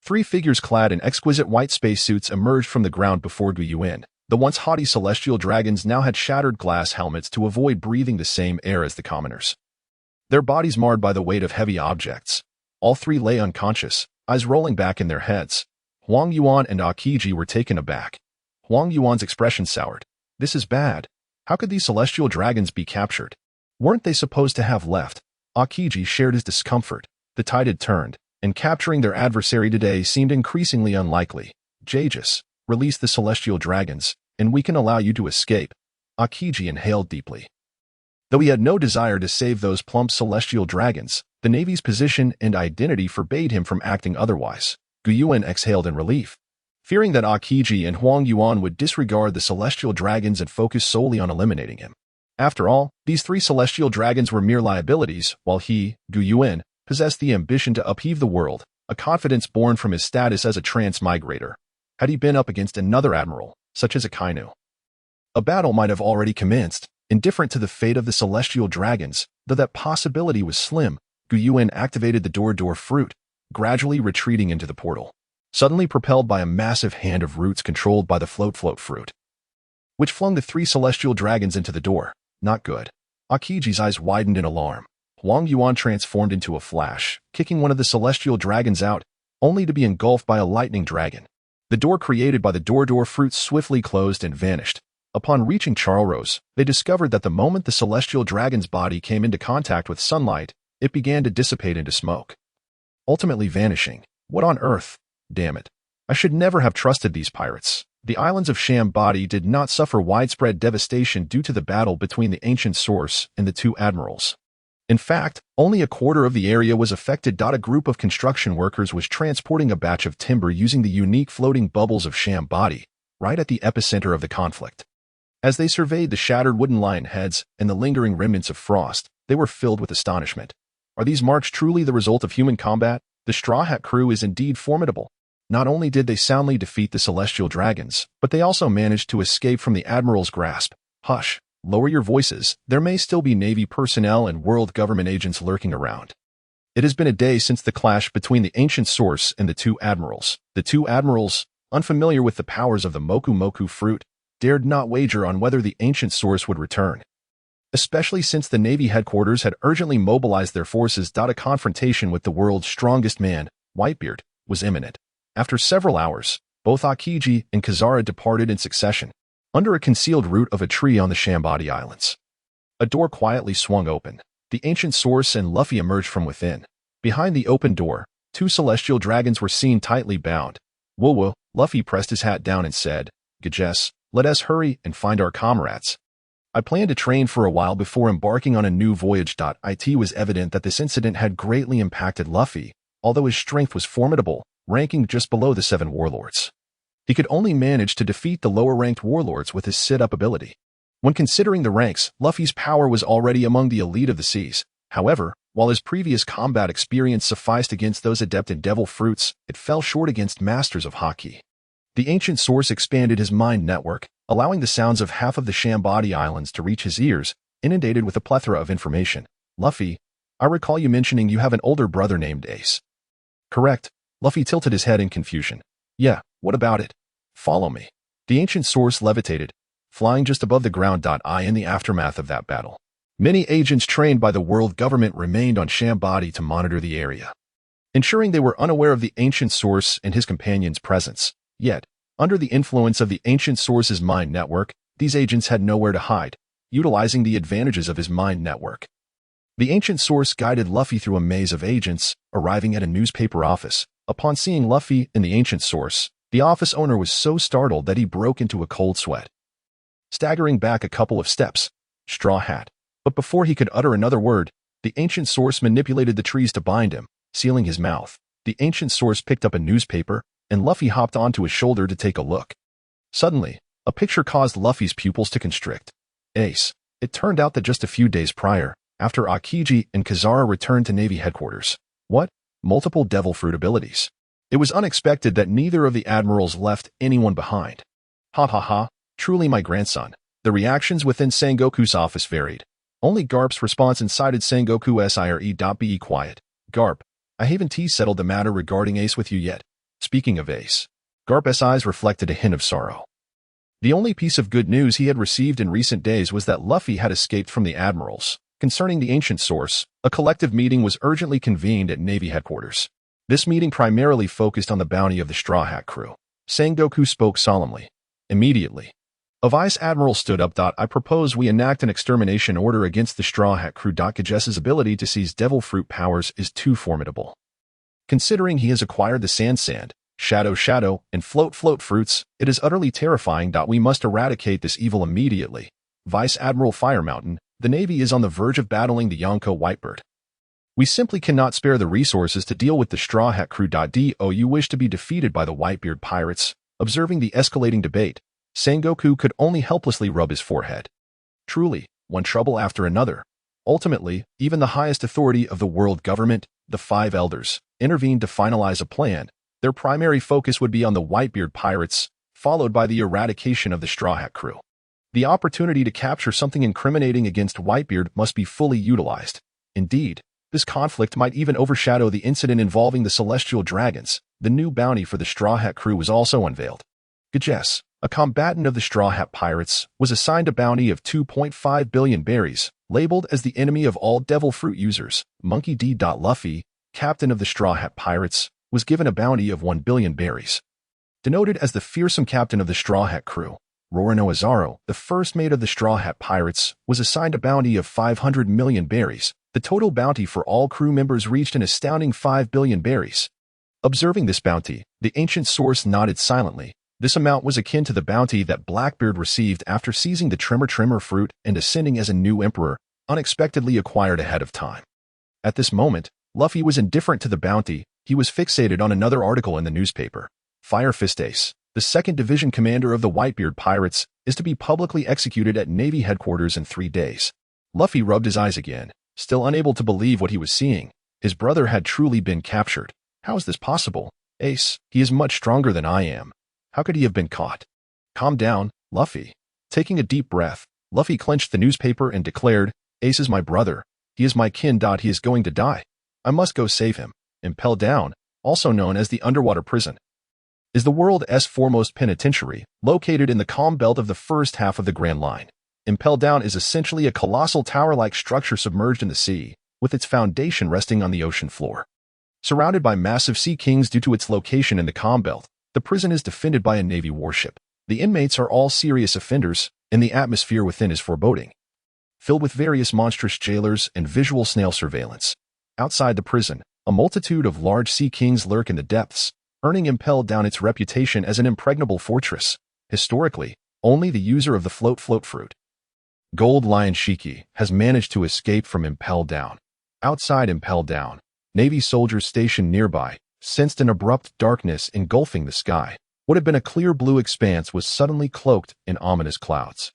Three figures clad in exquisite white spacesuits emerged from the ground before Yuan. The once haughty celestial dragons now had shattered glass helmets to avoid breathing the same air as the commoners. Their bodies marred by the weight of heavy objects. All three lay unconscious, eyes rolling back in their heads. Huang Yuan and Akiji were taken aback. Huang Yuan's expression soured. "This is bad. How could these celestial dragons be captured? Weren't they supposed to have left?" Akiji shared his discomfort. The tide had turned, and capturing their adversary today seemed increasingly unlikely. "Jagus, release the celestial dragons, and we can allow you to escape." Akiji inhaled deeply. Though he had no desire to save those plump celestial dragons, the Navy's position and identity forbade him from acting otherwise. Yuan exhaled in relief, fearing that Akiji and Huang Yuan would disregard the celestial dragons and focus solely on eliminating him. After all, these three celestial dragons were mere liabilities, while he, Yuan, possessed the ambition to upheave the world, a confidence born from his status as a transmigrator. Had he been up against another admiral, such as Akainu, a battle might have already commenced. Indifferent to the fate of the celestial dragons, though that possibility was slim, Yuan activated the door fruit, gradually retreating into the portal, suddenly propelled by a massive hand of roots controlled by the float fruit, which flung the three celestial dragons into the door. Not good. Akiji's eyes widened in alarm. Huang Yuan transformed into a flash, kicking one of the celestial dragons out, only to be engulfed by a lightning dragon. The door created by the door fruit swiftly closed and vanished. Upon reaching Charles, they discovered that the moment the celestial dragon's body came into contact with sunlight, it began to dissipate into smoke, ultimately vanishing. What on earth? Damn it. I should never have trusted these pirates. The islands of Shambadi did not suffer widespread devastation due to the battle between the ancient source and the two admirals. In fact, only a quarter of the area was affected. A group of construction workers was transporting a batch of timber using the unique floating bubbles of Shambadi, right at the epicenter of the conflict. As they surveyed the shattered wooden lion heads and the lingering remnants of frost, they were filled with astonishment. Are these marks truly the result of human combat? The Straw Hat crew is indeed formidable. Not only did they soundly defeat the celestial dragons, but they also managed to escape from the admiral's grasp. Hush, lower your voices. There may still be Navy personnel and world government agents lurking around. It has been a day since the clash between the ancient source and the two admirals. The two admirals, unfamiliar with the powers of the Moku fruit, dared not wager on whether the ancient source would return, especially since the Navy headquarters had urgently mobilized their forces. A confrontation with the world's strongest man, Whitebeard, was imminent. After several hours, both Akiji and Kazara departed in succession, under a concealed root of a tree on the Shambadi Islands. A door quietly swung open. The ancient source and Luffy emerged from within. Behind the open door, two celestial dragons were seen tightly bound. Woo-woo, Luffy pressed his hat down and said, "Gajes, let us hurry and find our comrades. I plan to train for a while before embarking on a new voyage." It was evident that this incident had greatly impacted Luffy, although his strength was formidable, ranking just below the 7 warlords. He could only manage to defeat the lower-ranked warlords with his sit-up ability. When considering the ranks, Luffy's power was already among the elite of the seas. However, while his previous combat experience sufficed against those adept in devil fruits, it fell short against masters of Haki. The ancient source expanded his mind network, allowing the sounds of half of the Shambadi Islands to reach his ears, inundated with a plethora of information. Luffy, I recall you mentioning you have an older brother named Ace. Correct. Luffy tilted his head in confusion. Yeah, what about it? Follow me. The ancient source levitated, flying just above the ground. In the aftermath of that battle, many agents trained by the world government remained on Shambadi to monitor the area, ensuring they were unaware of the ancient source and his companion's presence. Yet, under the influence of the ancient source's mind network, these agents had nowhere to hide, utilizing the advantages of his mind network. The ancient source guided Luffy through a maze of agents, arriving at a newspaper office. Upon seeing Luffy and the ancient source, the office owner was so startled that he broke into a cold sweat. Staggering back a couple of steps, Straw Hat. But before he could utter another word, the ancient source manipulated the trees to bind him, sealing his mouth. The ancient source picked up a newspaper, and Luffy hopped onto his shoulder to take a look. Suddenly, a picture caused Luffy's pupils to constrict. Ace. It turned out that just a few days prior, after Akiji and Kazara returned to Navy headquarters. What? Multiple devil fruit abilities. It was unexpected that neither of the admirals left anyone behind. Ha ha ha, truly my grandson. The reactions within Sengoku's office varied. Only Garp's response incited Sengoku Sire.Be quiet. Garp, I haven't settled the matter regarding Ace with you yet. Speaking of Ace, Garp's eyes reflected a hint of sorrow. The only piece of good news he had received in recent days was that Luffy had escaped from the admirals. Concerning the ancient source, a collective meeting was urgently convened at Navy headquarters. This meeting primarily focused on the bounty of the Straw Hat crew. Sengoku spoke solemnly. Immediately, a vice admiral stood up. I propose we enact an extermination order against the Straw Hat crew. Kages's ability to seize devil fruit powers is too formidable. Considering he has acquired the Sand, Shadow, and Float fruits, it is utterly terrifying. We must eradicate this evil immediately. Vice Admiral Fire Mountain, the Navy is on the verge of battling the Yonko Whitebird. We simply cannot spare the resources to deal with the Straw Hat crew. Do you wish to be defeated by the Whitebeard pirates? Observing the escalating debate, Sengoku could only helplessly rub his forehead. Truly, one trouble after another. Ultimately, even the highest authority of the world government, the Five Elders, intervened to finalize a plan. Their primary focus would be on the Whitebeard pirates, followed by the eradication of the Straw Hat crew. The opportunity to capture something incriminating against Whitebeard must be fully utilized. Indeed, this conflict might even overshadow the incident involving the Celestial Dragons. The new bounty for the Straw Hat crew was also unveiled. Gages, a combatant of the Straw Hat pirates, was assigned a bounty of 2.5 billion berries, labeled as the enemy of all devil fruit users. Monkey D. Luffy, captain of the Straw Hat pirates, was given a bounty of 1 billion berries. Denoted as the fearsome captain of the Straw Hat crew, Roronoa Zaro, the first mate of the Straw Hat pirates, was assigned a bounty of 500 million berries. The total bounty for all crew members reached an astounding 5 billion berries. Observing this bounty, the ancient source nodded silently. This amount was akin to the bounty that Blackbeard received after seizing the Tremor fruit and ascending as a new emperor, unexpectedly acquired ahead of time. At this moment, Luffy was indifferent to the bounty. He was fixated on another article in the newspaper. Fire Fist Ace, the 2nd Division commander of the Whitebeard pirates, is to be publicly executed at Navy headquarters in 3 days. Luffy rubbed his eyes again, still unable to believe what he was seeing. His brother had truly been captured. How is this possible? Ace, he is much stronger than I am. How could he have been caught? Calm down, Luffy. Taking a deep breath, Luffy clenched the newspaper and declared, Ace is my brother. He is my kin. He is going to die. I must go save him. Impel Down, also known as the Underwater Prison, is the world's foremost penitentiary, located in the calm belt of the first half of the Grand Line. Impel Down is essentially a colossal tower-like structure submerged in the sea, with its foundation resting on the ocean floor. Surrounded by massive sea kings due to its location in the calm belt, the prison is defended by a Navy warship. The inmates are all serious offenders, and the atmosphere within is foreboding, filled with various monstrous jailers and visual snail surveillance. Outside the prison, a multitude of large sea kings lurk in the depths, earning Impel Down its reputation as an impregnable fortress. Historically, only the user of the float fruit, Gold Lion Shiki, has managed to escape from Impel Down. Outside Impel Down, Navy soldiers stationed nearby sensed an abrupt darkness engulfing the sky. What had been a clear blue expanse was suddenly cloaked in ominous clouds.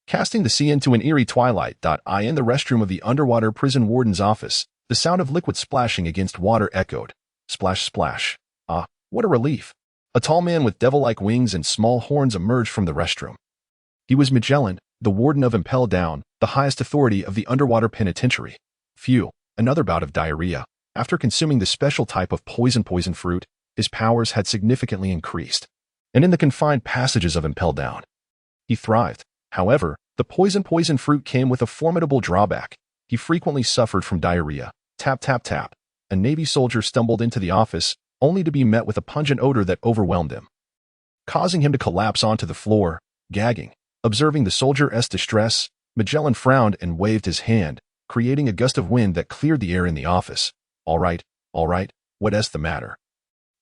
casting the sea into an eerie twilight. In the restroom of the underwater prison warden's office, the sound of liquid splashing against water echoed. Splash, splash. Ah, what a relief. A tall man with devil-like wings and small horns emerged from the restroom. He was Magellan, the warden of Impel Down, the highest authority of the underwater penitentiary. Phew, another bout of diarrhea. After consuming the special type of poison fruit, his powers had significantly increased. And in the confined passages of Impel Down, he thrived. However, the poison fruit came with a formidable drawback. He frequently suffered from diarrhea. Tap, tap, tap. A Navy soldier stumbled into the office, only to be met with a pungent odor that overwhelmed him, causing him to collapse onto the floor, gagging. Observing the soldier's distress, Magellan frowned and waved his hand, creating a gust of wind that cleared the air in the office. All right, what's the matter?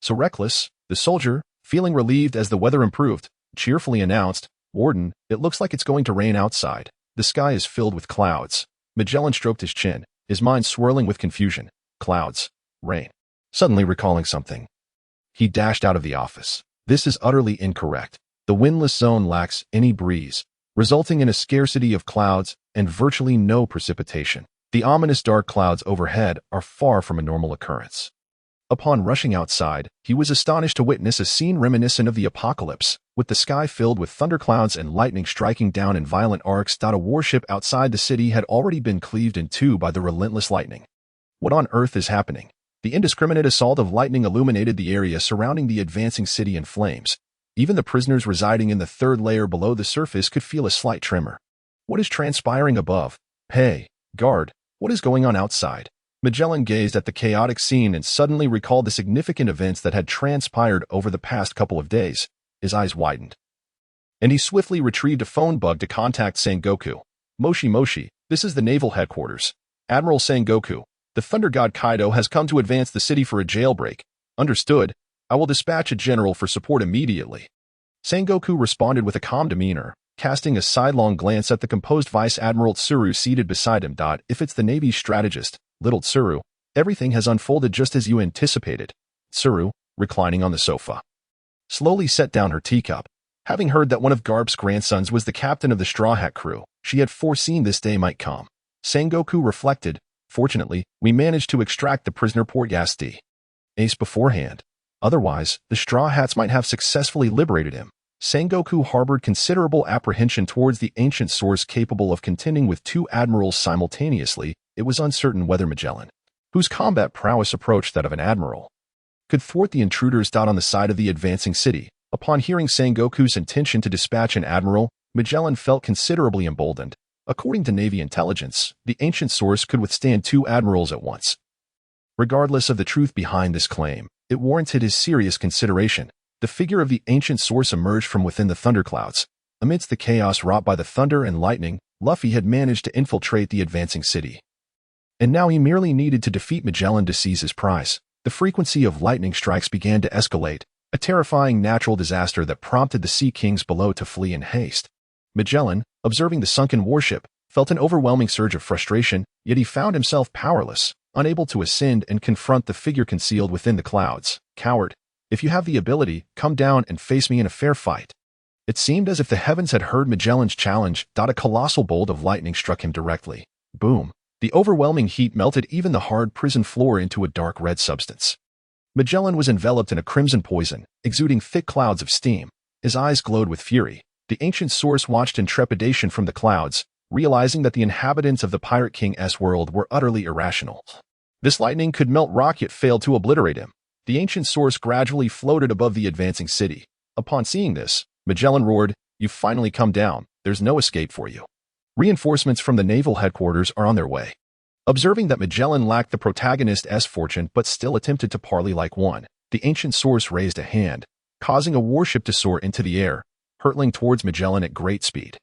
So reckless, the soldier, feeling relieved as the weather improved, cheerfully announced, Warden, it looks like it's going to rain outside. The sky is filled with clouds. Magellan stroked his chin, his mind swirling with confusion. Clouds. Rain. Suddenly recalling something, he dashed out of the office. This is utterly incorrect. The windless zone lacks any breeze, resulting in a scarcity of clouds and virtually no precipitation. The ominous dark clouds overhead are far from a normal occurrence. Upon rushing outside, he was astonished to witness a scene reminiscent of the apocalypse, with the sky filled with thunderclouds and lightning striking down in violent arcs. A warship outside the city had already been cleaved in two by the relentless lightning. What on earth is happening? The indiscriminate assault of lightning illuminated the area surrounding the advancing city in flames. Even the prisoners residing in the third layer below the surface could feel a slight tremor. What is transpiring above? Hey, guard, what is going on outside? Magellan gazed at the chaotic scene and suddenly recalled the significant events that had transpired over the past couple of days. His eyes widened, and he swiftly retrieved a phone bug to contact Sengoku. Moshi, this is the naval headquarters. Admiral Sengoku, the Thunder God Kaido has come to advance the city for a jailbreak. Understood. I will dispatch a general for support immediately. Sengoku responded with a calm demeanor, casting a sidelong glance at the composed Vice Admiral Tsuru seated beside him. If it's the Navy's strategist, little Tsuru, everything has unfolded just as you anticipated. Tsuru, reclining on the sofa, slowly set down her teacup. Having heard that one of Garp's grandsons was the captain of the Straw Hat crew, she had foreseen this day might come. Sengoku reflected, fortunately, we managed to extract the prisoner Portgasti Ace beforehand. Otherwise, the Straw Hats might have successfully liberated him. Sengoku harbored considerable apprehension towards the ancient source capable of contending with two admirals simultaneously. It was uncertain whether Magellan, whose combat prowess approached that of an admiral, could thwart the intruders. On the side of the advancing city, upon hearing Sengoku's intention to dispatch an admiral, Magellan felt considerably emboldened. According to Navy intelligence, the ancient source could withstand two admirals at once. Regardless of the truth behind this claim, it warranted his serious consideration. The figure of the ancient source emerged from within the thunderclouds. Amidst the chaos wrought by the thunder and lightning, Luffy had managed to infiltrate the advancing city. And now he merely needed to defeat Magellan to seize his prize. The frequency of lightning strikes began to escalate, a terrifying natural disaster that prompted the Sea Kings below to flee in haste. Magellan, observing the sunken warship, felt an overwhelming surge of frustration, yet he found himself powerless, unable to ascend and confront the figure concealed within the clouds. Coward, if you have the ability, come down and face me in a fair fight. It seemed as if the heavens had heard Magellan's challenge. A colossal bolt of lightning struck him directly. Boom. The overwhelming heat melted even the hard prison floor into a dark red substance. Magellan was enveloped in a crimson poison, exuding thick clouds of steam. His eyes glowed with fury. The ancient source watched in trepidation from the clouds, realizing that the inhabitants of the Pirate King's world were utterly irrational. This lightning could melt rock yet failed to obliterate him. The ancient source gradually floated above the advancing city. Upon seeing this, Magellan roared, "You've finally come down. There's no escape for you. Reinforcements from the naval headquarters are on their way." Observing that Magellan lacked the protagonist's fortune but still attempted to parley like one, the ancient source raised a hand, causing a warship to soar into the air, hurtling towards Magellan at great speed.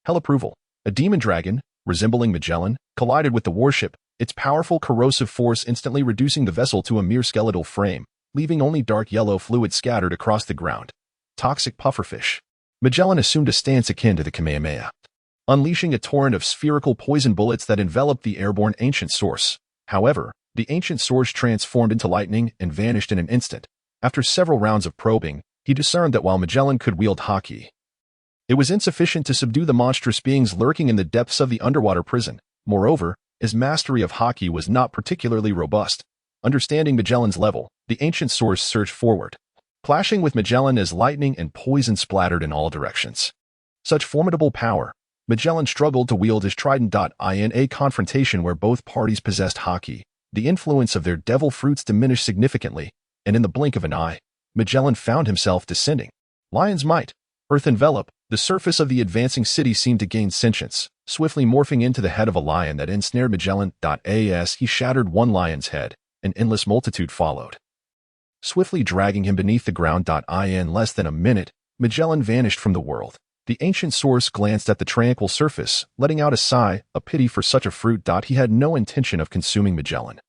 Hell approval. A demon dragon, resembling Magellan, collided with the warship, its powerful corrosive force instantly reducing the vessel to a mere skeletal frame, leaving only dark yellow fluid scattered across the ground. Toxic pufferfish. Magellan assumed a stance akin to the Kamehameha, unleashing a torrent of spherical poison bullets that enveloped the airborne ancient source. However, the ancient source transformed into lightning and vanished in an instant. After several rounds of probing, he discerned that while Magellan could wield haki, It was insufficient to subdue the monstrous beings lurking in the depths of the underwater prison. Moreover, his mastery of Haki was not particularly robust. Understanding Magellan's level, the ancient source surged forward, clashing with Magellan as lightning and poison splattered in all directions. Such formidable power, Magellan struggled to wield his trident. In a confrontation where both parties possessed Haki, the influence of their devil fruits diminished significantly, and in the blink of an eye, Magellan found himself descending. Lion's might. Earth envelop, the surface of the advancing city seemed to gain sentience, swiftly morphing into the head of a lion that ensnared Magellan. As he shattered one lion's head, an endless multitude followed, swiftly dragging him beneath the ground. In less than a minute, Magellan vanished from the world. The ancient source glanced at the tranquil surface, letting out a sigh, a pity for such a fruit. He had no intention of consuming Magellan.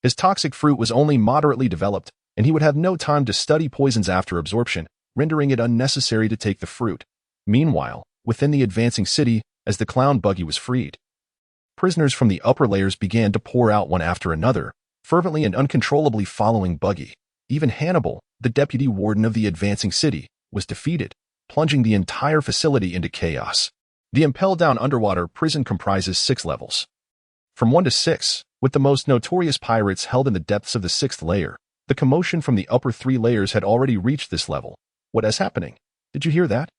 His toxic fruit was only moderately developed, and he would have no time to study poisons after absorption, rendering it unnecessary to take the fruit. Meanwhile, within the advancing city, as the clown buggy was freed, prisoners from the upper layers began to pour out one after another, fervently and uncontrollably following Buggy. Even Hannibal, the deputy warden of the advancing city, was defeated, plunging the entire facility into chaos. The impel-down underwater prison comprises 6 levels, from 1 to 6, with the most notorious pirates held in the depths of the 6th layer. The commotion from the upper 3 layers had already reached this level. What is happening? Did you hear that?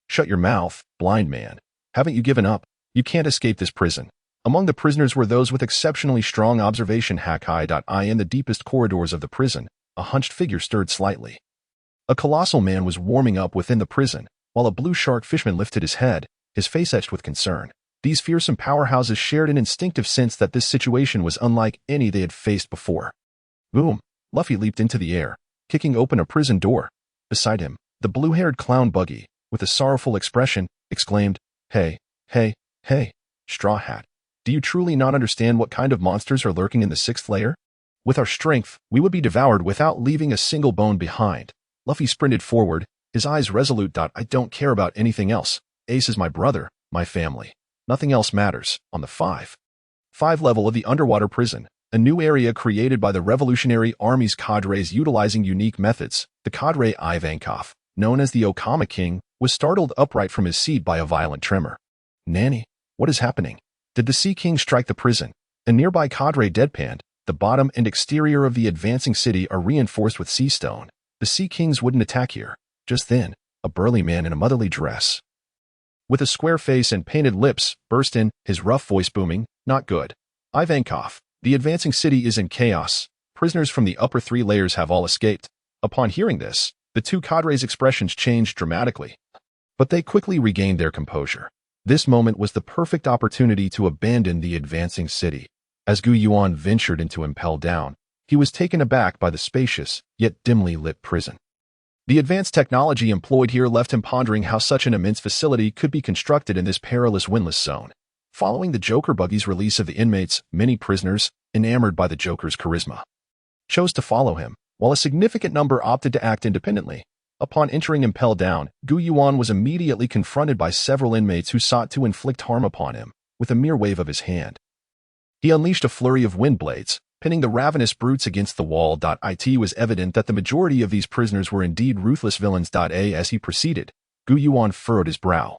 Shut your mouth, blind man. Haven't you given up? You can't escape this prison. Among the prisoners were those with exceptionally strong observation Haki. In the deepest corridors of the prison, a hunched figure stirred slightly. A colossal man was warming up within the prison, while a blue shark fisherman lifted his head, his face etched with concern. These fearsome powerhouses shared an instinctive sense that this situation was unlike any they had faced before. Boom! Luffy leaped into the air, kicking open a prison door. Beside him, the blue-haired clown Buggy, with a sorrowful expression, exclaimed, Hey, Straw Hat. Do you truly not understand what kind of monsters are lurking in the 6th layer? With our strength, we would be devoured without leaving a single bone behind. Luffy sprinted forward, his eyes resolute. I don't care about anything else. Ace is my brother, my family. Nothing else matters. On the 5 level of the underwater prison, a new area created by the Revolutionary Army's cadres utilizing unique methods, the cadre Ivankov, known as the Okama King, was startled upright from his seat by a violent tremor. Nanny, what is happening? Did the Sea King strike the prison? A nearby cadre deadpanned. The bottom and exterior of the advancing city are reinforced with sea stone. The Sea Kings wouldn't attack here. Just then, a burly man in a motherly dress, with a square face and painted lips, burst in, his rough voice booming, Not good. Ivankov, the advancing city is in chaos. Prisoners from the upper 3 layers have all escaped. Upon hearing this, the two cadres' expressions changed dramatically, but they quickly regained their composure. This moment was the perfect opportunity to abandon the advancing city. As Yuan ventured into Impel Down, he was taken aback by the spacious, yet dimly lit prison. The advanced technology employed here left him pondering how such an immense facility could be constructed in this perilous windless zone. Following the Joker Buggy's release of the inmates, many prisoners, enamored by the Joker's charisma, chose to follow him, while a significant number opted to act independently. Upon entering Impel Down, Yuan was immediately confronted by several inmates who sought to inflict harm upon him, with a mere wave of his hand. He unleashed a flurry of wind blades, pinning the ravenous brutes against the wall. It was evident that the majority of these prisoners were indeed ruthless villains. As he proceeded, Yuan furrowed his brow.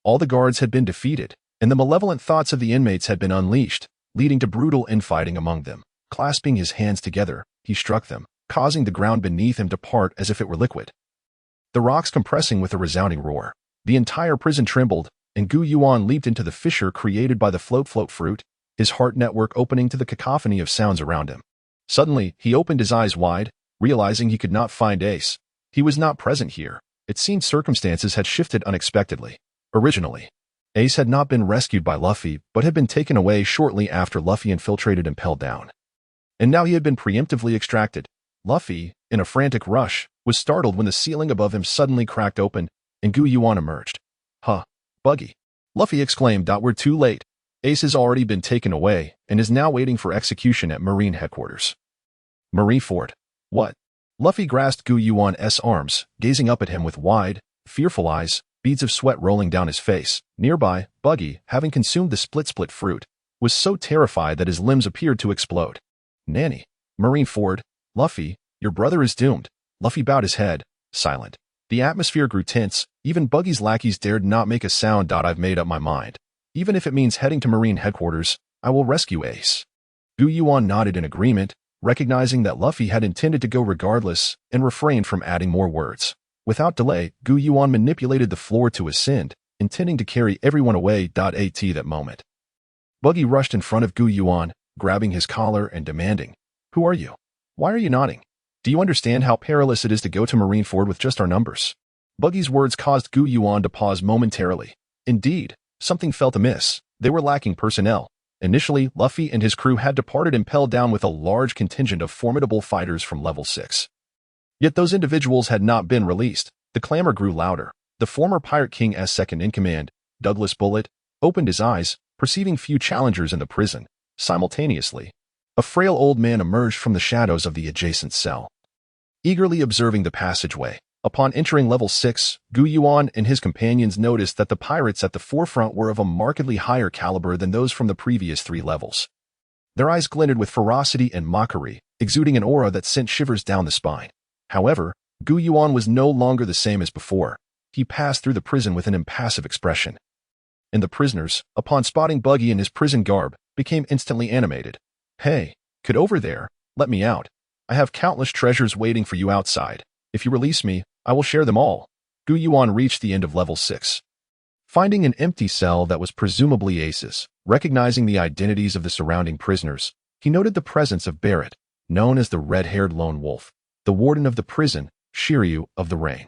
All the guards had been defeated, and the malevolent thoughts of the inmates had been unleashed, leading to brutal infighting among them. Clasping his hands together, he struck them, causing the ground beneath him to part as if it were liquid, the rocks compressing with a resounding roar. The entire prison trembled, and Yuan leaped into the fissure created by the float fruit, his heart network opening to the cacophony of sounds around him. Suddenly, he opened his eyes wide, realizing he could not find Ace. He was not present here. It seemed circumstances had shifted unexpectedly. Originally, Ace had not been rescued by Luffy, but had been taken away shortly after Luffy infiltrated Impel Down. And now he had been preemptively extracted. Luffy, in a frantic rush, was startled when the ceiling above him suddenly cracked open, and Yuan emerged. Huh, Buggy. Luffy exclaimed. We're too late. Ace has already been taken away, and is now waiting for execution at Marine headquarters. Marineford. What? Luffy grasped Yuan's arms, gazing up at him with wide, fearful eyes, beads of sweat rolling down his face. Nearby, Buggy, having consumed the split fruit, was so terrified that his limbs appeared to explode. Nanny. Marineford. Luffy, your brother is doomed. Luffy bowed his head, silent. The atmosphere grew tense, Even Buggy's lackeys dared not make a sound. I've made up my mind. Even if it means heading to Marine headquarters, I will rescue Ace. Yuan nodded in agreement, recognizing that Luffy had intended to go regardless, and refrained from adding more words. Without delay, Yuan manipulated the floor to ascend, intending to carry everyone away. At that moment, Buggy rushed in front of Yuan, grabbing his collar and demanding, "Who are you? Why are you nodding? Do you understand how perilous it is to go to Marineford with just our numbers?" Buggy's words caused Yuan to pause momentarily. Indeed, something felt amiss. They were lacking personnel. Initially, Luffy and his crew had departed impelled down with a large contingent of formidable fighters from level 6. Yet those individuals had not been released. The clamor grew louder. The former Pirate King's second-in-command, Douglas Bullet, opened his eyes, perceiving few challengers in the prison. Simultaneously, a frail old man emerged from the shadows of the adjacent cell. Eagerly observing the passageway, upon entering level 6, Yuan and his companions noticed that the pirates at the forefront were of a markedly higher caliber than those from the previous 3 levels. Their eyes glinted with ferocity and mockery, exuding an aura that sent shivers down the spine. However, Yuan was no longer the same as before. He passed through the prison with an impassive expression. And the prisoners, upon spotting Buggy in his prison garb, became instantly animated. "Hey, kid over there, let me out. I have countless treasures waiting for you outside. If you release me, I will share them all." Yuan reached the end of level 6. Finding an empty cell that was presumably Ace's, recognizing the identities of the surrounding prisoners, he noted the presence of Barrett, known as the red-haired lone wolf, the warden of the prison, Shiryu of the Rain,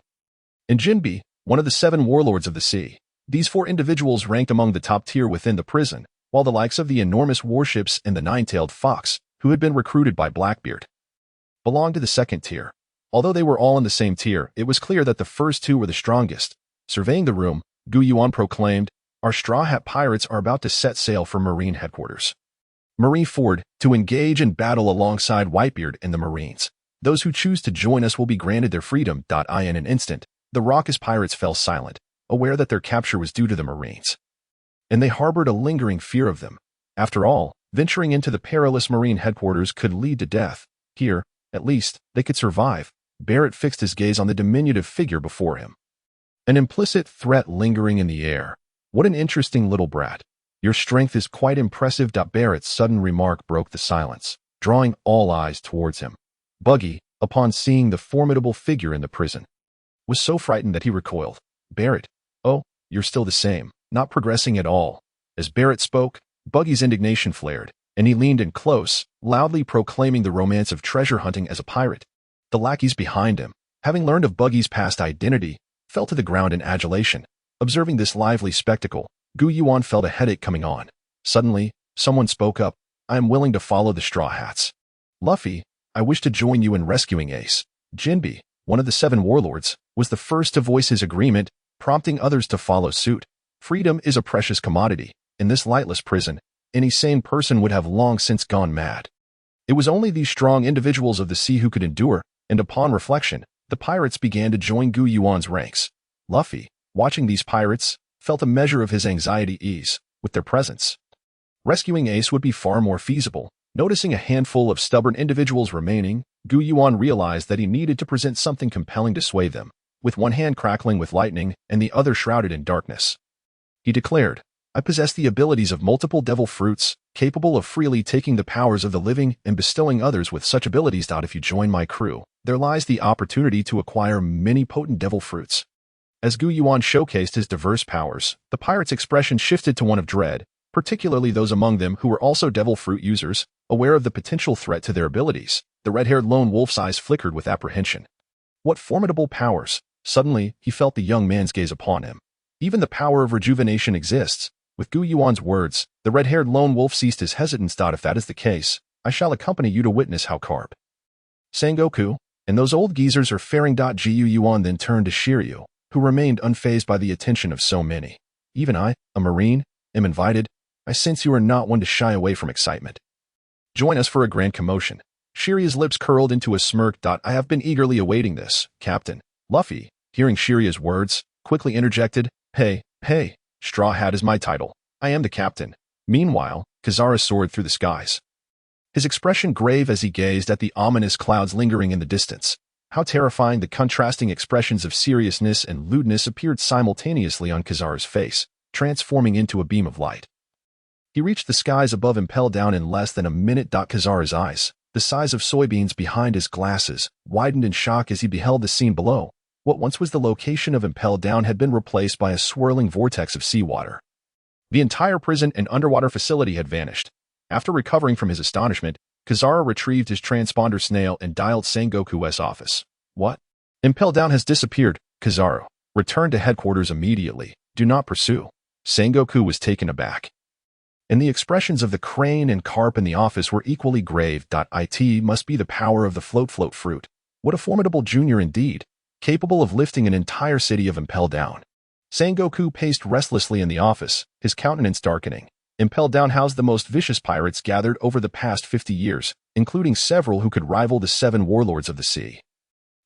and Jinbe, one of the 7 warlords of the sea. These 4 individuals ranked among the top tier within the prison, while the likes of the enormous warships and the nine-tailed fox, who had been recruited by Blackbeard, belonged to the second tier. Although they were all in the same tier, it was clear that the first 2 were the strongest. Surveying the room, Yuan proclaimed, "Our Straw Hat Pirates are about to set sail for Marine headquarters, Marineford, to engage in battle alongside Whitebeard and the Marines. Those who choose to join us will be granted their freedom." In an instant, the raucous pirates fell silent, aware that their capture was due to the Marines. And they harbored a lingering fear of them. After all, venturing into the perilous Marine headquarters could lead to death. Here, at least, they could survive. Barrett fixed his gaze on the diminutive figure before him. An implicit threat lingering in the air. "What an interesting little brat. Your strength is quite impressive." Barrett's sudden remark broke the silence, drawing all eyes towards him. Buggy, upon seeing the formidable figure in the prison, was so frightened that he recoiled. "Barrett, oh, you're still the same, not progressing at all." As Barrett spoke, Buggy's indignation flared, and he leaned in close, loudly proclaiming the romance of treasure hunting as a pirate. The lackeys behind him, having learned of Buggy's past identity, fell to the ground in adulation. Observing this lively spectacle, Yuan felt a headache coming on. Suddenly, someone spoke up, "I am willing to follow the Straw Hats. Luffy, I wish to join you in rescuing Ace." Jinbe, one of the 7 warlords, was the first to voice his agreement, prompting others to follow suit. Freedom is a precious commodity. In this lightless prison, any sane person would have long since gone mad. It was only these strong individuals of the sea who could endure, and upon reflection, the pirates began to join Yuan's ranks. Luffy, watching these pirates, felt a measure of his anxiety ease with their presence. Rescuing Ace would be far more feasible. Noticing a handful of stubborn individuals remaining, Yuan realized that he needed to present something compelling to sway them. With one hand crackling with lightning and the other shrouded in darkness, he declared, "I possess the abilities of multiple devil fruits, capable of freely taking the powers of the living and bestowing others with such abilities. If you join my crew, there lies the opportunity to acquire many potent devil fruits." As Yuan showcased his diverse powers, the pirates' expression shifted to one of dread, particularly those among them who were also devil fruit users, aware of the potential threat to their abilities. The red-haired lone wolf's eyes flickered with apprehension. What formidable powers! Suddenly, he felt the young man's gaze upon him. Even the power of rejuvenation exists. With Yuan's words, the red-haired lone wolf ceased his hesitance. "If that is the case, I shall accompany you to witness how Carp, Sangoku, and those old geezers are faring." Yuan then turned to Shiryu, who remained unfazed by the attention of so many. "Even I, a Marine, am invited. I sense you are not one to shy away from excitement. Join us for a grand commotion." Shiryu's lips curled into a smirk. "I have been eagerly awaiting this, Captain." Luffy, hearing Shiryu's words, quickly interjected, Hey, Straw Hat is my title. I am the captain." Meanwhile, Kazara soared through the skies, his expression grave as he gazed at the ominous clouds lingering in the distance. How terrifying! The contrasting expressions of seriousness and lewdness appeared simultaneously on Kizaru's face, transforming into a beam of light. He reached the skies above and fell down in less than a minute. Kizaru's eyes, the size of soybeans behind his glasses, widened in shock as he beheld the scene below. What once was the location of Impel Down had been replaced by a swirling vortex of seawater. The entire prison and underwater facility had vanished. After recovering from his astonishment, Kizaru retrieved his transponder snail and dialed Sengoku's office. What? Impel Down has disappeared, Kizaru. Return to headquarters immediately. Do not pursue. Sengoku was taken aback. And the expressions of the crane and carp in the office were equally grave. It must be the power of the float fruit. What a formidable junior indeed, capable of lifting an entire city of Impel Down. Sengoku paced restlessly in the office, his countenance darkening. Impel Down housed the most vicious pirates gathered over the past 50 years, including several who could rival the 7 warlords of the sea.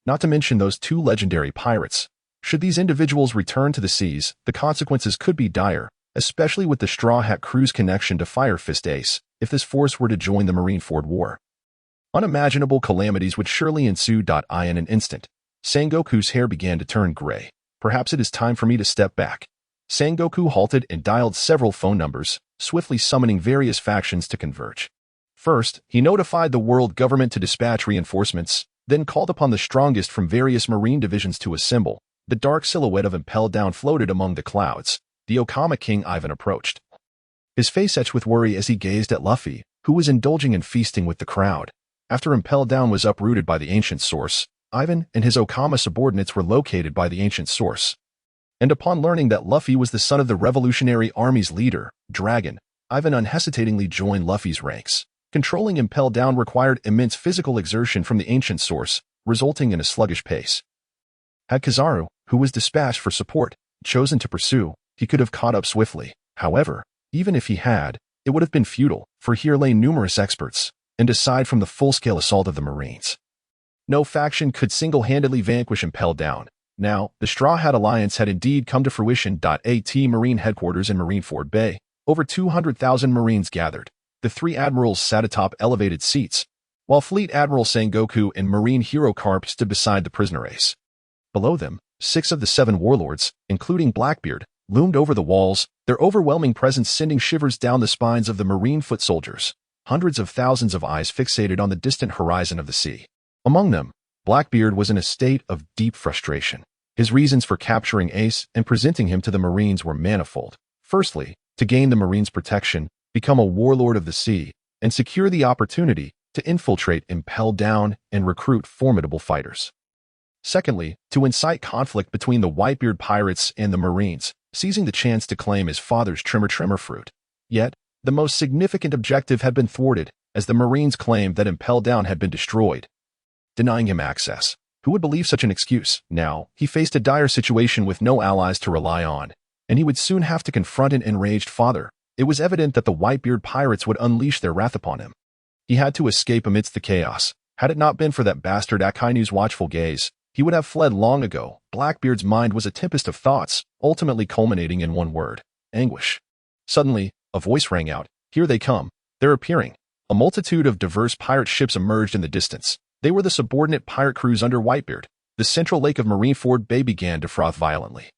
Not to mention those 2 legendary pirates. Should these individuals return to the seas, the consequences could be dire, especially with the Straw Hat Crew's connection to Fire Fist Ace, if this force were to join the Marineford War. Unimaginable calamities would surely ensue. In an instant, Sengoku's hair began to turn gray. Perhaps it is time for me to step back. Sengoku halted and dialed several phone numbers, swiftly summoning various factions to converge. First, he notified the world government to dispatch reinforcements, then called upon the strongest from various marine divisions to assemble. The dark silhouette of Impel Down floated among the clouds. The Okama King Ivan approached. His face etched with worry as he gazed at Luffy, who was indulging in feasting with the crowd. After Impel Down was uprooted by the ancient source, Ivan and his Okama subordinates were located by the ancient source. And upon learning that Luffy was the son of the Revolutionary Army's leader, Dragon, Ivan unhesitatingly joined Luffy's ranks. Controlling Impel Down required immense physical exertion from the ancient source, resulting in a sluggish pace. Had Kizaru, who was dispatched for support, chosen to pursue, he could have caught up swiftly. However, even if he had, it would have been futile, for here lay numerous experts, and aside from the full-scale assault of the Marines, no faction could single-handedly vanquish Impel Down. Now, the Straw Hat Alliance had indeed come to fruition. At Marine headquarters in Marineford Bay, over 200,000 Marines gathered. The 3 admirals sat atop elevated seats, while Fleet Admiral Sengoku and Marine Hero Carp stood beside the prisoner Ace. Below them, 6 of the 7 warlords, including Blackbeard, loomed over the walls, their overwhelming presence sending shivers down the spines of the Marine foot soldiers. Hundreds of thousands of eyes fixated on the distant horizon of the sea. Among them, Blackbeard was in a state of deep frustration. His reasons for capturing Ace and presenting him to the Marines were manifold. Firstly, to gain the Marines' protection, become a warlord of the sea, and secure the opportunity to infiltrate Impel Down and recruit formidable fighters. Secondly, to incite conflict between the Whitebeard pirates and the Marines, seizing the chance to claim his father's Trimmer fruit. Yet, the most significant objective had been thwarted, as the Marines claimed that Impel Down had been destroyed, denying him access. Who would believe such an excuse? Now, he faced a dire situation with no allies to rely on, and he would soon have to confront an enraged father. It was evident that the Whitebeard pirates would unleash their wrath upon him. He had to escape amidst the chaos. Had it not been for that bastard Akainu's watchful gaze, he would have fled long ago. Blackbeard's mind was a tempest of thoughts, ultimately culminating in one word: anguish. Suddenly, a voice rang out. Here they come. They're appearing. A multitude of diverse pirate ships emerged in the distance. They were the subordinate pirate crews under Whitebeard. The central lake of Marineford Bay began to froth violently.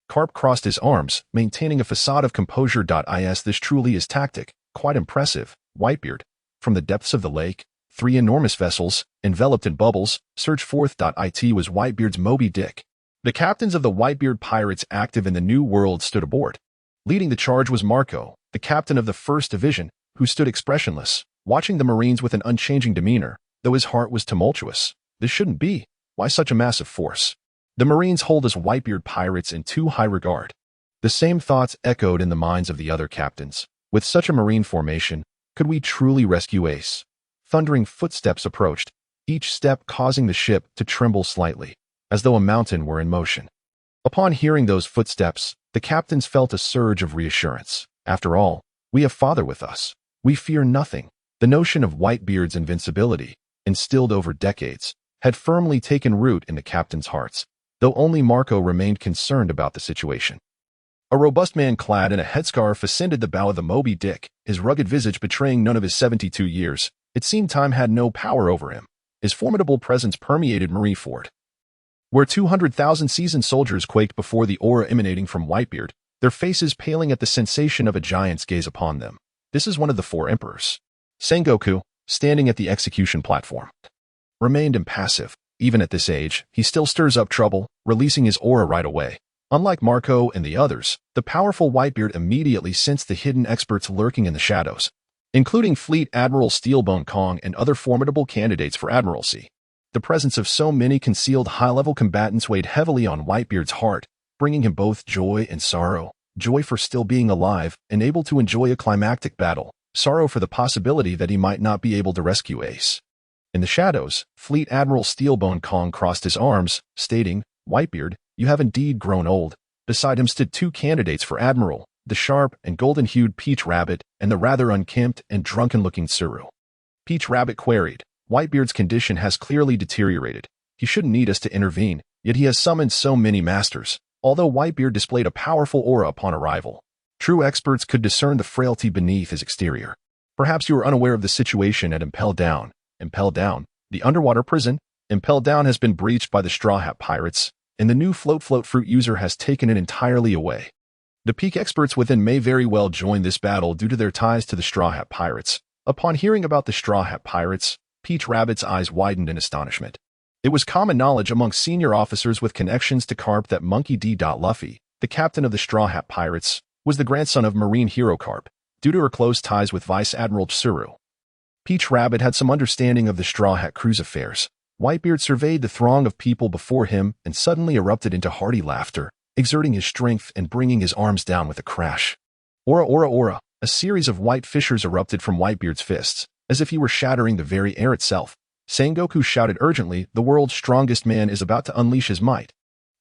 Carp crossed his arms, maintaining a facade of composure. This truly is tactic. Quite impressive. Whitebeard. From the depths of the lake, 3 enormous vessels, enveloped in bubbles, surged forth. It was Whitebeard's Moby Dick. The captains of the Whitebeard pirates active in the New World stood aboard. Leading the charge was Marco, the captain of the 1st Division, who stood expressionless, watching the Marines with an unchanging demeanor, though his heart was tumultuous. This shouldn't be. Why such a massive force? The Marines hold us Whitebeard pirates in too high regard. The same thoughts echoed in the minds of the other captains. With such a Marine formation, could we truly rescue Ace? Thundering footsteps approached, each step causing the ship to tremble slightly, as though a mountain were in motion. Upon hearing those footsteps, the captains felt a surge of reassurance. After all, we have Father with us. We fear nothing. The notion of Whitebeard's invincibility, instilled over decades, had firmly taken root in the captains' hearts, though only Marco remained concerned about the situation. A robust man clad in a headscarf ascended the bow of the Moby Dick, his rugged visage betraying none of his 72 years. It seemed time had no power over him. his formidable presence permeated Marineford. Where 200,000 seasoned soldiers quaked before the aura emanating from Whitebeard, their faces paling at the sensation of a giant's gaze upon them. This is one of the four emperors. Sengoku, standing at the execution platform, remained impassive. Even at this age, he still stirs up trouble, releasing his aura right away. Unlike Marco and the others, the powerful Whitebeard immediately sensed the hidden experts lurking in the shadows, including Fleet Admiral Steelbone Kong and other formidable candidates for admiralty. The presence of so many concealed high-level combatants weighed heavily on Whitebeard's heart, bringing him both joy and sorrow. Joy for still being alive and able to enjoy a climactic battle, sorrow for the possibility that he might not be able to rescue Ace. In the shadows, Fleet Admiral Steelbone Kong crossed his arms, stating, "Whitebeard, you have indeed grown old." Beside him stood two candidates for admiral, the sharp and golden-hued Peach Rabbit and the rather unkempt and drunken-looking Tsuru. Peach Rabbit queried, "Whitebeard's condition has clearly deteriorated. He shouldn't need us to intervene, yet he has summoned so many masters." Although Whitebeard displayed a powerful aura upon arrival, true experts could discern the frailty beneath his exterior. Perhaps you are unaware of the situation at Impel Down. Impel Down, the underwater prison. Impel Down has been breached by the Straw Hat Pirates, and the new Float Fruit user has taken it entirely away. The peak experts within may very well join this battle due to their ties to the Straw Hat Pirates. Upon hearing about the Straw Hat Pirates, Peach Rabbit's eyes widened in astonishment. It was common knowledge among senior officers with connections to Carp that Monkey D. Luffy, the captain of the Straw Hat Pirates, was the grandson of Marine Hero Carp, due to her close ties with Vice Admiral Tsuru. Peach Rabbit had some understanding of the Straw Hat crew's affairs. Whitebeard surveyed the throng of people before him and suddenly erupted into hearty laughter, exerting his strength and bringing his arms down with a crash. Aura, aura, aura! A series of white fissures erupted from Whitebeard's fists, as if he were shattering the very air itself. Sengoku shouted urgently, "The world's strongest man is about to unleash his might."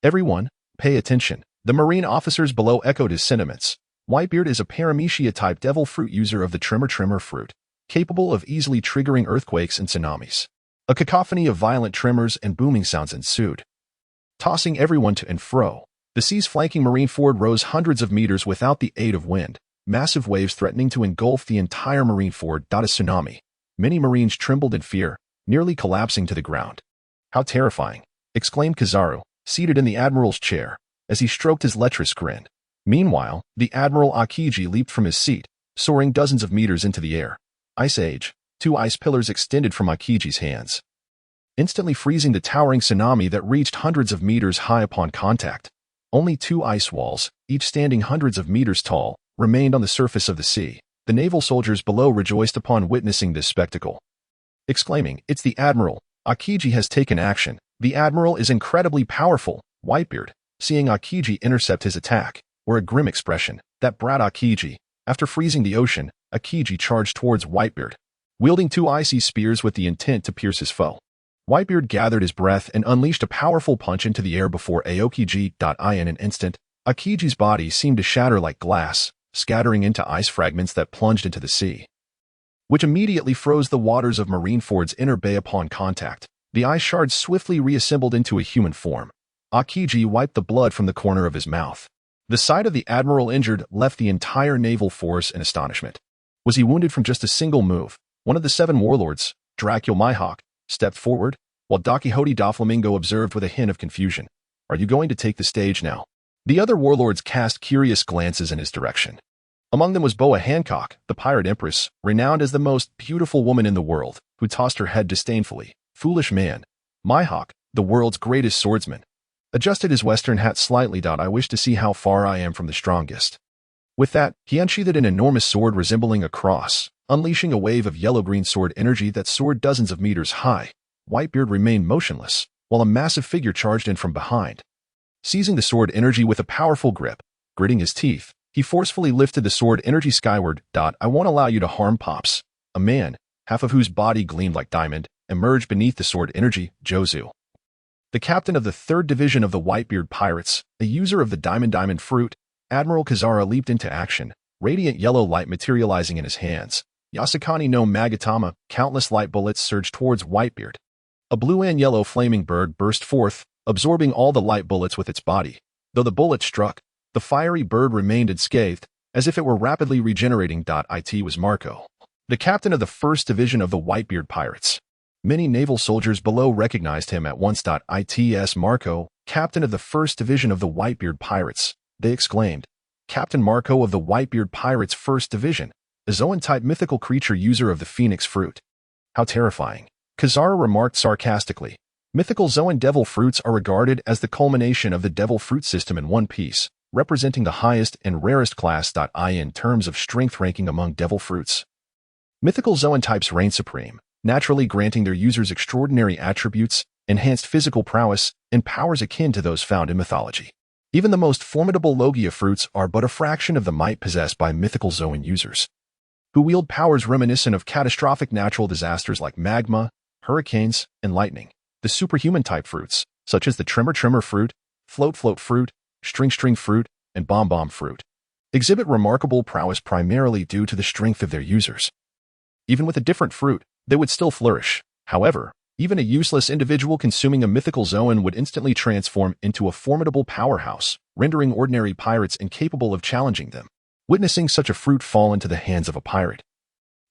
"Everyone, pay attention." The marine officers below echoed his sentiments. Whitebeard is a paramecia-type devil fruit user of the Tremor fruit, capable of easily triggering earthquakes and tsunamis. A cacophony of violent tremors and booming sounds ensued, tossing everyone to and fro. The seas flanking Marineford rose hundreds of meters without the aid of wind, massive waves threatening to engulf the entire Marineford. A tsunami. Many Marines trembled in fear, nearly collapsing to the ground. "How terrifying!" exclaimed Kizaru, seated in the admiral's chair, as he stroked his lecherous grin. Meanwhile, the Admiral Akiji leaped from his seat, soaring dozens of meters into the air. Ice Age. Two ice pillars extended from Akiji's hands, instantly freezing the towering tsunami that reached hundreds of meters high upon contact. Only two ice walls, each standing hundreds of meters tall, remained on the surface of the sea. The naval soldiers below rejoiced upon witnessing this spectacle, exclaiming, "It's the Admiral! Akiji has taken action. The Admiral is incredibly powerful." Whitebeard, seeing Akiji intercept his attack, wore a grim expression. That brat Akiji. After freezing the ocean, Akiji charged towards Whitebeard, wielding two icy spears with the intent to pierce his foe. Whitebeard gathered his breath and unleashed a powerful punch into the air before Aokiji. In an instant, Akiji's body seemed to shatter like glass, scattering into ice fragments that plunged into the sea, which immediately froze the waters of Marineford's inner bay upon contact. The ice shards swiftly reassembled into a human form. Akiji wiped the blood from the corner of his mouth. The sight of the admiral injured left the entire naval force in astonishment. Was he wounded from just a single move? One of the 7 warlords, Dracula Mihawk, stepped forward, while Dakihote Doflamingo observed with a hint of confusion. "Are you going to take the stage now?" The other warlords cast curious glances in his direction. Among them was Boa Hancock, the pirate empress, renowned as the most beautiful woman in the world, who tossed her head disdainfully. "Foolish man." Mihawk, the world's greatest swordsman, adjusted his western hat slightly. "I wish to see how far I am from the strongest." With that, he unsheathed an enormous sword resembling a cross, unleashing a wave of yellow-green sword energy that soared dozens of meters high. Whitebeard remained motionless, while a massive figure charged in from behind. Seizing the sword energy with a powerful grip, gritting his teeth, he forcefully lifted the sword energy skyward. "I won't allow you to harm Pops." A man, half of whose body gleamed like diamond, emerged beneath the sword energy. Jozu, the captain of the 3rd Division of the Whitebeard Pirates, a user of the diamond fruit, Admiral Kazara leaped into action, radiant yellow light materializing in his hands. Yasukani no Magatama, countless light bullets surged towards Whitebeard. A blue and yellow flaming bird burst forth, absorbing all the light bullets with its body. Though the bullet struck, the fiery bird remained unscathed, as if it were rapidly regenerating. It was Marco, the captain of the 1st Division of the Whitebeard Pirates. Many naval soldiers below recognized him at once. "It's Marco, captain of the 1st Division of the Whitebeard Pirates," they exclaimed. Captain Marco of the Whitebeard Pirates 1st Division, a Zoan-type mythical creature user of the Phoenix Fruit. How terrifying, Kazara remarked sarcastically. Mythical Zoan devil fruits are regarded as the culmination of the devil fruit system in One Piece, representing the highest and rarest class. In terms of strength ranking among devil fruits, mythical Zoan types reign supreme, naturally granting their users extraordinary attributes, enhanced physical prowess, and powers akin to those found in mythology. Even the most formidable Logia fruits are but a fraction of the might possessed by mythical Zoan users, who wield powers reminiscent of catastrophic natural disasters like magma, hurricanes, and lightning. The superhuman-type fruits, such as the Tremor fruit, Float fruit, String fruit, and Bomb fruit, exhibit remarkable prowess primarily due to the strength of their users. Even with a different fruit, they would still flourish. However, even a useless individual consuming a mythical Zoan would instantly transform into a formidable powerhouse, rendering ordinary pirates incapable of challenging them. Witnessing such a fruit fall into the hands of a pirate,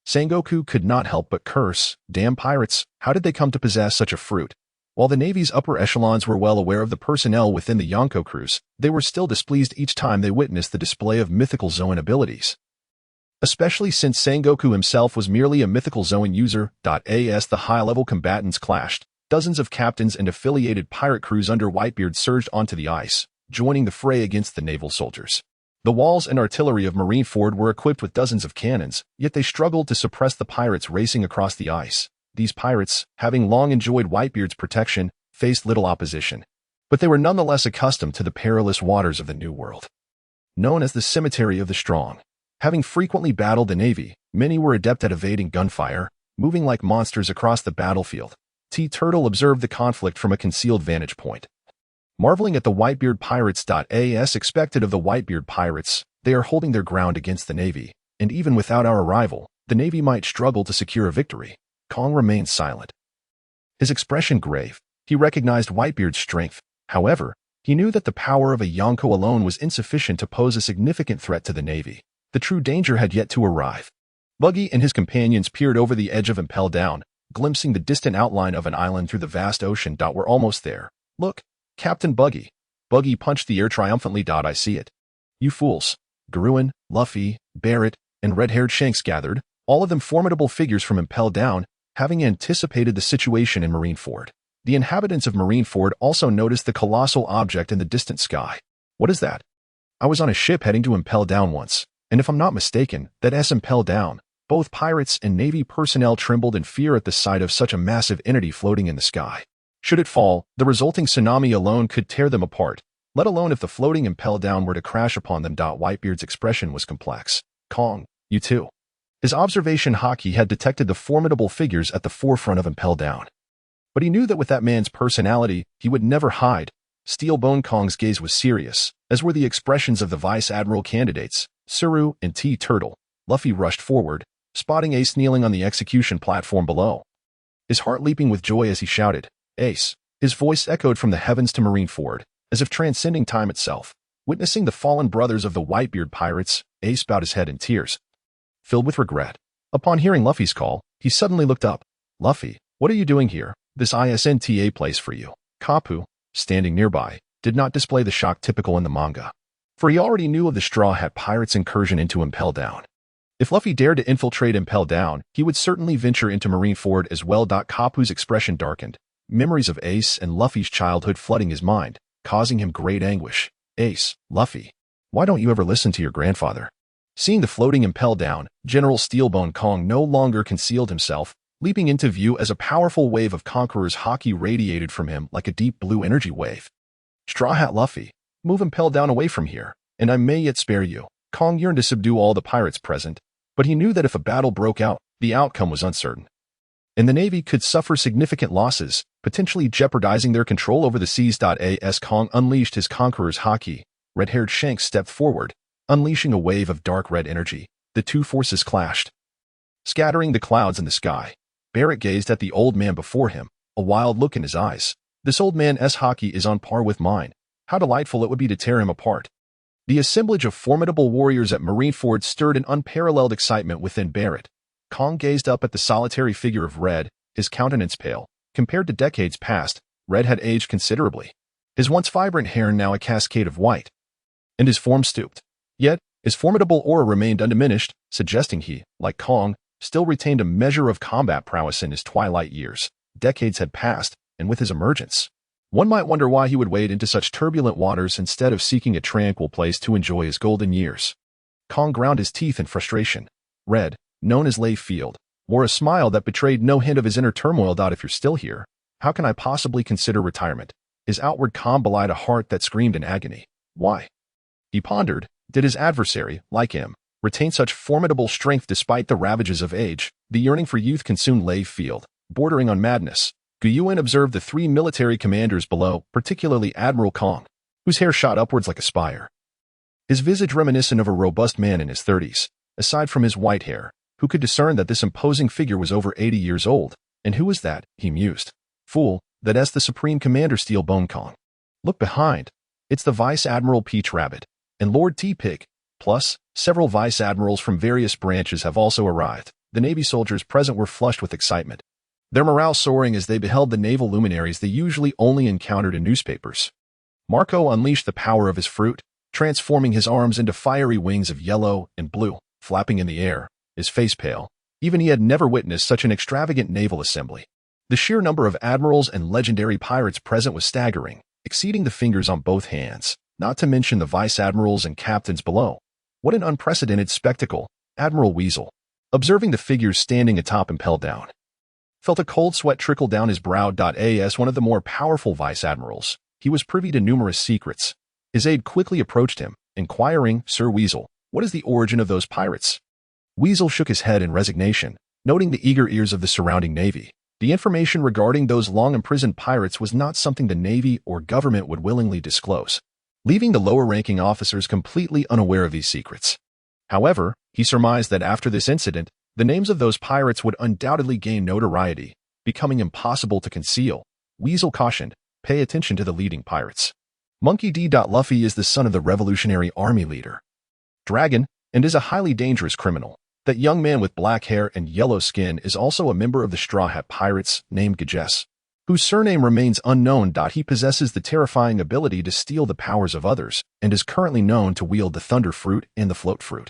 Sangoku could not help but curse, "Damn pirates, how did they come to possess such a fruit?" While the Navy's upper echelons were well aware of the personnel within the Yonko crews, they were still displeased each time they witnessed the display of mythical Zoan abilities. Especially since Sangoku himself was merely a mythical Zoan user. As the high-level combatants clashed, dozens of captains and affiliated pirate crews under Whitebeard surged onto the ice, joining the fray against the naval soldiers. The walls and artillery of Marineford were equipped with dozens of cannons, yet they struggled to suppress the pirates racing across the ice. These pirates, having long enjoyed Whitebeard's protection, faced little opposition, but they were nonetheless accustomed to the perilous waters of the New World. Known as the Cemetery of the Strong, having frequently battled the Navy, many were adept at evading gunfire, moving like monsters across the battlefield. Turtle observed the conflict from a concealed vantage point, marveling at the Whitebeard pirates. As expected of the Whitebeard pirates, they are holding their ground against the Navy, and even without our arrival, the Navy might struggle to secure a victory. Kong remained silent, his expression grave. He recognized Whitebeard's strength. However, he knew that the power of a Yonko alone was insufficient to pose a significant threat to the Navy. The true danger had yet to arrive. Buggy and his companions peered over the edge of Impel Down, glimpsing the distant outline of an island through the vast ocean. We're almost there. Look, Captain Buggy. Buggy punched the air triumphantly. I see it. You fools. Garuin, Luffy, Barrett, and red-haired Shanks gathered, all of them formidable figures from Impel Down, having anticipated the situation in Marineford. The inhabitants of Marineford also noticed the colossal object in the distant sky. What is that? I was on a ship heading to Impel Down once, and if I'm not mistaken, that's Impel Down. Both pirates and Navy personnel trembled in fear at the sight of such a massive entity floating in the sky. Should it fall, the resulting tsunami alone could tear them apart, let alone if the floating Impel Down were to crash upon them. Whitebeard's expression was complex. Kong, you too. His observation haki had detected the formidable figures at the forefront of Impel Down. But he knew that with that man's personality, he would never hide. Steelbone Kong's gaze was serious, as were the expressions of the Vice Admiral candidates, Suru and Turtle. Luffy rushed forward, spotting Ace kneeling on the execution platform below, his heart leaping with joy as he shouted, "Ace!" His voice echoed from the heavens to Marineford, as if transcending time itself. Witnessing the fallen brothers of the Whitebeard pirates, Ace bowed his head in tears, filled with regret. Upon hearing Luffy's call, he suddenly looked up. "Luffy, what are you doing here? This isn't a place for you." Kapu, standing nearby, did not display the shock typical in the manga, for he already knew of the Straw Hat Pirates' incursion into Impel Down. If Luffy dared to infiltrate Impel Down, he would certainly venture into Marineford as well. Kapu's expression darkened, memories of Ace and Luffy's childhood flooding his mind, causing him great anguish. "Ace, Luffy, why don't you ever listen to your grandfather?" Seeing the floating Impel Down, General Steelbone Kong no longer concealed himself, leaping into view as a powerful wave of Conqueror's haki radiated from him like a deep blue energy wave. "Straw Hat Luffy, move Impel Down away from here, and I may yet spare you." Kong yearned to subdue all the pirates present, but he knew that if a battle broke out, the outcome was uncertain, and the Navy could suffer significant losses, potentially jeopardizing their control over the seas. As Kong unleashed his Conqueror's haki, red-haired Shanks stepped forward, unleashing a wave of dark red energy. The two forces clashed, scattering the clouds in the sky. Barrett gazed at the old man before him, a wild look in his eyes. "This old man's haki is on par with mine. How delightful it would be to tear him apart." The assemblage of formidable warriors at Marineford stirred an unparalleled excitement within Barrett. Kong gazed up at the solitary figure of Red, his countenance pale. Compared to decades past, Red had aged considerably. His once vibrant hair now a cascade of white, and his form stooped. Yet, his formidable aura remained undiminished, suggesting he, like Kong, still retained a measure of combat prowess in his twilight years. Decades had passed, and with his emergence, one might wonder why he would wade into such turbulent waters instead of seeking a tranquil place to enjoy his golden years. Kong ground his teeth in frustration. Red, known as Lay Field, wore a smile that betrayed no hint of his inner turmoil. If you're still here, how can I possibly consider retirement? His outward calm belied a heart that screamed in agony. Why? He pondered. Did his adversary, like him, retain such formidable strength despite the ravages of age? The yearning for youth consumed Lay Field, bordering on madness. Yuan observed the three military commanders below, particularly Admiral Kong, whose hair shot upwards like a spire. His visage reminiscent of a robust man in his 30s, aside from his white hair, who could discern that this imposing figure was over 80 years old. And who was that, he mused. Fool, that's the Supreme Commander Steel Bone Kong. Look behind. It's the Vice Admiral Peach Rabbit and Lord T-Pig. Plus, several vice admirals from various branches have also arrived. The Navy soldiers present were flushed with excitement, their morale soaring as they beheld the naval luminaries they usually only encountered in newspapers. Marco unleashed the power of his fruit, transforming his arms into fiery wings of yellow and blue, flapping in the air, his face pale. Even he had never witnessed such an extravagant naval assembly. The sheer number of admirals and legendary pirates present was staggering, exceeding the fingers on both hands, not to mention the vice admirals and captains below. What an unprecedented spectacle! Admiral Weasel, observing the figures standing atop impelled down, felt a cold sweat trickle down his brow. As one of the more powerful vice admirals, he was privy to numerous secrets. His aide quickly approached him, inquiring, Sir Weasel, what is the origin of those pirates? Weasel shook his head in resignation, noting the eager ears of the surrounding navy. The information regarding those long-imprisoned pirates was not something the navy or government would willingly disclose, leaving the lower-ranking officers completely unaware of these secrets. However, he surmised that after this incident, the names of those pirates would undoubtedly gain notoriety, becoming impossible to conceal. Weasel cautioned, pay attention to the leading pirates. Monkey D. Luffy is the son of the Revolutionary Army leader, Dragon, and is a highly dangerous criminal. That young man with black hair and yellow skin is also a member of the Straw Hat Pirates named Gages, whose surname remains unknown. He possesses the terrifying ability to steal the powers of others and is currently known to wield the Thunder Fruit and the Float Fruit,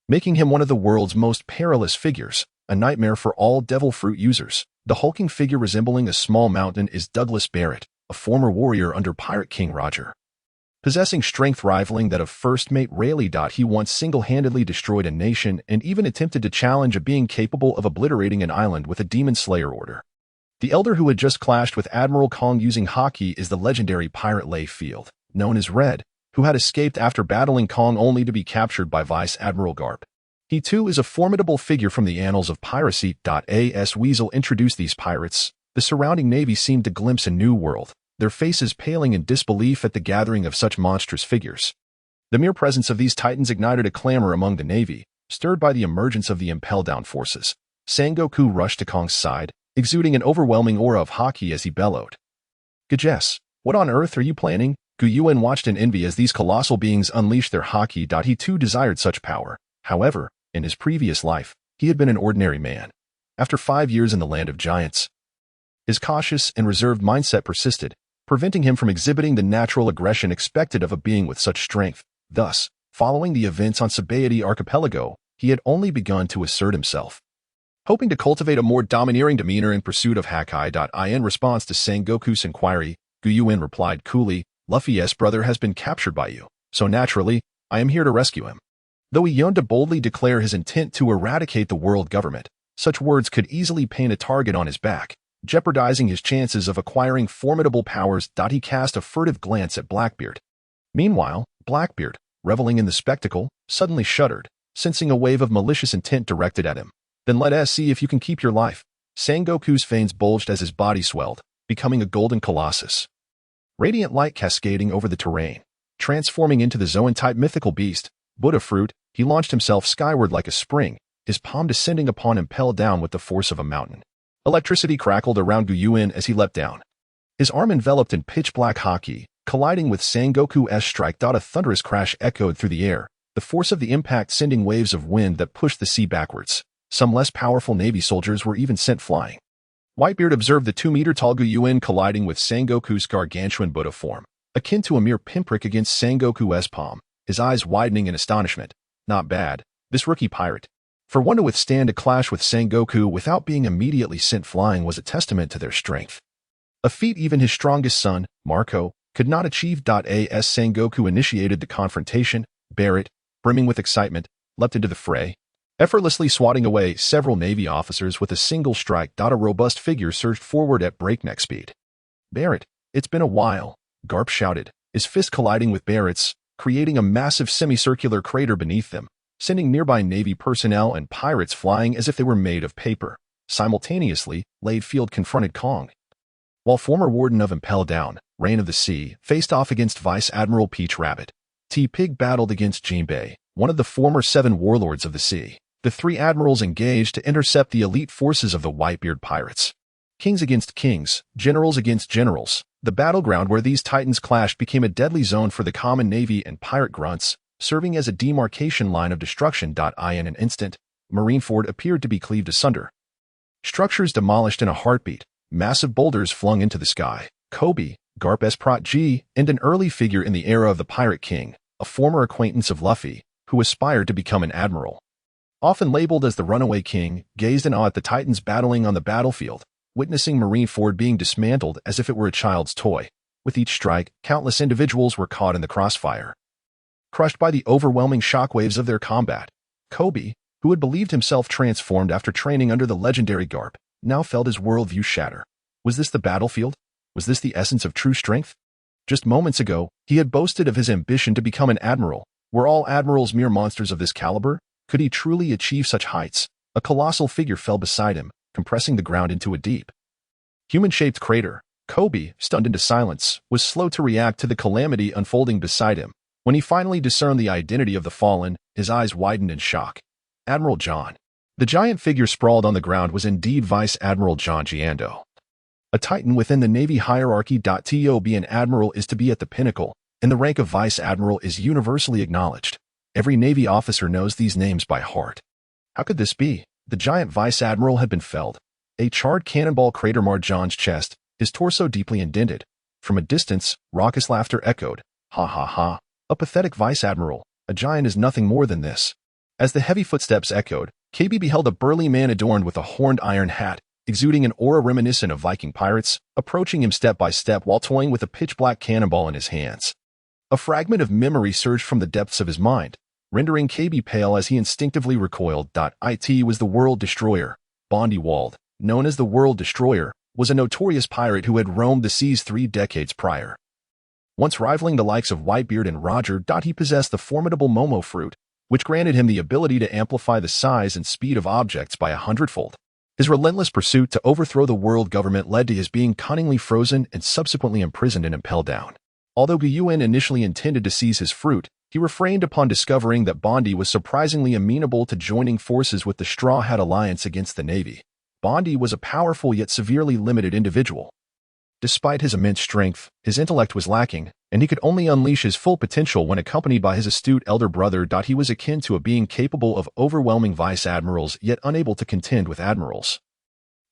making him one of the world's most perilous figures, a nightmare for all Devil Fruit users. The hulking figure resembling a small mountain is Douglas Barrett, a former warrior under Pirate King Roger, possessing strength rivaling that of First Mate Rayleigh. He once single-handedly destroyed a nation and even attempted to challenge a being capable of obliterating an island with a Demon Slayer order. The elder who had just clashed with Admiral Kong using haki is the legendary pirate Lay Field, known as Red, who had escaped after battling Kong only to be captured by Vice Admiral Garp. He too is a formidable figure from the annals of piracy. As Weasel introduced these pirates, the surrounding navy seemed to glimpse a new world, their faces paling in disbelief at the gathering of such monstrous figures. The mere presence of these titans ignited a clamor among the navy, stirred by the emergence of the impelled-down forces. Sangoku rushed to Kong's side, exuding an overwhelming aura of haki as he bellowed, Gages, what on earth are you planning? Yuan watched in envy as these colossal beings unleashed their haki. He too desired such power. However, in his previous life, he had been an ordinary man. After 5 years in the land of giants, his cautious and reserved mindset persisted, preventing him from exhibiting the natural aggression expected of a being with such strength. Thus, following the events on Sabaody Archipelago, he had only begun to assert himself, hoping to cultivate a more domineering demeanor in pursuit of haki. In response to Sangoku's inquiry, Yuan replied coolly, Luffy's brother has been captured by you, so naturally, I am here to rescue him. Though he yearned to boldly declare his intent to eradicate the world government, such words could easily paint a target on his back, jeopardizing his chances of acquiring formidable powers. He cast a furtive glance at Blackbeard. Meanwhile, Blackbeard, reveling in the spectacle, suddenly shuddered, sensing a wave of malicious intent directed at him. Then let us see if you can keep your life. Sangoku's veins bulged as his body swelled, becoming a golden colossus, radiant light cascading over the terrain. Transforming into the Zoan-type mythical beast, Buddha Fruit, he launched himself skyward like a spring, his palm descending upon impelled down with the force of a mountain. Electricity crackled around Yuan as he leapt down, his arm enveloped in pitch-black haki, colliding with Sangoku's strike. A thunderous crash echoed through the air, the force of the impact sending waves of wind that pushed the sea backwards. Some less powerful Navy soldiers were even sent flying. Whitebeard observed the 2-meter-tall Yuan colliding with Sangoku's gargantuan Buddha form, akin to a mere pinprick against Sangoku's palm, his eyes widening in astonishment. Not bad, this rookie pirate. For one to withstand a clash with Sangoku without being immediately sent flying was a testament to their strength. A feat even his strongest son, Marco, could not achieve. As Sangoku initiated the confrontation, Barrett, brimming with excitement, leapt into the fray, effortlessly swatting away several Navy officers with a single strike. A robust figure surged forward at breakneck speed. Barrett, it's been a while, Garp shouted, his fist colliding with Barrett's, creating a massive semicircular crater beneath them, sending nearby Navy personnel and pirates flying as if they were made of paper. Simultaneously, Ladefield confronted Kong, while former warden of Impel Down, Reign of the Sea, faced off against Vice Admiral Peach Rabbit. T-Pig battled against Jinbei, one of the former 7 warlords of the sea. The 3 admirals engaged to intercept the elite forces of the Whitebeard pirates. Kings against kings, generals against generals. The battleground where these titans clashed became a deadly zone for the common navy and pirate grunts, serving as a demarcation line of destruction. In an instant, Marineford appeared to be cleaved asunder. Structures demolished in a heartbeat, massive boulders flung into the sky. Kobe, Garp Esprot G, and an early figure in the era of the Pirate King, a former acquaintance of Luffy, who aspired to become an admiral. Often labeled as the Runaway King, gazed in awe at the titans battling on the battlefield, witnessing Marineford being dismantled as if it were a child's toy. With each strike, countless individuals were caught in the crossfire, crushed by the overwhelming shockwaves of their combat. Kobe, who had believed himself transformed after training under the legendary Garp, now felt his worldview shatter. Was this the battlefield? Was this the essence of true strength? Just moments ago, he had boasted of his ambition to become an admiral. Were all admirals mere monsters of this caliber? Could he truly achieve such heights? A colossal figure fell beside him, compressing the ground into a deep, human-shaped crater. Kobe, stunned into silence, was slow to react to the calamity unfolding beside him. When he finally discerned the identity of the fallen, his eyes widened in shock. Admiral John. The giant figure sprawled on the ground was indeed Vice Admiral John Giando, a titan within the Navy hierarchy. To be an admiral is to be at the pinnacle, and the rank of Vice Admiral is universally acknowledged. Every Navy officer knows these names by heart. How could this be? The giant Vice Admiral had been felled. A charred cannonball crater marred John's chest, his torso deeply indented. From a distance, raucous laughter echoed. Ha ha ha. A pathetic Vice Admiral. A giant is nothing more than this. As the heavy footsteps echoed, KB beheld a burly man adorned with a horned iron hat, exuding an aura reminiscent of Viking pirates, approaching him step by step while toying with a pitch-black cannonball in his hands. A fragment of memory surged from the depths of his mind, rendering KB pale as he instinctively recoiled. It was the World Destroyer. Bondi Wald, known as the World Destroyer, was a notorious pirate who had roamed the seas 3 decades prior. Once rivaling the likes of Whitebeard and Roger. He possessed the formidable Momo fruit, which granted him the ability to amplify the size and speed of objects by 100-fold. His relentless pursuit to overthrow the world government led to his being cunningly frozen and subsequently imprisoned and Impel Down. Although Yuan initially intended to seize his fruit, he refrained upon discovering that Bondi was surprisingly amenable to joining forces with the Straw Hat Alliance against the Navy. Bondi was a powerful yet severely limited individual. Despite his immense strength, his intellect was lacking, and he could only unleash his full potential when accompanied by his astute elder brother. He was akin to a being capable of overwhelming vice admirals yet unable to contend with admirals.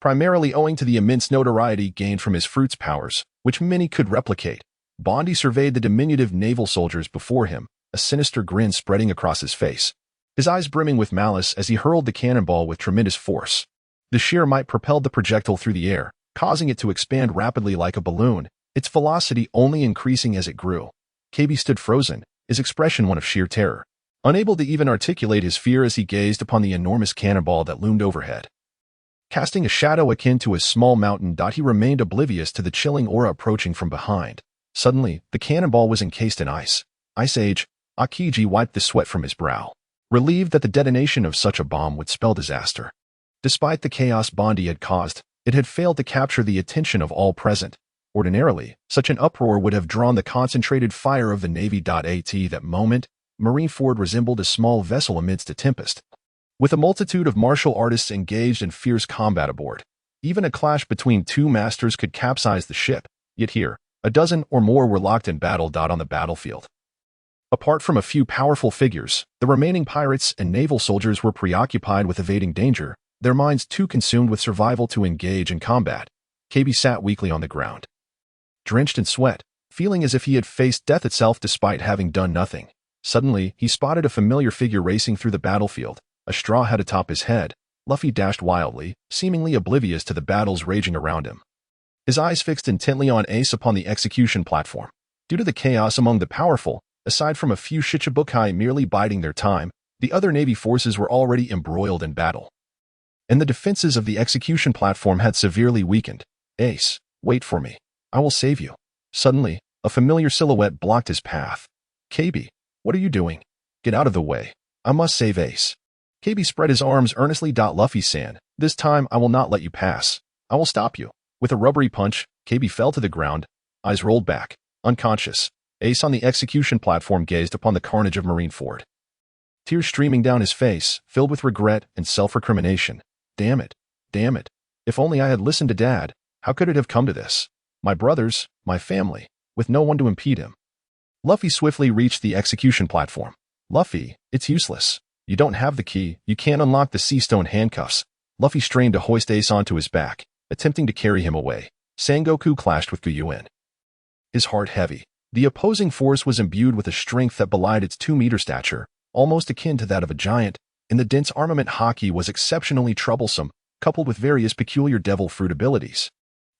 Primarily owing to the immense notoriety gained from his fruit's powers, which many could replicate, Bondi surveyed the diminutive naval soldiers before him, a sinister grin spreading across his face, his eyes brimming with malice as he hurled the cannonball with tremendous force. The sheer might propelled the projectile through the air, causing it to expand rapidly like a balloon, its velocity only increasing as it grew. KB stood frozen, his expression one of sheer terror, unable to even articulate his fear as he gazed upon the enormous cannonball that loomed overhead. Casting a shadow akin to a small mountain. He remained oblivious to the chilling aura approaching from behind. Suddenly, the cannonball was encased in ice. Ice Age. Akiji wiped the sweat from his brow, relieved that the detonation of such a bomb would spell disaster. Despite the chaos Bondi had caused, it had failed to capture the attention of all present. Ordinarily, such an uproar would have drawn the concentrated fire of the Navy. At that moment, Marineford resembled a small vessel amidst a tempest, with a multitude of martial artists engaged in fierce combat aboard. Even a clash between 2 masters could capsize the ship, yet here, a dozen or more were locked in battle. On the battlefield, apart from a few powerful figures, the remaining pirates and naval soldiers were preoccupied with evading danger, their minds too consumed with survival to engage in combat. KB sat weakly on the ground, drenched in sweat, feeling as if he had faced death itself despite having done nothing. Suddenly, he spotted a familiar figure racing through the battlefield, a straw hat atop his head. Luffy dashed wildly, seemingly oblivious to the battles raging around him. His eyes fixed intently on Ace upon the execution platform. Due to the chaos among the powerful, aside from a few Shichibukai merely biding their time, the other Navy forces were already embroiled in battle, and the defenses of the execution platform had severely weakened. Ace, wait for me. I will save you. Suddenly, a familiar silhouette blocked his path. KB, what are you doing? Get out of the way. I must save Ace. KB spread his arms earnestly. Luffy-san, this time I will not let you pass. I will stop you. With a rubbery punch, KB fell to the ground, eyes rolled back, unconscious. Ace on the execution platform gazed upon the carnage of Marineford, tears streaming down his face, filled with regret and self-recrimination. Damn it. Damn it. If only I had listened to Dad. How could it have come to this? My brothers, my family, with no one to impede him. Luffy swiftly reached the execution platform. Luffy, it's useless. You don't have the key. You can't unlock the sea stone handcuffs. Luffy strained to hoist Ace onto his back, attempting to carry him away. Sangoku clashed with Yuan, his heart heavy. The opposing force was imbued with a strength that belied its 2-meter stature, almost akin to that of a giant, and the dense armament haki was exceptionally troublesome, coupled with various peculiar devil fruit abilities.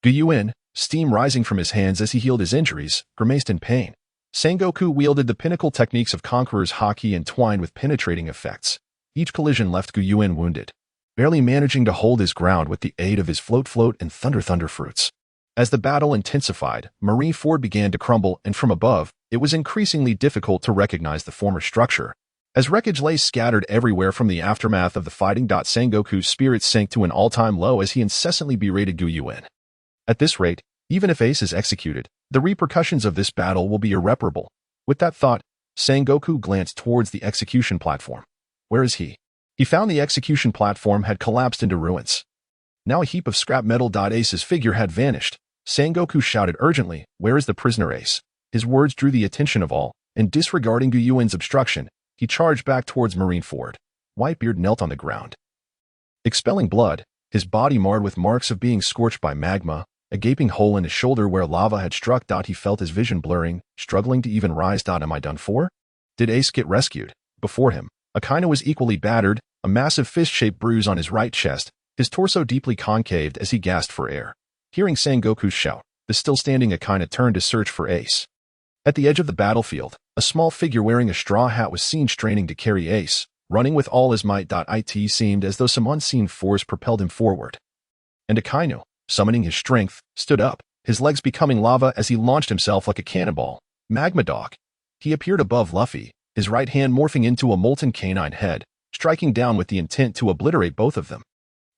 Yuan, steam rising from his hands as he healed his injuries, grimaced in pain. Sangoku wielded the pinnacle techniques of Conqueror's haki entwined with penetrating effects. Each collision left Yuan wounded, barely managing to hold his ground with the aid of his float and thunder fruits. As the battle intensified, Marineford began to crumble, and from above, it was increasingly difficult to recognize the former structure. As wreckage lay scattered everywhere from the aftermath of the fighting, Sangoku's spirits sank to an all-time low as he incessantly berated Yuan. At this rate, even if Ace is executed, the repercussions of this battle will be irreparable. With that thought, Sangoku glanced towards the execution platform. Where is he? He found the execution platform had collapsed into ruins. Now a heap of scrap metal. Ace's figure had vanished. Sangoku shouted urgently, "Where is the prisoner, Ace?" His words drew the attention of all, and disregarding Yuan's obstruction, he charged back towards Marineford. Whitebeard knelt on the ground, expelling blood, his body marred with marks of being scorched by magma, a gaping hole in his shoulder where lava had struck. He felt his vision blurring, struggling to even rise. Am I done for? Did Ace get rescued? Before him, Akainu was equally battered, a massive fist-shaped bruise on his right chest, his torso deeply concaved as he gasped for air. Hearing Sangoku's shout, the still-standing Akainu turned to search for Ace. At the edge of the battlefield, a small figure wearing a straw hat was seen straining to carry Ace, running with all his might. It seemed as though some unseen force propelled him forward. And Akainu, summoning his strength, stood up, his legs becoming lava as he launched himself like a cannonball. Magma Dog. He appeared above Luffy, his right hand morphing into a molten canine head, striking down with the intent to obliterate both of them.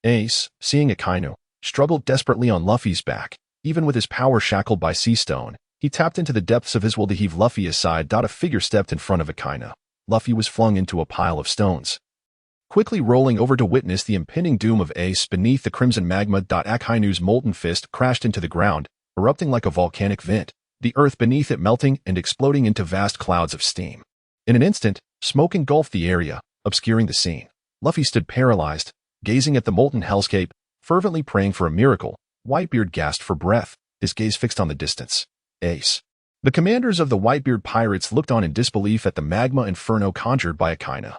Ace, seeing Akainu, struggled desperately on Luffy's back. Even with his power shackled by sea stone, he tapped into the depths of his will to heave Luffy aside. A figure stepped in front of Akainu. Luffy was flung into a pile of stones, quickly rolling over to witness the impending doom of Ace beneath the crimson magma. Akainu's molten fist crashed into the ground, erupting like a volcanic vent, the earth beneath it melting and exploding into vast clouds of steam. In an instant, smoke engulfed the area, obscuring the scene. Luffy stood paralyzed, gazing at the molten hellscape, fervently praying for a miracle. Whitebeard gasped for breath, his gaze fixed on the distance. Ace. The commanders of the Whitebeard pirates looked on in disbelief at the magma inferno conjured by Akainu.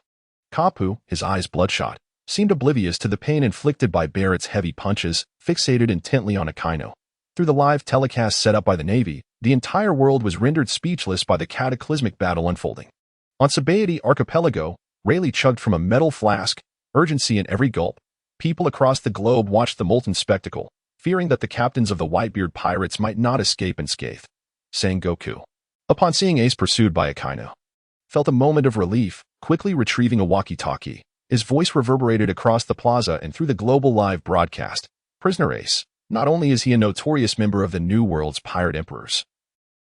Kapu, his eyes bloodshot, seemed oblivious to the pain inflicted by Barrett's heavy punches, fixated intently on Akainu. Through the live telecast set up by the Navy, the entire world was rendered speechless by the cataclysmic battle unfolding. On Sabaody Archipelago, Rayleigh chugged from a metal flask, urgency in every gulp. People across the globe watched the molten spectacle, fearing that the captains of the Whitebeard pirates might not escape unscathed. Sangoku, upon seeing Ace pursued by Akainu, felt a moment of relief, quickly retrieving a walkie-talkie. His voice reverberated across the plaza and through the global live broadcast. Prisoner Ace, not only is he a notorious member of the New World's pirate emperors,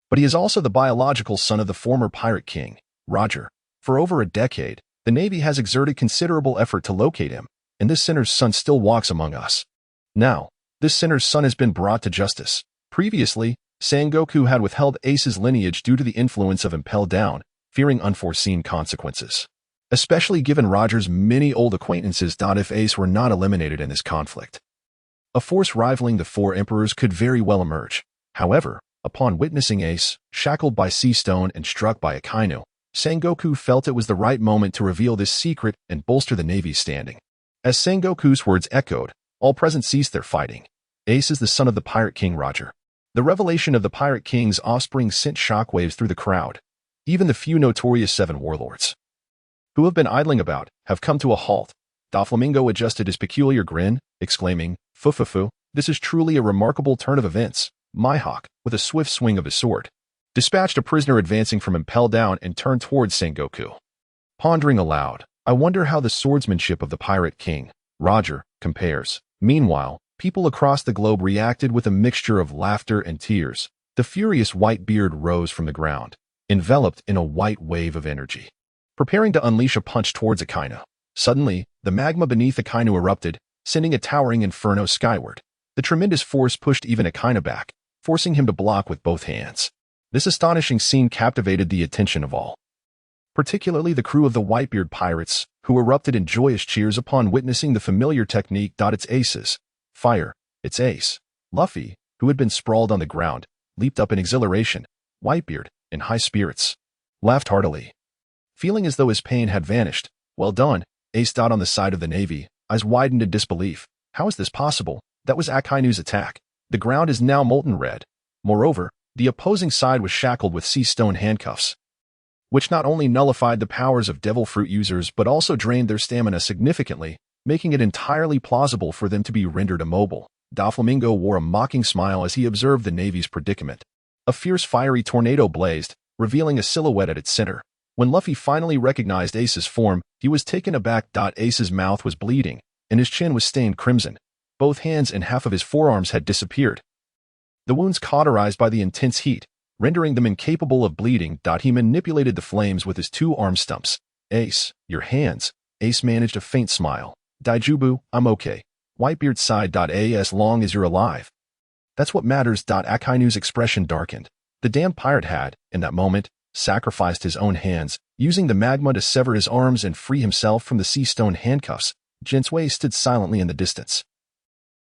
but he is also the biological son of the former pirate king, Roger. For over a decade, the Navy has exerted considerable effort to locate him, and this sinner's son still walks among us. Now, this sinner's son has been brought to justice. Previously, Sangoku had withheld Ace's lineage due to the influence of Impel Down, fearing unforeseen consequences. especially given Roger's many old acquaintances. If Ace were not eliminated in this conflict, a force rivaling the four emperors could very well emerge. However, upon witnessing Ace, shackled by Sea Stone and struck by Akainu, Sengoku felt it was the right moment to reveal this secret and bolster the Navy's standing. As Sengoku's words echoed, all present ceased their fighting. Ace is the son of the Pirate King Roger. The revelation of the Pirate King's offspring sent shockwaves through the crowd. Even the few notorious seven warlords who have been idling about have come to a halt. Doflamingo adjusted his peculiar grin, exclaiming, "Fu, this is truly a remarkable turn of events." Mihawk, with a swift swing of his sword, dispatched a prisoner advancing from him, impelled down and turned towards Sengoku. Pondering aloud, I wonder how the swordsmanship of the Pirate King, Roger, compares. Meanwhile, people across the globe reacted with a mixture of laughter and tears. The furious white beard rose from the ground, enveloped in a white wave of energy, preparing to unleash a punch towards Akainu. Suddenly, the magma beneath Akainu erupted, sending a towering inferno skyward. The tremendous force pushed even Akainu back, forcing him to block with both hands. This astonishing scene captivated the attention of all, particularly the crew of the Whitebeard pirates, who erupted in joyous cheers upon witnessing the familiar technique. Its aces. Fire. It's Ace. Luffy, who had been sprawled on the ground, leaped up in exhilaration. Whitebeard, in high spirits, laughed heartily, feeling as though his pain had vanished. Well done, Ace. On the side of the Navy, eyes widened in disbelief. How is this possible? That was Akainu's attack. The ground is now molten red. Moreover, the opposing side was shackled with sea stone handcuffs, which not only nullified the powers of devil fruit users but also drained their stamina significantly, making it entirely plausible for them to be rendered immobile. Doflamingo wore a mocking smile as he observed the Navy's predicament. A fierce fiery tornado blazed, revealing a silhouette at its center. When Luffy finally recognized Ace's form, he was taken aback. Ace's mouth was bleeding, and his chin was stained crimson. Both hands and half of his forearms had disappeared, the wounds cauterized by the intense heat, rendering them incapable of bleeding. He manipulated the flames with his two arm stumps. Ace, your hands. Ace managed a faint smile. Daijubu, I'm okay. Whitebeard sighed. As long as you're alive, that's what matters. Akainu's expression darkened. The damned pirate had, in that moment, sacrificed his own hands, using the magma to sever his arms and free himself from the sea stone handcuffs. Jinswei stood silently in the distance,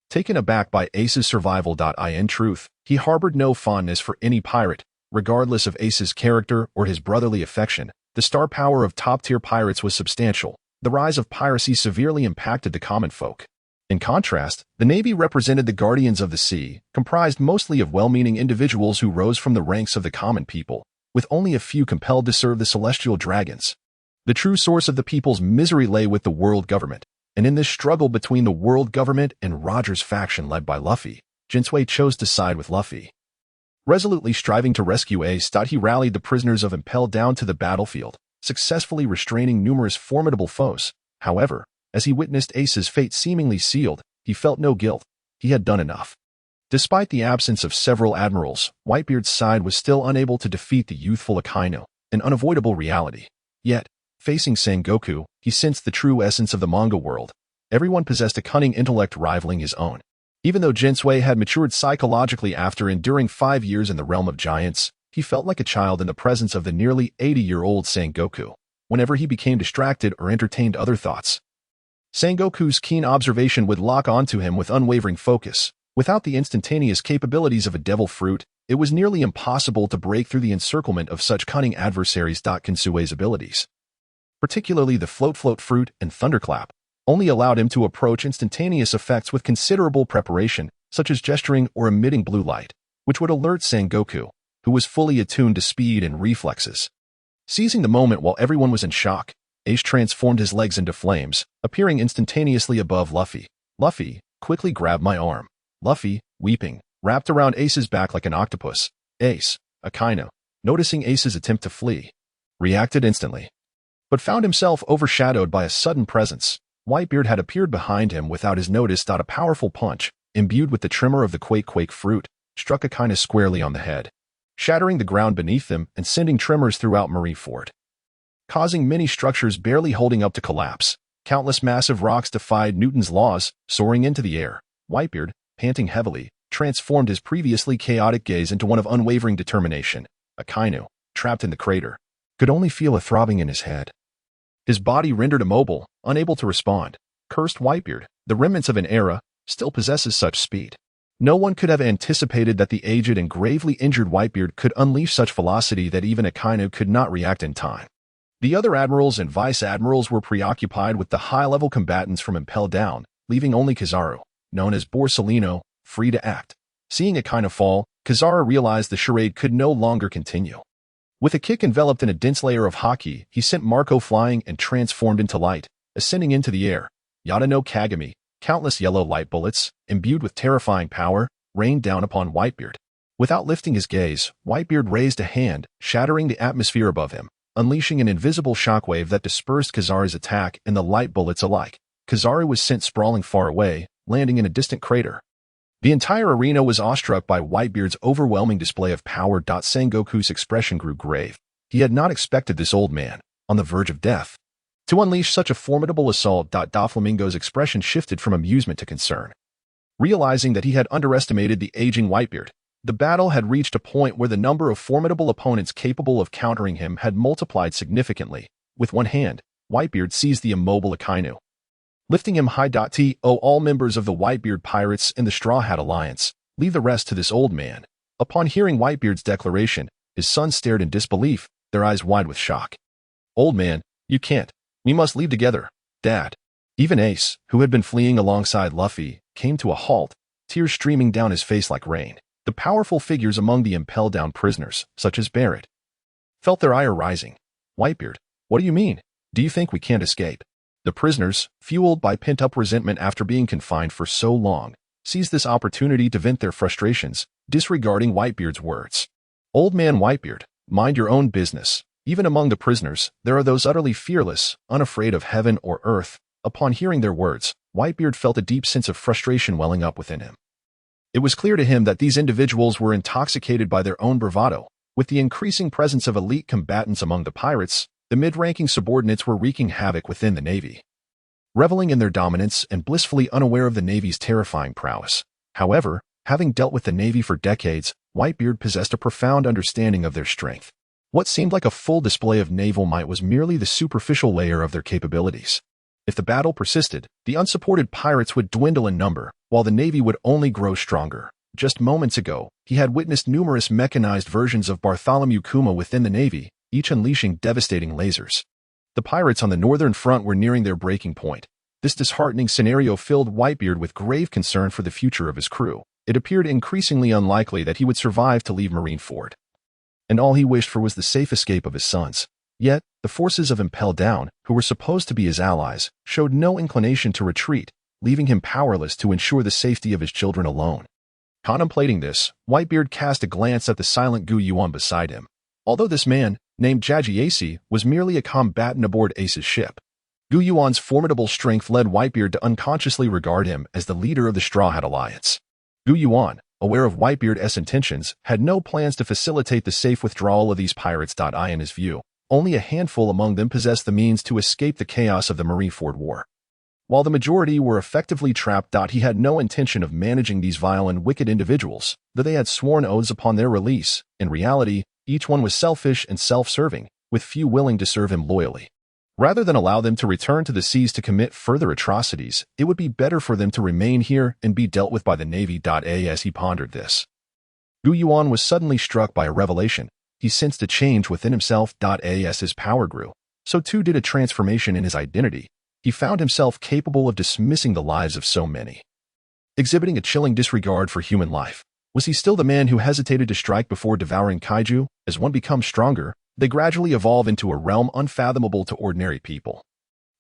taken aback by Ace's survival. In truth, he harbored no fondness for any pirate, regardless of Ace's character or his brotherly affection. The star power of top-tier pirates was substantial. The rise of piracy severely impacted the common folk. In contrast, the Navy represented the guardians of the sea, comprised mostly of well-meaning individuals who rose from the ranks of the common people, with only a few compelled to serve the celestial dragons. The true source of the people's misery lay with the world government, and in this struggle between the world government and Roger's faction led by Luffy, Jinswei chose to side with Luffy. Resolutely striving to rescue Ace, he rallied the prisoners of Impel down to the battlefield, successfully restraining numerous formidable foes. However, as he witnessed Ace's fate seemingly sealed, he felt no guilt. He had done enough. Despite the absence of several admirals, Whitebeard's side was still unable to defeat the youthful Akainu, an unavoidable reality. Yet, facing Sengoku, he sensed the true essence of the manga world. Everyone possessed a cunning intellect rivaling his own. Even though Jinswei had matured psychologically after enduring 5 years in the realm of giants, he felt like a child in the presence of the nearly 80-year-old Sengoku, whenever he became distracted or entertained other thoughts. Sengoku's keen observation would lock onto him with unwavering focus. Without the instantaneous capabilities of a devil fruit, it was nearly impossible to break through the encirclement of such cunning adversaries. Kinsue's abilities, particularly the float fruit and thunderclap, only allowed him to approach instantaneous effects with considerable preparation, such as gesturing or emitting blue light, which would alert Sengoku, who was fully attuned to speed and reflexes. Seizing the moment while everyone was in shock, Ace transformed his legs into flames, appearing instantaneously above Luffy. Luffy, quickly grabbed my arm. Luffy, weeping, wrapped around Ace's back like an octopus. Ace, Akainu, noticing Ace's attempt to flee, reacted instantly, but found himself overshadowed by a sudden presence. Whitebeard had appeared behind him without his notice. A powerful punch, imbued with the tremor of the quake fruit, struck Akainu squarely on the head, shattering the ground beneath them and sending tremors throughout Marineford, causing many structures barely holding up to collapse. Countless massive rocks defied Newton's laws, soaring into the air. Whitebeard, panting heavily, transformed his previously chaotic gaze into one of unwavering determination. Akainu, trapped in the crater, could only feel a throbbing in his head. His body rendered immobile, unable to respond. Cursed Whitebeard, the remnants of an era, still possesses such speed. No one could have anticipated that the aged and gravely injured Whitebeard could unleash such velocity that even Akainu could not react in time. The other admirals and vice-admirals were preoccupied with the high-level combatants from Impel Down, leaving only Kizaru, known as Borsalino, free to act. Seeing Akainu fall, Kizaru realized the charade could no longer continue. With a kick enveloped in a dense layer of haki, he sent Marco flying and transformed into light, ascending into the air. Yada no Kagami, countless yellow light bullets, imbued with terrifying power, rained down upon Whitebeard. Without lifting his gaze, Whitebeard raised a hand, shattering the atmosphere above him, unleashing an invisible shockwave that dispersed Kizaru's attack and the light bullets alike. Kizaru was sent sprawling far away, landing in a distant crater. The entire arena was awestruck by Whitebeard's overwhelming display of power. Sengoku's expression grew grave. He had not expected this old man, on the verge of death, to unleash such a formidable assault. Doflamingo's expression shifted from amusement to concern. Realizing that he had underestimated the aging Whitebeard, the battle had reached a point where the number of formidable opponents capable of countering him had multiplied significantly. With one hand, Whitebeard seized the immobile Akainu, lifting him high. All members of the Whitebeard Pirates and the Straw Hat Alliance, leave the rest to this old man. Upon hearing Whitebeard's declaration, his sons stared in disbelief, their eyes wide with shock. Old man, you can't. We must leave together, Dad. Even Ace, who had been fleeing alongside Luffy, came to a halt, tears streaming down his face like rain. The powerful figures among the Impel Down prisoners, such as Barrett, felt their ire rising. Whitebeard, what do you mean? Do you think we can't escape? The prisoners, fueled by pent-up resentment after being confined for so long, seized this opportunity to vent their frustrations, disregarding Whitebeard's words. Old man Whitebeard, mind your own business. Even among the prisoners, there are those utterly fearless, unafraid of heaven or earth. Upon hearing their words, Whitebeard felt a deep sense of frustration welling up within him. It was clear to him that these individuals were intoxicated by their own bravado. With the increasing presence of elite combatants among the pirates, the mid-ranking subordinates were wreaking havoc within the Navy, reveling in their dominance and blissfully unaware of the Navy's terrifying prowess. However, having dealt with the Navy for decades, Whitebeard possessed a profound understanding of their strength. What seemed like a full display of naval might was merely the superficial layer of their capabilities. If the battle persisted, the unsupported pirates would dwindle in number, while the Navy would only grow stronger. Just moments ago, he had witnessed numerous mechanized versions of Bartholomew Kuma within the Navy, each unleashing devastating lasers. The pirates on the northern front were nearing their breaking point. This disheartening scenario filled Whitebeard with grave concern for the future of his crew. It appeared increasingly unlikely that he would survive to leave Marineford, and all he wished for was the safe escape of his sons. Yet, the forces of Impel Down, who were supposed to be his allies, showed no inclination to retreat, leaving him powerless to ensure the safety of his children alone. Contemplating this, Whitebeard cast a glance at the silent Yuan beside him. Although this man, named Jajiaci, was merely a combatant aboard Ace's ship, Yuan's formidable strength led Whitebeard to unconsciously regard him as the leader of the Straw Hat Alliance. Yuan, aware of Whitebeard's intentions, had no plans to facilitate the safe withdrawal of these pirates. In his view, only a handful among them possessed the means to escape the chaos of the Marineford War. While the majority were effectively trapped. He had no intention of managing these vile and wicked individuals, though they had sworn oaths upon their release. In reality, each one was selfish and self-serving, with few willing to serve him loyally. Rather than allow them to return to the seas to commit further atrocities, it would be better for them to remain here and be dealt with by the Navy. As he pondered this, Yuan was suddenly struck by a revelation. He sensed a change within himself. As his power grew, so too did a transformation in his identity. He found himself capable of dismissing the lives of so many, exhibiting a chilling disregard for human life. Was he still the man who hesitated to strike before devouring kaiju? As one becomes stronger, they gradually evolve into a realm unfathomable to ordinary people,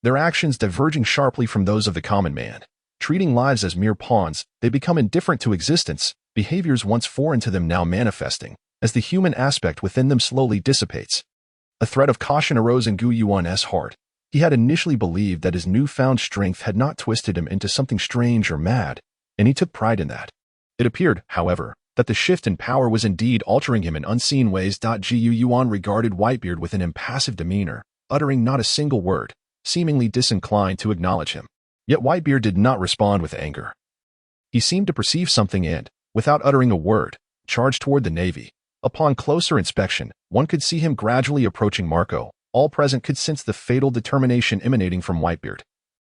their actions diverging sharply from those of the common man. Treating lives as mere pawns, they become indifferent to existence, behaviors once foreign to them now manifesting, as the human aspect within them slowly dissipates. A thread of caution arose in Yuan's heart. He had initially believed that his newfound strength had not twisted him into something strange or mad, and he took pride in that. It appeared, however, that the shift in power was indeed altering him in unseen ways. Yuan regarded Whitebeard with an impassive demeanor, uttering not a single word, seemingly disinclined to acknowledge him. Yet Whitebeard did not respond with anger. He seemed to perceive something and, without uttering a word, charged toward the Navy. Upon closer inspection, one could see him gradually approaching Marco, all present could sense the fatal determination emanating from Whitebeard,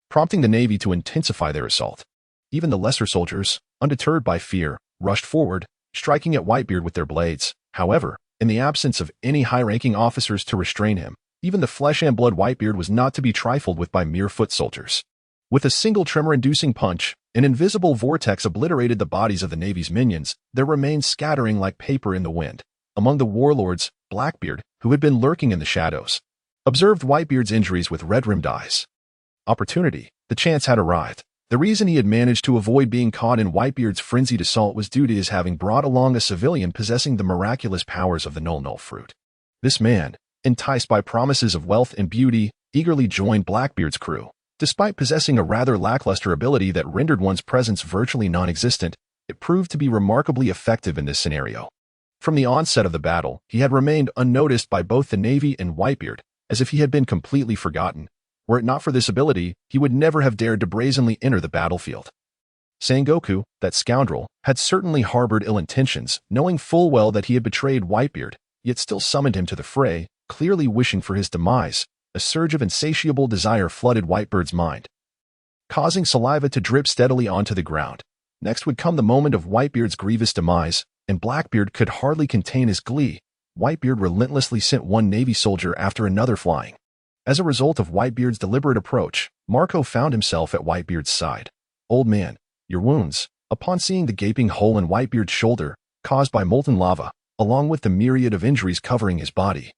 prompting the Navy to intensify their assault. Even the lesser soldiers, undeterred by fear, rushed forward, striking at Whitebeard with their blades. However, in the absence of any high-ranking officers to restrain him, even the flesh-and-blood Whitebeard was not to be trifled with by mere foot soldiers. With a single tremor-inducing punch, an invisible vortex obliterated the bodies of the Navy's minions, their remains scattering like paper in the wind. Among the warlords, Blackbeard, who had been lurking in the shadows, observed Whitebeard's injuries with red-rimmed eyes. Opportunity. The chance had arrived. The reason he had managed to avoid being caught in Whitebeard's frenzied assault was due to his having brought along a civilian possessing the miraculous powers of the Null fruit. This man, enticed by promises of wealth and beauty, eagerly joined Blackbeard's crew. Despite possessing a rather lackluster ability that rendered one's presence virtually non-existent, it proved to be remarkably effective in this scenario. From the onset of the battle, he had remained unnoticed by both the Navy and Whitebeard, as if he had been completely forgotten. Were it not for this ability, he would never have dared to brazenly enter the battlefield. Sengoku, that scoundrel, had certainly harbored ill intentions, knowing full well that he had betrayed Whitebeard, yet still summoned him to the fray, clearly wishing for his demise. A surge of insatiable desire flooded Whitebeard's mind, causing saliva to drip steadily onto the ground. Next would come the moment of Whitebeard's grievous demise, and Blackbeard could hardly contain his glee. Whitebeard relentlessly sent one Navy soldier after another flying. As a result of Whitebeard's deliberate approach, Marco found himself at Whitebeard's side. "Old man, your wounds." Upon seeing the gaping hole in Whitebeard's shoulder, caused by molten lava, along with the myriad of injuries covering his body,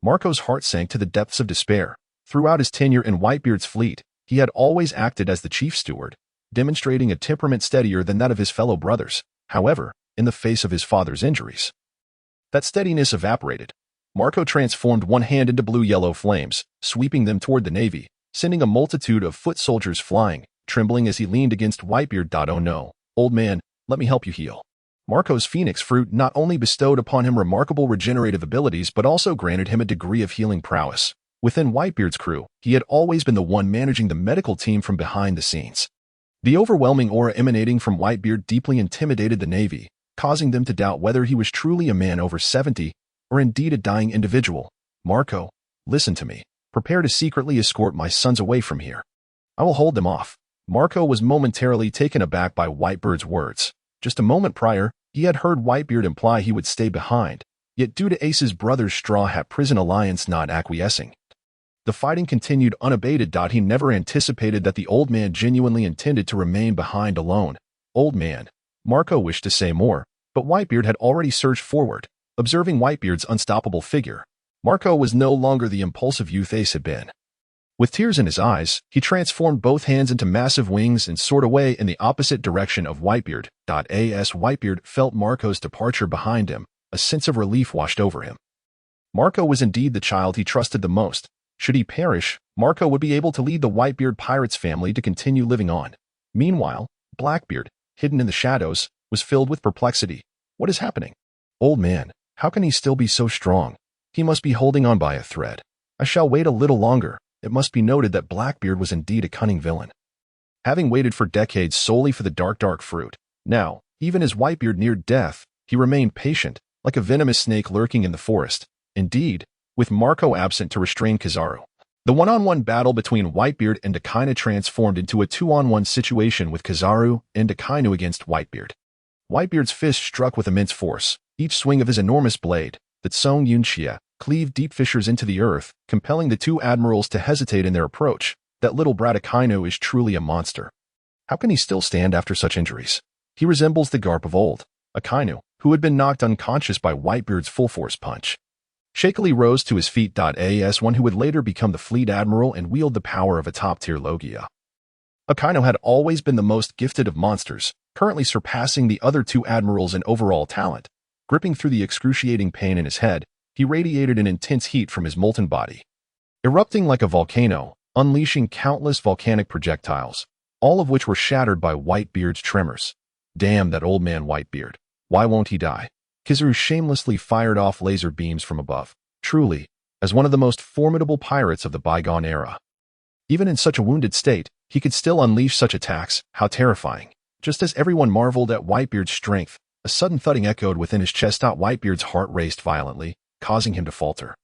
Marco's heart sank to the depths of despair. Throughout his tenure in Whitebeard's fleet, he had always acted as the chief steward, demonstrating a temperament steadier than that of his fellow brothers. However, in the face of his father's injuries, that steadiness evaporated. Marco transformed one hand into blue-yellow flames, sweeping them toward the Navy, sending a multitude of foot soldiers flying, trembling as he leaned against Whitebeard. "Oh no, old man, let me help you heal." Marco's phoenix fruit not only bestowed upon him remarkable regenerative abilities but also granted him a degree of healing prowess. Within Whitebeard's crew, he had always been the one managing the medical team from behind the scenes. The overwhelming aura emanating from Whitebeard deeply intimidated the Navy, causing them to doubt whether he was truly a man over 70 or indeed a dying individual. "Marco, listen to me. Prepare to secretly escort my sons away from here. I will hold them off." Marco was momentarily taken aback by Whitebeard's words. Just a moment prior, he had heard Whitebeard imply he would stay behind, yet due to Ace's brother's Straw Hat Prison alliance not acquiescing, the fighting continued unabated. He never anticipated that the old man genuinely intended to remain behind alone. "Old man." Marco wished to say more, but Whitebeard had already surged forward. Observing Whitebeard's unstoppable figure, Marco was no longer the impulsive youth Ace had been. With tears in his eyes, he transformed both hands into massive wings and soared away in the opposite direction of Whitebeard. As Whitebeard felt Marco's departure behind him, a sense of relief washed over him. Marco was indeed the child he trusted the most. Should he perish, Marco would be able to lead the Whitebeard pirates family to continue living on. Meanwhile, Blackbeard, hidden in the shadows, was filled with perplexity. "What is happening? Old man, how can he still be so strong? He must be holding on by a thread. I shall wait a little longer." It must be noted that Blackbeard was indeed a cunning villain, having waited for decades solely for the dark fruit. Now, even as Whitebeard neared death, he remained patient, like a venomous snake lurking in the forest. Indeed, with Marco absent to restrain Kizaru, the one-on-one battle between Whitebeard and Akainu transformed into a two-on-one situation with Kizaru and Akainu against Whitebeard. Whitebeard's fist struck with immense force. Each swing of his enormous blade, the Tsong Yunxia, cleaved deep fissures into the earth, compelling the two admirals to hesitate in their approach. That little brat Akainu is truly a monster. How can he still stand after such injuries? He resembles the Garp of old. Akainu, who had been knocked unconscious by Whitebeard's full-force punch, shakily rose to his feet. As one who would later become the fleet admiral and wield the power of a top-tier Logia. Akainu had always been the most gifted of monsters, currently surpassing the other two admirals in overall talent. Gripping through the excruciating pain in his head, he radiated an intense heat from his molten body, erupting like a volcano, unleashing countless volcanic projectiles, all of which were shattered by Whitebeard's tremors. "Damn that old man Whitebeard. Why won't he die?" Kizaru shamelessly fired off laser beams from above. Truly, as one of the most formidable pirates of the bygone era, even in such a wounded state, he could still unleash such attacks. How terrifying. Just as everyone marveled at Whitebeard's strength, a sudden thudding echoed within his chest. Whitebeard's heart raced violently, causing him to falter.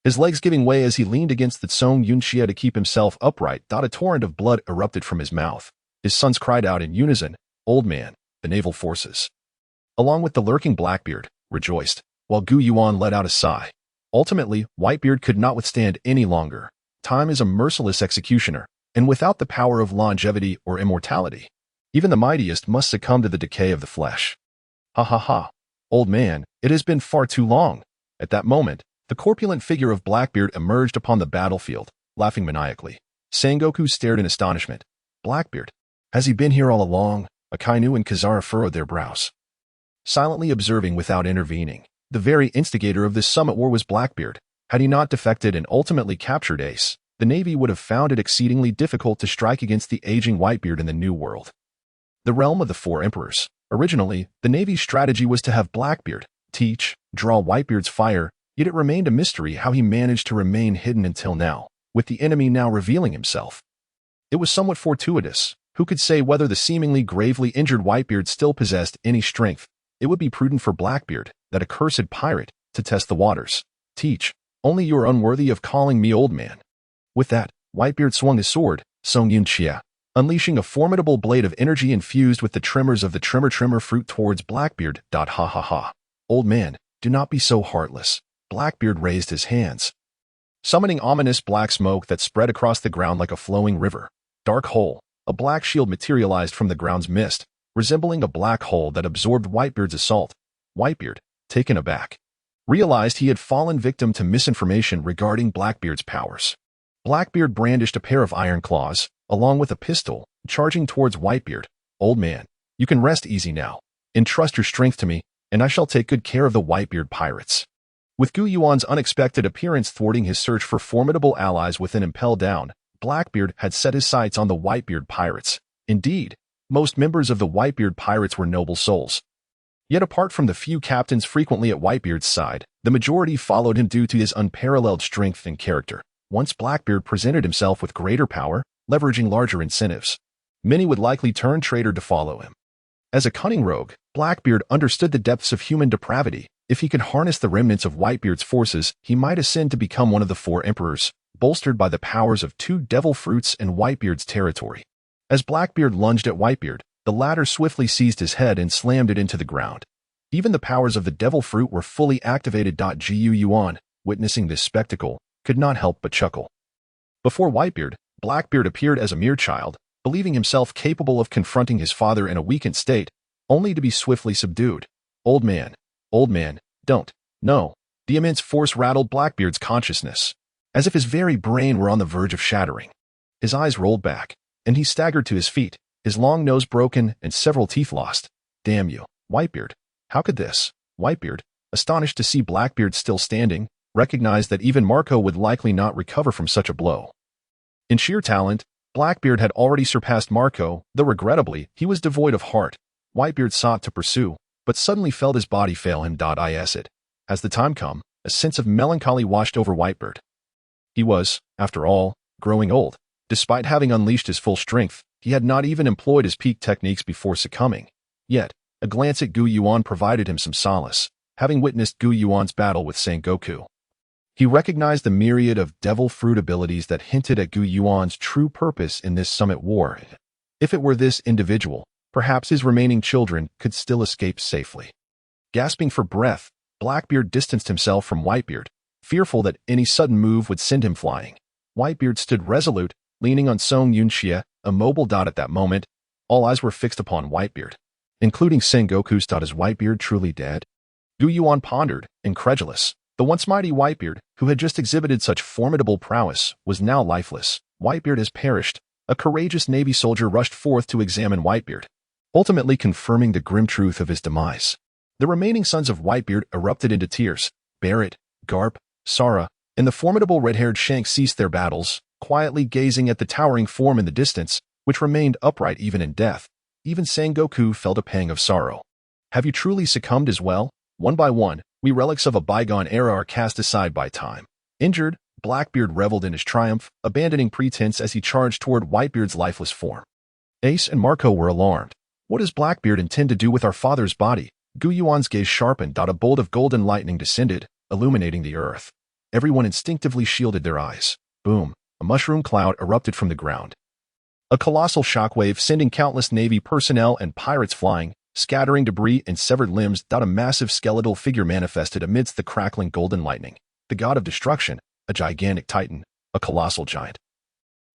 his legs giving way as he leaned against the Song Yunxia to keep himself upright. A torrent of blood erupted from his mouth. His sons cried out in unison, "Old man, the naval forces!" Along with the lurking Blackbeard, rejoiced, while Gu Yuan let out a sigh. Ultimately, Whitebeard could not withstand any longer. Time is a merciless executioner, and without the power of longevity or immortality, even the mightiest must succumb to the decay of the flesh. Ha ha ha. Old man, it has been far too long. At that moment, the corpulent figure of Blackbeard emerged upon the battlefield, laughing maniacally. Sengoku stared in astonishment. Blackbeard? Has he been here all along? Akainu and Kazara furrowed their brows, silently observing without intervening. The very instigator of this summit war was Blackbeard. Had he not defected and ultimately captured Ace, the Navy would have found it exceedingly difficult to strike against the aging Whitebeard in the New World. The realm of the Four Emperors. Originally, the Navy's strategy was to have Blackbeard teach, draw Whitebeard's fire, yet it remained a mystery how he managed to remain hidden until now, with the enemy now revealing himself. It was somewhat fortuitous. Who could say whether the seemingly gravely injured Whitebeard still possessed any strength? It would be prudent for Blackbeard, that accursed pirate, to test the waters. Teach, only you are unworthy of calling me old man. With that, Whitebeard swung his sword, Song Yunxia, unleashing a formidable blade of energy infused with the tremors of the trimmer fruit towards Blackbeard. Ha ha ha. Old man, do not be so heartless. Blackbeard raised his hands, summoning ominous black smoke that spread across the ground like a flowing river. Dark hole. A black shield materialized from the ground's mist, resembling a black hole that absorbed Whitebeard's assault. Whitebeard, taken aback, realized he had fallen victim to misinformation regarding Blackbeard's powers. Blackbeard brandished a pair of iron claws, along with a pistol, charging towards Whitebeard. Old man, you can rest easy now. Entrust your strength to me, and I shall take good care of the Whitebeard pirates. With Gu Yuan's unexpected appearance thwarting his search for formidable allies within Impel Down, Blackbeard had set his sights on the Whitebeard pirates. Indeed, most members of the Whitebeard pirates were noble souls. Yet apart from the few captains frequently at Whitebeard's side, the majority followed him due to his unparalleled strength and character. Once Blackbeard presented himself with greater power, leveraging larger incentives, many would likely turn traitor to follow him. As a cunning rogue, Blackbeard understood the depths of human depravity. If he could harness the remnants of Whitebeard's forces, he might ascend to become one of the Four Emperors, bolstered by the powers of 2 devil fruits in Whitebeard's territory. As Blackbeard lunged at Whitebeard, the latter swiftly seized his head and slammed it into the ground. Even the powers of the devil fruit were fully activated. Gu Yuan, witnessing this spectacle, could not help but chuckle. Before Whitebeard, Blackbeard appeared as a mere child, believing himself capable of confronting his father in a weakened state, only to be swiftly subdued. Old man, don't. No. The immense force rattled Blackbeard's consciousness, as if his very brain were on the verge of shattering. His eyes rolled back, and he staggered to his feet, his long nose broken and several teeth lost. Damn you, Whitebeard. How could this? Whitebeard, astonished to see Blackbeard still standing, recognized that even Marco would likely not recover from such a blow. In sheer talent, Blackbeard had already surpassed Marco, though regrettably, he was devoid of heart. Whitebeard sought to pursue, but suddenly felt his body fail him. As the time come, a sense of melancholy washed over Whitebeard. He was, after all, growing old. Despite having unleashed his full strength, he had not even employed his peak techniques before succumbing. Yet, a glance at Gu Yuan provided him some solace, having witnessed Gu Yuan's battle with Sengoku. He recognized the myriad of devil fruit abilities that hinted at Gu Yuan's true purpose in this summit war. If it were this individual, perhaps his remaining children could still escape safely. Gasping for breath, Blackbeard distanced himself from Whitebeard, fearful that any sudden move would send him flying. Whitebeard stood resolute, leaning on Song Yunxia, immobile. At that moment, all eyes were fixed upon Whitebeard, including Sengoku's. Is Whitebeard truly dead? Gu Yuan pondered, incredulous. The once mighty Whitebeard, who had just exhibited such formidable prowess, was now lifeless. Whitebeard has perished. A courageous Navy soldier rushed forth to examine Whitebeard, ultimately confirming the grim truth of his demise. The remaining sons of Whitebeard erupted into tears. Barrett, Garp, Sara, and the formidable red-haired Shanks ceased their battles, quietly gazing at the towering form in the distance, which remained upright even in death. Even Sengoku felt a pang of sorrow. Have you truly succumbed as well? One by one, we relics of a bygone era are cast aside by time. Injured, Blackbeard reveled in his triumph, abandoning pretense as he charged toward Whitebeard's lifeless form. Ace and Marco were alarmed. What does Blackbeard intend to do with our father's body? Gu Yuan's gaze sharpened. A bolt of golden lightning descended, illuminating the earth. everyone instinctively shielded their eyes. Boom! A mushroom cloud erupted from the ground. A colossal shockwave sending countless Navy personnel and pirates flying, scattering debris and severed limbs. A massive skeletal figure manifested amidst the crackling golden lightning. The god of destruction, a gigantic titan, a colossal giant,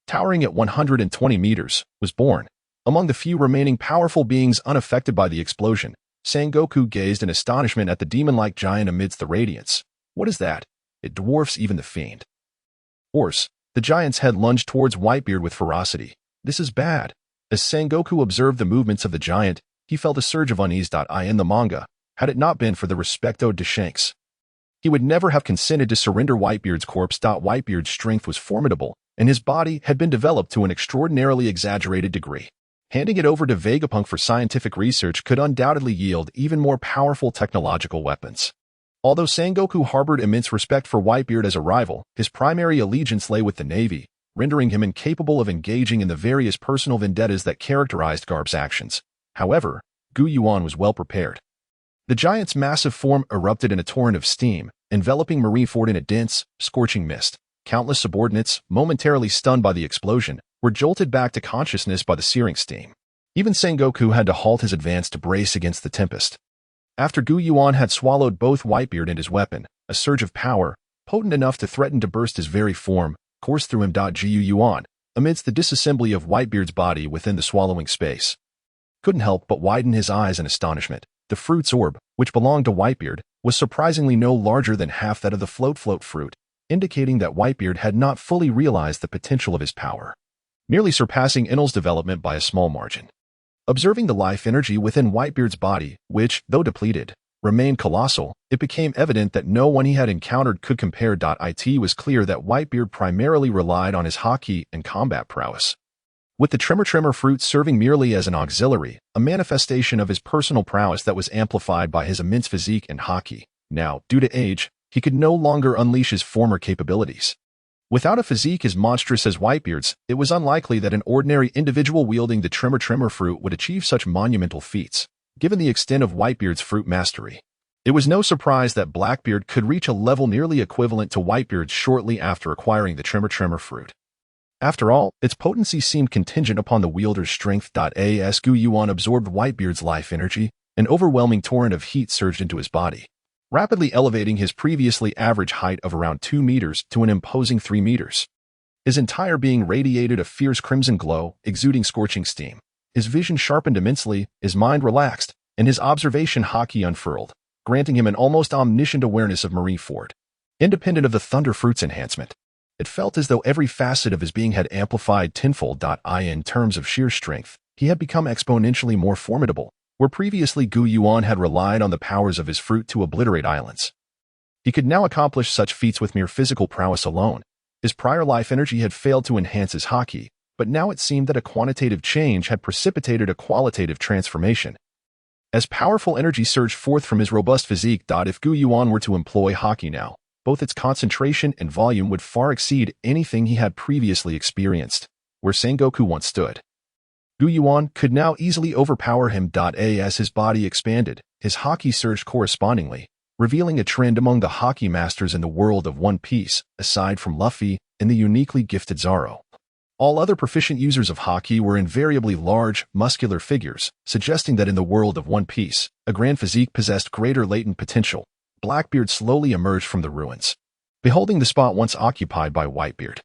towering at 120 meters, was born. Among the few remaining powerful beings unaffected by the explosion, Sangoku gazed in astonishment at the demon-like giant amidst the radiance. What is that? It dwarfs even the fiend. Horse, the giant's head lunged towards Whitebeard with ferocity. This is bad. As Sangoku observed the movements of the giant, he felt a surge of unease. In the manga, had it not been for the respect owed to Shanks, he would never have consented to surrender Whitebeard's corpse. Whitebeard's strength was formidable, and his body had been developed to an extraordinarily exaggerated degree. Handing it over to Vegapunk for scientific research could undoubtedly yield even more powerful technological weapons. Although Sangoku harbored immense respect for Whitebeard as a rival, his primary allegiance lay with the Navy, rendering him incapable of engaging in the various personal vendettas that characterized Garp's actions. However, Yuan was well prepared. The giant's massive form erupted in a torrent of steam, enveloping Marineford in a dense, scorching mist. Countless subordinates, momentarily stunned by the explosion, were jolted back to consciousness by the searing steam. Even Sangoku had to halt his advance to brace against the tempest. After Yuan had swallowed both Whitebeard and his weapon, a surge of power, potent enough to threaten to burst his very form, coursed through him. Yuan, amidst the disassembly of Whitebeard's body within the swallowing space, couldn't help but widen his eyes in astonishment. The fruit's orb, which belonged to Whitebeard, was surprisingly no larger than half that of the float fruit, indicating that Whitebeard had not fully realized the potential of his power, merely surpassing Enel's development by a small margin. Observing the life energy within Whitebeard's body, which, though depleted, remained colossal, it became evident that no one he had encountered could compare. It was clear that Whitebeard primarily relied on his haki and combat prowess, with the tremor fruit serving merely as an auxiliary, a manifestation of his personal prowess that was amplified by his immense physique and haki. Now, due to age, he could no longer unleash his former capabilities. Without a physique as monstrous as Whitebeard's, it was unlikely that an ordinary individual wielding the tremor fruit would achieve such monumental feats, given the extent of Whitebeard's fruit mastery. It was no surprise that Blackbeard could reach a level nearly equivalent to Whitebeard's shortly after acquiring the tremor fruit. After all, its potency seemed contingent upon the wielder's strength. As Yuan absorbed Whitebeard's life energy, an overwhelming torrent of heat surged into his body, rapidly elevating his previously average height of around 2 meters to an imposing 3 meters. His entire being radiated a fierce crimson glow, exuding scorching steam. His vision sharpened immensely, his mind relaxed, and his observation haki unfurled, granting him an almost omniscient awareness of Marineford. Independent of the Thunder Fruit's enhancement, it felt as though every facet of his being had amplified tenfold. In terms of sheer strength, he had become exponentially more formidable, where previously Yuan had relied on the powers of his fruit to obliterate islands. He could now accomplish such feats with mere physical prowess alone. His prior life energy had failed to enhance his haki, but now it seemed that a quantitative change had precipitated a qualitative transformation. As powerful energy surged forth from his robust physique. If Yuan were to employ haki now, both its concentration and volume would far exceed anything he had previously experienced, where Sangoku once stood. Yuan could now easily overpower him. As his body expanded, his haki surged correspondingly, revealing a trend among the haki masters in the world of One Piece, aside from Luffy and the uniquely gifted Zoro. All other proficient users of haki were invariably large, muscular figures, suggesting that in the world of One Piece, a grand physique possessed greater latent potential. Blackbeard slowly emerged from the ruins, beholding the spot once occupied by Whitebeard,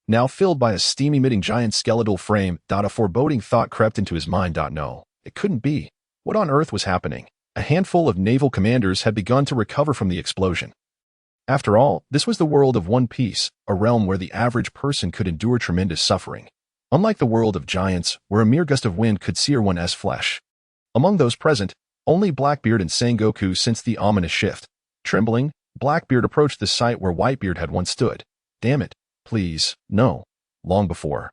now filled by a steam-emitting giant skeletal frame. A foreboding thought crept into his mind. No, it couldn't be. What on earth was happening? A handful of naval commanders had begun to recover from the explosion. After all, this was the world of One Piece, a realm where the average person could endure tremendous suffering, unlike the world of giants, where a mere gust of wind could sear one's flesh. Among those present, only Blackbeard and Sangoku sensed the ominous shift. Trembling, Blackbeard approached the site where Whitebeard had once stood. Damn it, please, no. Long before,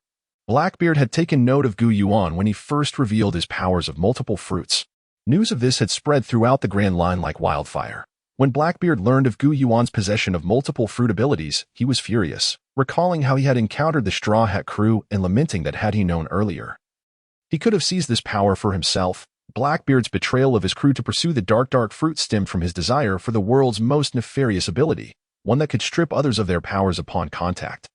Blackbeard had taken note of Yuan when he first revealed his powers of multiple fruits. News of this had spread throughout the Grand Line like wildfire. When Blackbeard learned of Yuan's possession of multiple fruit abilities, he was furious, recalling how he had encountered the Straw Hat crew and lamenting that had he known earlier, he could have seized this power for himself. Blackbeard's betrayal of his crew to pursue the dark fruit stemmed from his desire for the world's most nefarious ability, one that could strip others of their powers upon contact.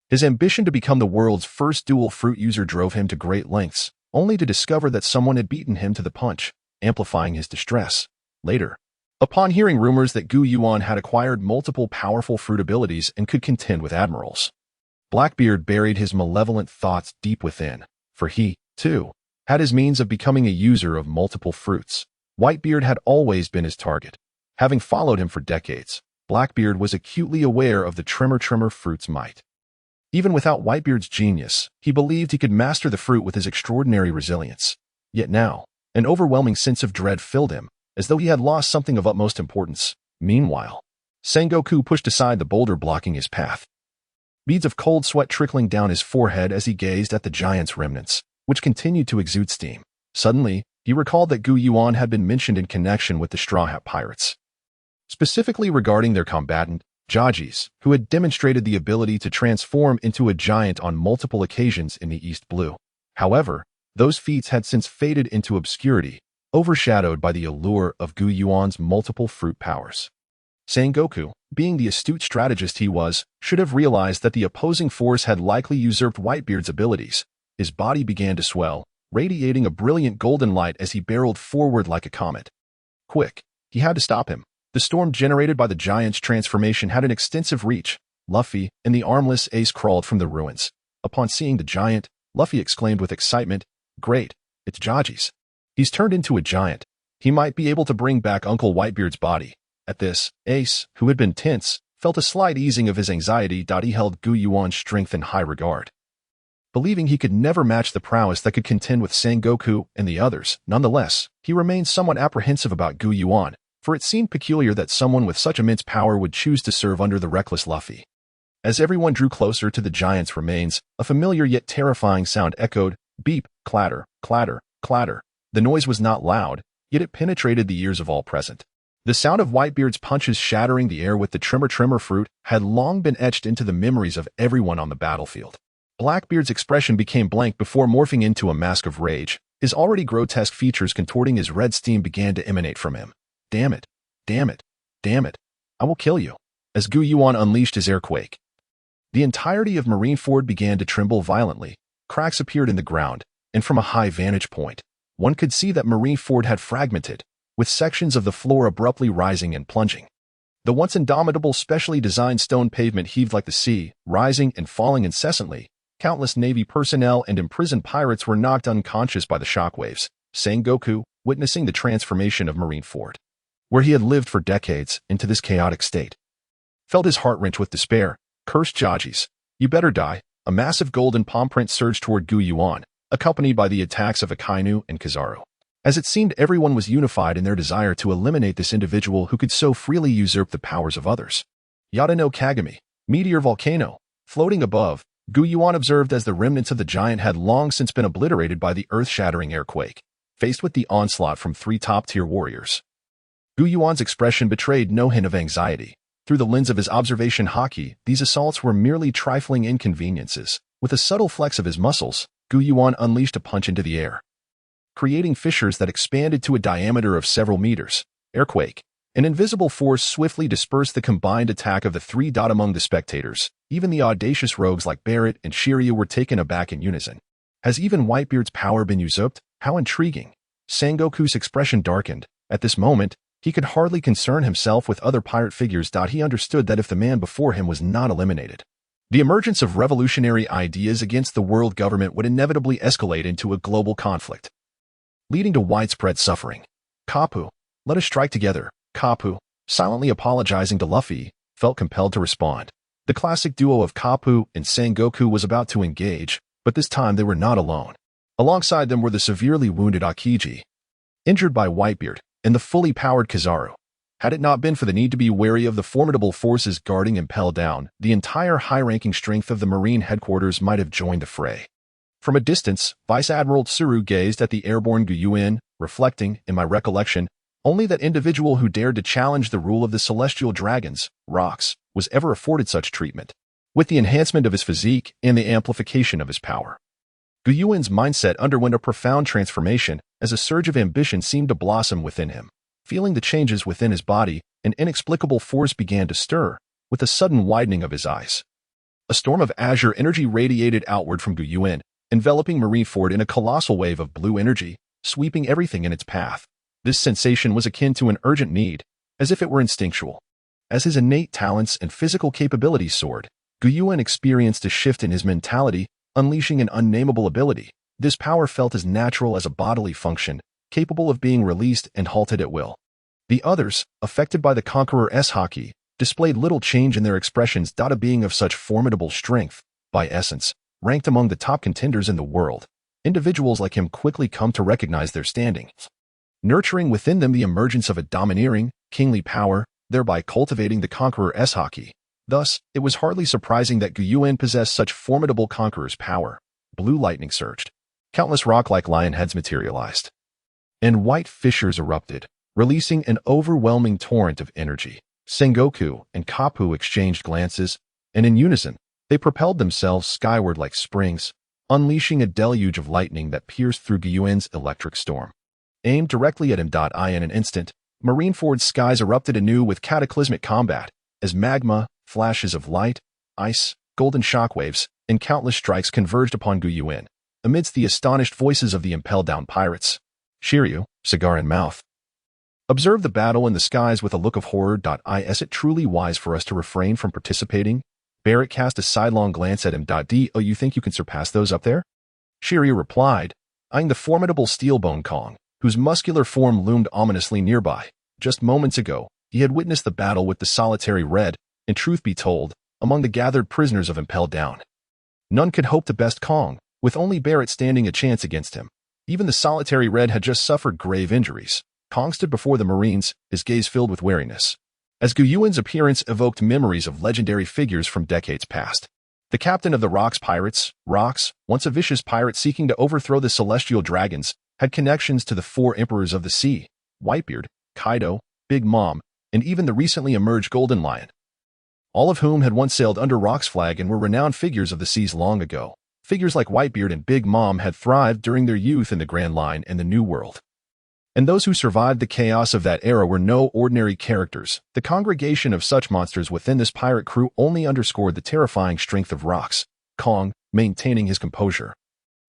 His ambition to become the world's first dual fruit user drove him to great lengths, only to discover that someone had beaten him to the punch, amplifying his distress. Later, upon hearing rumors that Yuan had acquired multiple powerful fruit abilities and could contend with admirals, Blackbeard buried his malevolent thoughts deep within, for he, too, had his means of becoming a user of multiple fruits. Whitebeard had always been his target. Having followed him for decades, Blackbeard was acutely aware of the Trimmer fruit's might. Even without Whitebeard's genius, he believed he could master the fruit with his extraordinary resilience. Yet now, an overwhelming sense of dread filled him, as though he had lost something of utmost importance. Meanwhile, Sengoku pushed aside the boulder blocking his path, beads of cold sweat trickling down his forehead as he gazed at the giant's remnants, which continued to exude steam. Suddenly, he recalled that Yuan had been mentioned in connection with the Straw Hat Pirates, specifically regarding their combatant, Jajis, who had demonstrated the ability to transform into a giant on multiple occasions in the East Blue. However, those feats had since faded into obscurity, overshadowed by the allure of Yuan's multiple fruit powers. Sengoku, being the astute strategist he was, should have realized that the opposing force had likely usurped Whitebeard's abilities. His body began to swell, radiating a brilliant golden light as he barreled forward like a comet. Quick, he had to stop him. The storm generated by the giant's transformation had an extensive reach. Luffy and the armless ace crawled from the ruins. Upon seeing the giant, Luffy exclaimed with excitement, "Great, it's Jajis. He's turned into a giant. He might be able to bring back Uncle Whitebeard's body." At this, Ace, who had been tense, felt a slight easing of his anxiety. He held Yuan's strength in high regard, believing he could never match the prowess that could contend with Sengoku and the others. Nonetheless, he remained somewhat apprehensive about Yuan, for it seemed peculiar that someone with such immense power would choose to serve under the reckless Luffy. As everyone drew closer to the giant's remains, a familiar yet terrifying sound echoed, beep, clatter, clatter, clatter. The noise was not loud, yet it penetrated the ears of all present. The sound of Whitebeard's punches shattering the air with the Trimmer fruit had long been etched into the memories of everyone on the battlefield. Blackbeard's expression became blank before morphing into a mask of rage. His already grotesque features contorting as red steam began to emanate from him. "Damn it! Damn it! Damn it! I will kill you!" As Yuan unleashed his airquake, the entirety of Marineford began to tremble violently. Cracks appeared in the ground, and from a high vantage point, one could see that Marineford had fragmented, with sections of the floor abruptly rising and plunging. The once indomitable specially designed stone pavement heaved like the sea, rising and falling incessantly. Countless Navy personnel and imprisoned pirates were knocked unconscious by the shockwaves. Sengoku, witnessing the transformation of Marineford, where he had lived for decades, into this chaotic state, felt his heart wrench with despair. "Cursed Jajis, you better die." A massive golden palm print surged toward Yuan, accompanied by the attacks of Akainu and Kizaru. As it seemed everyone was unified in their desire to eliminate this individual who could so freely usurp the powers of others. Yada no Kagami, meteor volcano, floating above, Yuan observed as the remnants of the giant had long since been obliterated by the earth-shattering airquake. Faced with the onslaught from 3 top-tier warriors, Yuan's expression betrayed no hint of anxiety. Through the lens of his observation haki, these assaults were merely trifling inconveniences. With a subtle flex of his muscles, Yuan unleashed a punch into the air, creating fissures that expanded to a diameter of several meters. Airquake. An invisible force swiftly dispersed the combined attack of the 3. Among the spectators, even the audacious rogues like Barrett and Shiryu were taken aback in unison. Has even Whitebeard's power been usurped? How intriguing. Sengoku's expression darkened. At this moment, he could hardly concern himself with other pirate figures. He understood that if the man before him was not eliminated, the emergence of revolutionary ideas against the world government would inevitably escalate into a global conflict, leading to widespread suffering. "Kapu, let us strike together." Kapu, silently apologizing to Luffy, felt compelled to respond. The classic duo of Kapu and Sengoku was about to engage, but this time they were not alone. Alongside them were the severely wounded Akiji, injured by Whitebeard, and the fully powered Kizaru. Had it not been for the need to be wary of the formidable forces guarding Impel Down, the entire high-ranking strength of the Marine headquarters might have joined the fray. From a distance, Vice Admiral Tsuru gazed at the airborne Yuan, reflecting, in my recollection, only that individual who dared to challenge the rule of the celestial dragons, rocks, was ever afforded such treatment. With the enhancement of his physique and the amplification of his power, Yuan's mindset underwent a profound transformation as a surge of ambition seemed to blossom within him. Feeling the changes within his body, an inexplicable force began to stir. with a sudden widening of his eyes. A storm of azure energy radiated outward from Yuan, enveloping Marineford in a colossal wave of blue energy, sweeping everything in its path. This sensation was akin to an urgent need, as if it were instinctual. As his innate talents and physical capabilities soared, Yuan experienced a shift in his mentality, unleashing an unnameable ability. This power felt as natural as a bodily function, capable of being released and halted at will. The others, affected by the Conqueror's haki, displayed little change in their expressions. A being of such formidable strength, by essence, ranked among the top contenders in the world. Individuals like him quickly come to recognize their standing, nurturing within them the emergence of a domineering, kingly power, thereby cultivating the Conqueror's haki. Thus, it was hardly surprising that Yuan possessed such formidable conqueror's power. Blue lightning surged. Countless rock-like lion heads materialized. And white fissures erupted, releasing an overwhelming torrent of energy. Sengoku and Kapu exchanged glances, and in unison, they propelled themselves skyward like springs, unleashing a deluge of lightning that pierced through Yuan's electric storm. Aimed directly at him. In an instant, Marineford's skies erupted anew with cataclysmic combat, as magma, flashes of light, ice, golden shockwaves, and countless strikes converged upon Yuan. Amidst the astonished voices of the impelled-down pirates, Shiryu, cigar in mouth, observed the battle in the skies with a look of horror. Is it truly wise for us to refrain from participating? Barrett cast a sidelong glance at him. Oh, you think you can surpass those up there? Shiryu replied, eyeing the formidable Steelbone Kong, whose muscular form loomed ominously nearby. Just moments ago, he had witnessed the battle with the solitary Red, and truth be told, among the gathered prisoners of Impelled Down, none could hope to best Kong, with only Barrett standing a chance against him. Even the solitary Red had just suffered grave injuries. Kong stood before the Marines, his gaze filled with wariness. As Yuan's appearance evoked memories of legendary figures from decades past. The captain of the Rocks pirates, Rocks, once a vicious pirate seeking to overthrow the celestial dragons, had connections to the four emperors of the sea, Whitebeard, Kaido, Big Mom, and even the recently emerged Golden Lion, all of whom had once sailed under Rock's flag and were renowned figures of the seas long ago. Figures like Whitebeard and Big Mom had thrived during their youth in the Grand Line and the New World. And those who survived the chaos of that era were no ordinary characters. The congregation of such monsters within this pirate crew only underscored the terrifying strength of Rocks. Kong, maintaining his composure,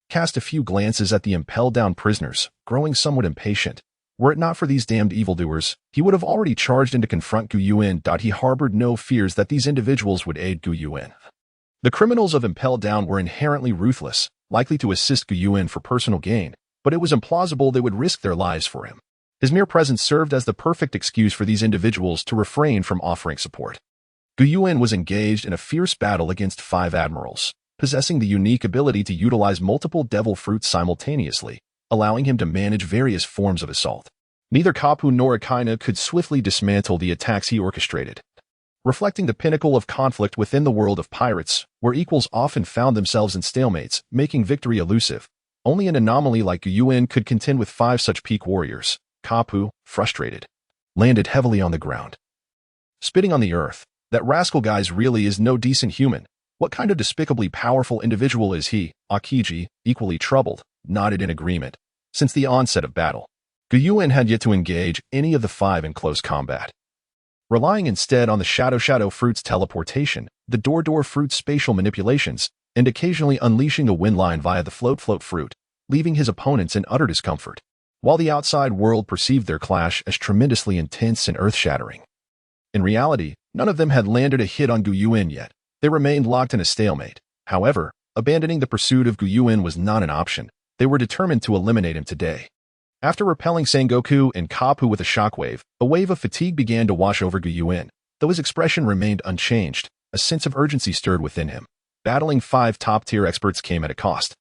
cast a few glances at the impelled-down prisoners, growing somewhat impatient. Were it not for these damned evildoers, he would have already charged in to confront Yuan. He harbored no fears that these individuals would aid Yuan. The criminals of Impelled Down were inherently ruthless, likely to assist Yuan for personal gain, but it was implausible they would risk their lives for him. His mere presence served as the perfect excuse for these individuals to refrain from offering support. Yuan was engaged in a fierce battle against 5 admirals, possessing the unique ability to utilize multiple devil fruits simultaneously, allowing him to manage various forms of assault. Neither Kapu nor Akaina could swiftly dismantle the attacks he orchestrated. Reflecting the pinnacle of conflict within the world of pirates, where equals often found themselves in stalemates, making victory elusive, only an anomaly like Yuan could contend with 5 such peak warriors. Kapu, frustrated, landed heavily on the ground, spitting on the earth. That rascal guy's really is no decent human. What kind of despicably powerful individual is he? Akiji, equally troubled, nodded in agreement. Since the onset of battle, Yuan had yet to engage any of the 5 in close combat. Relying instead on the Shadow Fruit's teleportation, the Door Fruit's spatial manipulations, and occasionally unleashing a wind line via the Float Fruit, leaving his opponents in utter discomfort, while the outside world perceived their clash as tremendously intense and earth-shattering. In reality, none of them had landed a hit on Yuan yet. They remained locked in a stalemate. However, abandoning the pursuit of Yuan was not an option. They were determined to eliminate him today. After repelling Sengoku and Kapu with a shockwave, a wave of fatigue began to wash over Yuan. Though his expression remained unchanged, a sense of urgency stirred within him. Battling 5 top-tier experts came at a cost.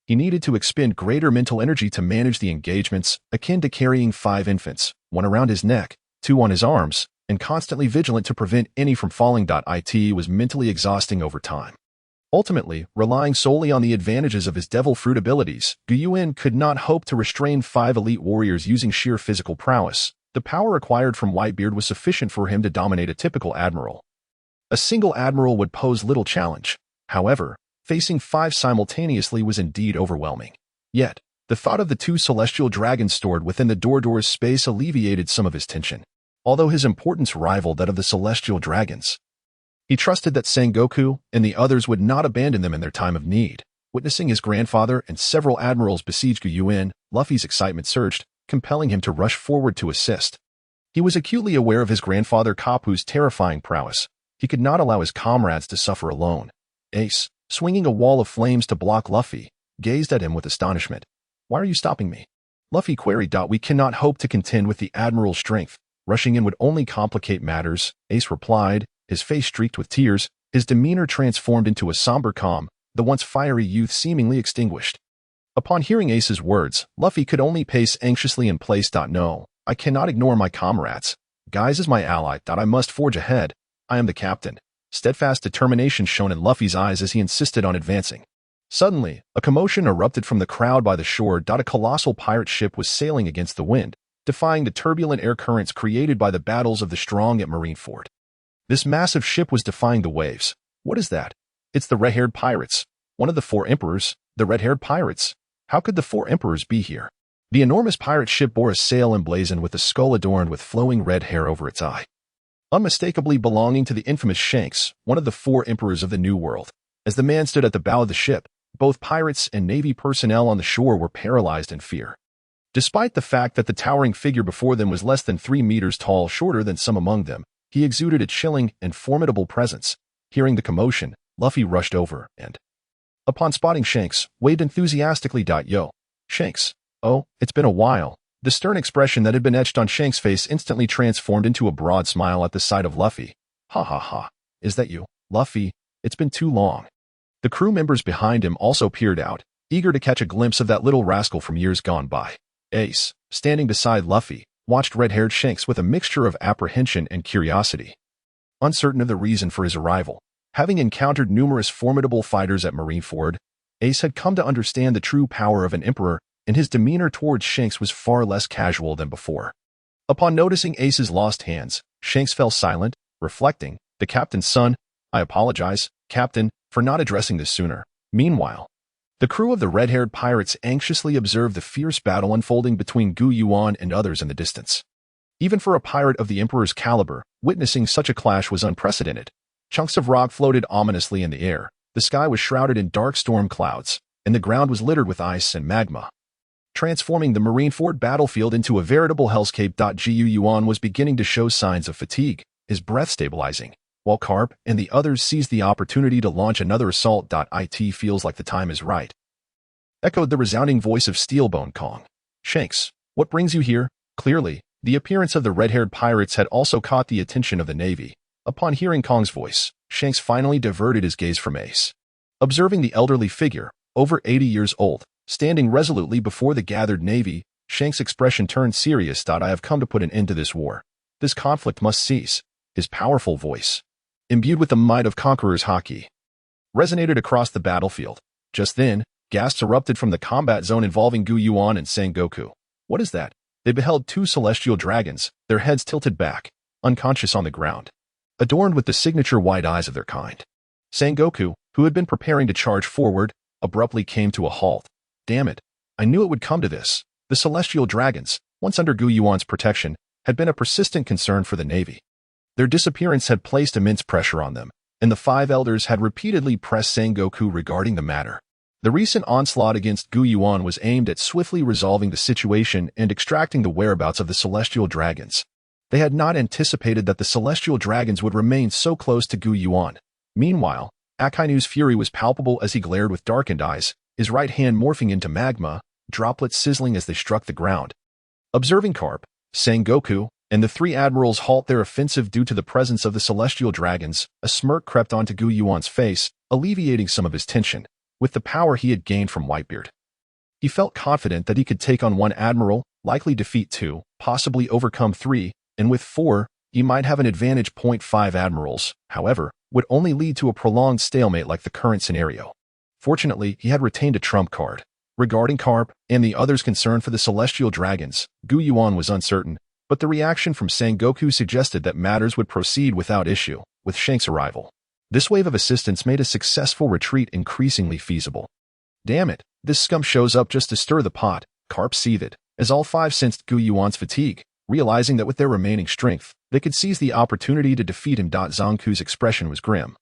He needed to expend greater mental energy to manage the engagements, akin to carrying 5 infants, 1 around his neck, 2 on his arms, and constantly vigilant to prevent any from falling. It was mentally exhausting over time. Ultimately, relying solely on the advantages of his devil fruit abilities, Yuan could not hope to restrain 5 elite warriors using sheer physical prowess. The power acquired from Whitebeard was sufficient for him to dominate a typical admiral. A single admiral would pose little challenge. However, facing 5 simultaneously was indeed overwhelming. Yet, the thought of the 2 celestial dragons stored within the Door's space alleviated some of his tension. Although his importance rivaled that of the celestial dragons, He trusted that Sengoku and the others would not abandon them in their time of need. Witnessing his grandfather and several admirals besiege Yuan, Luffy's excitement surged, compelling him to rush forward to assist. He was acutely aware of his grandfather Kapu's terrifying prowess. He could not allow his comrades to suffer alone. Ace, swinging a wall of flames to block Luffy, gazed at him with astonishment. "Why are you stopping me?" Luffy queried. "We cannot hope to contend with the Admiral's strength. Rushing in would only complicate matters," Ace replied, his face streaked with tears, his demeanor transformed into a somber calm, the once fiery youth seemingly extinguished. Upon hearing Ace's words, Luffy could only pace anxiously in place. "No, I cannot ignore my comrades. Guise is my ally. I must forge ahead. I am the captain." Steadfast determination shone in Luffy's eyes as he insisted on advancing. Suddenly, a commotion erupted from the crowd by the shore. A colossal pirate ship was sailing against the wind, defying the turbulent air currents created by the battles of the strong at Marineford. This massive ship was defying the waves. "What is that?" "It's the red-haired pirates. One of the four emperors, the red-haired pirates. How could the four emperors be here?" The enormous pirate ship bore a sail emblazoned with a skull adorned with flowing red hair over its eye, unmistakably belonging to the infamous Shanks, one of the four emperors of the New World. As the man stood at the bow of the ship, both pirates and navy personnel on the shore were paralyzed in fear. Despite the fact that the towering figure before them was less than 3 meters tall, shorter than some among them, he exuded a chilling and formidable presence. Hearing the commotion, Luffy rushed over and, upon spotting Shanks, waved enthusiastically. "Yo, Shanks. Oh, it's been a while." The stern expression that had been etched on Shanks' face instantly transformed into a broad smile at the sight of Luffy. "Ha ha ha. Is that you, Luffy? It's been too long." The crew members behind him also peered out, eager to catch a glimpse of that little rascal from years gone by. Ace, standing beside Luffy, watched red-haired Shanks with a mixture of apprehension and curiosity. Uncertain of the reason for his arrival, having encountered numerous formidable fighters at Marineford, Ace had come to understand the true power of an emperor, and his demeanor towards Shanks was far less casual than before. Upon noticing Ace's lost hands, Shanks fell silent, reflecting, "The captain's son. I apologize, Captain, for not addressing this sooner." Meanwhile, the crew of the red-haired pirates anxiously observed the fierce battle unfolding between Yuan and others in the distance. Even for a pirate of the Emperor's caliber, witnessing such a clash was unprecedented. Chunks of rock floated ominously in the air, the sky was shrouded in dark storm clouds, and the ground was littered with ice and magma, transforming the Marineford battlefield into a veritable hellscape. Yuan was beginning to show signs of fatigue, his breath stabilizing, while Carp and the others seized the opportunity to launch another assault. "It feels like the time is right," echoed the resounding voice of Steelbone Kong. "Shanks, what brings you here?" Clearly, the appearance of the red-haired pirates had also caught the attention of the Navy. Upon hearing Kong's voice, Shanks finally diverted his gaze from Ace. Observing the elderly figure, over 80 years old, standing resolutely before the gathered Navy, Shanks' expression turned serious. "I have come to put an end to this war. This conflict must cease." His powerful voice, imbued with the might of conqueror's haki, resonated across the battlefield. Just then, gasps erupted from the combat zone involving Yuan and Sengoku. "What is that?" They beheld 2 celestial dragons, their heads tilted back, unconscious on the ground, adorned with the signature white eyes of their kind. Sengoku, who had been preparing to charge forward, abruptly came to a halt. "Damn it, I knew it would come to this." The celestial dragons, once under Yuan's protection, had been a persistent concern for the Navy. Their disappearance had placed immense pressure on them, and the 5 elders had repeatedly pressed Sengoku regarding the matter. The recent onslaught against Yuan was aimed at swiftly resolving the situation and extracting the whereabouts of the celestial dragons. They had not anticipated that the celestial dragons would remain so close to Yuan. Meanwhile, Akainu's fury was palpable as he glared with darkened eyes, his right hand morphing into magma, droplets sizzling as they struck the ground. Observing Carp, Sengoku, and the 3 admirals halt their offensive due to the presence of the celestial dragons, a smirk crept onto Yuan's face, alleviating some of his tension. With the power he had gained from Whitebeard, he felt confident that he could take on 1 admiral, likely defeat 2, possibly overcome 3, and with 4, he might have an advantage. 5 admirals, however, would only lead to a prolonged stalemate like the current scenario. Fortunately, he had retained a trump card. Regarding Carp and the others concerned for the celestial dragons, Yuan was uncertain, but the reaction from Sengoku suggested that matters would proceed without issue. With Shanks' arrival, this wave of assistance made a successful retreat increasingly feasible. "Damn it, this scum shows up just to stir the pot," Carp seethed, as all 5 sensed Yuan's fatigue, realizing that with their remaining strength, They could seize the opportunity to defeat him. Zanku's expression was grim.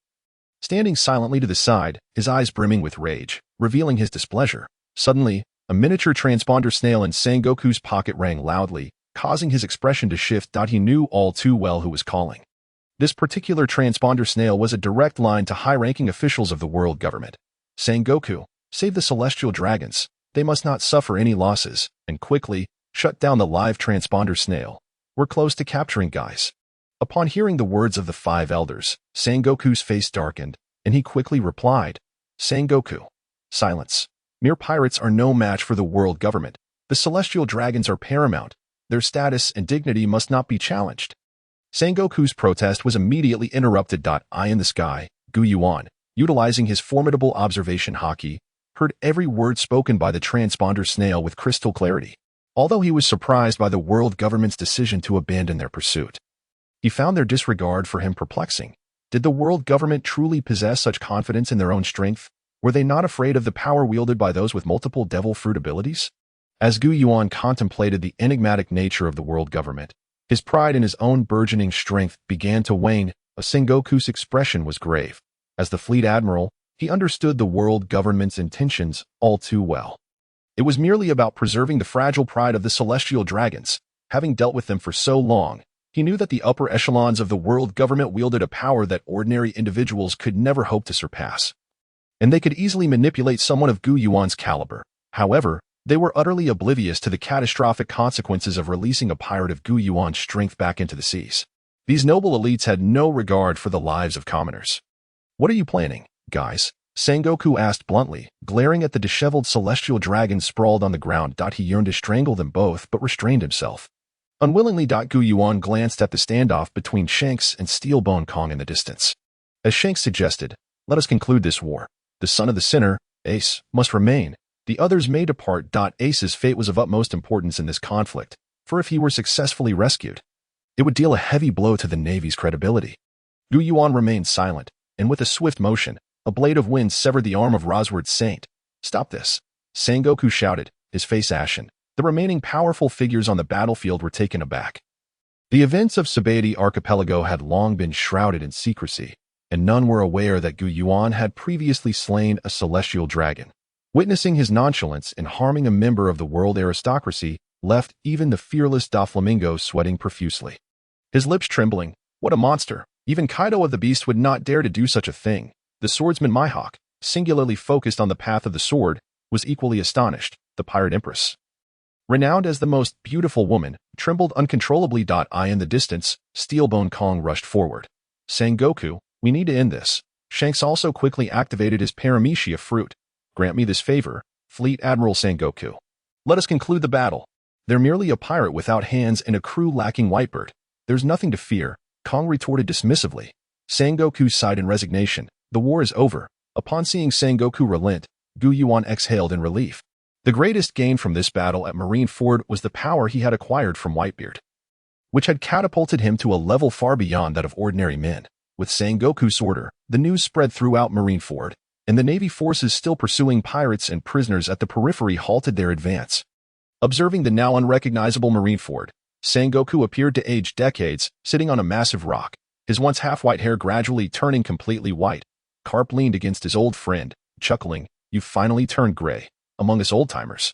Standing silently to the side, his eyes brimming with rage, revealing his displeasure. Suddenly, a miniature transponder snail in Sengoku's pocket rang loudly, causing his expression to shift. He knew all too well who was calling. This particular transponder snail was a direct line to high-ranking officials of the world government. Sengoku, save the celestial dragons. They must not suffer any losses, and quickly, shut down the live transponder snail. We're close to capturing guys. Upon hearing the words of the five elders, Sengoku's face darkened, and he quickly replied, Sengoku, silence. Mere pirates are no match for the world government. The celestial dragons are paramount. Their status and dignity must not be challenged. Sengoku's protest was immediately interrupted. Eye in the sky, Yuan, utilizing his formidable observation haki, heard every word spoken by the transponder snail with crystal clarity. Although he was surprised by the world government's decision to abandon their pursuit, he found their disregard for him perplexing. Did the world government truly possess such confidence in their own strength? Were they not afraid of the power wielded by those with multiple devil fruit abilities? As Yuan contemplated the enigmatic nature of the world government, his pride in his own burgeoning strength began to wane. Sengoku's expression was grave. As the fleet admiral, he understood the world government's intentions all too well. It was merely about preserving the fragile pride of the celestial dragons. Having dealt with them for so long, he knew that the upper echelons of the world government wielded a power that ordinary individuals could never hope to surpass. And they could easily manipulate someone of Yuan's caliber. However, they were utterly oblivious to the catastrophic consequences of releasing a pirate of Yuan's strength back into the seas. These noble elites had no regard for the lives of commoners. What are you planning, guys? Sengoku asked bluntly, glaring at the disheveled celestial dragons sprawled on the ground. He yearned to strangle them both but restrained himself. Unwillingly, Yuan glanced at the standoff between Shanks and Steelbone Kong in the distance. As Shanks suggested, let us conclude this war. The son of the sinner, Ace, must remain. The others may depart. Ace's fate was of utmost importance in this conflict, for if he were successfully rescued, it would deal a heavy blow to the Navy's credibility. Yuan remained silent, and with a swift motion, a blade of wind severed the arm of Rosward's saint. Stop this! Sengoku shouted, his face ashen. The remaining powerful figures on the battlefield were taken aback. The events of Sabaody Archipelago had long been shrouded in secrecy, and none were aware that Yuan had previously slain a celestial dragon. Witnessing his nonchalance in harming a member of the world aristocracy left even the fearless Doflamingo sweating profusely. His lips trembling. What a monster! Even Kaido of the Beast would not dare to do such a thing. The swordsman Mihawk, singularly focused on the path of the sword, was equally astonished. The pirate empress, renowned as the most beautiful woman, trembled uncontrollably. Eye in the distance, Steelbone Kong rushed forward. Sengoku, we need to end this. Shanks also quickly activated his paramecia fruit. Grant me this favor, Fleet Admiral Sengoku. Let us conclude the battle. They're merely a pirate without hands and a crew lacking Whitebird. There's nothing to fear, Kong retorted dismissively. Sengoku sighed in resignation. The war is over. Upon seeing Sengoku relent, Yuan exhaled in relief. The greatest gain from this battle at Marineford was the power he had acquired from Whitebeard, which had catapulted him to a level far beyond that of ordinary men. With Sengoku's order, the news spread throughout Marineford, and the Navy forces still pursuing pirates and prisoners at the periphery halted their advance. Observing the now unrecognizable Marineford, Sengoku appeared to age decades, sitting on a massive rock, his once half-white hair gradually turning completely white. Carp leaned against his old friend, chuckling, "You've finally turned gray. Among us old-timers.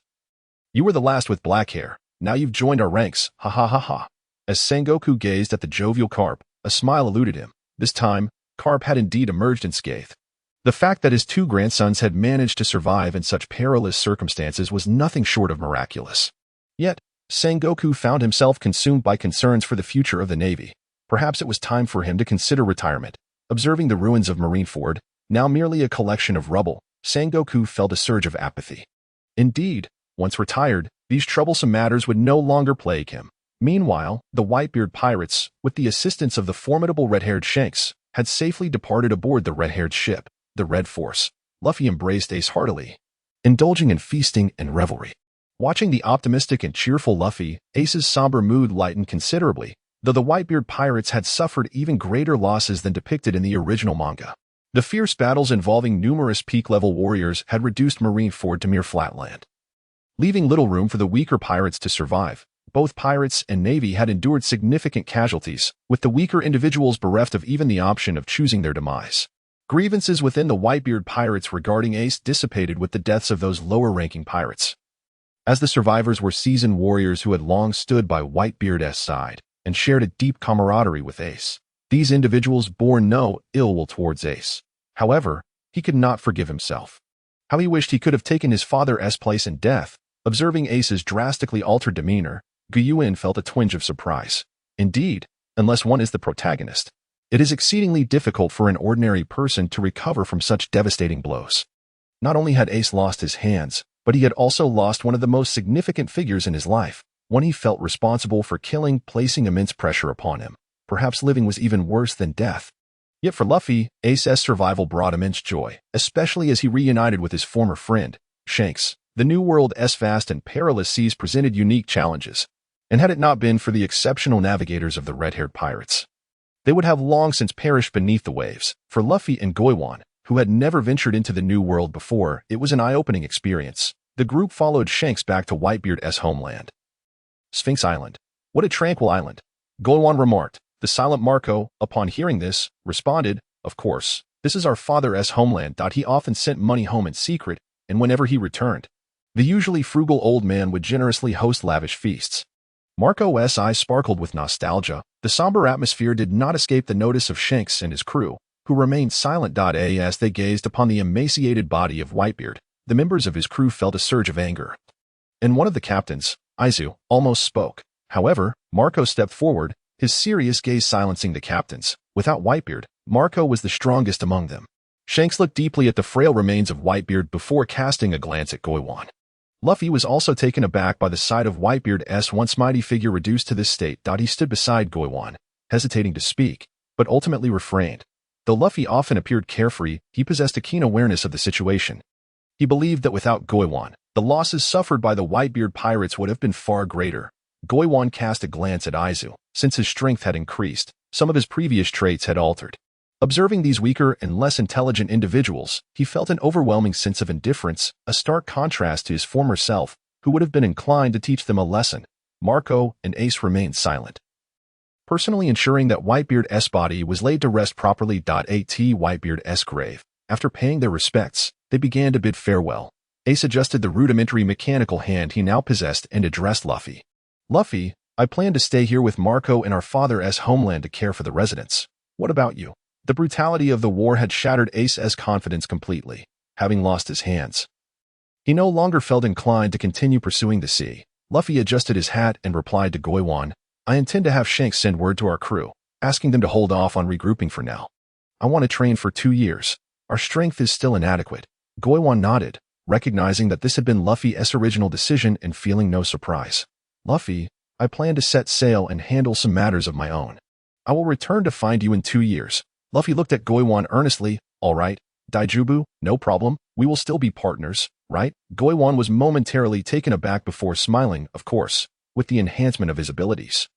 You were the last with black hair. Now you've joined our ranks. Ha ha ha ha." As Sengoku gazed at the jovial Carp, a smile eluded him. This time, Carp had indeed emerged unscathed. The fact that his two grandsons had managed to survive in such perilous circumstances was nothing short of miraculous. Yet, Sengoku found himself consumed by concerns for the future of the Navy. Perhaps it was time for him to consider retirement. Observing the ruins of Marineford, now merely a collection of rubble, Sengoku felt a surge of apathy. Indeed, once retired, these troublesome matters would no longer plague him. Meanwhile, the Whitebeard pirates, with the assistance of the formidable red-haired Shanks, had safely departed aboard the red-haired ship, the Red Force. Luffy embraced Ace heartily, indulging in feasting and revelry. Watching the optimistic and cheerful Luffy, Ace's somber mood lightened considerably, though the Whitebeard pirates had suffered even greater losses than depicted in the original manga. The fierce battles involving numerous peak-level warriors had reduced Marineford to mere flatland, leaving little room for the weaker pirates to survive. Both pirates and navy had endured significant casualties, with the weaker individuals bereft of even the option of choosing their demise. Grievances within the Whitebeard pirates regarding Ace dissipated with the deaths of those lower-ranking pirates, as the survivors were seasoned warriors who had long stood by Whitebeard's side and shared a deep camaraderie with Ace. These individuals bore no ill will towards Ace. However, he could not forgive himself. How he wished he could have taken his father's place in death. Observing Ace's drastically altered demeanor, Yuan felt a twinge of surprise. Indeed, unless one is the protagonist, it is exceedingly difficult for an ordinary person to recover from such devastating blows. Not only had Ace lost his hands, but he had also lost one of the most significant figures in his life, one he felt responsible for killing, placing immense pressure upon him. Perhaps living was even worse than death. Yet for Luffy, Ace's survival brought immense joy, especially as he reunited with his former friend, Shanks. The New World's vast and perilous seas presented unique challenges, and had it not been for the exceptional navigators of the red-haired pirates, they would have long since perished beneath the waves. For Luffy and Goemon, who had never ventured into the New World before, it was an eye-opening experience. The group followed Shanks back to Whitebeard's homeland, Sphinx Island. What a tranquil island, Goemon remarked. The silent Marco, upon hearing this, responded, "Of course, this is our father's homeland." He often sent money home in secret, and whenever he returned, the usually frugal old man would generously host lavish feasts. Marco's eyes sparkled with nostalgia. The somber atmosphere did not escape the notice of Shanks and his crew, who remained silent. As they gazed upon the emaciated body of Whitebeard, the members of his crew felt a surge of anger. And one of the captains, Izu, almost spoke. However, Marco stepped forward, his serious gaze silencing the captains. Without Whitebeard, Marco was the strongest among them. Shanks looked deeply at the frail remains of Whitebeard before casting a glance at Goemon. Luffy was also taken aback by the sight of Whitebeard's once mighty figure reduced to this state. He stood beside Goemon, hesitating to speak, but ultimately refrained. Though Luffy often appeared carefree, he possessed a keen awareness of the situation. He believed that without Goemon, the losses suffered by the Whitebeard pirates would have been far greater. Goemon cast a glance at Izu. Since his strength had increased, some of his previous traits had altered. Observing these weaker and less intelligent individuals, he felt an overwhelming sense of indifference, a stark contrast to his former self, who would have been inclined to teach them a lesson. Marco and Ace remained silent, personally ensuring that Whitebeard's body was laid to rest properly. At Whitebeard's grave, after paying their respects, they began to bid farewell. Ace adjusted the rudimentary mechanical hand he now possessed and addressed Luffy. "Luffy, I plan to stay here with Marco in our father's homeland to care for the residents. What about you?" The brutality of the war had shattered Ace's confidence completely. Having lost his hands, he no longer felt inclined to continue pursuing the sea. Luffy adjusted his hat and replied to Goemon, "I intend to have Shanks send word to our crew, asking them to hold off on regrouping for now. I want to train for 2 years. Our strength is still inadequate." Goemon nodded, recognizing that this had been Luffy's original decision and feeling no surprise. "Luffy, I plan to set sail and handle some matters of my own. I will return to find you in 2 years. Luffy looked at Goemon earnestly. "All right, Daijubu, no problem. We will still be partners, right?" Goemon was momentarily taken aback before smiling. Of course, with the enhancement of his abilities,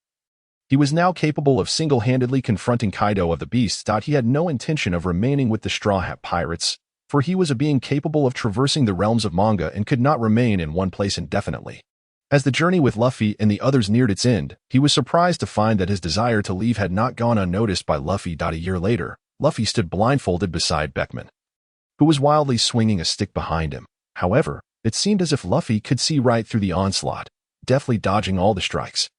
he was now capable of single-handedly confronting Kaido of the Beasts. He had no intention of remaining with the Straw Hat Pirates, for he was a being capable of traversing the realms of manga and could not remain in one place indefinitely. As the journey with Luffy and the others neared its end, he was surprised to find that his desire to leave had not gone unnoticed by Luffy. A year later, Luffy stood blindfolded beside Beckman, who was wildly swinging a stick behind him. However, it seemed as if Luffy could see right through the onslaught, deftly dodging all the strikes.